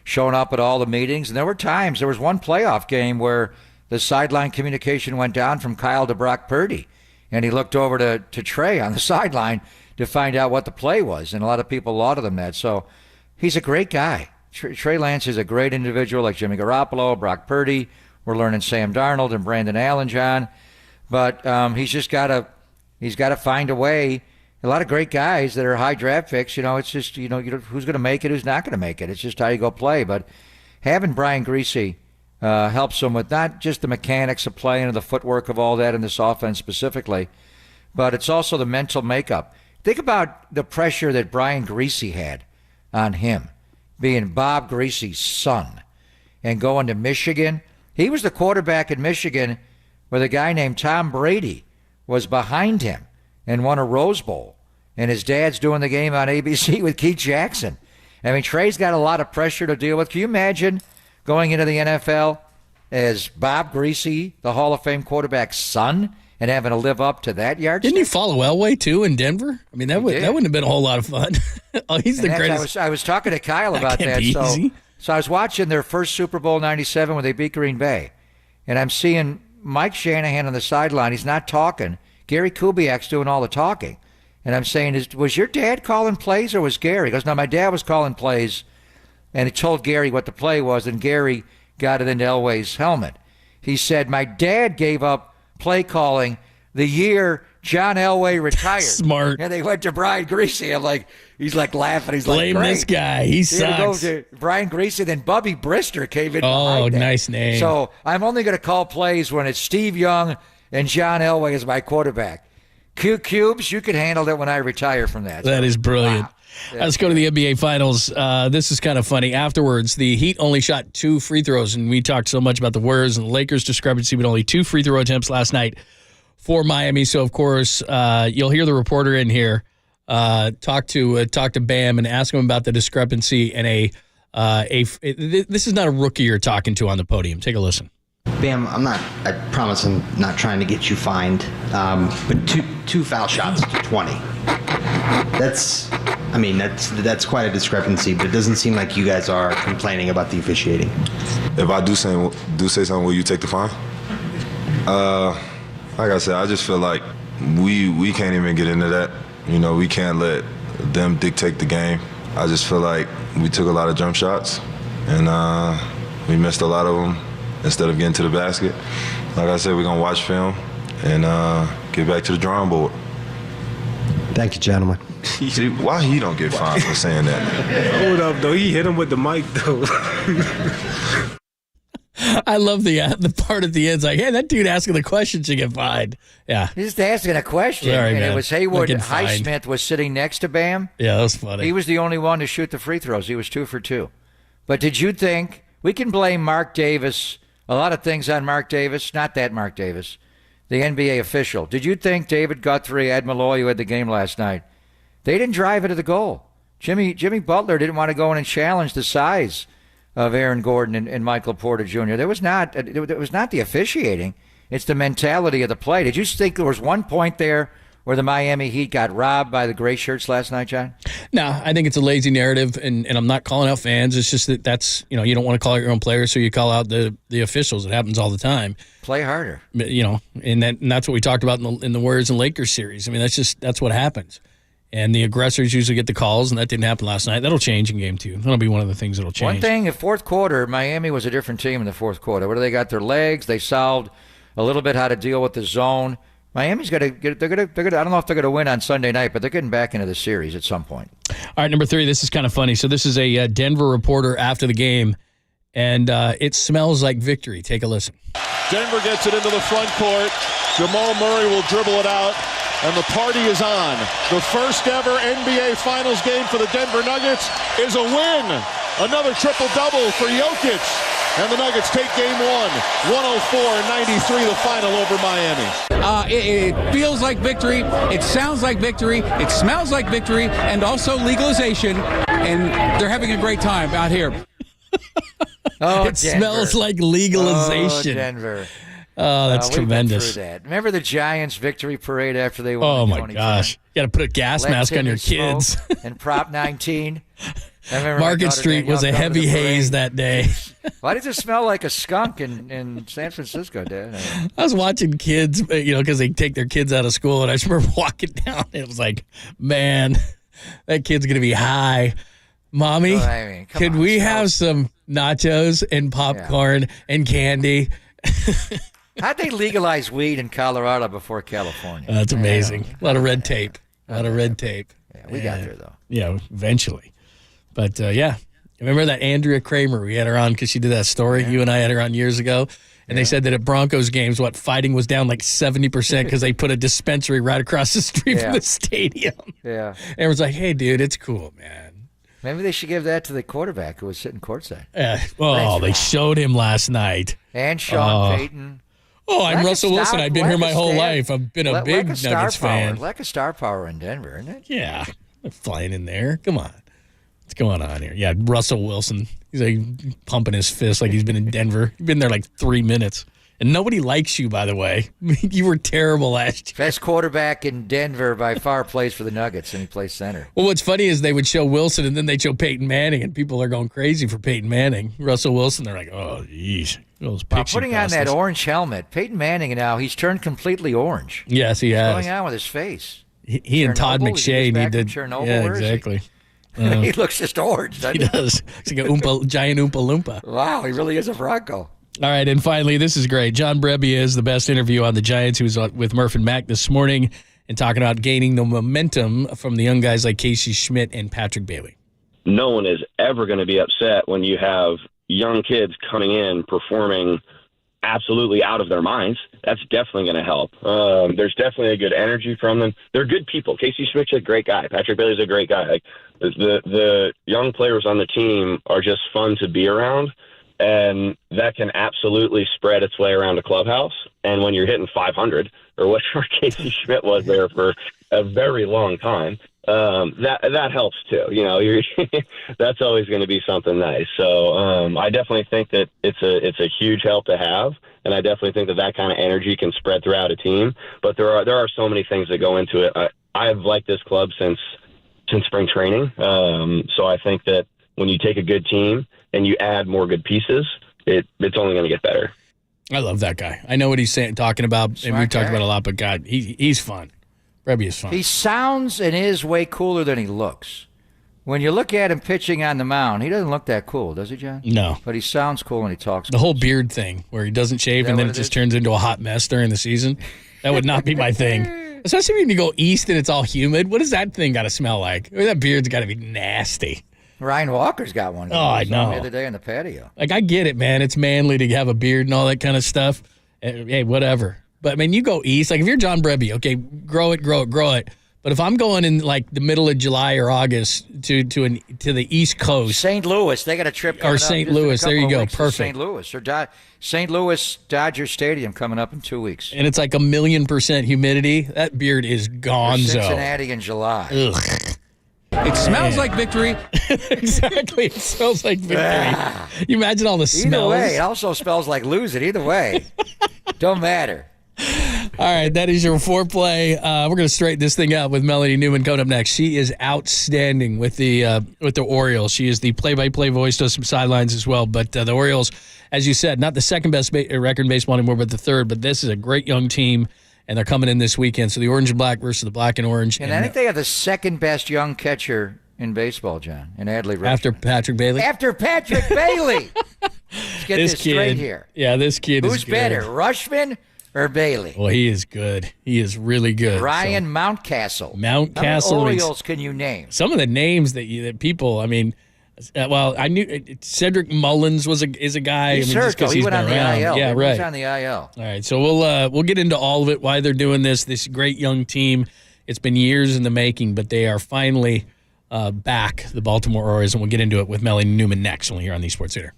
showing up at all the meetings. And there was one playoff game where the sideline communication went down from Kyle to Brock Purdy, and he looked over to Trey on the sideline to find out what the play was, and a lot of people lauded him that. So he's a great guy. Trey Lance is a great individual, like Jimmy Garoppolo, Brock Purdy. We're learning Sam Darnold and Brandon Allen, John. But he's got to find a way. A lot of great guys that are high draft picks, it's just, who's going to make it, who's not going to make it. It's just how you go play. But having Brian Griese helps him with not just the mechanics of playing and the footwork of all that in this offense specifically, but it's also the mental makeup. Think about the pressure that Brian Griese had on him, being Bob Griese's son, and going to Michigan. He was the quarterback in Michigan where a guy named Tom Brady was behind him and won a Rose Bowl, and his dad's doing the game on ABC with Keith Jackson. I mean, Trey's got a lot of pressure to deal with. Can you imagine going into the NFL as Bob Griese, the Hall of Fame quarterback's son, and having to live up to that yardstick? Didn't he follow Elway, too, in Denver? I mean, that wouldn't have been a whole lot of fun. He's the greatest. I was talking to Kyle about that. So I was watching their first Super Bowl 97 when they beat Green Bay, and I'm seeing Mike Shanahan on the sideline. He's not talking. Gary Kubiak's doing all the talking. And I'm saying, was your dad calling plays or was Gary? He goes, no, my dad was calling plays, and he told Gary what the play was, and Gary got it into Elway's helmet. He said, my dad gave up play calling the year John Elway retired. Smart. And they went to Brian Griese. He's like laughing. He's Blame like, this guy. He sucks. Go to Brian Griese, then Bubby Brister came in. Oh, nice name. So I'm only going to call plays when it's Steve Young and John Elway as my quarterback. Cubes, you can handle that when I retire from that. That is brilliant. Wow. Yeah. Let's go to the NBA Finals. This is kind of funny. Afterwards, the Heat only shot 2 free throws, and we talked so much about the Warriors and the Lakers discrepancy, but only 2 free throw attempts last night for Miami. So, of course, you'll hear the reporter in here talk to Bam and ask him about the discrepancy and this is not a rookie you're talking to on the podium. Take a listen. Bam, I promise I'm not trying to get you fined, but two foul shots to 20. That's quite a discrepancy, but it doesn't seem like you guys are complaining about the officiating. If I do say something, will you take the fine? Like I said, I just feel like we can't even get into that. We can't let them dictate the game. I just feel like we took a lot of jump shots, and we missed a lot of them instead of getting to the basket. Like I said, we're going to watch film and get back to the drawing board. Thank you, gentlemen. Why he don't get fined for saying that? Hold up, though. He hit him with the mic, though. I love the part at the end. It's like, hey, that dude asking the question should get fined. Yeah. He's just asking a question. Sorry, and man. It was Haywood Highsmith was sitting next to Bam. Yeah, that was funny. He was the only one to shoot the free throws. He was 2 for 2. But did you think, we can blame Mark Davis, a lot of things on Mark Davis, not that Mark Davis, the NBA official. Did you think David Guthrie, Ed Malloy, who had the game last night, they didn't drive it to the goal? Jimmy Butler didn't want to go in and challenge the size of Aaron Gordon and Michael Porter Jr. It was not the officiating. It's the mentality of the play. Did you think there was one point there where the Miami Heat got robbed by the gray shirts last night, John? No, I think it's a lazy narrative, and I'm not calling out fans. It's just that's you don't want to call out your own players, so you call out the officials. It happens all the time. Play harder. And that's what we talked about in the Warriors and Lakers series. I mean, that's what happens. And the aggressors usually get the calls, and that didn't happen last night. That'll change in game 2. That'll be one of the things that'll change. One thing, in fourth quarter, Miami was a different team in the fourth quarter. Where they got their legs, they solved a little bit how to deal with the zone. Miami's got to get. They're going to. I don't know if they're going to win on Sunday night, but they're getting back into the series at some point. All right, number 3. This is kind of funny. So this is a Denver reporter after the game, and it smells like victory. Take a listen. Denver gets it into the front court. Jamal Murray will dribble it out, and the party is on. The first ever NBA Finals game for the Denver Nuggets is a win. Another triple-double for Jokic. And the Nuggets take game one, 104-93, the final over Miami. It feels like victory. It sounds like victory. It smells like victory, and also legalization. And they're having a great time out here. It smells like legalization. Oh, Denver. Oh, that's tremendous. Through that. Remember the Giants victory parade after they won? Oh, my gosh. You got to put a gas mask on your kids. And Prop 19. Market Street was a heavy haze that day. Why does it smell like a skunk in San Francisco, Dad? I was watching kids, because they take their kids out of school, and I just remember walking down. And it was like, man, that kid's going to be high. Mommy, could we have some nachos and popcorn and candy? How'd they legalize weed in Colorado before California? That's amazing. A lot of red tape. Yeah, we got there, though. Yeah, eventually. But, remember that Andrea Kramer? We had her on because she did that story. You and I had her on years ago. And they said that at Broncos games, fighting was down like 70% because they put a dispensary right across the street from the stadium. Yeah. Everyone's like, hey, dude, it's cool, man. Maybe they should give that to the quarterback who was sitting courtside. They showed him last night. And Sean Payton. Oh, I'm Russell Wilson. I've been here my whole life. I've been a big Nuggets fan. Lack of star power in Denver, isn't it? Yeah. They're flying in there. Come on. What's going on here? Yeah, Russell Wilson. He's like pumping his fist like he's been in Denver. He's been there like 3 minutes. And nobody likes you, by the way. You were terrible last year. Best quarterback in Denver by far plays for the Nuggets, and he plays center. Well, what's funny is they would show Wilson, and then they'd show Peyton Manning, and people are going crazy for Peyton Manning. Russell Wilson, they're like, oh, geez. Putting on that orange helmet, Peyton Manning now, he's turned completely orange. Yes, he has. What's going on with his face? He and Todd McShay need to. Chernobyl, yeah, exactly. He looks just orange, doesn't he? He does. He's like a giant Oompa Loompa. Wow, he really is a Bronco. All right, and finally, this is great. John Brebbia is the best interview on the Giants. He was with Murph and Mac this morning and talking about gaining the momentum from the young guys like Casey Schmidt and Patrick Bailey. No one is ever going to be upset when you have young kids coming in performing absolutely out of their minds. That's definitely going to help. There's definitely a good energy from them. They're good people. Casey Schmidt's a great guy. Patrick Bailey's a great guy. Like the young players on the team are just fun to be around, and that can absolutely spread its way around a clubhouse. And when you're hitting 500 or whatever Casey Schmidt was there for a very long time, that helps too. That's always going to be something nice. So I definitely think that it's a huge help to have, and I definitely think that kind of energy can spread throughout a team. But there are so many things that go into it. I've liked this club since spring training. So I think that when you take a good team and you add more good pieces, it's only going to get better. I love that guy. I know what he's talking about, and we've talked about it a lot. But God, he's fun. Rebby is fun. He sounds and is way cooler than he looks. When you look at him pitching on the mound, he doesn't look that cool, does he, John? No. But he sounds cool when he talks. The whole beard thing, where he doesn't shave and then it just turns into a hot mess during the season, that would not be my thing. Especially when you go east and it's all humid. What does that thing got to smell like? I mean, that beard's got to be nasty. Ryan Walker's got one. I know. The other day on the patio. Like, I get it, man. It's manly to have a beard and all that kind of stuff. Hey, whatever. But, I mean, you go east. Like, if you're John Brebbia, okay, grow it. But if I'm going in, like, the middle of July or August to the East Coast. St. Louis. They got a trip coming up. Or St. Louis. There you go. Perfect. St. Louis. Or St. Louis Dodger Stadium coming up in 2 weeks. And it's like 1,000,000% humidity. That beard is gonzo. Or Cincinnati in July. Ugh. It smells like victory. Exactly. It smells like victory. You imagine all the smells. Either way, it also smells like losing. Either way. Don't matter. All right, that is your foreplay. We're going to straighten this thing out with Melanie Newman coming up next. She is outstanding with the Orioles. She is the play-by-play voice, does some sidelines as well. But the Orioles, as you said, not the second best record in baseball anymore, but the third. But this is a great young team, and they're coming in this weekend. So the orange and black versus the black and orange. And I think they have the second best young catcher in baseball, John, in Adley Rutschman. After Patrick Bailey? After Patrick Bailey. Let's get this straight here. Yeah, this kid is good. Who's better, Rutschman or Bailey? Well, he is good. He is really good. Ryan Mountcastle. Mountcastle. How many Orioles can you name? Some of the names that people, I mean, Well, I knew Cedric Mullins is a guy. He's hurt, though. He went on the IL. Yeah, right. He's on the IL. All right, so we'll get into all of it, why they're doing this great young team. It's been years in the making, but they are finally back, the Baltimore Orioles, and we'll get into it with Melanie Newman next, only here on the Sports Theater.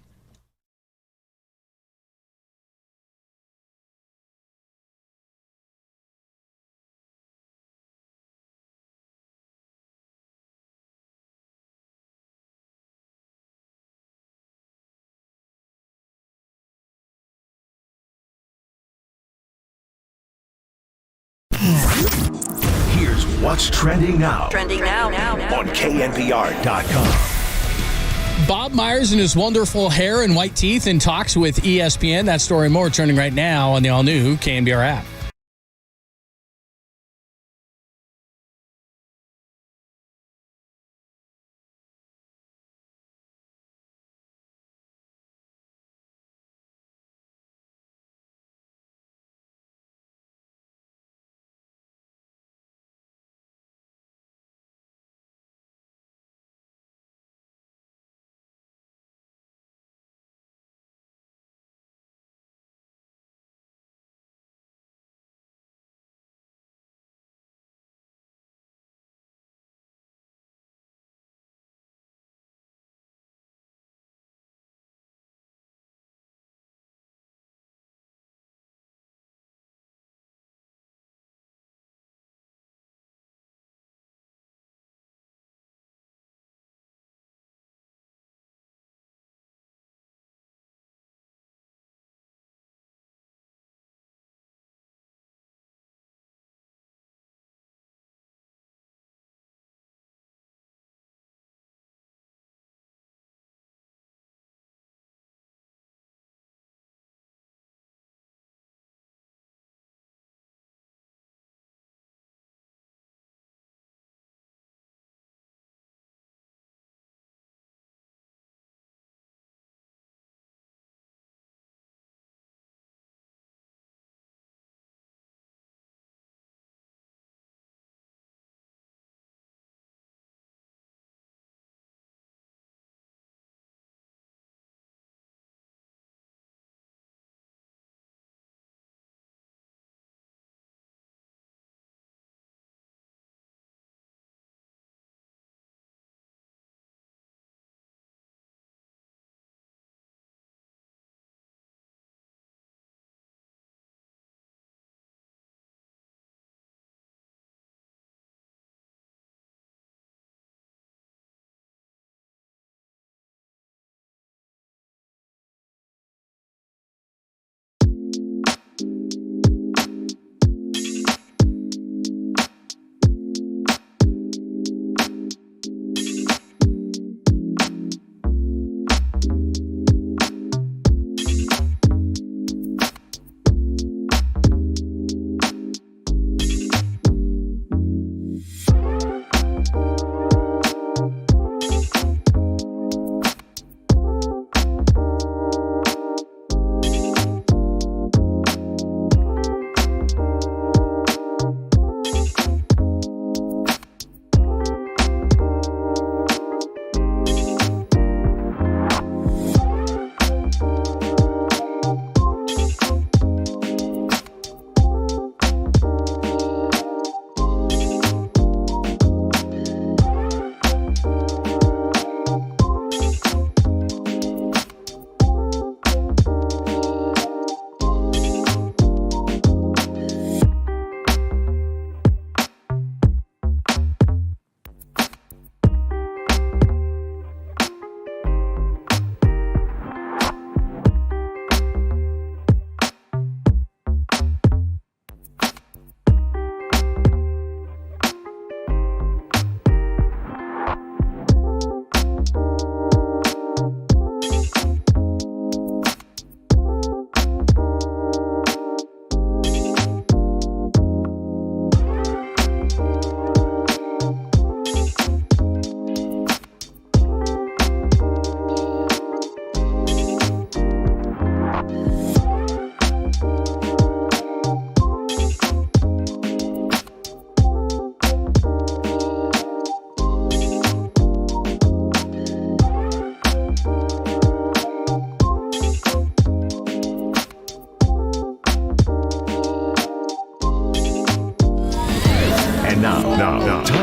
Here's what's trending now. Trending now. On KNBR.com. Bob Myers and his wonderful hair and white teeth in talks with ESPN. That story and more trending right now on the all-new KNBR app.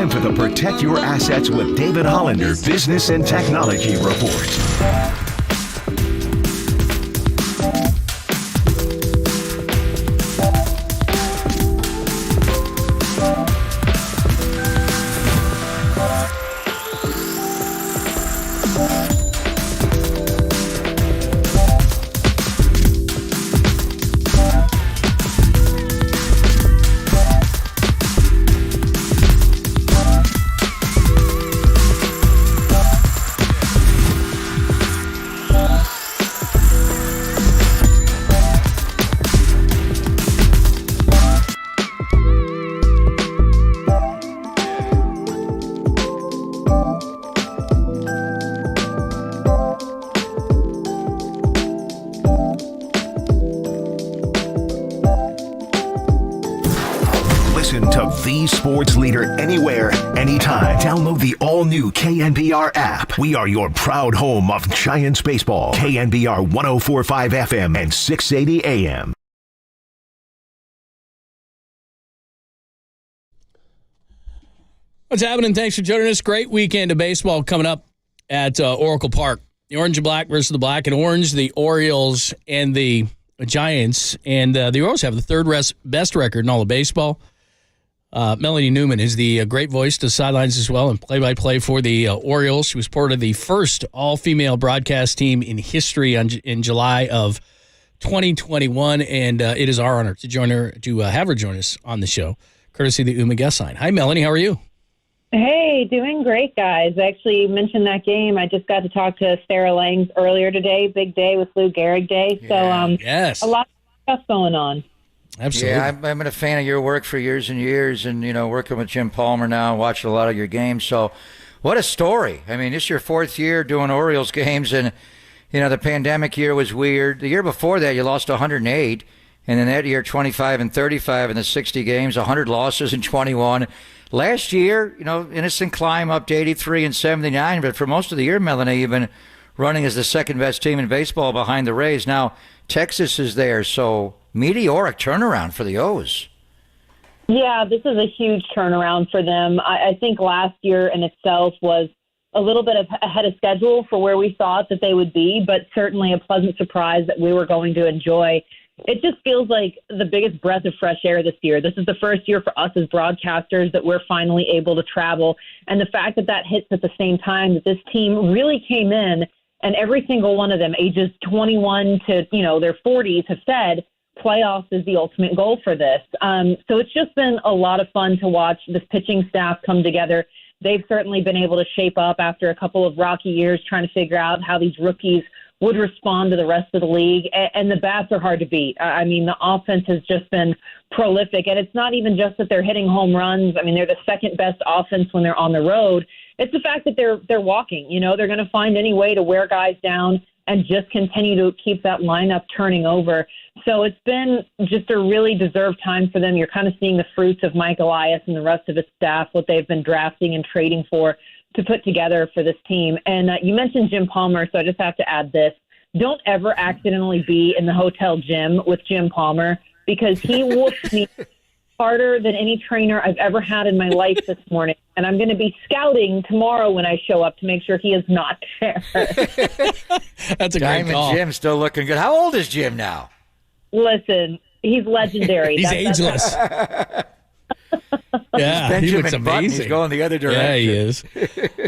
time for the Protect Your Assets with David Hollander Business and Technology Report. The sports leader anywhere, anytime. Download the all-new KNBR app. We are your proud home of Giants baseball. KNBR 104.5 FM and 680 AM. What's happening? Thanks for joining us. Great weekend of baseball coming up at Oracle Park. The orange and black versus the black and orange, the Orioles and the Giants. And the Orioles have the third best record in all of baseball. Melanie Newman is the great voice to the sidelines as well and play-by-play for the Orioles. She was part of the first all-female broadcast team in history in July of 2021, and it is our honor to have her join us on the show, courtesy of the UMA guest line. Hi, Melanie. How are you? Hey, doing great, guys. I actually mentioned that game. I just got to talk to Sarah Langs earlier today. Big day with Lou Gehrig Day. So yes. A lot of stuff going on. Absolutely. Yeah, I've been a fan of your work for years and years, and, working with Jim Palmer now, watching a lot of your games. So what a story. I mean, this is your fourth year doing Orioles games, and, the pandemic year was weird. The year before that, you lost 108, and then that year, 25 and 35 in the 60 games, 100 losses in 21. Last year, innocent climb up to 83 and 79, but for most of the year, Melanie, you've been running as the second-best team in baseball behind the Rays. Now, Texas is there, so meteoric turnaround for the O's. Yeah, this is a huge turnaround for them. I think last year in itself was a little bit ahead of schedule for where we thought that they would be, but certainly a pleasant surprise that we were going to enjoy. It just feels like the biggest breath of fresh air this year. This is the first year for us as broadcasters that we're finally able to travel. And the fact that that hits at the same time that this team really came in, and every single one of them, ages 21 to, their 40s, have said playoffs is the ultimate goal for this. So it's just been a lot of fun to watch this pitching staff come together. They've certainly been able to shape up after a couple of rocky years trying to figure out how these rookies would respond to the rest of the league. And the bats are hard to beat. I mean, the offense has just been prolific. And it's not even just that they're hitting home runs. I mean, they're the second best offense when they're on the road. It's the fact that they're walking. They're going to find any way to wear guys down and just continue to keep that lineup turning over. So it's been just a really deserved time for them. You're kind of seeing the fruits of Mike Elias and the rest of his staff, what they've been drafting and trading for to put together for this team. And you mentioned Jim Palmer, so I just have to add this. Don't ever accidentally be in the hotel gym with Jim Palmer, because he whooped me harder than any trainer I've ever had in my life this morning. And I'm going to be scouting tomorrow when I show up to make sure he is not there. That's a great call. Diamond Jim's still looking good. How old is Jim now? Listen, he's legendary. He's ageless. Yeah, he looks amazing. Button, he's going the other direction. Yeah, he is.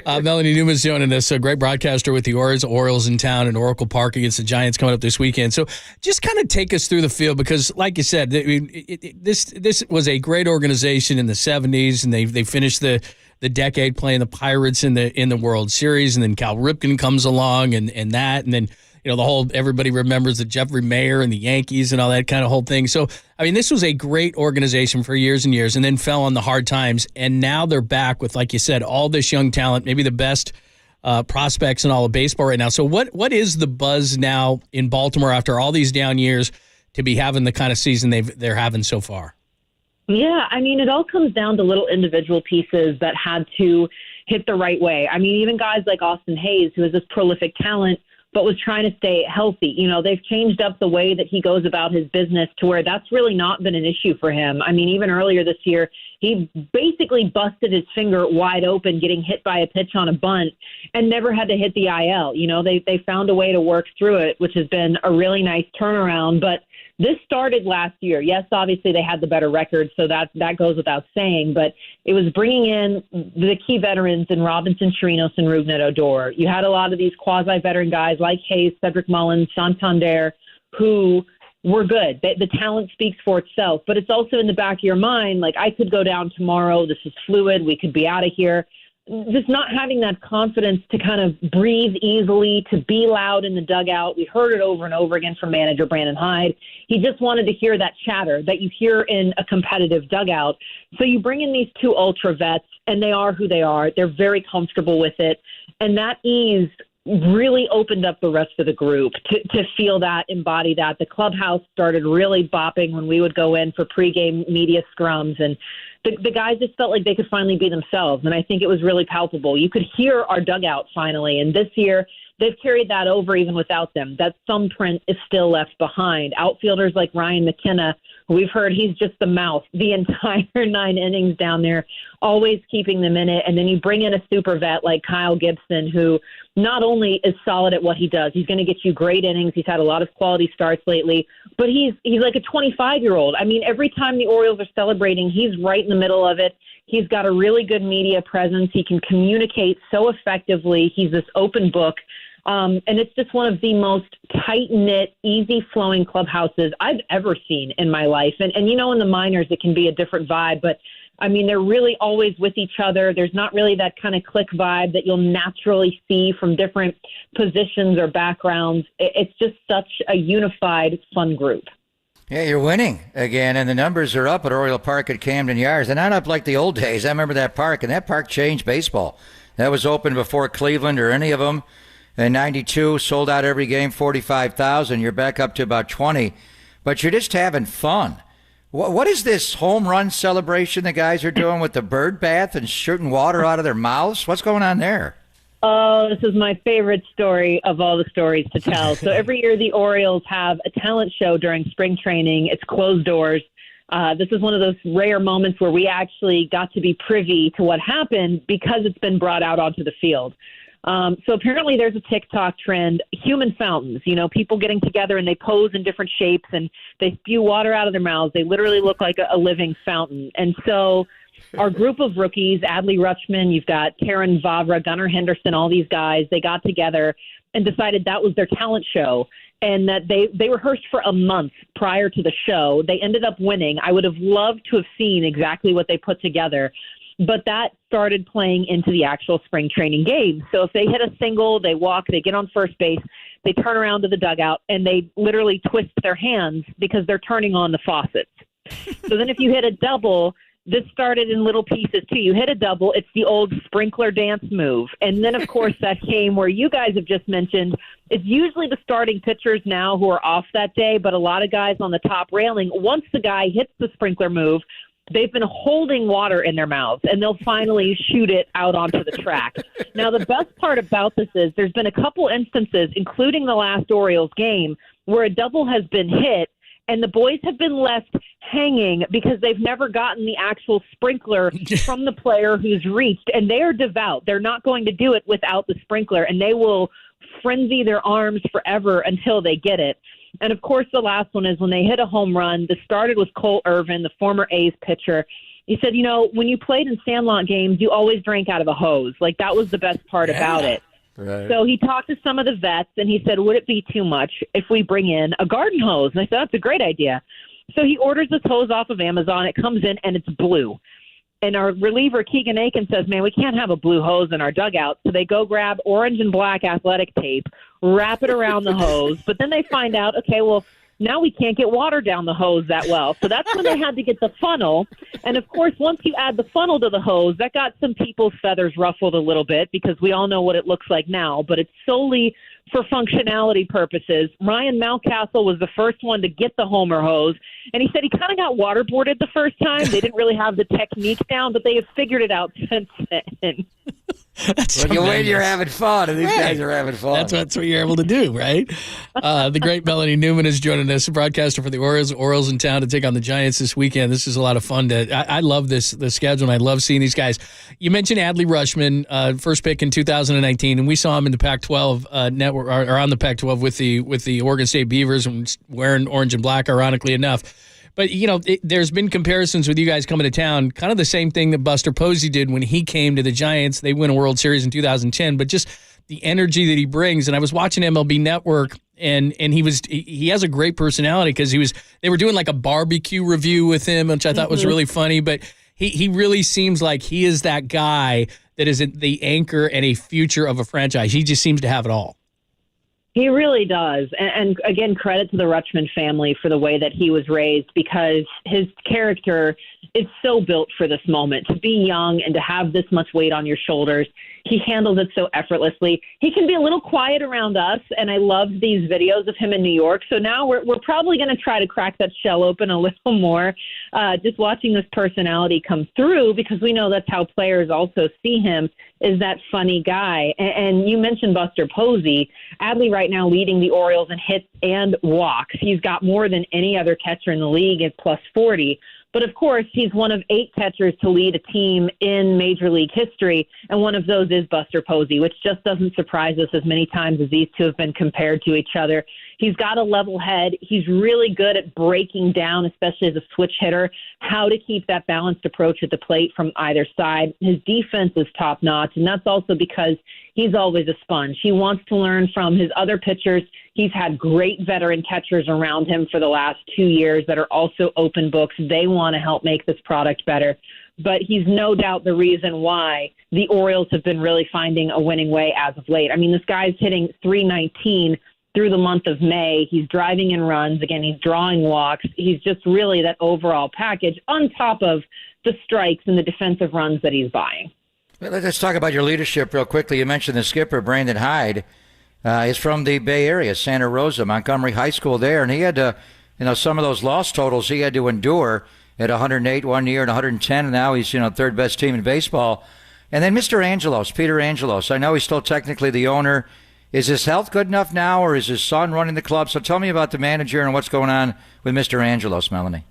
Melanie Newman's joining us, a great broadcaster with the Orioles in town in Oracle Park against the Giants coming up this weekend. So just kind of take us through the field, because like you said, this was a great organization in the 70s, and they finished the decade playing the Pirates in the World Series, and then Cal Ripken comes along and then the whole, everybody remembers the Jeffrey Mayer and the Yankees and all that kind of whole thing. So, I mean, this was a great organization for years and years, and then fell on the hard times. And now they're back with, like you said, all this young talent, maybe the best prospects in all of baseball right now. So what is the buzz now in Baltimore after all these down years to be having the kind of season they're having so far? Yeah, I mean, it all comes down to little individual pieces that had to hit the right way. I mean, even guys like Austin Hayes, who is this prolific talent, but was trying to stay healthy. They've changed up the way that he goes about his business to where that's really not been an issue for him. I mean, even earlier this year, He basically busted his finger wide open getting hit by a pitch on a bunt and never had to hit the IL. You know, they found a way to work through it, which has been a really nice turnaround. But this started last year. Yes, obviously they had the better record, so that goes without saying. But it was bringing in the key veterans in Robinson, Chirinos, and Rougned Odor. You had a lot of these quasi-veteran guys like Hayes, Cedric Mullins, Santander, who were good. The talent speaks for itself. But it's also in the back of your mind, like, I could go down tomorrow. This is fluid. We could be out of here. Just not having that confidence to kind of breathe easily, to be loud in the dugout. We heard it over and over again from manager Brandon Hyde. He just wanted to hear that chatter that you hear in a competitive dugout. So you bring in these two ultra vets, and they are who they are. They're very comfortable with it. And that ease really opened up the rest of the group to feel that, embody that. The clubhouse started really bopping when we would go in for pregame media scrums, and the guys just felt like they could finally be themselves, and I think it was really palpable. You could hear our dugout finally, and this year they've carried that over even without them. That thumbprint is still left behind. Outfielders like Ryan McKenna, who we've heard he's just the mouth the entire 9 innings down there, always keeping them in it. And then you bring in a super vet like Kyle Gibson, who not only is solid at what he does, he's going to get you great innings. He's had a lot of quality starts lately, but he's like a 25-year-old. I mean, every time the Orioles are celebrating, he's right in the middle of it. He's got a really good media presence. He can communicate so effectively. He's this open book. And it's just one of the most tight-knit, easy-flowing clubhouses I've ever seen in my life. And you know, in the minors, it can be a different vibe, but I mean, they're really always with each other. There's not really that kind of clique vibe that you'll naturally see from different positions or backgrounds. It's just such a unified, fun group. Yeah, you're winning again, and the numbers are up at Oriole Park at Camden Yards. They're not up like the old days. I remember that park, and that park changed baseball. That was open before Cleveland or any of them. In 92, sold out every game, 45,000. You're back up to about 20, but you're just having fun. What is this home run celebration the guys are doing with the bird bath and shooting water out of their mouths? What's going on there? Oh, this is my favorite story of all the stories to tell. So every year the Orioles have a talent show during spring training. It's closed doors. This is one of those rare moments where we actually got to be privy to what happened because it's been brought out onto the field. So apparently there's a TikTok trend, human fountains, you know, people getting together and they pose in different shapes and they spew water out of their mouths. They literally look like a living fountain. And so our group of rookies, Adley Rutschman, you've got Karen Vavra, Gunnar Henderson, all these guys, they got together and decided that was their talent show. And that they rehearsed for a month prior to the show. They ended up winning. I would have loved to have seen exactly what they put together. But that started playing into the actual spring training game. So if they hit a single, they walk, they get on first base, they turn around to the dugout, and they literally twist their hands because they're turning on the faucets. So then if you hit a double, this started in little pieces too. You hit a double, it's the old sprinkler dance move. And then, of course, that game where you guys have just mentioned, it's usually the starting pitchers now who are off that day, but a lot of guys on the top railing, once the guy hits the sprinkler move, they've been holding water in their mouths, and they'll finally shoot it out onto the track. Now, the best part about this is there's been a couple instances, including the last Orioles game, where a double has been hit, and the boys have been left hanging because they've never gotten the actual sprinkler from the player who's reached, and they are devout. They're not going to do it without the sprinkler, and they will frenzy their arms forever until they get it. And, of course, the last one is when they hit a home run. This started with Cole Irvin, the former A's pitcher. He said, you know, when you played in Sandlot games, you always drank out of a hose. Like, that was the best part about it. Right. So he talked to some of the vets, and he said, would it be too much if we bring in a garden hose? And I said, that's a great idea. So he orders this hose off of Amazon. It comes in, and it's blue. And our reliever, Keegan Aiken, says, man, we can't have a blue hose in our dugout. So they go grab orange and black athletic tape, wrap it around the hose. But then they find out, okay, well, now we can't get water down the hose that well. So that's when they had to get the funnel. And, of course, once you add the funnel to the hose, that got some people's feathers ruffled a little bit because we all know what it looks like now. But it's solely for functionality purposes. Ryan Mountcastle was the first one to get the Homer hose. And he said he kind of got waterboarded the first time. They didn't really have the technique down, but they have figured it out since then. When you win, you're having fun, and these guys are having fun. That's what you're able to do, right? The great Melanie Newman is joining us, a broadcaster for the Orioles. Orioles in town to take on the Giants this weekend. This is a lot of fun. I love the schedule, and I love seeing these guys. You mentioned Adley Rutschman, first pick in 2019, and we saw him in the Pac-12 network, or on the Pac-12 with the Oregon State Beavers, and wearing orange and black, ironically enough. But, there's been comparisons with you guys coming to town, kind of the same thing that Buster Posey did when he came to the Giants. They win a World Series in 2010, but just the energy that he brings. And I was watching MLB Network, and he has a great personality because they were doing like a barbecue review with him, which I thought was really funny. But he really seems like he is that guy that is the anchor and a future of a franchise. He just seems to have it all. He really does. And again, credit to the Rutschman family for the way that he was raised, because his character is so built for this moment. To be young and to have this much weight on your shoulders, he handles it so effortlessly. He can be a little quiet around us, and I loved these videos of him in New York. So now we're probably going to try to crack that shell open a little more, just watching this personality come through, because we know that's how players also see him, is that funny guy. And you mentioned Buster Posey. Adley right now leading the Orioles in hits and walks. He's got more than any other catcher in the league at plus 40. But, of course, he's one of 8 catchers to lead a team in Major League history, and one of those is Buster Posey, which just doesn't surprise us as many times as these two have been compared to each other. He's got a level head. He's really good at breaking down, especially as a switch hitter, how to keep that balanced approach at the plate from either side. His defense is top-notch, and that's also because he's always a sponge. He wants to learn from his other pitchers. He's had great veteran catchers around him for the last 2 years that are also open books. They want to help make this product better. But he's no doubt the reason why the Orioles have been really finding a winning way as of late. I mean, this guy's hitting .319 through the month of May. He's driving in runs. Again, he's drawing walks. He's just really that overall package on top of the strikes and the defensive runs that he's buying. Well, let's talk about your leadership real quickly. You mentioned the skipper, Brandon Hyde. He's from the Bay Area, Santa Rosa, Montgomery High School there, and he had to, some of those loss totals he had to endure at 108 one year and 110, and now he's, third best team in baseball. And then Mr. Angelos, Peter Angelos. I know he's still technically the owner. Is his health good enough now, or is his son running the club? So tell me about the manager and what's going on with Mr. Angelos, Melanie.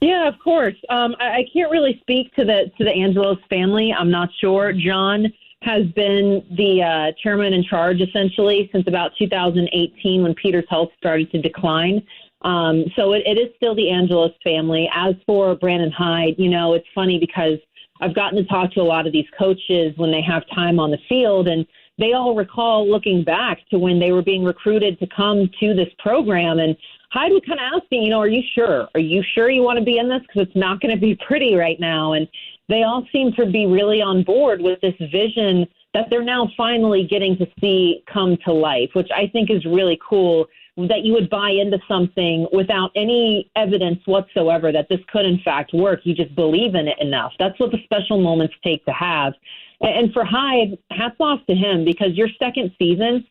Yeah, of course. I can't really speak to the Angelos family. I'm not sure. John has been the chairman in charge, essentially, since about 2018 when Peter's health started to decline. So it is still the Angelos family. As for Brandon Hyde, it's funny because I've gotten to talk to a lot of these coaches when they have time on the field, and they all recall looking back to when they were being recruited to come to this program. And Hyde would kind of ask me, are you sure? Are you sure you want to be in this? Because it's not going to be pretty right now. And they all seem to be really on board with this vision that they're now finally getting to see come to life, which I think is really cool, that you would buy into something without any evidence whatsoever that this could in fact work. You just believe in it enough. That's what the special moments take to have. And for Hyde, hats off to him, because your second season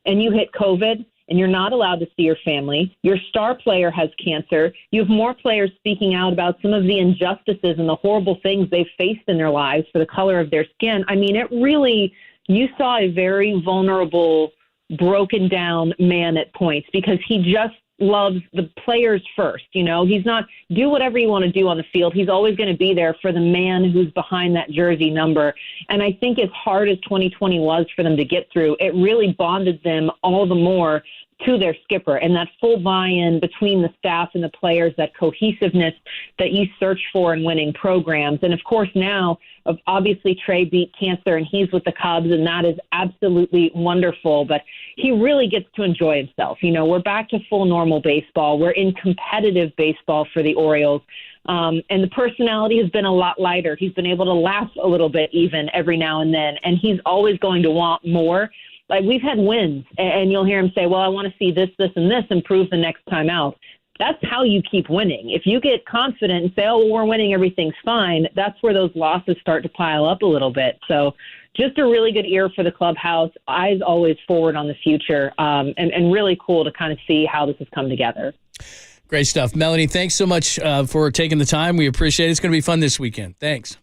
and you hit COVID and you're not allowed to see your family. Your star player has cancer. You have more players speaking out about some of the injustices and the horrible things they've faced in their lives for the color of their skin. I mean, you saw a very vulnerable, broken down man at points, because he just loves the players first. He's not do whatever you want to do on the field. He's always going to be there for the man who's behind that jersey number. And I think as hard as 2020 was for them to get through, it really bonded them all the more to their skipper, and that full buy-in between the staff and the players, that cohesiveness that you search for in winning programs. And of course now, obviously Trey beat cancer and he's with the Cubs, and that is absolutely wonderful, but he really gets to enjoy himself. We're back to full normal baseball. We're in competitive baseball for the Orioles. And the personality has been a lot lighter. He's been able to laugh a little bit even every now and then, and he's always going to want more. Like, we've had wins, and you'll hear him say, well, I want to see this, this, and this improve the next time out. That's how you keep winning. If you get confident and say, oh, well, we're winning, everything's fine, that's where those losses start to pile up a little bit. So just a really good ear for the clubhouse, eyes always forward on the future, and really cool to kind of see how this has come together. Great stuff. Melanie, thanks so much for taking the time. We appreciate it. It's going to be fun this weekend. Thanks.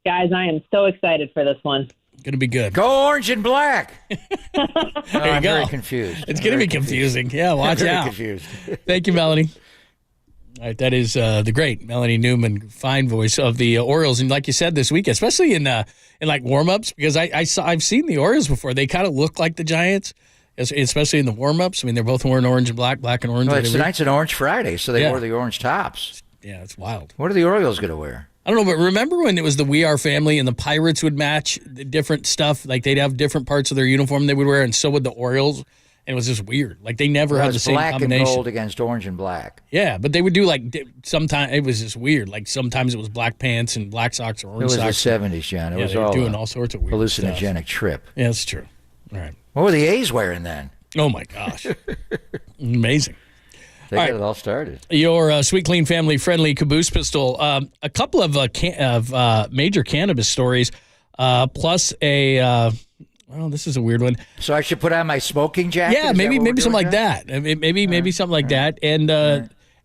Guys, I am so excited for this one. Going to be good. Go orange and black. There you I'm go. very confused. It's going to be confusing. Yeah, watch very out. Confused. Thank you, Melanie. All right, that is the great Melanie Newman, fine voice of the Orioles, and like you said this week, especially in like warm-ups, because I've seen the Orioles before. They kind of look like the Giants, especially in the warm-ups. I mean, they're both wearing orange and black and orange. Well, tonight's an Orange Friday, so they wore the orange tops. Yeah, it's wild. What are the Orioles going to wear? I don't know, but remember when it was the We Are Family and the Pirates would match the different stuff? Like they'd have different parts of their uniform they would wear, and so would the Orioles. And it was just weird. Like they never had the same combination. Black and gold against orange and black. Yeah, but they would do like sometimes it was just weird. Like sometimes it was black pants and black socks or orange socks. It was the 70s, John. It was they were all doing all sorts of weird hallucinogenic stuff. trip. Yeah, that's true. All right. What were the A's wearing then? Oh my gosh, amazing. They got it all started. Your Sweet Clean Family Friendly Caboose Pistol. A couple of major cannabis stories, plus a. Well, this is a weird one. So I should put on my smoking jacket? Yeah, maybe something like that. Maybe something like that. And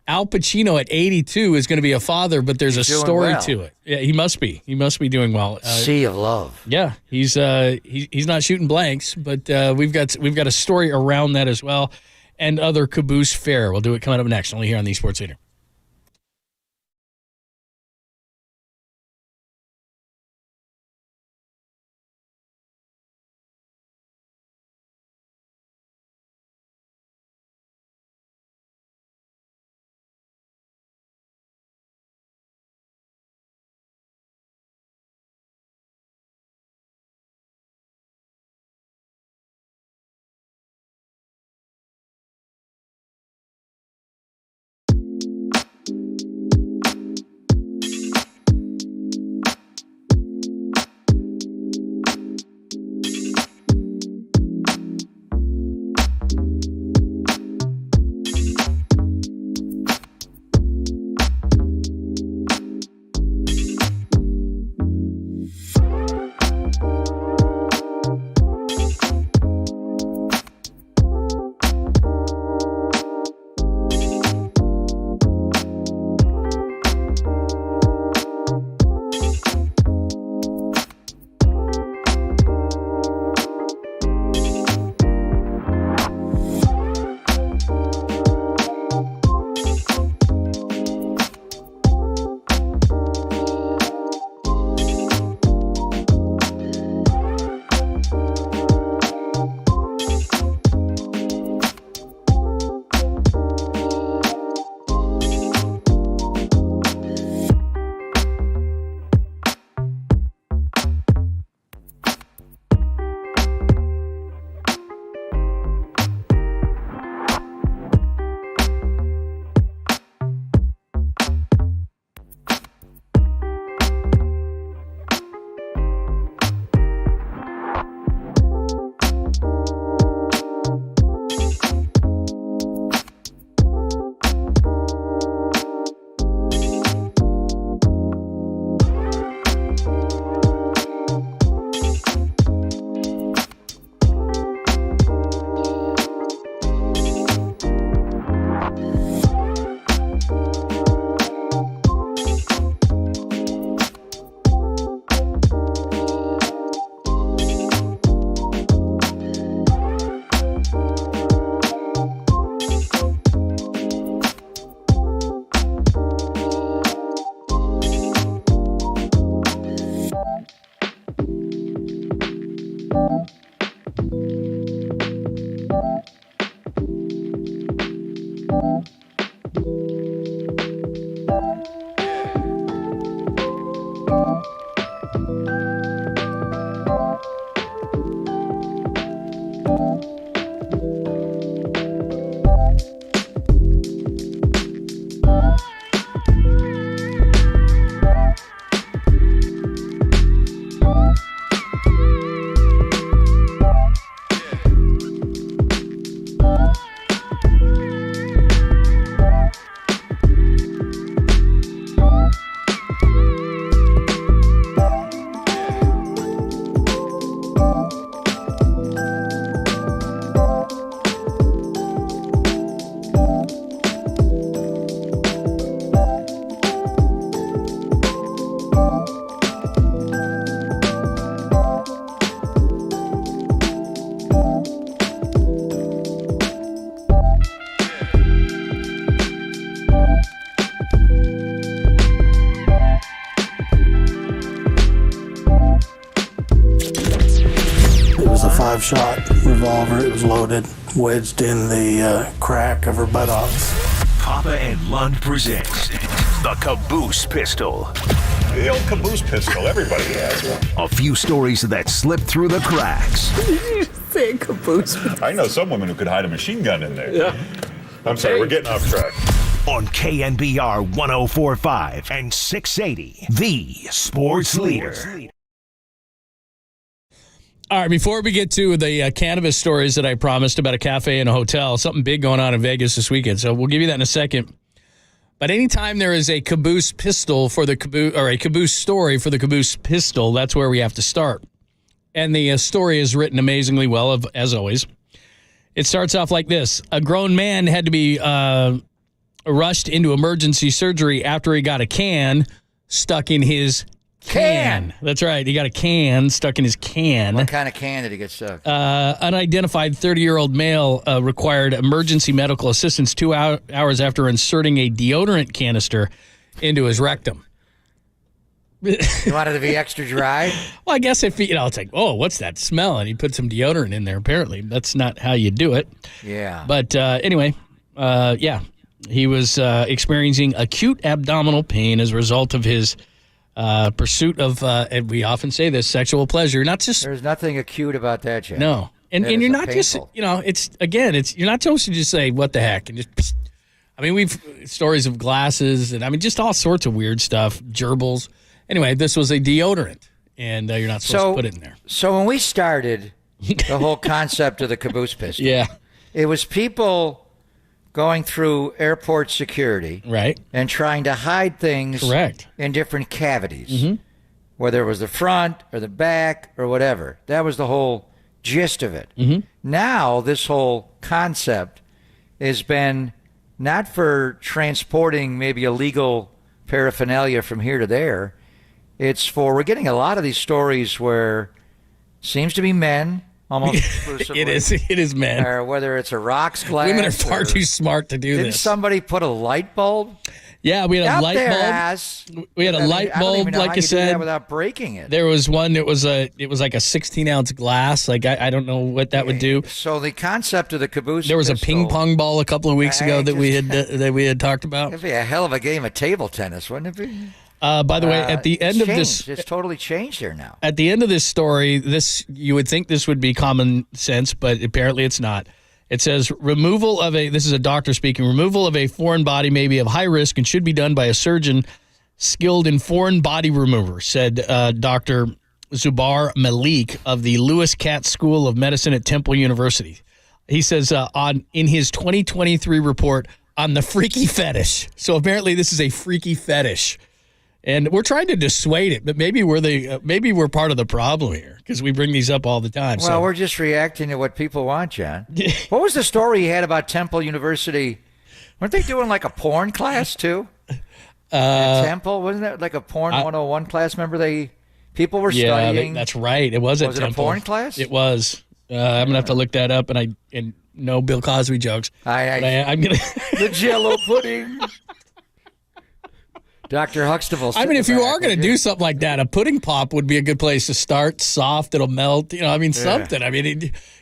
Al Pacino at 82 is going to be a father, but there's a story to it. Yeah, he must be. He must be doing well. Sea of Love. Yeah, he's not shooting blanks, but we've got a story around that as well. And other caboose fare. We'll do it coming up next, only here on the Sports Leader. 5-shot revolver. It was loaded, wedged in the crack of her buttocks. Papa and Lund presents the Caboose Pistol. The old caboose pistol, everybody has one. A few stories that slip through the cracks. Did you say caboose? I know some women who could hide a machine gun in there. Yeah. I'm sorry, we're getting off track. On KNBR 104.5 and 680, the sports leader. All right, before we get to the cannabis stories that I promised about a cafe and a hotel, something big going on in Vegas this weekend, so we'll give you that in a second. But anytime there is a caboose pistol for the caboose, or a caboose story for the caboose pistol, that's where we have to start. And the story is written amazingly well, as always. It starts off like this. A grown man had to be rushed into emergency surgery after he got a can stuck in his can. That's right. He got a can stuck in his can. What kind of can did he get stuck? Unidentified 30-year-old male required emergency medical assistance 2 hours after inserting a deodorant canister into his rectum. You wanted to be extra dry? Well, I guess if it's like, oh, what's that smell? And he put some deodorant in there. Apparently, that's not how you do it. Yeah. But anyway, he was experiencing acute abdominal pain as a result of his pursuit of, and we often say this, sexual pleasure. Not just there's nothing acute about that, Jeff. No, and you're not painful. Just you're not supposed to just say what the heck and just. I mean, we've stories of glasses and just all sorts of weird stuff, gerbils. Anyway, this was a deodorant, and you're not supposed to put it in there. So when we started the whole concept of the caboose pistol, it was people going through airport security, right, and trying to hide things, correct, in different cavities, whether it was the front or the back or whatever. That was the whole gist of it. Now this whole concept has been not for transporting maybe illegal paraphernalia from here to there. It's we're getting a lot of these stories where seems to be men, almost exclusively. It is men. Or whether it's a rocks glass. Women are far too smart to do didn't this. Somebody put a light bulb? Yeah, we had a light bulb. Ass. We had a light bulb, like you said, do that without breaking it. There was one that was like a 16-ounce glass. Like I don't know what that would do. So the concept of the caboose. There was pistol, a ping pong ball a couple of weeks ago that we had talked about. It'd be a hell of a game of table tennis, wouldn't it be? By the way, at the end of this, it's totally changed here now. At the end of this story, you would think this would be common sense, but apparently it's not. It says this is a doctor speaking, removal of a foreign body may be of high risk and should be done by a surgeon skilled in foreign body remover, said Dr. Zubair Malik of the Lewis Katz School of Medicine at Temple University. He says in his 2023 report on the freaky fetish. So apparently this is a freaky fetish. And we're trying to dissuade it, but maybe we're part of the problem here because we bring these up all the time. Well, we're just reacting to what people want, John. What was the story you had about Temple University? Weren't they doing like a porn class too? At Temple, wasn't that like a porn 101 class? Remember people were studying. That's right. It was at Was Temple. it a porn class? It was. I'm gonna have to look that up, and no Bill Cosby jokes. I'm gonna the Jello pudding. Dr. Huxtable. If you are going to do something like that, a pudding pop would be a good place to start. Soft, it'll melt. Something.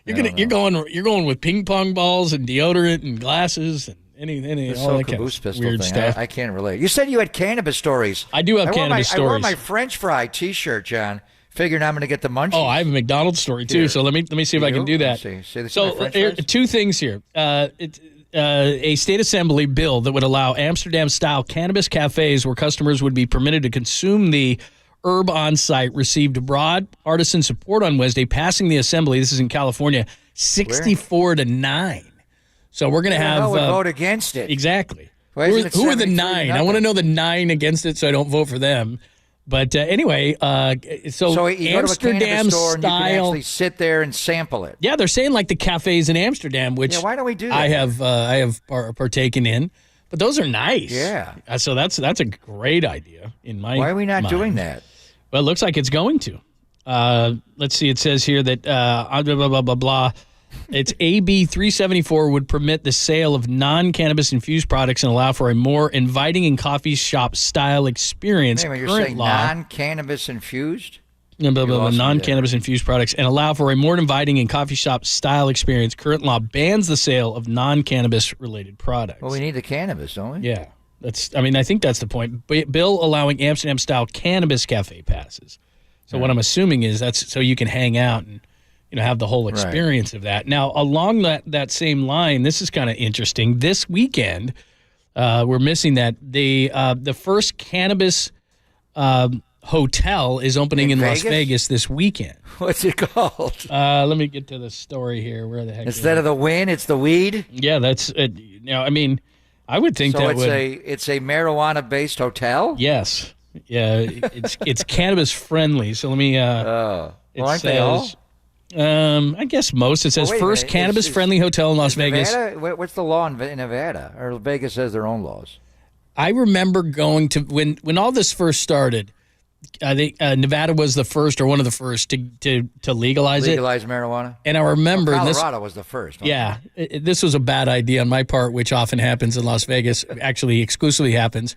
You're going with ping pong balls and deodorant and glasses and any all that kind of weird stuff. I can't relate. You said you had cannabis stories. I do have cannabis stories. I wore my French fry T-shirt, John. Figuring I'm going to get the munchies. Oh, I have a McDonald's story too. So let me see if I can do that. So two things here. A state assembly bill that would allow Amsterdam-style cannabis cafes where customers would be permitted to consume the herb on site received broad partisan support on Wednesday, passing the assembly. This is in California, 64-9. So we're going to have vote against it. Exactly. Who are the 9? I want to know the 9 against it, so I don't vote for them. But anyway, so you go to a cannabis store and you can actually sit there and sample it. Yeah, they're saying like the cafes in Amsterdam, which why don't we do that? I have partaken in, but those are nice. Yeah. So that's a great idea in my. Why are we not mind. doing that? Well, it looks like it's going to. Let's see. It says here that blah blah blah blah. It's AB 374 would permit the sale of non-cannabis infused products and allow for a more inviting and coffee shop style experience. Wait a minute, you're saying non-cannabis infused? non-cannabis infused products and allow for a more inviting and coffee shop style experience. Current law bans the sale of non-cannabis related products. Well, we need the cannabis, don't we? Yeah. I think that's the point. Bill allowing Amsterdam style cannabis cafe passes. So what I'm assuming is that's so you can hang out and have the whole experience of that. Now, along that same line, this is kind of interesting. This weekend, we're missing that the first cannabis hotel is opening in Las Vegas this weekend. What's it called? Let me get to the story here. Where the heck? Instead of the win, it's the weed. Yeah, that's it. I would think so. It's a marijuana-based hotel. Yes. Yeah, it's cannabis friendly. So let me. Aren't they all? I guess most. It says first cannabis friendly hotel in Las Vegas. Nevada, what's the law in Nevada? Or Vegas has their own laws. I remember going to when all this first started. I think Nevada was the first or one of the first to legalize marijuana. And I remember Colorado was the first. Yeah, this was a bad idea on my part, which often happens in Las Vegas. Actually, exclusively happens.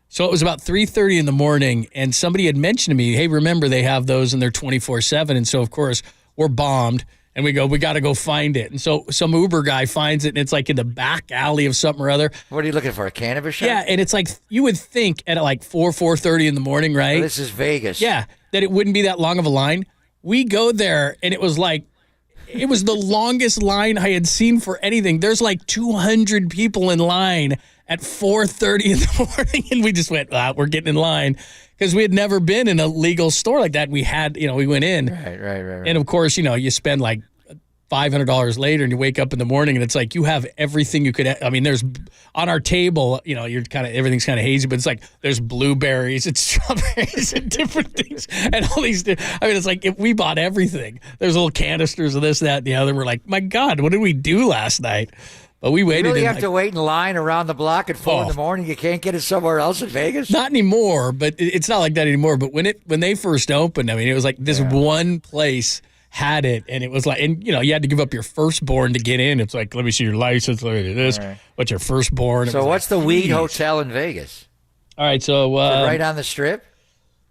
So it was about 3:30 in the morning, and somebody had mentioned to me, "Hey, remember they have those and they're 24/7." And so of course we're bombed, and we got to go find it. And so some Uber guy finds it, and it's like in the back alley of something or other. What are you looking for? A cannabis shop? Yeah, and it's like you would think at like 4:30 in the morning, right? Well, this is Vegas. Yeah, that it wouldn't be that long of a line. We go there, and it was the longest line I had seen for anything. There's like 200 people in line at 4:30 in the morning, and we just went, we're getting in line. Because we had never been in a legal store like that. We had, we went in. Right. And of course, you spend like $500 later and you wake up in the morning and it's like you have everything you could. There's on our table, you're everything's kind of hazy, but it's like there's blueberries and strawberries and different things and all these. It's like if we bought everything. There's little canisters of this, that, and the other. We're like, my God, what did we do last night? But we waited. You really have to wait in line around the block at 4 in the morning. You can't get it somewhere else in Vegas? Not anymore, but it's not like that anymore. But when they first opened, it was like this one place had it, and it was like, and you had to give up your firstborn to get in. It's like, let me see your license, let me do this. Right. What's your firstborn? So what's the weed hotel in Vegas? All right, so right on the Strip.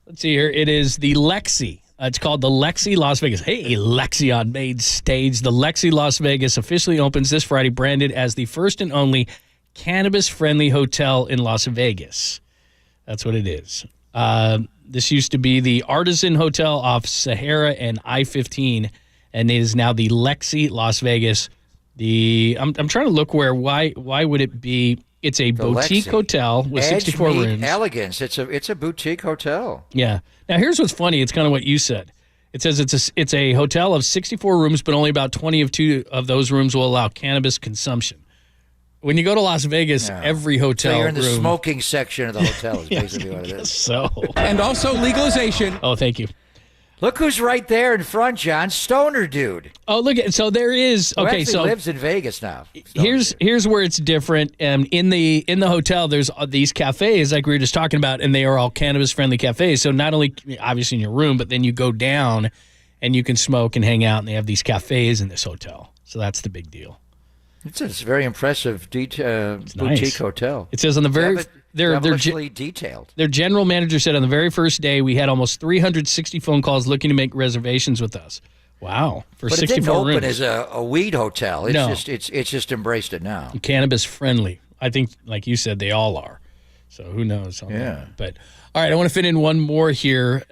Let's see here. It is the Lexi. It's called the Lexi Las Vegas. Hey, Lexi on main stage. The Lexi Las Vegas officially opens this Friday, branded as the first and only cannabis-friendly hotel in Las Vegas. That's what it is. This used to be the Artisan Hotel off Sahara and I-15, and it is now the Lexi Las Vegas. I'm trying to look why would it be? It's a boutique hotel with 64 rooms. Elegance. It's a boutique hotel. Yeah. Now here's what's funny. It's kind of what you said. It says it's a hotel of 64 rooms, but only about 22 of those rooms will allow cannabis consumption. When you go to Las Vegas, every hotel so you're in the room, smoking section of the hotel is basically what it is. So and also legalization. Oh, thank you. Look who's right there in front, John. Stoner dude. Oh, look at so there is okay. So lives in Vegas now. Here's where it's different. In the hotel, there's these cafes like we were just talking about, and they are all cannabis friendly cafes. So not only obviously in your room, but then you go down, and you can smoke and hang out, and they have these cafes in this hotel. So that's the big deal. It's a very impressive boutique nice. Hotel. It says on the very they're detailed. Their general manager said on the very first day we had almost 360 phone calls looking to make reservations with us. Wow, but 64 it didn't open rooms. As a weed hotel. It's just embraced it now. Cannabis friendly. I think, like you said, they all are. So who knows? But all right, I want to fit in one more here.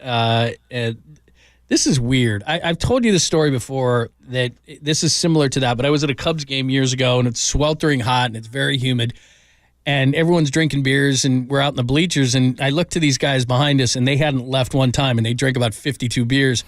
This is weird. I've told you the story before that this is similar to that, but I was at a Cubs game years ago, and it's sweltering hot, and it's very humid, and everyone's drinking beers, and we're out in the bleachers, and I looked to these guys behind us, and they hadn't left one time, and they drank about 52 beers.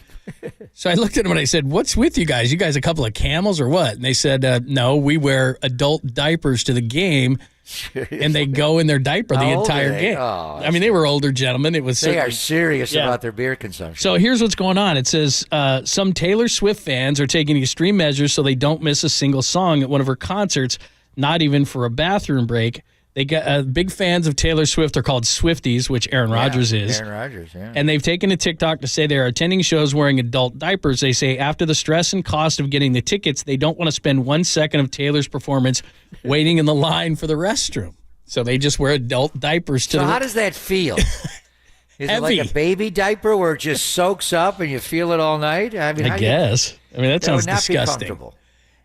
So I looked at them, and I said, what's with you guys? You guys a couple of camels or what? And they said, no, we wear adult diapers to the game. Seriously? And they go in their diaper the entire game. Oh, they were older gentlemen. They are serious about their beer consumption. So here's what's going on. It says some Taylor Swift fans are taking extreme measures so they don't miss a single song at one of her concerts, not even for a bathroom break. They get big fans of Taylor Swift are called Swifties, which Aaron Rodgers is. Aaron Rodgers, yeah. And they've taken to TikTok to say they are attending shows wearing adult diapers. They say after the stress and cost of getting the tickets, they don't want to spend 1 second of Taylor's performance waiting in the line for the restroom. So they just wear adult diapers to So how does that feel? Is heavy. it like a baby diaper where it just soaks up and you feel it all night? I mean, I guess. That sounds would not disgusting. Be comfortable.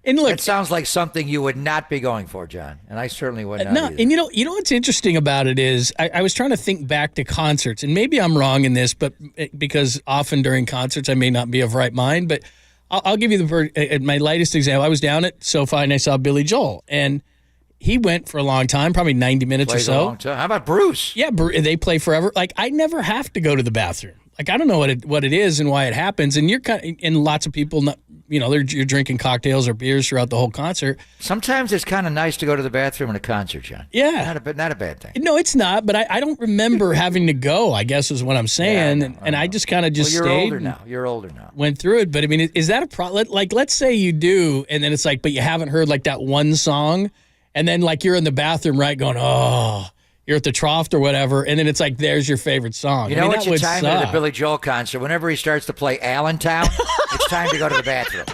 And look, it sounds like something you would not be going for, John. And I certainly would not. No, either. and you know what's interesting about it is I was trying to think back to concerts, and maybe I'm wrong in this, but because often during concerts I may not be of right mind. But I'll give you my lightest example. I was down at SoFi and I saw Billy Joel, and he went for a long time, probably 90 minutes Plays or so. A long time. How about Bruce? Yeah, they play forever. Like, I never have to go to the bathroom. Like, I don't know what it is and why it happens. And and lots of people, you're drinking cocktails or beers throughout the whole concert. Sometimes it's kind of nice to go to the bathroom in a concert, John. Yeah. Not a bad thing. No, it's not, but I don't remember having to go, I guess is what I'm saying. Yeah, I know. I just kind of just you're stayed. You're older now. Went through it. But, I mean, is that a problem? Like, let's say you do, and then it's like, but you haven't heard, like, that one song, and then, like, you're in the bathroom, right, going, oh, you're at the trough or whatever, and then it's like, there's your favorite song. You know what your time at the Billy Joel concert, whenever he starts to play Allentown, it's time to go to the bathroom.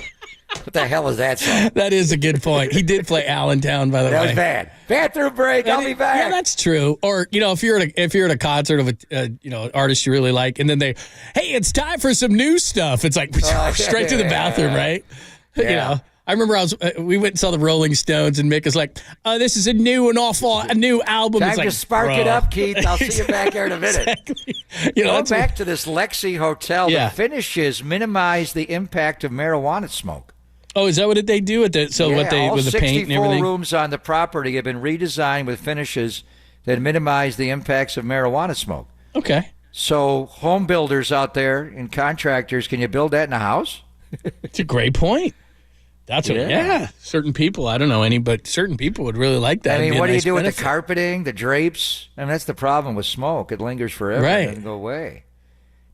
What the hell is that song? That is a good point. He did play Allentown, by the way. That was bad. Bathroom break. I'll be back. Yeah, that's true. Or if you're at a concert of an artist you really like, and then hey, it's time for some new stuff. It's like straight to the bathroom, right? Yeah. I remember we went and saw the Rolling Stones, and Mick was like, this is a new album. Time it's to like, spark it up, Keith. I'll see you back here in a minute. Exactly. Go back to this Lexi Hotel. The finishes minimize the impact of marijuana smoke. Oh, is that what they do with it? All with the paint and everything? 64 rooms on the property have been redesigned with finishes that minimize the impacts of marijuana smoke. Okay. So home builders out there and contractors, can you build that in a house? It's a great point. That's certain people, I don't know any, but certain people would really like that. I mean, what do you do benefit. with the carpeting, the drapes? I mean, that's the problem with smoke. It lingers forever. Right. It doesn't go away.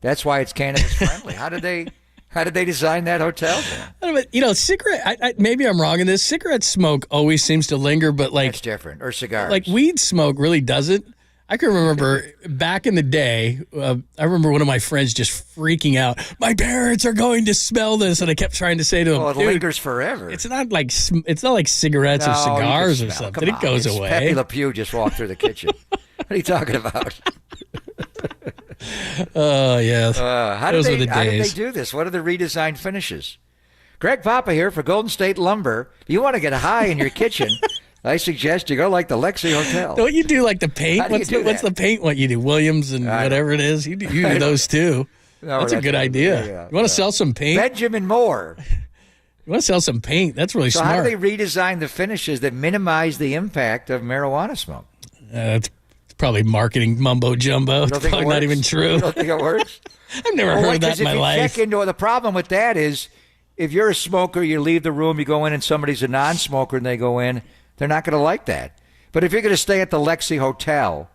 That's why it's cannabis friendly. How did they design that hotel? Cigarette, maybe I'm wrong in this. Cigarette smoke always seems to linger, but like. That's different. Or cigars. Like weed smoke really doesn't. I can remember back in the day, I remember one of my friends just freaking out. My parents are going to smell this, and I kept trying to say to him, it lingers forever. It's not like cigarettes or cigars or something. It goes away. Pepe Le Pew just walked through the kitchen. What are you talking about? Oh, yeah. How did they do this? What are the redesigned finishes? Greg Papa here for Golden State Lumber. If you want to get high in your kitchen, I suggest you go like the Lexi Hotel. Don't you do like the paint? What's the paint? What you do? Williams and whatever it is. You do those too. No, that's a good idea. You want to sell some paint? Benjamin Moore. You want to sell some paint? That's really smart. So how do they redesign the finishes that minimize the impact of marijuana smoke? That's probably marketing mumbo jumbo. It's probably not even true. You don't think it works? I've never heard that in my life. The problem with that is if you're a smoker, you leave the room, you go in, and somebody's a non-smoker, and they go in, they're not going to like that. But if you're going to stay at the Lexi Hotel,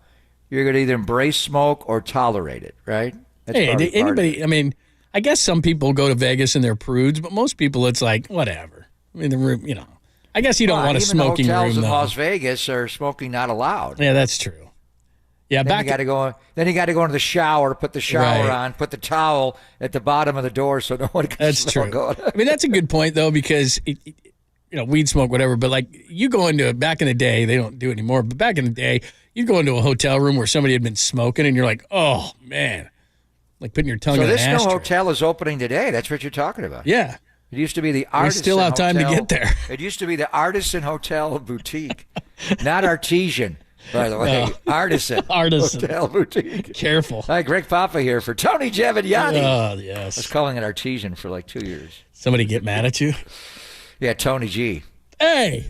you're going to either embrace smoke or tolerate it, right? That's anybody, I mean, I guess some people go to Vegas and they're prudes, but most people it's like, whatever. I mean, the room, I guess you don't want a smoking room, hotels in though. Las Vegas are smoking not allowed. Yeah, that's true. Yeah, then you got to go into the shower, put the shower on, put the towel at the bottom of the door so no one can That's smell true. good. I mean, that's a good point, though, because, weed smoke, whatever, but like you go into back in the day, they don't do it anymore, but back in the day, you'd go into a hotel room where somebody had been smoking and you're like, oh, man, like putting your tongue in an ashtray. So this new hotel is opening today. That's what you're talking about. Yeah. It used to be the Artisan We still have time to get there. It used to be the Artisan Hotel Boutique, not Artesian. By the way, Artisan Hotel Boutique. Careful. Hi, Greg Papa here for Tony Gevadiani. Oh, yes. I was calling it Artesian for like 2 years. Somebody get mad at you? Yeah, Tony G. Hey!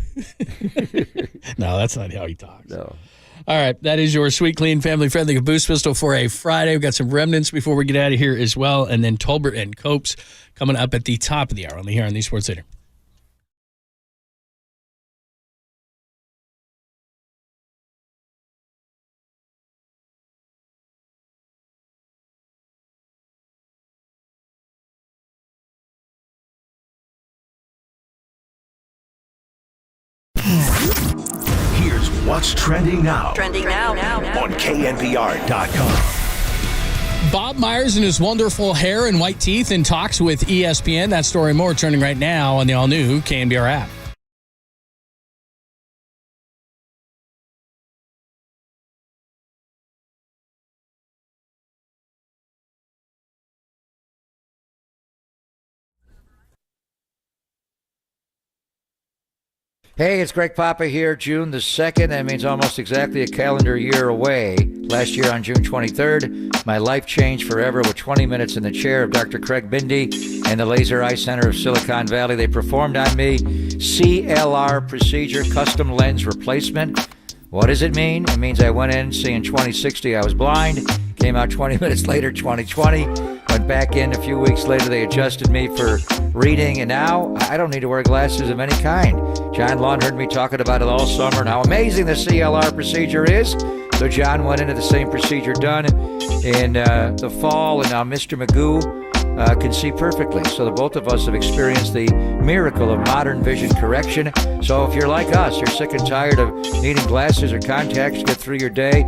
No, that's not how he talks. No. All right, that is your sweet, clean, family-friendly Caboose Pistol for a Friday. We've got some remnants before we get out of here as well, and then Tolbert and Copes coming up at the top of the hour, only here on the Sports Leader. Here's what's trending now. On KNBR.com. Bob Myers and his wonderful hair and white teeth in talks with ESPN. That story and more trending right now on the all-new KNBR app. Hey, it's Greg Papa here, June the 2nd. That means almost exactly a calendar year away. Last year on June 23rd, my life changed forever with 20 minutes in the chair of Dr. Craig Bindi and the Laser Eye Center of Silicon Valley. They performed on me CLR procedure, custom lens replacement. What does it mean? It means I went in seeing 20/60, I was blind. Came out 20 minutes later, 20/20. Went back in a few weeks later, they adjusted me for reading, and now I don't need to wear glasses of any kind. John Lawn heard me talking about it all summer and how amazing the CLR procedure is. So John went into the same procedure done in the fall, and now Mr. Magoo can see perfectly. So the both of us have experienced the miracle of modern vision correction. So if you're like us, you're sick and tired of needing glasses or contacts to get through your day,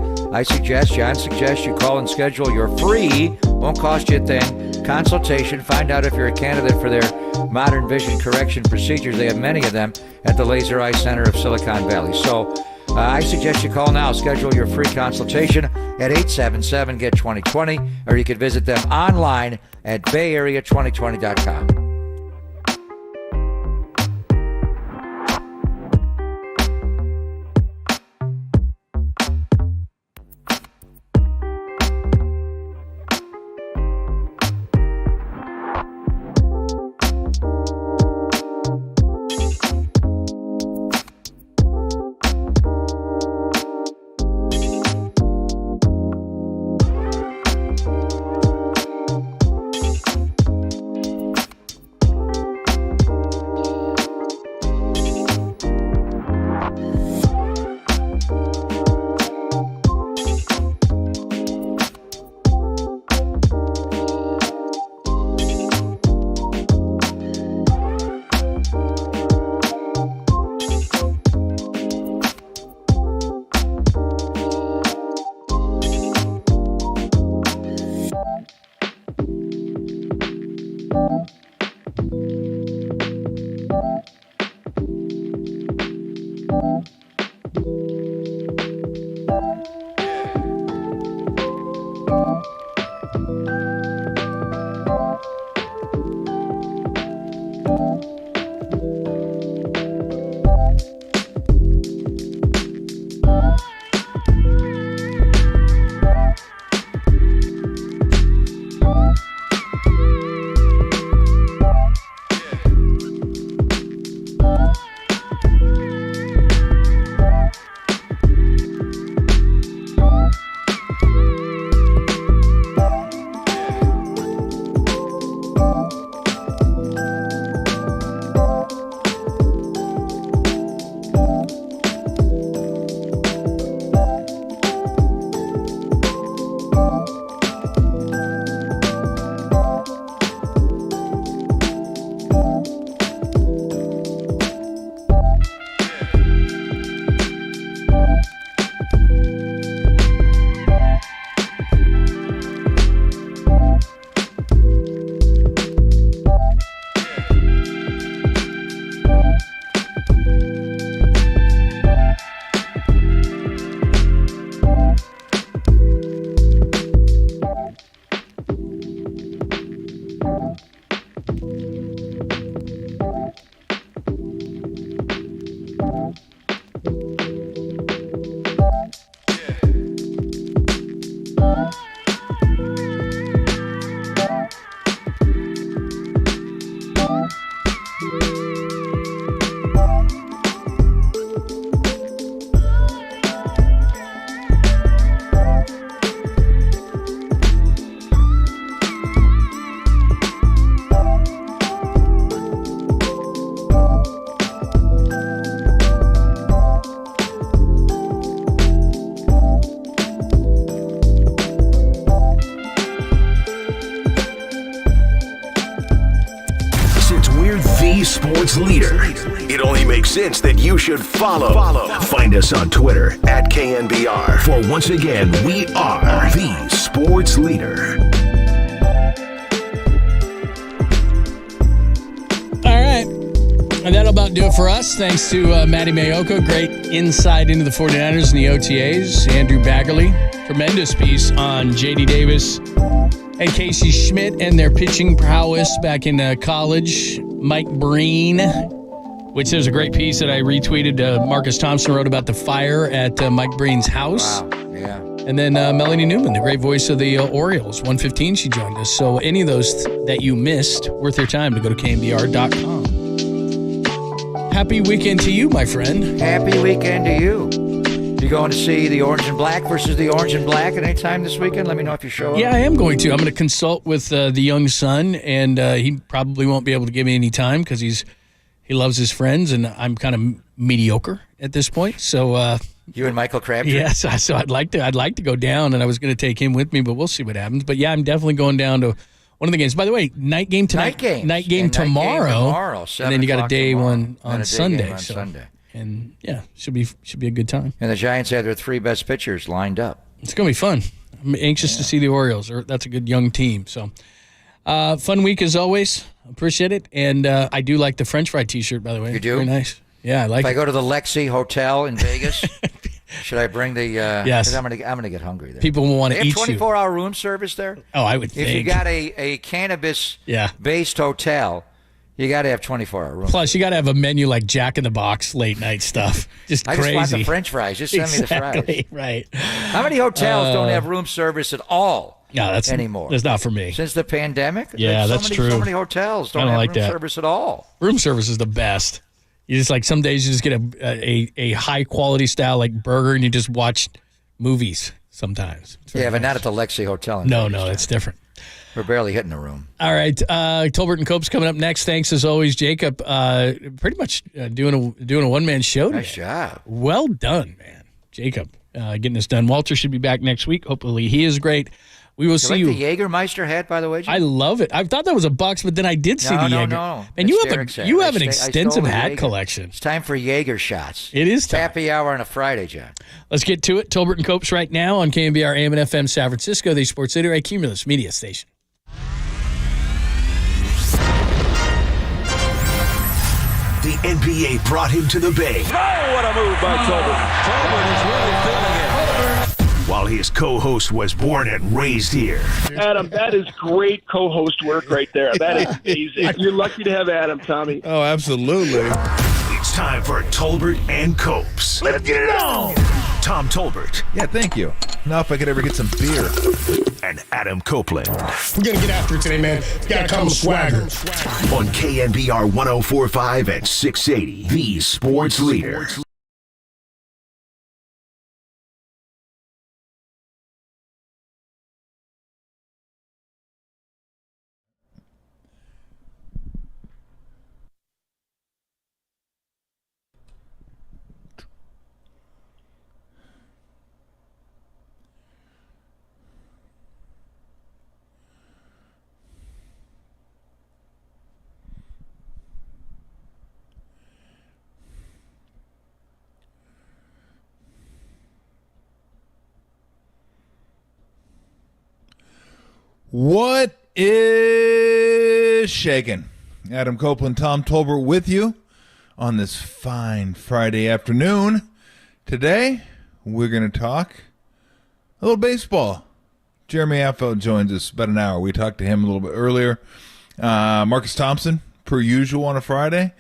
John suggests you call and schedule your free, won't cost you a thing, consultation. Find out if you're a candidate for their modern vision correction procedures. They have many of them at the Laser Eye Center of Silicon Valley. So I suggest you call now. Schedule your free consultation at 877-GET-2020, or you can visit them online at bayarea2020.com. Sports leader. It only makes sense that you should follow. Find us on Twitter at KNBR. For once again, we are the sports leader. All right. And that'll about do it for us. Thanks to Matty Mayoko. Great insight into the 49ers and the OTAs. Andrew Baggerly. Tremendous piece on J.D. Davis and Casey Schmidt and their pitching prowess back in college. Mike Breen which there's a great piece that I retweeted. Marcus Thompson wrote about the fire at Mike Breen's house. Wow, yeah. And then Melanie Newman, the great voice of the Orioles. 1:15, she joined us. So any of those that you missed, worth your time to go to KNBR.com. Happy weekend to you, my friend. Happy weekend to you. You going to see the Orange and Black versus the Orange and Black at any time this weekend? Let me know if you show up. Yeah, I am going to. I'm going to consult with the young son, and he probably won't be able to give me any time because he loves his friends, and I'm kind of mediocre at this point. So you and Michael Crabtree? Yes, so I'd like to go down, and I was going to take him with me, but we'll see what happens. But yeah, I'm definitely going down to one of the games. By the way, night game tonight. Night game tomorrow. And then you got a day one on Sunday. And yeah, should be a good time. And the Giants have their 3 best pitchers lined up. It's going to be fun. I'm anxious to see the Orioles. That's a good young team. So fun week as always. Appreciate it. And I do like the French fry T-shirt, by the way. You do? Very nice. Yeah, I like it. If I go to the Lexi Hotel in Vegas, should I bring the? Yes. 'Cause I'm gonna get hungry there. People will want to eat you. They have 24-hour room service there. Oh, I would think. If you got a cannabis-based hotel, you got to have 24-hour room. Plus, you got to have a menu like Jack in the Box late night stuff. Just I crazy. just want the French fries. Just send me the fries. Right. How many hotels don't have room service at all? No, that's anymore. That's not for me. Since the pandemic? Yeah, that's true. So many hotels don't have room service at all. Room service is the best. You just some days you just get a high quality style like burger and you just watch movies sometimes. Yeah, but not at the Lexi Hotel. No, it's different. We're barely hitting the room. All right, Tolbert and Cope's coming up next. Thanks as always, Jacob. Pretty much doing a one-man show today. Nice job. Well done, man, Jacob. Getting this done. Walter should be back next week. Hopefully, he is great. We will see you. The Jägermeister hat, by the way, Jim? I love it. I thought that was a Bucks, but then I did see the Jaeger. No. And you have an extensive hat collection. It's time for Jaeger shots. It is time. Happy hour on a Friday, John. Let's get to it. Tolbert and Copes right now on KNBR AM and FM San Francisco, the sports leader, a Cumulus media station. The NBA brought him to the Bay. Oh, what a move by Tolbert. Tolbert is really feeling it. While his co-host was born and raised here. Adam, that is great co-host work right there. That is amazing. You're lucky to have Adam, Tommy. Oh, absolutely. It's time for Tolbert and Copes. Let's get it on! Tom Tolbert. Yeah, thank you. Now if I could ever get some beer. And Adam Copeland. We're going to get after it today, man. Gotta come swagger. On KNBR 104.5 and 680, the sports leader. What is shaking? Adam Copeland, Tom Tolbert with you on this fine Friday afternoon. Today, we're going to talk a little baseball. Jeremy Affeldt joins us about an hour. We talked to him a little bit earlier. Marcus Thompson, per usual on a Friday.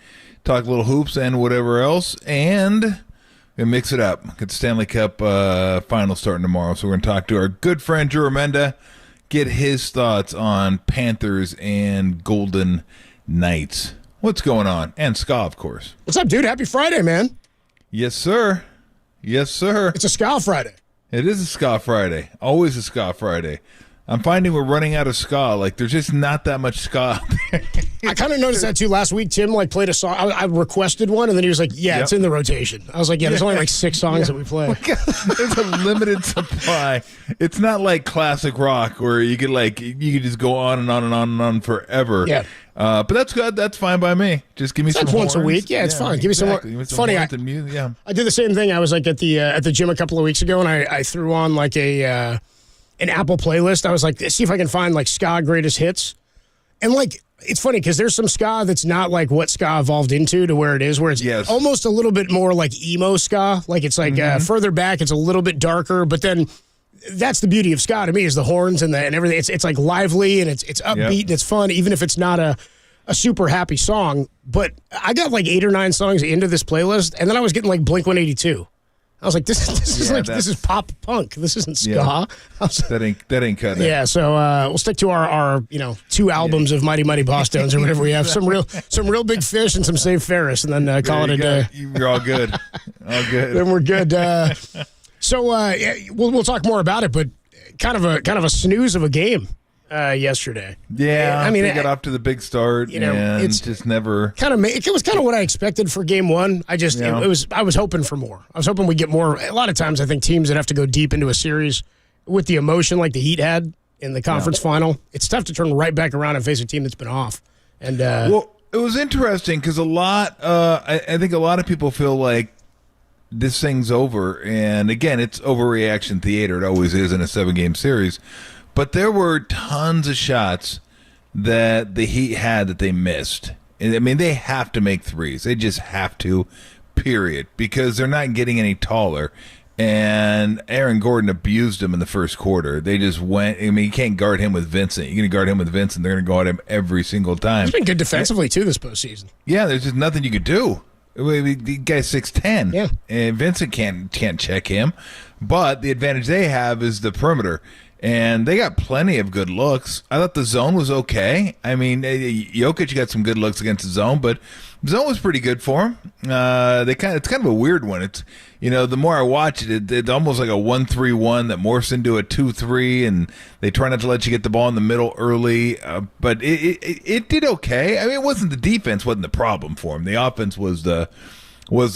Talk a little hoops and whatever else. And we mix it up. Get the Stanley Cup final starting tomorrow. So we're going to talk to our good friend Drew Armenda. Get his thoughts on Panthers and Golden Knights. What's going on? And Ska, of course. What's up, dude? Happy Friday, man. Yes, sir. Yes, sir. It's a Ska Friday. It is a Ska Friday. Always a Ska Friday. I'm finding we're running out of ska. Like, there's just not that much ska out there. I kind of noticed that, too. Last week, Tim, played a song. I requested one, and then he was like, it's in the rotation. I was like, there's only, 6 songs that we play. There's a limited supply. It's not like classic rock where you could, you could just go on and on and on and on forever. Yeah. But that's good. That's fine by me. Just give me some once horns. a week. Yeah, it's fine. Give me some more. Give me some funny. horns and music. Yeah. I did the same thing. I was at the gym a couple of weeks ago, and I threw on an Apple playlist. I was like, see if I can find ska greatest hits. And it's funny because there's some ska that's not like what ska evolved into to where it is, where it's almost a little bit more like emo ska. It's further back, it's a little bit darker, but then that's the beauty of ska to me is the horns and everything. It's lively and it's upbeat and it's fun, even if it's not a a super happy song, but I got like 8 or 9 songs into this playlist, and then I was getting like Blink-182. I was like, this is pop punk. This isn't ska. Yeah. That ain't cutting it. Yeah, so we'll stick to our 2 albums of Mighty Mighty Boss Tones or whatever we have. Some real Big Fish and some Save Ferris, and then call it a day. You're all good. All good. Then we're good. So we'll talk more about it, but kind of a snooze of a game yesterday. Yeah, I mean, they got off to the big start, and it's just never it was kind of what I expected for game one. I was hoping for more. I was hoping we'd get more. A lot of times, I think teams that have to go deep into a series with the emotion like the Heat had in the conference final, it's tough to turn right back around and face a team that's been off. And well, it was interesting because I think a lot of people feel like this thing's over, and again, it's overreaction theater. It always is in a 7-game series. But there were tons of shots that the Heat had that they missed. I mean, they have to make threes. They just have to, period, because they're not getting any taller. And Aaron Gordon abused him in the first quarter. They just went. I mean, you can't guard him with Vincent. You're going to guard him with Vincent, they're going to go at him every single time. He's been good defensively, too, this postseason. Yeah, there's just nothing you could do. The guy's 6'10". Yeah. And Vincent can't check him. But the advantage they have is the perimeter. And they got plenty of good looks. I thought the zone was okay. I mean, Jokic got some good looks against the zone, but the zone was pretty good for him. It's kind of a weird one. It's the more I watch it, it's almost like a 1-3-1 that morphs into a 2-3, and they try not to let you get the ball in the middle early. But it did okay. I mean, it wasn't the defense wasn't the problem for him. The offense was the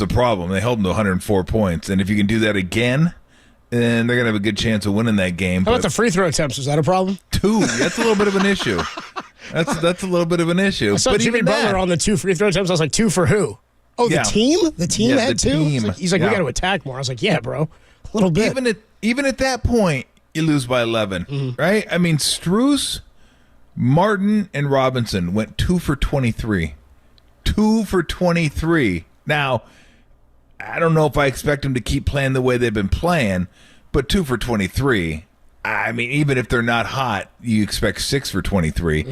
problem. They held them to 104 points, and if you can do that again, and they're going to have a good chance of winning that game. How about the free throw attempts? Is that a problem? 2. That's a little bit of an issue. That's a little bit of an issue. I saw Jimmy Butler on the 2 free throw attempts. I was like, 2 for who? Oh, yeah. The team? The team had 2? Team. He's like, we got to attack more. I was like, yeah, bro. A little bit. Even at that point, you lose by 11, right? I mean, Strus, Martin, and Robinson went 2 for 23. 2 for 23. Now, I don't know if I expect them to keep playing the way they've been playing, but 2 for 23. I mean, even if they're not hot, you expect 6 for 23.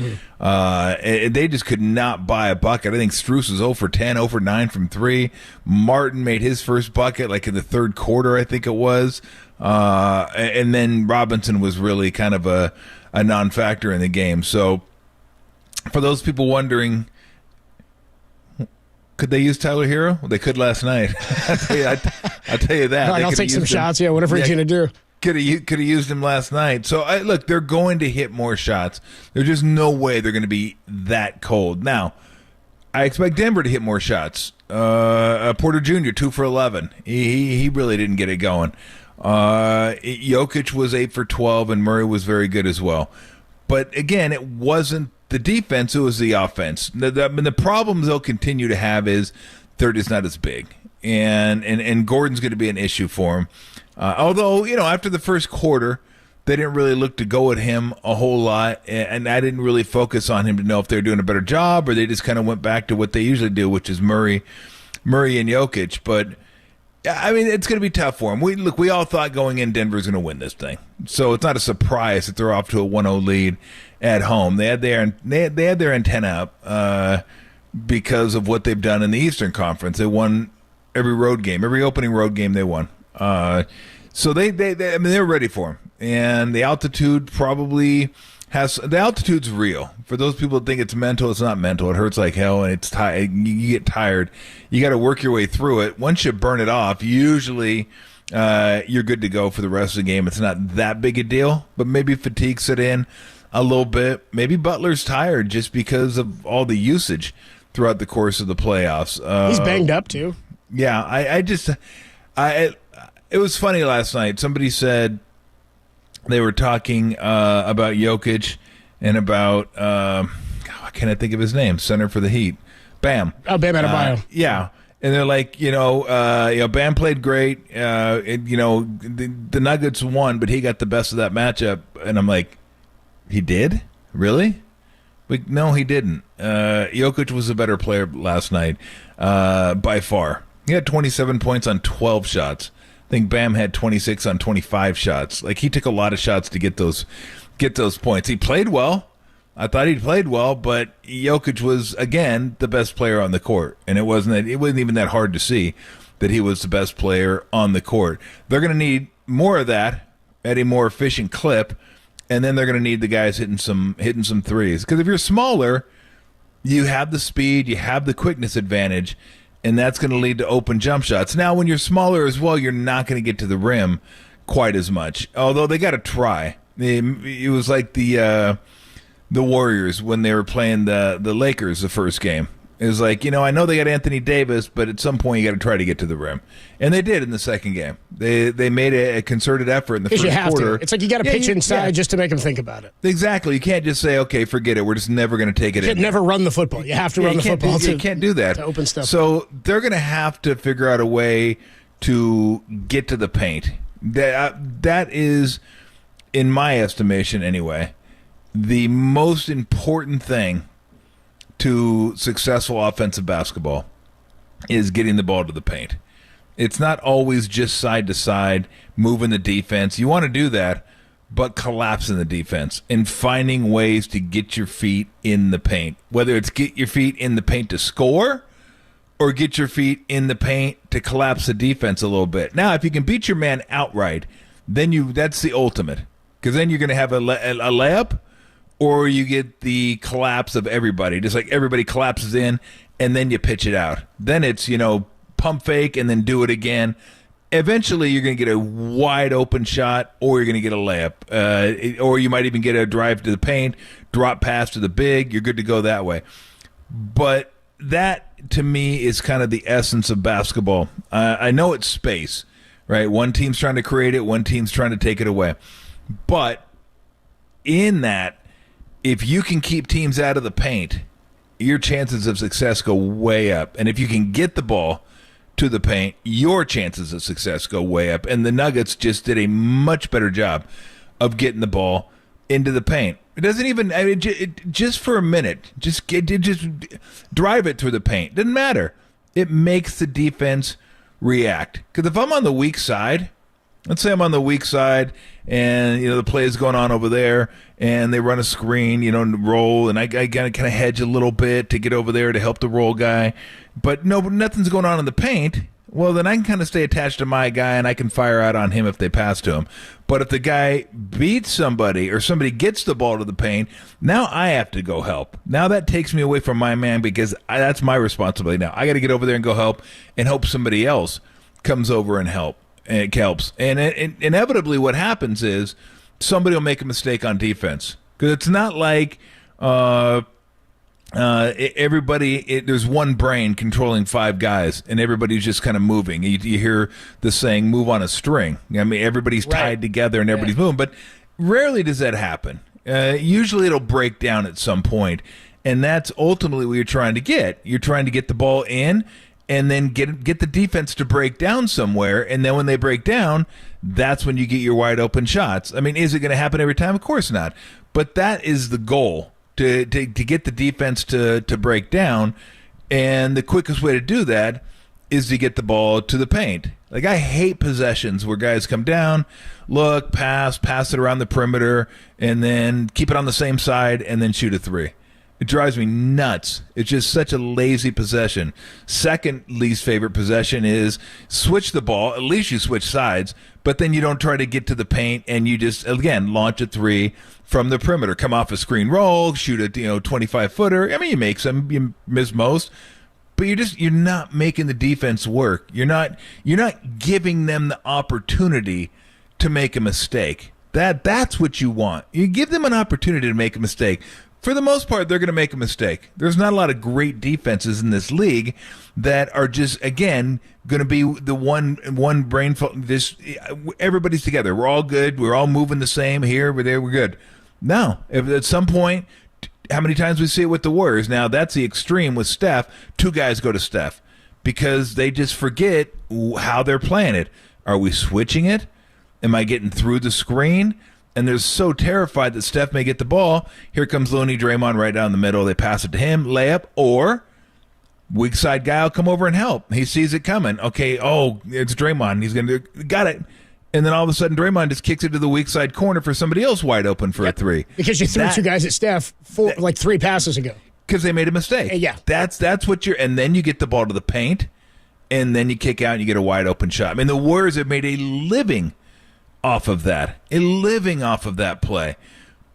They just could not buy a bucket. I think Strus was 0 for 10, 0 for 9 from 3. Martin made his first bucket like in the third quarter, I think it was. And then Robinson was really kind of a non-factor in the game. So for those people wondering, could they use Tyler Hero? Well, they could last night. I'll tell you that. I'll take some shots. Yeah, whatever he's going to do. Could have used him last night. So, look, they're going to hit more shots. There's just no way they're going to be that cold. Now, I expect Denver to hit more shots. Porter Jr., 2 for 11. He really didn't get it going. Jokic was 8 for 12, and Murray was very good as well. But, again, it wasn't the defense, it was the offense. The problem they'll continue to have is third is not as big. And Gordon's going to be an issue for him. Although, after the first quarter, they didn't really look to go at him a whole lot, and I didn't really focus on him to know if they were doing a better job or they just kind of went back to what they usually do, which is Murray and Jokic. But, I mean, it's going to be tough for him. We all thought going in Denver's going to win this thing. So it's not a surprise that they're off to a 1-0 lead at home. They had their antenna up because of what they've done in the Eastern Conference. They won every road game, every opening road game they won. So they're ready for him, and the altitude the altitude's real. For those people that think it's mental, it's not mental. It hurts like hell, and it's you get tired. You got to work your way through it. Once you burn it off, usually you're good to go for the rest of the game. It's not that big a deal, but maybe fatigue set in a little bit. Maybe Butler's tired just because of all the usage throughout the course of the playoffs. He's banged up too. Yeah, it was funny last night. Somebody said they were talking about Jokic and about why can't I think of his name? Center for the Heat, Bam. Oh, Bam Adebayo. Yeah, and they're like, Bam played great. The Nuggets won, but he got the best of that matchup. And I'm like, he did? Really? But no, he didn't. Jokic was a better player last night by far. He had 27 points on 12 shots. I think Bam had 26 on 25 shots. Like, he took a lot of shots to get those points. He played well. I thought he played well, but Jokic was, again, the best player on the court. And it wasn't even that hard to see that he was the best player on the court. They're going to need more of that at a more efficient clip, and then they're going to need the guys hitting some threes. Because if you're smaller, you have the speed, you have the quickness advantage, and that's going to lead to open jump shots. Now, when you're smaller as well, you're not going to get to the rim quite as much, although they got to try. It was like the Warriors when they were playing the Lakers the first game. It was like, I know they got Anthony Davis, but at some point you got to try to get to the rim. And they did in the second game. They made a concerted effort in the first quarter. It's like you got to pitch inside just to make them think about it. Exactly. You can't just say, okay, forget it. We're just never going to take it in. You can never run the football. You have to run the football. You can't do that. To open stuff. So they're going to have to figure out a way to get to the paint. That is, in my estimation anyway, the most important thing to successful offensive basketball is getting the ball to the paint. It's not always just side to side, moving the defense. You want to do that, but collapsing the defense and finding ways to get your feet in the paint. Whether it's get your feet in the paint to score or get your feet in the paint to collapse the defense a little bit. Now, if you can beat your man outright, then that's the ultimate. Because then you're going to have a layup, or you get the collapse of everybody. Just like everybody collapses in, and then you pitch it out. Then it's, pump fake and then do it again. Eventually, you're going to get a wide open shot, or you're going to get a layup. Or you might even get a drive to the paint, drop pass to the big. You're good to go that way. But that, to me, is kind of the essence of basketball. I know it's space, right? One team's trying to create it, one team's trying to take it away. But in that, if you can keep teams out of the paint, your chances of success go way up. And if you can get the ball to the paint, your chances of success go way up. And the Nuggets just did a much better job of getting the ball into the paint. It doesn't even, just for a minute, just drive it through the paint. Doesn't matter. It makes the defense react. Because if I'm on the weak side, let's say I'm on the weak side and, the play is going on over there and they run a screen, and roll, and I got to kind of hedge a little bit to get over there to help the roll guy. But nothing's going on in the paint. Well, then I can kind of stay attached to my guy and I can fire out on him if they pass to him. But if the guy beats somebody or somebody gets the ball to the paint, now I have to go help. Now that takes me away from my man because that's my responsibility now. I got to get over there and go help and hope somebody else comes over and help. And it helps. And inevitably what happens is somebody will make a mistake on defense. Because it's not like there's one brain controlling five guys and everybody's just kind of moving. You hear the saying, move on a string. I mean, everybody's tied together and everybody's moving. But rarely does that happen. Usually it'll break down at some point. And that's ultimately what you're trying to get. You're trying to get the ball in and then get the defense to break down somewhere, and then when they break down, that's when you get your wide open shots. I mean, is it going to happen every time? Of course not. But that is the goal, to get the defense to break down, and the quickest way to do that is to get the ball to the paint. Like, I hate possessions where guys come down, look, pass it around the perimeter, and then keep it on the same side, and then shoot a three. It drives me nuts. It's just such a lazy possession. Second least favorite possession is switch the ball. At least you switch sides, but then you don't try to get to the paint and you just, again, launch a three from the perimeter. Come off a screen roll, shoot a 25-footer. I mean, you make some, you miss most, but you're not making the defense work. You're not giving them the opportunity to make a mistake. That's what you want. You give them an opportunity to make a mistake. For the most part, they're going to make a mistake. There's not a lot of great defenses in this league that are just, again, going to be the one brain. Everybody's together. We're all good. We're all moving the same here. We're there. We're good. No. If at some point, how many times we see it with the Warriors? Now, that's the extreme with Steph. Two guys go to Steph because they just forget how they're playing it. Are we switching it? Am I getting through the screen? And they're so terrified that Steph may get the ball. Here comes Looney, Draymond right down the middle. They pass it to him, layup, or weak side guy will come over and help. He sees it coming. Okay, it's Draymond. He's going to got it. And then all of a sudden, Draymond just kicks it to the weak side corner for somebody else wide open for a three. Because you threw two guys at Steph like 3 passes ago. Because they made a mistake. Yeah. That's what you're – and then you get the ball to the paint, and then you kick out and you get a wide open shot. I mean, the Warriors have made a living off of that, play.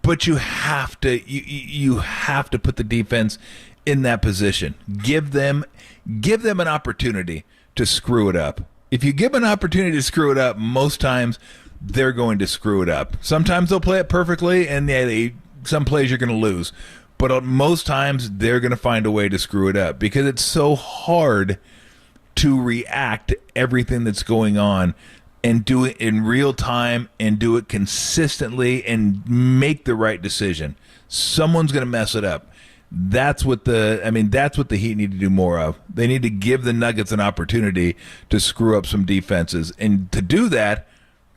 But you have to you have to put the defense in that position. Give them an opportunity to screw it up. If you give an opportunity to screw it up, most times they're going to screw it up. Sometimes they'll play it perfectly, and some plays you're going to lose. But most times they're going to find a way to screw it up because it's so hard to react to everything that's going on and do it in real time and do it consistently and make the right decision. Someone's going to mess it up. That's what the Heat need to do more of. They need to give the Nuggets an opportunity to screw up some defenses. And to do that,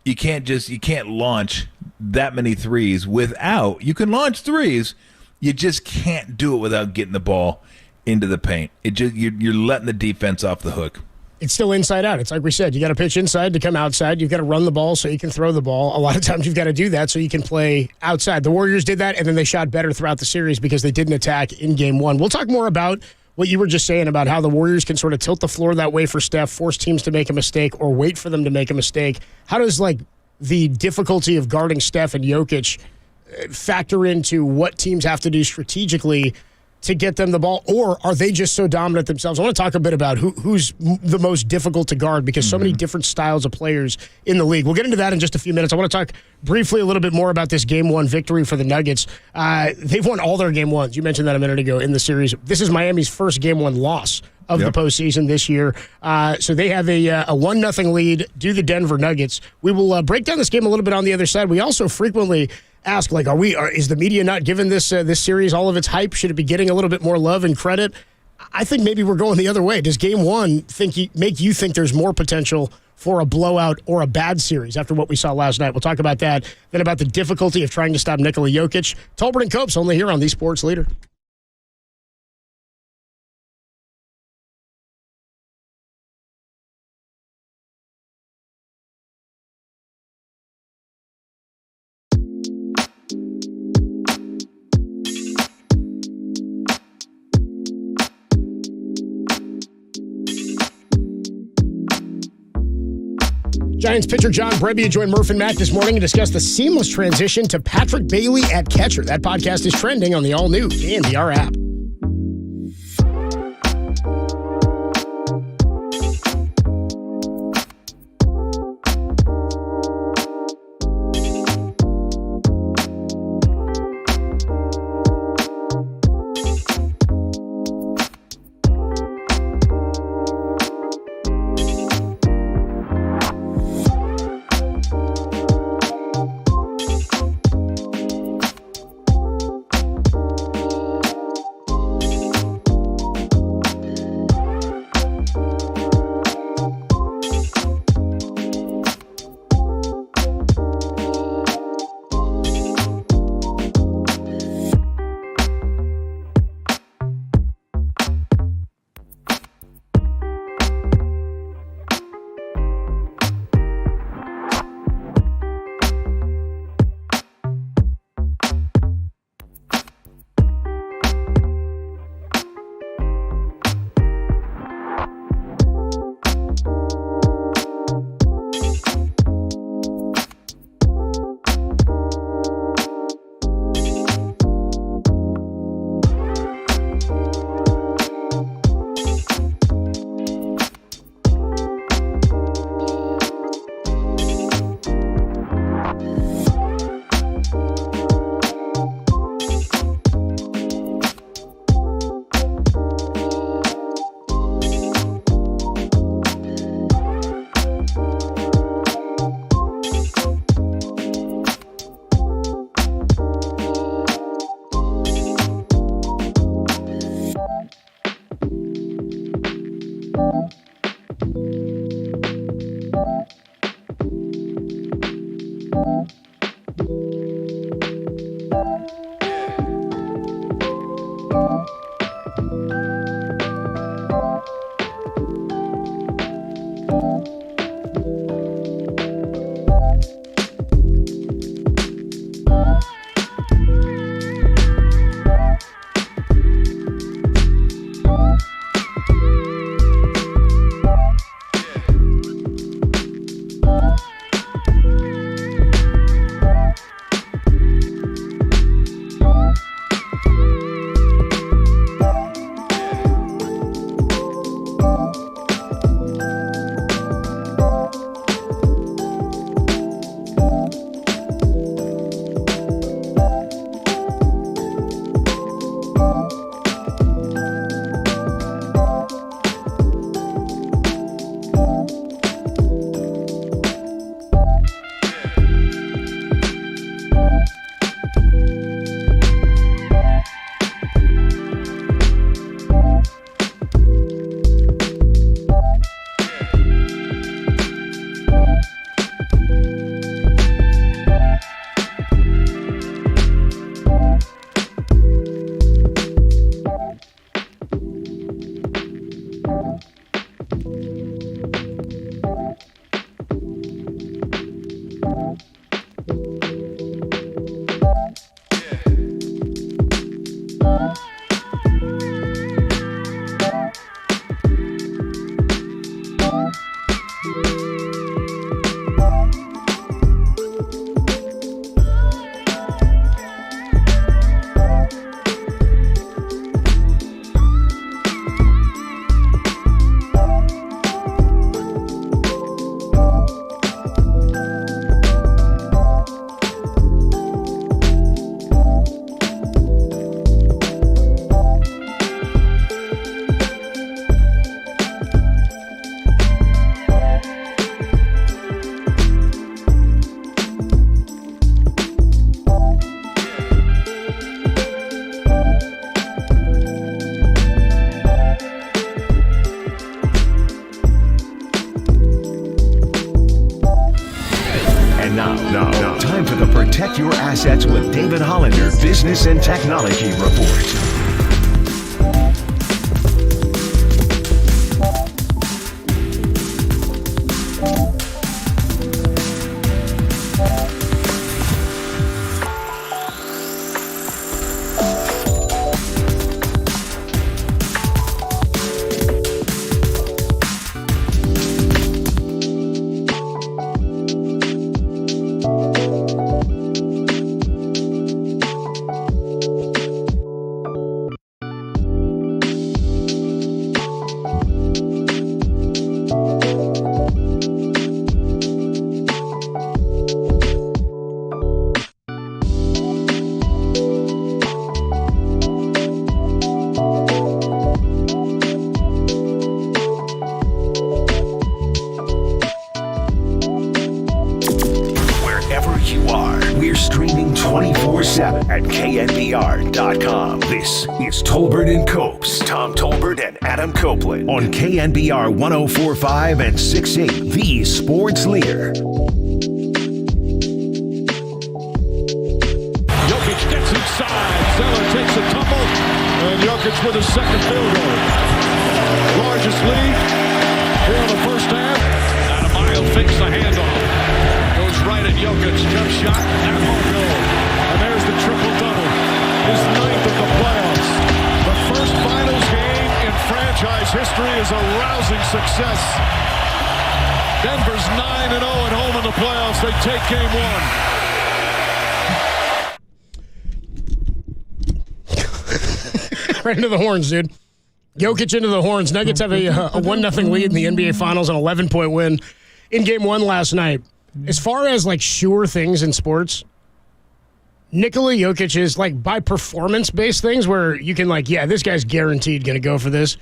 you can't launch that many threes you can launch threes. You just can't do it without getting the ball into the paint. You're letting the defense off the hook. It's still inside out. It's like we said, you got to pitch inside to come outside. You've got to run the ball so you can throw the ball. A lot of times you've got to do that so you can play outside. The Warriors did that, and then they shot better throughout the series because they didn't attack in Game 1. We'll talk more about what you were just saying about how the Warriors can sort of tilt the floor that way for Steph, force teams to make a mistake, or wait for them to make a mistake. How does the difficulty of guarding Steph and Jokic factor into what teams have to do strategically to get them the ball, or are they just so dominant themselves? I want to talk a bit about who's the most difficult to guard because so many different styles of players in the league. We'll get into that in just a few minutes. I want to talk briefly a little bit more about this Game 1 victory for the Nuggets. They've won all their Game 1s. You mentioned that a minute ago in the series. This is Miami's first Game 1 loss of the postseason this year. So they have a 1-0 lead due the Denver Nuggets. We will break down this game a little bit on the other side. We also frequently ask, is the media not giving this series all of its hype? Should it be getting a little bit more love and credit? I think maybe we're going the other way. Does Game 1 make you think there's more potential for a blowout or a bad series after what we saw last night? We'll talk about that, then about the difficulty of trying to stop Nikola Jokic. Tolbert and Copes only here on the Sports Leader. Giants pitcher John Brebbia joined Murph and Mac this morning to discuss the seamless transition to Patrick Bailey at catcher. That podcast is trending on the all-new KNBR app. Now, time for the Protect Your Assets with David Hollander Business and Technology Report. At KNBR.com. This is Tolbert and Copes. Tom Tolbert and Adam Copeland on KNBR 104.5 and 6.8, the sports leader. Jokic gets inside. Zeller takes a tumble. And Jokic with his second field goal. Largest lead here in the first half. Adebayo fakes the handoff. Goes right at Jokic. Jump shot. That won't go. And there's the triple-double, his ninth of the playoffs. The first finals game in franchise history is a rousing success. Denver's 9-0 at home in the playoffs. They take game one. Right into the horns, dude. Jokic into the horns. Nuggets have a 1-0 lead in the NBA Finals, an 11-point win in game one last night. As far as, like, sure things in sports, Nikola Jokic is, like, by performance-based things where you can, like, yeah, this guy's guaranteed going to go for this.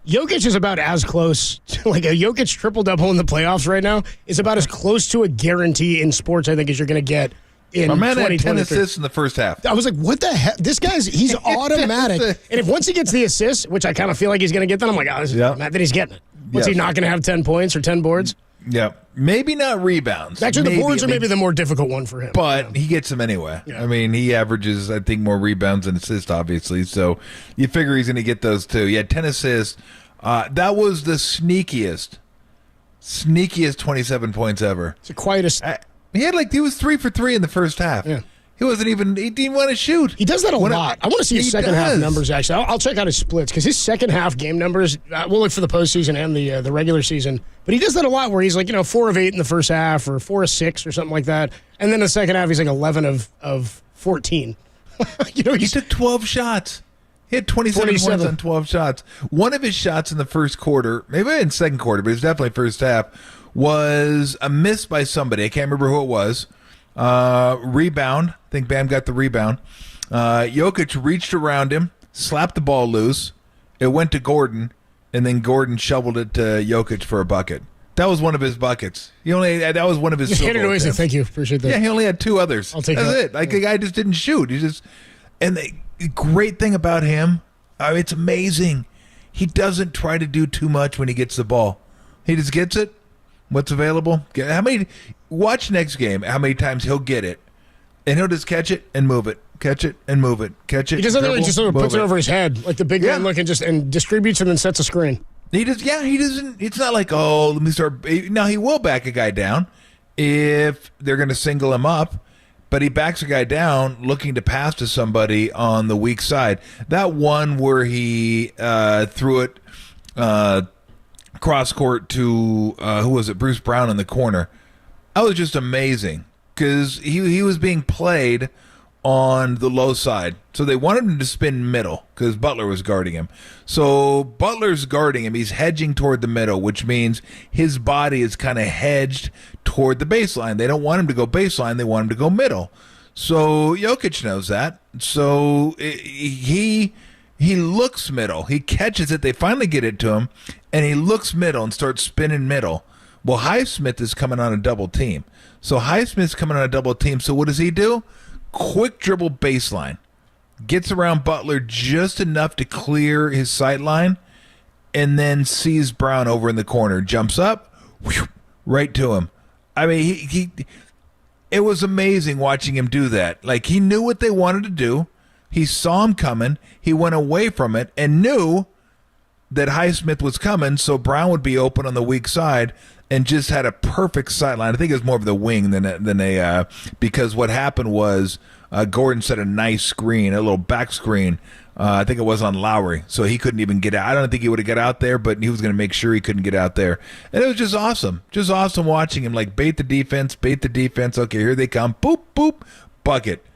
Jokic is about as close to, like, a Jokic triple-double in the playoffs right now is about as close to a guarantee in sports, I think, as you're going to get in 2023. My man had 10 assists in the first half. I was like, what the heck? This guy's, he's automatic. And if once he gets the assist, which I kind of feel like he's going to get, then I'm like, oh, this is mad that he's getting it. What's he not going to have 10 points or 10 boards? Yeah, maybe not rebounds. Actually, the boards are maybe the more difficult one for him. But he gets them anyway. Yeah. I mean, he averages, I think, more rebounds than assists, obviously. So you figure he's going to get those too. He had 10 assists. That was the sneakiest 27 points ever. It's the quietest. He was 3 for 3 in the first half. Yeah. He didn't want to shoot. He does that a lot. I want to see his second half numbers, actually. I'll check out his splits, because his second half game numbers, we'll look for the postseason and the regular season, but he does that a lot where he's like, 4 of 8 in the first half or 4 of 6 or something like that. And then the second half, he's like 11 of 14. He took 12 shots. He had 27 points on 12 shots. One of his shots in the first quarter, maybe in second quarter, but it was definitely first half, was a miss by somebody. I can't remember who it was. Rebound. I think Bam got the rebound. Jokic reached around him, slapped the ball loose. It went to Gordon, and then Gordon shoveled it to Jokic for a bucket. That was one of his buckets. That was one of his. Hand it away. Thank you. Appreciate that. Yeah, he only had 2 others. I'll take That's that. it. Like, the guy just didn't shoot. And the great thing about him, it's amazing. He doesn't try to do too much when he gets the ball. He just gets it. What's available? Watch next game how many times he'll get it, and he'll just catch it and move it, catch it and move it, catch it. He does that, just sort of puts it over his head, like the big man look, and distributes and then sets a screen. He does. Yeah, he doesn't. It's not like, oh, let me start. Now he will back a guy down if they're going to single him up, but he backs a guy down looking to pass to somebody on the weak side. That one where he threw it cross court to who was it? Bruce Brown in the corner. That was just amazing because he was being played on the low side. So they wanted him to spin middle because Butler was guarding him. So Butler's guarding him. He's hedging toward the middle, which means his body is kind of hedged toward the baseline. They don't want him to go baseline. They want him to go middle. So Jokic knows that. So he looks middle. He catches it. They finally get it to him, and he looks middle and starts spinning middle. Well, Highsmith is coming on a double team. So Highsmith's coming on a double team. So what does he do? Quick dribble baseline. Gets around Butler just enough to clear his sight line, and then sees Brown over in the corner. Jumps up, whew, right to him. I mean, it was amazing watching him do that. Like, he knew what they wanted to do. He saw him coming. He went away from it and knew that Highsmith was coming, so Brown would be open on the weak side, and just had a perfect sight line. I think it was more of the wing than a because what happened was Gordon set a nice screen, a little back screen. I think it was on Lowry, so he couldn't even get out. I don't think he would have got out there, but he was going to make sure he couldn't get out there. And it was just awesome watching him, like, bait the defense. Okay, here they come. Boop, boop, bucket.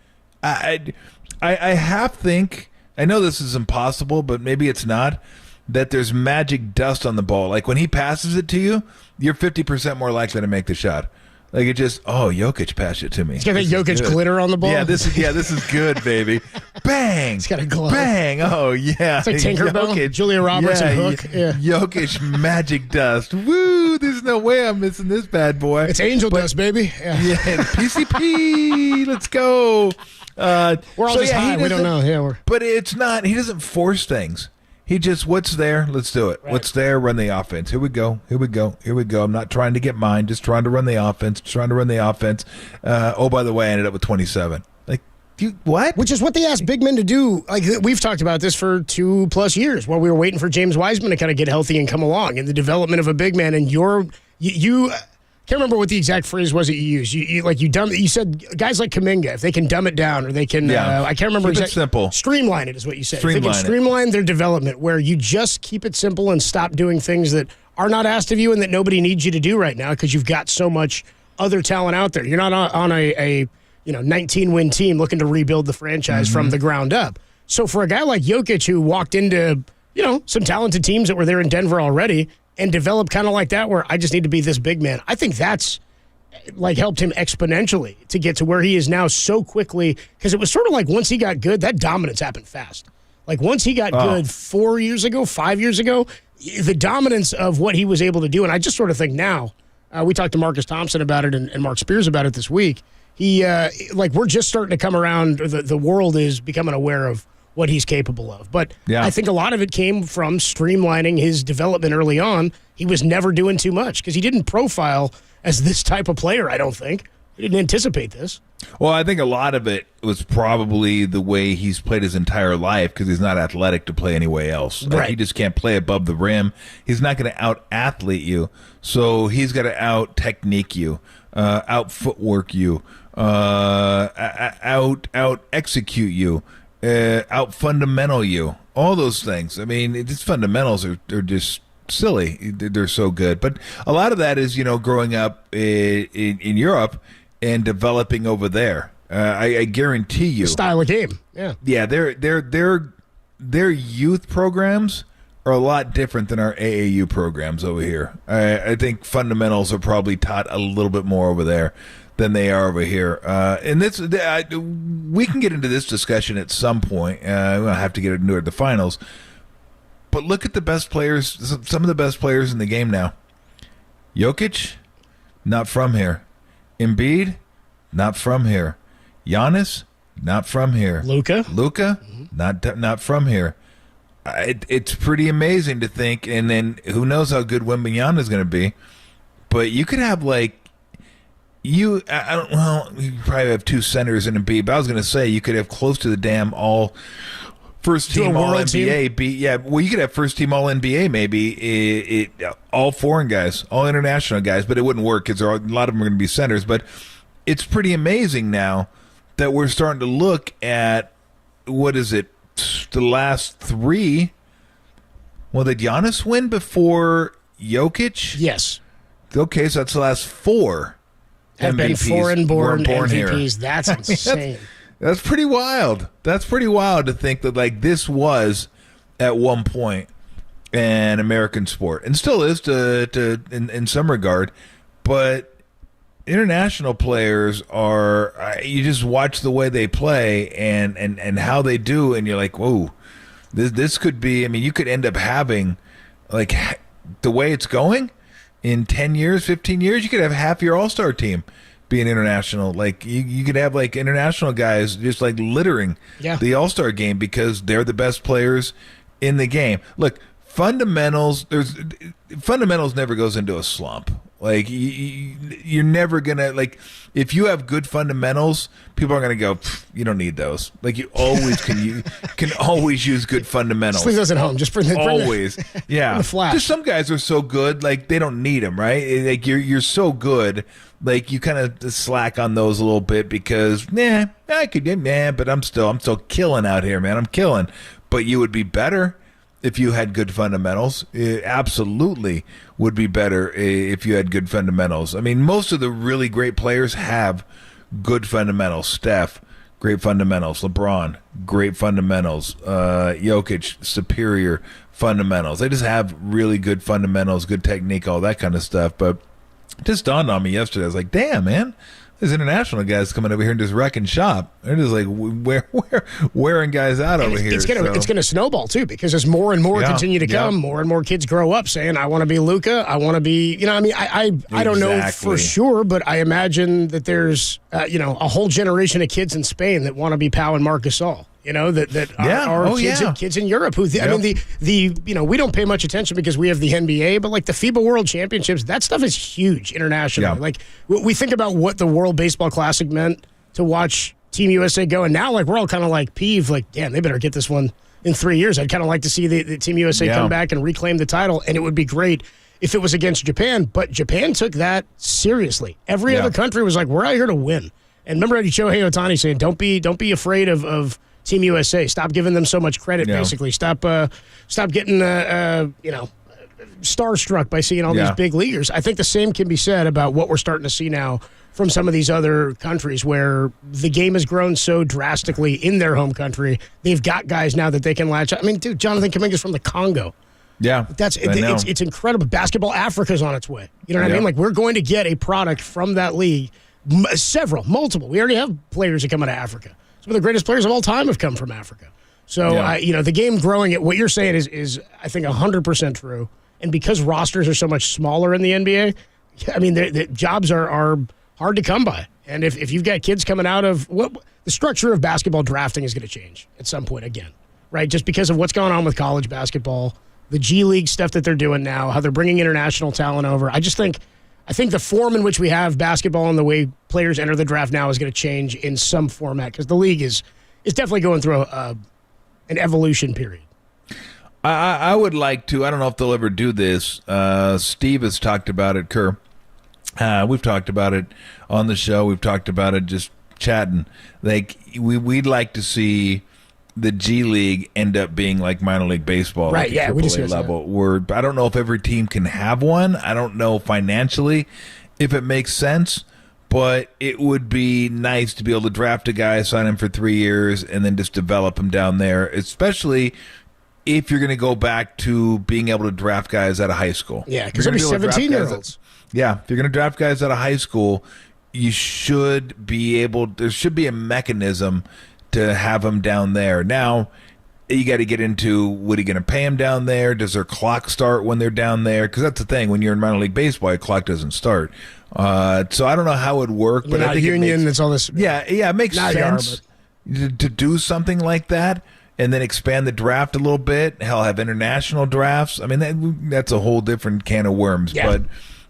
I half think, I know this is impossible, but maybe it's not, that there's magic dust on the ball. Like, when he passes it to you, you're 50% more likely to make the shot. Like, it just, Jokic passed it to me. He's got that Jokic glitter on the ball. Yeah, this is good, baby. Bang! He's got a glove. Bang! Oh, yeah. It's like Tinkerbell, Julia Roberts and Hook. Yeah. Jokic magic dust. Woo! There's no way I'm missing this bad boy. It's angel dust, baby. Yeah, PCP. Let's go. We're all just high. We don't know. Yeah, but it's not. He doesn't force things. He just, what's there? Let's do it. Right. What's there? Run the offense. Here we go. I'm not trying to get mine. Just trying to run the offense. By the way, I ended up with 27. Like, what? Which is what they asked big men to do. Like, we've talked about this for 2+ years while we were waiting for James Wiseman to kind of get healthy and come along, and the development of a big man. And you can't remember what the exact phrase was that you used. You said guys like Kuminga, if they can dumb it down, or they can, I can't remember exactly. Simple. Streamline it is what you said. If they can streamline their development, where you just keep it simple and stop doing things that are not asked of you and that nobody needs you to do right now because you've got so much other talent out there. You're not on a 19-win team looking to rebuild the franchise from the ground up. So for a guy like Jokic, who walked into some talented teams that were there in Denver already, and develop kind of like that, where I just need to be this big man, I think that's like helped him exponentially to get to where he is now so quickly, because it was sort of like once he got good, that dominance happened fast. Like once he got good 5 years ago, the dominance of what he was able to do, and I just sort of think now, we talked to Marcus Thompson about it and Mark Spears about it this week, we're just starting to come around, the world is becoming aware of what he's capable of. But I think a lot of it came from streamlining his development early on. He was never doing too much because he didn't profile as this type of player, I don't think. He didn't anticipate this. Well, I think a lot of it was probably the way he's played his entire life, because he's not athletic to play any way else. Right. He just can't play above the rim. He's not going to out-athlete you, so he's got to out-technique you, out-footwork you, out-execute you. Out fundamental you, all those things. I mean, these fundamentals are just silly. They're so good. But a lot of that is, growing up in Europe and developing over there. I guarantee you, style of game. Yeah. Their youth programs are a lot different than our AAU programs over here. I think fundamentals are probably taught a little bit more over there than they are over here. And this, we can get into this discussion at some point. We'll have to get into it at the finals. But look at the best players, some of the best players in the game now. Jokic, not from here. Embiid, not from here. Giannis, not from here. Luka, not from here. It's pretty amazing to think, and then who knows how good Wembanyama is going to be. But you could have you probably have two centers in Embiid, but I was going to say you could have close to the damn all first team All NBA be you could have first team All NBA maybe all foreign guys, all international guys, but it wouldn't work because a lot of them are going to be centers. But it's pretty amazing now that we're starting to look at what is it, the last three. Well, did Giannis win before Jokic? Yes. Okay, so that's the last four have MVPs been foreign-born MVPs. Here. That's insane. That's pretty wild. That's pretty wild to think that like this was at one point an American sport, and still is in some regard. But international players are you just watch the way they play and how they do, and you're like, whoa, this could be. I mean, you could end up having like the way it's going in 10 years, 15 years, you could have half your all-star team being international. Like you could have like international guys just like littering the all-star game because they're the best players in the game. Look, fundamentals never goes into a slump. Like you're never gonna, like, if you have good fundamentals, people are gonna go, you don't need those. Like you always can always use good fundamentals. Just leave those at home. Just bring the the flash. Just some guys are so good, like they don't need them, right? Like you're so good, like you kind of slack on those a little bit because but I'm still killing out here, man. I'm killing. But you would be better if you had good fundamentals. It absolutely would be better if you had good fundamentals. I mean, most of the really great players have good fundamentals. Steph, great fundamentals. LeBron, great fundamentals. Jokic, superior fundamentals. They just have really good fundamentals, good technique, all that kind of stuff. But it just dawned on me yesterday. I was like, damn, man. There's international guys coming over here and just wrecking shop. They're just like wearing guys out over here. It's gonna snowball too, because as more and more continue to come, more and more kids grow up saying, "I want to be Luka. I want to be." You know, I mean, I don't know for sure, but I imagine that there's a whole generation of kids in Spain that want to be Pau and Marc Gasol. You know, that are kids in Europe who, I mean, we don't pay much attention because we have the NBA, but like the FIBA World Championships, that stuff is huge internationally. Like we think about what the World Baseball Classic meant to watch Team USA go, and now like we're all kind of like peeved, like, damn, they better get this one in 3 years. I'd kind of like to see the Team USA come back and reclaim the title, and it would be great if it was against Japan, but Japan took that seriously. Every other country was like, we're out here to win. And remember Shohei Ohtani saying, don't be afraid of Team USA. Stop giving them so much credit, basically. Stop getting, starstruck by seeing all these big leaguers. I think the same can be said about what we're starting to see now from some of these other countries where the game has grown so drastically in their home country. They've got guys now that they can latch. I mean, dude, Jonathan Kuminga's from the Congo. Yeah, it's incredible. Basketball Africa's on its way. You know what I mean? Like, we're going to get a product from that league, multiple. We already have players that come out of Africa. Some of the greatest players of all time have come from Africa. So, the game growing, what you're saying is I think, 100% true. And because rosters are so much smaller in the NBA, I mean, the jobs are hard to come by. And if you've got kids coming out of the structure of basketball drafting is going to change at some point again, right? Just because of what's going on with college basketball, the G League stuff that they're doing now, how they're bringing international talent over. I think the form in which we have basketball and the way players enter the draft now is going to change in some format because the league is definitely going through an evolution period. I would like to. I don't know if they'll ever do this. Steve has talked about it, Kerr. We've talked about it on the show. We've talked about it just chatting. Like we'd like to see the G League end up being like minor league baseball, right? Like yeah, we just level. Where I don't know if every team can have one. I don't know financially if it makes sense, but it would be nice to be able to draft a guy, sign him for 3 years, and then just develop him down there, especially if you're going to go back to being able to draft guys out of high school. Yeah, because there'll be 17-year-olds. Yeah, if you're going to draft guys out of high school, you should be able. There should be a mechanism to have them down there. Now, you got to get into, what are you going to pay them down there? Does their clock start when they're down there? Because that's the thing. When you're in minor league baseball, your clock doesn't start. So I don't know how it would work. But I think union, it's all this. Yeah, it makes sense to do something like that. And then expand the draft a little bit. Hell, have international drafts. I mean, that's a whole different can of worms. Yeah.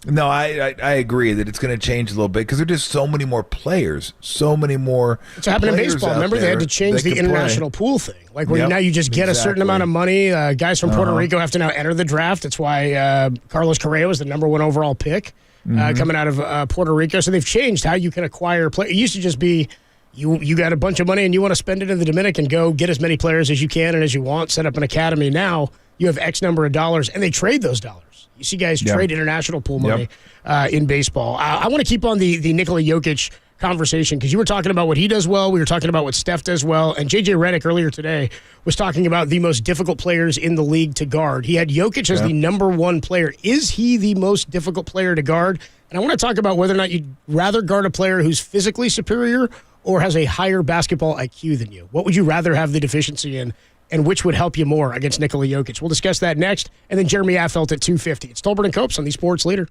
No, I agree that it's going to change a little bit because there are just so many more players, so many more. It's happened in baseball. Remember, they had to change the international pool thing, like where now you just get a certain amount of money. Guys from Puerto Rico have to now enter the draft. That's why Carlos Correa was the #1 overall pick coming out of Puerto Rico. So they've changed how you can acquire players. It used to just be you got a bunch of money and you want to spend it in the Dominican, go get as many players as you can and as you want, set up an academy. Now you have X number of dollars, and they trade those dollars. You see guys trade international pool money in baseball. I want to keep on the Nikola Jokic conversation because you were talking about what he does well. We were talking about what Steph does well. And J.J. Redick earlier today was talking about the most difficult players in the league to guard. He had Jokic as the #1 player. Is he the most difficult player to guard? And I want to talk about whether or not you'd rather guard a player who's physically superior or has a higher basketball IQ than you. What would you rather have the deficiency in? And which would help you more against Nikola Jokic? We'll discuss that next. And then Jeremy Affelt at 2:50. It's Tolbert and Copes on the Sports Leader.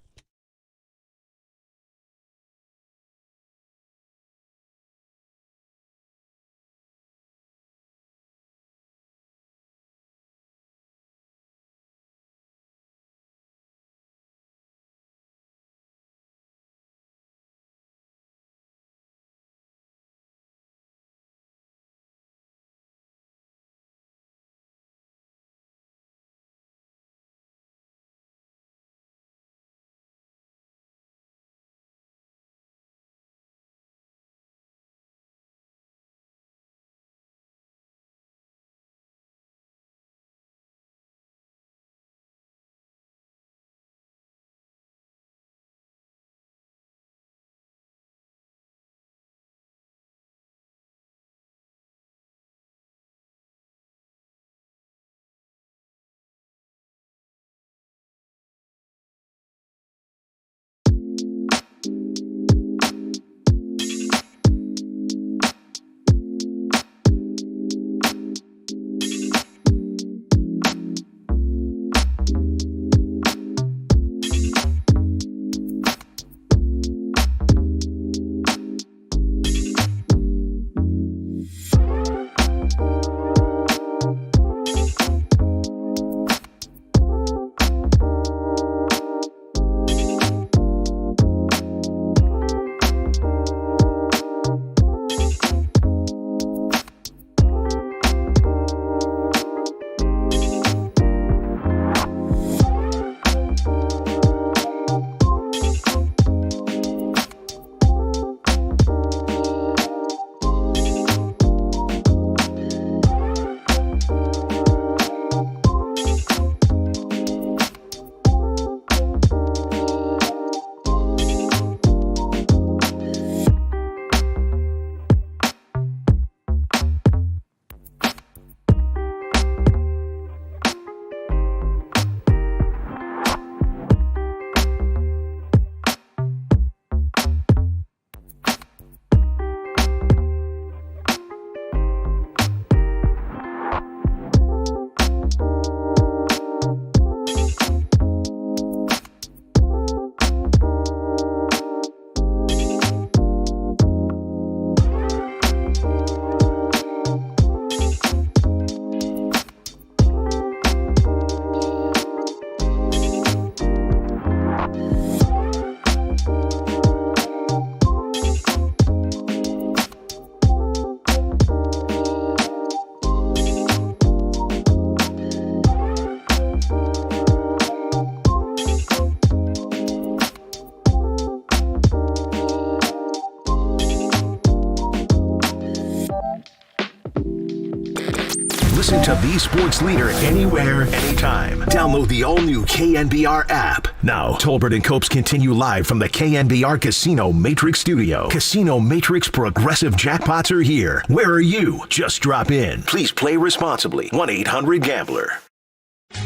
Listen to the Sports Leader anywhere, anytime. Download the all-new KNBR app. Now, Tolbert and Copes continue live from the KNBR Casino Matrix Studio. Casino Matrix Progressive Jackpots are here. Where are you? Just drop in. Please play responsibly. 1-800-GAMBLER.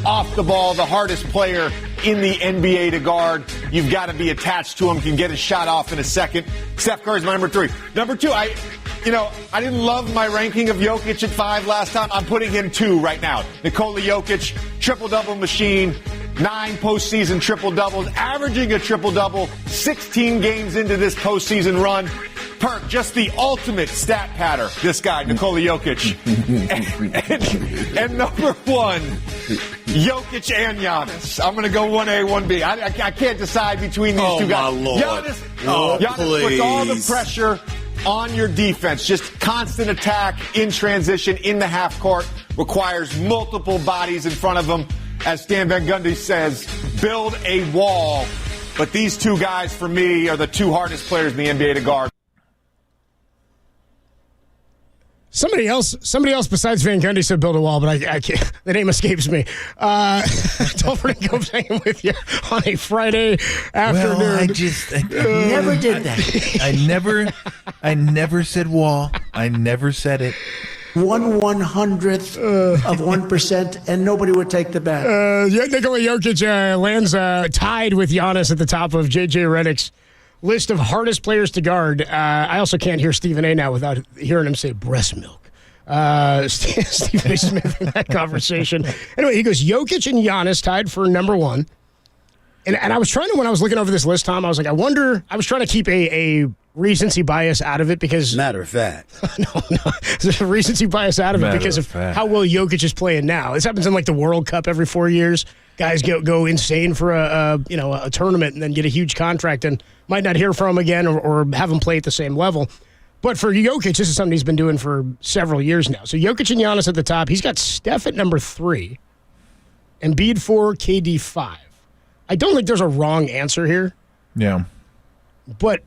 Off the ball, the hardest player in the NBA to guard. You've got to be attached to him, can get his shot off in a second. Steph Curry's my number 3. Number 2, I didn't love my ranking of Jokic at 5 last time. I'm putting him 2 right now. Nikola Jokic, triple-double machine, 9 postseason triple-doubles, averaging a triple-double, 16 games into this postseason run. Perk, just the ultimate stat patter, this guy, Nikola Jokic. and number 1, Jokic and Giannis. I'm going to go 1A, 1B. I can't decide between these two guys. Oh, my Lord. Giannis puts all the pressure on your defense. Just constant attack in transition in the half court. Requires multiple bodies in front of him. As Stan Van Gundy says, build a wall. But these two guys, for me, are the two hardest players in the NBA to guard. Somebody else besides Van Gundy said build a wall, but I can't. The name escapes me. Tolford and Cope's hanging with you on a Friday afternoon. Well, I never did that. I never said wall. I never said it. 1/100th of 1%, and nobody would take the bet. Nikola Jokic lands tied with Giannis at the top of J.J. Redick's list of hardest players to guard. I also can't hear Stephen A. now without hearing him say breast milk. Stephen A. Smith in that conversation. Anyway, he goes, Jokic and Giannis tied for number one. And I was trying to, when I was looking over this list, Tom, I was like, I was trying to keep a recency bias out of it because... Matter of fact. No. There's a recency bias out of it because of how well Jokic is playing now. This happens in like the World Cup every 4 years. Guys go insane for a tournament and then get a huge contract and might not hear from him again or have him play at the same level. But for Jokic, this is something he's been doing for several years now. So Jokic and Giannis at the top. He's got Steph at number 3, Embiid 4, KD 5. I don't think there's a wrong answer here. Yeah. But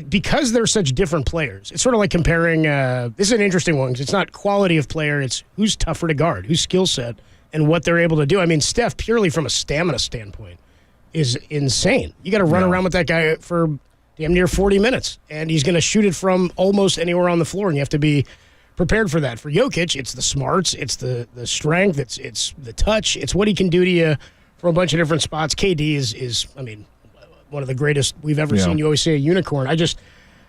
because they're such different players, it's sort of like comparing this is an interesting one because it's not quality of player, it's who's tougher to guard, whose skill set, and what they're able to do. I mean, Steph, purely from a stamina standpoint, is insane. You got to run around with that guy for damn near 40 minutes, and he's going to shoot it from almost anywhere on the floor, and you have to be prepared for that. For Jokic, it's the smarts, it's the strength, it's the touch, it's what he can do to you from a bunch of different spots. KD is one of the greatest we've ever seen. You always say a unicorn.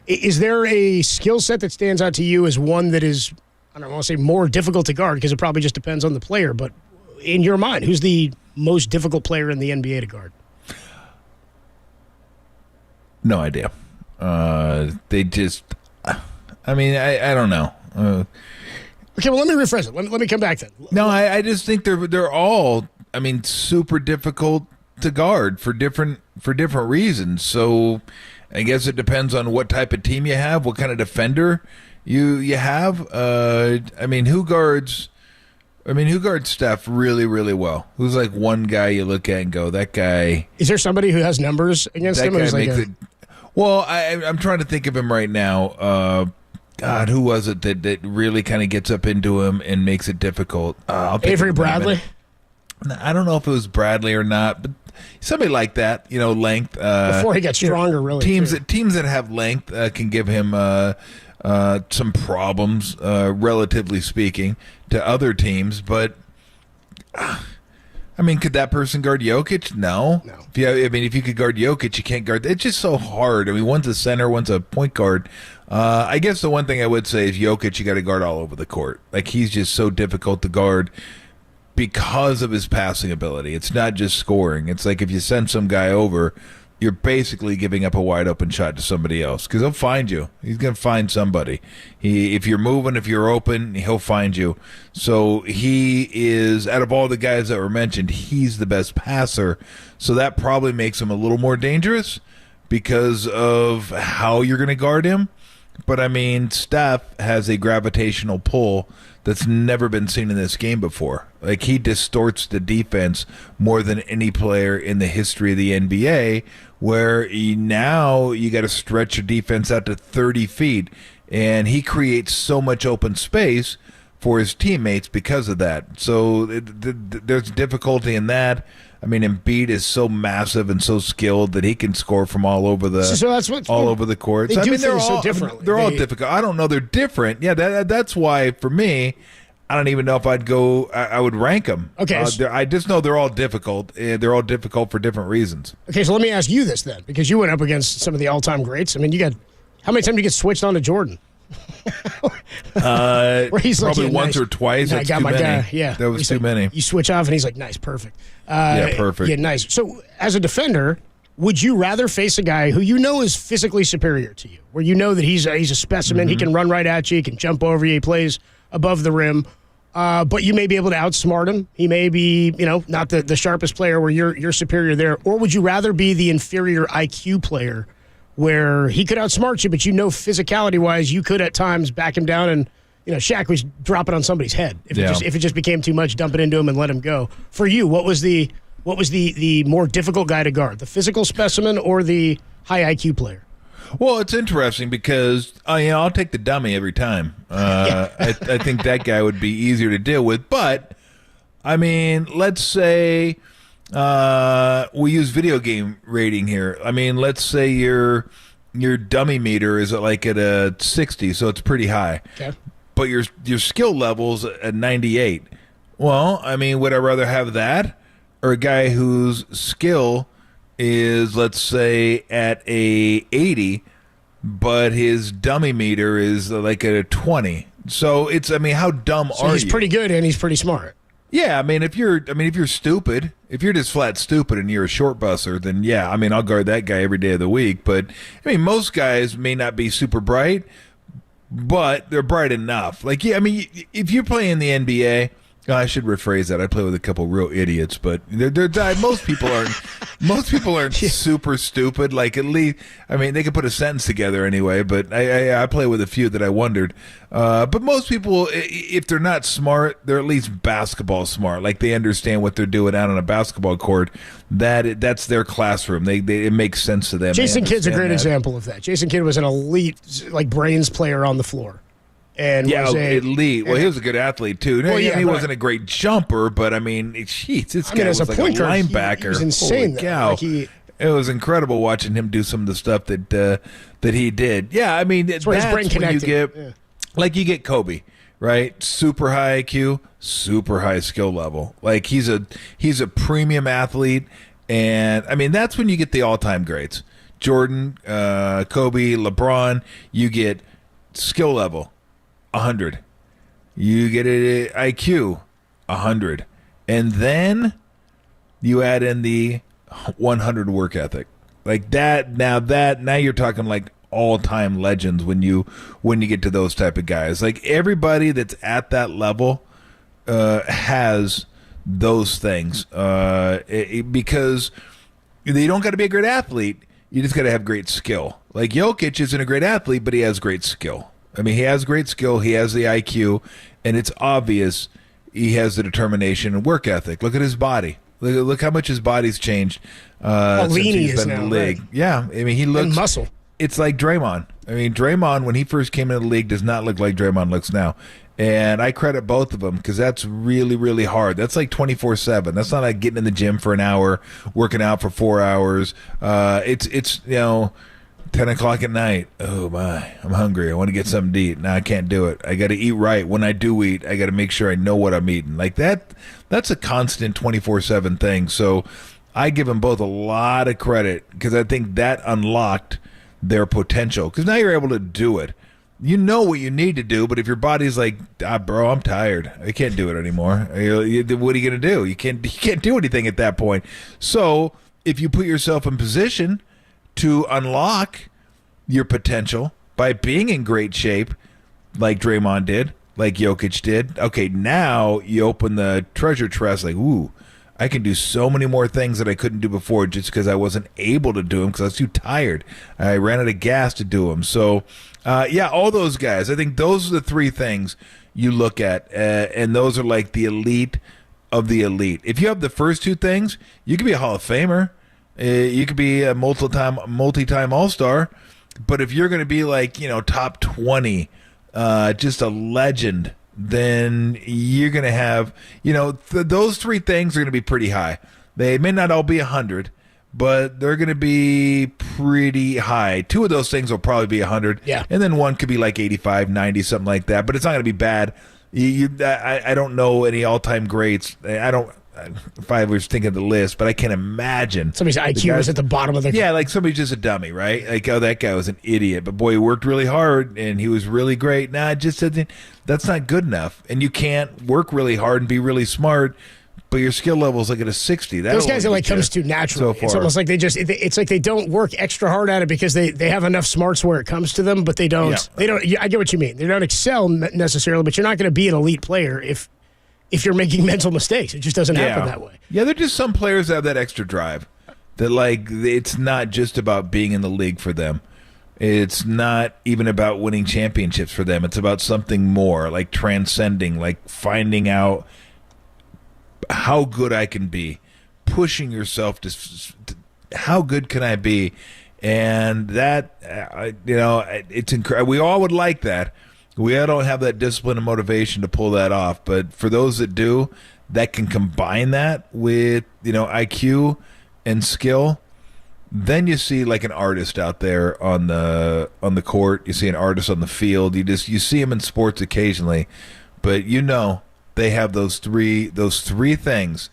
Is there a skill set that stands out to you as one that is, I don't want to say more difficult to guard because it probably just depends on the player, but in your mind, who's the most difficult player in the NBA to guard? No idea. I don't know. Okay, well, let me rephrase it. Let me come back then. No, I just think they're all, super difficult to guard for different reasons. So I guess it depends on what type of team you have, what kind of defender you have. Who guards Steph really, really well? Who's like one guy you look at and go, that guy... Is there somebody who has numbers against him? Well, I'm trying to think of him right now. God, who was it that really kind of gets up into him and makes it difficult? Avery Bradley? I don't know if it was Bradley or not, but somebody like that, length. Before he got stronger, really. Teams that have length can give him some problems, relatively speaking, to other teams. But, could that person guard Jokic? No. If you could guard Jokic, you can't guard. It's just so hard. One's a center, one's a point guard. I guess the one thing I would say is Jokic, you got to guard all over the court. Like, he's just so difficult to guard because of his passing ability. It's not just scoring. It's like if you send some guy over, you're basically giving up a wide open shot to somebody else because he'll find you. He's going to find somebody. If you're moving, if you're open, he'll find you. So he is, out of all the guys that were mentioned, he's the best passer. So that probably makes him a little more dangerous because of how you're going to guard him. But, Steph has a gravitational pull that's never been seen in this game before. Like, he distorts the defense more than any player in the history of the NBA, where now you got to stretch your defense out to 30 feet, and he creates so much open space for his teammates because of that. So there's difficulty in that. Embiid is so massive and so skilled that he can score from all over the over the court. They're all different. They're all difficult. I don't know. They're different. Yeah, that's why for me, I don't even know if I'd go. I would rank them. Okay, I just know they're all difficult. They're all difficult for different reasons. Okay, so let me ask you this then, because you went up against some of the all-time greats. You got how many times did you get switched on to Jordan? Where he's probably like, once or twice. I got my guy. Yeah, that was too many. You switch off, and he's like, "Nice, perfect." Perfect. Yeah, nice. So, as a defender, would you rather face a guy who is physically superior to you, where that he's a specimen, he can run right at you, he can jump over you, he plays above the rim, but you may be able to outsmart him. He may be, not the sharpest player where you're superior there. Or would you rather be the inferior IQ player where he could outsmart you, but physicality-wise, you could at times back him down and, Shaq was dropping on somebody's head. If it just became too much, dump it into him and let him go. For you, what was the more difficult guy to guard, the physical specimen or the high IQ player? Well, it's interesting because I'll take the dummy every time. I think that guy would be easier to deal with. But let's say we use video game rating here. Let's say your dummy meter is at a 60, so it's pretty high. Okay. But your skill level's at 98. Well, would I rather have that or a guy whose skill is, let's say, at a 80, but his dummy meter is like at a 20. So it's, how dumb are you? He's pretty good and he's pretty smart. Yeah, if you're stupid, if you're just flat stupid and you're a short busser, then yeah, I'll guard that guy every day of the week. But most guys may not be super bright, but they're bright enough. If you're playing the NBA, I should rephrase that. I play with a couple real idiots, but most people aren't. Most people aren't super stupid. At least, they can put a sentence together anyway. But I play with a few that I wondered. But most people, if they're not smart, they're at least basketball smart. They understand what they're doing out on a basketball court. That's their classroom. It makes sense to them. Jason Kidd's a great example of that. Jason Kidd was an elite brains player on the floor. And was elite. Well, he was a good athlete too. Well, he wasn't a great jumper, but jeez, this guy was like a linebacker. He was insane. Holy cow. It was incredible watching him do some of the stuff that he did. Yeah, that's where his brain when you connected. get you get Kobe, right? Super high IQ, super high skill level. He's a premium athlete, and that's when you get the all-time greats. Jordan, Kobe, LeBron. You get skill level 100. You get an IQ 100, and then you add in the 100 work ethic. Now you're talking all-time legends when you get to those type of guys. Everybody that's at that level has those things because you don't got to be a great athlete. You just got to have great skill. Jokic isn't a great athlete, but he has great skill. He has great skill, he has the IQ, and it's obvious he has the determination and work ethic. Look at his body. Look how much his body's changed since he's been in the league. Right? Yeah, he looks... And muscle. It's like Draymond. Draymond, when he first came into the league, does not look like Draymond looks now. And I credit both of them because that's really, really hard. That's 24/7. That's not like getting in the gym for an hour, working out for 4 hours. It's 10 o'clock at night. Oh my, I'm hungry. I want to get something to eat. Now I can't do it. I got to eat right. When I do eat, I got to make sure I know what I'm eating. That's a constant 24/7 thing. So I give them both a lot of credit because I think that unlocked their potential. Because now you're able to do it. You know what you need to do, but if your body's bro, I'm tired. I can't do it anymore. What are you going to do? You can't do anything at that point. So if you put yourself in position to unlock your potential by being in great shape, like Draymond did, like Jokic did. Okay, now you open the treasure chest. Ooh, I can do so many more things that I couldn't do before just because I wasn't able to do them because I was too tired. I ran out of gas to do them. So, all those guys. I think those are the three things you look at, and those are the elite of the elite. If you have the first two things, you could be a Hall of Famer. You could be a multi-time All-Star, but if you're going to be top 20, just a legend, then you're going to have, those three things are going to be pretty high. They may not all be 100, but they're going to be pretty high. Two of those things will probably be 100, and then one could be 85, 90, something like that, but it's not going to be bad. I don't know any all-time greats. If I was thinking of the list, but I can't imagine. Somebody's IQ was at the bottom of the... Yeah, somebody's just a dummy, right? That guy was an idiot, but boy, he worked really hard, and he was really great. Nah, just that's not good enough. And you can't work really hard and be really smart, but your skill level's at a 60. Those guys it comes to naturally. It's almost like it's like they don't work extra hard at it because they have enough smarts where it comes to them, but they don't. Yeah. They don't. I get what you mean. They don't excel necessarily, but you're not going to be an elite player if if you're making mental mistakes. It just doesn't happen that way. Yeah, there are just some players that have that extra drive. That, like, it's not just about being in the league for them. It's not even about winning championships for them. It's about something more, like transcending, like finding out how good I can be, pushing yourself to how good can I be, and that it's incredible. We all would like that. We all don't have that discipline and motivation to pull that off, but for those that do, that can combine that with IQ and skill. Then you see like an artist out there on the court. You see an artist on the field. You see him in sports occasionally, but they have those three things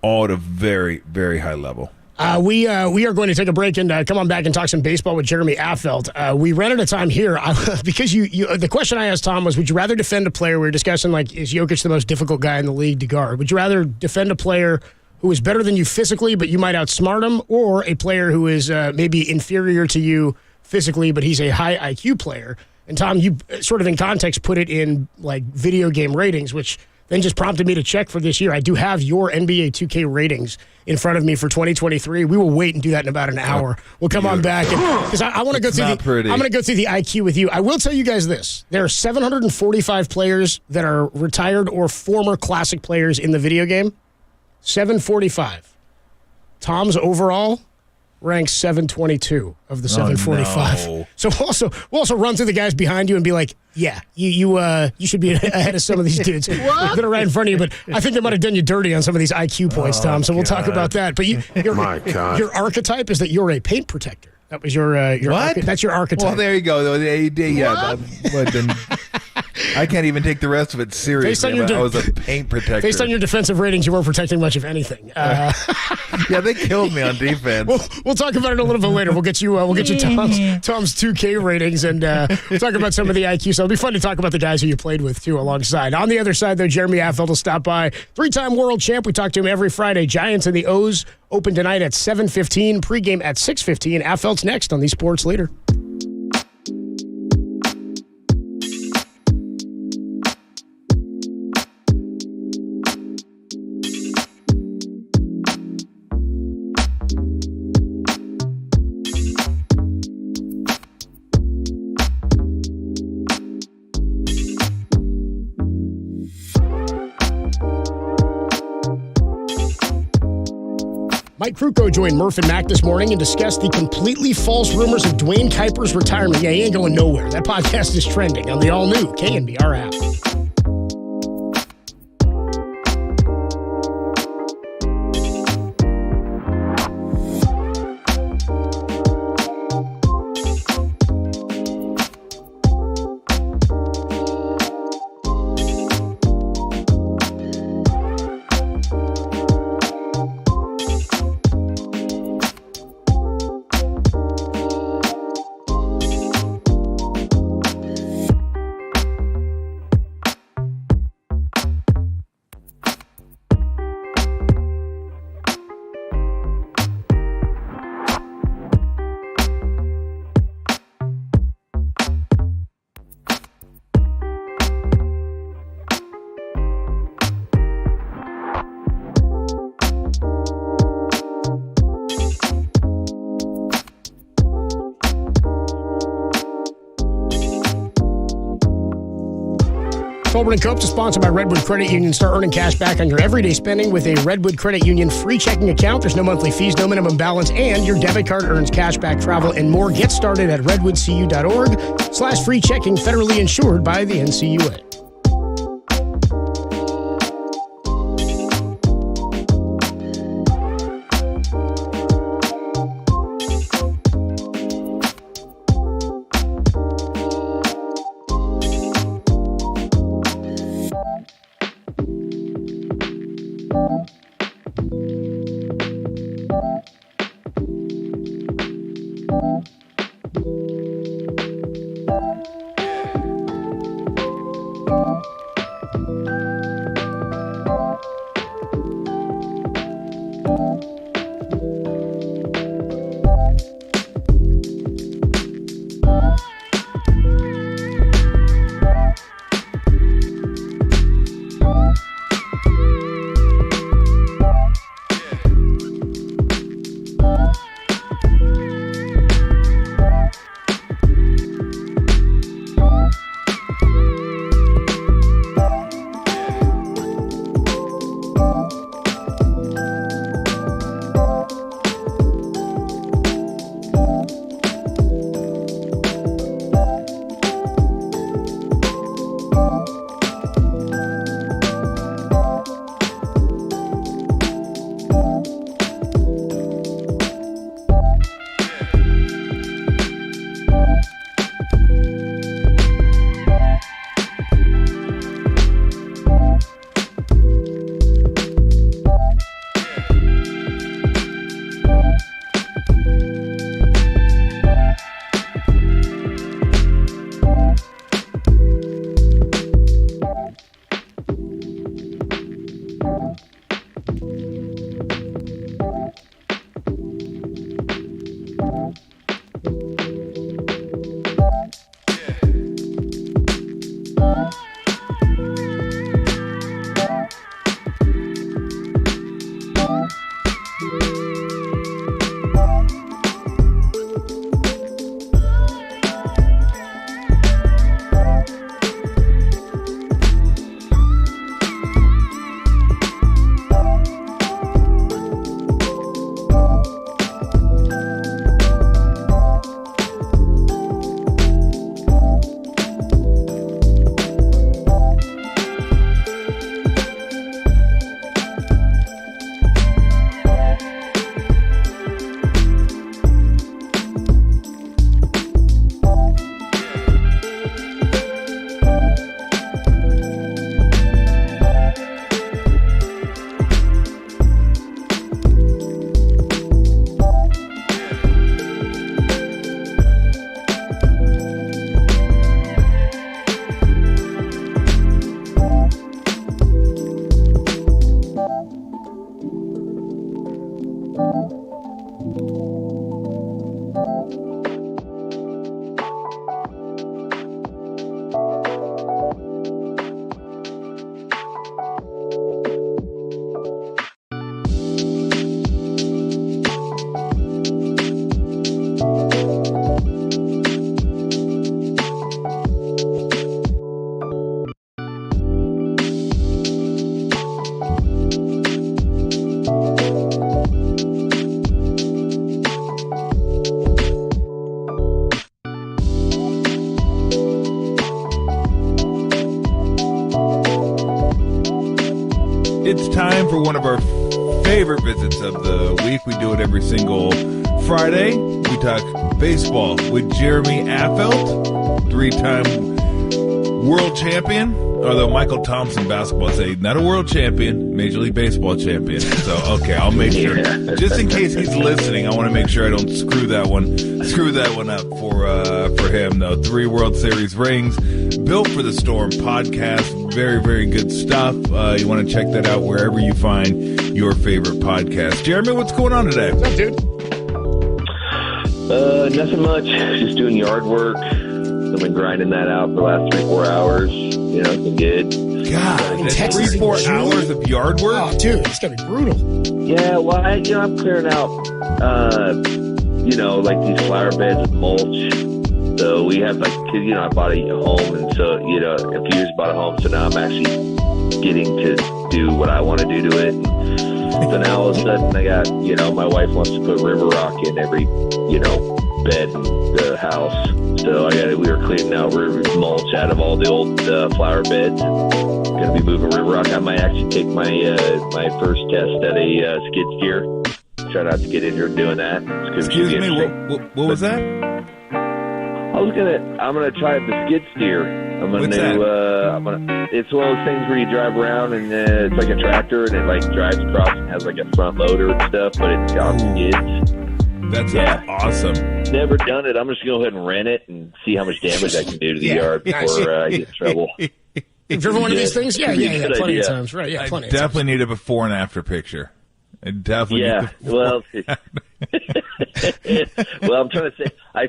all at a very, very high level. We are going to take a break and come on back and talk some baseball with Jeremy Affeldt. We ran out of time here because the question I asked Tom was, would you rather defend a player? We were discussing, like, is Jokic the most difficult guy in the league to guard? Would you rather defend a player who is better than you physically, but you might outsmart him, or a player who is maybe inferior to you physically, but he's a high IQ player? And Tom, you sort of in context put it in like video game ratings, which then just prompted me to check for this year. I do have your NBA 2K ratings in front of me for 2023. We will wait and do that in about an hour. We'll come on back because I want to go through I'm going to go through the IQ with you. I will tell you guys this: there are 745 players that are retired or former classic players in the video game. 745. Tom's overall ranks 722 of the 745. No. So we'll also run through the guys behind you and be like, yeah, you should be ahead of some of these dudes that are right in front of you. But I think they might have done you dirty on some of these IQ points, Tom. So we'll talk about that. But your archetype is that you're a paint protector. That was your what? That's your archetype. Well, there you go. Yeah, I can't even take the rest of it seriously. I was a paint protector. Based on your defensive ratings, you weren't protecting much of anything. Yeah, they killed me on defense. We'll talk about it a little bit later. We'll get you Tom's 2K ratings, and we'll talk about some of the IQ. So it'll be fun to talk about the guys who you played with too alongside. On the other side, though, Jeremy Affeldt will stop by. 3-time world champ. We talk to him every Friday. Giants and the O's open tonight at 7:15. Pregame at 6:15. Affeldt's next on the Sports Leader. Mike Krukow joined Murph and Mac this morning and discussed the completely false rumors of Dwayne Kuiper's retirement. Yeah, he ain't going nowhere. That podcast is trending on the all-new KNBR app. Colbert & Cope is sponsored by Redwood Credit Union. Start earning cash back on your everyday spending with a Redwood Credit Union free checking account. There's no monthly fees, no minimum balance, and your debit card earns cash back, travel, and more. Get started at redwoodcu.org/free checking, federally insured by the NCUA. It's time for one of our favorite visits of the week. We do it every single Friday. We talk baseball with Jeremy Affeldt, three-time world champion. Although Michael Thompson basketball say not a world champion, Major League Baseball champion. So okay, I'll make sure. Just in case he's listening, I want to make sure I don't screw that one up for him. Though 3 World Series rings, Built for the Storm podcast, very very good stuff. You want to check that out wherever you find your favorite podcast. Jeremy, what's going on today? What's up, dude? Nothing much. Just doing yard work. I've been grinding that out for the last 3-4 hours. You know, it's been good. God, that's 3-4 hours of yard work? Oh, dude, it's going to be brutal. Yeah, well, I'm clearing out, like these flower beds with mulch. So we have, I bought a home, and so, a few years bought a home, so now I'm actually getting to do what I want to do to it. So now all of a sudden I got, my wife wants to put river rock in every, bed in the house. So we were cleaning out river mulch out of all the old flower beds. Going to be moving river rock. I might actually take my my first test at a skid steer. Try not to get injured doing that. Excuse me, what was that? I'm gonna try the skid steer. It's one of those things where you drive around and it's like a tractor and it drives across and has a front loader and stuff, but it's got skids. That's awesome. Never done it. I'm just going to go ahead and rent it and see how much damage I can do to the yard before I get in trouble. If you're ever one of these things, plenty of times. Right, I definitely need a before and after picture. I definitely need well, I'm trying to say, I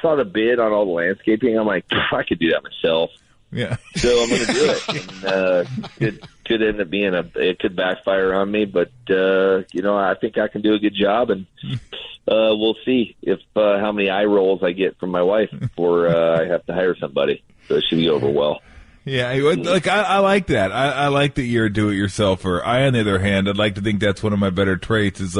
saw the bid on all the landscaping. I'm like, I could do that myself. Yeah. So I'm going to do it. And, could end up being it could backfire on me, but I think I can do a good job, and we'll see if how many eye rolls I get from my wife before I have to hire somebody. So it should be over well. Yeah, I like that. I like that you're a do-it-yourselfer. On the other hand, I'd like to think that's one of my better traits. Is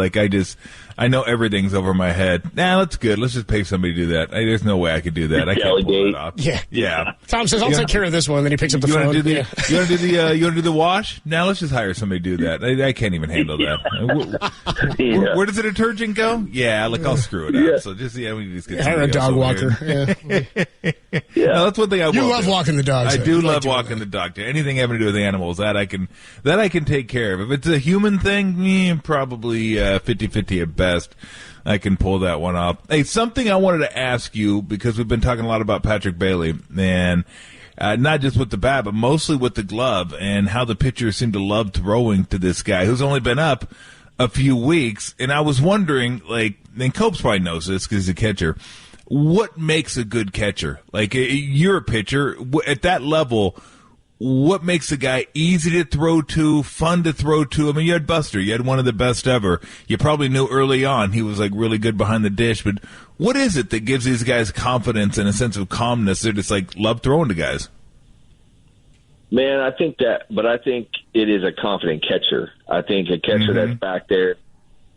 I know everything's over my head. Nah, that's good. Let's just pay somebody to do that. There's no way I could do that. I can't pull it off. Yeah. Tom says, "I'll take care of this one." Then he picks up the phone. You want to do the wash? Now let's just hire somebody to do that. I can't even handle that. Where does the detergent go? Yeah, I'll screw it up. So we just get hire a dog walker. No, that's one thing I will. You love walking the dogs. I do love walking the dog. Anything having to do with animals, that I can take care of. If it's a human thing, probably 50-50 at best. I can pull that one off. Hey, something I wanted to ask you, because we've been talking a lot about Patrick Bailey, and not just with the bat, but mostly with the glove, and how the pitchers seem to love throwing to this guy who's only been up a few weeks, and I was wondering, and Copes probably knows this because he's a catcher, what makes a good catcher? Like, you're a pitcher. At that level, what makes a guy easy to throw to, fun to throw to? I mean, you had Buster. You had one of the best ever. You probably knew early on he was, really good behind the dish. But what is it that gives these guys confidence and a sense of calmness? They're just, love throwing to guys. Man, I think it is a confident catcher. I think a catcher that's back there,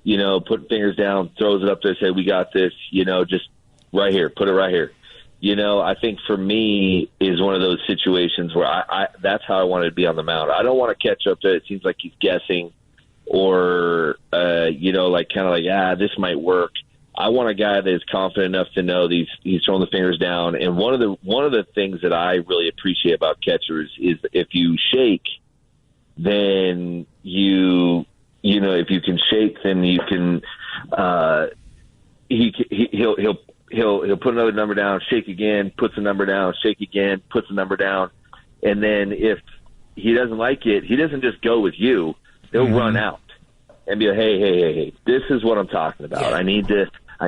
putting fingers down, throws it up there, say, we got this, just right here, put it right here. I think for me is one of those situations where I that's how I wanted to be on the mound. I don't want to catch up to it. It seems like he's guessing or, this might work. I want a guy that is confident enough to know he's throwing the fingers down. And one of the things that I really appreciate about catchers is if you shake, then if you can shake, then you can he'll put another number down, shake again, puts the number down, shake again, puts the number down, and then if he doesn't like it, he doesn't just go with you. He'll run out and be like, hey, this is what I'm talking about. Yeah. I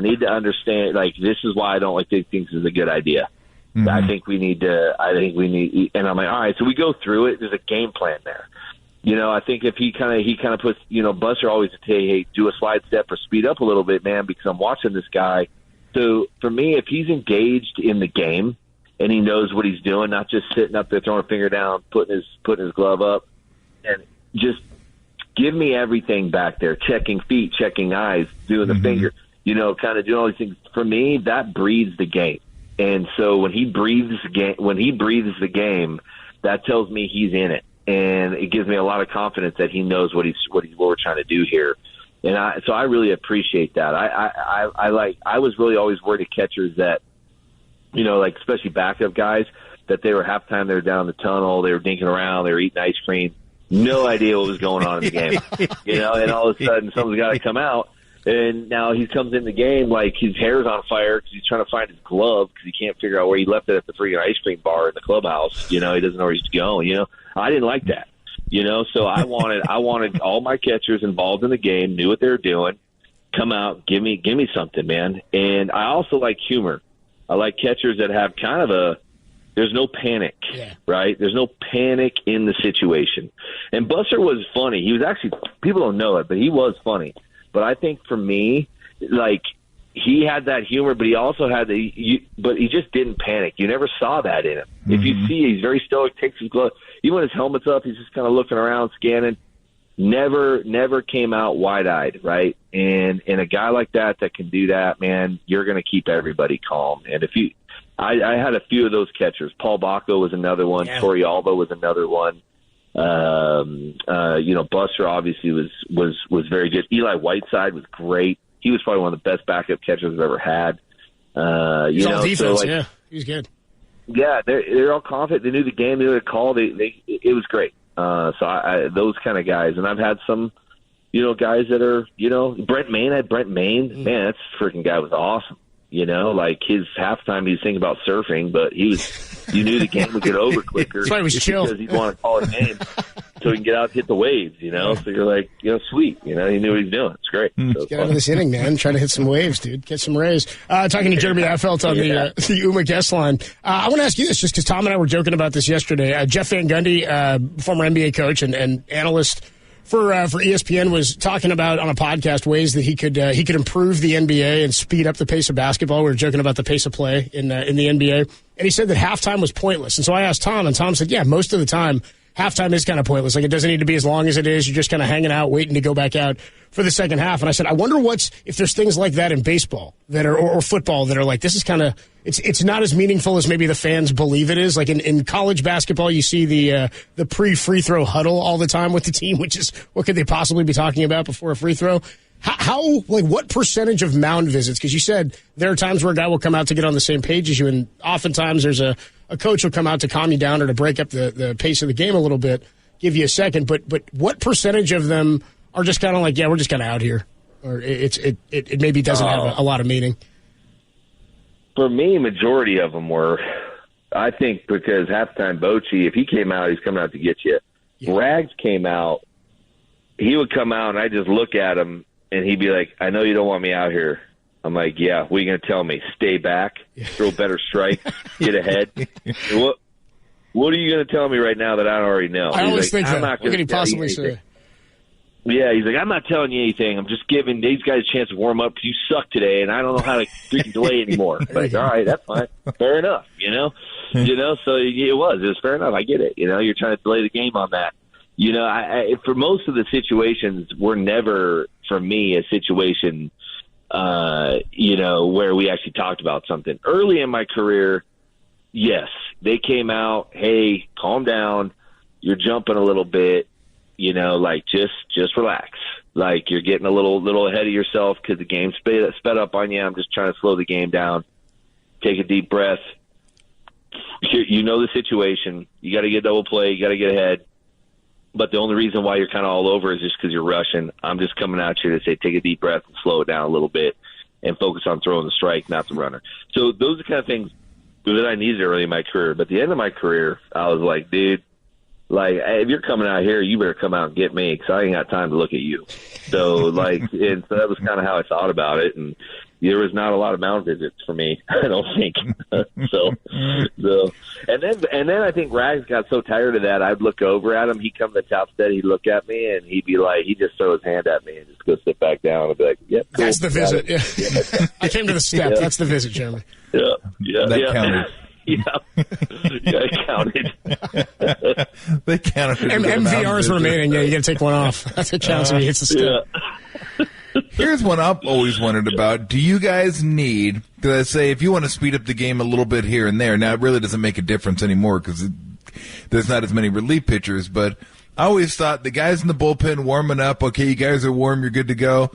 need to understand, this is why I don't think this is a good idea. I think we need, and I'm like, all right, so we go through it. There's a game plan there. I think if he kind of puts, Buster always would say, hey, do a slide step or speed up a little bit, man, because I'm watching this guy. So for me, if he's engaged in the game and he knows what he's doing, not just sitting up there throwing a finger down, putting his glove up, and just give me everything back there, checking feet, checking eyes, doing the finger, kind of doing all these things. For me, that breathes the game. And so when he breathes the game, that tells me he's in it, and it gives me a lot of confidence that he knows what we're trying to do here. And so I really appreciate that. I was really always worried at catchers that, especially backup guys, that they were halftime, they were down in the tunnel, they were dinking around, they were eating ice cream, no idea what was going on in the game, and all of a sudden someone's got to come out, and now he comes in the game like his hair's on fire because he's trying to find his glove because he can't figure out where he left it at the freaking ice cream bar in the clubhouse. He doesn't know where he's going. I didn't like that. So I wanted all my catchers involved in the game, knew what they were doing, come out, give me something, man. And I also like humor. I like catchers that have kind of there's no panic, right? There's no panic in the situation. And Buster was funny. He was actually, people don't know it, but he was funny. But I think for me, he had that humor, but he also had but he just didn't panic. You never saw that in him. If you see, he's very stoic, takes his glove. Even when his helmet's up, he's just kind of looking around, scanning. Never came out wide-eyed, right? And a guy like that can do that, man, you're going to keep everybody calm. And I had a few of those catchers. Paul Bacco was another one. Yeah. Torey Alba was another one. Buster obviously was very good. Eli Whiteside was great. He was probably one of the best backup catchers I've ever had. He's all defense, yeah. He's good. Yeah, they're all confident. They knew the game. They knew the call. It was great. So those kind of guys. And I've had some, guys that are, Brent Maine. I had Brent Maine. Man, that freaking guy was awesome. His halftime, he was thinking about surfing, but you knew the game would get over quicker. That's why he was chill. Because he'd want to call a game so he can get out and hit the waves, So you're like, sweet. He knew what he was doing. It's great. So get out of this inning, man. Try to hit some waves, dude. Get some rays. Talking to Jeremy Affelt on the UMA guest line. I want to ask you this, just because Tom and I were joking about this yesterday. Jeff Van Gundy, former NBA coach and analyst for ESPN, was talking about on a podcast ways that he could improve the NBA and speed up the pace of basketball. We were joking about the pace of play in the NBA, and he said that halftime was pointless. And so I asked Tom, and Tom said, yeah, most of the time halftime is kind of pointless. It doesn't need to be as long as it is. You're just kind of hanging out, waiting to go back out for the second half. And I said, I wonder if there's things like that in baseball that are or football that are this is kind of it's not as meaningful as maybe the fans believe it is. In college basketball, you see the pre-free throw huddle all the time with the team, which is what could they possibly be talking about before a free throw? How what percentage of mound visits? Because you said there are times where a guy will come out to get on the same page as you, and oftentimes there's a coach will come out to calm you down or to break up the pace of the game a little bit, give you a second. But what percentage of them are just kind of we're just kind of out here, or it maybe doesn't have a lot of meaning? For me, majority of them were. I think because halftime Bochy, if he came out, he's coming out to get you. Yeah. Rags came out he would come out, and I just look at him, and he'd be like, I know you don't want me out here. I'm like, yeah, what are you going to tell me? Stay back, throw better strikes, get ahead? What are you going to tell me right now that I don't already know? I always think I'm that. not What could he gonna possibly say? Yeah, he's like, I'm not telling you anything. I'm just giving these guys a chance to warm up because you suck today, and I don't know how to freaking delay anymore. Like, all right, that's fine. Fair enough, So it was fair enough. I get it. You're trying to delay the game on that. For most of the situations, we're never, for me, a situation, where we actually talked about something. Early in my career, yes, they came out, hey, calm down. You're jumping a little bit. Just relax. Like, you're getting a little ahead of yourself because the game's sped up on you. I'm just trying to slow the game down. Take a deep breath. You know the situation. You got to get double play. You got to get ahead. But the only reason why you're kind of all over is just because you're rushing. I'm just coming out here to say take a deep breath and slow it down a little bit and focus on throwing the strike, not the runner. So those are the kind of things that I needed early in my career. But at the end of my career, I was like, dude, if you're coming out here, you better come out and get me because I ain't got time to look at you. So, and so that was kind of how I thought about it. And there was not a lot of mound visits for me, I don't think. And then I think Rags got so tired of that, I'd look over at him. He'd come to the top set, he'd look at me, and he'd be like, he'd just throw his hand at me and just go sit back down. I'd be like, yep, cool. That's the visit. Yeah. I came to the step. Yeah. That's the visit, Jeremy. Yeah. That counted. It counted. They counted. MVR is remaining. Yeah, you got to take one off. That's what counts when he hits the step. Yeah. Here's one I've always wondered about. Do you guys need, because I say if you want to speed up the game a little bit here and there, now it really doesn't make a difference anymore because there's not as many relief pitchers, but I always thought the guys in the bullpen warming up, okay, you guys are warm, you're good to go,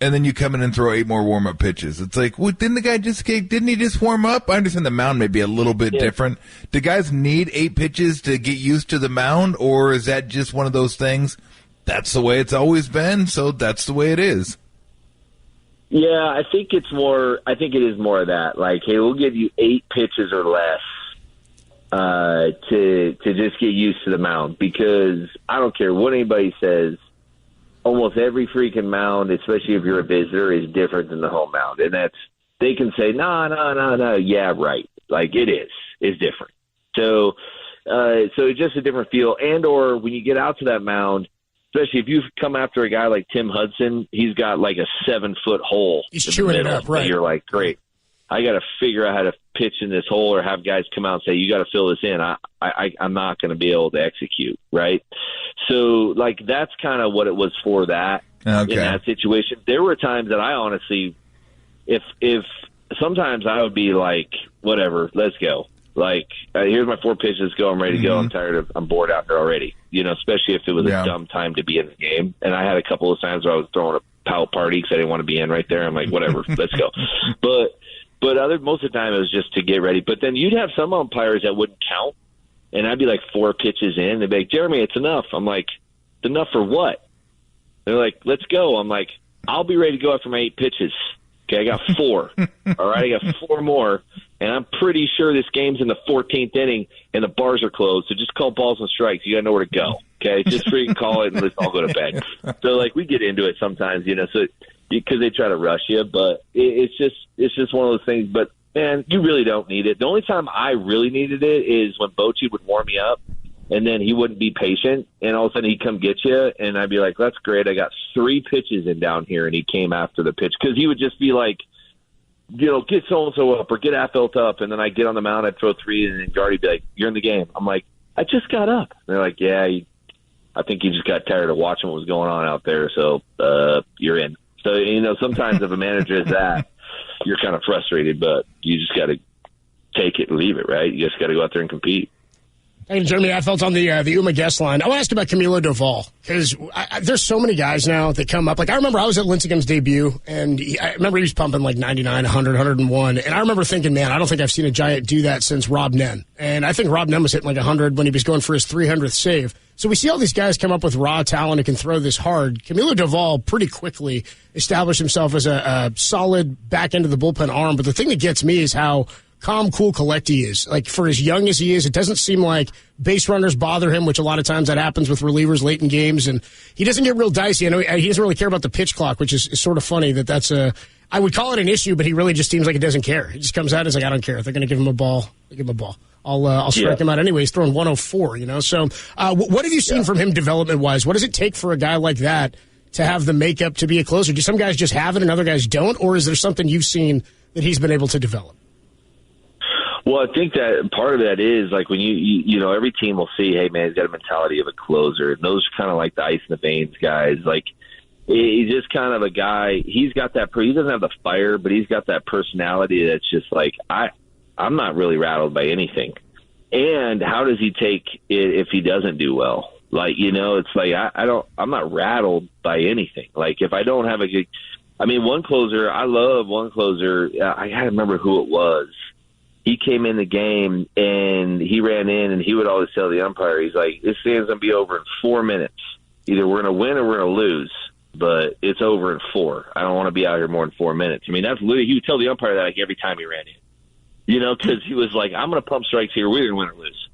and then you come in and throw 8 more warm-up pitches. It's like, well, didn't he just warm up? I understand the mound may be a little bit different. Do guys need 8 pitches to get used to the mound, or is that just one of those things? That's the way it's always been, so that's the way it is. Yeah, I think it is more of that. Like, hey, we'll give you 8 pitches or less to just get used to the mound, because I don't care what anybody says, almost every freaking mound, especially if you're a visitor, is different than the home mound. And they can say, no, yeah, right. Like, it is. It's different. So it's just a different feel. And or when you get out to that mound, especially if you come after a guy like Tim Hudson, he's got like a 7-foot hole. He's chewing it up, right? And you're like, great. I got to figure out how to pitch in this hole, or have guys come out and say, you got to fill this in. I'm not going to be able to execute, right? So, like, that's kind of what it was for that in that situation. There were times that I honestly, if sometimes I would be like, whatever, let's go. Like, here's my 4 pitches, go. I'm ready to go. I'm bored out there already. Especially if it was a dumb time to be in the game. And I had a couple of times where I was throwing a pout party because I didn't want to be in right there. I'm like, whatever, let's go. But most of the time it was just to get ready. But then you'd have some umpires that wouldn't count, and I'd be like 4 pitches in. They'd be like, Jeremy, it's enough. I'm like, it's enough for what? They're like, let's go. I'm like, I'll be ready to go after my 8 pitches. Okay, I got 4. All right, I got 4 more, and I'm pretty sure this game's in the 14th inning, and the bars are closed, so just call balls and strikes. You got to know where to go, okay? Just freaking call it, and let's all go to bed. So, like, we get into it sometimes, so because they try to rush you, but it's just one of those things. But, man, you really don't need it. The only time I really needed it is when Bochy would warm me up, and then he wouldn't be patient, and all of a sudden he'd come get you, and I'd be like, that's great. I got 3 pitches in down here, and he came after the pitch. Because he would just be like, get so-and-so up or get Affelt up, and then I'd get on the mound, I'd throw 3, and then Gardy'd be like, you're in the game. I'm like, I just got up. And they're like, yeah, I think you just got tired of watching what was going on out there, so you're in. So, sometimes if a manager is that, you're kind of frustrated, but you just got to take it and leave it, right? You just got to go out there and compete. Hey, Jeremy Affelt on the UMA guest line. I want to ask you about Camilo Doval, because there's so many guys now that come up. Like, I remember I was at Lincecum's debut, and I remember he was pumping like 99, 100, 101. And I remember thinking, man, I don't think I've seen a Giant do that since Rob Nen. And I think Rob Nen was hitting like 100 when he was going for his 300th save. So we see all these guys come up with raw talent and can throw this hard. Camilo Doval pretty quickly established himself as a solid back end of the bullpen arm. But the thing that gets me is how calm, cool, collect he is. Like, for as young as he is, it doesn't seem like base runners bother him, which a lot of times that happens with relievers late in games. And he doesn't get real dicey. I know he doesn't really care about the pitch clock, which is sort of funny that's I would call it an issue, but he really just seems like he doesn't care. He just comes out and is like, I don't care. If they're going to give him a ball, they give him a ball. I'll strike him out anyway. He's throwing 104, you know. So what have you seen from him development-wise? What does it take for a guy like that to have the makeup to be a closer? Do some guys just have it and other guys don't? Or is there something you've seen that he's been able to develop? Well, I think that part of that is like when you know, every team will see, hey, man, he's got a mentality of a closer. And those are kind of like the ice in the veins guys. Like, he's just kind of a guy. He's got that. He doesn't have the fire, but he's got that personality that's just like, I'm not really rattled by anything. And how does he take it if he doesn't do well? Like, you know, it's like I'm not rattled by anything. Like, if I don't have a good, I mean, one closer, I love one closer. I gotta remember who it was. He came in the game and he ran in and he would always tell the umpire, he's like, this game's going to be over in 4 minutes. Either we're going to win or we're going to lose, but it's over in 4. I don't want to be out here more than 4 minutes. I mean, that's literally, he would tell the umpire that like every time he ran in, you know, because he was like, I'm going to pump strikes here. We're going to win or lose.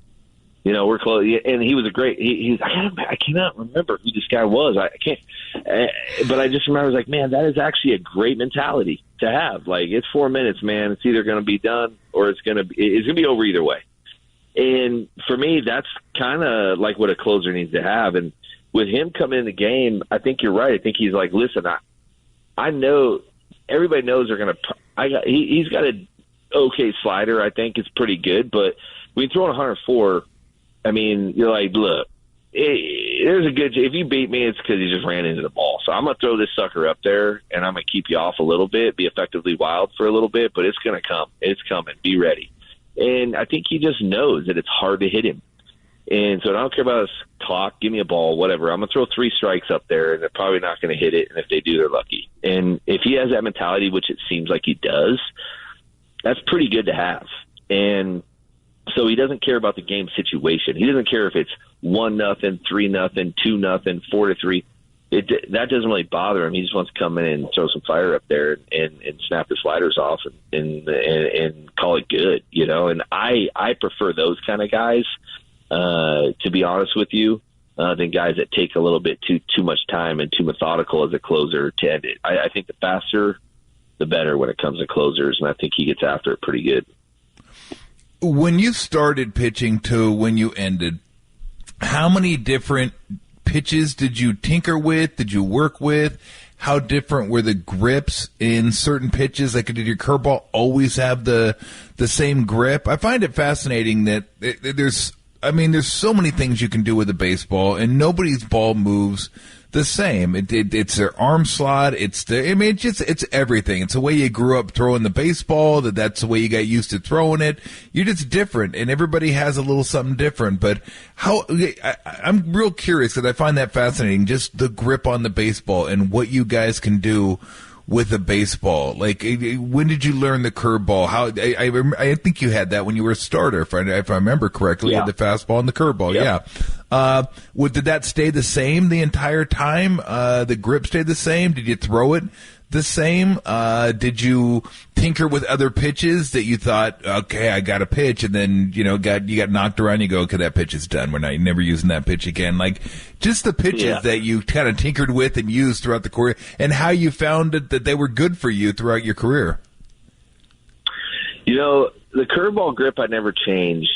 You know, we're close. And he was a great, he's I cannot remember who this guy was. I can't, but I just remember I was like, man, that is actually a great mentality to have. Like, it's 4 minutes, man. It's either going to be done or it's going to be over either way. And for me, that's kind of like what a closer needs to have. And with him coming in the game, I think you're right. I think he's like, listen, I know everybody knows they're going to, he's got an okay slider. I think it's pretty good, but when you throw in 104, I mean, you're like, look, there's a good, if you beat me, it's because you just ran into the ball. So I'm going to throw this sucker up there, and I'm going to keep you off a little bit, be effectively wild for a little bit, but it's going to come. It's coming. Be ready. And I think he just knows that it's hard to hit him. And so I don't care about his clock. Give me a ball, whatever. I'm going to throw 3 strikes up there, and they're probably not going to hit it. And if they do, they're lucky. And if he has that mentality, which it seems like he does, that's pretty good to have. And so he doesn't care about the game situation. He doesn't care if it's 1-0, 3-0, 2-0, 4-3. That doesn't really bother him. He just wants to come in and throw some fire up there and snap the sliders off and call it good, you know. And I prefer those kind of guys, to be honest with you, than guys that take a little bit too much time and too methodical as a closer to end it. I think the faster, the better when it comes to closers, and I think he gets after it pretty good. When you started pitching to when you ended, how many different pitches did you tinker with? Did you work with? How different were the grips in certain pitches? Like, did your curveball always have the same grip? I find it fascinating that there's so many things you can do with a baseball, and nobody's ball moves the same. It's their arm slot. It's everything. It's the way you grew up throwing the baseball. That's the way you got used to throwing it. You're just different, and everybody has a little something different. But I'm real curious because I find that fascinating. Just the grip on the baseball and what you guys can do with a baseball. Like, when did you learn the curveball? I think you had that when you were a starter, if I remember correctly. You had the fastball and the curveball. Yep. Yeah. Did that stay the same the entire time? The grip stayed the same? Did you throw it the same? Did you tinker with other pitches that you thought, okay, I got a pitch, and then you got knocked around? You go, okay, that pitch is done. You're never using that pitch again. Like, just the pitches that you kind of tinkered with and used throughout the career, and how you found that they were good for you throughout your career. You know, the curveball grip I never changed.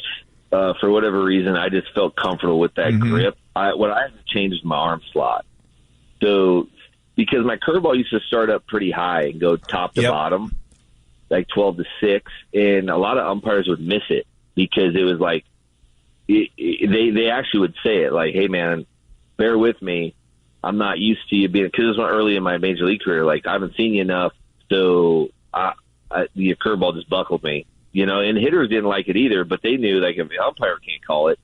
For whatever reason, I just felt comfortable with that grip. What I had to change is my arm slot. So, because my curveball used to start up pretty high and go top to bottom, like 12-6, and a lot of umpires would miss it because it was like they actually would say it like, "Hey, man, bear with me. I'm not used to you being," because this was early in my major league career. Like, I haven't seen you enough, so your curveball just buckled me. You know, and hitters didn't like it either, but they knew, like, if the umpire can't call it,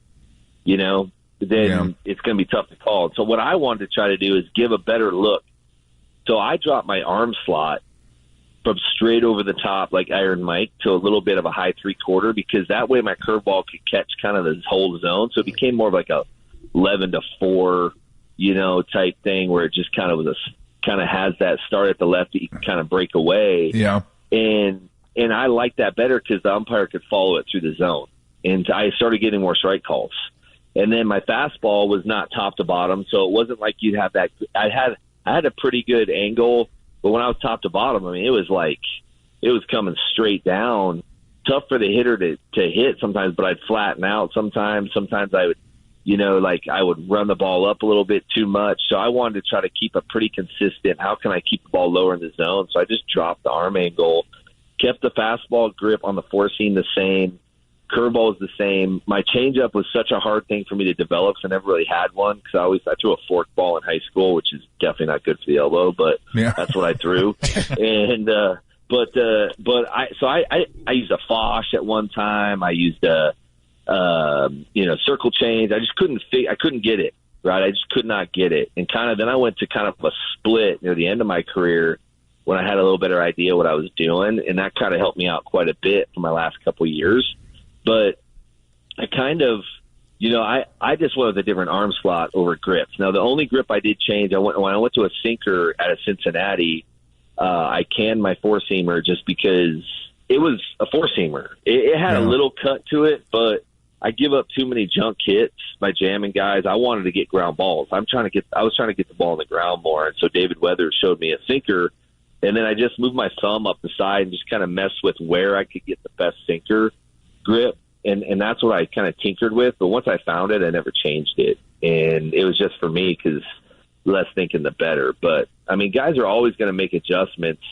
you know, then it's going to be tough to call. So what I wanted to try to do is give a better look. So I dropped my arm slot from straight over the top, like Iron Mike, to a little bit of a high 3/4, because that way my curveball could catch kind of the whole zone. So it became more of like a 11-4, you know, type thing where it just kind of has that start at the left that you can kind of break away. Yeah. And and I liked that better because the umpire could follow it through the zone. And I started getting more strike calls. And then my fastball was not top to bottom, so it wasn't like you'd have that. I had a pretty good angle, but when I was top to bottom, I mean, it was coming straight down. Tough for the hitter to hit sometimes, but I'd flatten out sometimes. Sometimes I would, I would run the ball up a little bit too much. So I wanted to try to keep a pretty consistent. How can I keep the ball lower in the zone? So I just dropped the arm angle, kept the fastball grip on the four seam the same. Curveball is the same. My changeup was such a hard thing for me to develop, so I never really had one because I threw a fork ball in high school, which is definitely not good for the elbow, but that's what I threw. And But I used a Fosh at one time. I used a circle change. I just couldn't get it right. I just could not get it. And then I went to kind of a split near the end of my career when I had a little better idea what I was doing, and that kind of helped me out quite a bit for my last couple of years. But I I just went with a different arm slot over grips. Now the only grip I did change, when I went to a sinker at Cincinnati. I canned my four-seamer just because it was a four-seamer. It had a little cut to it, but I give up too many junk hits by jamming guys. I wanted to get ground balls. I was trying to get the ball on the ground more, and so David Weathers showed me a sinker, and then I just moved my thumb up the side and just kind of messed with where I could get the best sinker grip, and that's what I kind of tinkered with. But once I found it, I never changed it, and it was just for me because less thinking the better. But I mean, guys are always going to make adjustments.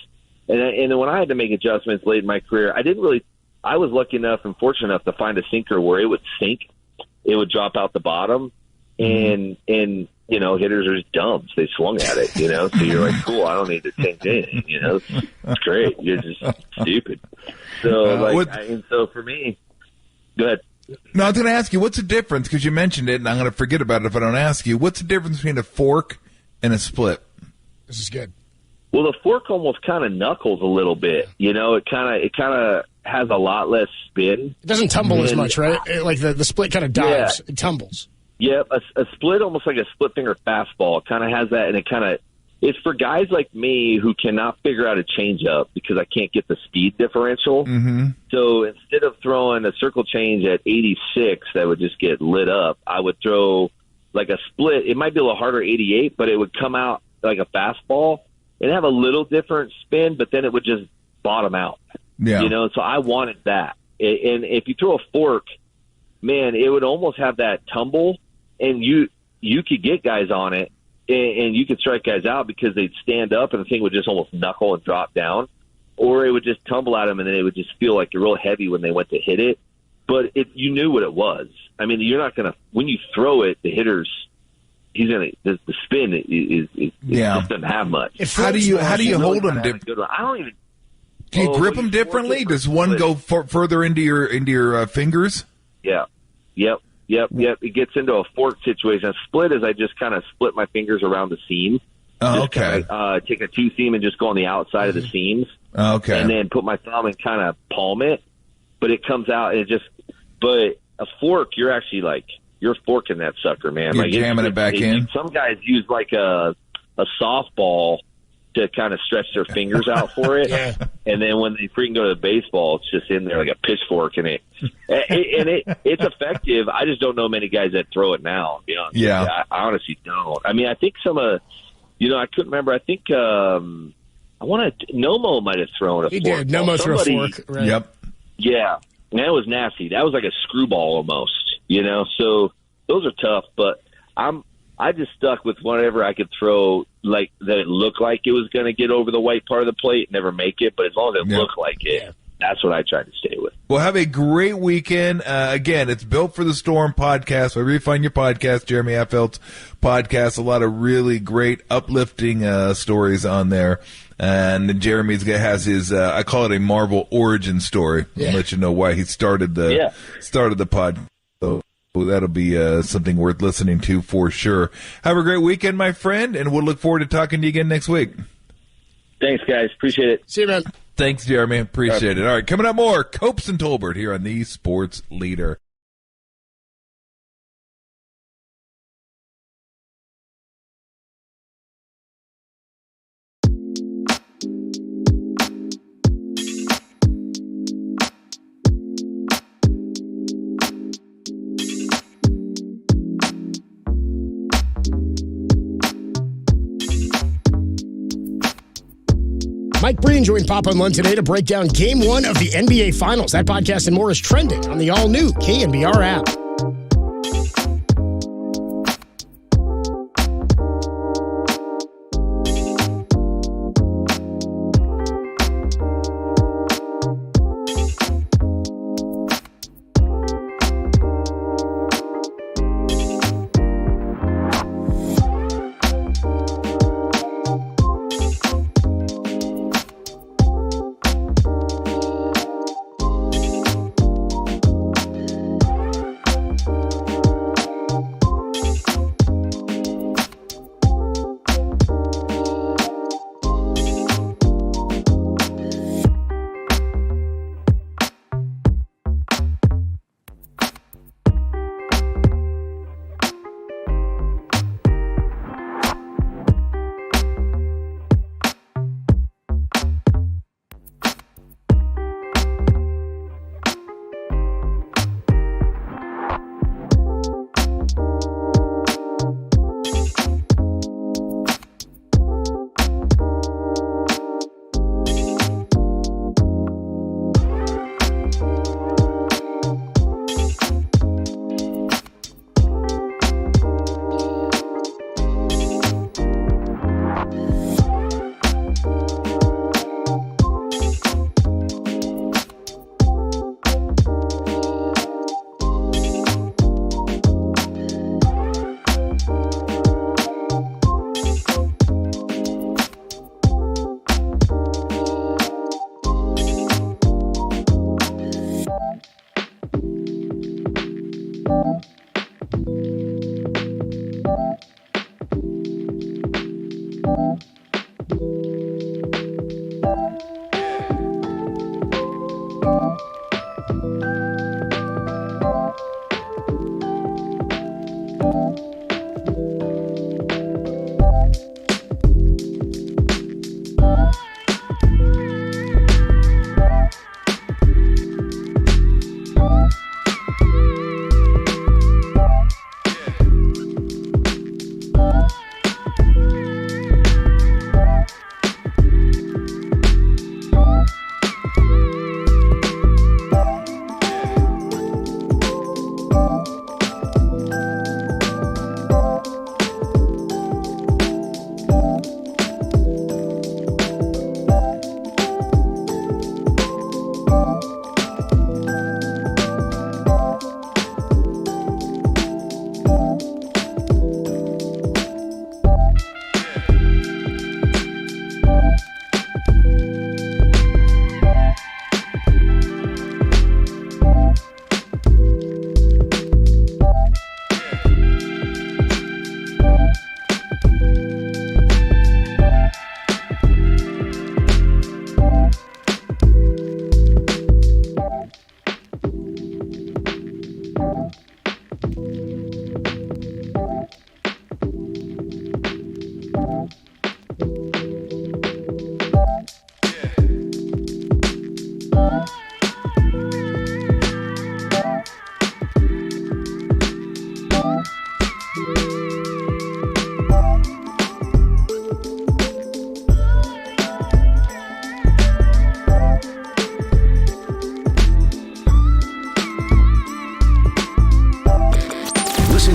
And when I had to make adjustments late in my career, I was lucky enough and fortunate enough to find a sinker where it would sink. It would drop out the bottom. And hitters are just dumb. They swung at it, so you're like, cool, I don't need to change anything, It's great. You're just stupid. So so for me, go ahead. No, I was going to ask you, what's the difference? Because you mentioned it, and I'm going to forget about it if I don't ask you. What's the difference between a fork and a split? This is good. Well, the fork almost kind of knuckles a little bit. It kind of has a lot less spin. It doesn't tumble as much, right? Like the split kind of dives. Yeah. It tumbles. Yeah, a split, almost like a split finger fastball. It kind of has that, and it's for guys like me who cannot figure out a changeup because I can't get the speed differential. Mm-hmm. So instead of throwing a circle change at 86 that would just get lit up, I would throw like a split. It might be a little harder, 88, but it would come out like a fastball and have a little different spin, but then it would just bottom out. Yeah. So I wanted that. And if you throw a fork, man, it would almost have that tumble, and you could get guys on it. And you could strike guys out because they'd stand up and the thing would just almost knuckle and drop down, or it would just tumble at them and then it would just feel like real heavy when they went to hit it. But you knew what it was. I mean, you're not going to, when you throw it, the the spin is just doesn't have much. How do you hold them? I don't even. Do you grip them differently? Does one go further into your fingers? Yeah. Yep. It gets into a fork situation. A split is I just kind of split my fingers around the seam. Oh, okay. Take a two seam and just go on the outside of the seams. Okay. And then put my thumb and kind of palm it. But it comes out and but a fork, you're forking that sucker, man. You're jamming it back in. Some guys use like a softball to kind of stretch their fingers out for it. Yeah. And then when they freaking go to the baseball, it's just in there like a pitchfork, and it's effective. I just don't know many guys that throw it now. I honestly don't. I mean, I think I couldn't remember. I think Nomo might have thrown a fork. He did. Nomo threw a fork. Right. Yep. Yeah, and that was nasty. That was like a screwball almost. So those are tough. But I just stuck with whatever I could throw, like that it looked like it was going to get over the white part of the plate, never make it. But as long as it looked like it, that's what I tried to stay with. Well, have a great weekend. Again, it's Built for the Storm podcast. Wherever you find your podcast, Jeremy Affeld's podcast, a lot of really great, uplifting stories on there. And Jeremy has his, I call it a Marvel origin story. Yeah. I'll let you know why he started the pod. So that'll be something worth listening to for sure. Have a great weekend, my friend, and we'll look forward to talking to you again next week. Thanks, guys. Appreciate it. See you, man. Thanks, Jeremy. Appreciate it. All right, coming up more, Copes and Tolbert here on the Sports Leader. Mike Breen joined Papa and Lund today to break down Game 1 of the NBA Finals. That podcast and more is trending on the all-new KNBR app.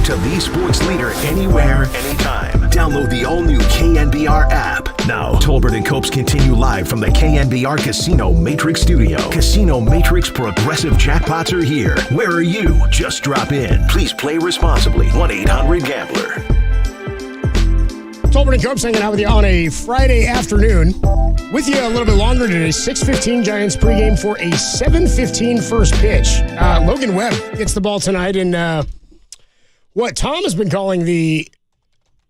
to the sports leader anywhere, anytime. Download the all-new KNBR app. Now, Tolbert and Copes continue live from the KNBR Casino Matrix Studio. Casino Matrix Progressive Jackpots are here. Where are you? Just drop in. Please play responsibly. 1-800-GAMBLER. Tolbert and Copes hanging out with you on a Friday afternoon. With you a little bit longer today, 6:15 Giants pregame for a 7:15 first pitch. Logan Webb gets the ball tonight in what Tom has been calling the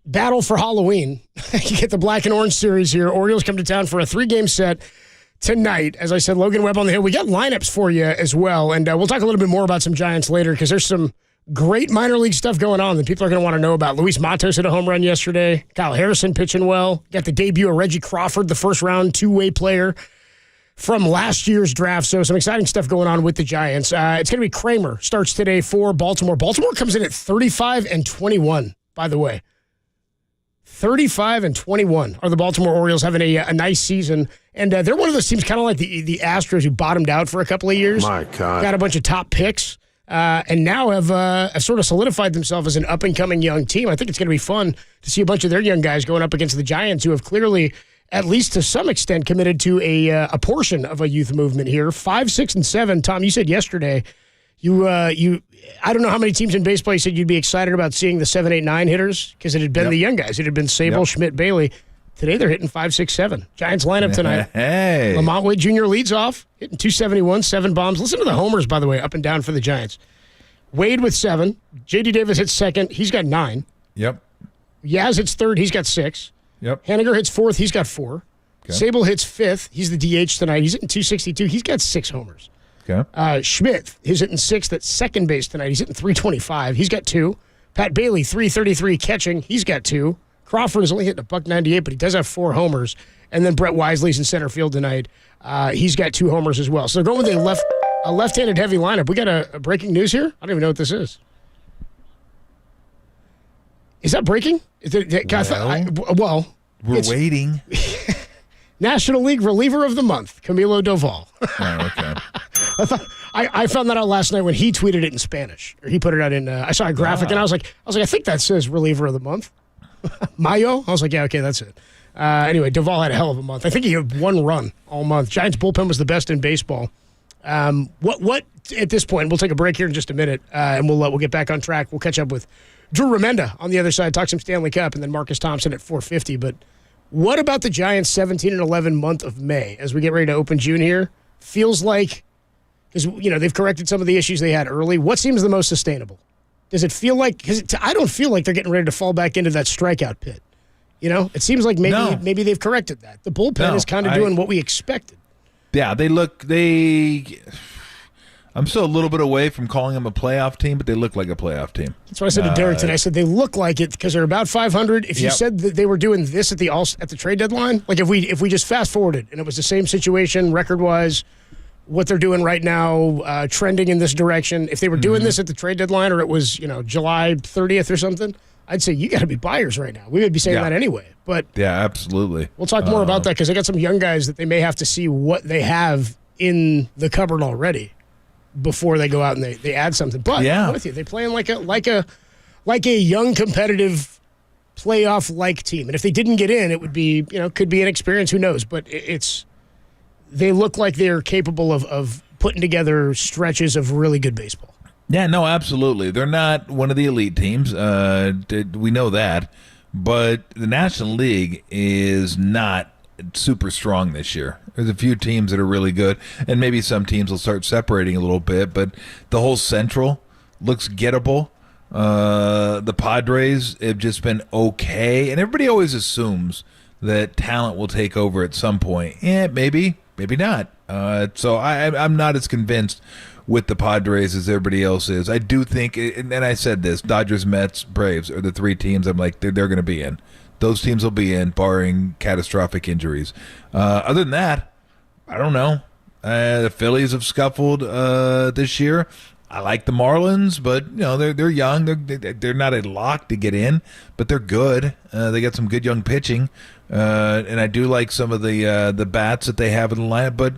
battle for Halloween. You get the black and orange series here. Orioles come to town for a 3-game set tonight. As I said, Logan Webb on the hill. We got lineups for you as well, and we'll talk a little bit more about some Giants later because there's some great minor league stuff going on that people are going to want to know about. Luis Matos hit a home run yesterday. Kyle Harrison pitching well. Got the debut of Reggie Crawford, the first-round two-way player from last year's draft. So some exciting stuff going on with the Giants. It's going to be Kramer starts today for Baltimore. Baltimore comes in at 35-21, by the way. 35-21 are the Baltimore Orioles having a nice season. And they're one of those teams kind of like the Astros who bottomed out for a couple of years. My God. Got a bunch of top picks. And now have sort of solidified themselves as an up-and-coming young team. I think it's going to be fun to see a bunch of their young guys going up against the Giants, who have clearly, at least to some extent, committed to a portion of a youth movement here. 5, 6, and 7. Tom, you said yesterday, I don't know how many teams in baseball you said you'd be excited about seeing the 7, 8, 9 hitters, because it had been the young guys. It had been Sable, Schmidt, Bailey. Today they're hitting 5, 6, 7. Giants lineup tonight. Hey. Lamont Wade Jr. leads off, hitting 271, 7 bombs. Listen to the homers, by the way, up and down for the Giants. Wade with 7. J.D. Davis hits second. He's got 9. Yep. Yaz hits third. He's got 6. Yep. Haniger hits fourth. He's got 4. Okay. Sable hits fifth. He's the DH tonight. He's hitting 262. He's got 6 homers. Okay. Schmidt is hitting sixth at second base tonight. He's hitting 325. He's got 2. Pat Bailey, 333 catching. He's got 2. Crawford is only hitting $198, but he does have 4 homers. And then Brett Wisely's in center field tonight. He's got 2 homers as well. So they're going with a left-handed heavy lineup. We got a breaking news here? I don't even know what this is. Is that breaking? We're waiting. National League Reliever of the Month, Camilo Doval. Oh, okay. I found that out last night when he tweeted it in Spanish. Or he put it out in, I saw a graphic, and I was like, I think that says Reliever of the Month. Mayo? I was like, yeah, okay, that's it. Anyway, Doval had a hell of a month. I think he had 1 run all month. Giants bullpen was the best in baseball. What at this point, we'll take a break here in just a minute, and we'll get back on track. We'll catch up with Drew Remenda on the other side, talk some Stanley Cup, and then Marcus Thompson at 4:50. But what about the Giants' 17-11 month of May as we get ready to open June here? Feels like, because they've corrected some of the issues they had early. What seems the most sustainable? Does it feel like? Because I don't feel like they're getting ready to fall back into that strikeout pit. It seems like maybe they've corrected that. The bullpen is kind of doing what we expected. Yeah, I'm still a little bit away from calling them a playoff team, but they look like a playoff team. That's what I said to Derek today. I said they look like it because they're about 500. If you said that they were doing this at the trade deadline, like if we just fast forwarded and it was the same situation record wise, what they're doing right now, trending in this direction. If they were doing this at the trade deadline, or it was July 30th or something, I'd say you got to be buyers right now. We would be saying that anyway. But yeah, absolutely. We'll talk more about that because they got some young guys that they may have to see what they have in the cupboard already before they go out and they add something. But I'm with you, they playing like a young competitive playoff like team. And if they didn't get in, it would be could be an experience. Who knows? But they look like they're capable of putting together stretches of really good baseball. Yeah, no, absolutely. They're not one of the elite teams. We know that. But the National League is not super strong this year. There's a few teams that are really good, and maybe some teams will start separating a little bit, but the whole Central looks gettable. The Padres have just been okay, and everybody always assumes that talent will take over at some point. Yeah, maybe not. So I'm not as convinced with the Padres as everybody else is. I do think, and I said this, Dodgers, Mets, Braves are the 3 teams I'm like, they're going to be in. Those teams will be in, barring catastrophic injuries. Other than that, I don't know. The Phillies have scuffled this year. I like the Marlins, but they're young. They're not a lock to get in, but they're good. They got some good young pitching, and I do like some of the bats that they have in the lineup. But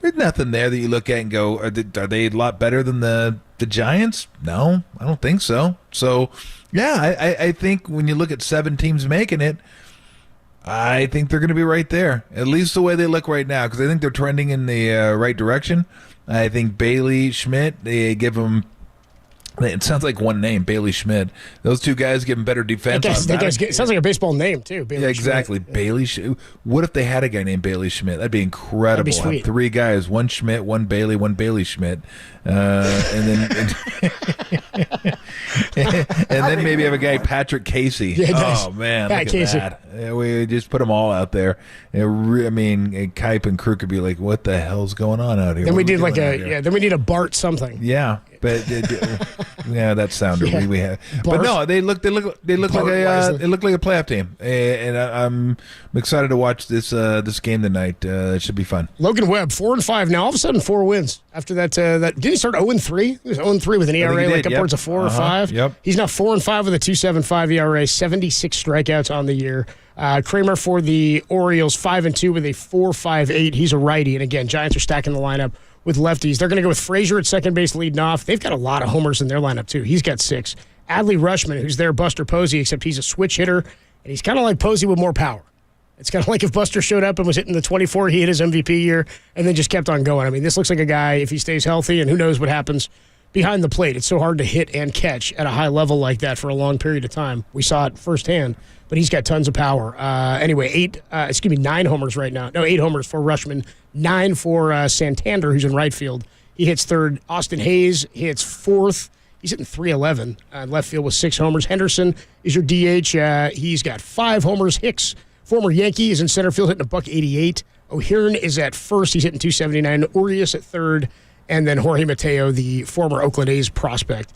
there's nothing there that you look at and go, are they a lot better than the Giants? No, I don't think so. So, yeah, I think when you look at 7 teams making it, I think they're going to be right there, at least the way they look right now, because I think they're trending in the right direction. I think Bailey, Schmidt, they give them, it sounds like one name, Bailey Schmidt. Those 2 guys give them better defense. It sounds like a baseball name, too. Bailey exactly. Schmidt. Bailey Schmidt. What if they had a guy named Bailey Schmidt? That'd be incredible. That'd be sweet. 3 guys, 1 Schmidt, 1 Bailey, 1 Bailey Schmidt. And then maybe have a guy, Patrick Casey. Yeah, oh, man. Pat look Casey. At that. We just put them all out there. Kipe and Crew could be like, what the hell's going on out here? Then we need a Bart something. Yeah. But Yeah, that sounded we had. But no, they look like a playoff team, and I'm excited to watch this game tonight. It should be fun. Logan Webb 4-5 now. All of a sudden 4 wins after that. Did he start 0-3? He was 0-3 with an ERA like upwards of 4 or 5. Yep. He's now 4-5 with a 2.75 ERA, 76 strikeouts on the year. Kramer for the Orioles 5-2 with a 4.58. He's a righty, and again, Giants are stacking the lineup with lefties. They're going to go with Frazier at second base leading off. They've got a lot of homers in their lineup, too. He's got 6. Adley Rutschman, who's their Buster Posey, except he's a switch hitter, and he's kind of like Posey with more power. It's kind of like if Buster showed up and was hitting the 24, he hit his MVP year, and then just kept on going. I mean, this looks like a guy, if he stays healthy, and who knows what happens behind the plate. It's so hard to hit and catch at a high level like that for a long period of time. We saw it firsthand, but he's got tons of power. Anyway, 9 homers right now. No, 8 homers for Rutschman, 9 for Santander, who's in right field. He hits third. Austin Hayes hits fourth. He's hitting .311. Left field with 6 homers. Henderson is your DH. He's got 5 homers. Hicks, former Yankee, is in center field hitting $188. O'Hearn is at first. He's hitting .279. Urias at third. And then Jorge Mateo, the former Oakland A's prospect,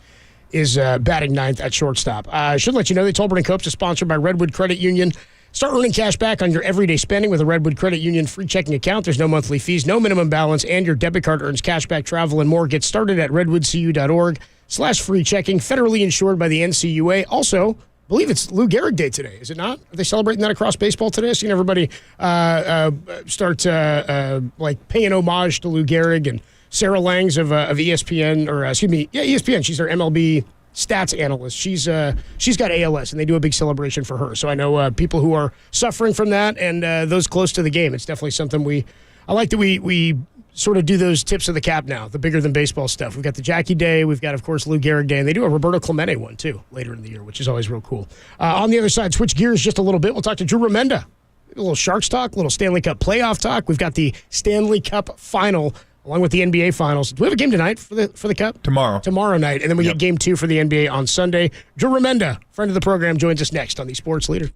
is batting 9th at shortstop. I should let you know that Tolbert and Copes is sponsored by Redwood Credit Union. Start earning cash back on your everyday spending with a Redwood Credit Union free checking account. There's no monthly fees, no minimum balance, and your debit card earns cash back, travel, and more. Get started at redwoodcu.org/free checking, federally insured by the NCUA. Also, I believe it's Lou Gehrig Day today, is it not? Are they celebrating that across baseball today? I've seen everybody start paying homage to Lou Gehrig, and Sarah Langs of ESPN, ESPN. She's their MLB stats analyst. She's got ALS, and they do a big celebration for her. So I know people who are suffering from that, and those close to the game. It's definitely something I like that we sort of do those tips of the cap now, the bigger than baseball stuff. We've got the Jackie Day, we've got, of course, Lou Gehrig Day, and they do a Roberto Clemente one, too, later in the year, which is always real cool. On the other side, switch gears just a little bit. We'll talk to Drew Remenda. A little Sharks talk, a little Stanley Cup playoff talk. We've got the Stanley Cup final along with the NBA Finals. Do we have a game tonight for the Cup? Tomorrow night. And then we get Game 2 for the NBA on Sunday. Drew Remenda, friend of the program, joins us next on the Sports Leader.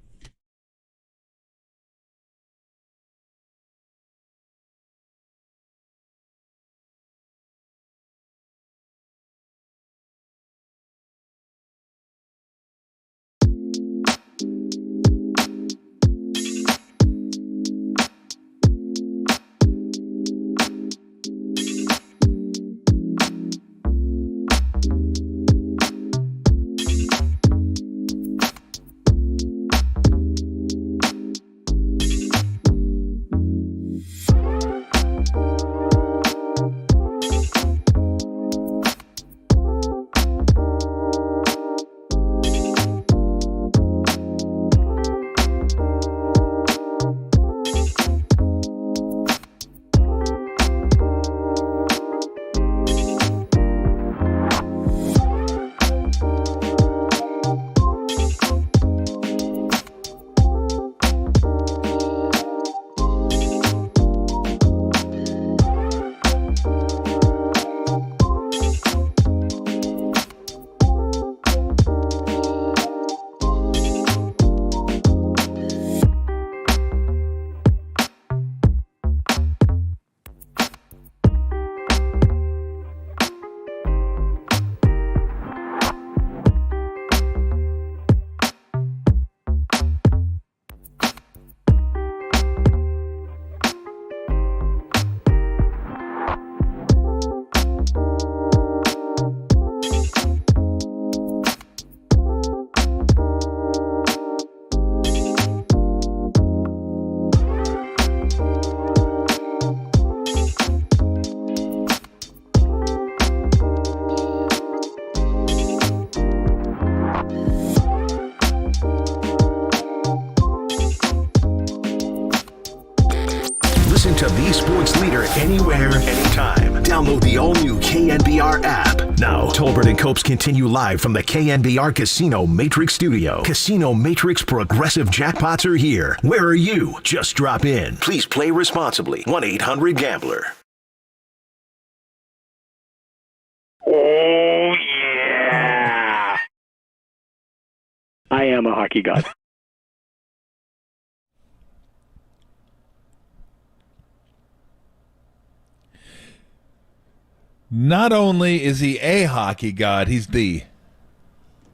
Listen to the Sports Leader anywhere, anytime. Download the all-new KNBR app. Now, Tolbert and Copes continue live from the KNBR Casino Matrix Studio. Casino Matrix Progressive Jackpots are here. Where are you? Just drop in. Please play responsibly. 1-800-GAMBLER. Oh, yeah. I am a hockey god. Not only is he a hockey god, he's the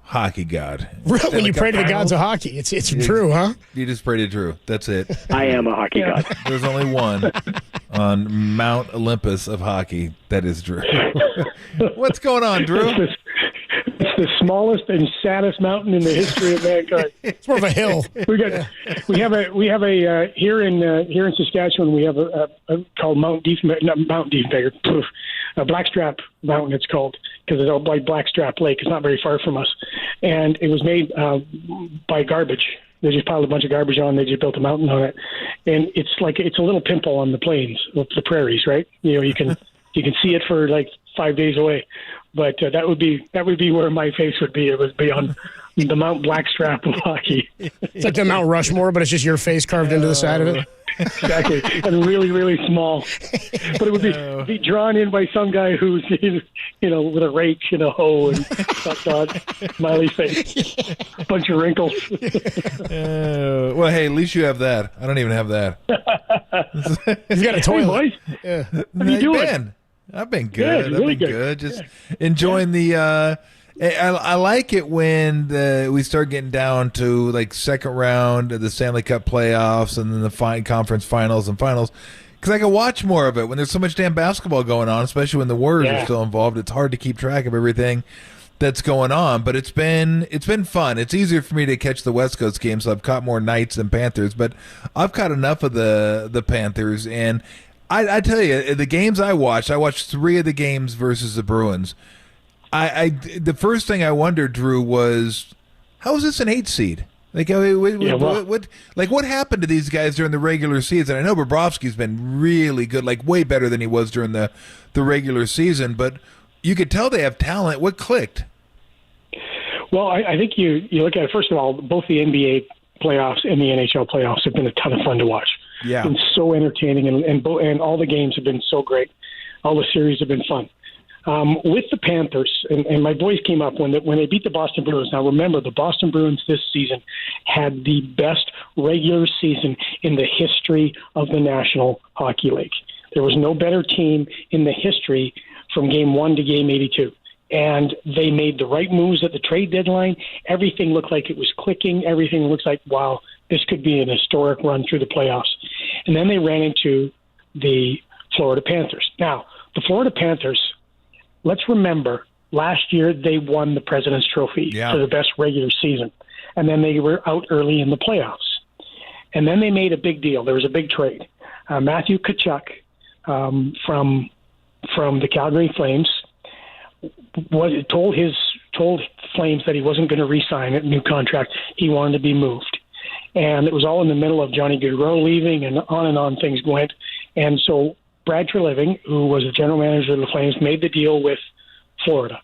hockey god. Really? When you pray to the gods of hockey, it's Drew, huh? You just pray to Drew. That's it. I am a hockey god. There's only one on Mount Olympus of hockey. That is Drew. What's going on, Drew? It's the smallest and saddest mountain in the history of mankind. It's more of a hill. We have a here in Saskatchewan. We have a called Mount Diefenbaker, a Blackstrap Mountain. It's called because it's out by Blackstrap Lake. It's not very far from us, and it was made by garbage. They just piled a bunch of garbage on. They just built a mountain on it, and it's a little pimple on the plains, the prairies, right? You can see it for like 5 days away. But that would be where my face would be. It would be on the Mount Blackstrap of hockey. It's like the Mount Rushmore, but it's just your face carved into the side of it. Exactly, and really, really small. But it would be drawn in by some guy who's, with a rake and a hoe and smiley face, bunch of wrinkles. Well, hey, at least you have that. I don't even have that. You've got a toilet. Hey, boys. Yeah. How you doing? I've been good. Good, I've really been good. Just enjoying the. I like it when we start getting down to like second round of the Stanley Cup playoffs and then the conference finals and finals, because I can watch more of it when there's so much damn basketball going on, especially when the Warriors are still involved. It's hard to keep track of everything that's going on, but it's been fun. It's easier for me to catch the West Coast games, so I've caught more Knights than Panthers, but I've caught enough of the Panthers. And I tell you, the games I watched 3 of the games versus the Bruins. The first thing I wondered, Drew, was how is this an 8 seed? Like, what happened to these guys during the regular season? I know Bobrovsky's been really good, like way better than he was during the regular season, but you could tell they have talent. What clicked? Well, I think you look at it, first of all, both the NBA playoffs and the NHL playoffs have been a ton of fun to watch. Yeah. It's been so entertaining, and all the games have been so great. All the series have been fun. With the Panthers, and my boys came up when they beat the Boston Bruins. Now, remember, the Boston Bruins this season had the best regular season in the history of the National Hockey League. There was no better team in the history from Game 1 to Game 82. And they made the right moves at the trade deadline. Everything looked like it was clicking. Everything looks like, wow, this could be an historic run through the playoffs. And then they ran into the Florida Panthers. Now, the Florida Panthers, let's remember, last year they won the President's Trophy for the best regular season. And then they were out early in the playoffs. And then they made a big deal. There was a big trade. Matthew Tkachuk from the Calgary Flames told Flames that he wasn't going to re-sign a new contract. He wanted to be moved. And it was all in the middle of Johnny Gaudreau leaving, and on things went. And so Brad Treliving, who was the general manager of the Flames, made the deal with Florida.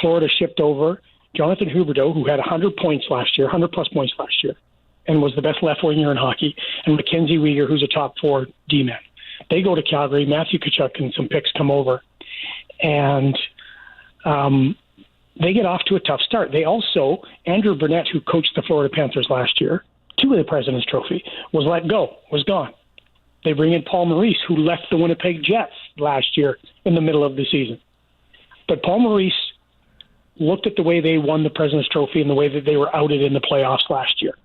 Florida shipped over Jonathan Huberdeau, who had 100 points last year, 100-plus points last year, and was the best left winger in hockey, and Mackenzie Weegar, who's a top 4 D-man. They go to Calgary. Matthew Tkachuk and some picks come over, and they get off to a tough start. They also, Andrew Burnett, who coached the Florida Panthers last year, to the President's Trophy, was let go, was gone. They bring in Paul Maurice, who left the Winnipeg Jets last year in the middle of the season. But Paul Maurice looked at the way they won the President's Trophy and the way that they were outed in the playoffs last year.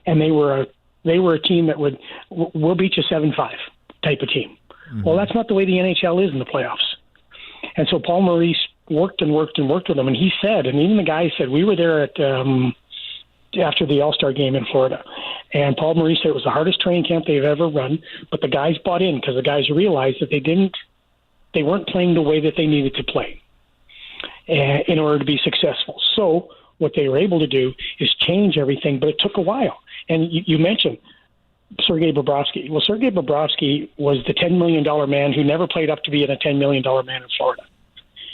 And they were a team that we'll beat you 7-5 type of team. Mm-hmm. Well, that's not the way the NHL is in the playoffs. And so Paul Maurice worked and worked and worked with them. And he said, and even the guys said, we were there at after the All-Star game in Florida. And Paul Maurice said it was the hardest training camp they've ever run, but the guys bought in because the guys realized that they weren't playing the way that they needed to play in order to be successful. So what they were able to do is change everything, but it took a while. And you mentioned Sergei Bobrovsky. Well, Sergei Bobrovsky was the $10 million man who never played up to being a $10 million man in Florida.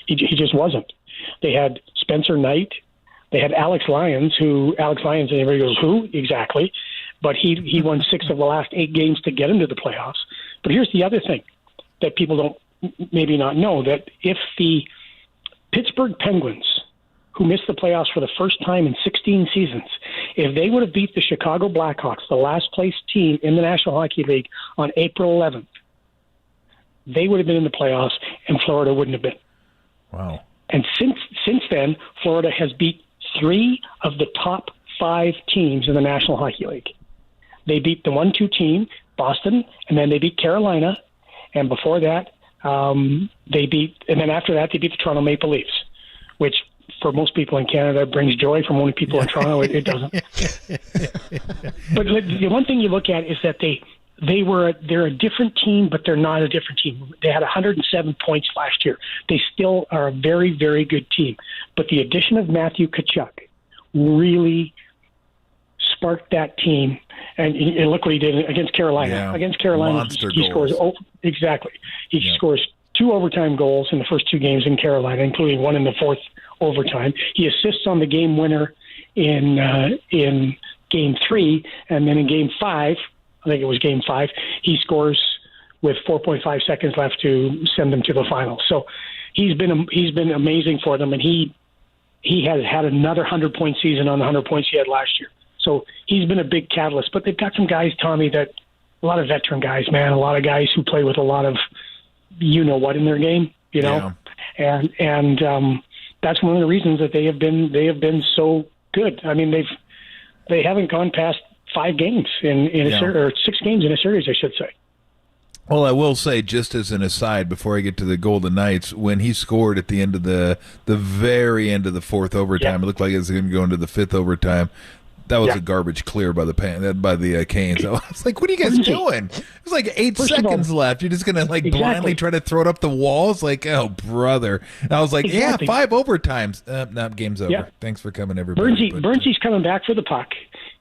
He just wasn't. They had Spencer Knight. They had Alex Lyons, and everybody goes, who? Exactly. But he won 6 of the last 8 games to get into the playoffs. But here's the other thing that people don't maybe not know, that if the Pittsburgh Penguins, who missed the playoffs for the first time in 16 seasons, if they would have beat the Chicago Blackhawks, the last place team in the National Hockey League, on April 11th, they would have been in the playoffs and Florida wouldn't have been. Wow. And since then, Florida has beat 3 of the top 5 teams in the National Hockey League. They beat the 1-2 team, Boston, and then they beat Carolina. And before that, and then after that, they beat the Toronto Maple Leafs, which for most people in Canada brings joy. For many people in Toronto, it doesn't. But the one thing you look at is that they're a different team, but they're not a different team. They had 107 points last year. They still are a very, very good team. But the addition of Matthew Tkachuk really sparked that team. And look what he did against Carolina. Yeah. Against Carolina, Monster he scores. Exactly. He scores 2 overtime goals in the first 2 games in Carolina, including one in the 4th overtime. He assists on the game winner in Game 3, and then in Game 5, I think it was Game 5, he scores with 4.5 seconds left to send them to the finals. So he's been amazing for them, and he has had another 100-point season on the 100 points he had last year. So he's been a big catalyst. But they've got some guys, Tommy, that a lot of veteran guys, man, a lot of guys who play with a lot of you-know-what in their game, you know? Yeah. And that's one of the reasons that they have been so good. I mean, they haven't gone past 5 games in a series, or 6 games in a series, I should say. Well, I will say, just as an aside, before I get to the Golden Knights, when he scored at the end of the very end of the 4th overtime, it looked like it was going to go into the 5th overtime. That was a garbage clear by the Canes. I was like, what are you guys doing? It was like 8 seconds left. You're just going to blindly try to throw it up the walls? Like, oh, brother. And I was like, 5 overtimes. No, game's over. Yeah. Thanks for coming, everybody. Burnsy's coming back for the puck.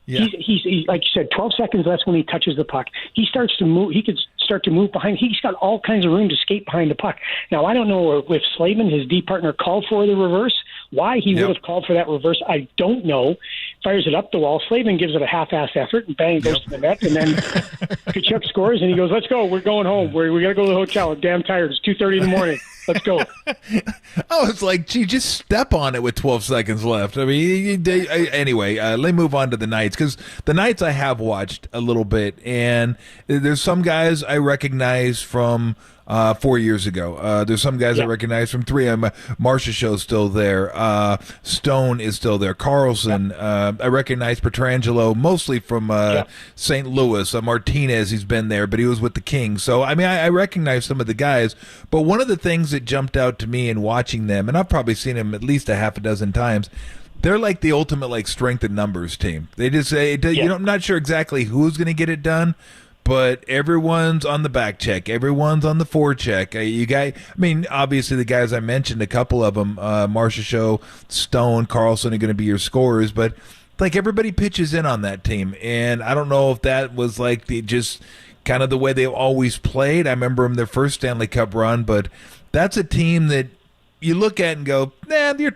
Yeah. He's like you said, 12 seconds left when he touches the puck. He starts to move. He could start to move behind. He's got all kinds of room to skate behind the puck. Now, I don't know if Slavin, his D partner, called for the reverse. Why he would have called for that reverse, I don't know. Fires it up the wall. Slavin gives it a half-ass effort, and bang, goes to the net. And then Tkachuk scores, and he goes, "Let's go. We're going home. We got to go to the hotel. I'm damn tired. It's 2:30 in the morning. Let's go." I was like, gee, just step on it with 12 seconds left. I mean, anyway, let me move on to the Knights, because the Knights I have watched a little bit, and there's some guys I recognize from 4 years ago. There's some guys I recognize from 3. Marcia Show's still there. Stone is still there. Carlson. I recognize Petrangelo mostly from St. Louis. Martinez, he's been there, but he was with the Kings. So, I mean, I recognize some of the guys. But one of the things that jumped out to me in watching them, and I've probably seen them at least a half a dozen times, they're like the ultimate strength in numbers team. They just say, I'm not sure exactly who's going to get it done, but everyone's on the back check. Everyone's on the forecheck. Obviously the guys I mentioned, a couple of them, Marcia Show, Stone, Carlson are going to be your scorers, but everybody pitches in on that team. And I don't know if that was just kind of the way they've always played. I remember them their first Stanley Cup run, but that's a team that you look at and go,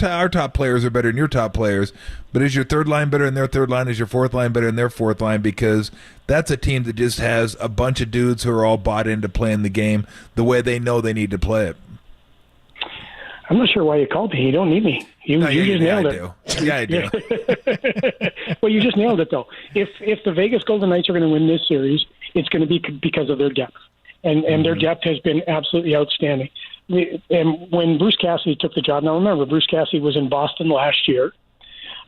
our top players are better than your top players. But is your third line better than their third line? Is your fourth line better than their fourth line? Because that's a team that just has a bunch of dudes who are all bought into playing the game the way they know they need to play it. I'm not sure why you called me. You don't need me. You just nailed it. Yeah, I do. Well, you just nailed it, though. If the Vegas Golden Knights are going to win this series, it's going to be because of their depth. And their depth has been absolutely outstanding. And when Bruce Cassidy took the job, now remember, Bruce Cassidy was in Boston last year,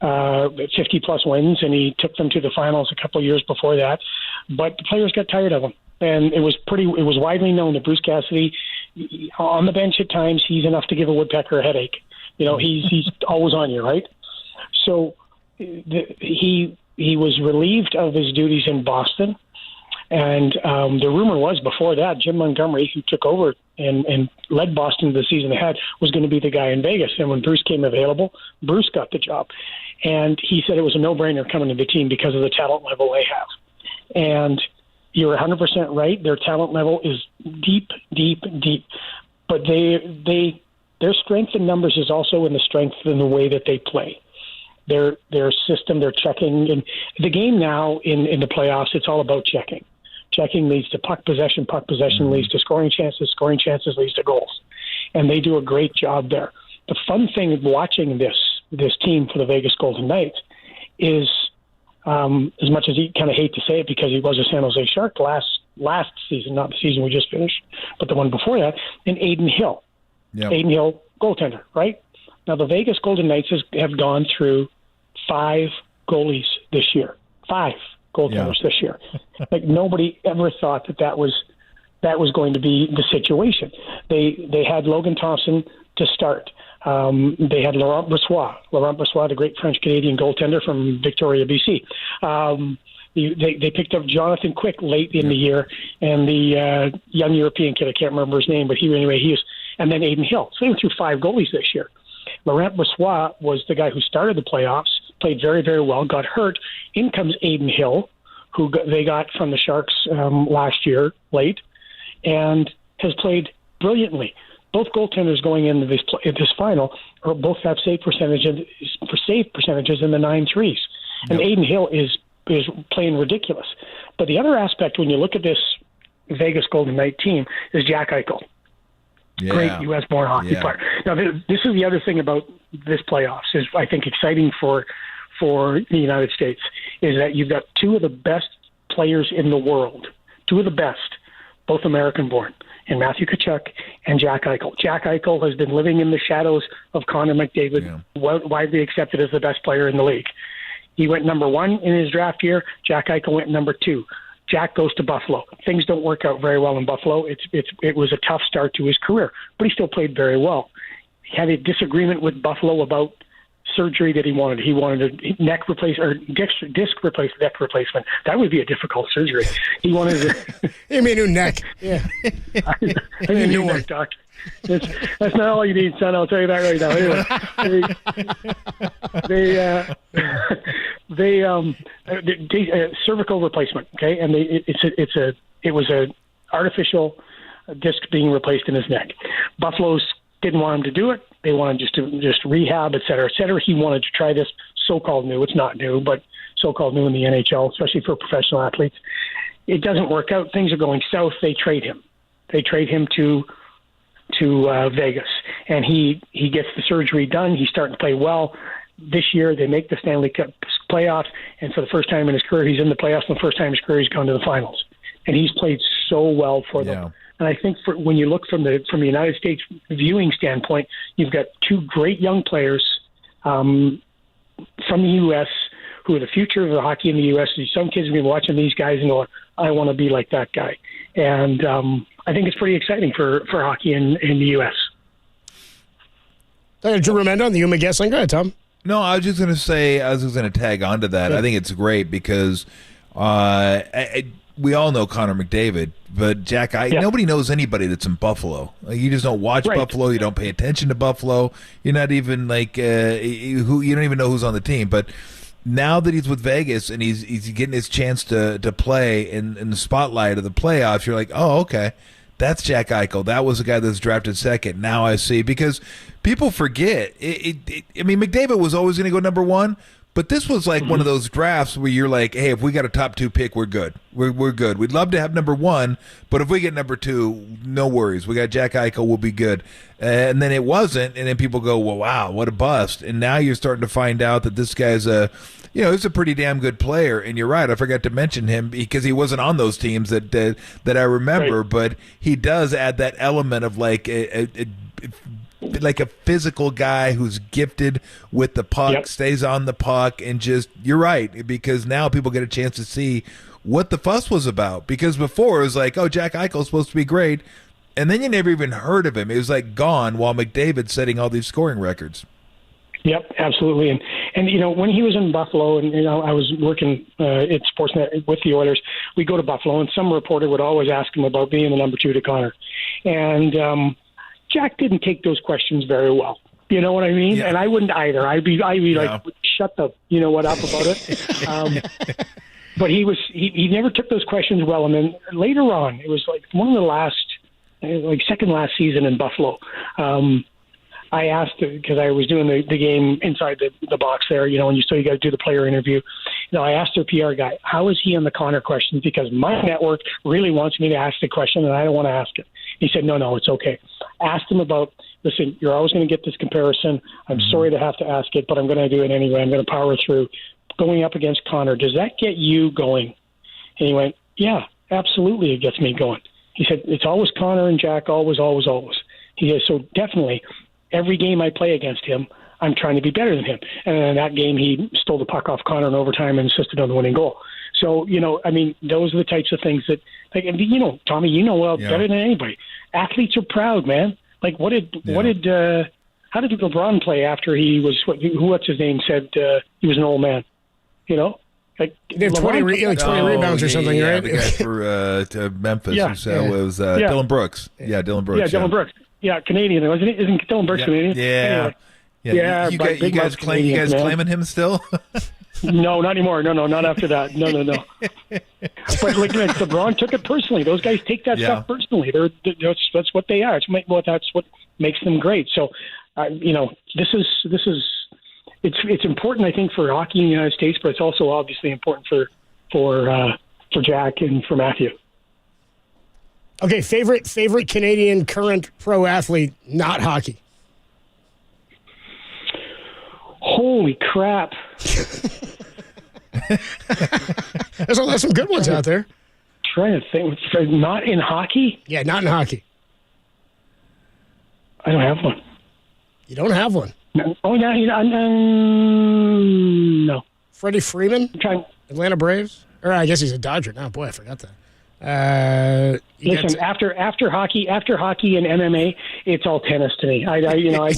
50-plus wins, and he took them to the finals a couple of years before that. But the players got tired of him. And it was widely known that Bruce Cassidy, on the bench at times, he's enough to give a woodpecker a headache. He's always on you, right? So he was relieved of his duties in Boston. And the rumor was before that, Jim Montgomery, who took over and led Boston the season ahead, was going to be the guy in Vegas. And when Bruce came available, Bruce got the job. And he said it was a no-brainer coming to the team because of the talent level they have. And you're 100% right. Their talent level is deep, deep, deep. But their strength in numbers is also in the strength in the way that they play. Their system, their checking. And the game now in the playoffs, it's all about checking. Checking leads to puck possession leads to scoring chances leads to goals. And they do a great job there. The fun thing of watching this team for the Vegas Golden Knights is, as much as you kind of hate to say it because he was a San Jose Shark last season, not the season we just finished, but the one before that, and Aiden Hill. Yep. Aiden Hill goaltender, right? Now, the Vegas Golden Knights have gone through 5 goalies this year. 5 goaltenders this year. Like, nobody ever thought that was going to be the situation. They had Logan Thompson to start. They had Laurent Brossoit, the great French-Canadian goaltender from Victoria, BC. They picked up Jonathan Quick late in the year, and the young European kid, I can't remember his name, but he was, and then Aiden Hill. So they went through 5 goalies this year. Laurent Brossoit was the guy who started the playoffs, played very, very well, got hurt. In comes Aiden Hill, who they got from the Sharks last year late, and has played brilliantly. Both goaltenders going into this final both have save percentages in the 9.3s, and Aiden Hill is playing ridiculous. But the other aspect, when you look at this Vegas Golden Knight team, is Jack Eichel. Yeah. Great U.S.-born hockey player. Now, this is the other thing about this playoffs is, I think, exciting for the United States, is that you've got 2 of the best players in the world, 2 of the best, both American-born, and Matthew Tkachuk and Jack Eichel. Jack Eichel has been living in the shadows of Connor McDavid, widely accepted as the best player in the league. He went number 1 in his draft year. Jack Eichel went number 2. Jack goes to Buffalo. Things don't work out very well in Buffalo. It was a tough start to his career, but he still played very well. He had a disagreement with Buffalo about surgery that he wanted. He wanted a neck replacement or disc replacement, neck replacement. That would be a difficult surgery. He wanted to. You mean a new neck? Yeah. I need a new neck, Doc. That's not all you need, son. I'll tell you that right now. Anyway, cervical replacement. Okay, and it was a artificial disc being replaced in his neck. Buffalo's didn't want him to do it. They wanted just rehab, et cetera, et cetera. He wanted to try this so-called new. It's not new, but so-called new in the NHL, especially for professional athletes. It doesn't work out. Things are going south. They trade him. They trade him to Vegas, and he gets the surgery done. He's starting to play well. This year, they make the Stanley Cup playoffs, and for the first time in his career, he's in the playoffs. And the first time in his career, he's gone to the finals, and he's played so well for them. Yeah. And I think when you look from the United States viewing standpoint, you've got 2 great young players from the U.S. who are the future of the hockey in the U.S. Some kids have been watching these guys and going, I want to be like that guy. And I think it's pretty exciting for hockey in the U.S. Drew Remendo on the Yuma guest line. Go ahead, Tom. No, I was just going to say, I was just going to tag onto that. I think it's great because we all know Connor McDavid, but Jack, nobody knows anybody that's in Buffalo. Like, you just don't watch Buffalo. You don't pay attention to Buffalo. You're not even you don't even know who's on the team. But now that he's with Vegas and he's getting his chance to play in the spotlight of the playoffs, you're like, oh, okay, that's Jack Eichel. That was the guy that was drafted second. Now I see, because people forget. I mean, McDavid was always going to go number 1. But this was like one of those drafts where you're like, hey, if we got a top 2 pick, we're good. We're good. We'd love to have number 1, but if we get number 2, no worries. We got Jack Eichel, we'll be good. And then it wasn't, and then people go, well, wow, what a bust. And now you're starting to find out that this guy's he's a pretty damn good player. And you're right, I forgot to mention him because he wasn't on those teams that I remember, but he does add that element of like like a physical guy who's gifted with the puck, stays on the puck, and just, you're right, because now people get a chance to see what the fuss was about. Because before it was like, oh, Jack Eichel's supposed to be great, and then you never even heard of him. It was like gone while McDavid's setting all these scoring records. Yep, absolutely. And when he was in Buffalo, and I was working at Sportsnet with the Oilers, we'd go to Buffalo, and some reporter would always ask him about being the number 2 to Connor. And Jack didn't take those questions very well. You know what I mean? Yeah. And I wouldn't either. I'd be like, shut the, up about it. But he never took those questions well. And then later on, it was like one of the last, second last season in Buffalo. I asked, because I was doing the game inside the box there, and you got to do the player interview. I asked their PR guy, how is he on the Connor questions? Because my network really wants me to ask the question, and I don't want to ask it. He said, no, it's okay. Asked him about, listen, you're always going to get this comparison. I'm sorry to have to ask it, but I'm going to do it anyway. I'm going to power through. Going up against Connor, does that get you going? And he went, yeah, absolutely, it gets me going. He said, it's always Connor and Jack, always, always, always. He said, so definitely, every game I play against him, I'm trying to be better than him. And in that game, he stole the puck off Connor in overtime and insisted on the winning goal. So, those are the types of things that, Tommy, better than anybody. Athletes are proud, man. Like, how did LeBron play after he was, what's his name, said he was an old man? Like they have 20 rebounds or something, right? The guy for Memphis was Dylan Brooks. Yeah, Dylan Brooks. Yeah, Dylan Brooks. Yeah, Canadian, wasn't he? Isn't Dylan Brooks Canadian? Yeah. Anyway. You guys claiming him still? No, not anymore. No, not after that. No. But LeBron took it personally. Those guys take that stuff personally. That's what they are. That's what makes them great. So, this is it's important, I think, for hockey in the United States, but it's also obviously important for Jack and for Matthew. Okay, favorite Canadian current pro athlete, not hockey. Holy crap! There's some good ones out there. Trying to think, not in hockey. Yeah, not in hockey. I don't have one. You don't have one. No. Oh, no. Freddie Freeman, Atlanta Braves, or I guess he's a Dodger now. Boy, I forgot that. Listen, after hockey and MMA, it's all tennis to me. I don't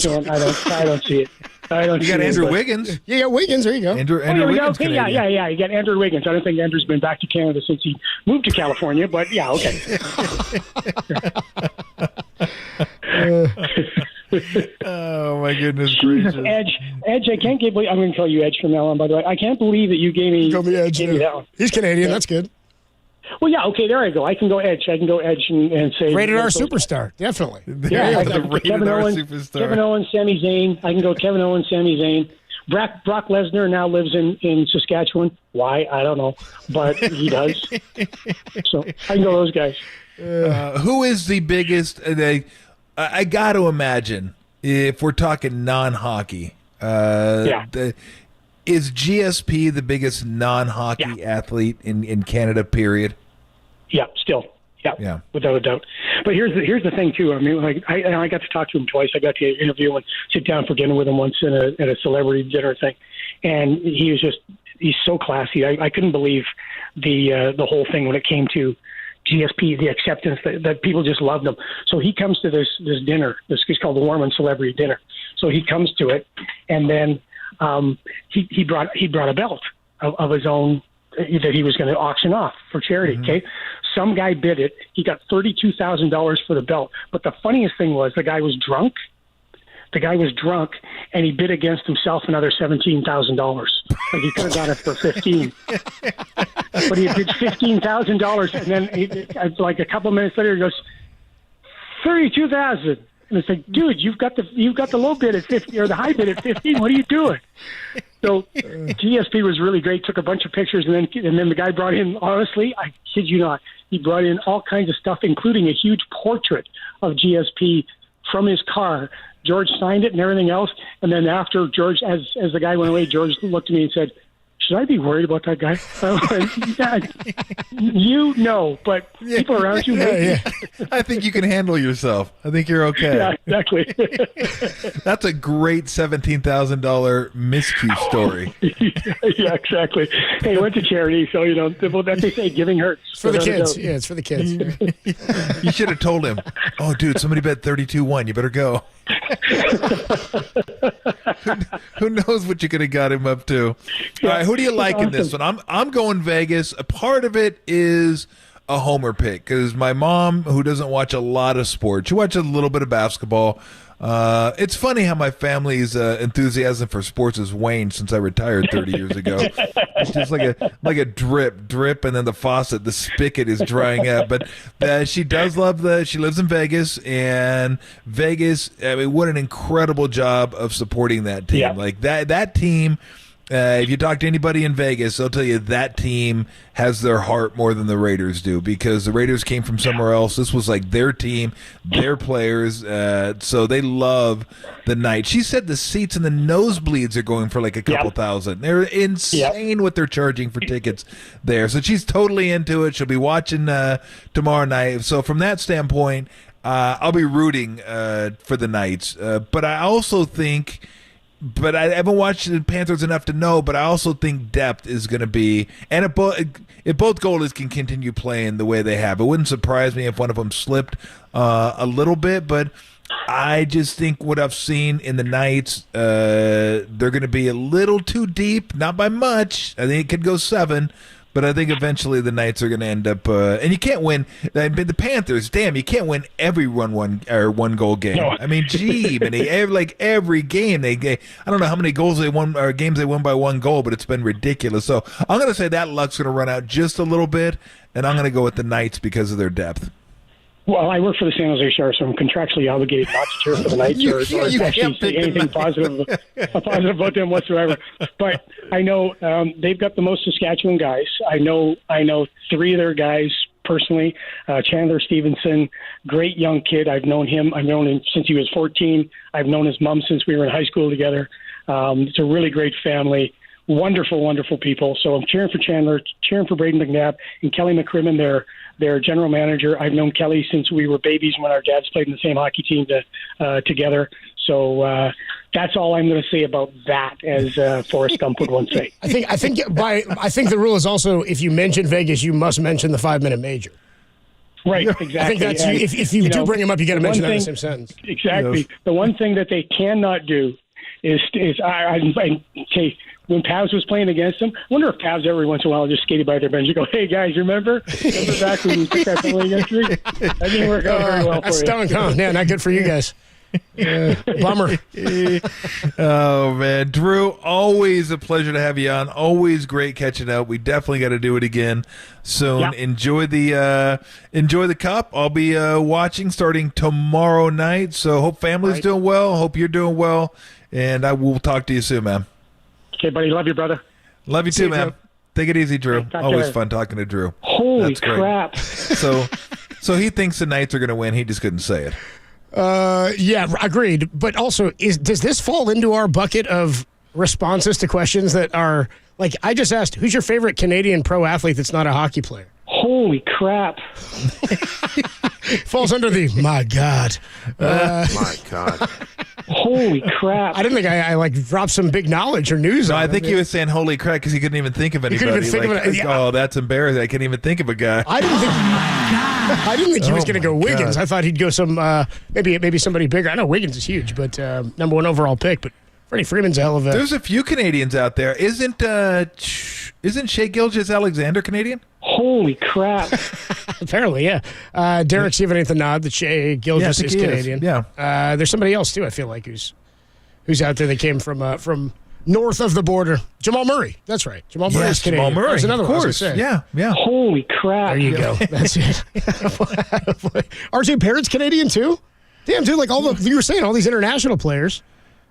see it. You got Andrew Wiggins. You got Wiggins. There you go. Andrew Wiggins. Okay, yeah. You got Andrew Wiggins. I don't think Andrew's been back to Canada since he moved to California, but yeah, okay. Oh my goodness gracious! Edge. I can't believe I'm going to call you Edge from now on. By the way, I can't believe that you gave me Edge. Gave me that one. He's Canadian. That's good. Well, yeah, okay, there I go. I can go Edge. And say rated R superstar, definitely. Yeah, I got Kevin Owens, Sami Zayn. I can go Kevin Owens, Sami Zayn. Brock Lesnar now lives in Saskatchewan. Why? I don't know, but he does. So I can go those guys. Who is the biggest? I got to imagine if we're talking non-hockey. Is GSP the biggest non-hockey athlete in Canada? Period. Yeah, still. Yeah, without a doubt. But here's the thing too. I mean, like I got to talk to him twice. I got to interview and sit down for dinner with him once at a celebrity dinner thing, and he's so classy. I couldn't believe the whole thing when it came to GSP, the acceptance that people just loved him. So he comes to this dinner. This is called the Warman Celebrity Dinner. So he comes to it, and then he brought a belt of his own that he was going to auction off for charity. Mm-hmm. Okay, some guy bid it. He got $32,000 for the belt. But the funniest thing was the guy was drunk. And he bid against himself another $17,000. Like he could have got it for $15,000. But he bid $15,000, and then like a couple minutes later, he goes $32,000. And it's like, dude, you've got the low bid at 50 or the high bid at 15. What are you doing? So GSP was really great. Took a bunch of pictures, and then the guy brought in. Honestly, I kid you not, he brought in all kinds of stuff, including a huge portrait of GSP from his car. George signed it and everything else. And then after George, as the guy went away, George looked at me and said, "Should I be worried about that guy?" But people around you. I think you can handle yourself. I think you're okay. Yeah, exactly. That's a great $17,000 miscue story. Yeah, exactly. Hey, it went to charity, so that they say giving hurts. It's for the kids. Yeah, it's for the kids. You should have told him, "Oh, dude, somebody bet 32-1. You better go." Who knows what you could have got him up to? All right, who do you like in this one? I'm going Vegas. A part of it is a homer pick because my mom, who doesn't watch a lot of sports, she watches a little bit of basketball. It's funny how my family's enthusiasm for sports has waned since I retired 30 years ago. It's just like a drip, and then the faucet, the spigot is drying up. But she does love she lives in Vegas, and Vegas, I mean, what an incredible job of supporting that team. Yeah. Like that team. If you talk to anybody in Vegas, they'll tell you that team has their heart more than the Raiders do because the Raiders came from somewhere else. This was like their team, their players, so they love the night. She said the seats and the nosebleeds are going for like a couple thousand. They're insane what they're charging for tickets there. So she's totally into it. She'll be watching tomorrow night. So from that standpoint, I'll be rooting for the Knights. But I also think, but I haven't watched the Panthers enough to know, but I also think depth is going to be, and if both goalies can continue playing the way they have, it wouldn't surprise me if one of them slipped a little bit, but I just think what I've seen in the Knights, they're going to be a little too deep, not by much. I think it could go 7, but I think eventually the Knights are going to end up, and you can't win. The Panthers, damn, you can't win every one goal game. No. I mean, gee, every game I don't know how many goals they won or games they won by 1 goal, but it's been ridiculous. So I'm going to say that luck's going to run out just a little bit, and I'm going to go with the Knights because of their depth. Well, I work for the San Jose Sharks, so I'm contractually obligated not to cheer for the Knights or actually say anything positive about them whatsoever. But I know they've got the most Saskatchewan guys. I know 3 of their guys personally. Chandler Stevenson, great young kid. I've known him since he was 14. I've known his mom since we were in high school together. It's a really great family. Wonderful, wonderful people. So I'm cheering for Chandler, cheering for Braden McNabb, and Kelly McCrimmon, their general manager. I've known Kelly since we were babies when our dads played in the same hockey team together. So that's all I'm going to say about that, as Forrest Gump would once say. I think the rule is also, if you mention Vegas, you must mention the 5-minute major. Right, exactly. I think that's if you do bring him up, you got to mention that in the same sentence. Exactly. Yes. The one thing that they cannot do is okay. When Pavs was playing against them, I wonder if Pavs every once in a while just skated by their bench and go, "Hey guys, remember back when we took that penalty against me?" That didn't work out very well for you. That's not good for you guys. Bummer. Oh man, Drew, always a pleasure to have you on. Always great catching up. We definitely got to do it again soon. Yeah. Enjoy the Cup. I'll be watching starting tomorrow night. So hope family's doing well. Hope you're doing well, and I will talk to you soon, man. Okay, buddy. Love you, brother. Love you too, man. Drew. Take it easy, Drew. Always fun talking to Drew. Holy crap. So he thinks the Knights are going to win. He just couldn't say it. Yeah, agreed. But also, does this fall into our bucket of responses to questions that are, like, I just asked, who's your favorite Canadian pro athlete that's not a hockey player? Holy crap. Falls under the, my God. My God. Holy crap. I didn't think I dropped some big knowledge or news on I think he was saying holy crap because he couldn't even think of anybody. Oh, that's embarrassing. I can't even think of a guy. I didn't think he was going to go Wiggins. I thought he'd go some maybe somebody bigger. I know Wiggins is huge, but number 1 overall pick, but Freddie Freeman's a hell of a... There's a few Canadians out there. Isn't Shea Gilgeous-Alexander Canadian? Holy crap. Apparently, yeah. Derek's giving it the nod that Shea Gilgeous is Canadian. Yeah. There's somebody else, too, I feel like, who's out there that came from north of the border. Jamal Murray. That's right. Jamal Murray is Canadian. Jamal Murray. That's another of one. course. Yeah. Holy crap. There you go. That's it. RJ Barrett's Canadian, too? Damn, dude, like you were saying, all these international players.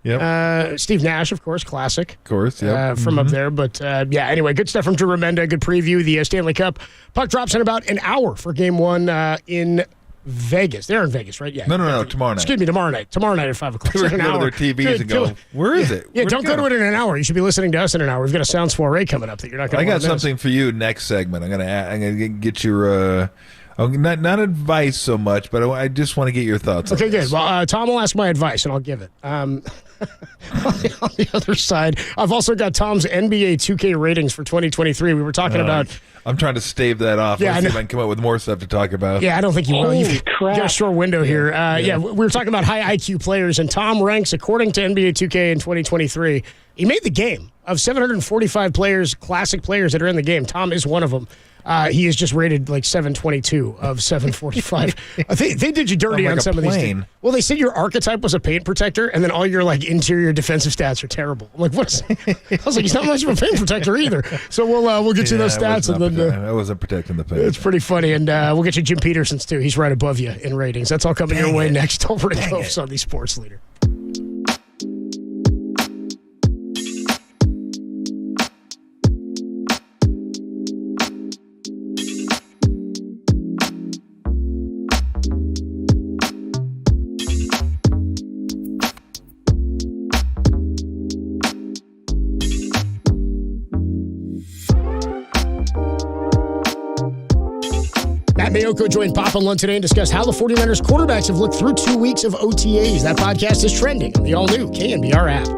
Yep. Steve Nash, of course, classic. Of course, yeah. From up there. But, anyway, good stuff from Drew Remenda. Good preview. The Stanley Cup puck drops in about an hour for Game 1 in Vegas. They're in Vegas, right? Yeah. No, tomorrow night. Excuse me, tomorrow night. Tomorrow night at 5 o'clock. We're going to go to their TVs and go, where is it? Yeah, don't go to it in an hour. You should be listening to us in an hour. We've got a Sound Soiree coming up that you're not going to I got something for you next segment. I'm going to get your... not advice so much, but I just want to get your thoughts on this. Good. Well, Tom will ask my advice, and I'll give it. On the other side, I've also got Tom's NBA 2K ratings for 2023. We were talking about... I'm trying to stave that off. Let's see if I can come up with more stuff to talk about. Yeah, I don't think you will. You've crap. got a short window here. We were talking about high IQ players, and Tom ranks, according to NBA 2K in 2023, he made the game. Of 745 players, classic players that are in the game, Tom is one of them. He is just rated like 722 of 745. They did you dirty on some of these. Well, they said your archetype was a paint protector, and then all your like interior defensive stats are terrible. I'm like, what's? I was like, he's not much of a paint protector either. So we'll get you those stats, and then I wasn't protecting the paint. It's pretty funny, and we'll get you Jim Peterson's too. He's right above you in ratings. That's all coming your way next. Over to Cove's on the Sports Leader. Ayoko joined Papa Lund today and discussed how the 49ers quarterbacks have looked through 2 weeks of OTAs. That podcast is trending on the all-new KNBR app.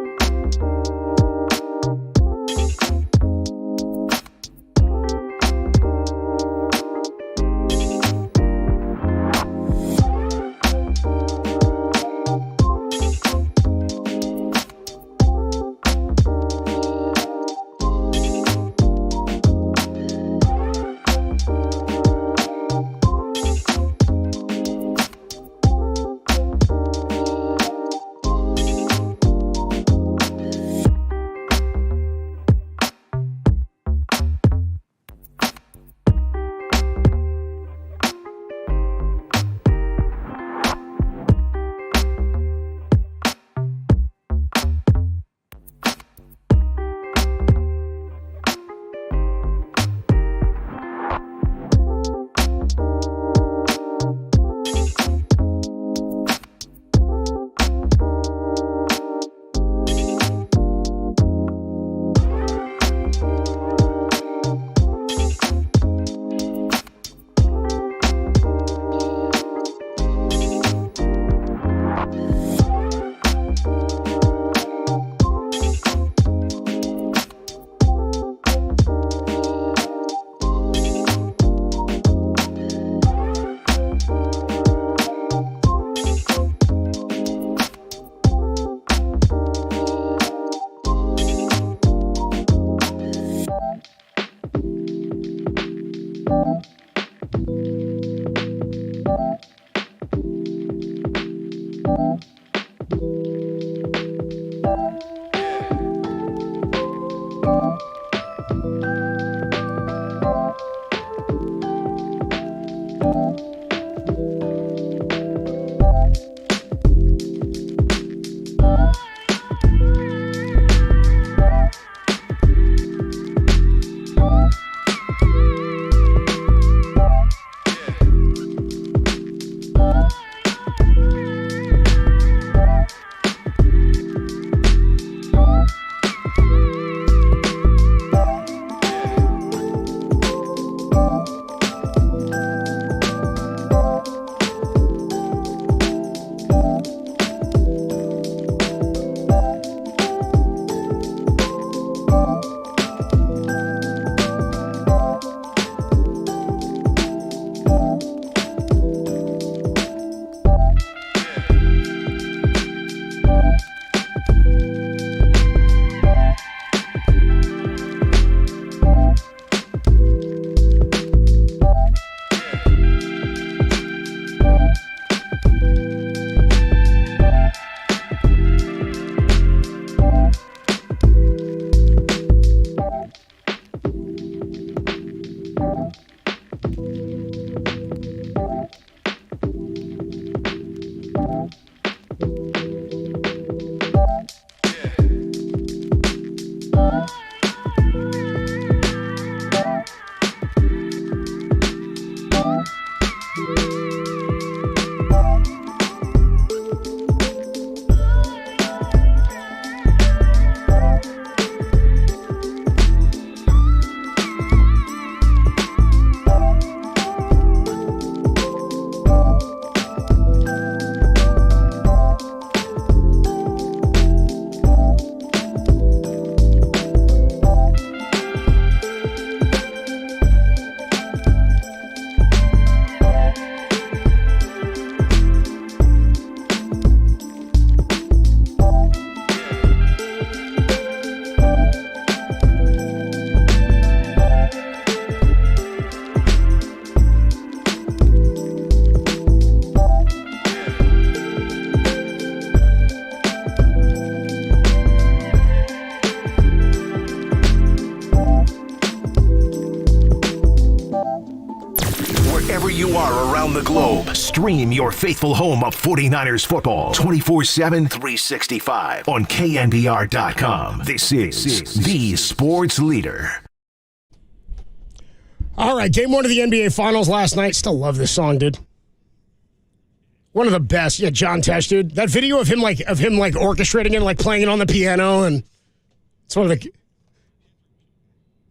you are around the globe, stream your faithful home of 49ers football 24/7, 365 on KNBR.com. This is the sports leader. All right, game one of the NBA Finals last night. Still love this song, dude. One of the best. Yeah, John Tesh, dude. That video of him orchestrating it, like playing it on the piano, and it's one of the.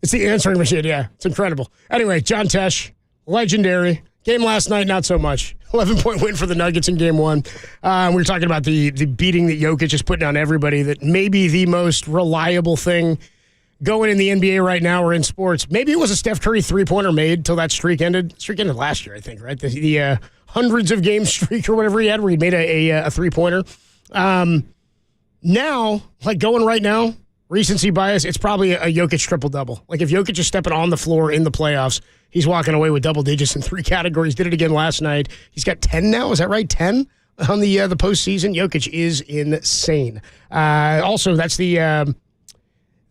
It's the answering machine. Yeah, it's incredible. Anyway, John Tesh, legendary. Game last night, not so much. 11-point win for the Nuggets in Game 1. We were talking about the beating that Jokic is putting on everybody, that maybe the most reliable thing going in the NBA right now or in sports. Maybe it was a Steph Curry three-pointer made till that streak ended. Streak ended last year, I think, right? The hundreds of game streak or whatever he had where he made a three-pointer. Now, like going right now, recency bias, it's probably a Jokic triple-double. Like if Jokic is stepping on the floor in the playoffs, he's walking away with double digits in 3 categories. Did it again last night. He's got 10 now. Is that right? 10 on the postseason. Jokic is insane. Also, that's the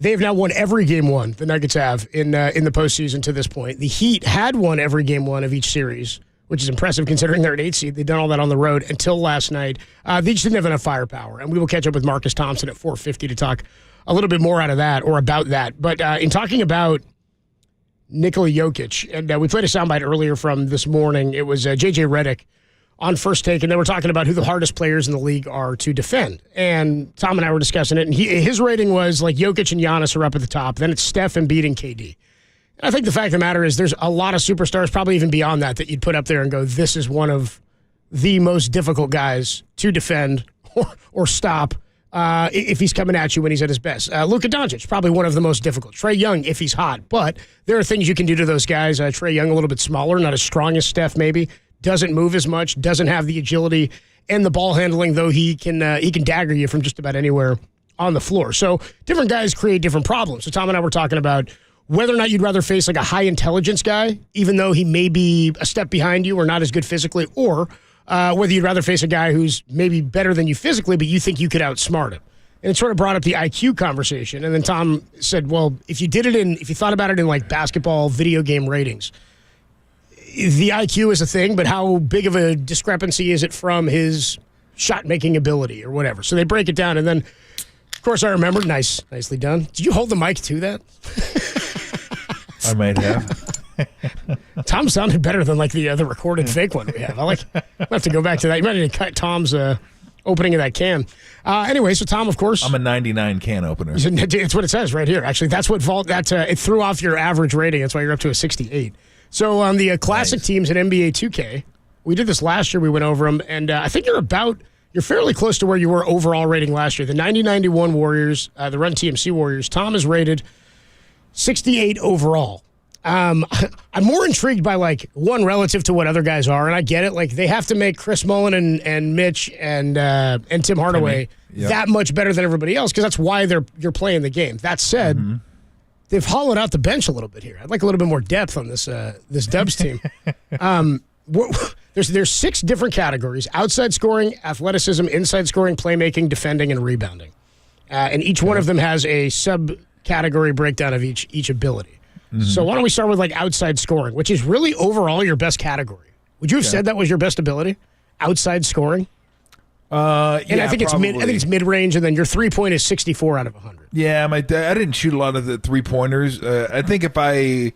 they've now won every Game 1. The Nuggets have in the postseason to this point. The Heat had won every Game 1 of each series, which is impressive considering they're an 8 seed. They've done all that on the road until last night. They just didn't have enough firepower. And we will catch up with Marcus Thompson at 4:50 to talk a little bit more out of that or about that. But in talking about Nikola Jokic, and we played a soundbite earlier from this morning. It was J.J. Redick on First Take, and they were talking about who the hardest players in the league are to defend. And Tom and I were discussing it, and his rating was like Jokic and Giannis are up at the top. Then it's Steph, Embiid, and KD. And I think the fact of the matter is there's a lot of superstars, probably even beyond that you'd put up there and go, this is one of the most difficult guys to defend or stop if he's coming at you when he's at his best. Luka Doncic, probably one of the most difficult. Trae Young, if he's hot. But there are things you can do to those guys. Trae Young, a little bit smaller, not as strong as Steph maybe, doesn't move as much, doesn't have the agility and the ball handling, though he can dagger you from just about anywhere on the floor. So different guys create different problems. So Tom and I were talking about whether or not you'd rather face like a high intelligence guy, even though he may be a step behind you or not as good physically, or whether you'd rather face a guy who's maybe better than you physically, but you think you could outsmart him. And it sort of brought up the IQ conversation. And then Tom said, well, if you thought about it in like basketball video game ratings, the IQ is a thing, but how big of a discrepancy is it from his shot-making ability or whatever? So they break it down. And then, of course, I remembered. Nicely done. Did you hold the mic to that? I might have. Tom sounded better than like the recorded fake one we have. I have to go back to that. You might need to cut Tom's opening of that can. Anyway, so Tom, of course, I'm a 99 can opener. It's what it says right here. Actually, that's what it threw off your average rating. That's why you're up to a 68. So on the classic teams in NBA 2K, we did this last year. We went over them, and I think you're fairly close to where you were overall rating last year. The 90-91 Warriors, the Run TMC Warriors. Tom is rated 68 overall. I'm more intrigued by like one relative to what other guys are, and I get it. Like they have to make Chris Mullen and Mitch and Tim Hardaway that much better than everybody else because that's why you're playing the game. That said, they've hollowed out the bench a little bit here. I'd like a little bit more depth on this Dubs team. There's 6 different categories: outside scoring, athleticism, inside scoring, playmaking, defending, and rebounding. And each one of them has a subcategory breakdown of each ability. So why don't we start with like outside scoring, which is really overall your best category. Would you have said that was your best ability? Outside scoring? I think it's mid-range, and then your 3-point is 64 out of 100. Yeah, I didn't shoot a lot of the 3-pointers. I think if I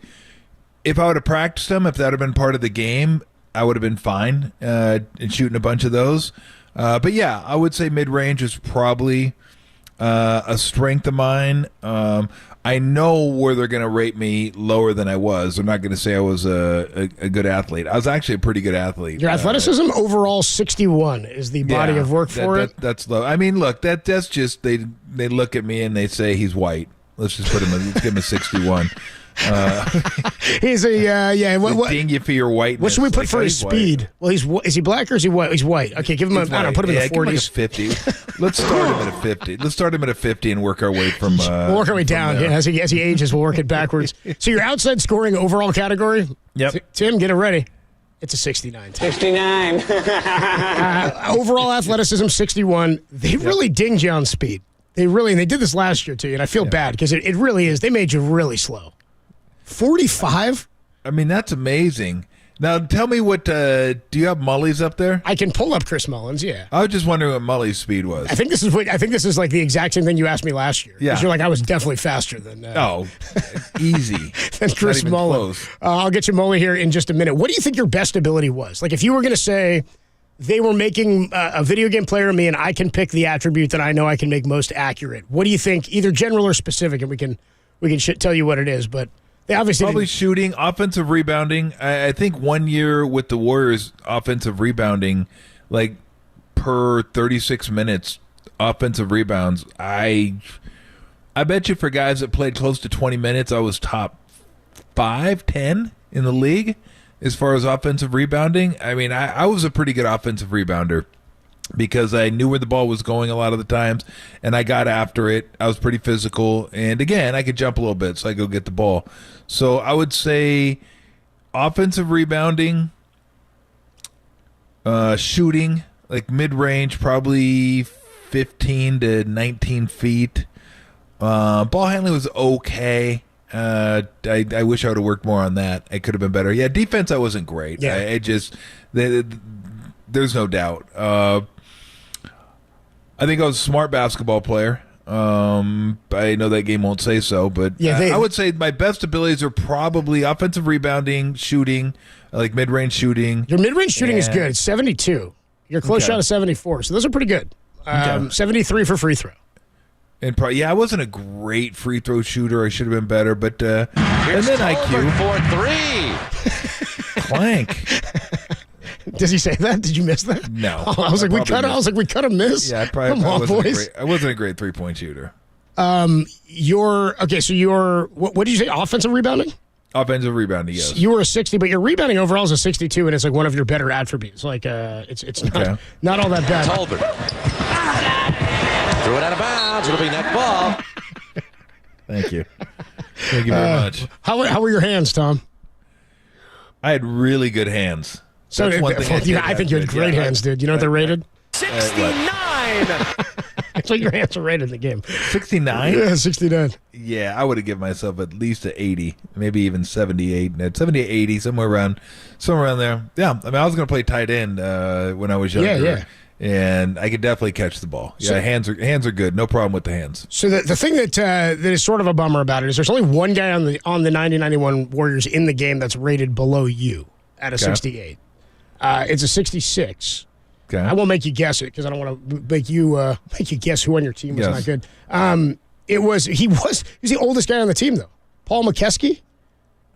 would have practiced them, if that had been part of the game, I would have been fine in shooting a bunch of those. But yeah, I would say mid-range is probably a strength of mine. I know where they're going to rate me lower than I was. They're not going to say I was a good athlete. I was actually a pretty good athlete. Your athleticism overall 61 is the body of work for it. That's low. I mean, look, that's just they look at me and they say he's white. Let's just let's give him a 61. He's a What ding you for your whiteness. What should we put for his speed? White. Well, is he black or is he white? He's white. Okay, give him put him in the 40s. Give him a 50. Let's start him at a 50. Let's start him at a 50 and work our way from. We'll work our way down. Yeah, as he ages, we'll work it backwards. So your outside scoring overall category. Yep. Tim, get it ready. It's a 69. 69. Overall athleticism 61. They really dinged you on speed. And they did this last year too, and I feel bad because it really is. They made you really slow. 45? I mean, that's amazing. Now, tell me what, do you have Mully's up there? I can pull up Chris Mullen's, yeah. I was just wondering what Mully's speed was. I think this is like the exact same thing you asked me last year. Yeah. Because you're like, I was definitely faster than... easy. than Chris Mullen. I'll get you Mully here in just a minute. What do you think your best ability was? Like, if you were going to say they were making a video game player of me and I can pick the attribute that I know I can make most accurate, what do you think, either general or specific, and we can tell you what it is, but... They obviously probably shooting, offensive rebounding. I think 1 year with the Warriors, offensive rebounding, like per 36 minutes, offensive rebounds. I bet you for guys that played close to 20 minutes, I was top 5, 10 in the league as far as offensive rebounding. I mean, I was a pretty good offensive rebounder because I knew where the ball was going a lot of the times, and I got after it. I was pretty physical, and again, I could jump a little bit, so I go get the ball. So I would say offensive rebounding, shooting, like mid-range, probably 15 to 19 feet. Ball handling was okay. I wish I would have worked more on that. It could have been better. Yeah, defense, I wasn't great. Yeah. There's no doubt. I think I was a smart basketball player. I know that game won't say so, but I would say my best abilities are probably offensive rebounding, shooting, like mid-range shooting. Your mid-range shooting is good. It's 72. Your close shot is 74, so those are pretty good. 73 for free throw. And I wasn't a great free throw shooter. I should have been better, but and then IQ for 3. Clank. Does he say that? Did you miss that? No. I was like, we cut a miss. Yeah, Come on, boys. I wasn't a great 3-point shooter. What did you say? Offensive rebounding? Offensive rebounding, yes. You were a 60, but your rebounding overall is a 62, and it's like one of your better attributes. Like, it's not all that bad. Tolbert threw it out of bounds. It'll be net ball. Thank you. Thank you very much. How were your hands, Tom? I had really good hands. So I think you had great hands, dude. You know what they're rated? 69. That's what your hands are rated in the game. 69? Yeah, 69. Yeah, I would have given myself at least an 80, maybe even 78. 78, 80, somewhere around there. Yeah, I mean, I was going to play tight end when I was younger. Yeah. And I could definitely catch the ball. Yeah, hands are good. No problem with the hands. So the thing that is sort of a bummer about it is there's only one guy on the 90-91 Warriors in the game that's rated below you at a 68. It's a 66. Okay. I won't make you guess it because I don't want to make you guess who on your team was not good. He was the oldest guy on the team though. Paul McKeskey.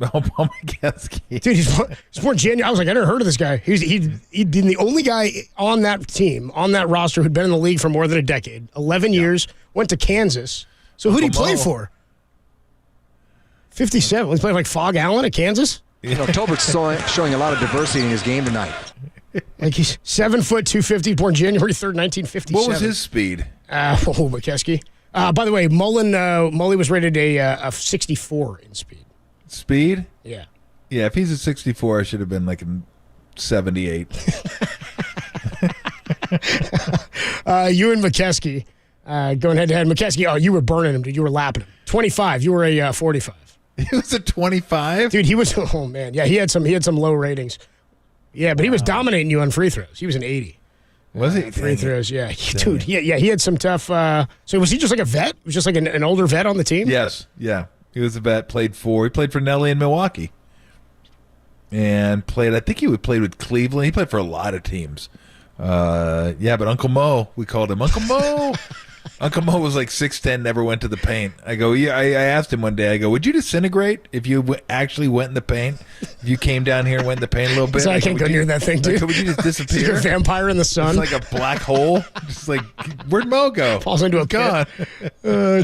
Oh, Paul McKeskey. Dude, he's born January. I was like, I never heard of this guy. He'd been the only guy on that team, on that roster, who'd been in the league for more than a decade. 11 years. Went to Kansas. So who'd he play for? 57. He's playing like Fog Allen at Kansas. You know, Tolbert's showing a lot of diversity in his game tonight. Like he's 7 foot 250, born January 3rd, 1957. What was his speed? McKeskey. By the way, Mully was rated a 64 in speed. Speed? Yeah. Yeah, if he's a 64, I should have been like a 78. You and McKeskey going head-to-head. McKeskey, you were burning him, dude. You were lapping him. 25. You were a 45. He was a 25? Dude, he was, oh, man. Yeah, he had some low ratings. Yeah, but he was dominating you on free throws. He was an 80. Was he? Free throws, yeah. Dude, he had some tough. So was he just like a vet? Was just like an older vet on the team? Yes, yeah. He was a vet, he played for Nelly in Milwaukee. And I think he played with Cleveland. He played for a lot of teams. But Uncle Mo, we called him Uncle Mo. Uncle Mo was like 6'10", never went to the paint. I go, yeah. I asked him one day, I go, would you disintegrate if you actually went in the paint? If you came down here and went in the paint a little bit? So I can't go near that thing, dude. Would you just disappear? You're a vampire in the sun. It's like a black hole. Just like, where'd Mo go? Falls into a pit.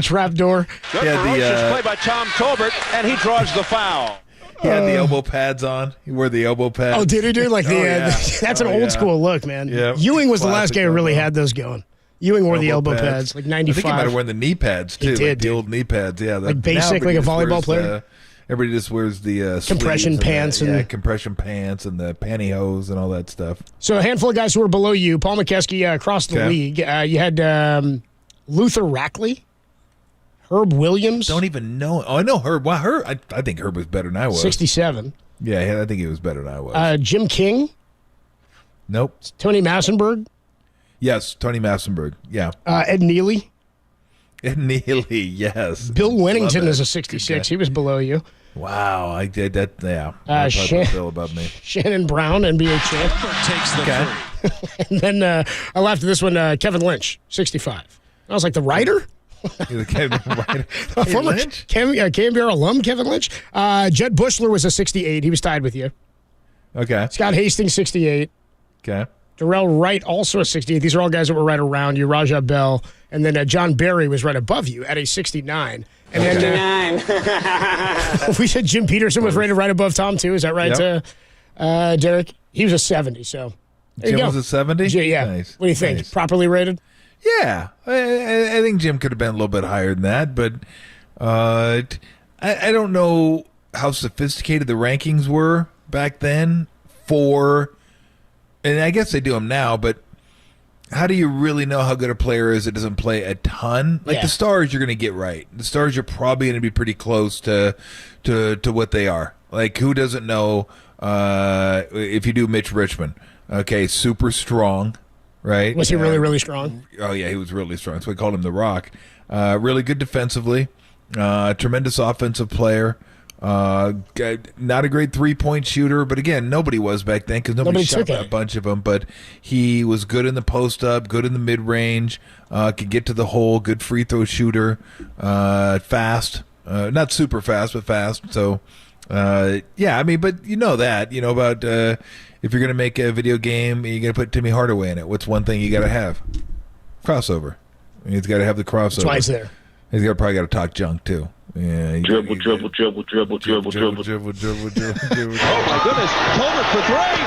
Trap door. Good ferocious play by Tom Tolbert, and he draws the foul. He had the elbow pads on. He wore the elbow pads. Oh, did he do? Like that's an old school look, man. Yeah. Ewing was the last guy who really had those going. Ewing wore the elbow pads, like 95. I think he might have worn the knee pads, too. He did, like the old knee pads, yeah. Like basic, like a volleyball player? Everybody just wears the compression pants. Compression pants and the pantyhose and all that stuff. So a handful of guys who were below you. Paul McKeskey across the league. You had Luther Rackley, Herb Williams. Don't even know. Oh, I know Herb. Wow, Herb. I think Herb was better than I was. 67. Yeah, I think he was better than I was. Jim King. Nope. Tony Massenberg. Yes, Tony Massenberg. Yeah. Ed Neely. Ed Neely, yes. Bill Winnington is a 66. He was below you. Wow, I did that. Yeah. Bill above me. Shannon Brown, NBA champ. Takes the three. And then I laughed at this one, Kevin Lynch, 65. I was like, the writer? Former KNBR alum Kevin Lynch. Jed Bushler was a 68. He was tied with you. Okay. Scott Hastings, 68. Okay. Darrell Wright, also a 68. These are all guys that were right around you. Rajah Bell. And then John Barry was right above you at a 69. And then we said Jim Peterson was rated right above Tom, too. Is that right, Derek? He was a 70, so there Jim you go. was a 70? Yeah. Nice. What do you think? Nice. Properly rated? Yeah. I think Jim could have been a little bit higher than that, but I don't know how sophisticated the rankings were back then and I guess they do them now, but how do you really know how good a player is that doesn't play a ton? Like the stars you're going to get right. The stars you're probably going to be pretty close to what they are. Like who doesn't know if you do Mitch Richmond? Okay, super strong, right? Was he really, really strong? Oh, yeah, he was really strong. So we called him The Rock. Really good defensively. Tremendous offensive player. Not a great three-point shooter, but again, nobody was back then because nobody shot a bunch of them. But he was good in the post-up, good in the mid-range, could get to the hole, good free throw shooter, fast, not super fast, but fast. So, yeah, I mean, but you know that, about if you're going to make a video game, you're going to put Timmy Hardaway in it. What's one thing you got to have? Crossover. He's got to have the crossover. That's why he's there. He's probably got to talk junk too. Yeah. Dribble. Oh my goodness. Tolbert for three.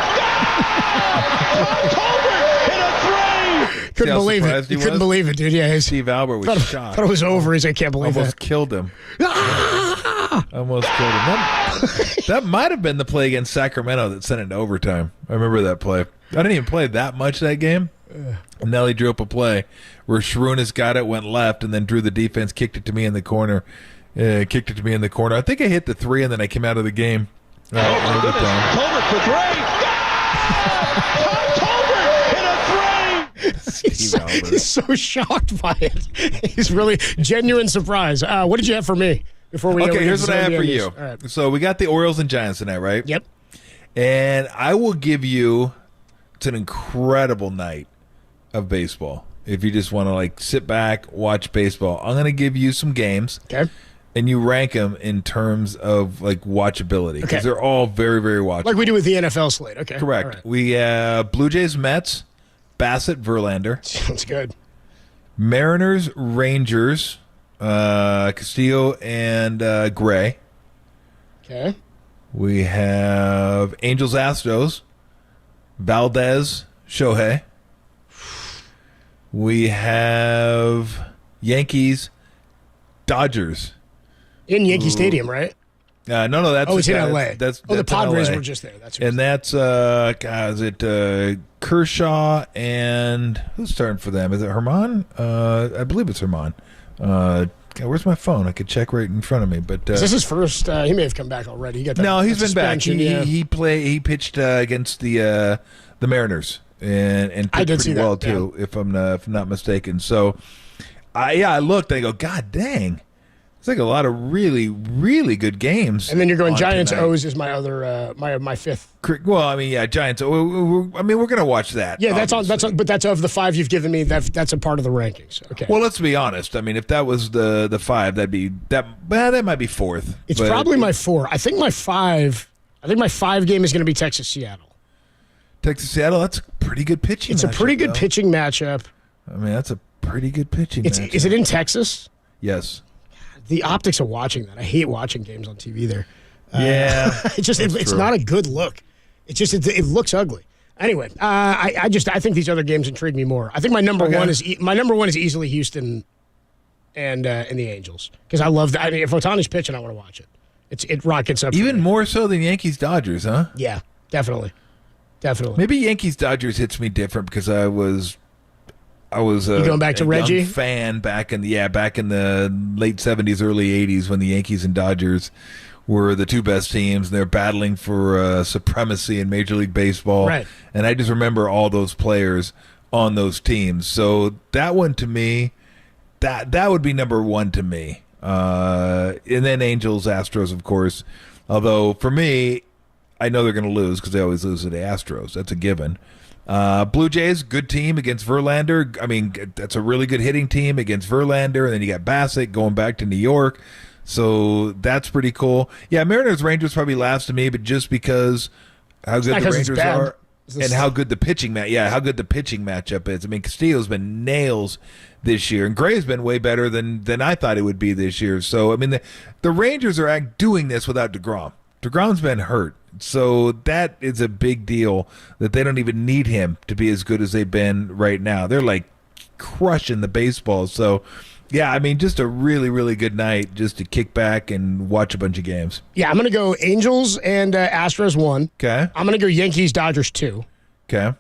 Tolbert hit a three. Couldn't believe it. He couldn't believe it, dude. Yeah, Steve Albert was shocked. Thought it was over. He's like, I can't believe Almost killed him. Almost killed him. That might have been the play against Sacramento that sent it to overtime. I remember that play. I didn't even play that much that game. And Nelly drew up a play where Sharunas got it, went left, and then drew the defense, kicked it to me in the corner. I think I hit the three, and then I came out of the game. Tolbert for three. Tolbert hit a three. He's so shocked by it. He's really genuine surprise. What did you have for me before we? Okay, here's what I have for you. All right. So we got the Orioles and Giants tonight, right? Yep. And I will give you. It's an incredible night of baseball. If you just want to sit back, watch baseball, I'm going to give you some games. Okay. And you rank them in terms of watchability because they're all very, very watchable. Like we do with the NFL slate. Okay. Correct. Right. We Blue Jays, Mets, Bassett, Verlander. Sounds good. Mariners, Rangers, Castillo, and Gray. Okay. We have Angels, Astros, Valdez, Shohei. We have Yankees, Dodgers. In Yankee Stadium, right? No, that's it's in L.A. That's the Padres LA. were just there. That's is it Kershaw and who's starting for them? Is it Herman? I believe it's Herman. Where's my phone? I could check right in front of me. But is this his first? He may have come back already. He got that, he's been back. Yeah. He pitched against the Mariners and pitched pretty well too, if I'm not mistaken. So, I looked. I go, God dang. It's a lot of really, really good games. And then you're going Giants tonight. O's is my other my fifth. Well, Giants. We're going to watch that. Yeah, but that's of the five you've given me. That's a part of the rankings. Okay. Well, let's be honest. If that was the five, that might be fourth. It's probably my four. I think my five game is going to be Texas Seattle. Texas-Seattle, that's a pretty good pitching matchup. It's a pretty good pitching matchup. That's a pretty good pitching matchup. Is it in Texas? Yes. The optics of watching that. I hate watching games on TV there. Yeah. It's not a good look. It looks ugly. Anyway, I think these other games intrigue me more. I think my number one is easily Houston and the Angels because I love that. If Ohtani's pitching, I want to watch it. It rockets up. Even more so than Yankees-Dodgers, huh? Yeah, definitely. Maybe Yankees-Dodgers hits me different because I was you going back to Reggie? Young fan back in the late 70s, early 80s when the Yankees and Dodgers were the two best teams and they're battling for supremacy in Major League Baseball. Right. And I just remember all those players on those teams. So that one to me, that would be number one to me. And then Angels, Astros, of course. Although for me, I know they're going to lose because they always lose to the Astros. That's a given. Blue Jays, good team against Verlander. I mean, that's a really good hitting team against Verlander. And then you got Bassett going back to New York. So that's pretty cool. Yeah, Mariners-Rangers probably laughs to me, but just because how good the Rangers are and how good the pitching matchup is. I mean, Castillo's been nails this year, and Gray's been way better than I thought it would be this year. So, I mean, the Rangers are doing this without DeGrom. DeGrom's been hurt. So that is a big deal that they don't even need him to be as good as they've been right now. They're like crushing the baseball. So, yeah, I mean, just a really, really good night just to kick back and watch a bunch of games. Yeah, I'm going to go Angels and Astros 1. Okay. I'm going to go Yankees Dodgers 2. Okay.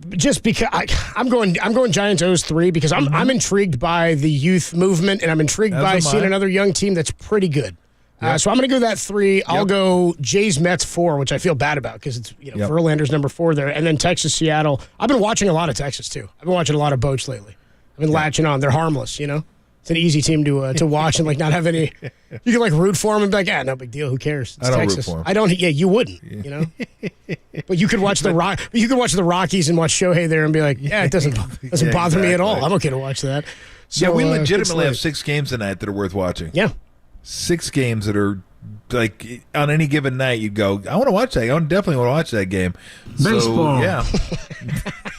Just because I'm going Giants O's 3 because I'm intrigued by the youth movement, and I'm intrigued by seeing another young team that's pretty good. Yep. So I'm going to go that 3. I'll go Jays Mets 4, which I feel bad about because it's Verlander's number 4 there, and then Texas Seattle. I've been watching a lot of Texas too. I've been watching a lot of Boats lately. I've been latching on. They're harmless, you know. It's an easy team to watch and like not have any. You can like root for them and be like, no big deal. Who cares? It's I don't Texas. root for them. I don't. Yeah, you wouldn't. You know. But you could watch the Rockies and watch Shohei there and be like, it doesn't bother me at all. I'm okay to watch that. So, we legitimately have 6 games tonight that are worth watching. Yeah. 6 games that are like on any given night you'd go, I want to watch that. I definitely want to watch that game. Baseball. So, yeah.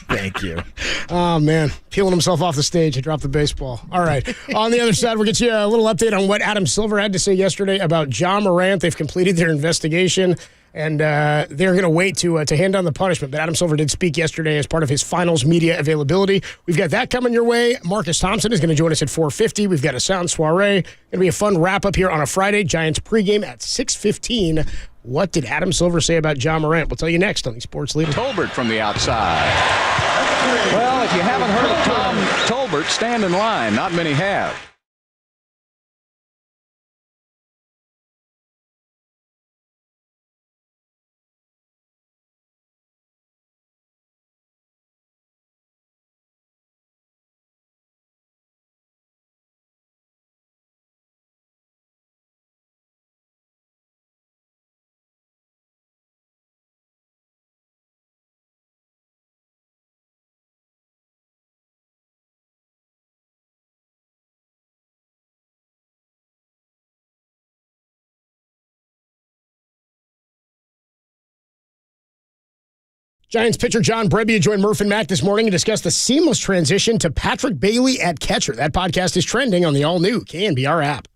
Thank you. Oh, man. Peeling himself off the stage. I dropped the baseball. All right. On the other side, we'll get you a little update on what Adam Silver had to say yesterday about Ja Morant. They've completed their investigation, and they're going to wait to hand down the punishment. But Adam Silver did speak yesterday as part of his finals media availability. We've got that coming your way. Marcus Thompson is going to join us at 4:50. We've got a sound soiree. Going to be a fun wrap-up here on a Friday. Giants pregame at 6:15. What did Adam Silver say about Ja Morant? We'll tell you next on the Sports Leader. Tolbert from the outside. Well, if you haven't heard of Tom Tolbert, stand in line. Not many have. Giants pitcher John Brebbia joined Murph and Mac this morning to discuss the seamless transition to Patrick Bailey at catcher. That podcast is trending on the all-new KNBR app.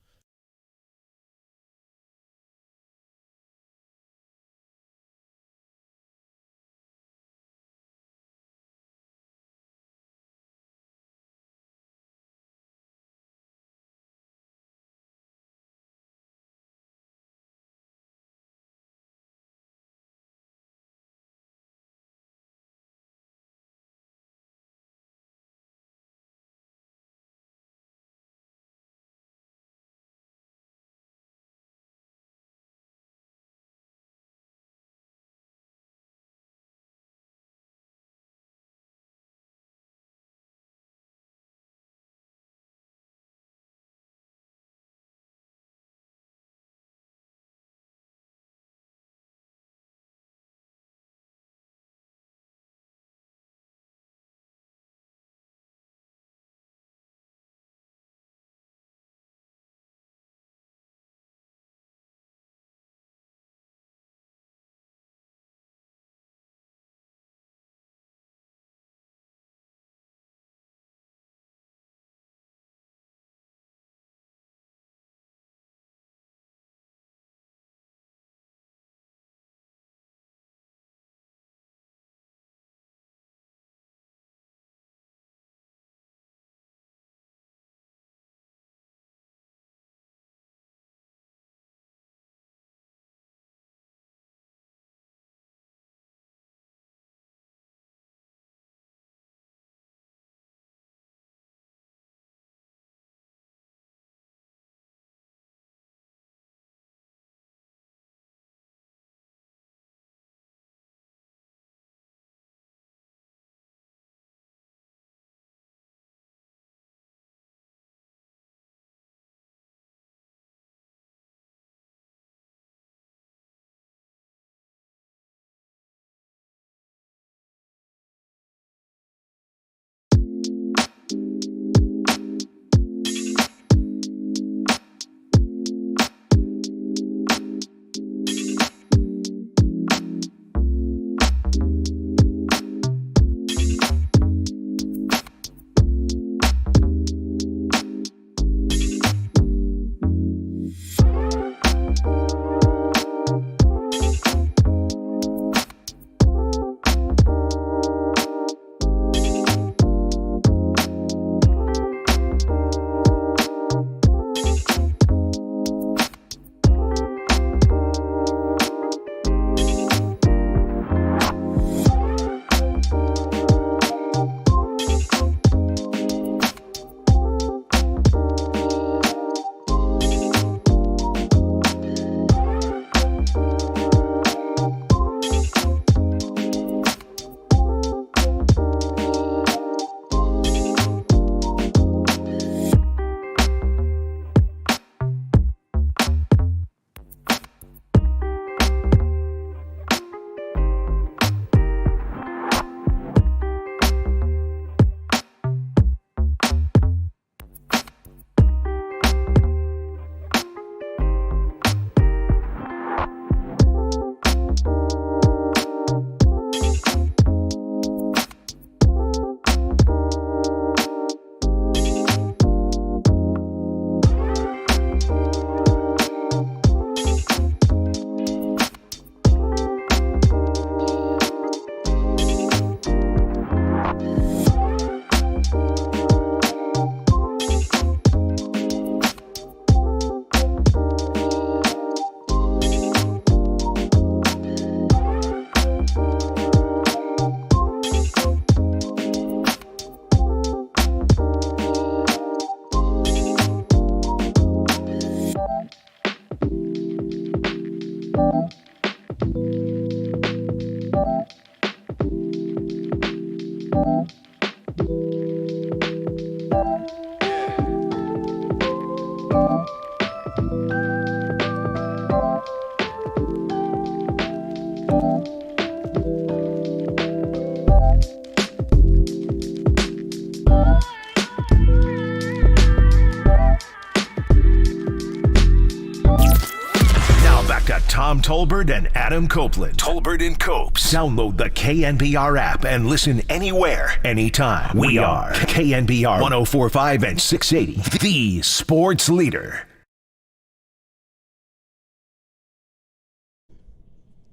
Tom Tolbert and Adam Copeland. Tolbert and Copes. Download the KNBR app and listen anywhere, anytime. We are KNBR 104.5 and 680, the sports leader.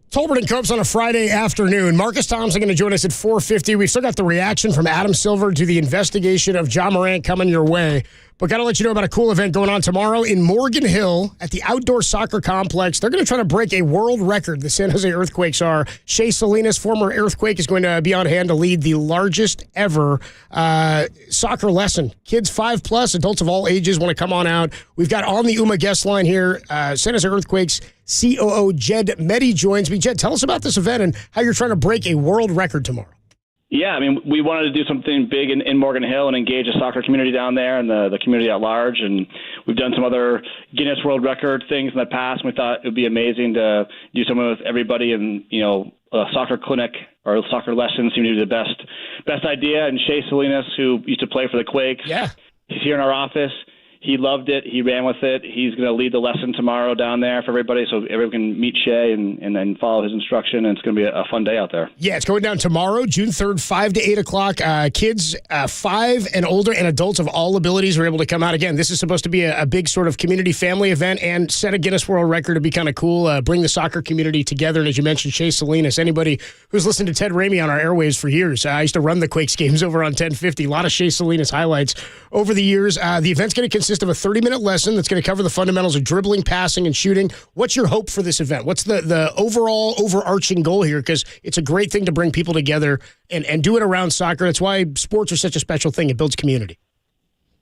Tolbert and Copes on a Friday afternoon. Marcus Thompson going to join us at 4:50. We've still got the reaction from Adam Silver to the investigation of Ja Morant coming your way. But got to let you know about a cool event going on tomorrow in Morgan Hill at the Outdoor Soccer Complex. They're going to try to break a world record. The San Jose Earthquakes are. Shea Salinas, former Earthquake, is going to be on hand to lead the largest ever soccer lesson. Kids 5+, adults of all ages want to come on out. We've got on the UMA guest line here, San Jose Earthquakes COO Jed Meddy joins me. Jed, tell us about this event and how you're trying to break a world record tomorrow. Yeah, I mean, we wanted to do something big in Morgan Hill and engage the soccer community down there and the community at large. And we've done some other Guinness World Record things in the past. And we thought it would be amazing to do something with everybody. And, a soccer clinic or a soccer lesson seemed to be the best idea. And Shea Salinas, who used to play for the Quakes, he's here in our office. He loved it. He ran with it. He's going to lead the lesson tomorrow down there for everybody so everyone can meet Shea and then follow his instruction, and it's going to be a fun day out there. Yeah, it's going down tomorrow, June 3rd, 5 to 8 o'clock. Kids 5 and older and adults of all abilities are able to come out. Again, this is supposed to be a big sort of community family event and set a Guinness World Record to be kind of cool, bring the soccer community together. And as you mentioned, Shea Salinas, anybody who's listened to Ted Ramey on our airwaves for years, I used to run the Quakes games over on 1050. A lot of Shea Salinas highlights over the years. The event's going to consist of a 30-minute lesson that's going to cover the fundamentals of dribbling, passing, and shooting. What's your hope for this event? What's the overall overarching goal here? Because it's a great thing to bring people together and do it around soccer. That's why sports are such a special thing. It builds community.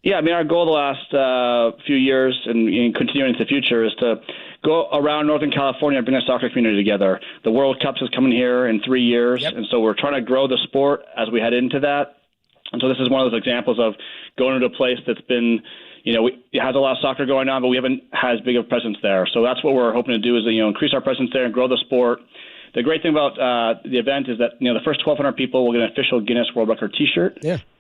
Yeah, I mean, our goal the last few years and continuing into the future is to go around Northern California and bring the soccer community together. The World Cups is coming here in 3 years, and so we're trying to grow the sport as we head into that. And so this is one of those examples of going to a place that's been, it has a lot of soccer going on, but we haven't had as big of a presence there. So that's what we're hoping to do is, increase our presence there and grow the sport. The great thing about the event is that, the first 1,200 people will get an official Guinness World Record T-shirt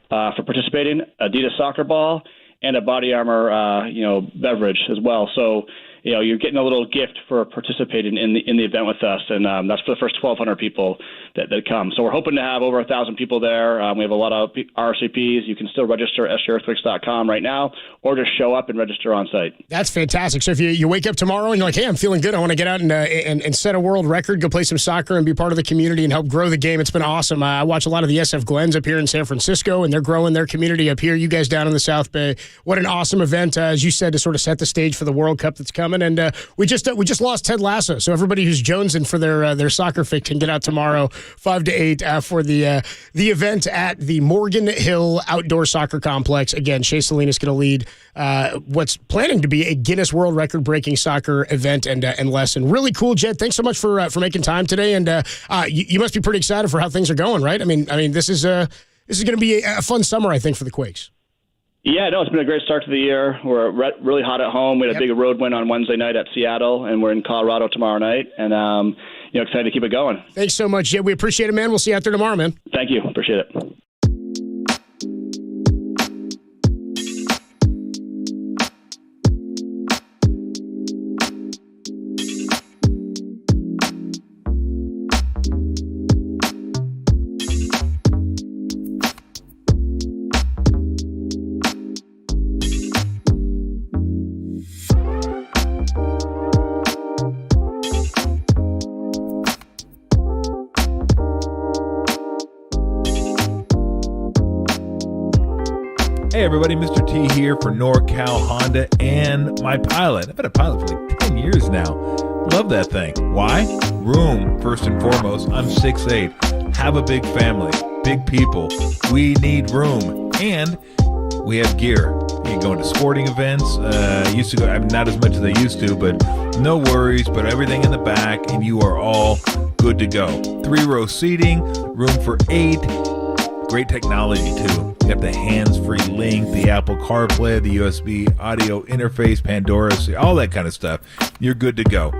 for participating, Adidas soccer ball, and a Body Armor, beverage as well. So, you're getting a little gift for participating in the event with us, and that's for the first 1,200 people that come. So we're hoping to have over 1,000 people there. We have a lot of RSVPs. You can still register at SJEarthquakes.com right now, or just show up and register on site. That's fantastic. So if you wake up tomorrow and you're like, hey, I'm feeling good, I want to get out and set a world record, go play some soccer and be part of the community and help grow the game. It's been awesome. I watch a lot of the SF Glens up here in San Francisco, and they're growing their community up here. You guys down in the South Bay. What an awesome event, as you said, to sort of set the stage for the World Cup that's coming. And we just lost Ted Lasso, so everybody who's jonesing for their soccer fix can get out tomorrow, 5 to 8, for the event at the Morgan Hill Outdoor Soccer Complex. Again, Shea Salinas going to lead what's planning to be a Guinness World Record breaking soccer event and lesson. Really cool, Jed. Thanks so much for making time today, and you must be pretty excited for how things are going, right? I mean, this is going to be a fun summer, I think, for the Quakes. Yeah, no, it's been a great start to the year. We're really hot at home. We had a big road win on Wednesday night at Seattle, and we're in Colorado tomorrow night, and excited to keep it going. Thanks so much, Jed. We appreciate it, man. We'll see you out there tomorrow, man. Thank you. Appreciate it. Hey everybody, Mr. T here for NorCal Honda and my Pilot. I've had a Pilot for like 10 years now. Love that thing. Why? Room, first and foremost. I'm 6'8". Have a big family, big people. We need room. And we have gear. You can go into sporting events. Used to go, I mean, not as much as I used to, but no worries. But everything in the back, and you are all good to go. 3-row seating, room for 8. Great technology, too. You got the hands-free link, the Apple CarPlay, the USB audio interface, Pandora, all that kind of stuff. You're good to go.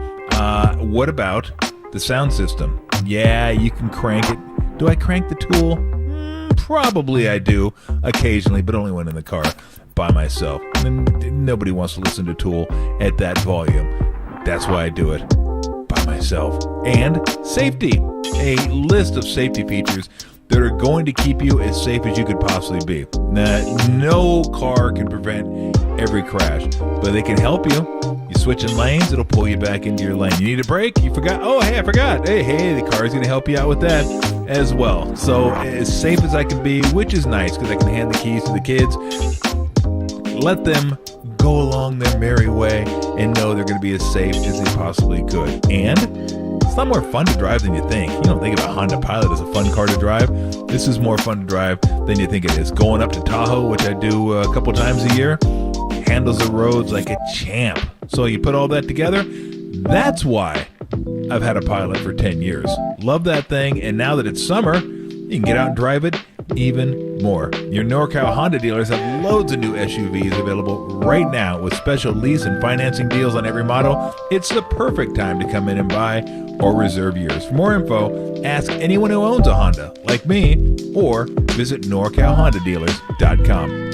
What about the sound system? Yeah, you can crank it. Do I crank the Tool? Probably I do, occasionally, but only when in the car by myself. And nobody wants to listen to Tool at that volume. That's why I do it. by myself. And safety, a list of safety features that are going to keep you as safe as you could possibly be. Now, no car can prevent every crash, but they can help you. You switching lanes, it'll pull you back into your lane. You need a brake, you forgot. Oh, hey, I forgot. Hey, the car's going to help you out with that as well. So as safe as I can be, which is nice because I can hand the keys to the kids. Let them go along their merry way and know they're going to be as safe as they possibly could. And it's a lot more fun to drive than you think. You don't think of a Honda Pilot as a fun car to drive. This is more fun to drive than you think it is. Going up to Tahoe, which I do a couple times a year, handles the roads like a champ. So you put all that together, that's why I've had a Pilot for 10 years. Love that thing, and now that it's summer, you can get out and drive it even more. Your NorCal Honda dealers have loads of new SUVs available right now with special lease and financing deals on every model. It's the perfect time to come in and buy or reserve yours. For more info, ask anyone who owns a Honda, like me, or visit NorCalHondaDealers.com.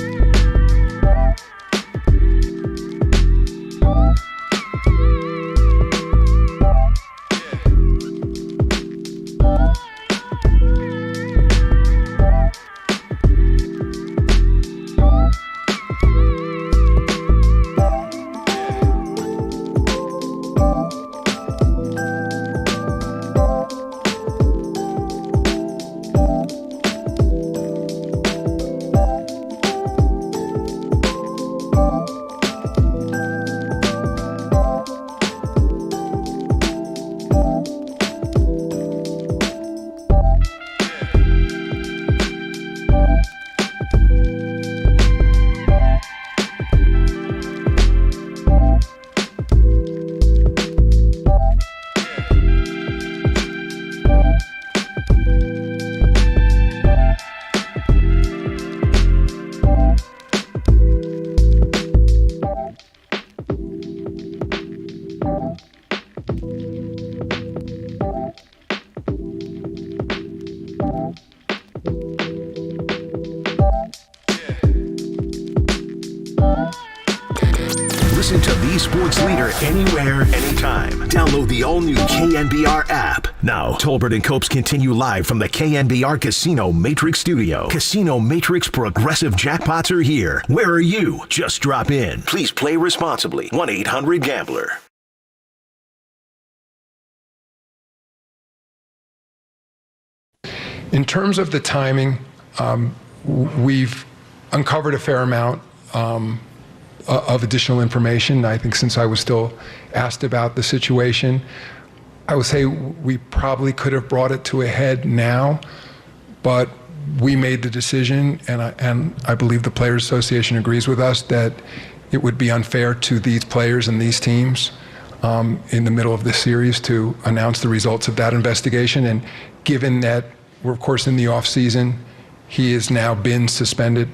Listen to the sports leader anywhere, anytime. Download the all-new KNBR app. Now, Tolbert and Copes continue live from the KNBR Casino Matrix Studio. Casino Matrix Progressive Jackpots are here. Where are you? Just drop in. Please play responsibly. 1-800-GAMBLER. In terms of the timing, we've uncovered a fair amount of additional information. I think since I was still asked about the situation, I would say we probably could have brought it to a head now, but we made the decision, and I believe the Players Association agrees with us, that it would be unfair to these players and these teams in the middle of this series to announce the results of that investigation. And given that we're, of course, in the off season, he has now been suspended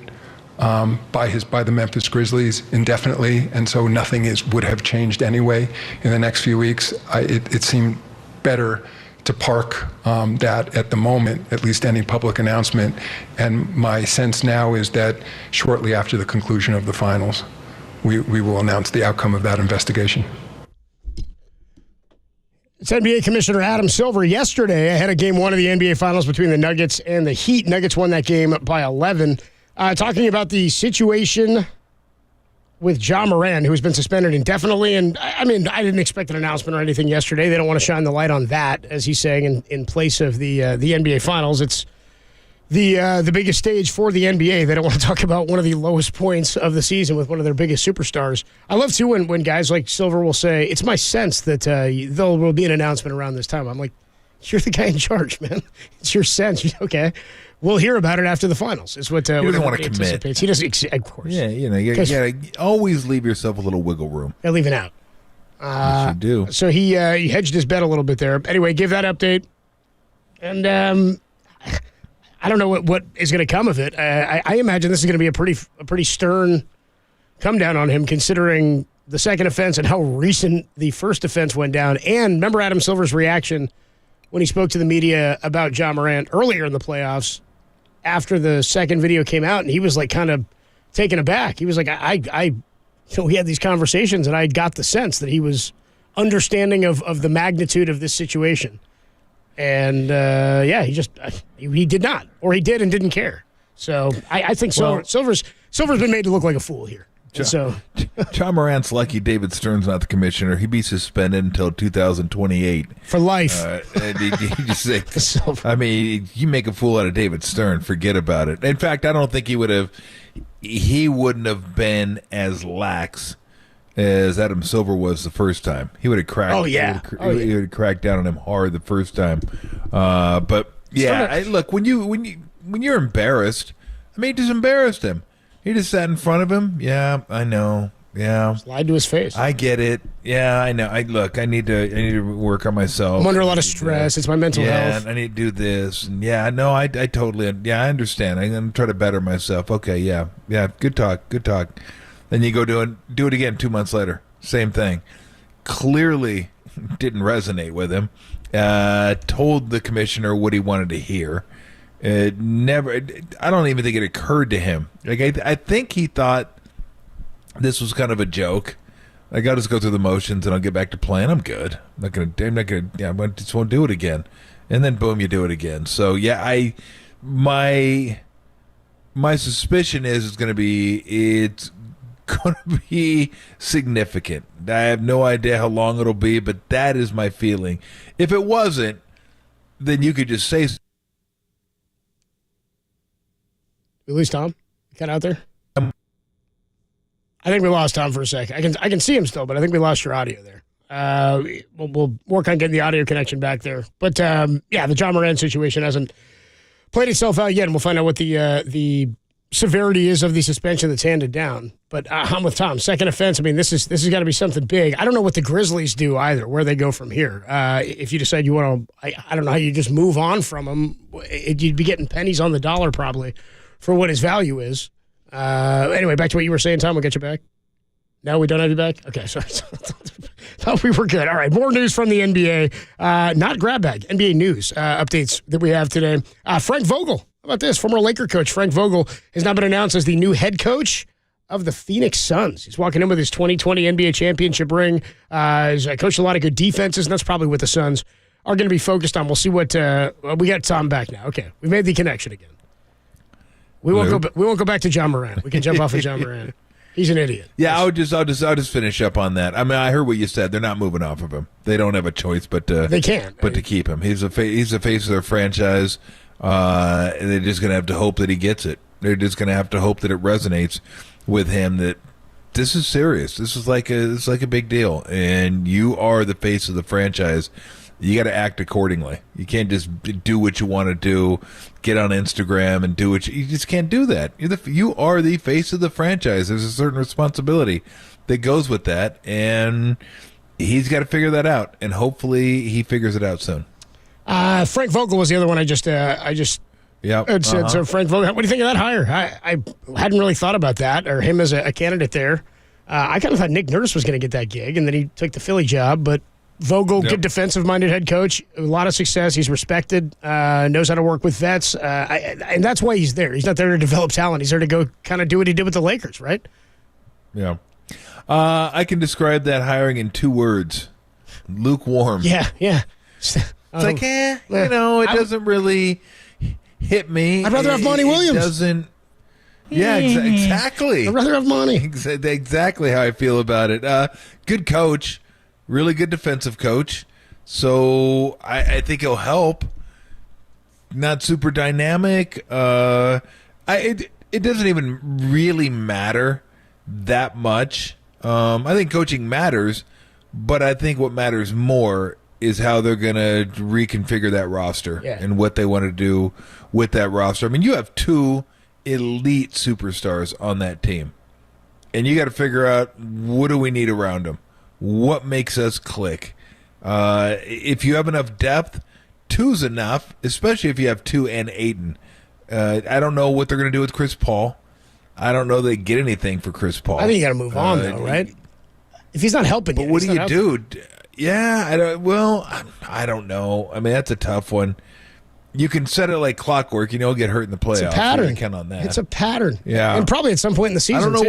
by the Memphis Grizzlies indefinitely, and so nothing would have changed anyway in the next few weeks. It seemed better to park that at the moment, at least any public announcement. And my sense now is that shortly after the conclusion of the finals, we will announce the outcome of that investigation. It's NBA Commissioner Adam Silver yesterday ahead of Game 1 of the NBA Finals between the Nuggets and the Heat. Nuggets won that game by 11. Talking about the situation with Ja Morant, who has been suspended indefinitely. And, I mean, I didn't expect an announcement or anything yesterday. They don't want to shine the light on that, as he's saying, in place of the NBA Finals. It's the biggest stage for the NBA. They don't want to talk about one of the lowest points of the season with one of their biggest superstars. I love, too, when guys like Silver will say, it's my sense that there will be an announcement around this time. I'm like, you're the guy in charge, man. It's your sense. Okay. We'll hear about it after the finals. Is what he doesn't want to commit. He doesn't, of course. Yeah, you gotta always leave yourself a little wiggle room. Yeah, leave it out. Yes, you do. So he hedged his bet a little bit there. Anyway, give that update, and I don't know what is going to come of it. I imagine this is going to be a pretty stern come down on him, considering the second offense and how recent the first offense went down. And remember Adam Silver's reaction when he spoke to the media about Ja Morant earlier in the playoffs, after the second video came out, and he was like kind of taken aback. He was like, we had these conversations, and I got the sense that he was understanding of the magnitude of this situation. And, he did not. Or he did and didn't care. So I think Silver's been made to look like a fool here. John Morant's lucky David Stern's not the commissioner. He'd be suspended until 2028 for life. You make a fool out of David Stern, forget about it. In fact, I don't think he wouldn't have been as lax as Adam Silver was the first time. He would have cracked. Oh yeah, he would have cracked down on him hard the first time. But yeah, look, when you're embarrassed, he just embarrassed him. He just sat in front of him. Yeah, I know. Yeah, just lied to his face. I get it. Yeah, I know. I need to work on myself. I'm under a lot of stress. It's my mental health. Yeah, I need to do this. And yeah, no, I totally. Yeah, I understand. I'm gonna try to better myself. Okay, yeah. Good talk. Then you go do it again 2 months later. Same thing. Clearly didn't resonate with him. Told the commissioner what he wanted to hear. I don't even think it occurred to him. Like I think he thought this was kind of a joke. Like, I'll just go through the motions and I'll get back to playing. I'm good. I just won't do it again. And then boom, you do it again. So yeah, my suspicion is it's going to be significant. I have no idea how long it'll be, but that is my feeling. If it wasn't, then you could just say. We lose Tom? Cut out there? I think we lost Tom for a sec. I can see him still, but I think we lost your audio there. We'll work on getting the audio connection back there. But, the John Moran situation hasn't played itself out yet, and we'll find out what the severity is of the suspension that's handed down. But I'm with Tom. Second offense, this has got to be something big. I don't know what the Grizzlies do either, where they go from here. If you decide you want to, I don't know how you just move on from him. You'd be getting pennies on the dollar probably for what his value is. Anyway, back to what you were saying, Tom. We'll get you back. No, we don't have you back? Okay, sorry. Thought we were good. All right, more news from the NBA. Not grab bag, NBA news updates that we have today. Frank Vogel, how about this? Former Laker coach Frank Vogel has now been announced as the new head coach of the Phoenix Suns. He's walking in with his 2020 NBA championship ring. He's coached a lot of good defenses, and that's probably what the Suns are going to be focused on. We'll see what we got Tom back now. Okay, we made the connection again. We won't go back to John Moran. We can jump off of John Moran. He's an idiot. Yeah, I'll just finish up on that. I heard what you said. They're not moving off of him. They don't have a choice but to to keep him. He's the face of their franchise. And they're just gonna have to hope that he gets it. They're just gonna have to hope that it resonates with him that this is serious. This is like a big deal, and you are the face of the franchise. You got to act accordingly. You can't just do what you want to do, get on Instagram and do you just can't do that. You are the face of the franchise. There's a certain responsibility that goes with that, and he's got to figure that out, and hopefully he figures it out soon. Frank Vogel was the other one I just said. So Frank Vogel, what do you think of that hire? I hadn't really thought about that or him as a candidate there. I kind of thought Nick Nurse was going to get that gig, and then he took the Philly job, but Vogel, good defensive-minded head coach, a lot of success. He's respected, knows how to work with vets, and that's why he's there. He's not there to develop talent. He's there to go kind of do what he did with the Lakers, right? Yeah. I can describe that hiring in 2 words. Lukewarm. Yeah. It's like, it doesn't really hit me. I'd rather have Monty Williams. It doesn't. Yeah, exactly. I'd rather have Monty. Exactly how I feel about it. Good coach. Really good defensive coach, so I think he'll help. Not super dynamic. It doesn't even really matter that much. I think coaching matters, but I think what matters more is how they're going to reconfigure that roster and what they want to do with that roster. You have 2 elite superstars on that team, and you got to figure out what do we need around them. What makes us click? If you have enough depth, 2's enough, especially if you have 2 and Ayton. I don't know what they're going to do with Chris Paul. I don't know they get anything for Chris Paul. I think you got to move on, though, right? If he's not helping you. But what do you do? Yeah, I don't know. That's a tough one. You can set it like clockwork. Get hurt in the playoffs. It's a pattern. You can count on that. It's a pattern. Yeah. And probably at some point in the season, I don't know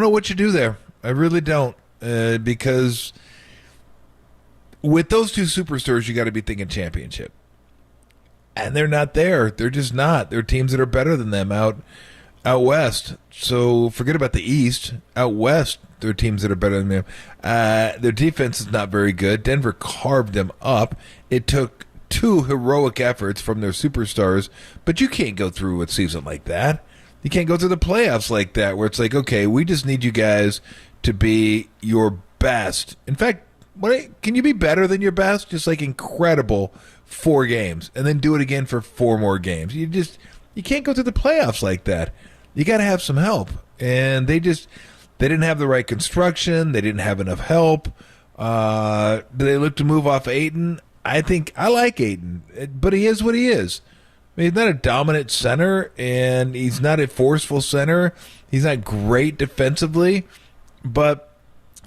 what you do there. I really don't. because with those two superstars, you got to be thinking championship. And they're not there. They're just not. There are teams that are better than them out west. So forget about the East. Out west, there are teams that are better than them. Their defense is not very good. Denver carved them up. It took 2 heroic efforts from their superstars, but you can't go through a season like that. You can't go through the playoffs like that, where it's like, okay, we just need you guys to be your best. In fact, can you be better than your best? Just like incredible 4 games, and then do it again for 4 more games. You can't go through the playoffs like that. You got to have some help, and they didn't have the right construction. They didn't have enough help. They looked to move off Ayton. I think I like Ayton, but he is what he is. I mean, he's not a dominant center, and he's not a forceful center. He's not great defensively, but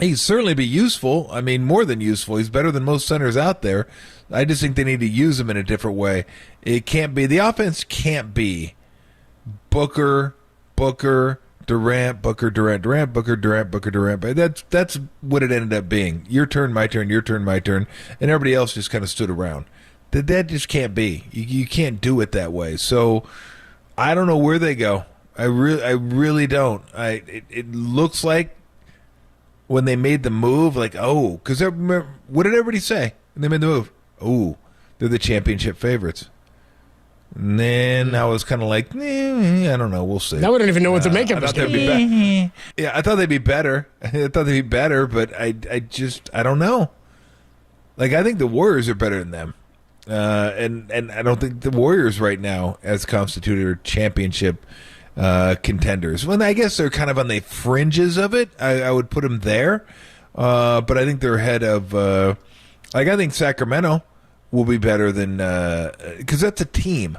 he'd certainly be useful. I mean, more than useful. He's better than most centers out there. I just think they need to use him in a different way. The offense can't be Booker, Durant, Booker, Durant, Booker, Durant. But that's what it ended up being. Your turn, my turn, your turn, my turn, and everybody else just kind of stood around. That just can't be. You can't do it that way. So I don't know where they go. I really don't. It looks like when they made the move, like, because what did everybody say when they made the move? Oh, they're the championship favorites. And then I was kind of like, I don't know. We'll see. I wouldn't even know what to make of this game. Yeah, I thought they'd be better. But I don't know. Like, I think the Warriors are better than them. And I don't think the Warriors right now, as constituted, are championship contenders. Well, I guess they're kind of on the fringes of it. I would put them there. But I think they're ahead of, I think Sacramento will be better than, because that's a team.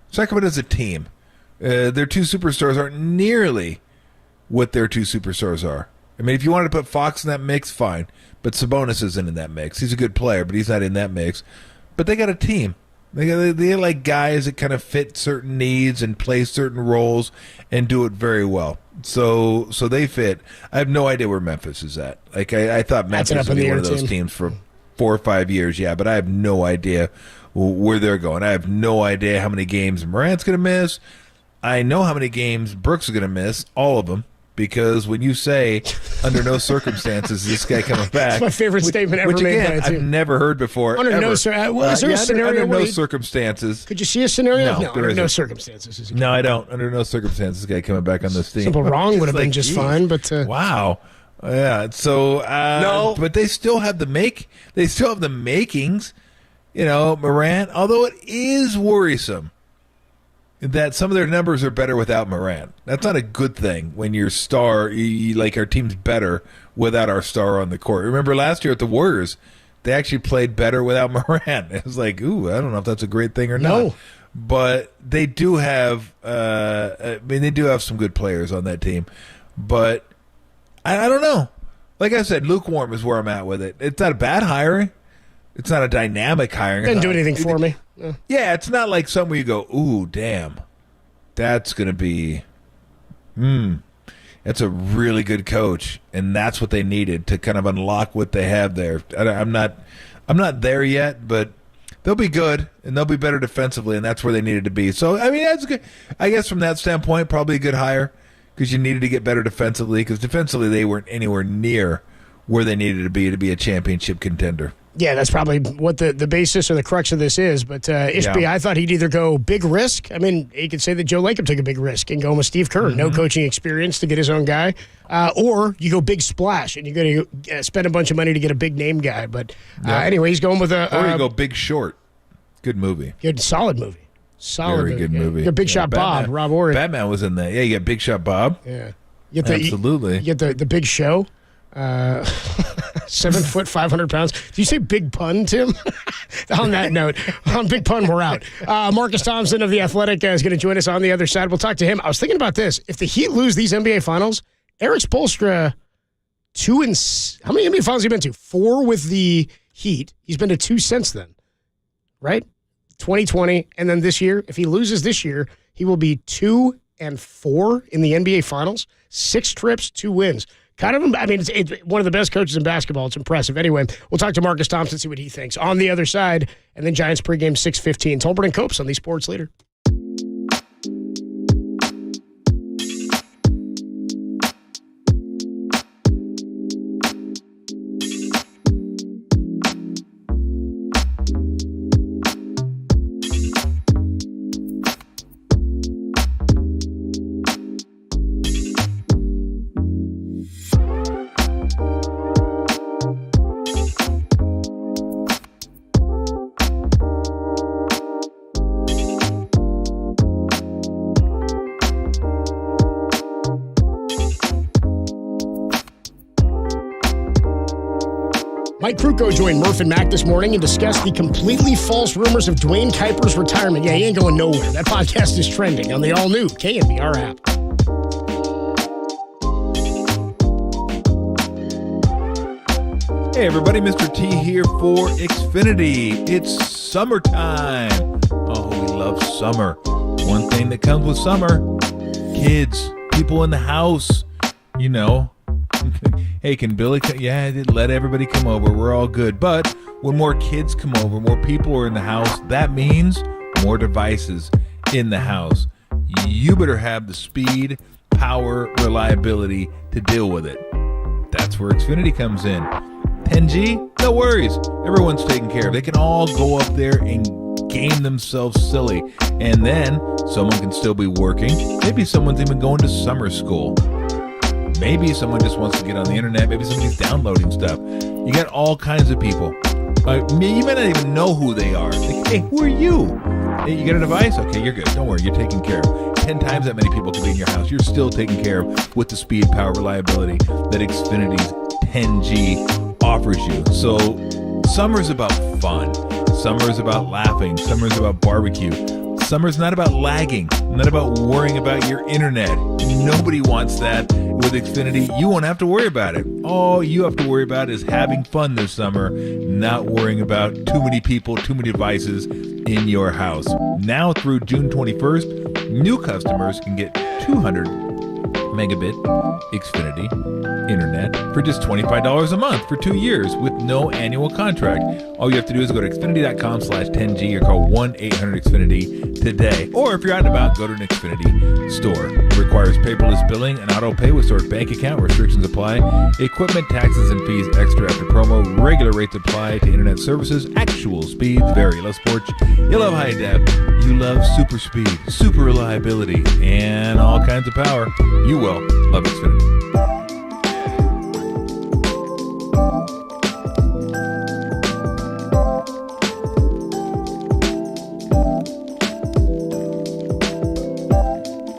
Sacramento's a team. Their 2 superstars aren't nearly what their 2 superstars are. I mean, if you wanted to put Fox in that mix, fine. But Sabonis isn't in that mix. He's a good player, but he's not in that mix. But they got a team. They like guys that kind of fit certain needs and play certain roles and do it very well. So they fit. I have no idea where Memphis is at. Like I thought Memphis would be one of those teams for 4 or 5 years, yeah, but I have no idea where they're going. I have no idea how many games Morant's going to miss. I know how many games Brooks is going to miss, all of them, because when you say under no circumstances is this guy coming back. That's my favorite statement ever made by a team. I've never heard before. Under no scenario? Under no circumstances. Could you see a scenario? No, under no circumstances. No, I don't. Under no circumstances, this guy coming back on this team. Simple wrong would have been just fine, but wow. Yeah, so no, but they still have the makings, Morant, although it is worrisome that some of their numbers are better without Morant. That's not a good thing when your star, like our team's better without our star on the court. Remember last year at the Warriors, they actually played better without Morant. It was like, I don't know if that's a great thing or not. But they do have, they do have some good players on that team. But I don't know. Like I said, lukewarm is where I'm at with it. It's not a bad hiring. It's not a dynamic hiring. Didn't do anything for me. Yeah, it's not like something where you go, ooh, damn, that's going to be, that's a really good coach, and that's what they needed to kind of unlock what they have there. I'm not there yet, but they'll be good, and they'll be better defensively, and that's where they needed to be. So, I mean, that's good. I guess from that standpoint, probably a good hire because you needed to get better defensively because defensively they weren't anywhere near where they needed to be a championship contender. Yeah, that's probably what the basis or the crux of this is. But Ishbia, I thought he'd either go big risk. I mean, you could say that Joe Lacob took a big risk and go with Steve Kerr, no coaching experience to get his own guy. Or you go big splash and you're going to spend a bunch of money to get a big name guy. But anyway, he's going with a... or you go Big Short. Good movie. Good, solid movie. Very good movie. You got Big Shot Batman, Bob, Rob Ory. Batman was in that. Yeah, you got Big Shot Bob. Yeah. Absolutely. You get the Big Show. 7 foot, 500 pounds. Did you say big pun, Tim? On that note, on big pun, we're out. Marcus Thompson of The Athletic is going to join us on the other side. We'll talk to him. I was thinking about this. If the Heat lose these NBA Finals, Eric Spoelstra, how many NBA Finals has he been to? 4 with the Heat. He's been to 2 since then, right? 2020, and then this year. If he loses this year, he will be 2-4 in the NBA Finals. 6 trips, 2 wins. It's one of the best coaches in basketball. It's impressive. Anyway, we'll talk to Marcus Thompson, see what he thinks on the other side. And then Giants pregame 6:15. Tolbert and Copes on the Sports Leader. Mike Krukow joined Murph and Mac this morning and discussed the completely false rumors of Dwayne Kuiper's retirement. Yeah, he ain't going nowhere. That podcast is trending on the all-new KNBR app. Hey everybody, Mr. T here for Xfinity. It's summertime. Oh, we love summer. One thing that comes with summer, kids, people in the house, you know. Hey, can Billy come? Yeah, let everybody come over. We're all good. But when more kids come over, more people are in the house, that means more devices in the house. You better have the speed, power, reliability to deal with it. That's where Xfinity comes in. 10G, no worries. Everyone's taken care of. They can all go up there and game themselves silly. And then someone can still be working. Maybe someone's even going to summer school. Maybe someone just wants to get on the internet. Maybe somebody's downloading stuff. You got all kinds of people. You may not even know who they are. Like, hey, who are you? Hey, you got a device? Okay, you're good. Don't worry, you're taken care of. 10 times that many people can be in your house. You're still taken care of with the speed, power, reliability that Xfinity's 10G offers you. So summer's about fun. Summer's about laughing. Summer's about barbecue. Summer's not about lagging, not about worrying about your internet. Nobody wants that. With Xfinity, you won't have to worry about it. All you have to worry about is having fun this summer, not worrying about too many people, too many devices in your house. Now through June 21st, new customers can get 200 megabit Xfinity internet for just $25 a month for 2 years with no annual contract. All you have to do is go to Xfinity.com/10G or call 1-800-XFINITY today. Or if you're out and about, go to an Xfinity store. It requires paperless billing and auto pay with stored bank account. Restrictions apply. Equipment, taxes, and fees extra after promo. Regular rates apply to internet services. Actual speeds vary. Love sports. You love high def. You love super speed, super reliability, and all kinds of power. You will love Xfinity.